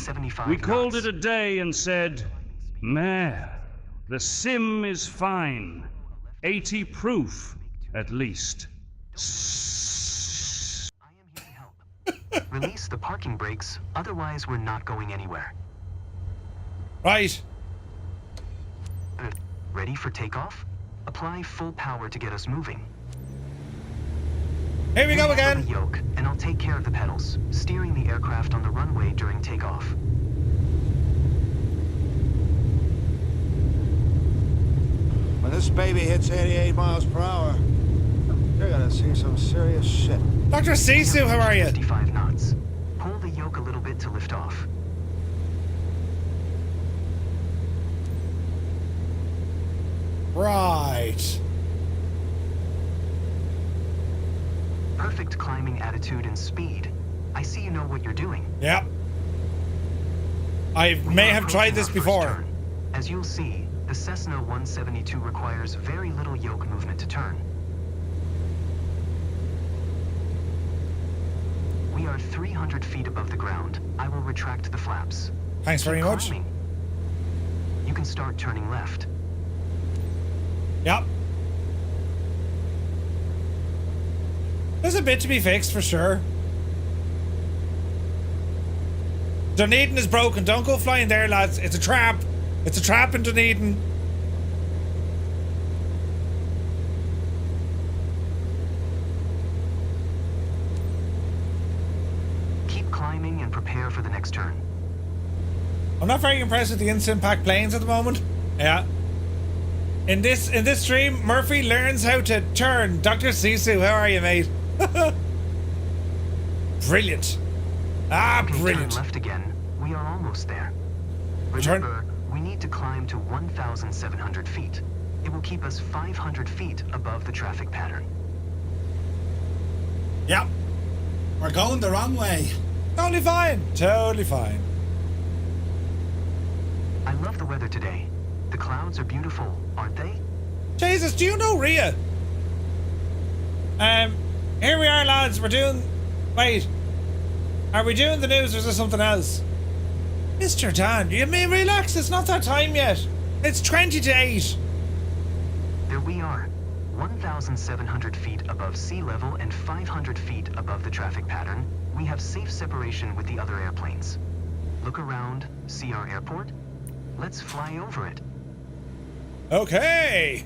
we called it a day and said, "Meh, the sim is fine. 80 proof, at least." I am here to help. Release the parking brakes, otherwise we're not going anywhere. Right. Ready for takeoff? Apply full power to get us moving. Here we go again. The yoke, and I'll take care of the pedals, steering the aircraft on the runway during takeoff. When this baby hits 88 miles per hour, you're gonna see some serious shit. Dr. Sisu, how are you? 55 knots. Pull the yoke a little bit to lift off. Right. Perfect climbing attitude and speed. I see you know what you're doing. Yep. I may have tried this before. As you'll see, the Cessna 172 requires very little yoke movement to turn. We are 300 feet above the ground. I will retract the flaps. Thanks very much. Climbing. You can start turning left. Yep. There's a bit to be fixed for sure. Dunedin is broken. Don't go flying there, lads. It's a trap. It's a trap in Dunedin. Keep climbing and prepare for the next turn. I'm not very impressed with the impact planes at the moment. Yeah. In this stream, Murphy learns how to turn. Dr. Sisu, how are you, mate? Brilliant. Ah, brilliant. Turn left again. We are almost there. Remember, we need to climb to 1,700 feet. It will keep us 500 feet above the traffic pattern. Yep. We're going the wrong way. Totally fine. Totally fine. I love the weather today. The clouds are beautiful, aren't they? Jesus, do you know Rhea? Here we are, lads. We're doing... Wait. Are we doing the news or is there something else? Mr. Dan, you may relax. It's not that time yet. It's 20 to 8. There we are. 1,700 feet above sea level and 500 feet above the traffic pattern. We have safe separation with the other airplanes. Look around. See our airport? Let's fly over it. Okay.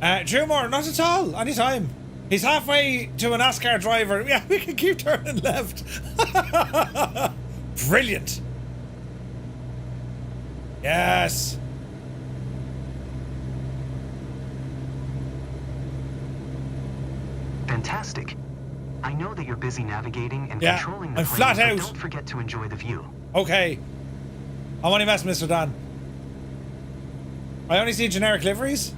Drewmore, not at all. Anytime. He's halfway to a NASCAR driver. Yeah, we can keep turning left. Brilliant. Yes. Fantastic. I know that you're busy navigating and controlling the I'm plane, flat but out. don't forget to enjoy the view. Okay. I'm only messing, Mr. Dan. I only see generic liveries.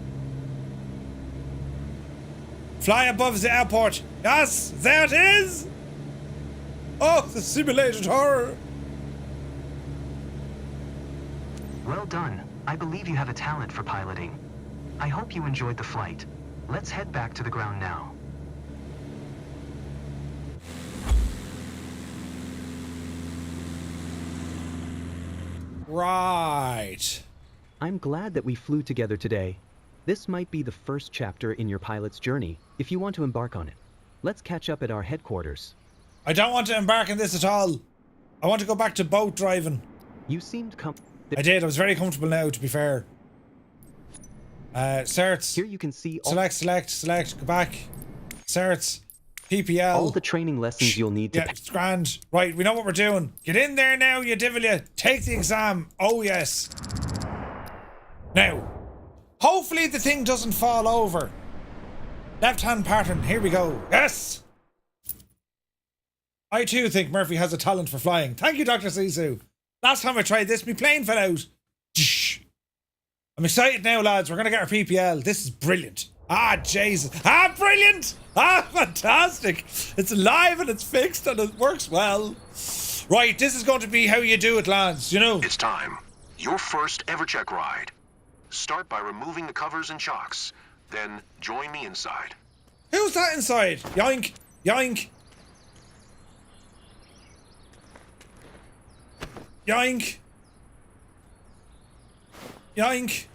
Fly above the airport. Yes, there it is. Oh, the simulated horror. Well done. I believe you have a talent for piloting. I hope you enjoyed the flight. Let's head back to the ground now. Right. I'm glad that we flew together today. This might be the first chapter in your pilot's journey, if you want to embark on it. Let's catch up at our headquarters. I don't want to embark on this at all. I want to go back to boat driving. You seemed I did. I was very comfortable now, to be fair. Certs. Here you can see all select, go back. Certs. PPL. all the training lessons you'll need to... Yeah, it's grand. Right, we know what we're doing. Get in there now, you divil you. Take the exam. Oh, yes. Now, hopefully the thing doesn't fall over. Left-hand pattern. Here we go. Yes! I too think Murphy has a talent for flying. Thank you, Dr. Sisu. Last time I tried this, my plane fell out. I'm excited now, lads. We're going to get our PPL. This is brilliant. Ah, Jesus. Ah, brilliant. Ah, fantastic. It's alive and it's fixed and it works well. Right, this is going to be how you do it, lads. You know. It's time. Your first EverCheck ride. Start by removing the covers and shocks. Then join me inside. Who's that inside? Yoink. Yoink. Yoink. Yoink.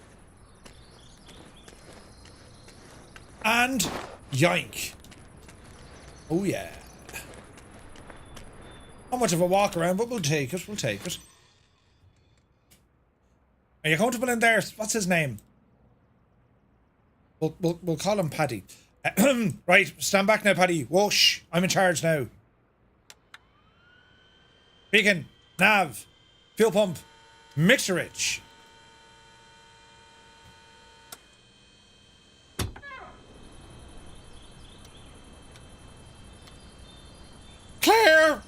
And yoink. Oh yeah. Not much of a walk around, but we'll take it. We'll take it. Are you comfortable in there? What's his name? We'll call him Paddy. Right, stand back now, Paddy. Whoosh. I'm in charge now. Beacon. Nav. Fuel pump. Mixture rich. Clear!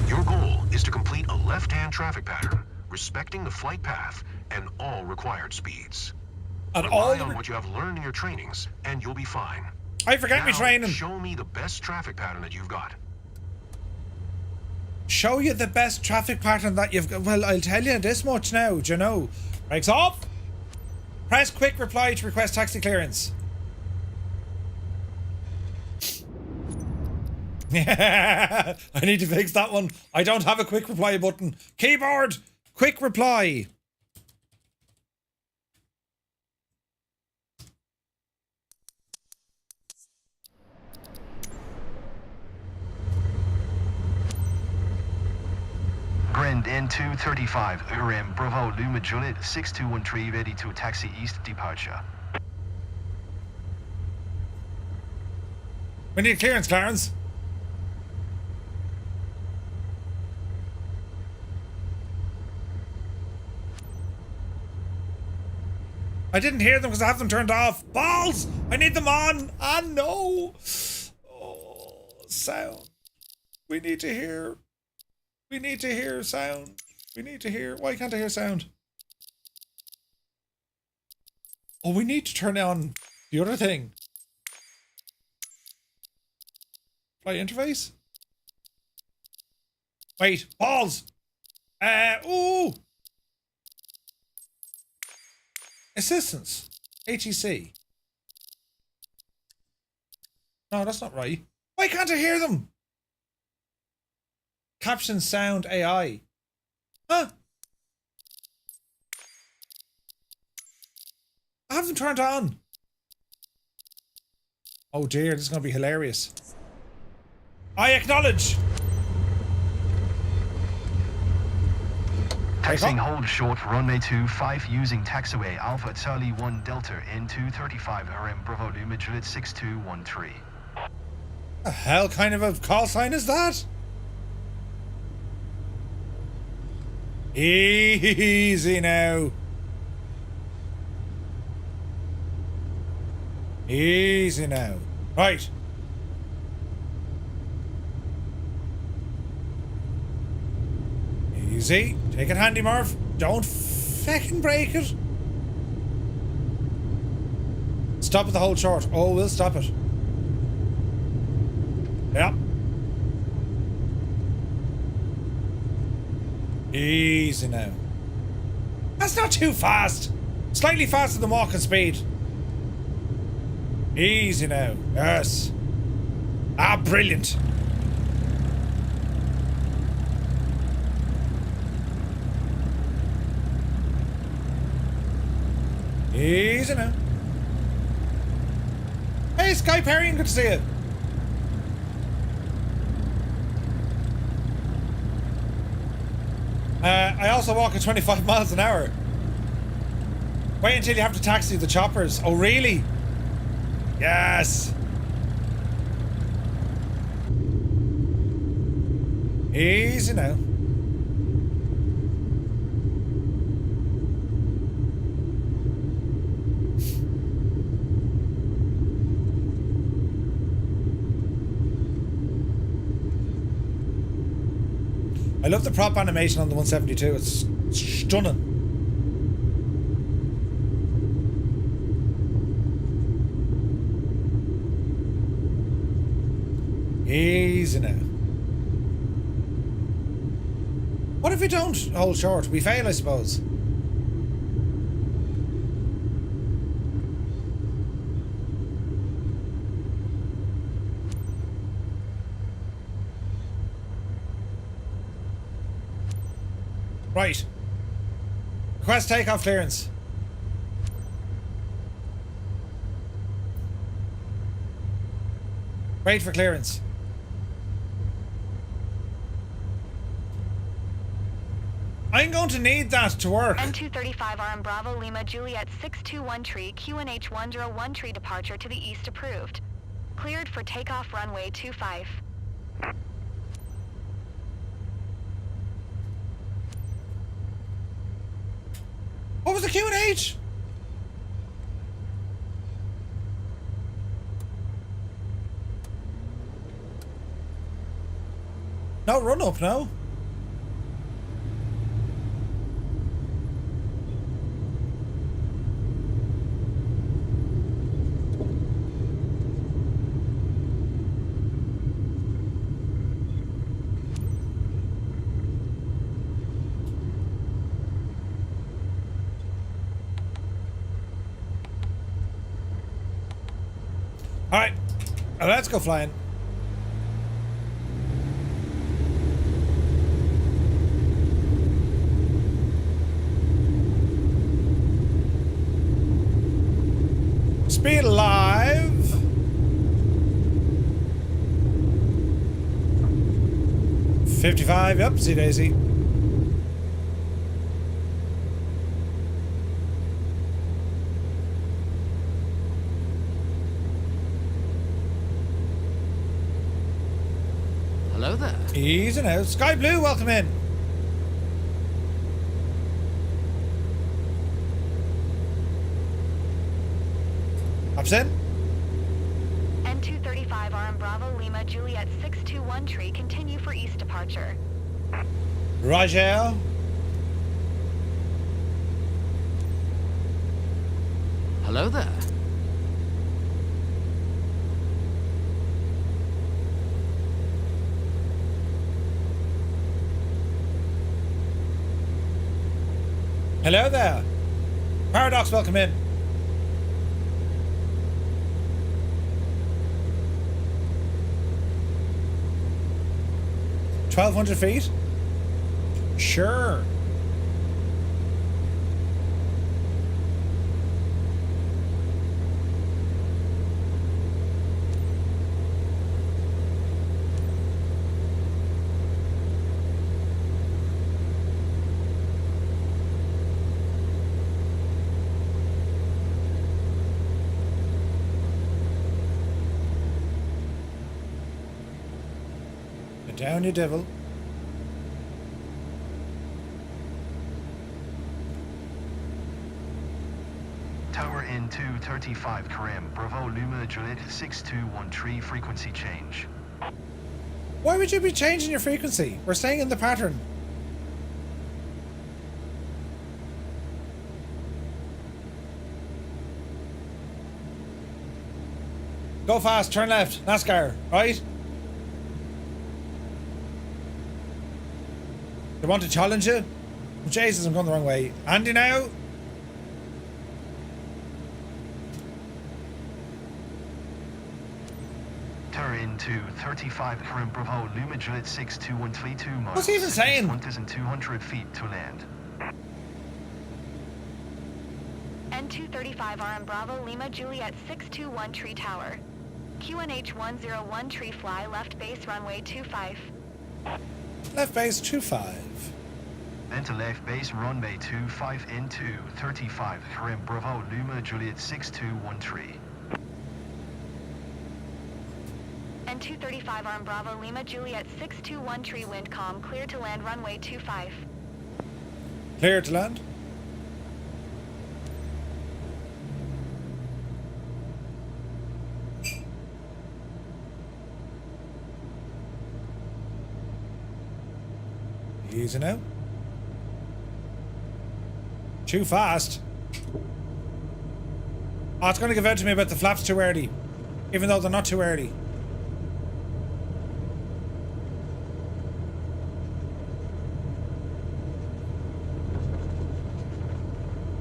Your goal is to complete a left-hand traffic pattern, respecting the flight path and all required speeds. And Rely on what you have learned in your trainings, and you'll be fine. I forget me training. Show me the best traffic pattern that you've got. Show you the best traffic pattern that you've got. Well, I'll tell you this much now, do you know? Brakes off. Press quick reply to request taxi clearance. I need to fix that one. I don't have a quick reply button. Keyboard, quick reply. Grand N235, URM Bravo Luma Juliet 6213 ready to taxi east departure. We need clearance, Clarence. I didn't hear them because I have them turned off. Balls! I need them on. Ah, no. Oh, sound. We need to hear. We need to hear sound. We need to hear. Why can't I hear sound? Oh, we need to turn on the other thing. Flight interface? Wait, balls! Ooh! Assistance. HEC. No, that's not right. Why can't I hear them? Caption sound AI. Huh? I have them turned on. Oh dear, this is going to be hilarious. I acknowledge. Taxiing hold short runway 25 using taxiway Alpha Charlie 1 Delta N235 RM Bravo Lima Juliet 6213. The hell kind of a call sign is that? Easy now. Easy now. Right. Easy. Take it handy, Marv. Don't fucking break it. Stop it the whole short. Oh, we'll stop it. Yep. Easy now. That's not too fast. Slightly faster than walking speed. Easy now. Yes. Ah, brilliant. Easy now. Hey, Sky Perry, good to see you. I also walk at 25 miles an hour. Wait until you have to taxi the choppers. Oh, really? Yes. Easy now. I love the prop animation on the 172. It's stunning. Easy now. What if we don't hold short? We fail, I suppose. Right. Request takeoff clearance. Wait for clearance. I'm going to need that to work. N235RM Bravo Lima Juliet 621 tree QNH 101 tree departure to the east approved. Cleared for takeoff runway 25. What was the QNH? No run up, no. All right, let's go flying. Speed alive. $55, yep, see Daisy. Hello there. Easy now. Sky Blue, welcome in. Hops in. N235RM Bravo Lima Juliet 621 tree continue for east departure. Roger. Hello there. Hello there. Paradox, welcome in. $1,200 feet? Sure. Down, you devil. Tower N2 35 Karim, Bravo Lima Juliet 6213 frequency change. Why would you be changing your frequency? We're staying in the pattern. Go fast, turn left, NASCAR, right? They want to challenge you? Jesus, I'm going the wrong way. Andy now? Tower N2 35 Karim, Bravo Lima Juliet 62132 miles. What's he even saying? 1,200 feet to land. N235 RM Bravo Lima Juliet 621 Tree Tower. QNH 101 Tree Fly left base runway 25. Left base 25. Enter left base runway 25 into 35 RM Bravo Lima Juliet 6213. N235 RM Bravo Lima Juliet 621 Tree wind calm clear to land runway 25. Clear to land. Easy now. Too fast. Oh, it's going to give out to me about the flaps too early. Even though they're not too early.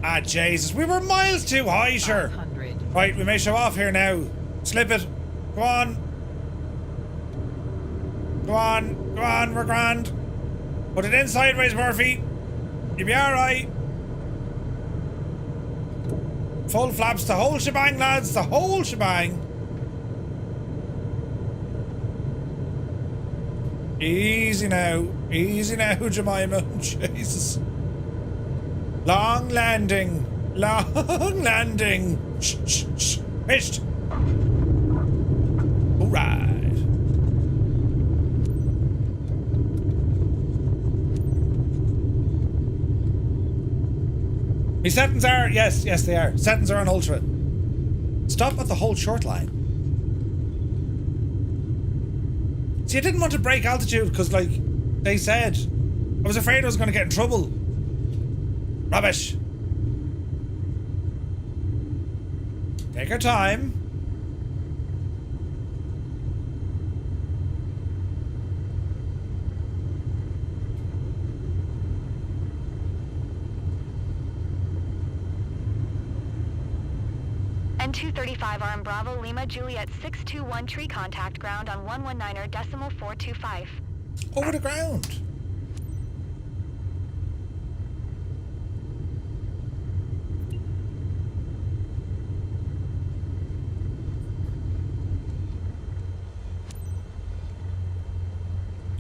Ah, Jesus. We were miles too high, sure. Right, we may show off here now. Slip it. Go on. Go on. Go on. We're grand. Put it in sideways, Murphy. You'll be alright. Full flaps, the whole shebang, lads. The whole shebang. Easy now. Easy now, Jemima. Jesus. Long landing. Long landing. Shh, shh, shh. Pitched. Alright. My settings are, yes, they are. Settings are on ultra. Stop at the whole short line. See, I didn't want to break altitude because, like, they said, I was afraid I was going to get in trouble. Rubbish. Take our time. N235 RM Bravo Lima Juliet 621 tree contact ground on 119.425. Over the ground.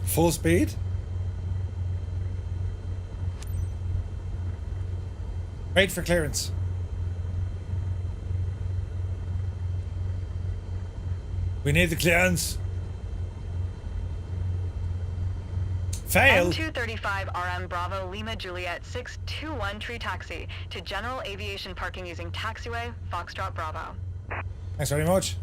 Full speed. Wait for clearance. We need the clearance. Fail. N235 RM Bravo Lima Juliet 621 tree taxi to general aviation parking using taxiway Foxtrot Bravo. Thanks very much.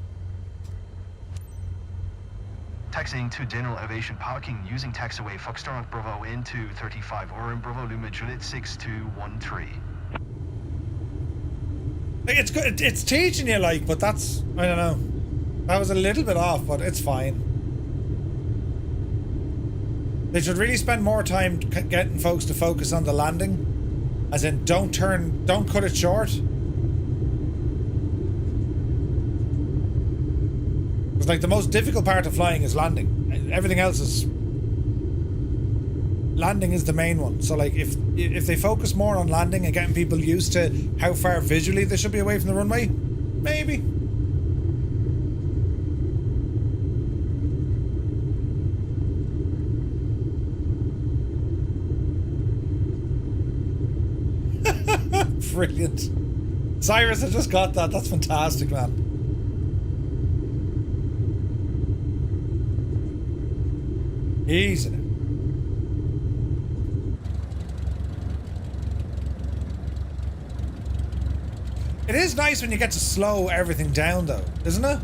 Taxiing to general aviation parking using taxiway Foxtrot Bravo N235 RM Bravo Lima Juliet 6213. Like, it's good. It's teaching you, like, but that's, I don't know. That was a little bit off, but it's fine. They should really spend more time getting folks to focus on the landing. As in, don't cut it short. It's like the most difficult part of flying is landing. Everything else is... Landing is the main one. So, like, if they focus more on landing and getting people used to how far visually they should be away from the runway, maybe. Brilliant. Cyrus, I just got that. That's fantastic, man. Easy now. It is nice when you get to slow everything down, though, isn't it?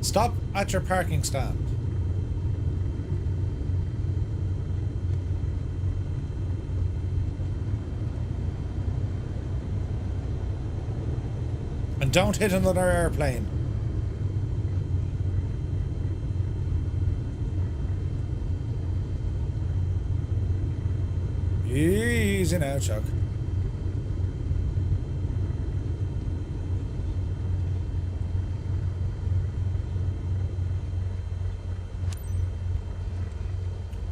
Stop at your parking stand. And don't hit another airplane. Easy now, Chuck.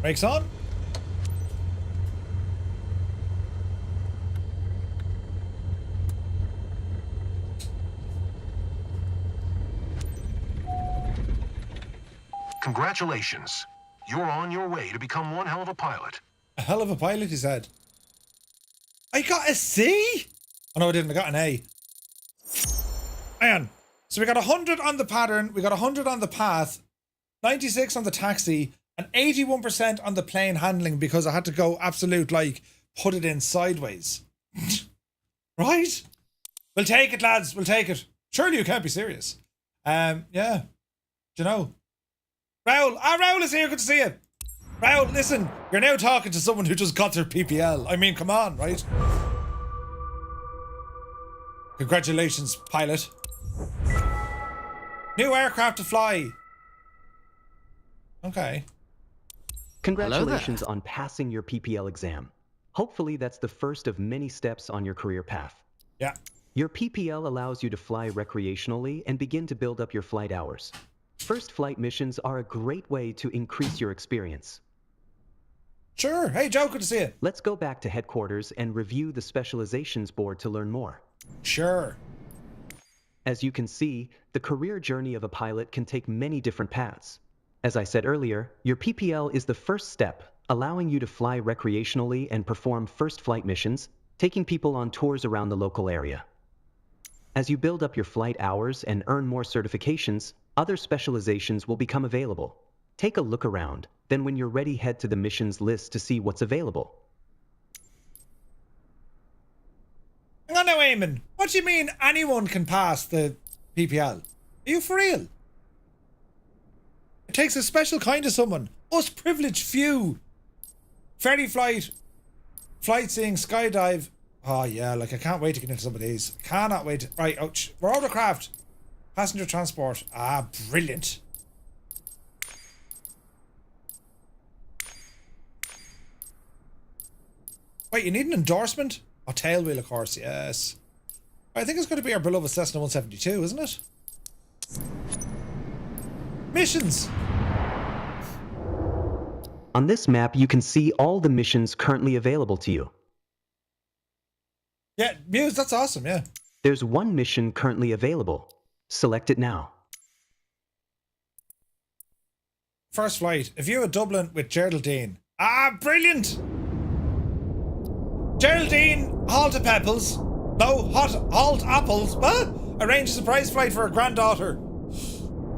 Brakes on. Congratulations. You're on your way to become one hell of a pilot. A hell of a pilot, he said. I got a C? Oh no, I didn't. I got an A. Hang on. So we got 100 on the pattern, we got 100 on the path, 96 on the taxi, and 81% on the plane handling because I had to go absolute, like, put it in sideways. Right? We'll take it, lads. We'll take it. Surely you can't be serious. Yeah. Do you know? Raoul. Raoul is here. Good to see you. Raoul, listen. You're now talking to someone who just got their PPL. I mean, come on, right? Congratulations, pilot. New aircraft to fly. Okay. Congratulations on passing your PPL exam. Hopefully that's the first of many steps on your career path. Yeah. Your PPL allows you to fly recreationally and begin to build up your flight hours. First flight missions are a great way to increase your experience. Sure. Hey, Joe, good to see you. Let's go back to headquarters and review the specializations board to learn more. Sure. As you can see, the career journey of a pilot can take many different paths. As I said earlier, your PPL is the first step, allowing you to fly recreationally and perform first flight missions, taking people on tours around the local area. As you build up your flight hours and earn more certifications, other specializations will become available. Take a look around, then when you're ready, head to the missions list to see what's available. Hang on now, Eamon. What do you mean anyone can pass the PPL? Are you for real? It takes a special kind of someone. Us privileged few. Ferry flight, flight seeing, skydive. Oh yeah, like I can't wait to get into some of these. Cannot wait. Right, ouch. Rotorcraft. Passenger transport. Ah, brilliant. Wait, you need an endorsement? Oh, tailwheel, of course, yes. I think it's going to be our beloved Cessna 172, isn't it? Missions! On this map, you can see all the missions currently available to you. Yeah, Muse, that's awesome, yeah. There's one mission currently available. Select it now. First flight. A view of Dublin with Geraldine. Ah, brilliant! Geraldine, halt at Pepples. No, halt apples. What? Arrange a surprise flight for her granddaughter.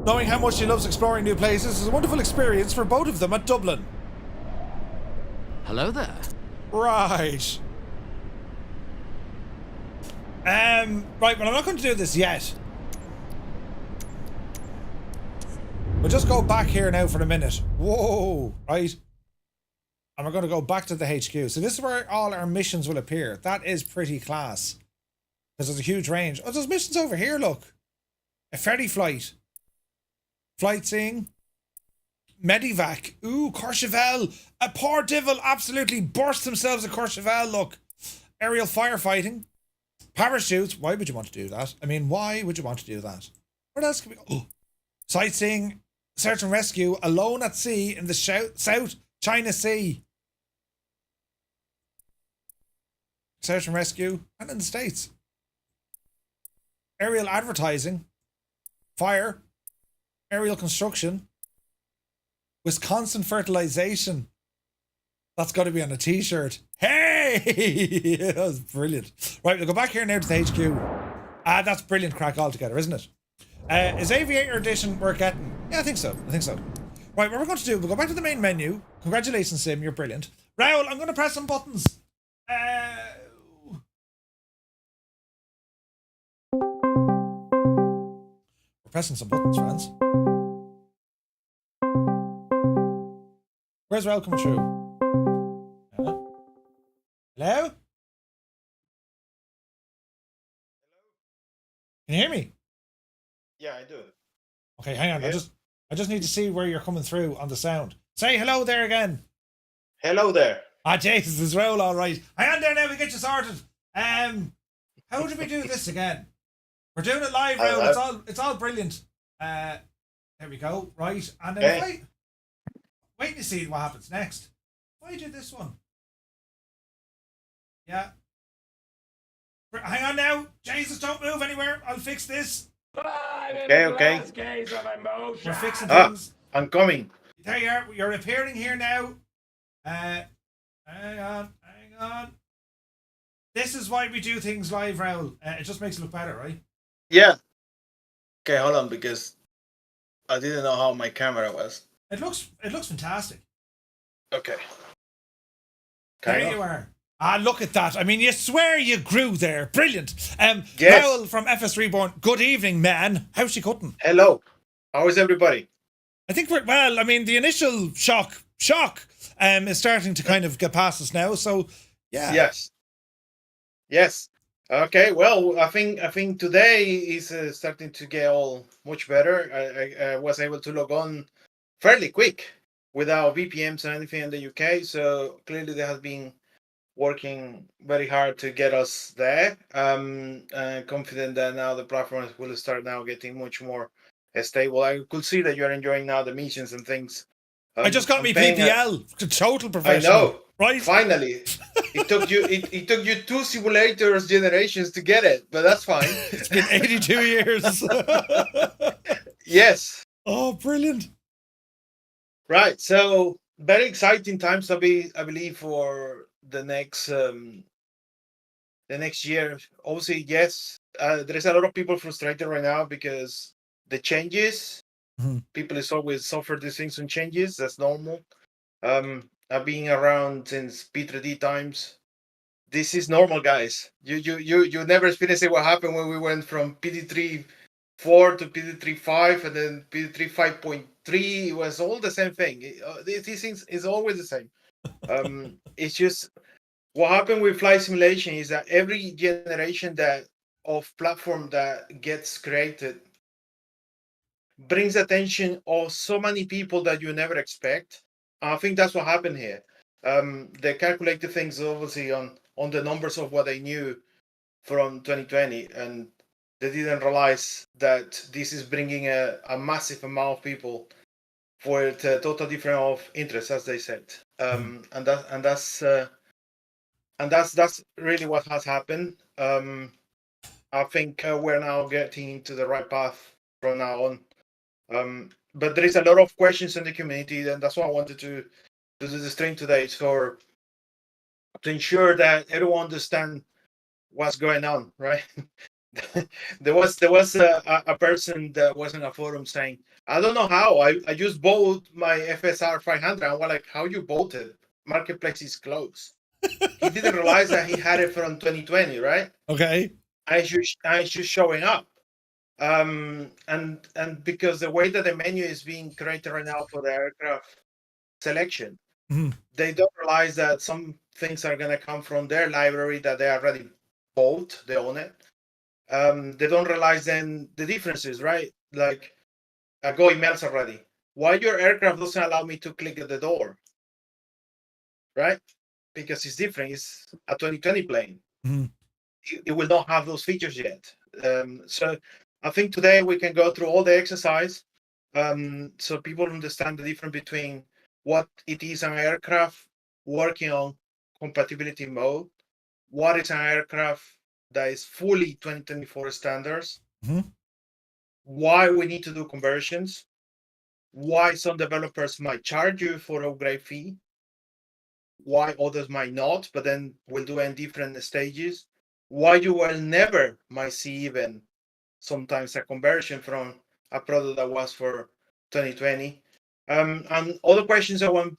Knowing how much she loves exploring new places is a wonderful experience for both of them at Dublin. Hello there. Right. Right, well, I'm not going to do this yet. We'll just go back here now for a minute. Whoa, right? And we're going to go back to the HQ. So this is where all our missions will appear. That is pretty class. Because there's a huge range. Oh, there's missions over here, look. A ferry flight. Flight seeing. Medivac. Ooh, Courchevel. A poor devil absolutely burst themselves at Courchevel, look. Aerial firefighting. Parachutes. Why would you want to do that? I mean, why would you want to do that? What else can we... Oh. Sightseeing. Search and rescue. Alone at sea in the South China Sea. Search and rescue. And in the States. Aerial advertising. Fire. Aerial construction. Wisconsin fertilization. That's got to be on a t-shirt. Hey! That was brilliant. Right, we'll go back here now to the HQ. Ah, that's brilliant crack altogether, isn't it? Is Aviator Edition worth getting? Yeah, I think so. I think so. Right, what we're going to do, we'll go back to the main menu. Congratulations, Sim, you're brilliant. Raoul, I'm going to press some buttons. We're pressing some buttons, friends. Where's Raoul coming through? Hello? Can you hear me? Yeah, I do. Okay, hang on. I just need to see where you're coming through on the sound. Say hello there again. Hello there. Ah, Jesus, it's Raoul, all right. Hang on there now, we get you sorted. How do we do this again? We're doing it live, Raoul. It's all brilliant. There we go. Right, and then wait to see what happens next. Why did this one? Yeah. Hang on now. Jesus, don't move anywhere. I'll fix this. Okay. We're fixing things. I'm coming. There you are. You're appearing here now. Hang on. This is why we do things live, Raul. It just makes it look better, right? Yeah. Okay, hold on, because I didn't know how my camera was. It looks fantastic. Okay. There you are. Look at that. I mean, you swear you grew there. Brilliant. Yes. Raul from FS Reborn. Good evening, man. How's she cutting? Hello. How is everybody? I think we're well. I mean, the initial shock, is starting to kind of get past us now. So, yeah. Yes. Okay. Well, I think today is starting to get all much better. I was able to log on fairly quick without VPNs or anything in the UK. So clearly they have been working very hard to get us there. Confident that now the platforms will start now getting much more stable. I could see that you're enjoying now the missions and things. I just got me PPL, total professional. I know, right? Finally, it took you 2 simulators generations to get it, but that's fine. It's been 82 years. Yes. Oh, brilliant! Right, so very exciting times, I believe, for the next year. Obviously, yes, there is a lot of people frustrated right now because the changes. People is always suffer these things and changes. That's normal. I've been around since P3D times. This is normal, guys. You never experienced what happened when we went from PD3 4 to PD3 5 and then PD3 5.3. It was all the same thing. These things is always the same. It's just what happened with flight simulation is that every generation of platform that gets created brings attention of so many people that you never expect. I think that's what happened here. They calculated things obviously on the numbers of what they knew from 2020, and they didn't realize that this is bringing a massive amount of people for a total different of interest, as they said. And that's really what has happened. I think we're now getting into the right path from now on. But there is a lot of questions in the community, and that's why I wanted to do the stream today, to ensure that everyone understand what's going on, right? there was a person that was in a forum saying, I don't know how, I just bought my FSR 500. And we're like, how you bought it? Marketplace is closed. He didn't realize that he had it from 2020, right? Okay. And it's just showing up. And because the way that the menu is being created right now for the aircraft selection, they don't realize that some things are going to come from their library that they already bought, they own it. They don't realize then the differences, right? Like, I got emails already. Why your aircraft doesn't allow me to click at the door, right? Because it's different. It's a 2020 plane. It will not have those features yet. So I think today we can go through all the exercise, so people understand the difference between what it is an aircraft working on compatibility mode, what is an aircraft that is fully 2024 standards, why we need to do conversions, why some developers might charge you for an upgrade fee, why others might not, but then we'll do it in different stages, why you will never might see even sometimes a conversion from a product that was for 2020. And other questions I want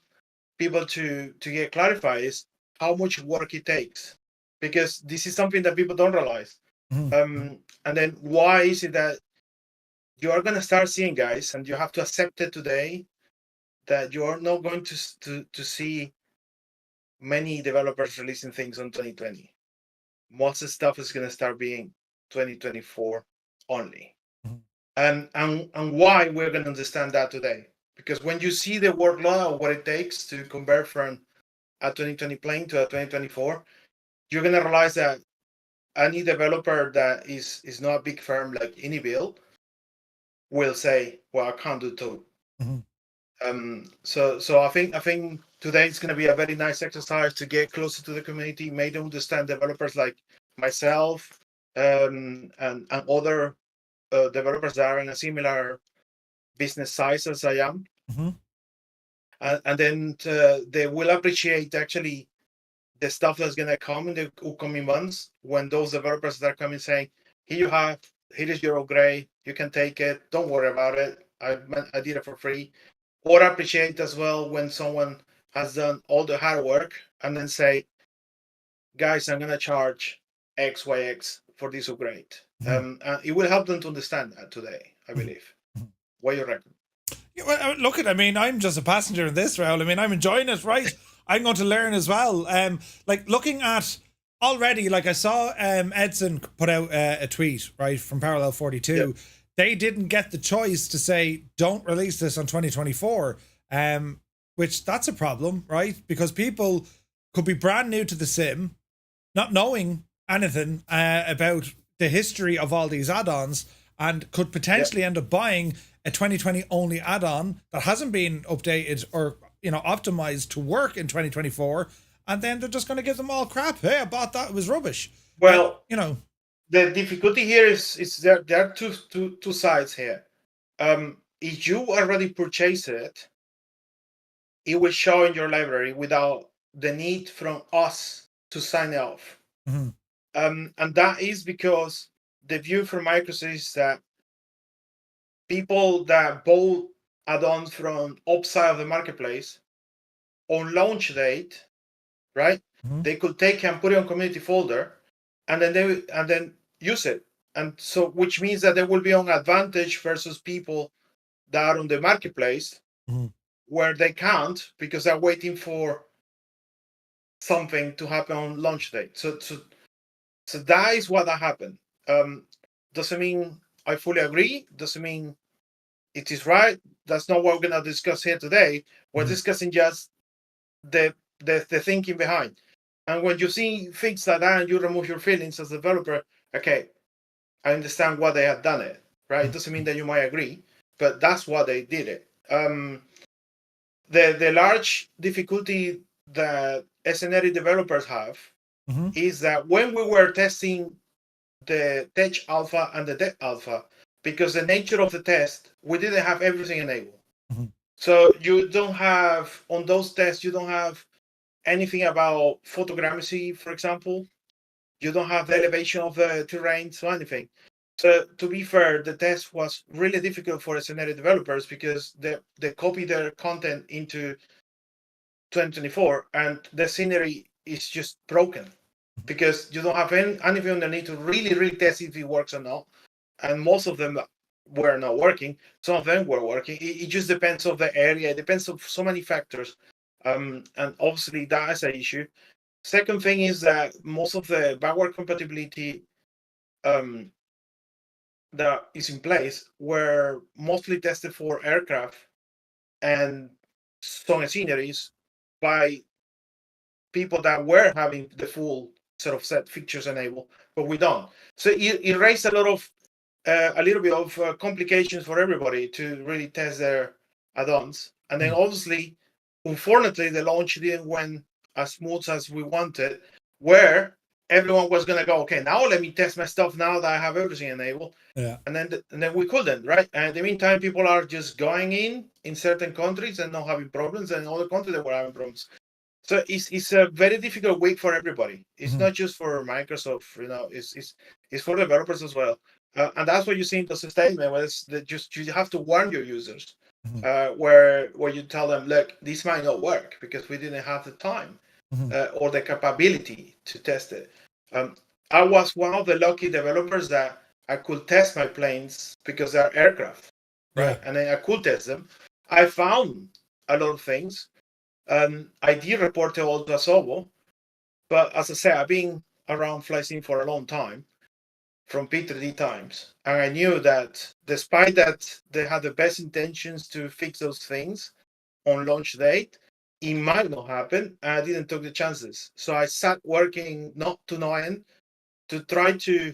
people to get clarified is how much work it takes, because this is something that people don't realize. And then why is it that you are going to start seeing, guys, and you have to accept it today, that you are not going to see many developers releasing things on 2020. Most of the stuff is going to start being 2024 only. And why we're going to understand that today. Because when you see the workload of what it takes to convert from a 2020 plane to a 2024, you're going to realize that any developer that is not a big firm like AnyBuild will say, well, I can't do two. So I think today is going to be a very nice exercise to get closer to the community, make them understand developers like myself, and other developers that are in a similar business size as I am. Mm-hmm. And then they will appreciate actually the stuff that's going to come in the upcoming months when those developers that are coming saying, here is your upgrade, you can take it, don't worry about it, I did it for free. Or appreciate as well when someone has done all the hard work and then say, guys, I'm going to charge XYX for this upgrade. And it will help them to understand that today, I believe. What do you reckon? Yeah, well, look at, I mean, I'm just a passenger in this, Raoul. I mean, I'm enjoying it, right? I'm going to learn as well. Like looking at already, like I saw Edson put out a tweet, right, from Parallel 42. Yep. They didn't get the choice to say, don't release this on 2024, which that's a problem, right? Because people could be brand new to the sim, not knowing anything about the history of all these add-ons, and could potentially end up buying a 2020 only add-on that hasn't been updated or, you know, optimized to work in 2024, and then they're just going to give them all crap. Hey, I bought that, it was rubbish. Well, you know, the difficulty here is there are two sides here. If you already purchased it, it will show in your library without the need from us to sign off. Mm-hmm. And that is because the view from Microsoft is that people that bought add-ons from outside of the marketplace on launch date, right? Mm-hmm. They could take and put it on community folder, and then use it. And so, which means that they will be on advantage versus people that are on the marketplace, mm-hmm. where they can't because they're waiting for something to happen on launch date. So that is what that happened. Doesn't mean I fully agree. Doesn't mean it is right. That's not what we're gonna discuss here today. We're discussing just the thinking behind. And when you see things like that and you remove your feelings as a developer, okay, I understand why they have done it, right? It doesn't mean that you might agree, but that's why they did it. The large difficulty that SNRE developers have is that when we were testing the Tech Alpha and the Dev Alpha, because the nature of the test, we didn't have everything enabled. So you don't have, on those tests, you don't have anything about photogrammetry, for example. You don't have the elevation of the terrain, so anything. So to be fair, the test was really difficult for SNRE developers because they copy their content into 2024 and the scenery is just broken because you don't have anything underneath to really test if it works or not. And most of them were not working. Some of them were working. It just depends on the area. It depends on so many factors. And obviously that is an issue. Second thing is that most of the backward compatibility that is in place were mostly tested for aircraft and some sceneries by people that were having the full sort of set features enabled, but we don't. So it raised a little bit of complications for everybody to really test their add-ons. And then obviously, unfortunately, the launch didn't went as smooth as we wanted, where everyone was going to go, okay, now let me test my stuff now that I have everything enabled. Yeah. And then we couldn't, right? And in the meantime, people are just going in certain countries and not having problems, and in other countries they were having problems. So it's a very difficult week for everybody. It's not just for Microsoft, you know. It's for developers as well, and that's what you see in the statement. Where it's that just you have to warn your users, where you tell them, look, this might not work because we didn't have the time or the capability to test it. I was one of the lucky developers that I could test my planes because they're aircraft, right? Yeah. And then I could test them. I found a lot of things. I did report it all to Asobo, but as I said, I've been around FlySim for a long time, from P3D times, and I knew that despite that they had the best intentions to fix those things on launch date, it might not happen, and I didn't take the chances. So I sat working not to no end to try to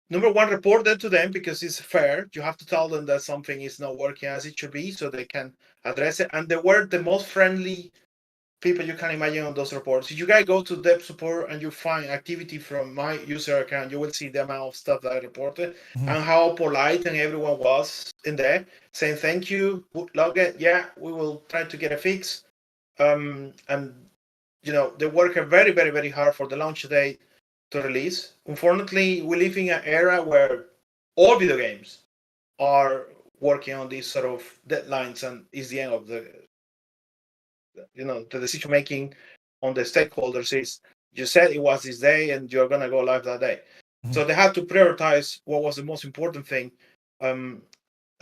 number one, report that to them because it's fair. You have to tell them that something is not working as it should be so they can address it. And they were the most friendly people you can imagine on those reports. If you guys go to dev support and you find activity from my user account, you will see the amount of stuff that I reported and how polite and everyone was in there saying thank you, log it, yeah, we will try to get a fix. And they work very, very, very hard for the launch date to release. Unfortunately, we live in an era where all video games are working on these sort of deadlines, and is the end of the decision making on the stakeholders is you said it was this day and you're gonna go live that day. So they had to prioritize what was the most important thing.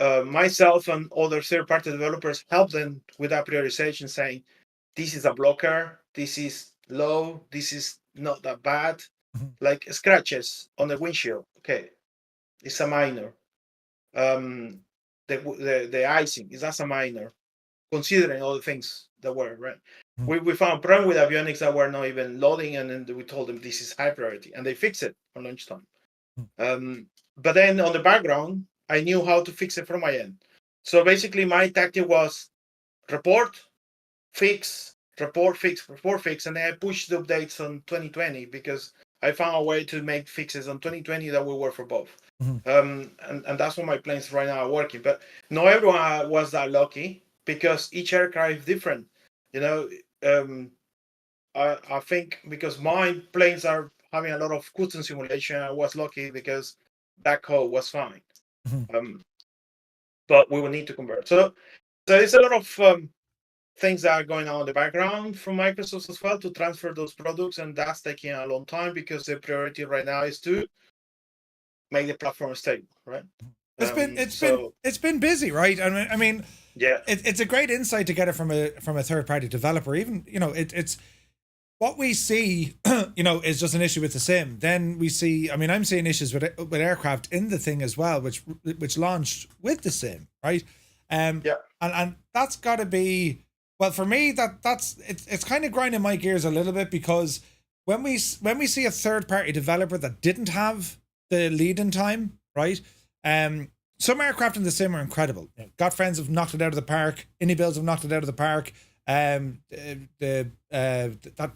Myself and other third-party developers helped them with that prioritization, saying this is a blocker, this is low, this is not that bad. Like scratches on the windshield, okay, it's a minor. The icing is that's a minor, considering all the things that were right. We found a problem with avionics that were not even loading, and then we told them this is high priority, and they fixed it on lunchtime. But then on the background, I knew how to fix it from my end. So basically, my tactic was report, fix, report, fix, report, fix, and then I pushed the updates on 2020 because I found a way to make fixes on 2020 that will work for both. And that's what my plans right now are working. But not everyone was that lucky because each aircraft is different. I think because my planes are having a lot of custom simulation, I was lucky because that code was fine. But we will need to convert. So there's a lot of things that are going on in the background from Microsoft as well to transfer those products, and that's taking a long time because the priority right now is to make the platform stable, right? It's been busy, right? I mean, yeah, it's a great insight to get it from a third party developer. Even it's what we see, is just an issue with the sim. Then we see, I mean, I'm seeing issues with aircraft in the thing as well, which launched with the sim, right? And that's got to be, well, for me, it's kind of grinding my gears a little bit because when we see a third party developer that didn't have the lead in time, right? Some aircraft in the sim are incredible. Got Friends have knocked it out of the park. Indie Builds have knocked it out of the park. That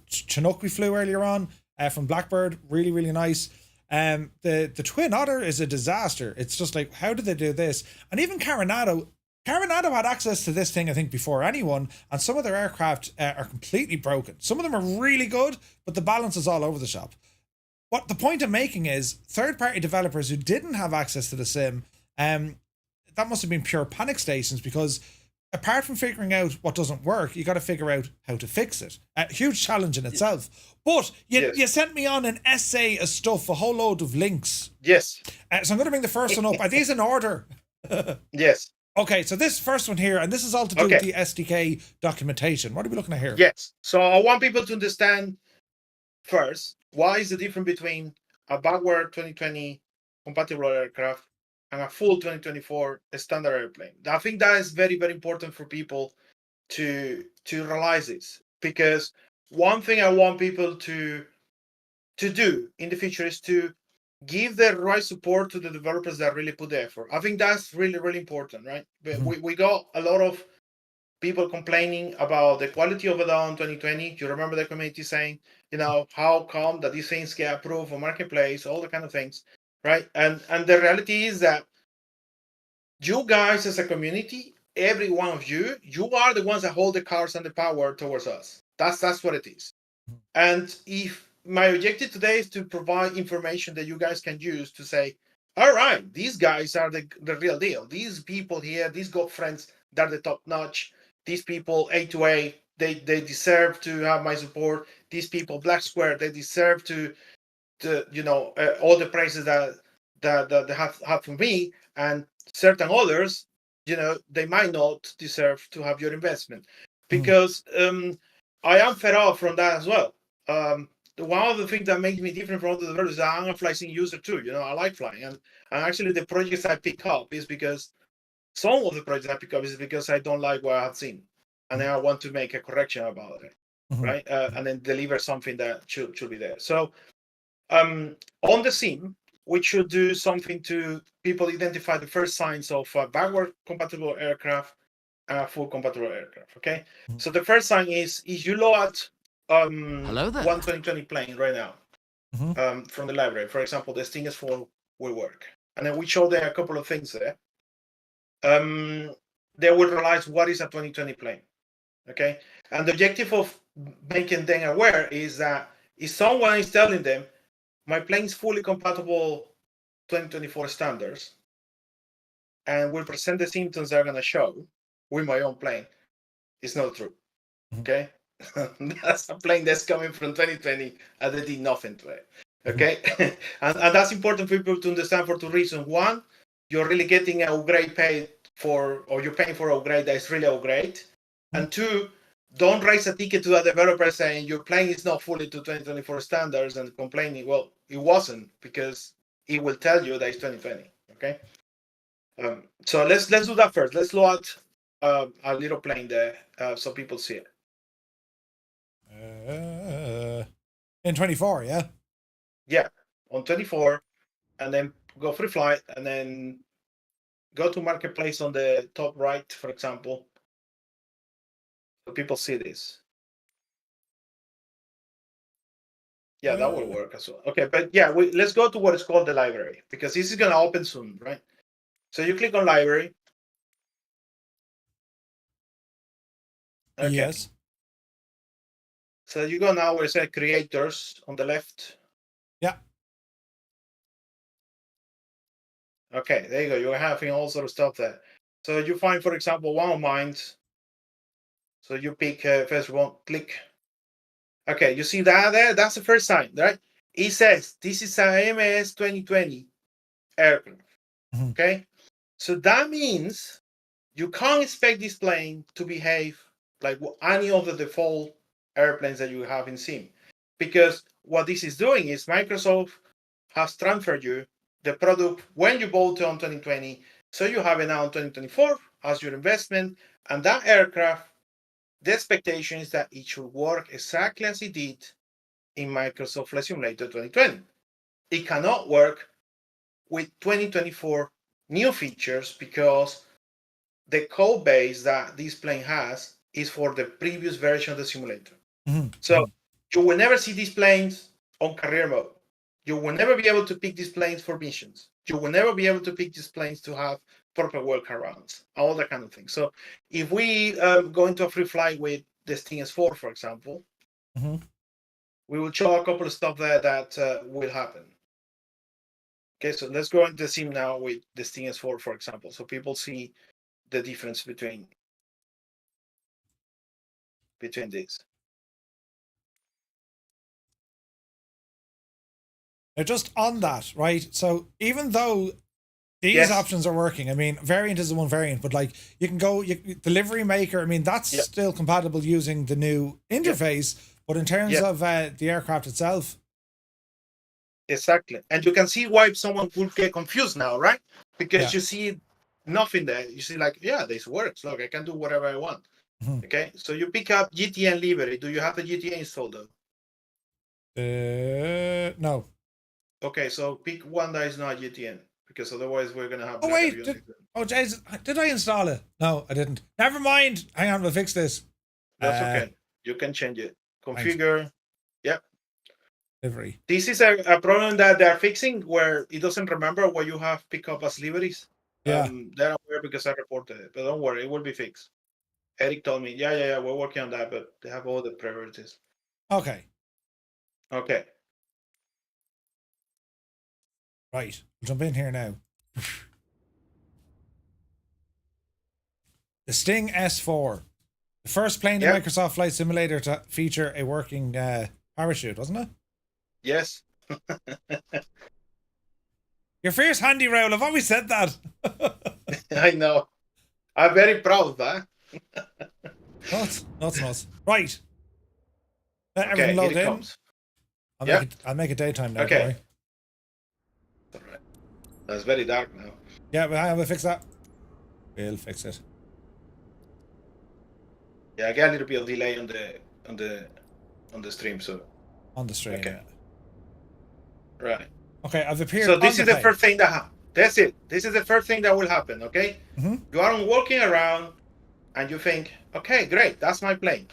Chinook we flew earlier on from Blackbird, really, really nice. The Twin Otter is a disaster. It's just like, how did they do this? And even Carenado had access to this thing, I think, before anyone, and some of their aircraft are completely broken. Some of them are really good, but the balance is all over the shop. What the point I'm making is third-party developers who didn't have access to the sim, that must have been pure panic stations because apart from figuring out what doesn't work, you got to figure out how to fix it. A huge challenge in itself. But you sent me on an essay of stuff, a whole load of links. Yes. So I'm going to bring the first one up. Are these in order? Yes. Okay, so this first one here, and this is all to do with the SDK documentation. What are we looking at here? Yes. So I want people to understand first, why is the difference between a backward 2020 compatible aircraft and a full 2024 standard airplane? I think that is very, very important for people to realize this, because one thing I want people to do in the future is to give the right support to the developers that really put the effort. I think that's really, really important, right? But we got a lot of people complaining about the quality of it on 2020. You remember the community saying, how come that these things get approved for marketplace, all the kind of things, right? And the reality is that you guys as a community, every one of you are the ones that hold the cards and the power towards us. That's what it is. And if my objective today is to provide information that you guys can use to say, all right, these guys are the real deal. These people here, these God friends, they're the top notch. These people A2A, they deserve to have my support. These people Black Square, they deserve to all the praises that they have from me. And certain others, they might not deserve to have your investment, because I am fed up from that as well. One of the things that makes me different from other developers is that I'm a flight sim user too. I like flying, and actually the projects I pick up is because some of the projects I pick up is because I don't like what I have seen, and then I want to make a correction about it, right? And then deliver something that should be there. So on the sim, we should do something to people identify the first signs of a backward compatible aircraft and a full compatible aircraft. Okay, so the first sign is you load Hello there. one 2020 plane right now from the library. For example, the Sting S4 will work, and then we show there a couple of things there. They will realize what is a 2020 plane. Okay, and the objective of making them aware is that if someone is telling them my plane is fully compatible 2024 standards and will present the symptoms they're going to show with my own plane, it's not true. Okay, that's a plane that's coming from 2020 and they did nothing to it. Okay, and that's important for people to understand for two reasons. One, you're really getting an upgrade paid for, or you're paying for an upgrade that is really upgrade. And two, don't raise a ticket to a developer saying your plane is not fully to 2024 standards and complaining, well, it wasn't, because it will tell you that it's 2020. Okay, so let's do that first. Let's load a little plane there so people see it. In 24, yeah? Yeah, on 24, and then go free flight, and then go to marketplace on the top right, for example, so people see this. Yeah, that will work as well. Okay, but yeah, let's go to what is called the library, because this is going to open soon, right? So you click on library. Okay. Yes. So you go now where it says creators on the left. Yeah. Okay, there you go. You're having all sort of stuff there. So you find, for example, one of mine. So you pick first one, click. Okay, you see that there? That's the first sign, right? It says this is a MS 2020 aircraft. Okay, so that means you can't expect this plane to behave like any of the default airplanes that you have in Sim, because what this is doing is Microsoft has transferred you the product when you bought it on 2020, so you have it now in 2024 as your investment, and that aircraft, the expectation is that it should work exactly as it did in Microsoft Flight Simulator 2020. It cannot work with 2024 new features because the code base that this plane has is for the previous version of the simulator. So you will never see these planes on career mode. You will never be able to pick these planes for missions. You will never be able to pick these planes to have proper workarounds, all that kind of thing. So if we go into a free flight with the Sting S4, for example, we will show a couple of stuff there that will happen. Okay, so let's go into the sim now with the Sting S4, for example, so people see the difference between these. Now, just on that, right? So even though these options are working, I mean, variant is the one variant, but like you can go delivery maker. I mean, that's still compatible using the new interface, but in terms of the aircraft itself. Exactly. And you can see why someone would get confused now, right? Because you see nothing there. You see like, yeah, this works. Look, I can do whatever I want. Okay. So you pick up GTN livery. Do you have the GTN installed though? No. Okay. So pick one that is not GTN, because otherwise we're going to have... Oh, wait. Did I install it? No, I didn't. Never mind. Hang on. We'll fix this. That's okay. You can change it. Configure. Thanks. Yep. Livery. This is a problem that they're fixing where it doesn't remember what you have picked up as liveries. Yeah. They're aware because I reported it, but don't worry, it will be fixed. Eric told me, yeah, we're working on that, but they have all the priorities. Okay. Okay. Right. I'll jump in here now. The Sting S4. The first plane in Microsoft Flight Simulator to feature a working parachute, wasn't it? Yes. Your fierce handy, Raoul. I've always said that. I know. I'm very proud of that. Nuts. Right. Let everything load in. I'll make it daytime now. Okay. All right. That's very dark now. Yeah, but hang on, we'll fix that. We'll fix it. Yeah, I get a little bit of delay on the stream, so. On the stream. Okay. Right. Okay, I've appeared. So this on is the page. first thing that happens. That's it. This is the first thing that will happen. Okay. Mm-hmm. You are walking around, and you think, okay, great, that's my plane.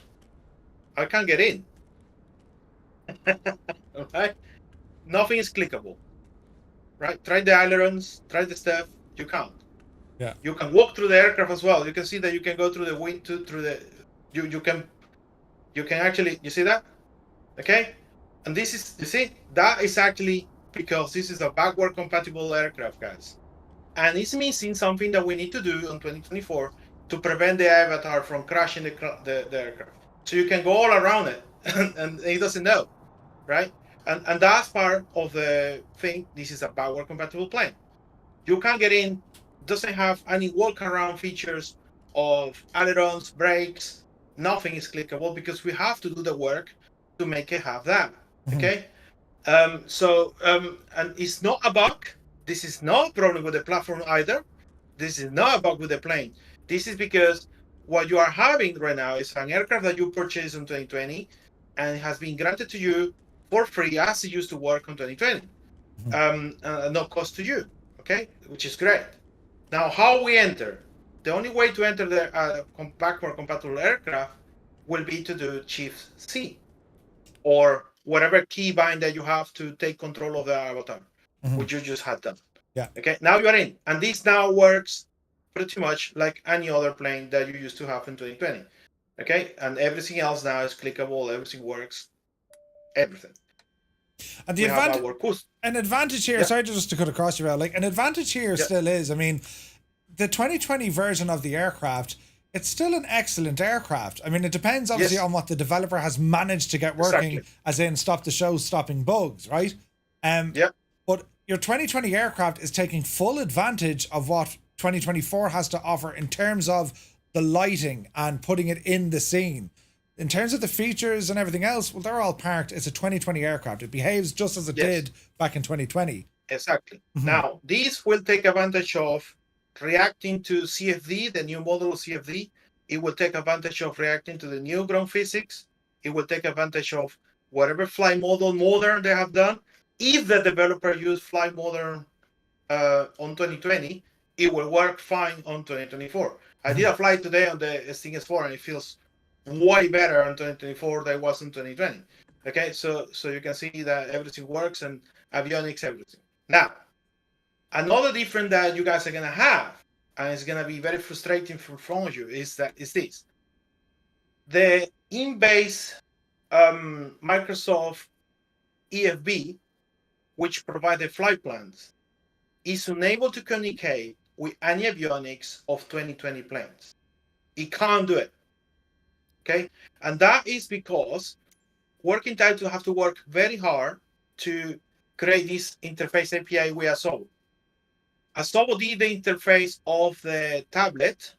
I can't get in. Okay. Nothing is clickable. Right? Try the ailerons. Try the stuff. You can't. Yeah. You can walk through the aircraft as well. You can see that you can go through the wind through the. You can actually. You see that? Okay. And this is, you see, that is actually because this is a backward compatible aircraft, guys. And it's missing something that we need to do on 2024 to prevent the avatar from crashing the aircraft. So you can go all around it, and it doesn't know, right? And that's part of the thing. This is a backward compatible plane. You can't get in, doesn't have any walk around features of ailerons, brakes, nothing is clickable because we have to do the work to make it have that. Okay. And it's not a bug. This is not a problem with the platform either. This is not a bug with the plane. This is because what you are having right now is an aircraft that you purchased in 2020 and it has been granted to you for free as it used to work on 2020. No cost to you. Okay, which is great. Now, how we enter? The only way to enter the backward compatible aircraft will be to do Shift C, or whatever keybind that you have to take control of the avatar, which you just had done. Yeah. Okay, now you are in. And this now works pretty much like any other plane that you used to have in 2020. Okay, and everything else now is clickable, everything works, everything. And the advantage here, sorry just to cut across you, Val, like an advantage here still is, I mean, the 2020 version of the aircraft, it's still an excellent aircraft. I mean, it depends obviously on what the developer has managed to get working, as in stop the show stopping bugs, right? But your 2020 aircraft is taking full advantage of what 2024 has to offer in terms of the lighting and putting it in the scene. In terms of the features and everything else, well, they're all parked. It's a 2020 aircraft. It behaves just as it did back in 2020. Exactly. Now, these will take advantage of reacting to CFD, the new model of CFD. It will take advantage of reacting to the new ground physics. It will take advantage of whatever flight model modern they have done. If the developer used flight modern on 2020, it will work fine on 2024. I did a flight today on the Sting S4 and it feels way better on 2024 than it was in 2020. Okay, so you can see that everything works and avionics, everything. Now, another difference that you guys are gonna have, and it's gonna be very frustrating for you, is this: the in-base Microsoft EFB, which provide the flight plans, is unable to communicate with any avionics of 2020 planes. It can't do it. Okay, and that is because working title have to work very hard to create this interface API with Asobo. Asobo did the interface of the tablet,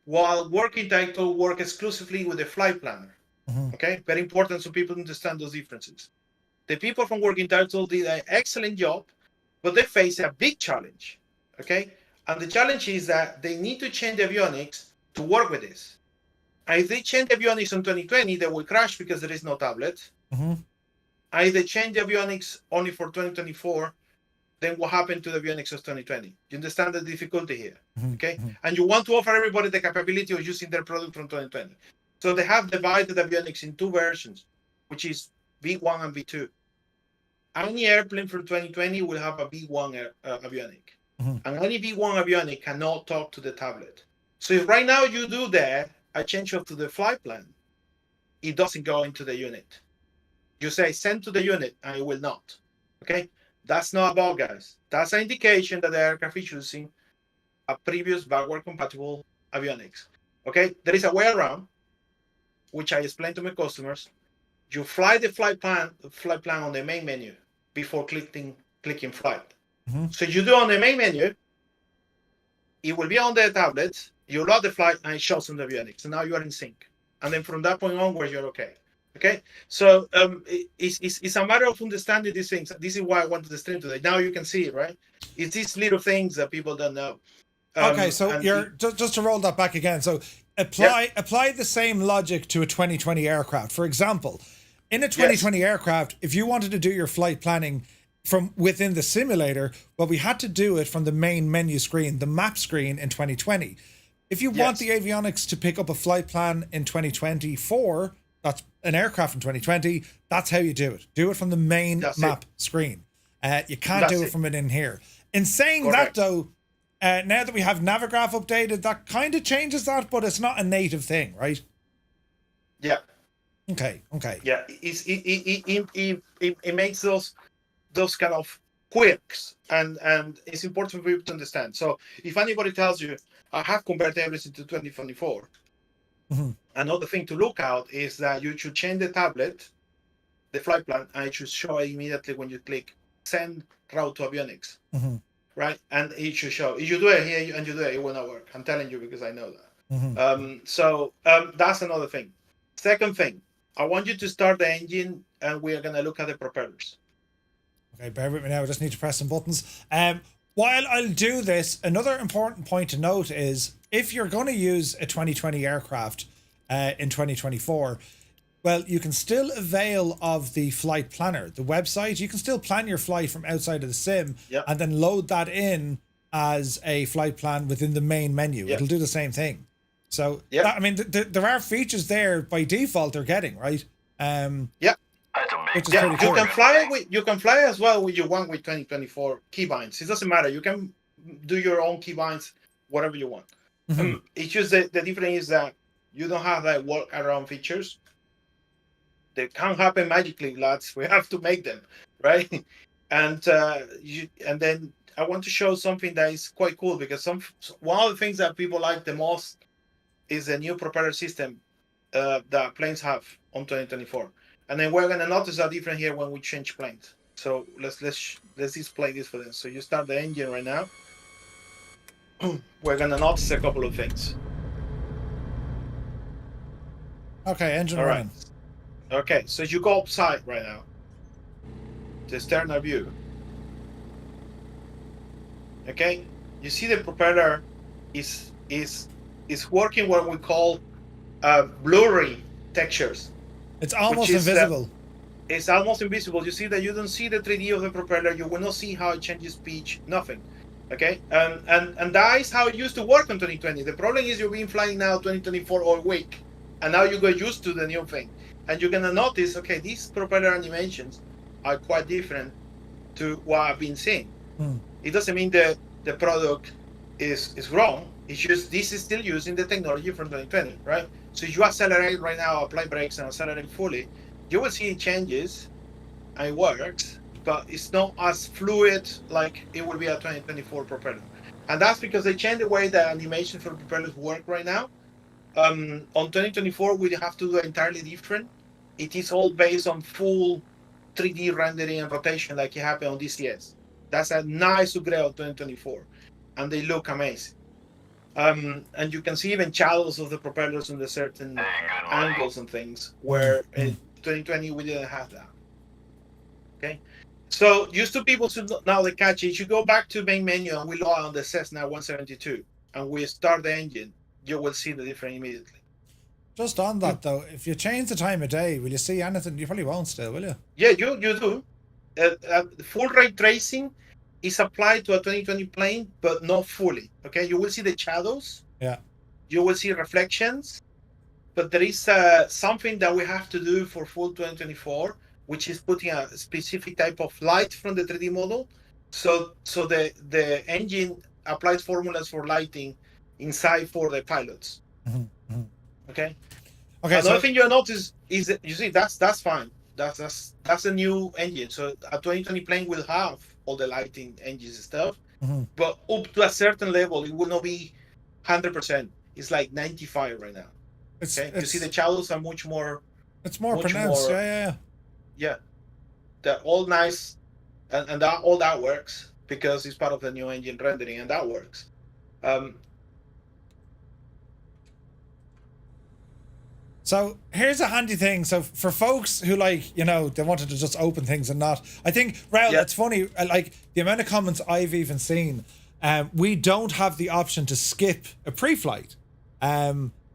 while working title work exclusively with the flight planner. Okay, very important so people understand those differences. The people from working title did an excellent job, but they face a big challenge. Okay, and the challenge is that they need to change the avionics to work with this. And if they change the avionics in 2020, they will crash because there is no tablet. And if they change the avionics only for 2024, then what happened to the avionics of 2020? You understand the difficulty here, okay? And you want to offer everybody the capability of using their product from 2020. So they have divided the avionics in two versions, which is V1 and V2. Any airplane from 2020 will have a V1 avionic. And any V1 avionic cannot talk to the tablet. So if right now you do that, a change to the flight plan, it doesn't go into the unit. You say send to the unit and it will not. Okay, that's not a bug, guys. That's an indication that the aircraft is using a previous backward compatible avionics. Okay, there is a way around, which I explained to my customers. You fly the flight plan on the main menu before clicking flight. So you do on the main menu, it will be on the tablet. You load the flight and it shows on the avionics. So now you are in sync. And then from that point onwards, you're okay. Okay. So it's a matter of understanding these things. This is why I wanted to stream today. Now you can see it, right? It's these little things that people don't know. Okay, so you're just to roll that back again. So apply the same logic to a 2020 aircraft. For example, in a 2020 aircraft, if you wanted to do your flight planning from within the simulator, but we had to do it from the main menu screen, the map screen in 2020. If you want the avionics to pick up a flight plan in 2024, that's an aircraft in 2020, that's how you do it. Do it from the main map screen. You can't do it from within here. In saying that, though, now that we have Navigraph updated, that kind of changes that, but it's not a native thing, right? Yeah. Okay. Yeah, it makes those kind of quirks, and it's important for people to understand. So if anybody tells you, I have converted everything to 2024, another thing to look out is that you should change the tablet, the flight plan, and it should show immediately when you click send route to avionics. Right? And it should show. If you do it here and you do it, it will not work. I'm telling you because I know that. So that's another thing. Second thing, I want you to start the engine and we are going to look at the propellers. Okay, bear with me now. I just need to press some buttons. While I'll do this, another important point to note is if you're going to use a 2020 aircraft in 2024, well, you can still avail of the flight planner, the website. You can still plan your flight from outside of the sim and then load that in as a flight plan within the main menu. It'll do the same thing. So, that, I mean, there are features there by default they're getting, right? Which is pretty cool. You can fly as well with you want with 2024 keybinds. It doesn't matter. You can do your own keybinds, whatever you want. It's just the difference is that you don't have that walk around features. They can't happen magically, lads. We have to make them, right? And then I want to show something that is quite cool because one of the things that people like the most is the new propeller system that planes have on 2024. And then we're gonna notice a difference here when we change planes. So let's display this for them. So you start the engine right now. We're gonna notice a couple of things. Okay, engine running. Okay, so you go upside right now. The external view. Okay, you see the propeller is working what we call blurry textures. It's almost invisible. It's almost invisible. You see that you don't see the 3D of the propeller. You will not see how it changes pitch. Nothing. Okay, and that is how it used to work in 2020. The problem is you've been flying now 2024 all week, and now you got used to the new thing. And you're gonna notice, okay, these propeller animations are quite different to what I've been seeing. It doesn't mean the product is wrong. It's just this is still using the technology from 2020, right? So if you accelerate right now, apply brakes and accelerate fully, you will see it changes and it works, but it's not as fluid like it will be a 2024 propeller. And that's because they changed the way the animation for propellers work right now. On 2024, we have to do it entirely different. It is all based on full 3D rendering and rotation like it happened on DCS. That's a nice upgrade on 2024. And they look amazing. And you can see even shadows of the propellers on the certain angles and things, where in 2020 we didn't have that. Okay? So used to people should now the catch it. You go back to main menu and we log on the Cessna 172 and we start the engine, you will see the difference immediately. Just on that though, if you change the time of day, will you see anything? You probably won't still, will you? Yeah, you do. Full ray tracing is applied to a 2020 plane, but not fully. Okay, you will see the shadows. Yeah. You will see reflections, but there is something that we have to do for full 2024, which is putting a specific type of light from the 3D model. So the engine applies formulas for lighting inside for the pilots. Okay. Another thing you'll notice is that you see that's fine. That's a new engine. So a 2020 plane will have all the lighting engines and stuff, but up to a certain level, it will not be 100%. It's like 95 right now. You see the shadows are much more. It's more pronounced. Yeah. They're all nice, and that all that works because it's part of the new engine rendering, and that works. So here's a handy thing. So for folks who they wanted to just open things and not, I think, Raul, it's funny, like the amount of comments I've even seen, we don't have the option to skip a pre-flight.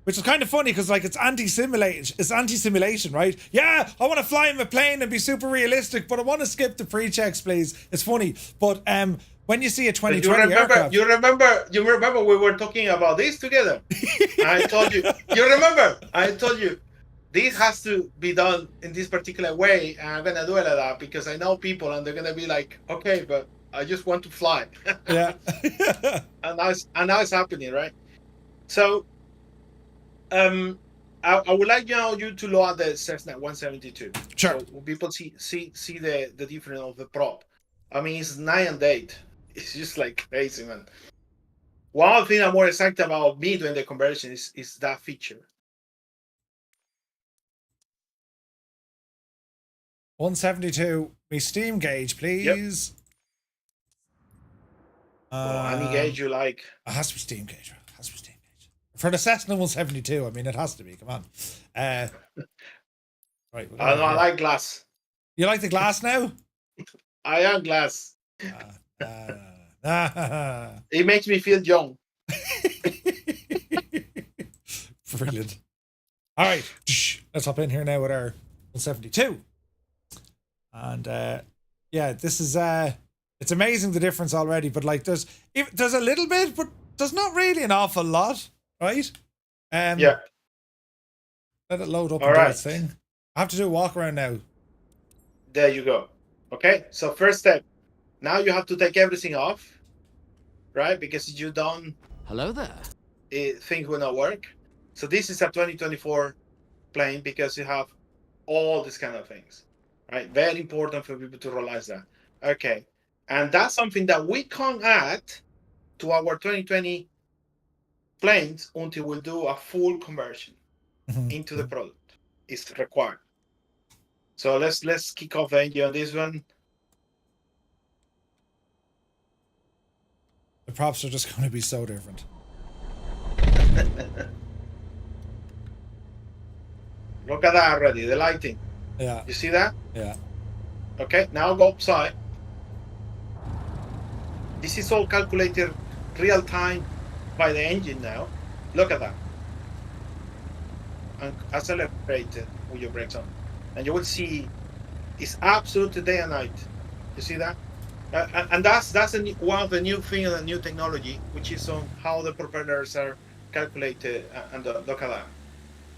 Which is kind of funny because like it's anti-simulation, right? Yeah, I want to fly in a plane and be super realistic, but I want to skip the pre-checks, please. It's funny, but when you see a 2020 aircraft, you remember we were talking about this together. I told you. You remember? I told you this has to be done in this particular way, and I'm gonna do it like that because I know people, and they're gonna be like, okay, but I just want to fly. Yeah. and now it's happening, right? So. I would like you to load the Cessna 172. Sure. So people see the difference of the prop. I mean, it's 9 and 8. It's just like crazy, man. One thing I'm more excited about me doing the conversion is that feature. 172. Me steam gauge, please. Well, any gauge you like. It has to be steam gauge. It has to be steam. For the Cessna 172, I mean, it has to be. Come on. Right. I like glass. You like the glass now? I am glass. It makes me feel young. Brilliant. All right. Let's hop in here now with our 172. And yeah, this is it's amazing the difference already, but like there's a little bit, but there's not really an awful lot. Right? Yeah. Let it load up All and do right. its thing. I have to do a walk around now. There you go. Okay. So first step. Now you have to take everything off, right? Because if you don't, hello there. Things will not work. So this is a 2024 plane because you have all these kind of things, right? Very important for people to realize that. Okay. And that's something that we can't add to our 2020 planes until we do a full conversion into the product. It's required. So let's kick off the engine on this one. The props are just going to be so different. Look at that already, the lighting. Yeah. You see that? Yeah. Okay, now go upside. This is all calculated real time by the engine now. Look at that. And accelerate it with your brakes on. And you will see it's absolutely day and night. You see that? And that's one of the new things, the new technology, which is on how the propellers are calculated. And look at that.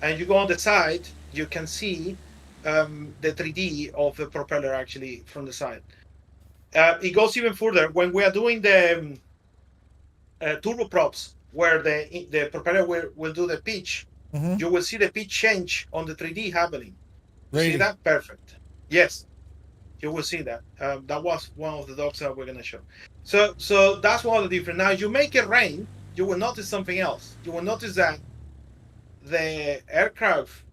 And you go on the side, you can see the 3D of the propeller actually from the side. It goes even further. When we are doing the turboprops, where the propeller will do the pitch, you will see the pitch change on the 3D happening. Really? See that? Perfect. Yes, you will see that. That was one of the docs that we're going to show. So that's one of the different. Now, you make it rain, you will notice something else. You will notice that the aircraft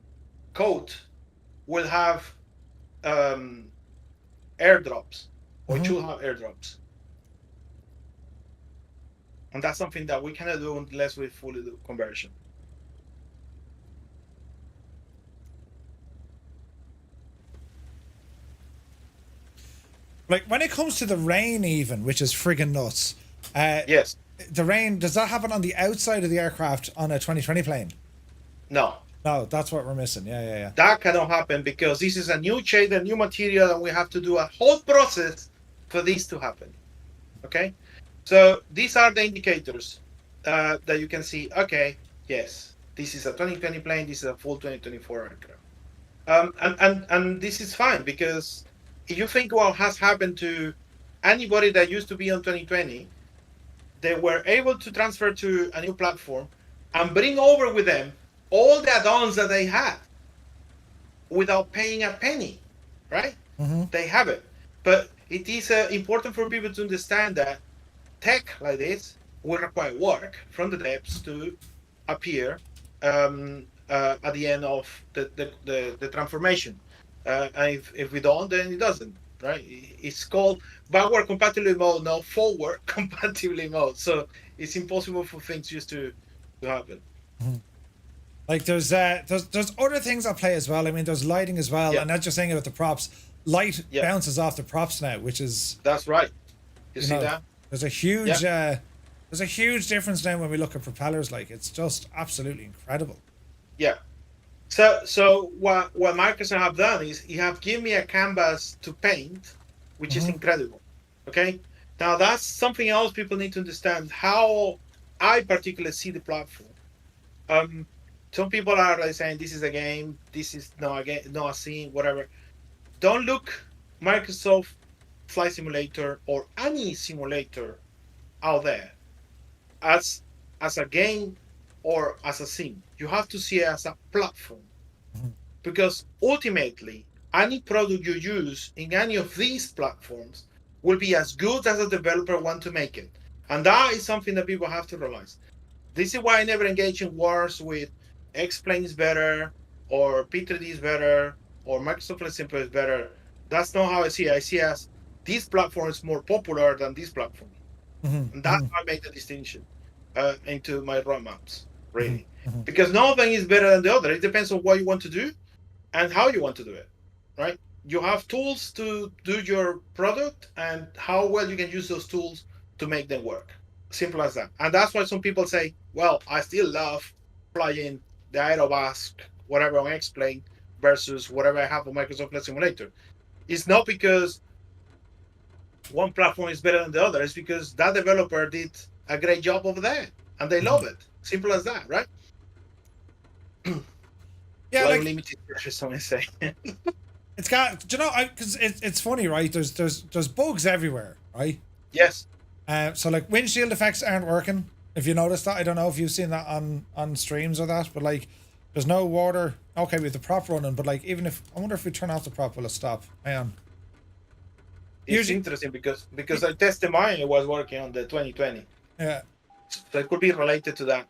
coat will have airdrops, or should have airdrops. And that's something that we cannot do unless we fully do conversion. Like when it comes to the rain, even, which is friggin' nuts. Yes. The rain, does that happen on the outside of the aircraft on a 2020 plane? No. No, that's what we're missing. Yeah. That cannot happen because this is a new shade, a new material, and we have to do a whole process for this to happen. Okay? So these are the indicators that you can see. Okay, yes, this is a 2020 plane. This is a full 2024 aircraft. And this is fine because if you think what has happened to anybody that used to be on 2020, they were able to transfer to a new platform and bring over with them all the add-ons that they had without paying a penny, right? They have it. But it is important for people to understand that tech like this will require work from the depths to appear at the end of the transformation. And if we don't, then it doesn't, right? It's called backward compatibility mode, not forward compatibility mode. So it's impossible for things just to happen. Like there's other things at play as well. I mean, there's lighting as well, and not just saying about the props. Light bounces off the props now, which is that's right. You see that? There's a huge There's a huge difference now when we look at propellers. Like, it's just absolutely incredible. Yeah. So what Microsoft have done is you have given me a canvas to paint, which is incredible. Okay. Now that's something else people need to understand how I particularly see the platform. Some people are like saying this is a game, this is not a game, not a scene, whatever. Don't look Microsoft Flight Simulator or any simulator out there as a game or as a sim. You have to see it as a platform. Because ultimately, any product you use in any of these platforms will be as good as a developer want to make it. And that is something that people have to realize. This is why I never engage in wars with X-Plane is better, or P3D is better, or Microsoft Flight Simulator is better. That's not how I see it. I see it as this platform is more popular than this platform. And that's how I make the distinction into my roadmaps, really. Because nothing is better than the other. It depends on what you want to do and how you want to do it, right? You have tools to do your product and how well you can use those tools to make them work. Simple as that. And that's why some people say, well, I still love flying the Aerobask, whatever on X-Plane versus whatever I have on Microsoft Flight Simulator. It's not because one platform is better than the other. It's because that developer did a great job over there and they love it. Simple as that, right? Yeah, like limited pressure, someone say. It's got, you know, because it's funny, right? There's bugs everywhere, right? Yes. So like windshield effects aren't working. If you noticed that, I don't know if you've seen that on streams or that, but like there's no water. Okay, we have the prop running, but like even if I wonder if we turn off the prop, will it stop? Hang on. It's interesting because I tested mine. It was working on the 2020. Yeah. So it could be related to that.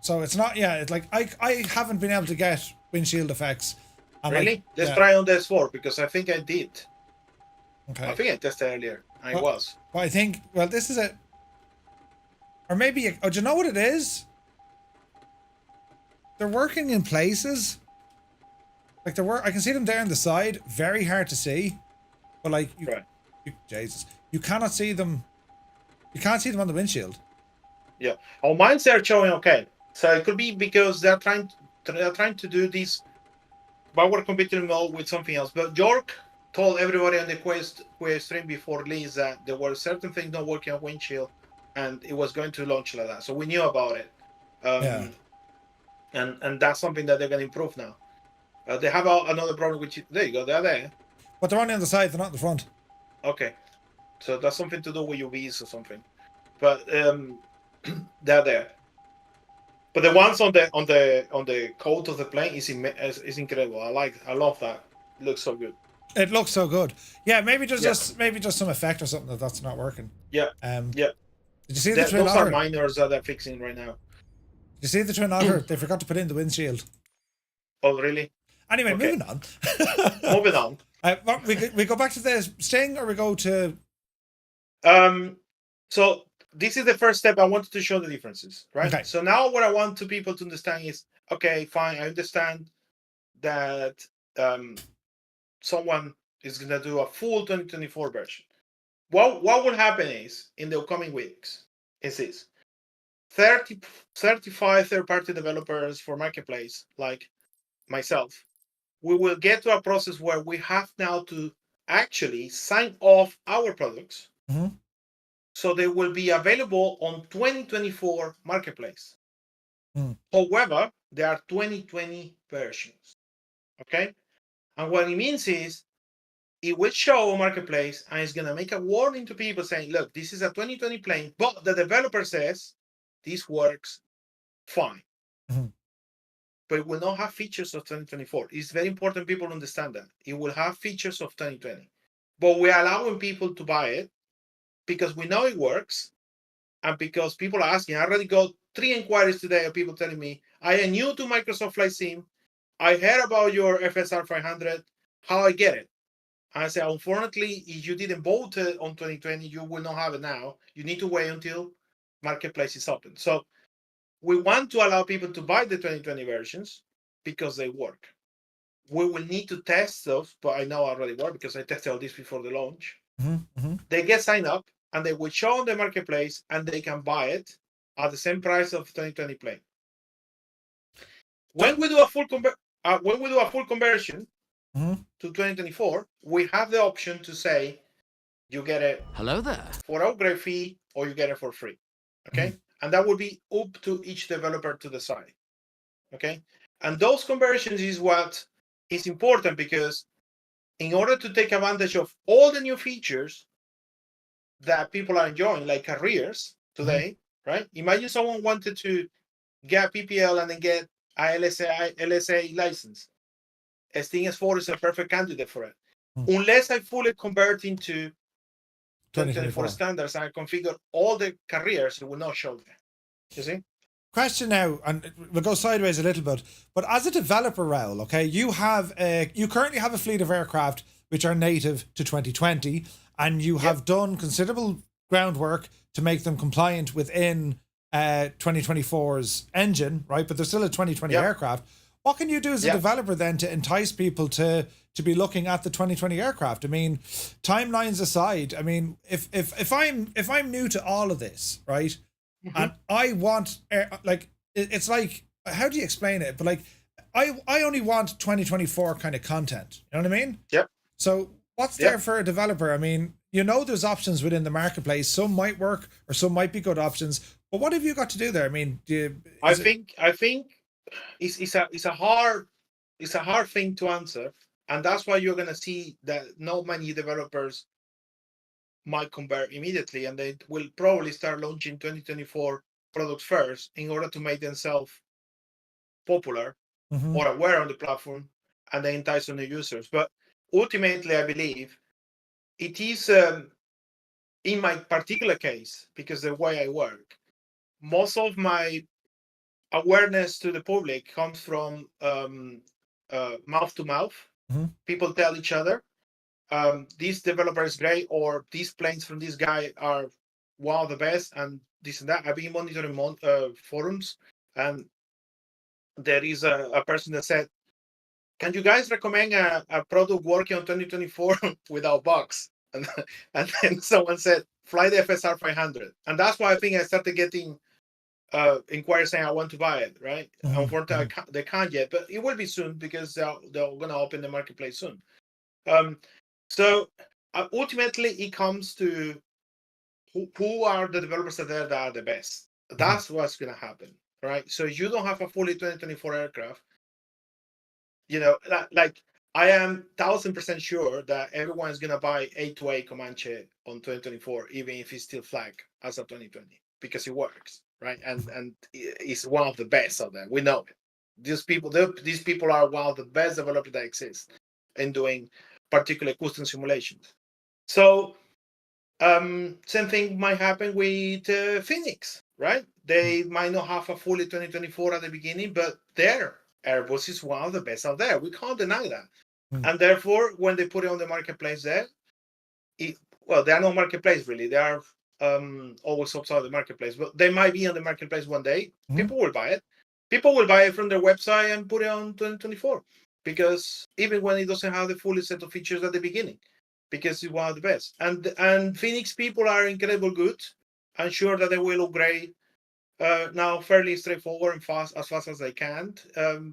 So it's not. Yeah, it's like I haven't been able to get windshield effects. Really? Like, Let's try on the S4 because I think I did. Okay. I think I tested earlier. And it was. Well, I think. Well, this is it. Or maybe. Oh, do you know what it is? They're working in places. Like I can see them there on the side. Very hard to see. But like, Jesus, you cannot see them. You can't see them on the windshield. Yeah. Oh, mine's are showing okay. So it could be because they're trying to do this backward compatible mode with something else. But York told everybody on the quest stream before release that there were certain things not working on windshield, and it was going to launch like that. So we knew about it. Yeah. And that's something that they're going to improve now. They have another problem, which there you go, they're there. But they're only on the side, they're not in the front. Okay, so that's something to do with UVs or something. But they're there. But the ones on the coat of the plane is incredible. I love that. It looks so good. It looks so good. Yeah, maybe there's just some effect or something that's not working. Yeah. Yeah. Did you see the Twin those Otter? are minors that they're fixing right now. Did you see the Twin Otter? They forgot to put in the windshield. Oh, really? Anyway, moving on. Moving on. We go back to the Sting, or we go to. So this is the first step. I wanted to show the differences, right? Okay. So now what I want people to understand is, okay, fine, I understand that someone is gonna do a full 2024 version. What will happen is in the upcoming weeks is this: 35 third-party developers for marketplace, like myself, we will get to a process where we have now to actually sign off our products. Mm-hmm. So they will be available on 2024 marketplace. Mm. However, there are 2020 versions. Okay? And what it means is it will show on marketplace and it's going to make a warning to people saying, look, this is a 2020 plane, but the developer says this works fine. Mm-hmm. But it will not have features of 2024. It's very important people understand that. It will have features of 2020. But we're allowing people to buy it because we know it works, and because people are asking. I already got 3 inquiries today of people telling me, I am new to Microsoft Flight Sim. I heard about your FSR 500. How I get it? And I say, unfortunately, if you didn't vote on 2020, you will not have it now. You need to wait until marketplace is open. So we want to allow people to buy the 2020 versions because they work. We will need to test those, but I know already work because I tested all this before the launch. Mm-hmm. They get signed up, and they will show on the marketplace, and they can buy it at the same price of 2020 plane. When we do a full conversion Mm-hmm. to 2024, we have the option to say you get it for upgrade fee or you get it for free. Okay, and that would be up to each developer to decide. Okay, and those conversions is what is important, because in order to take advantage of all the new features that people are enjoying, like careers today, right? Imagine someone wanted to get PPL and then get a LSA license. STS4 is a perfect candidate for it. Unless I fully convert into 2024 standards and I configure all the careers, it will not show there. You see? Question now, and we'll go sideways a little bit, but as a developer, Raoul, okay, you currently have a fleet of aircraft which are native to 2020, and you have done considerable groundwork to make them compliant within 2024's engine, right? But they're still a 2020 aircraft. What can you do as a developer then to entice people to be looking at the 2020 aircraft? I mean, timelines aside, I mean, if I'm new to all of this, right? And I want, it's like, how do you explain it? But like, I only want 2024 kind of content. You know what I mean? Yep. So what's there for a developer? I mean, there's options within the marketplace. Some might work or some might be good options. But what have you got to do there? I mean, I think it's a hard thing to answer, and that's why you're gonna see that not many developers might convert immediately, and they will probably start launching 2024 products first in order to make themselves popular or aware on the platform, and then entice new users. But ultimately, I believe it is, in my particular case, because the way I work, most of my awareness to the public comes from mouth to mouth. People tell each other, this developer is great, or these planes from this guy are one of the best, and this and that. I've been monitoring forums, and there is a person that said, can you guys recommend a product working on 2024 without bugs? And then someone said, fly the FSR 500. And that's why I think I started getting inquiries saying I want to buy it, right? Unfortunately, they can't yet, but it will be soon, because they're going to open the marketplace soon. So ultimately, it comes to who are the developers that are the best. That's what's going to happen, right? So you don't have a fully 2024 aircraft. Like I am 1000% sure that everyone is going to buy A2A Comanche on 2024, even if it's still flagged as of 2020, because it works, right? And it's one of the best out there. We know it. These people are one of the best developers that exist in doing particular custom simulations. So same thing might happen with Phoenix, right? They might not have a fully 2024 at the beginning, but their Airbus is one of the best out there. We can't deny that. And therefore, when they put it on the marketplace there, they are no marketplace really. They are always outside the marketplace, but they might be on the marketplace one day. People will buy it. People will buy it from their website and put it on 2024, because even when it doesn't have the full set of features at the beginning, because it's one of the best. And Phoenix people are incredibly good. I'm sure that they will upgrade now fairly straightforward and as fast as they can,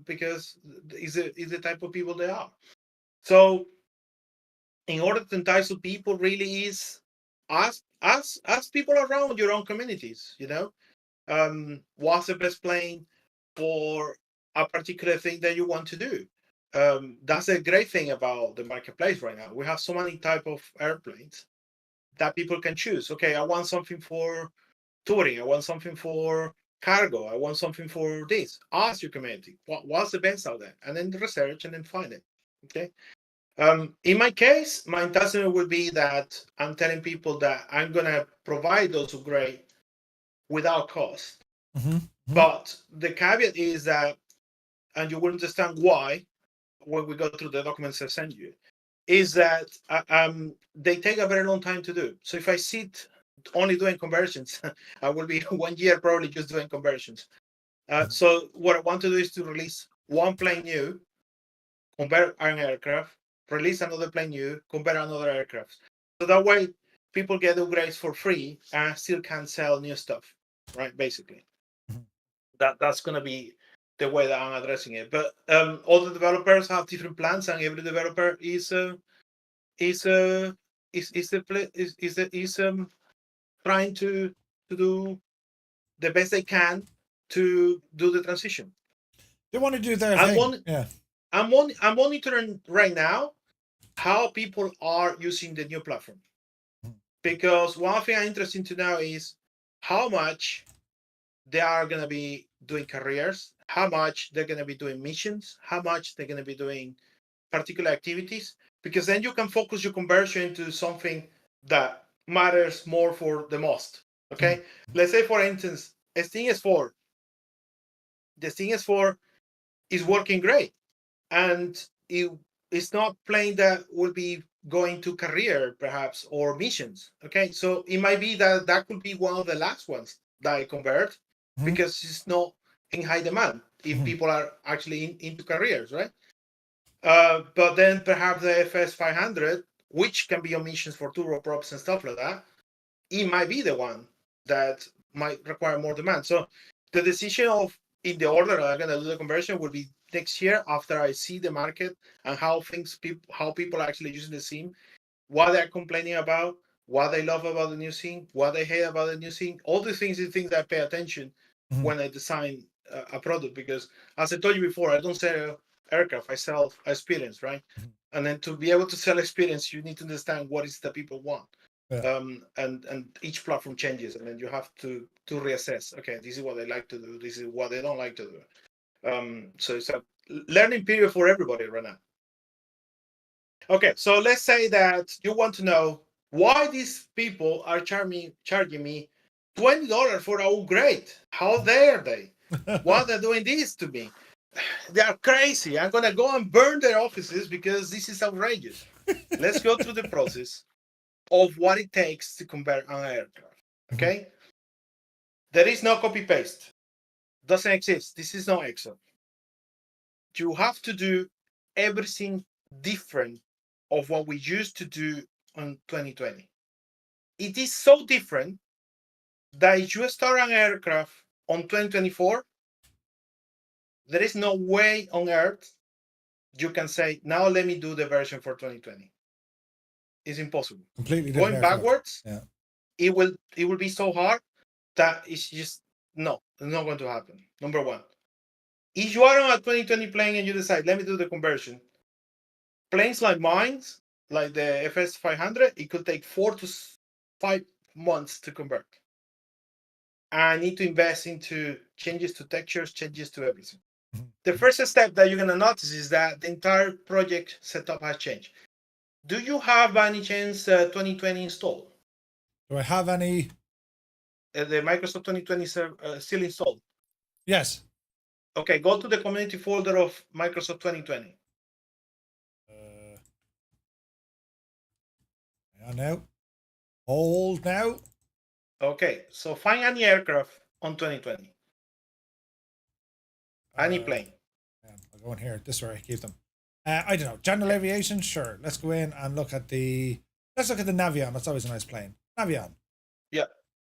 because is the type of people they are. So in order to entice people, really is ask people around your own communities, what's the best plane for a particular thing that you want to do. That's a great thing about the marketplace right now. We have so many type of airplanes that people can choose. Okay, I want something for touring. I want something for cargo. I want something for this. Ask your community, what's the best out there? And then research and then find it. Okay. In my case, my intention would be that I'm telling people that I'm going to provide those upgrades without cost. But the caveat is that, and you will understand why when we go through the documents I send you, is that they take a very long time to do. So if I sit only doing conversions, I will be 1 year probably just doing conversions. So what I want to do is to release one plane new, convert an aircraft, release another plane new, convert another aircraft. So that way people get upgrades for free and still can sell new stuff, right? Basically, that's gonna be the way that I'm addressing it. But all the developers have different plans, and every developer is trying to do the best they can to do the transition. They want to do their thing. Yeah. I'm monitoring right now how people are using the new platform, because one thing I'm interested to know is how much they are going to be doing careers, how much they're going to be doing missions, how much they're going to be doing particular activities, because then you can focus your conversion into something that matters more for the most. Okay, let's say for instance, Sting S4. The Sting S4 is working great, and it's not playing that will be going to career perhaps or missions. Okay, so it might be that could be one of the last ones that I convert, because it's not in high demand if people are actually into careers, right? But then perhaps the FS 500, which can be on missions for turboprops and stuff like that, it might be the one that might require more demand. So the decision of in the order that I'm going to do the conversion will be next year, after I see the market and how people are actually using the sim, what they're complaining about, what they love about the new sim, what they hate about the new sim. All these things are things that I pay attention when I design a product, because as I told you before, I don't sell aircraft, I sell experience, right? And then to be able to sell experience, you need to understand what is the people want. And each platform changes, and then you have to reassess. Okay, this is what they like to do. This is what they don't like to do. So it's a learning period for everybody right now. Okay, so let's say that you want to know why these people are charging me $20 for an upgrade. How dare they? Why they're doing this to me? They are crazy. I'm gonna go and burn their offices because this is outrageous. Let's go through the process of what it takes to convert an aircraft. Okay? There is no copy paste. Doesn't exist. This is no Excel. You have to do everything different of what we used to do on 2020. It is so different that if you start an aircraft on 2024, there is no way on earth you can say, now let me do the version for 2020. It's impossible. Completely different. Going backwards, yeah. it will be so hard that it's just no, it's not going to happen. Number one. If you are on a 2020 plane and you decide, let me do the conversion, planes like mine, like the FS 500, it could take 4 to 5 months to convert. I need to invest into changes to textures, changes to everything. The first step that you're going to notice is that the entire project setup has changed. Do you have by any chance 2020 installed? Do I have any? The Microsoft 2020 still installed? Yes. Okay, go to the community folder of Microsoft 2020. Now. Hold now. Okay, so find any aircraft on 2020. Any plane. I'll go in here. This is where I keep them. I don't know. General aviation, sure. Let's go in and look at the. Let's look at the Navion. That's always a nice plane. Navion. Yeah.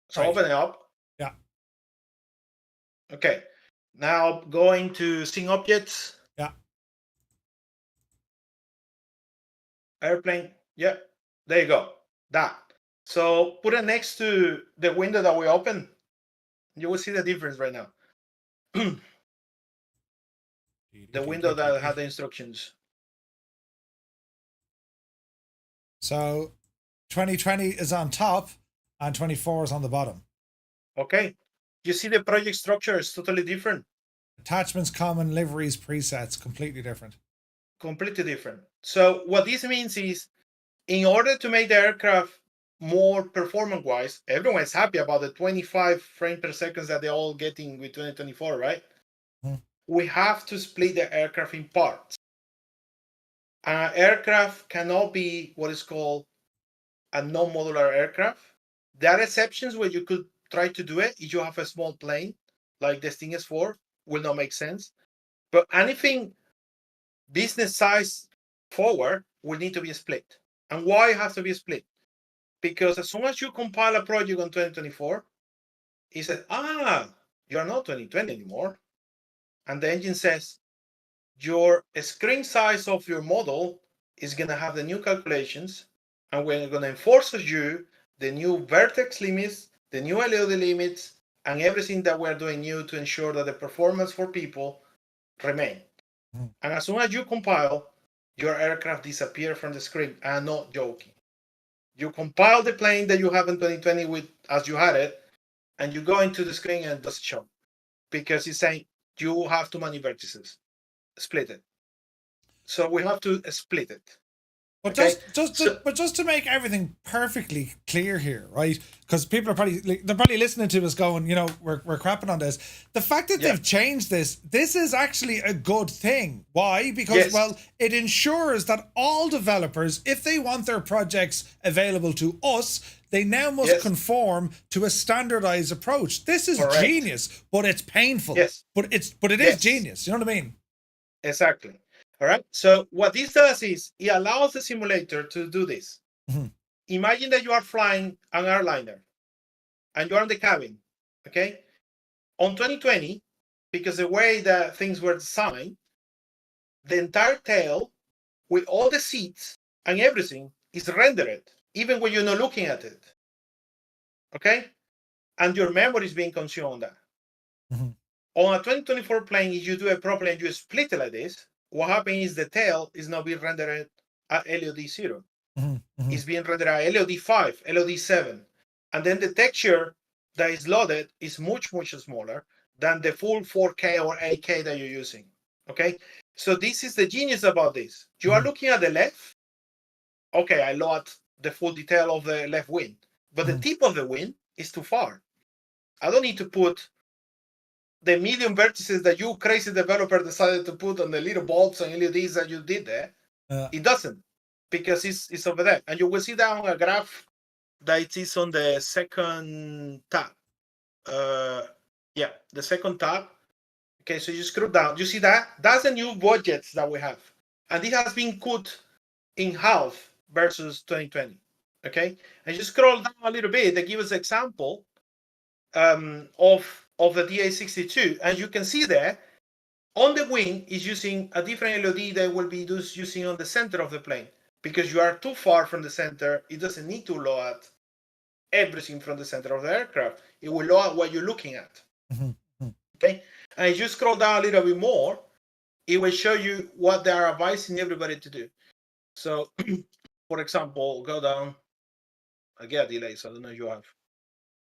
So open it up. Yeah. Okay. Now going to Sync Objects. Yeah. Airplane. Yeah. There you go. That. So put it next to the window that we opened. You will see the difference right now. The window that had the instructions. So 2020 is on top and 24 is on the bottom. Okay. You see the project structure is totally different. Attachments, common, liveries, presets, completely different. Completely different. So what this means is, in order to make the aircraft more performance-wise, everyone's happy about the 25 frames per second that they're all getting with 2024, right? We have to split the aircraft in parts. An aircraft cannot be what is called a non-modular aircraft. There are exceptions where you could try to do it if you have a small plane, like the Sting S4, will not make sense. But anything business size forward will need to be split. And why it has to be split? because as soon as you compile a project on 2024, it says, you're not 2020 anymore. And the engine says, your screen size of your model is going to have the new calculations, and we're going to enforce on you the new vertex limits, the new LOD limits, and everything that we're doing new to ensure that the performance for people remain. And as soon as you compile, your aircraft disappear from the screen. I'm not joking. You compile the plane that you have in 2020 with as you had it, and you go into the screen and it doesn't show because it's saying you have too many vertices. Split it. So we have to split it. But Okay? just to make everything perfectly clear here, right? Because people are probably listening to us going, you know, we're crapping on this. The fact that they've changed this is actually a good thing. Why? Because well, it ensures that all developers, if they want their projects available to us, they now must conform to a standardized approach. This is genius, but it's painful. Yes. But it is genius. You know what I mean? Exactly. All right. So what this does is it allows the simulator to do this. Imagine that you are flying an airliner and you're in the cabin. Okay. On 2020, because the way that things were designed, the entire tail with all the seats and everything is rendered, even when you're not looking at it. Okay. And your memory is being consumed on that. On a 2024 plane, if you do it properly and you split it like this, what happens is the tail is not being rendered at LOD 0. It's being rendered at LOD 5, LOD 7. And then the texture that is loaded is much, much smaller than the full 4K or 8K that you're using. Okay? So this is the genius about this. You are looking at the left. Okay, I load the full detail of the left wing. But the tip of the wing is too far. I don't need to put the medium vertices that you crazy developer decided to put on the little bulbs and LEDs that you did there. It doesn't, because it's over there. And you will see that on a graph that it is on the second tab. The second tab. Okay, so you scroll down. You see that? That's the new budgets that we have. And it has been cut in half versus 2020. Okay? And you scroll down a little bit, they give us an example of the DA62, and you can see there on the wing is using a different LOD that will be using on the center of the plane, because you are too far from the center. It doesn't need to load everything from the center of the aircraft. It will load what you're looking at. Okay, and if you scroll down a little bit more, it will show you what they are advising everybody to do. So, for example, go down. I get delays. I don't know if you have.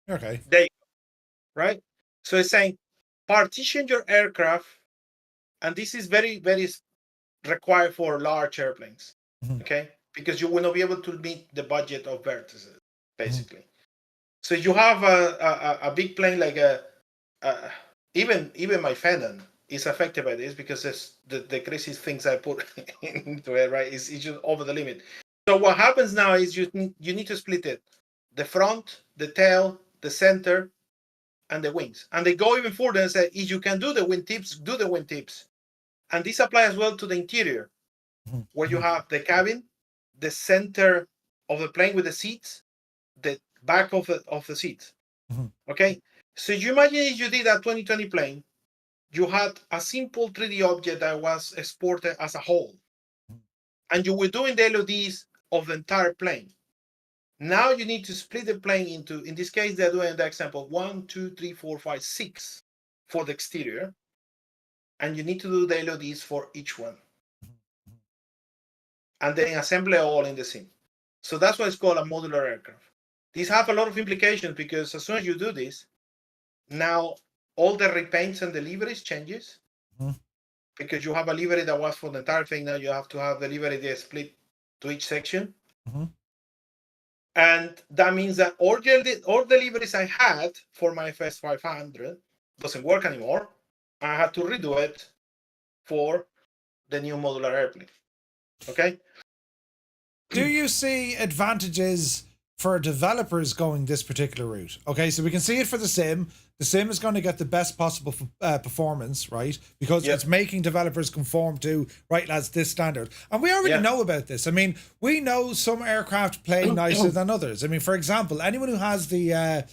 Okay. There you go. Right? So it's saying partition your aircraft, and this is very, very required for large airplanes, okay? Because you will not be able to meet the budget of vertices, basically. So you have a big plane like even my Phenom is affected by this, because it's the crazy things I put into it, right? It's just over the limit. So what happens now is you need to split it: the front, the tail, the center, and the wings. And they go even further and say, if you can do the wing tips, do the wing tips. And this applies as well to the interior, where you have the cabin, the center of the plane with the seats, the back of the seats. Okay? So you imagine if you did a 2020 plane, you had a simple 3D object that was exported as a whole. And you were doing the LODs of the entire plane. Now you need to split the plane into, in this case, they're doing the example 1, 2, 3, 4, 5, 6 for the exterior. And you need to do the LODs for each one. And then assemble it all in the sim. So that's why it's called a modular aircraft. These have a lot of implications, because as soon as you do this, now all the repaints and the liveries changes. Because you have a livery that was for the entire thing. Now you have to have the livery that split to each section. And that means that all the liveries I had for my FS500 doesn't work anymore. I had to redo it for the new modular airplane. Okay? Do you see advantages for developers going this particular route. Okay, so we can see it for the sim. The sim is going to get the best possible performance, right? Because it's making developers conform to, right, lads, this standard. And we already know about this. I mean, we know some aircraft play nicer than others. I mean, for example, anyone who has the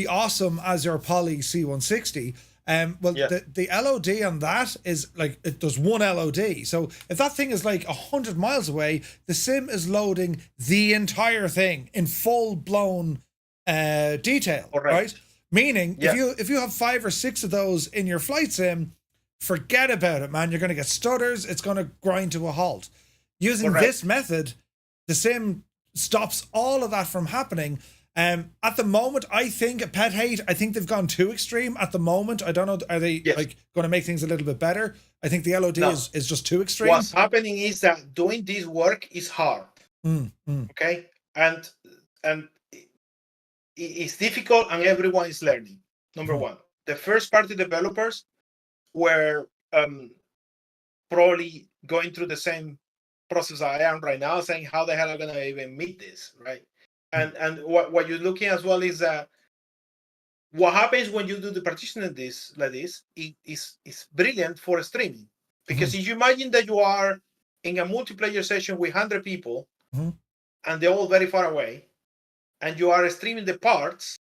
awesome Azure Poly C160, the LOD on that is like, it does one LOD. So if that thing is like 100 miles away, the sim is loading the entire thing in full blown detail, right? Meaning if you have 5 or 6 of those in your flight sim, forget about it, man. You're going to get stutters. It's going to grind to a halt. Using this method, the sim stops all of that from happening. At the moment, I think Pet Hate, I think they've gone too extreme at the moment. I don't know, are they like going to make things a little bit better? I think the LOD is just too extreme. What's happening is that doing this work is hard. Okay, and it's difficult, and everyone is learning. Number one, the first party developers were probably going through the same process I am right now, saying how the hell am I going to even meet this, right? And what you're looking as well is that what happens when you do the partitioning this like this is brilliant for streaming, because if you imagine that you are in a multiplayer session with 100 people and they're all very far away, and you are streaming the parts,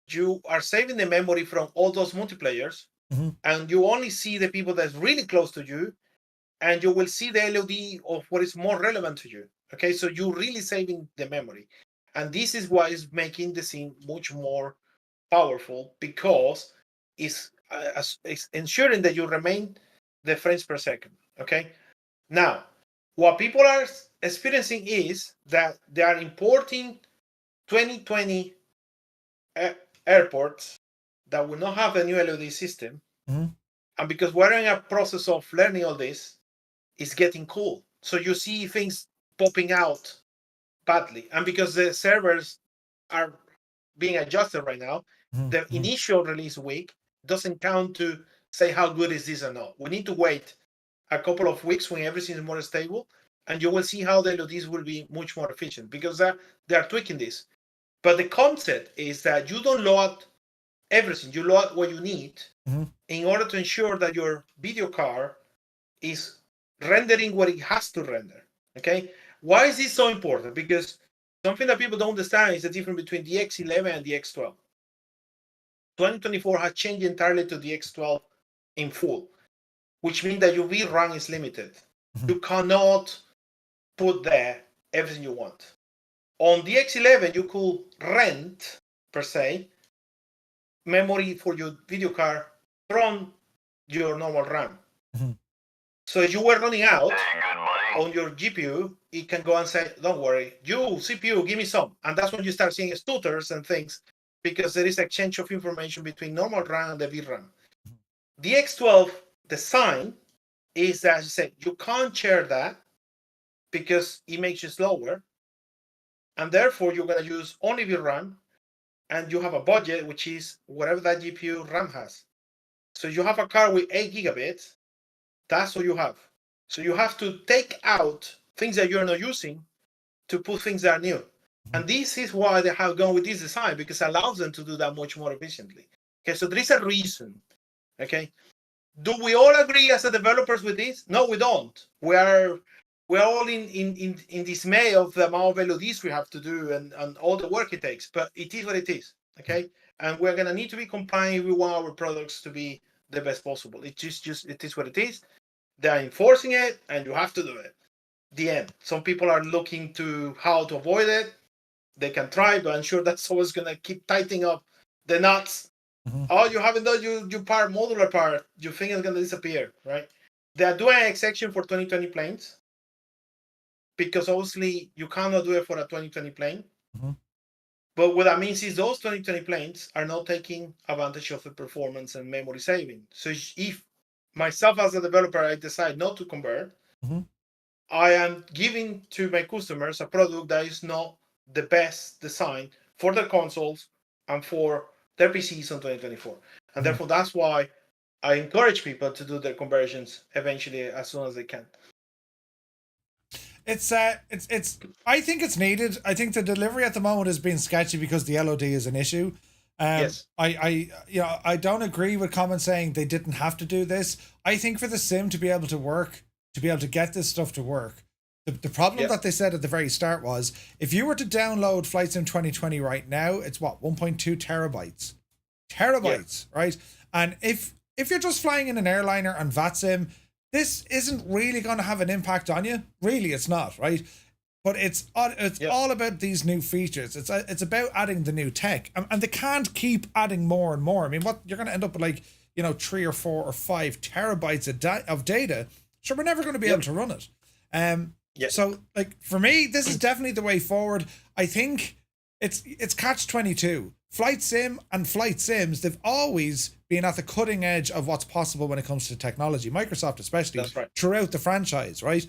you are saving the memory from all those multiplayers, and you only see the people that's really close to you, and you will see the LOD of what is more relevant to you. Okay, so you're really saving the memory. And this is why it's making the scene much more powerful, because it's ensuring that you remain the frames per second. Okay. Now, what people are experiencing is that they are importing 2020 airports that will not have a new LOD system. And because we're in a process of learning all this, it's getting cool. So you see things popping out badly. And because the servers are being adjusted right now, the initial release week doesn't count to say how good is this or not. We need to wait a couple of weeks when everything is more stable, and you will see how the LODs will be much more efficient, because they are tweaking this. But the concept is that you don't load everything. You load what you need in order to ensure that your video card is rendering what it has to render. Okay? Why is this so important? Because something that people don't understand is the difference between the X11 and the X12. 2024 has changed entirely to the X12 in full, which means that your VRAM is limited. You cannot put there everything you want. On the X11, you could rent, per se, memory for your video card from your normal RAM. So if you were running out on your GPU, it can go and say, don't worry, you CPU, give me some. And that's when you start seeing stutters and things, because there is exchange of information between normal RAM and the VRAM. The X12 design is that, as you said, you can't share that because it makes you slower. And therefore, you're going to use only VRAM, and you have a budget, which is whatever that GPU RAM has. So you have a card with 8 gigabits, that's what you have. So you have to take out things that you're not using to put things that are new. And this is why they have gone with this design, because it allows them to do that much more efficiently. Okay, so there is a reason. Okay, do we all agree as the developers with this? No, we don't. We're all in dismay of the amount of LODs we have to do and all the work it takes. But it is what it is. Okay, and we're gonna need to be compliant. We want our products to be the best possible. It is what it is. They're enforcing it, and you have to do it. The end. Some people are looking to how to avoid it. They can try, but I'm sure that's always gonna keep tightening up the nuts. Oh, you haven't done your part, modular part. You think it's gonna disappear, right? They are doing an exception for 2020 planes, because obviously you cannot do it for a 2020 plane. But what that means is those 2020 planes are not taking advantage of the performance and memory saving. So if myself as a developer, I decide not to convert, I am giving to my customers a product that is not the best design for their consoles and for their PCs on 2024. And therefore, that's why I encourage people to do their conversions eventually as soon as they can. It's I think it's needed. I think the delivery at the moment has been sketchy because the LOD is an issue. Yes. I don't agree with comments saying they didn't have to do this. I think for the sim to be able to work, to be able to get this stuff to work, the problem that they said at the very start was if you were to download Flight Sim 2020 right now, it's what, 1.2 terabytes. Right? And if you're just flying in an airliner and VATSIM, this isn't really going to have an impact on you. Really, it's not, right? But it's all about these new features. It's about adding the new tech, and they can't keep adding more and more. I mean, what you're going to end up with, like, 3 or 4 or 5 terabytes of data. So we're never going to be able to run it. So, like, for me, this is definitely the way forward. I think it's catch-22. Flight Sim and Flight Sims, they've always been at the cutting edge of what's possible when it comes to technology. Microsoft especially, throughout the franchise, right?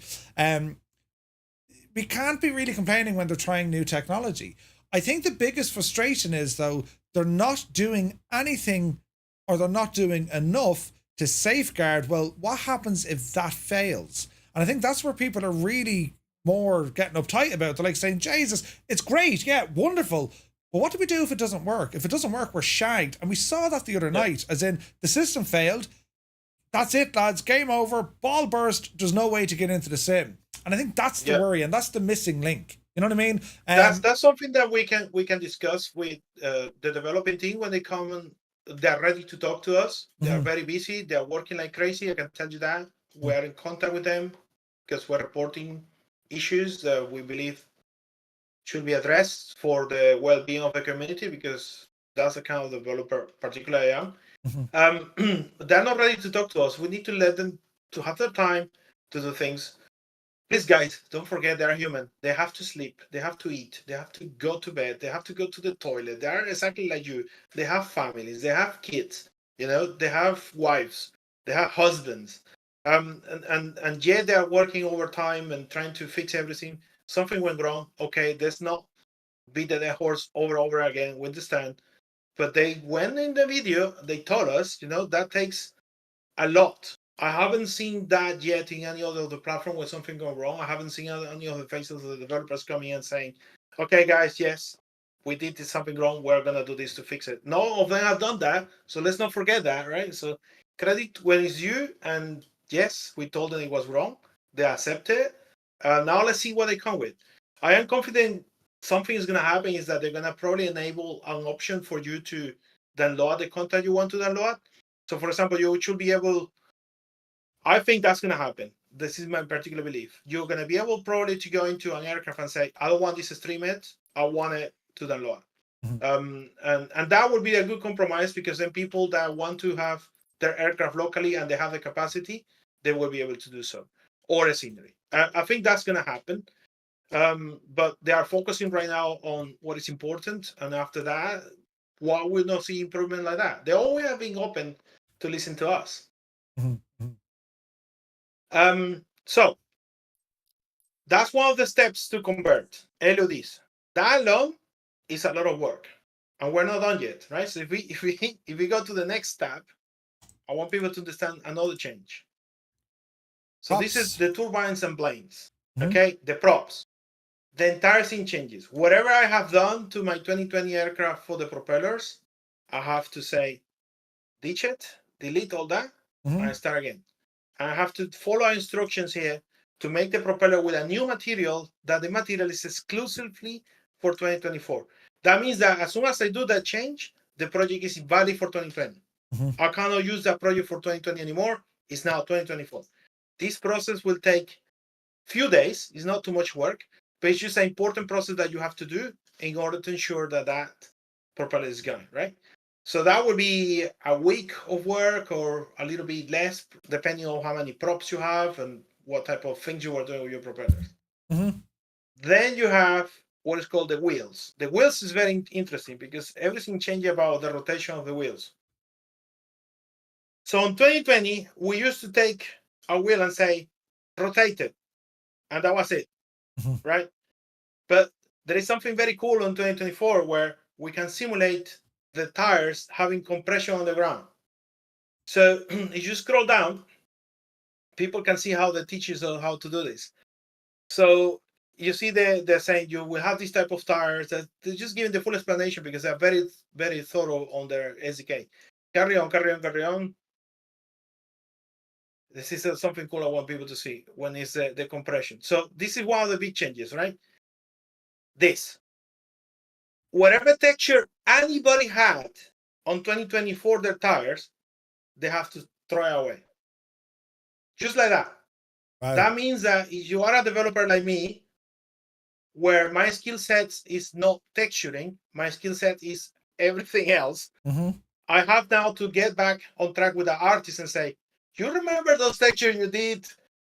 We can't be really complaining when they're trying new technology. I think the biggest frustration is, though, they're not doing anything, or they're not doing enough to safeguard, well, what happens if that fails? And I think that's where people are really more getting uptight about. They're like saying, Jesus, it's great, yeah, wonderful, but what do we do if it doesn't work? If it doesn't work, we're shagged. And we saw that the other night, as in the system failed. That's it, lads. Game over. Ball burst. There's no way to get into the sim. And I think that's the worry, and that's the missing link. You know what I mean? That's something that we can discuss with the developing team when they come and they're ready to talk to us. They are very busy. They are working like crazy. I can tell you that. We are in contact with them because we're reporting issues that we believe should be addressed for the well-being of the community, because that's the kind of developer particularly I am. They're not ready to talk to us. We need to let them to have their time to do things. Please, guys, don't forget they're human. They have to sleep. They have to eat. They have to go to bed. They have to go to the toilet. They are exactly like you. They have families. They have kids. They have wives. They have husbands. And yet they are working overtime and trying to fix everything. Something went wrong. Okay, let's not beat the dead horse over and over again. We understand. But they went in the video. They told us, that takes a lot. I haven't seen that yet in any other of the platform where something goes wrong. I haven't seen any of the faces of the developers coming in saying, okay, guys, yes, we did something wrong. We're going to do this to fix it. None of them have done that. So let's not forget that, right? So credit when it's you. And yes, we told them it was wrong. They accepted it. Now let's see what they come with. I am confident something is going to happen, is that they're going to probably enable an option for you to download the content you want to download. So, for example, you should be able, I think that's going to happen. This is my particular belief. You're going to be able probably to go into an aircraft and say, I don't want this streamed. I want it to download. And that would be a good compromise, because then people that want to have their aircraft locally and they have the capacity, they will be able to do so. Or a scenery. I think that's going to happen. But they are focusing right now on what is important. And after that, why will not see improvement like that? They always have been open to listen to us. So that's one of the steps to convert LODs. That alone is a lot of work, and we're not done yet, right? So if we go to the next step, I want people to understand another change. So this is the turbines and planes, okay? The props. The entire thing changes. Whatever I have done to my 2020 aircraft for the propellers, I have to say, ditch it, delete all that, and start again. And I have to follow instructions here to make the propeller with a new material, that the material is exclusively for 2024. That means that as soon as I do that change, the project is valid for 2020. I cannot use that project for 2020 anymore. It's now 2024. This process will take few days. It's not too much work, but it's just an important process that you have to do in order to ensure that that propeller is going, right? So that would be a week of work, or a little bit less, depending on how many props you have and what type of things you are doing with your propellers. Then you have what is called the wheels. The wheels is very interesting, because everything changes about the rotation of the wheels. So in 2020, we used to take a wheel and say, rotate it. And that was it, right? But there is something very cool in 2024 where we can simulate the tires having compression on the ground. So if you scroll down, people can see how they teach you how to do this. So you see they're saying you will have this type of tires. That they're just giving the full explanation because they're very, very thorough on their SDK. Carry on, carry on, carry on. This is something cool I want people to see when it's the compression. So this is one of the big changes, right? This. Whatever texture anybody had on 2024 their tires, they have to throw it away. Just like that. Wow. That means that if you are a developer like me, where my skill set is not texturing, my skill set is everything else, I have now to get back on track with the artist and say, you remember those textures you did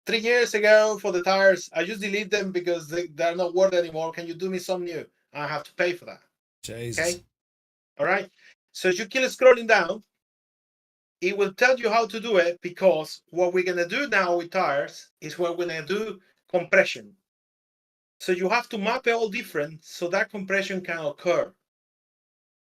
3 years ago for the tires? I just delete them because they're not worth anymore. Can you do me some new? I have to pay for that. Jesus. Okay? All right? So as you keep scrolling down, it will tell you how to do it, because what we're going to do now with tires is we're going to do compression. So you have to map it all different so that compression can occur.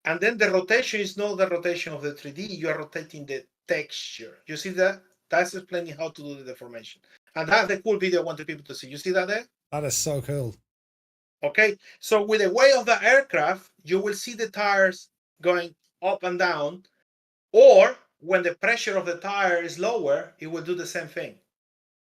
And then the rotation is not the rotation of the 3D, you are rotating the texture. You see that? That's explaining how to do the deformation. And that's the cool video I wanted people to see. You see that there? That is so cool. Okay, so with the weight of the aircraft, you will see the tires going up and down, or when the pressure of the tire is lower, it will do the same thing.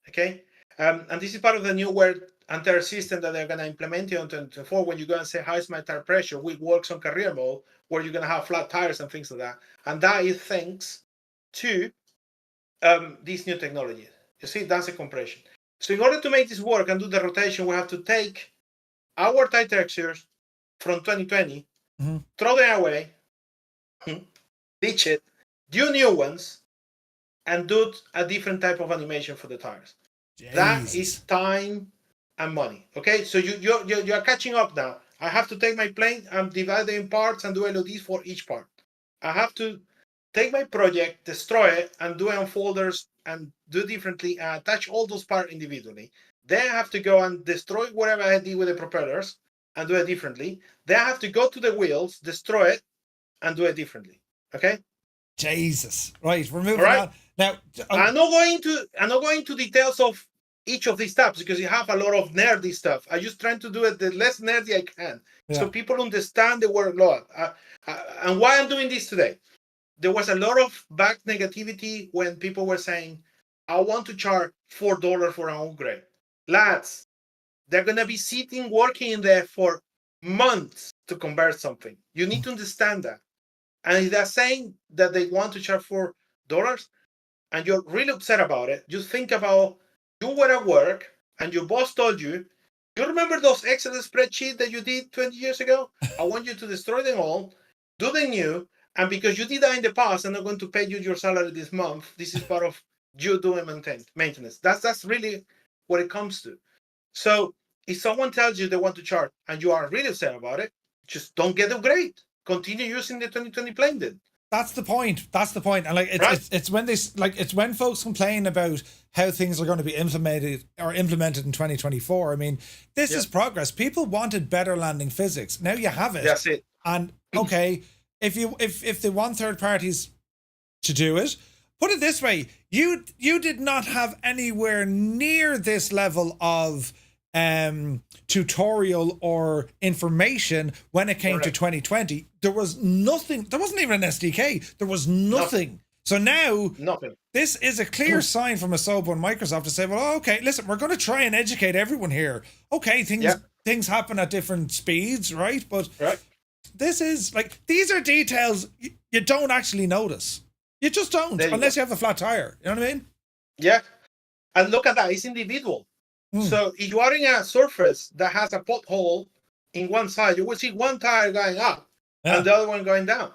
Okay, and this is part of the new wear and tear system that they're going to implement on 2024. When you go and say, how is my tire pressure? It works on career mode, where you're going to have flat tires and things like that. And that is thanks to this new technology. You see, that's a compression. So in order to make this work and do the rotation, we have to take our tire textures from 2020, throw them away, ditch it, do new ones, and do a different type of animation for the tires. Jesus. That is time and money. Okay, so you're catching up now. I have to take my plane and divide it in parts and do LODs for each part. I have to take my project, destroy it, and do it on folders and do differently, and attach all those parts individually. Then I have to go and destroy whatever I did with the propellers and do it differently. Then I have to go to the wheels, destroy it, and do it differently. Okay? Jesus. Right, we're moving Right. on. Now, I'm not going into details of each of these steps because you have a lot of nerdy stuff. I'm just trying to do it the less nerdy I can, so people understand the word lot. And why I'm doing this today. There was a lot of back negativity when people were saying, I want to charge $4 for an upgrade. Lads, they're going to be sitting, working in there for months to convert something. You need to understand that. And if they're saying that they want to charge $4 and you're really upset about it, just think about you were at work and your boss told you, you remember those Excel spreadsheets that you did 20 years ago? I want you to destroy them all, do them new, and because you did that in the past, I'm not going to pay you your salary this month. This is part of you doing maintenance. That's really what it comes to. So if someone tells you they want to charge and you are really upset about it, just don't get the upgrade. Continue using the 2020 plane then. That's the point. That's the point. And like it's when this it's when folks complain about how things are going to be implemented in 2024. I mean, this is progress. People wanted better landing physics. Now you have it. That's it. And okay, if they want third parties to do it, put it this way, you did not have anywhere near this level of tutorial or information when it came to 2020. There was nothing. There wasn't even an SDK. There was nothing. So now this is a clear sign from Asobo and Microsoft to say, well, okay, listen, we're going to try and educate everyone here. Okay, things happen at different speeds, right? But this is like, these are details you don't actually notice. You just don't, unless you have a flat tire. You know what I mean? Yeah. And look at that. It's individual. So if you are in a surface that has a pothole in one side, you will see one tire going up and the other one going down.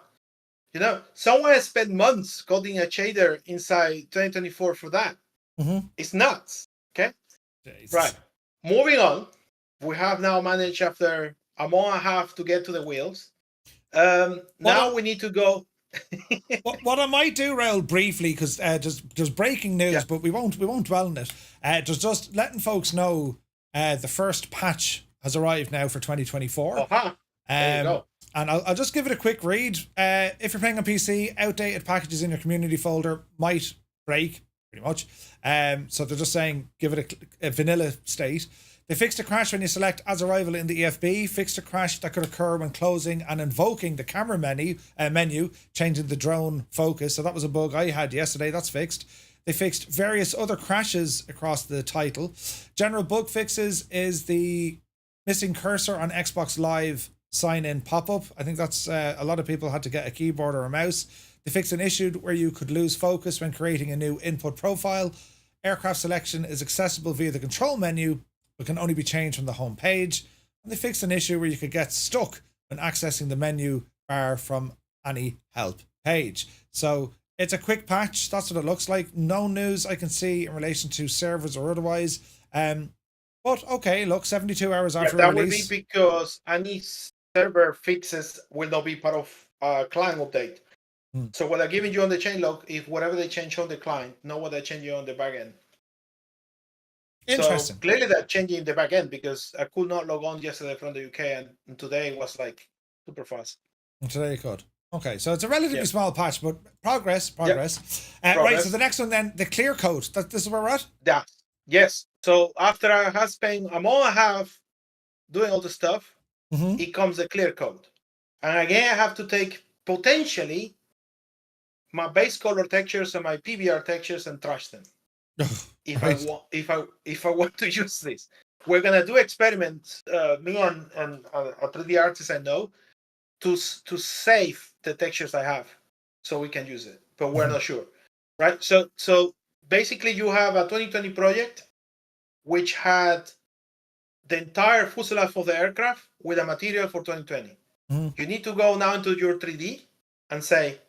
You know, someone has spent months coding a shader inside 2024 for that. It's nuts. Okay? Jeez. Right. Moving on. We have now managed after a month and a half to get to the wheels. Now we need to go. what I might do, Raul, briefly, because just breaking news, but we won't dwell on it. Just letting folks know the first patch has arrived now for 2024. There you go. And I'll just give it a quick read. If you're playing on PC, outdated packages in your community folder might break, pretty much. So they're just saying give it a vanilla state. They fixed a crash when you select as arrival in the EFB, fixed a crash that could occur when closing and invoking the camera menu, changing the drone focus. So that was a bug I had yesterday. That's fixed. They fixed various other crashes across the title. General bug fixes is the missing cursor on Xbox Live sign-in pop-up. I think that's a lot of people had to get a keyboard or a mouse. They fixed an issue where you could lose focus when creating a new input profile. Aircraft selection is accessible via the control menu, but can only be changed from the home page. And they fixed an issue where you could get stuck when accessing the menu bar from any help page. So it's a quick patch. That's what it looks like. No news I can see in relation to servers or otherwise. But okay, look, 72 hours after that release. Will be because any server fixes will not be part of client update. So what they're giving you on the changelog, if whatever they change on the client, know what they're changing on the back end. Interesting. So clearly they're changing the back end because I could not log on yesterday from the UK and today it was like super fast. And today you could. Okay, so it's a relatively small patch, but progress. Progress. Right, so the next one then, the clear coat. This is where we're at? Yeah. Yes. So after I have spent a month and a half doing all the stuff, it comes the clear coat. And again, I have to take potentially my base color textures and my PBR textures and trash them. If I want to use this, we're gonna do experiments. Me and a 3D artist I know to save the textures I have, so we can use it. But we're not sure, right? So basically, you have a 2020 project which had the entire fuselage for the aircraft with a material for 2020. You need to go now into your 3D and say,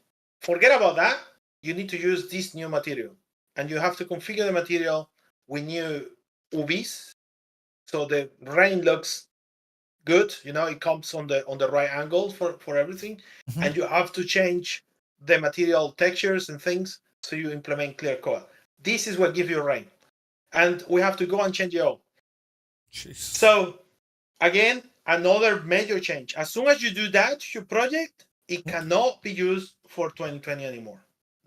forget about that. You need to use this new material. And you have to configure the material with new UVs. So the rain looks good. You know, it comes on the right angle for everything. And you have to change the material textures and things so you implement clear coat. This is what gives you rain. And we have to go and change it all. Jeez. So again, another major change. As soon as you do that to your project, it cannot be used for 2020 anymore.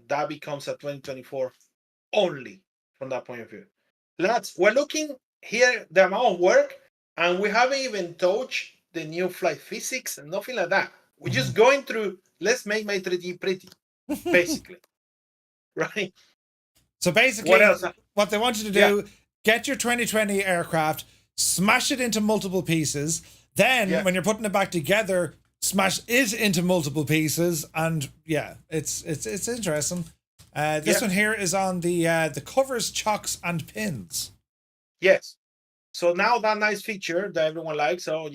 That becomes a 2024 only from that point of view. We're looking here the amount of work, and we haven't even touched the new flight physics and nothing like that. We're just going through, let's make my 3D pretty, basically. Right? So basically, what they want you to do, get your 2020 aircraft, smash it into multiple pieces. Then when you're putting it back together, smash it into multiple pieces. And yeah, it's interesting. This one here is on the covers, chocks, and pins. Yes. So now that nice feature that everyone likes, some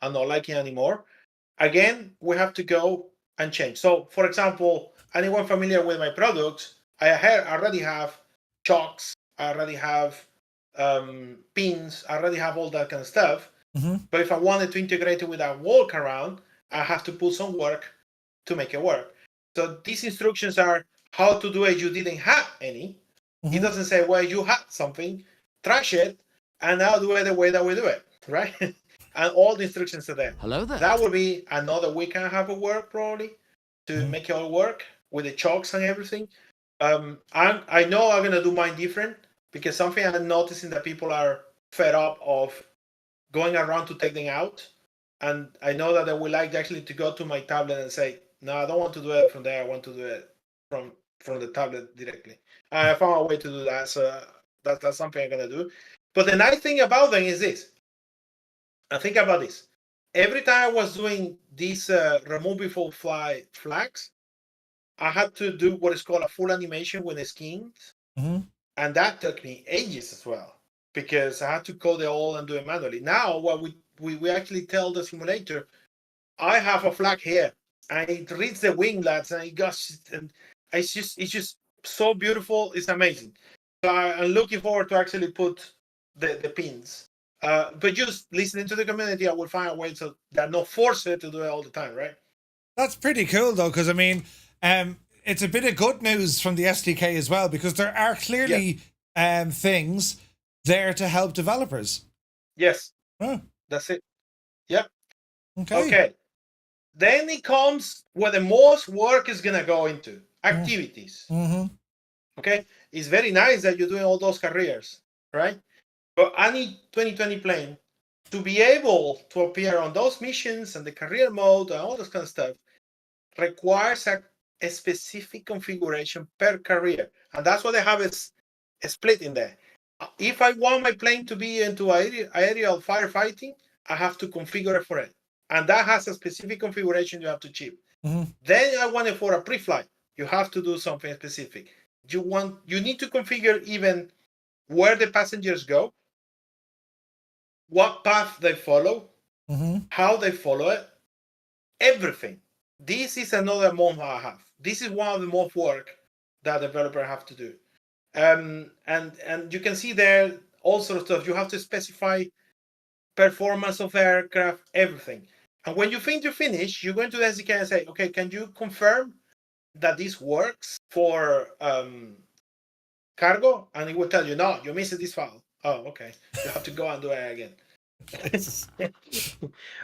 are not liking anymore. Again, we have to go and change. So, for example, anyone familiar with my products, I already have chocks, I already have pins, I already have all that kind of stuff. But if I wanted to integrate it with a walk around, I have to put some work to make it work. So these instructions are how to do it. You didn't have any. It doesn't say, well, you had something, trash it, and now do it the way that we do it, right? And all the instructions are there. Hello there. That will be another week and a half of work probably to make it all work with the chocks and everything. I know I'm gonna do mine different because something I'm noticing that people are fed up of going around to take them out, and I know that they would like actually to go to my tablet and say, no, I don't want to do it from there. I want to do it from the tablet directly. I found a way to do that, so that's something I'm gonna do. But the nice thing about them is this. I think about this. Every time I was doing these remove before fly flags, I had to do what is called a full animation with the skins, and that took me ages as well because I had to code it all and do it manually. Now, what we actually tell the simulator, I have a flag here, and it reads the winglets, and it goes, and it's just so beautiful. It's amazing. So I'm looking forward to actually put the pins. But just listening to the community, I will find a way so they're not forced to do it all the time, right? That's pretty cool, though, because I mean, it's a bit of good news from the SDK as well, because there are clearly things there to help developers. Yes, that's it. Yep. Okay. Then it comes where the most work is gonna go into activities. Okay, it's very nice that you're doing all those careers, right? But any 2020 plane, to be able to appear on those missions and the career mode and all this kind of stuff, requires a specific configuration per career. And that's what they have is a split in there. If I want my plane to be into aerial firefighting, I have to configure it for it. And that has a specific configuration you have to chip. Then I want it for a pre-flight. You have to do something specific. You need to configure even where the passengers go, what path they follow, how they follow it, everything. This is another month I have. This is one of the month work that developer have to do. And you can see there all sorts of stuff. You have to specify performance of the aircraft, everything. And when you think you finish, you go into the SDK and say, okay, can you confirm that this works for cargo? And it will tell you, no, you missed this file. Oh, okay. You have to go and do it again.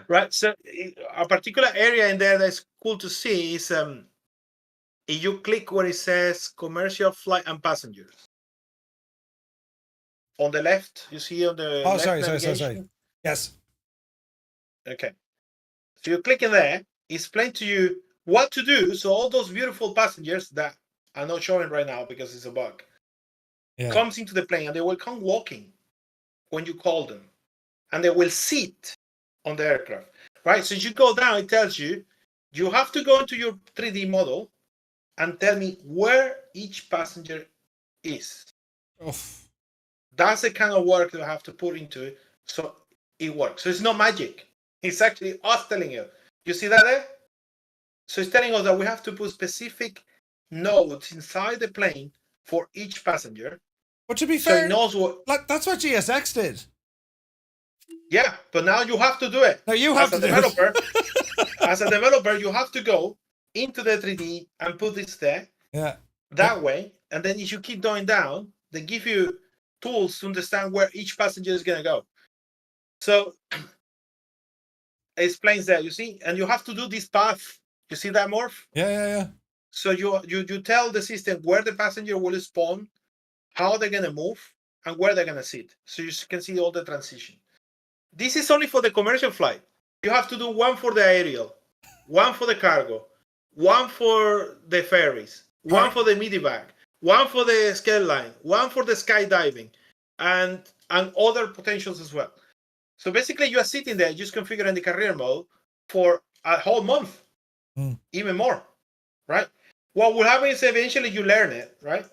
Right. So a particular area in there that's cool to see is if you click where it says commercial flight and passengers. On the left, you see on the left sorry. Yes. Okay. So you click in there, it's explained to you what to do. So all those beautiful passengers that are not showing right now because it's a bug, comes into the plane and they will come walking when you call them. And they will sit on the aircraft, right? So you go down, it tells you, you have to go into your 3D model and tell me where each passenger is. That's the kind of work that I have to put into it so it works. So it's not magic. It's actually us telling you. You see that there? So it's telling us that we have to put specific nodes inside the plane for each passenger. But to be fair, it knows what, that's what GSX did. Yeah, but now you have to do it. No, you have to do it. As a developer, you have to go into the 3D and put this there. Yeah. That way, and then if you keep going down, they give you tools to understand where each passenger is going to go. So it explains that, you see, and you have to do this path. You see that, Morph? Yeah. So you tell the system where the passenger will spawn, how they're going to move, and where they're going to sit. So you can see all the transition. This is only for the commercial flight. You have to do one for the aerial, one for the cargo, one for the ferries, one for the medevac, one for the scale line, one for the skydiving, and other potentials as well. So basically, you are sitting there just configuring the career mode for a whole month, even more, right? What will happen is eventually you learn it, right?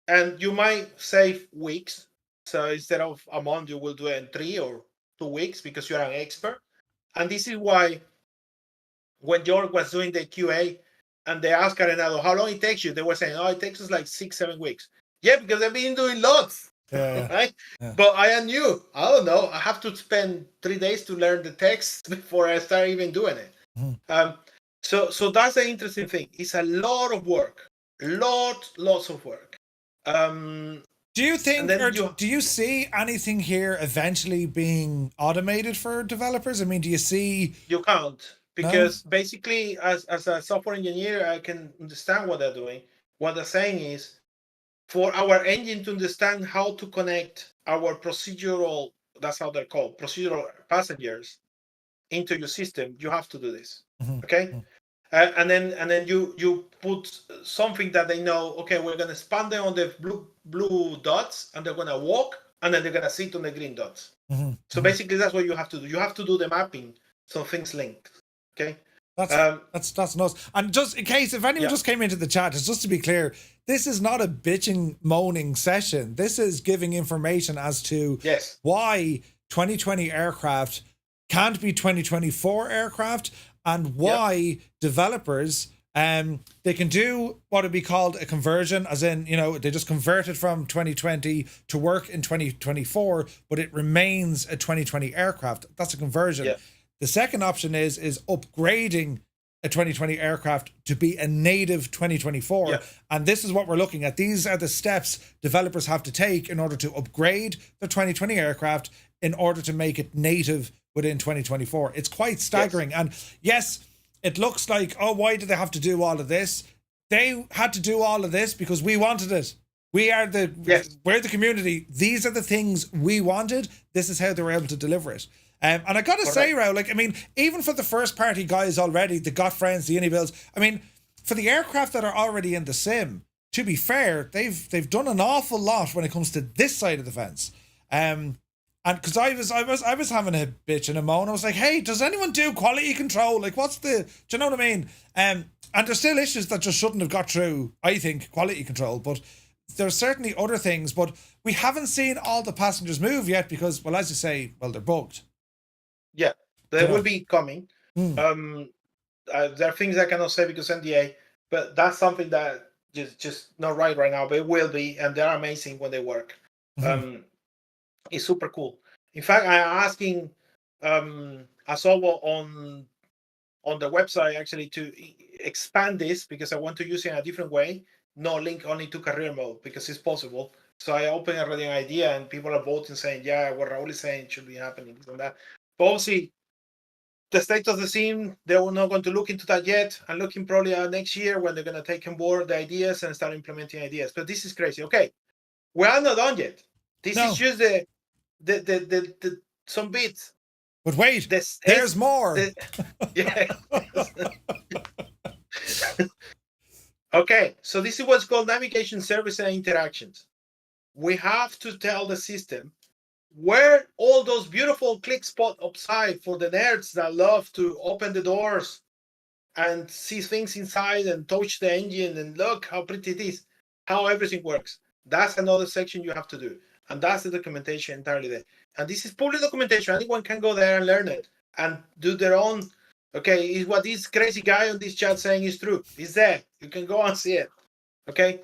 And you might save weeks. So instead of a month, you will do it in 3 or 2 weeks because you're an expert. And this is why when George was doing the QA and they asked Arenado, how long it takes you? They were saying, it takes us like 6-7 weeks. Yeah, because I've been doing lots, right? Yeah. But I am new. I don't know. I have to spend 3 days to learn the text before I start even doing it. So that's the interesting thing. It's a lot of work, lots of work. Do you think, do you see anything here eventually being automated for developers? I mean, do you see? You can't, because basically, as a software engineer, I can understand what they're doing. What they're saying is, for our engine to understand how to connect our procedural, that's how they're called, procedural passengers into your system, you have to do this. Okay? And then you put something that they know, okay, we're going to span them on the blue dots, and they're going to walk, and then they're going to sit on the green dots. So basically, that's what you have to do. You have to do the mapping so things link. Okay? That's nice. And just in case, if anyone just came into the chat, just to be clear, this is not a bitching, moaning session. This is giving information as to why 2020 aircraft can't be 2024 aircraft, and why developers they can do what would be called a conversion, as in, they just convert it from 2020 to work in 2024, but it remains a 2020 aircraft. That's a conversion. The second option is upgrading a 2020 aircraft to be a native 2024. And this is what we're looking at. These are the steps developers have to take in order to upgrade the 2020 aircraft in order to make it native within 2024. It's quite staggering. And yes, it looks like, why did they have to do all of this? They had to do all of this because we wanted it. we're the community. These are the things we wanted. This is how they were able to deliver it. And I gotta say, Raoul, like, I mean, even for the first party guys already, the Got Friends, the Unibuilds, I mean, for the aircraft that are already in the sim, to be fair, they've done an awful lot when it comes to this side of the fence. And because I was having a bitch and a moan, I was like, hey, does anyone do quality control? Like, do you know what I mean? And there's still issues that just shouldn't have got through, I think, quality control, but there's certainly other things, but we haven't seen all the passengers move yet because, well, as you say, well, they're bugged. Yeah, they will be coming. There are things I cannot say because NDA, but that's something that just not right now, but it will be, and they're amazing when they work. It's super cool. In fact, I'm asking Asobo on the website actually to expand this because I want to use it in a different way. No link only to career mode because it's possible. So I open already an idea and people are voting saying, yeah, what Raul is saying should be happening and that. But obviously, the state of the scene, they're not going to look into that yet. I'm looking probably next year when they're going to take on board the ideas and start implementing ideas. But this is crazy. Okay, we are not done yet. This is just the some bits. But wait, there's more. Yeah. Okay, so this is what's called navigation service and interactions. We have to tell the system where all those beautiful click spots upside for the nerds that love to open the doors and see things inside and touch the engine and look how pretty it is, how everything works. That's another section you have to do. And that's the documentation entirely there. And this is public documentation. Anyone can go there and learn it and do their own. Okay, is what this crazy guy on this chat saying is true. It's there. You can go and see it. Okay.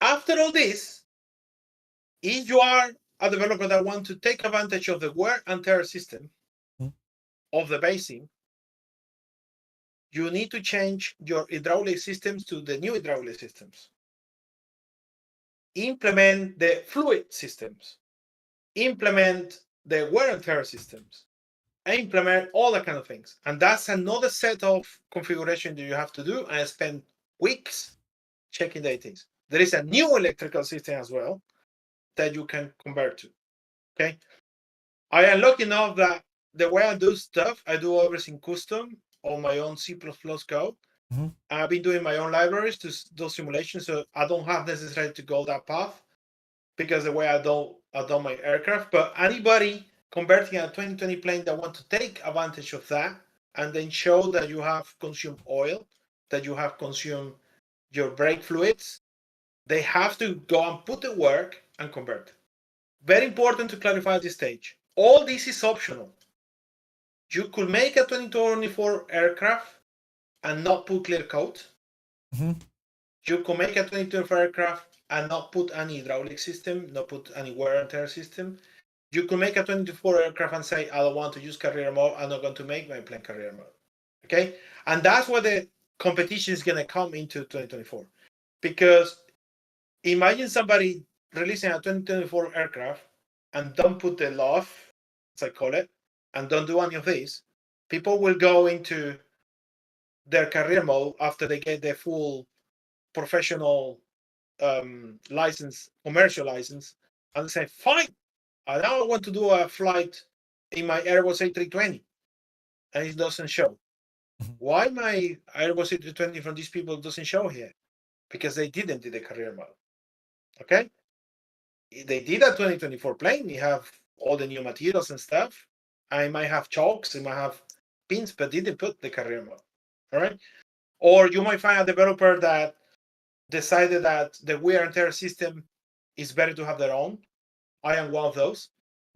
After all this, if you are a developer that want to take advantage of the wear and tear system of the basing, you need to change your hydraulic systems to the new hydraulic systems. Implement the fluid systems. Implement the wear and tear systems. Implement all that kind of things. And that's another set of configuration that you have to do and spend weeks checking the things. There is a new electrical system as well that you can convert to. Okay. I am lucky enough that the way I do stuff, I do everything custom on my own C++ code. I've been doing my own libraries to do simulations, so I don't have necessarily to go that path because the way I do my aircraft. But anybody converting a 2020 plane that want to take advantage of that and then show that you have consumed oil, that you have consumed your brake fluids, they have to go and put the work and convert. Very important to clarify at this stage. All this is optional. You could make a 2024 aircraft and not put clear coat. You could make a 2024 aircraft and not put any hydraulic system, not put any wear and tear system. You could make a 2024 aircraft and say, I don't want to use career mode. I'm not going to make my plane career mode. Okay? And that's where the competition is going to come into 2024. Because imagine somebody releasing a 2024 aircraft and don't put the loft, as I call it, and don't do any of this. People will go into their career mode after they get their full professional license, commercial license, and they say, fine, I now want to do a flight in my Airbus A320, and it doesn't show. Why my Airbus A320 from these people doesn't show here? Because they didn't do the career mode. Okay? They did a 2024 plane. You have all the new materials and stuff. I might have chokes, I might have pins, but didn't put the career mode. All right? Or you might find a developer that decided that the wear and tear system is better to have their own. I am one of those.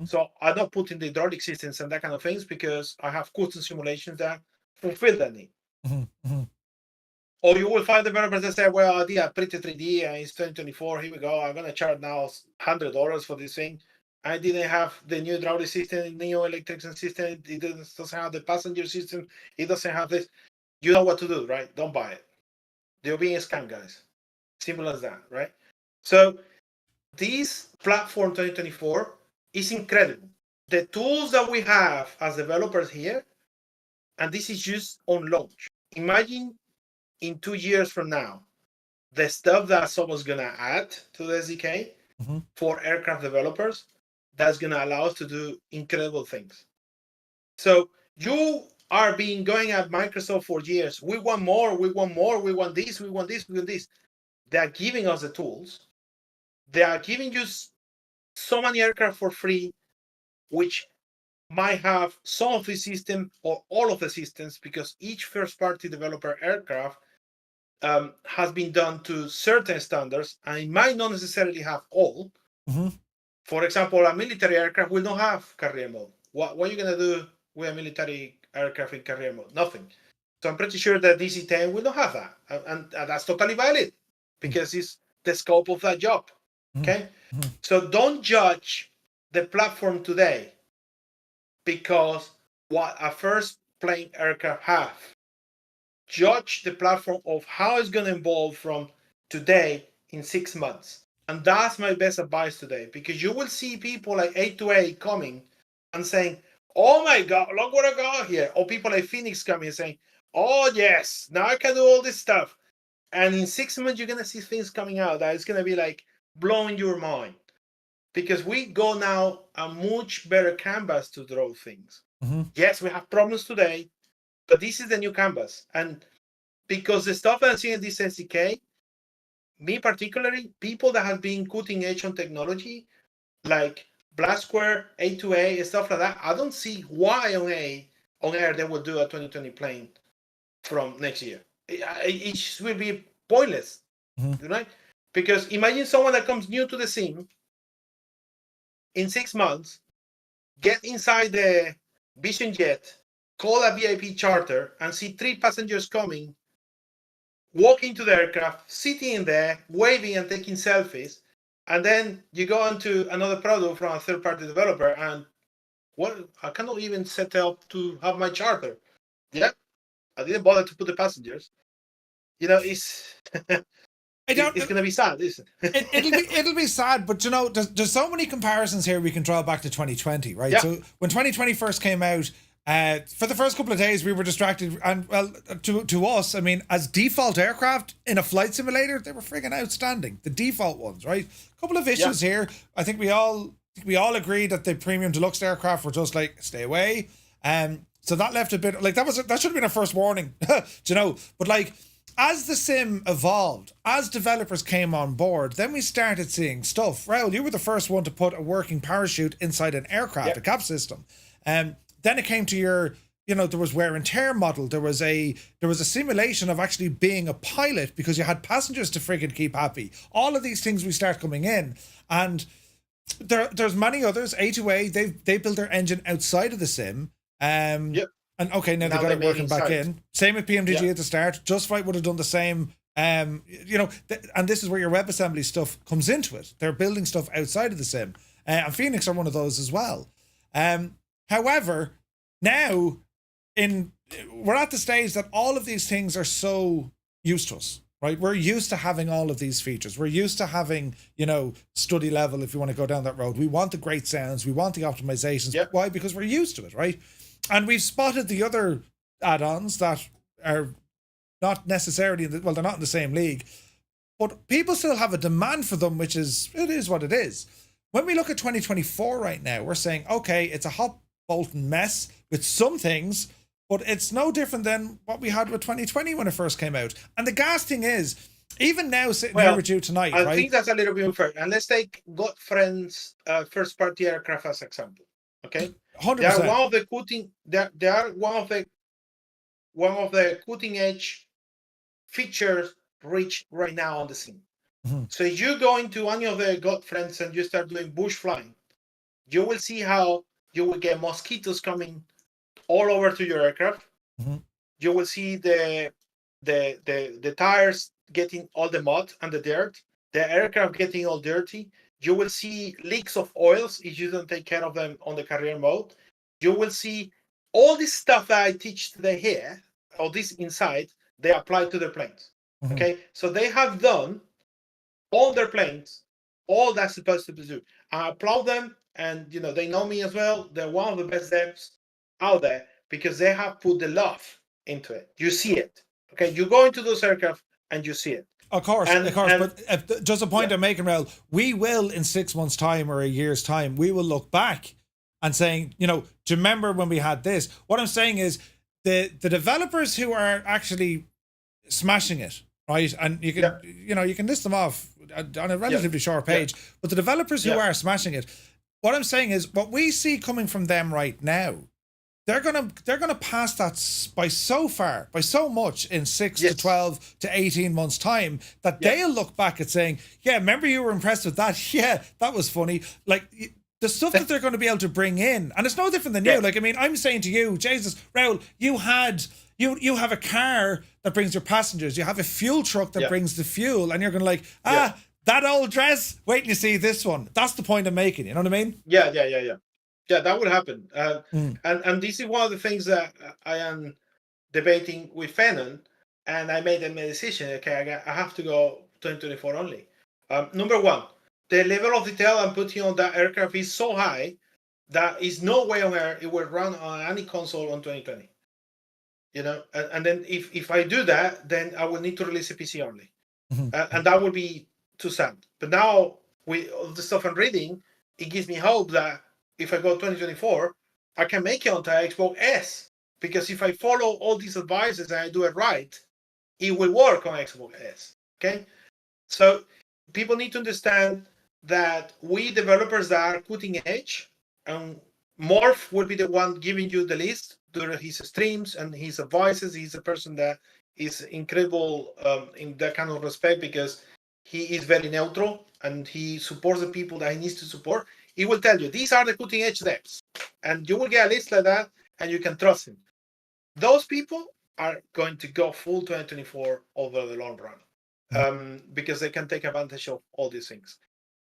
So I'm not putting the hydraulic systems and that kind of things because I have custom simulations that fulfill that need. Or you will find developers that say, well, I did a pretty 3D and it's 2024. Here we go. I'm going to charge now $100 for this thing. I didn't have the new hydraulic system, new electric system. It doesn't have the passenger system. It doesn't have this. You know what to do, right? Don't buy it. They're being scammed, guys. Simple as that, right? So this platform 2024 is incredible. The tools that we have as developers here, and this is just on launch. Imagine in 2 years from now, the stuff that someone's gonna add to the SDK for aircraft developers, that's gonna allow us to do incredible things. So you are being going at Microsoft for years. We want more, we want more, we want this, we want this, we want this. They are giving us the tools. They are giving you so many aircraft for free, which might have some of the system or all of the systems, because each first-party developer aircraft has been done to certain standards, and it might not necessarily have all. For example, a military aircraft will not have carrier mode. What are you going to do with a military aircraft in carrier mode? Nothing. So I'm pretty sure that DC-10 will not have that. And that's totally valid, because it's the scope of that job. Okay? So don't judge the platform today because what a first plane aircraft have. Judge the platform of how it's going to evolve from today in 6 months. And that's my best advice today, because you will see people like A2A coming and saying, oh my God, look what I got here. Or people like Phoenix coming and saying, oh yes, now I can do all this stuff. And in 6 months, you're going to see things coming out that is going to be like blowing your mind. Because we go now a much better canvas to draw things. Yes, we have problems today, but this is the new canvas. And because the stuff that I'm seeing in this SDK, me particularly, people that have been cutting edge on technology, like Black Square, A2A, and stuff like that, I don't see why on air they will do a 2020 plane from next year. It will be pointless, right? Because imagine someone that comes new to the scene in 6 months, get inside the Vision Jet, call a VIP charter, and see 3 passengers coming, walk into the aircraft, sitting in there, waving and taking selfies, and then you go into another product from a third-party developer, and well, I cannot even set up to have my charter. Yeah, I didn't bother to put the passengers. You know, it's it's gonna be sad, isn't it? It'll be sad, but you know, there's so many comparisons here we can draw back to 2020, right? Yeah. So when 2020 first came out, for the first couple of days we were distracted, and well, to us, I mean, as default aircraft in a flight simulator, they were friggin' outstanding. The default ones, right? A couple of issues here. I think we all agreed that the premium deluxe aircraft were just like, stay away. So that left a bit like that should have been a first warning, do you know? But like, as the sim evolved, as developers came on board, then we started seeing stuff. Raul, you were the first one to put a working parachute inside an aircraft, a cap system. Then it came to your, you know, there was wear and tear model. There was a simulation of actually being a pilot because you had passengers to friggin' keep happy. All of these things we start coming in, and there's many others. A2A, they built their engine outside of the sim. And okay, now they got it working back in. Same with PMDG at the start. Just Flight would have done the same. You know, and this is where your WebAssembly stuff comes into it. They're building stuff outside of the sim. And Phoenix are one of those as well. However, now we're at the stage that all of these things are so used to us, right? We're used to having all of these features. We're used to having, you know, study level, if you want to go down that road. We want the great sounds. We want the optimizations. Why? Because we're used to it, right? And we've spotted the other add-ons that are not necessarily, they're not in the same league, but people still have a demand for them, it is what it is. When we look at 2024 right now, we're saying, okay, it's a hot bolton mess with some things, but it's no different than what we had with 2020 when it first came out. And the gas thing is, even now sitting here with you tonight, I right? think that's a little bit unfair. And let's take Godfriend's first-party aircraft as example. Okay, 100%. They are one of the cutting. They are one of the cutting edge features reached right now on the scene. So if you go into any of the Godfriends and you start doing bush flying, you will see how you will get mosquitoes coming all over to your aircraft. You will see the tires getting all the mud and the dirt, the aircraft getting all dirty. You will see leaks of oils if you don't take care of them on the carrier mode. You will see all this stuff that I teach today here, or this inside, they apply to their planes. Okay, so they have done on their planes all that's supposed to do. I applaud them, and you know they know me as well. They're one of the best devs out there because they have put the love into it. You see it. Okay, you go into those aircraft and you see it. Of course. But just a point yeah. I'm making, Raul, we will in 6 months' time or a year's time, we will look back and saying, do you remember when we had this? What I'm saying is the developers who are actually smashing it, right? And you can, you can list them off on a relatively short page, but the developers who are smashing it, what I'm saying is what we see coming from them right now, they're gonna pass that by so much in 6 to 12 to 18 months time that they'll look back at saying, yeah, remember you were impressed with that? Yeah, that was funny. Like the stuff that they're going to be able to bring in, and it's no different than you. Like, I mean, I'm saying to you, Jesus, Raul, you have a car that brings your passengers, you have a fuel truck that brings the fuel, and you're going to like, that old dress, wait till you see this one. That's the point I'm making, you know what I mean? Yeah, that would happen. And this is one of the things that I am debating with Fanon, and I made a decision. Okay, I have to go 2024 only. Number one, the level of detail I'm putting on that aircraft is so high that is no way on earth it will run on any console on 2020. And then if I do that, then I will need to release a PC only, and that would be too sad. But now with all the stuff I'm reading, it gives me hope that if I go 2024, I can make it onto Xbox S, because if I follow all these advices and I do it right, it will work on Xbox S. Okay, so people need to understand that we developers that are cutting edge, and Morph will be the one giving you the list during his streams and his advices. He's a person that is incredible in that kind of respect, because he is very neutral and he supports the people that he needs to support. He will tell you, these are the cutting edge devs. And you will get a list like that, and you can trust him. Those people are going to go full 2024 over the long run, because they can take advantage of all these things.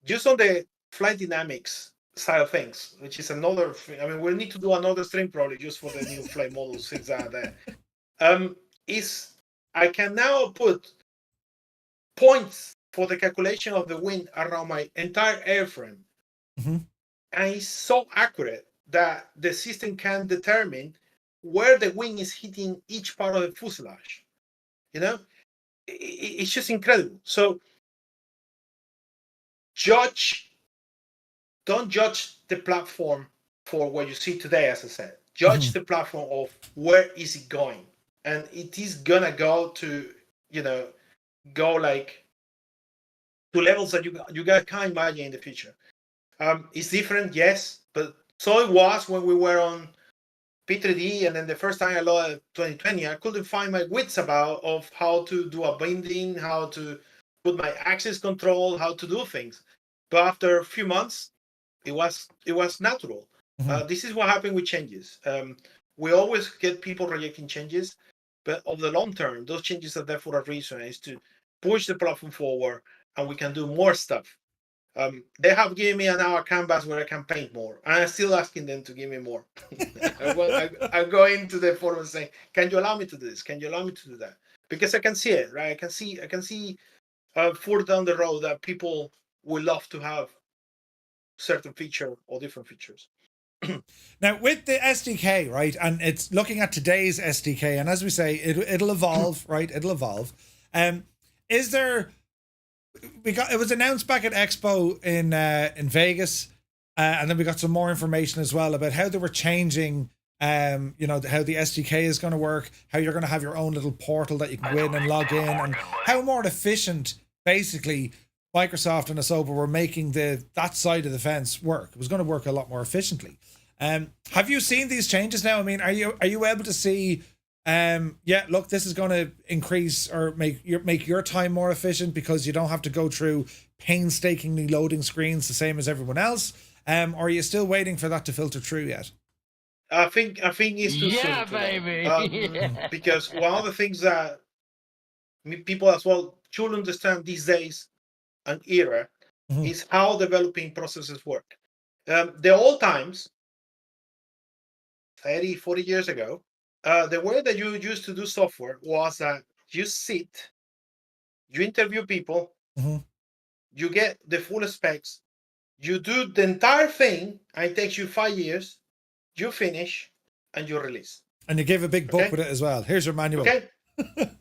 Just on the flight dynamics side of things, which is another thing. I mean, we'll need to do another stream probably just for the new flight models, things that are there. Is I can now put points for the calculation of the wind around my entire airframe. And it's so accurate that the system can determine where the wing is hitting each part of the fuselage. It's just incredible. So don't judge the platform for what you see today, as I said. Judge the platform of where is it going. And it is gonna go to, go like to levels that you guys can't imagine in the future. It's different, yes, but so it was when we were on P3D, and then the first time I loaded 2020, I couldn't find my wits of how to do a binding, how to put my access control, how to do things. But after a few months, it was natural. This is what happened with changes. We always get people rejecting changes, but over the long term, those changes are there for a reason. Is to push the platform forward, and we can do more stuff. They have given me an hour canvas where I can paint more, and I'm still asking them to give me more. I go into the forum saying, "Can you allow me to do this? Can you allow me to do that?" Because I can see it, right? I can see further down the road that people will love to have certain feature or different features. Now with the SDK, right, and it's looking at today's SDK, and as we say, it'll evolve, right? It'll evolve. Is there? It was announced back at Expo in Vegas, and then we got some more information as well about how they were changing, how the SDK is going to work, how you're going to have your own little portal that you can go in and log in, and how more efficient basically Microsoft and Asoba were making that side of the fence work. It was going to work a lot more efficiently. Have you seen these changes now? I mean, are you able to see? Look, this is going to increase or make your time more efficient because you don't have to go through painstakingly loading screens the same as everyone else. Or are you still waiting for that to filter through yet? I think it's too soon. Baby. Because one of the things that people as well should understand these days and era is how developing processes work. The old times, 30, 40 years ago, the way that you used to do software was that you sit, you interview people, you get the full specs, you do the entire thing, and it takes you 5 years, you finish, and you release. And you gave a big book with it as well. Here's your manual. Okay.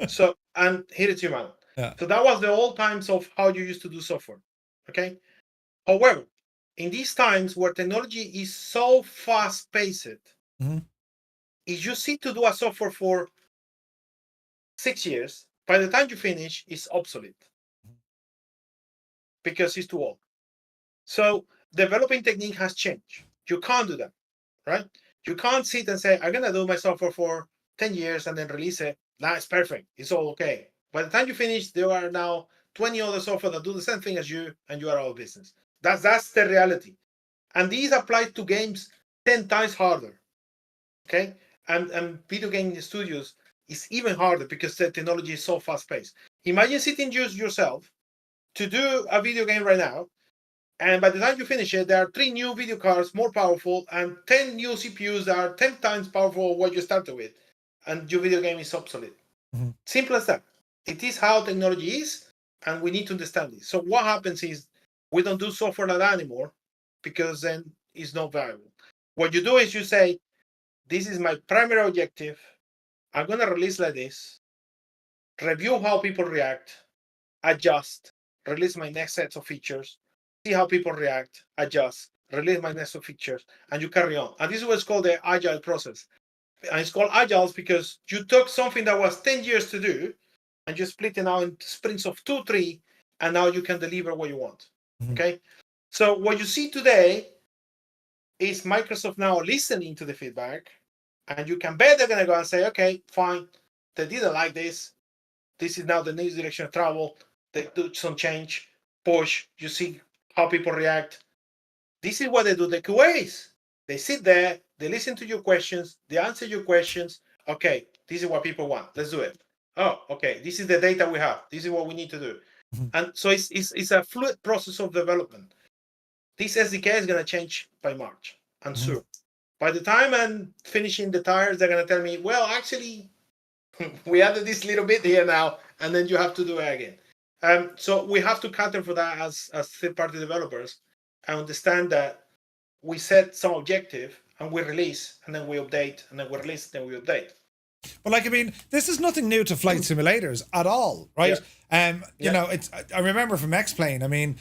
So, and here is your manual. Yeah. So that was the old times of how you used to do software. Okay. However, in these times where technology is so fast-paced, if you sit to do a software for 6 years, by the time you finish, it's obsolete because it's too old. So developing technique has changed. You can't do that, right? You can't sit and say, I'm gonna do my software for 10 years and then release it. Now it's perfect. It's all okay. By the time you finish, there are now 20 other software that do the same thing as you, and you are out of business. That's the reality. And these apply to games 10 times harder. Okay? And video game studios is even harder because the technology is so fast-paced. Imagine sitting just yourself to do a video game right now, and by the time you finish it, there are 3 new video cards more powerful and 10 new CPUs that are 10 times powerful what you started with, and your video game is obsolete. Simple as that. It is how technology is, and we need to understand this. So what happens is we don't do software like that anymore because then it's not valuable. What you do is you say, this is my primary objective. I'm going to release like this, review how people react, adjust, release my next set of features, see how people react, adjust, release my next set of features, and you carry on. And this is what's called the agile process. And it's called agile because you took something that was 10 years to do and you split it now into sprints of 2, 3, and now you can deliver what you want. Okay? So what you see today is Microsoft now listening to the feedback, and you can bet they're going to go and say, okay, fine, they didn't like this. This is now the next direction of travel. They do some change, push, you see how people react. This is what they do the QAs. They sit there, they listen to your questions, they answer your questions. Okay, this is what people want. Let's do it. Oh, okay, this is the data we have. This is what we need to do. And so it's a fluid process of development. This SDK is going to change by March, and soon. By the time I'm finishing the tires, they're going to tell me, well, actually, we added this little bit here now, and then you have to do it again. So we have to cater for that as third-party developers and understand that we set some objective and we release, and then we update, and then we release, then we update. But like, I mean, this is nothing new to flight simulators at all, right? You know, I remember from X-Plane, I mean,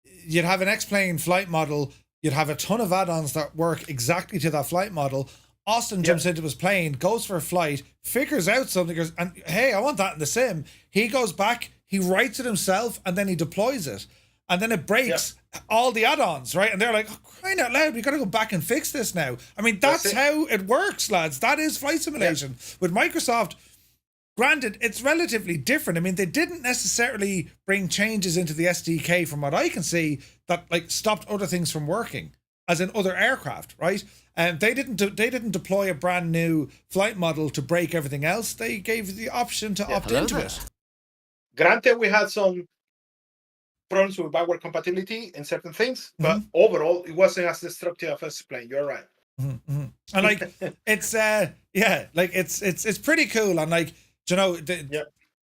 you'd have an X-Plane flight model, you'd have a ton of add-ons that work exactly to that flight model. Austin jumps into his plane, goes for a flight, figures out something, goes, and hey, I want that in the sim. He goes back, he writes it himself, and then he deploys it. And then it breaks all the add-ons, right? And they're like, oh, crying out loud, we got to go back and fix this now. I mean, that's how it works, lads. That is flight simulation. With Microsoft, granted, it's relatively different. I mean, they didn't necessarily bring changes into the SDK, from what I can see, that like stopped other things from working, as in other aircraft, right? And they didn't deploy a brand new flight model to break everything else. They gave the option to opt into it. Granted, we had some problems with backward compatibility in certain things, but overall, it wasn't as destructive as plane. You're right. And like, it's like it's pretty cool. And like, you know,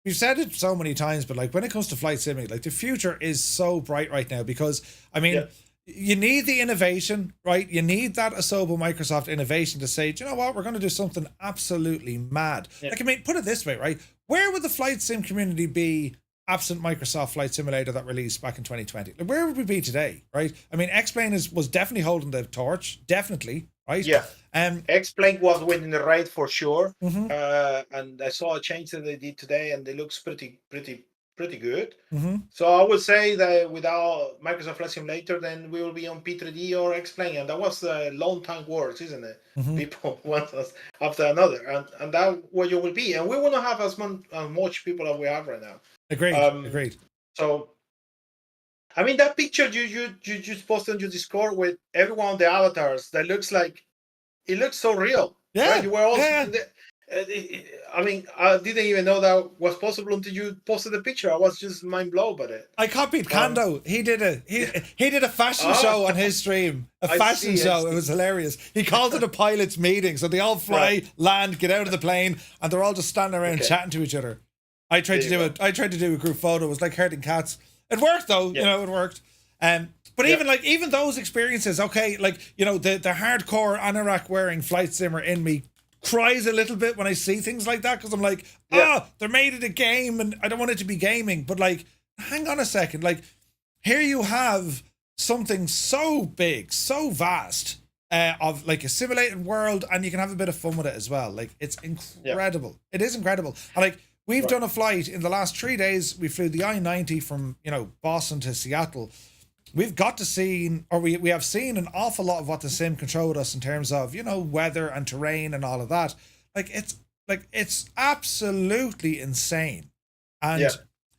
we've said it so many times, but like when it comes to flight simming, like the future is so bright right now because I mean, you need the innovation, right? You need that Asobo Microsoft innovation to say, do you know what, we're going to do something absolutely mad. Like, I mean, put it this way, right? Where would the flight sim community be absent Microsoft Flight Simulator that released back in 2020? Like, where would we be today, right? I mean, X-Plane was definitely holding the torch, definitely, right? Yeah. X-Plane was winning the race for sure. And I saw a change that they did today, and it looks pretty good. So I would say that without Microsoft Flight Simulator, then we will be on P3D or X-Plane, and that was a long time works, isn't it? People want us after another, and that what you will be, and we will not have as much people as we have right now. Agreed. So, I mean, that picture you just posted on your Discord with everyone on the avatars, that looks like it looks so real. Yeah, right? You were all I mean, I didn't even know that was possible until you posted the picture. I was just mind blown by it. I copied Kando. He did a fashion show on his stream. A fashion show. It was hilarious. He called it a pilot's meeting. So they all fly, land, get out of the plane, and they're all just standing around chatting to each other. I tried to do a group photo. It was like herding cats. It worked though. You know, it worked. But even those experiences, okay, like, you know, the hardcore anorak wearing flight simmer in me cries a little bit when I see things like that, because I'm like, they're made it a game and I don't want it to be gaming. But like, hang on a second, like here you have something so big, so vast, of like a simulated world, and you can have a bit of fun with it as well. Like it's incredible. It is incredible. And like we've done a flight in the last 3 days. We flew the I-90 from Boston to Seattle. We've got to see, or we have seen an awful lot of what the sim can throw at us in terms of weather and terrain and all of that. It's absolutely insane. And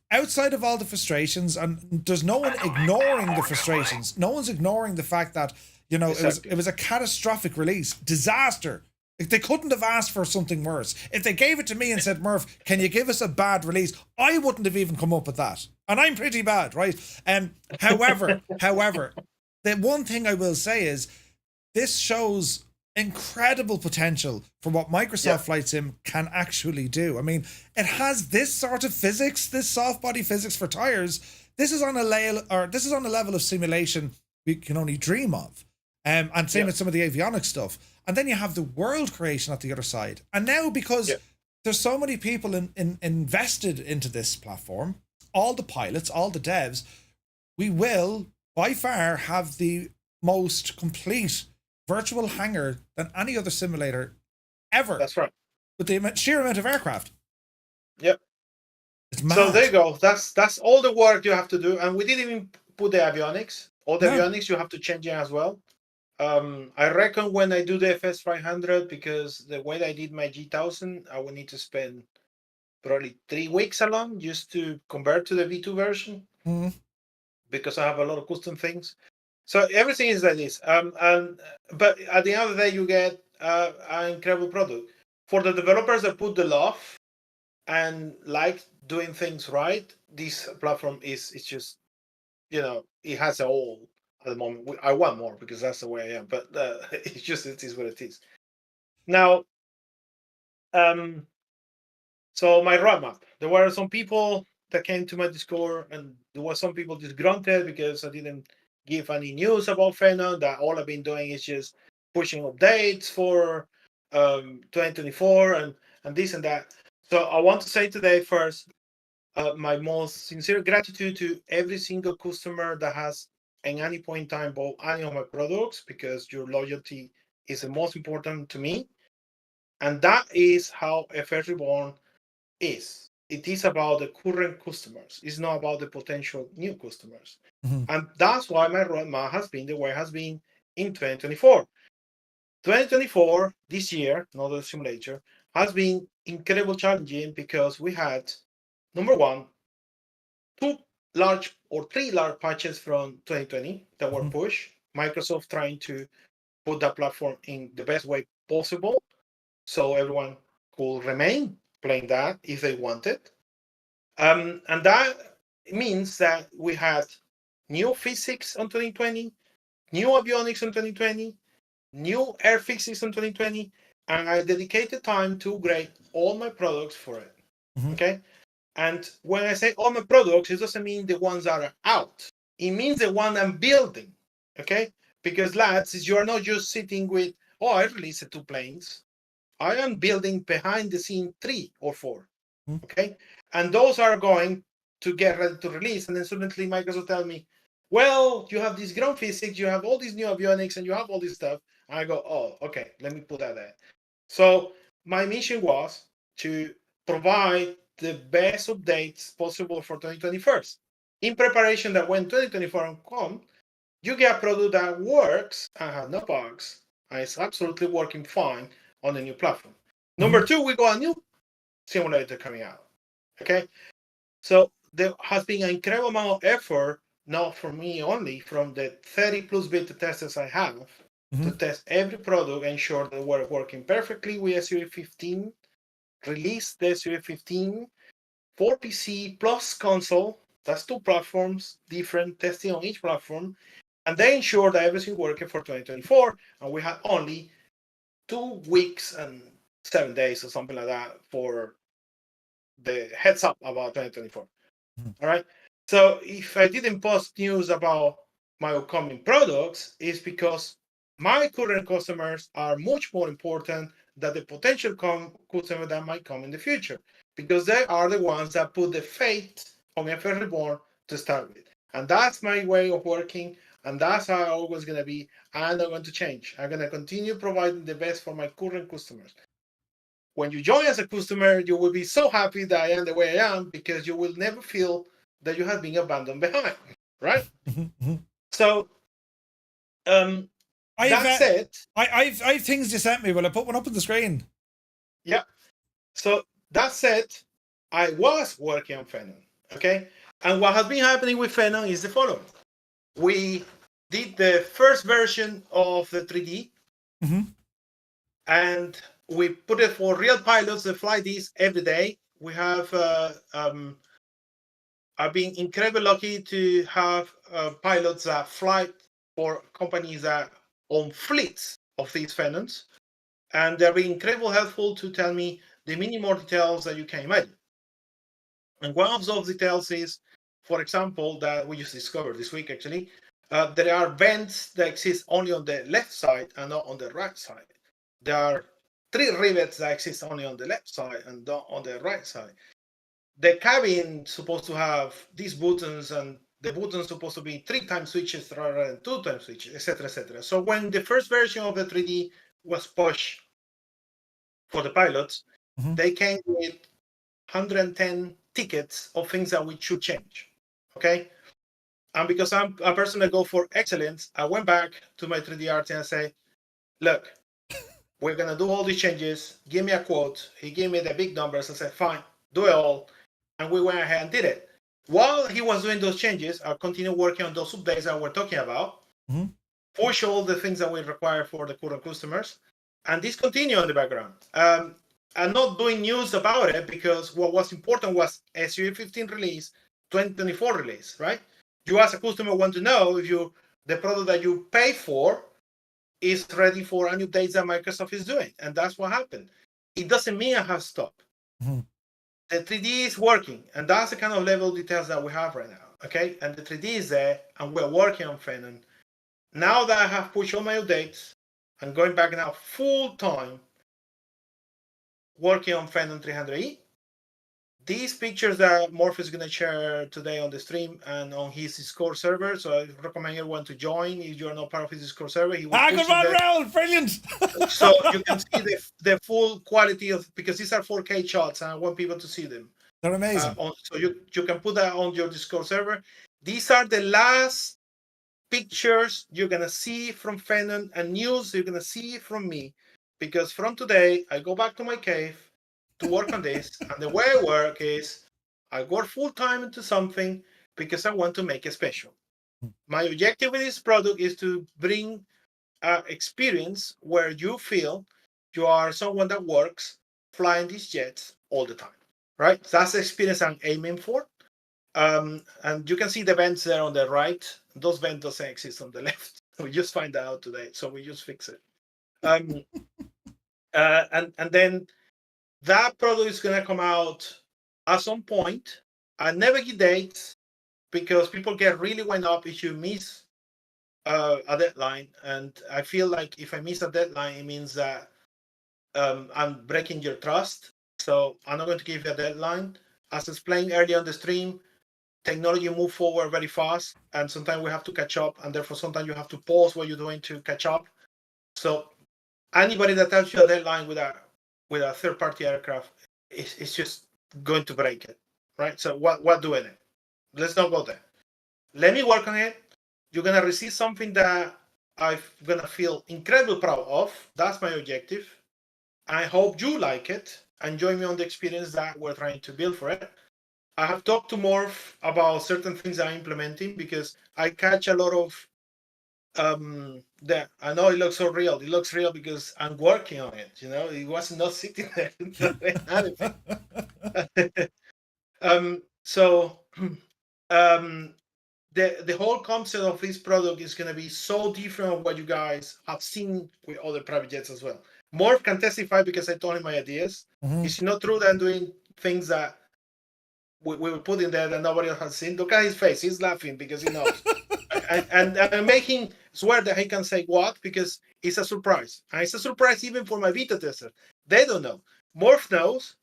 outside of all the frustrations, and there's no one ignoring the frustrations. No one's ignoring the fact that it was a catastrophic release, disaster. Like, they couldn't have asked for something worse. If they gave it to me and said, Murph, can you give us a bad release? I wouldn't have even come up with that. And I'm pretty bad, right? However, the one thing I will say is this shows incredible potential for what Microsoft Flight Sim can actually do. I mean, it has this sort of physics, this soft body physics for tires. This is on a level of simulation we can only dream of. And same with some of the avionics stuff. And then you have the world creation at the other side. And now, because there's so many people invested into this platform, all the pilots, all the devs, we will by far have the most complete virtual hangar than any other simulator ever. That's right. With the sheer amount of aircraft. Yep. It's mad. So there you go. That's all the work you have to do. And we didn't even put the avionics. All the avionics you have to change it as well. I reckon when I do the FS 500, because the way I did my G1000, I will need to spend probably 3 weeks alone just to convert to the V2 version, because I have a lot of custom things. So everything is like this. But at the end of the day, you get an incredible product. For the developers that put the love and like doing things right, this platform is just, it has it all. At the moment, I want more because that's the way I am. But it is what it is. Now, so my roadmap. There were some people that came to my Discord, and there were some people disgruntled because I didn't give any news about Phenom. That all I've been doing is just pushing updates for 2024 and this and that. So I want to say today first, my most sincere gratitude to every single customer that has at any point in time bought any of my products, because your loyalty is the most important to me. And that is how FS Reborn is. It is about the current customers. It's not about the potential new customers. And that's why my roadmap has been the way it has been in 2024. 2024, this year, not the simulator, has been incredibly challenging because we had, number one, 3 large patches from 2020 that were pushed. Microsoft trying to put that platform in the best way possible so everyone could remain playing that if they wanted. And that means that we had new physics on 2020, new avionics on 2020, new air physics on 2020, and I dedicated time to upgrade all my products for it. Okay? And when I say all my products, it doesn't mean the ones that are out. It means the one I'm building, okay? Because lads, you are not just sitting with, I released 2 planes. I am building behind the scene 3 or 4, okay? And those are going to get ready to release. And then suddenly Microsoft tell me, well, you have this ground physics, you have all these new avionics, and you have all this stuff. And I go, okay, let me put that there. So my mission was to provide the best updates possible for 2021. In preparation that when 2024 comes, you get a product that works and has no bugs, and it's absolutely working fine on the new platform. Number 2, we got a new simulator coming out. Okay? So there has been an incredible amount of effort, not from me only, from the 30 plus beta testers I have, to test every product and ensure that we're working perfectly with SUV 15, release the SUV 15 for PC plus console. That's 2 platforms, different testing on each platform, and they ensure that everything working for 2024. And we had only 2 weeks and 7 days or something like that for the heads up about 2024. All right. So if I didn't post news about my upcoming products, it's because my current customers are much more important that the potential customer that might come in the future, because they are the ones that put the faith on MFS Reborn to start with. And that's my way of working, and that's how I always going to be. I'm not going to change. I'm going to continue providing the best for my current customers. When you join as a customer, you will be so happy that I am the way I am, because you will never feel that you have been abandoned behind, right? So, that said, I've things you sent me. Will I put one up on the screen? Yeah. So that said, I was working on Phenom, okay? And what has been happening with Phenom is the following. We did the first version of the 3D, and we put it for real pilots that fly these every day. We have, I've been incredibly lucky to have pilots that fly for companies that own fleets of these Phenoms. And they've been incredibly helpful to tell me the many more details that you can imagine. And one of those details is, for example, that we just discovered this week actually, there are vents that exist only on the left side and not on the right side. There are 3 rivets that exist only on the left side and not on the right side. The cabin is supposed to have these buttons, and the buttons supposed to be 3 times switches rather than 2 times switches, etc., etc. So when the first version of the 3D was pushed for the pilots, they came with 110 tickets of things that we should change. Okay. And because I'm a person that go for excellence, I went back to my 3D artist and say, look, we're going to do all these changes. Give me a quote. He gave me the big numbers. I said, fine, do it all. And we went ahead and did it. While he was doing those changes, I continued working on those updates that we're talking about. Push all the things that we require for the current customers. And this continued in the background. I'm not doing news about it, because what was important was SUV 15 release, 2024 release, right? You as a customer want to know if the product that you pay for is ready for any updates that Microsoft is doing. And that's what happened. It doesn't mean I have stopped. The 3D is working, and that's the kind of level details that we have right now, okay? And the 3D is there, and we're working on Phenom. Now that I have pushed all my updates, I'm going back now full time working on Phenom 300E. These pictures that Morpheus is going to share today on the stream and on his Discord server, so I recommend everyone to join if you're not part of his Discord server. He will good one, Raul! Brilliant! So you can see the full quality of, because these are 4K shots, and I want people to see them. They're amazing. So you can put that on your Discord server. These are the last pictures you're going to see from Phenom, and news you're going to see from me, because from today, I go back to my cave to work on this. And the way I work is I work full time into something because I want to make it special. My objective with this product is to bring an experience where you feel you are someone that works flying these jets all the time, right? That's the experience I'm aiming for. And you can see the vents there on the right. Those vents doesn't exist on the left. We just find that out today, so we just fix it. And then that product is going to come out at some point. I never give dates, because people get really wound up if you miss a deadline. And I feel like if I miss a deadline, it means that I'm breaking your trust. So I'm not going to give you a deadline. As explained earlier on the stream, technology moves forward very fast, and sometimes we have to catch up, and therefore sometimes you have to pause what you're doing to catch up. So anybody that tells you a deadline with a third-party aircraft is just going to break it, right? So what doing it? Let's not go there. Let me work on it. You're gonna receive something that I'm gonna feel incredibly proud of. That's my objective. I hope you like it and join me on the experience that we're trying to build for it. I have talked to Morph about certain things I'm implementing, because I catch a lot of that. I know it looks so real. It looks real because I'm working on it. It was not sitting there. The whole concept of this product is going to be so different from what you guys have seen with other private jets as well. Morph can testify, because I told him my ideas. It's not true that I'm doing things that we will put in there that nobody else has seen. Look at his face; he's laughing because he knows. and I'm making swear that he can say what, because it's a surprise. And it's a surprise even for my beta tester. They don't know. Morph knows.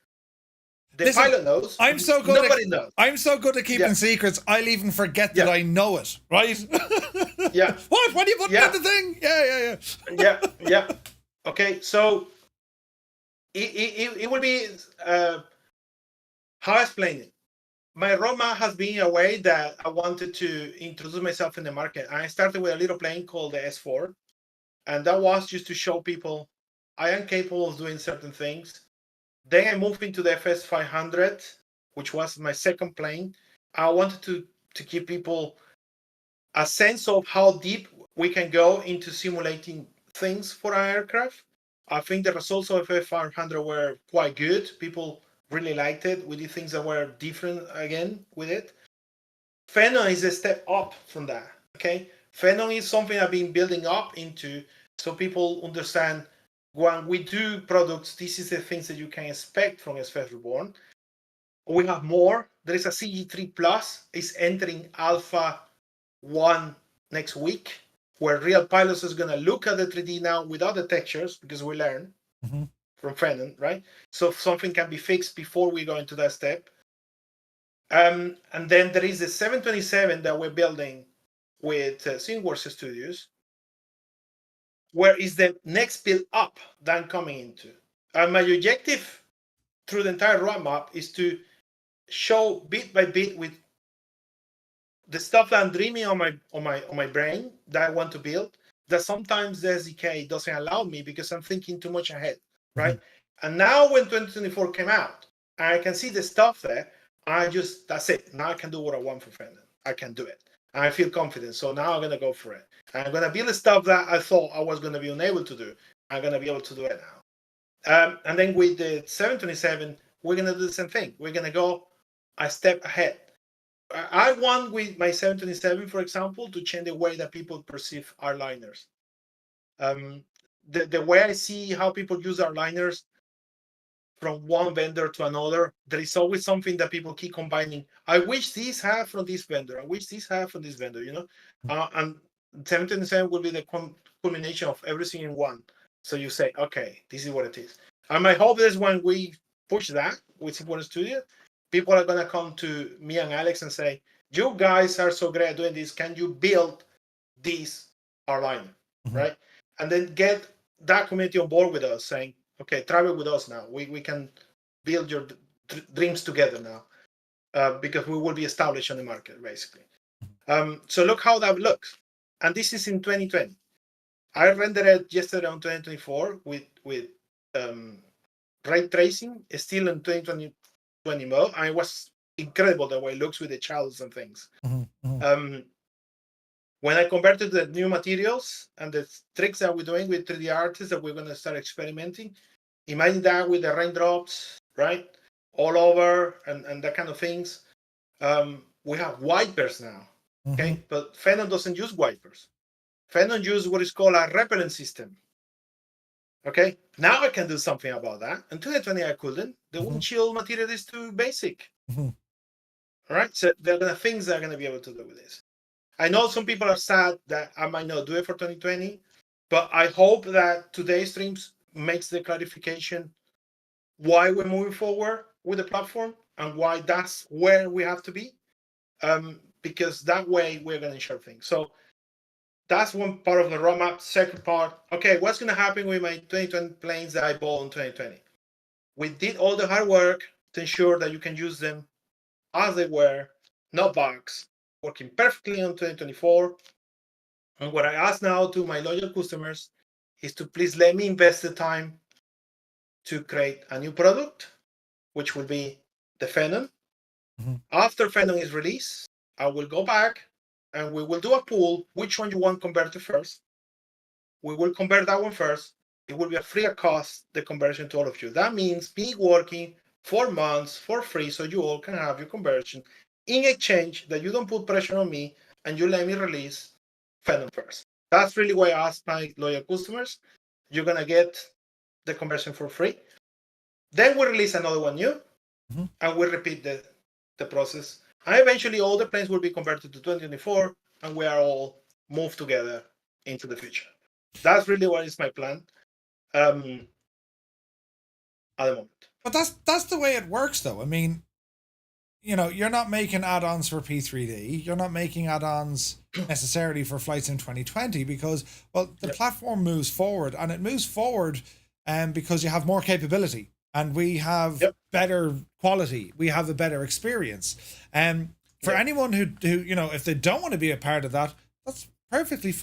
The Listen, pilot knows. I'm so good Nobody knows. I'm so good at keeping secrets, I'll even forget that I know it, right? Yeah. What do you put in the thing? Yeah. Okay, so it will be how I explain it. My roadmap has been a way that I wanted to introduce myself in the market. I started with a little plane called the S4, and that was just to show people I am capable of doing certain things. Then I moved into the FS 500, which was my second plane. I wanted to give people a sense of how deep we can go into simulating things for an aircraft. I think the results of FS 500 were quite good. People really liked it. We did things that were different again with it. Phenom is a step up from that. Okay, Phenom is something I've been building up into, so people understand when we do products, this is the things that you can expect from SFS Reborn. We have more. There is a CG3 Plus is entering Alpha 1 next week, where real pilots is going to look at the 3D now without the textures, because we learn from Phenom, right? So something can be fixed before we go into that step. And then there is the 727 that we're building with ThinkWorks Studios, where is the next build up that I'm coming into. And my objective through the entire roadmap is to show bit by bit with the stuff that I'm dreaming on my brain that I want to build, that sometimes the SDK doesn't allow me because I'm thinking too much ahead, right? And now when 2024 came out, I can see the stuff there. That's it. Now I can do what I want for Phenom. I can do it. And I feel confident. So now I'm going to go for it. I'm going to build the stuff that I thought I was going to be unable to do. I'm going to be able to do it now. And then with the 727, we're going to do the same thing. We're going to go a step ahead. I want with my 727, for example, to change the way that people perceive airliners. The way I see how people use airliners from one vendor to another, there is always something that people keep combining. I wish this had from this vendor. I wish this had from this vendor, you know? And 727 will be the culmination of everything in one. So you say, okay, this is what it is. And my hope is when we push that with Simple Studio, people are going to come to me and Alex and say, you guys are so great at doing this. Can you build this airliner, right? And then get that community on board with us saying, okay, travel with us now. We can build your dreams together now, because we will be established on the market, basically. So look how that looks. And this is in 2020. I rendered it yesterday on 2024 with ray tracing, still in 2020 mode. And it was incredible the way it looks with the shadows and things. When I converted the new materials and the tricks that we're doing with 3D artists that we're going to start experimenting, imagine that with the raindrops, right? All over and that kind of things. We have wipers now, okay? But Phenom doesn't use wipers. Phenom uses what is called a repellent system. Okay, now I can do something about that. In 2020, I couldn't. The windshield material is too basic. All right, so there are things that are going to be able to do with this. I know some people are sad that I might not do it for 2020, but I hope that today's streams makes the clarification why we're moving forward with the platform and why that's where we have to be, because that way we're going to ensure things. So that's one part of the roadmap. Second part, okay, what's going to happen with my 2020 planes that I bought in 2020? We did all the hard work to ensure that you can use them as they were, no bugs, working perfectly on 2024. And what I ask now to my loyal customers is to please let me invest the time to create a new product, which will be the Phenom. After Phenom is released, I will go back and we will do a pool. Which one you want converted first? We will convert that one first. It will be a free of cost, the conversion to all of you. That means me working 4 months for free so you all can have your conversion in exchange that you don't put pressure on me and you let me release Phenom first. That's really why I ask my loyal customers. You're going to get the conversion for free. Then we release another one new and we repeat the process. And eventually all the planes will be converted to 2024 and we are all moved together into the future. That's really what is my plan at the moment. But that's the way it works, though. I mean, you know, you're not making add-ons for P3D. You're not making add-ons necessarily for Flight Sim 2020 because, well, the platform moves forward, and it moves forward because you have more capability, and we have better quality. We have a better experience. For anyone who, you know, if they don't want to be a part of that, that's perfectly fine.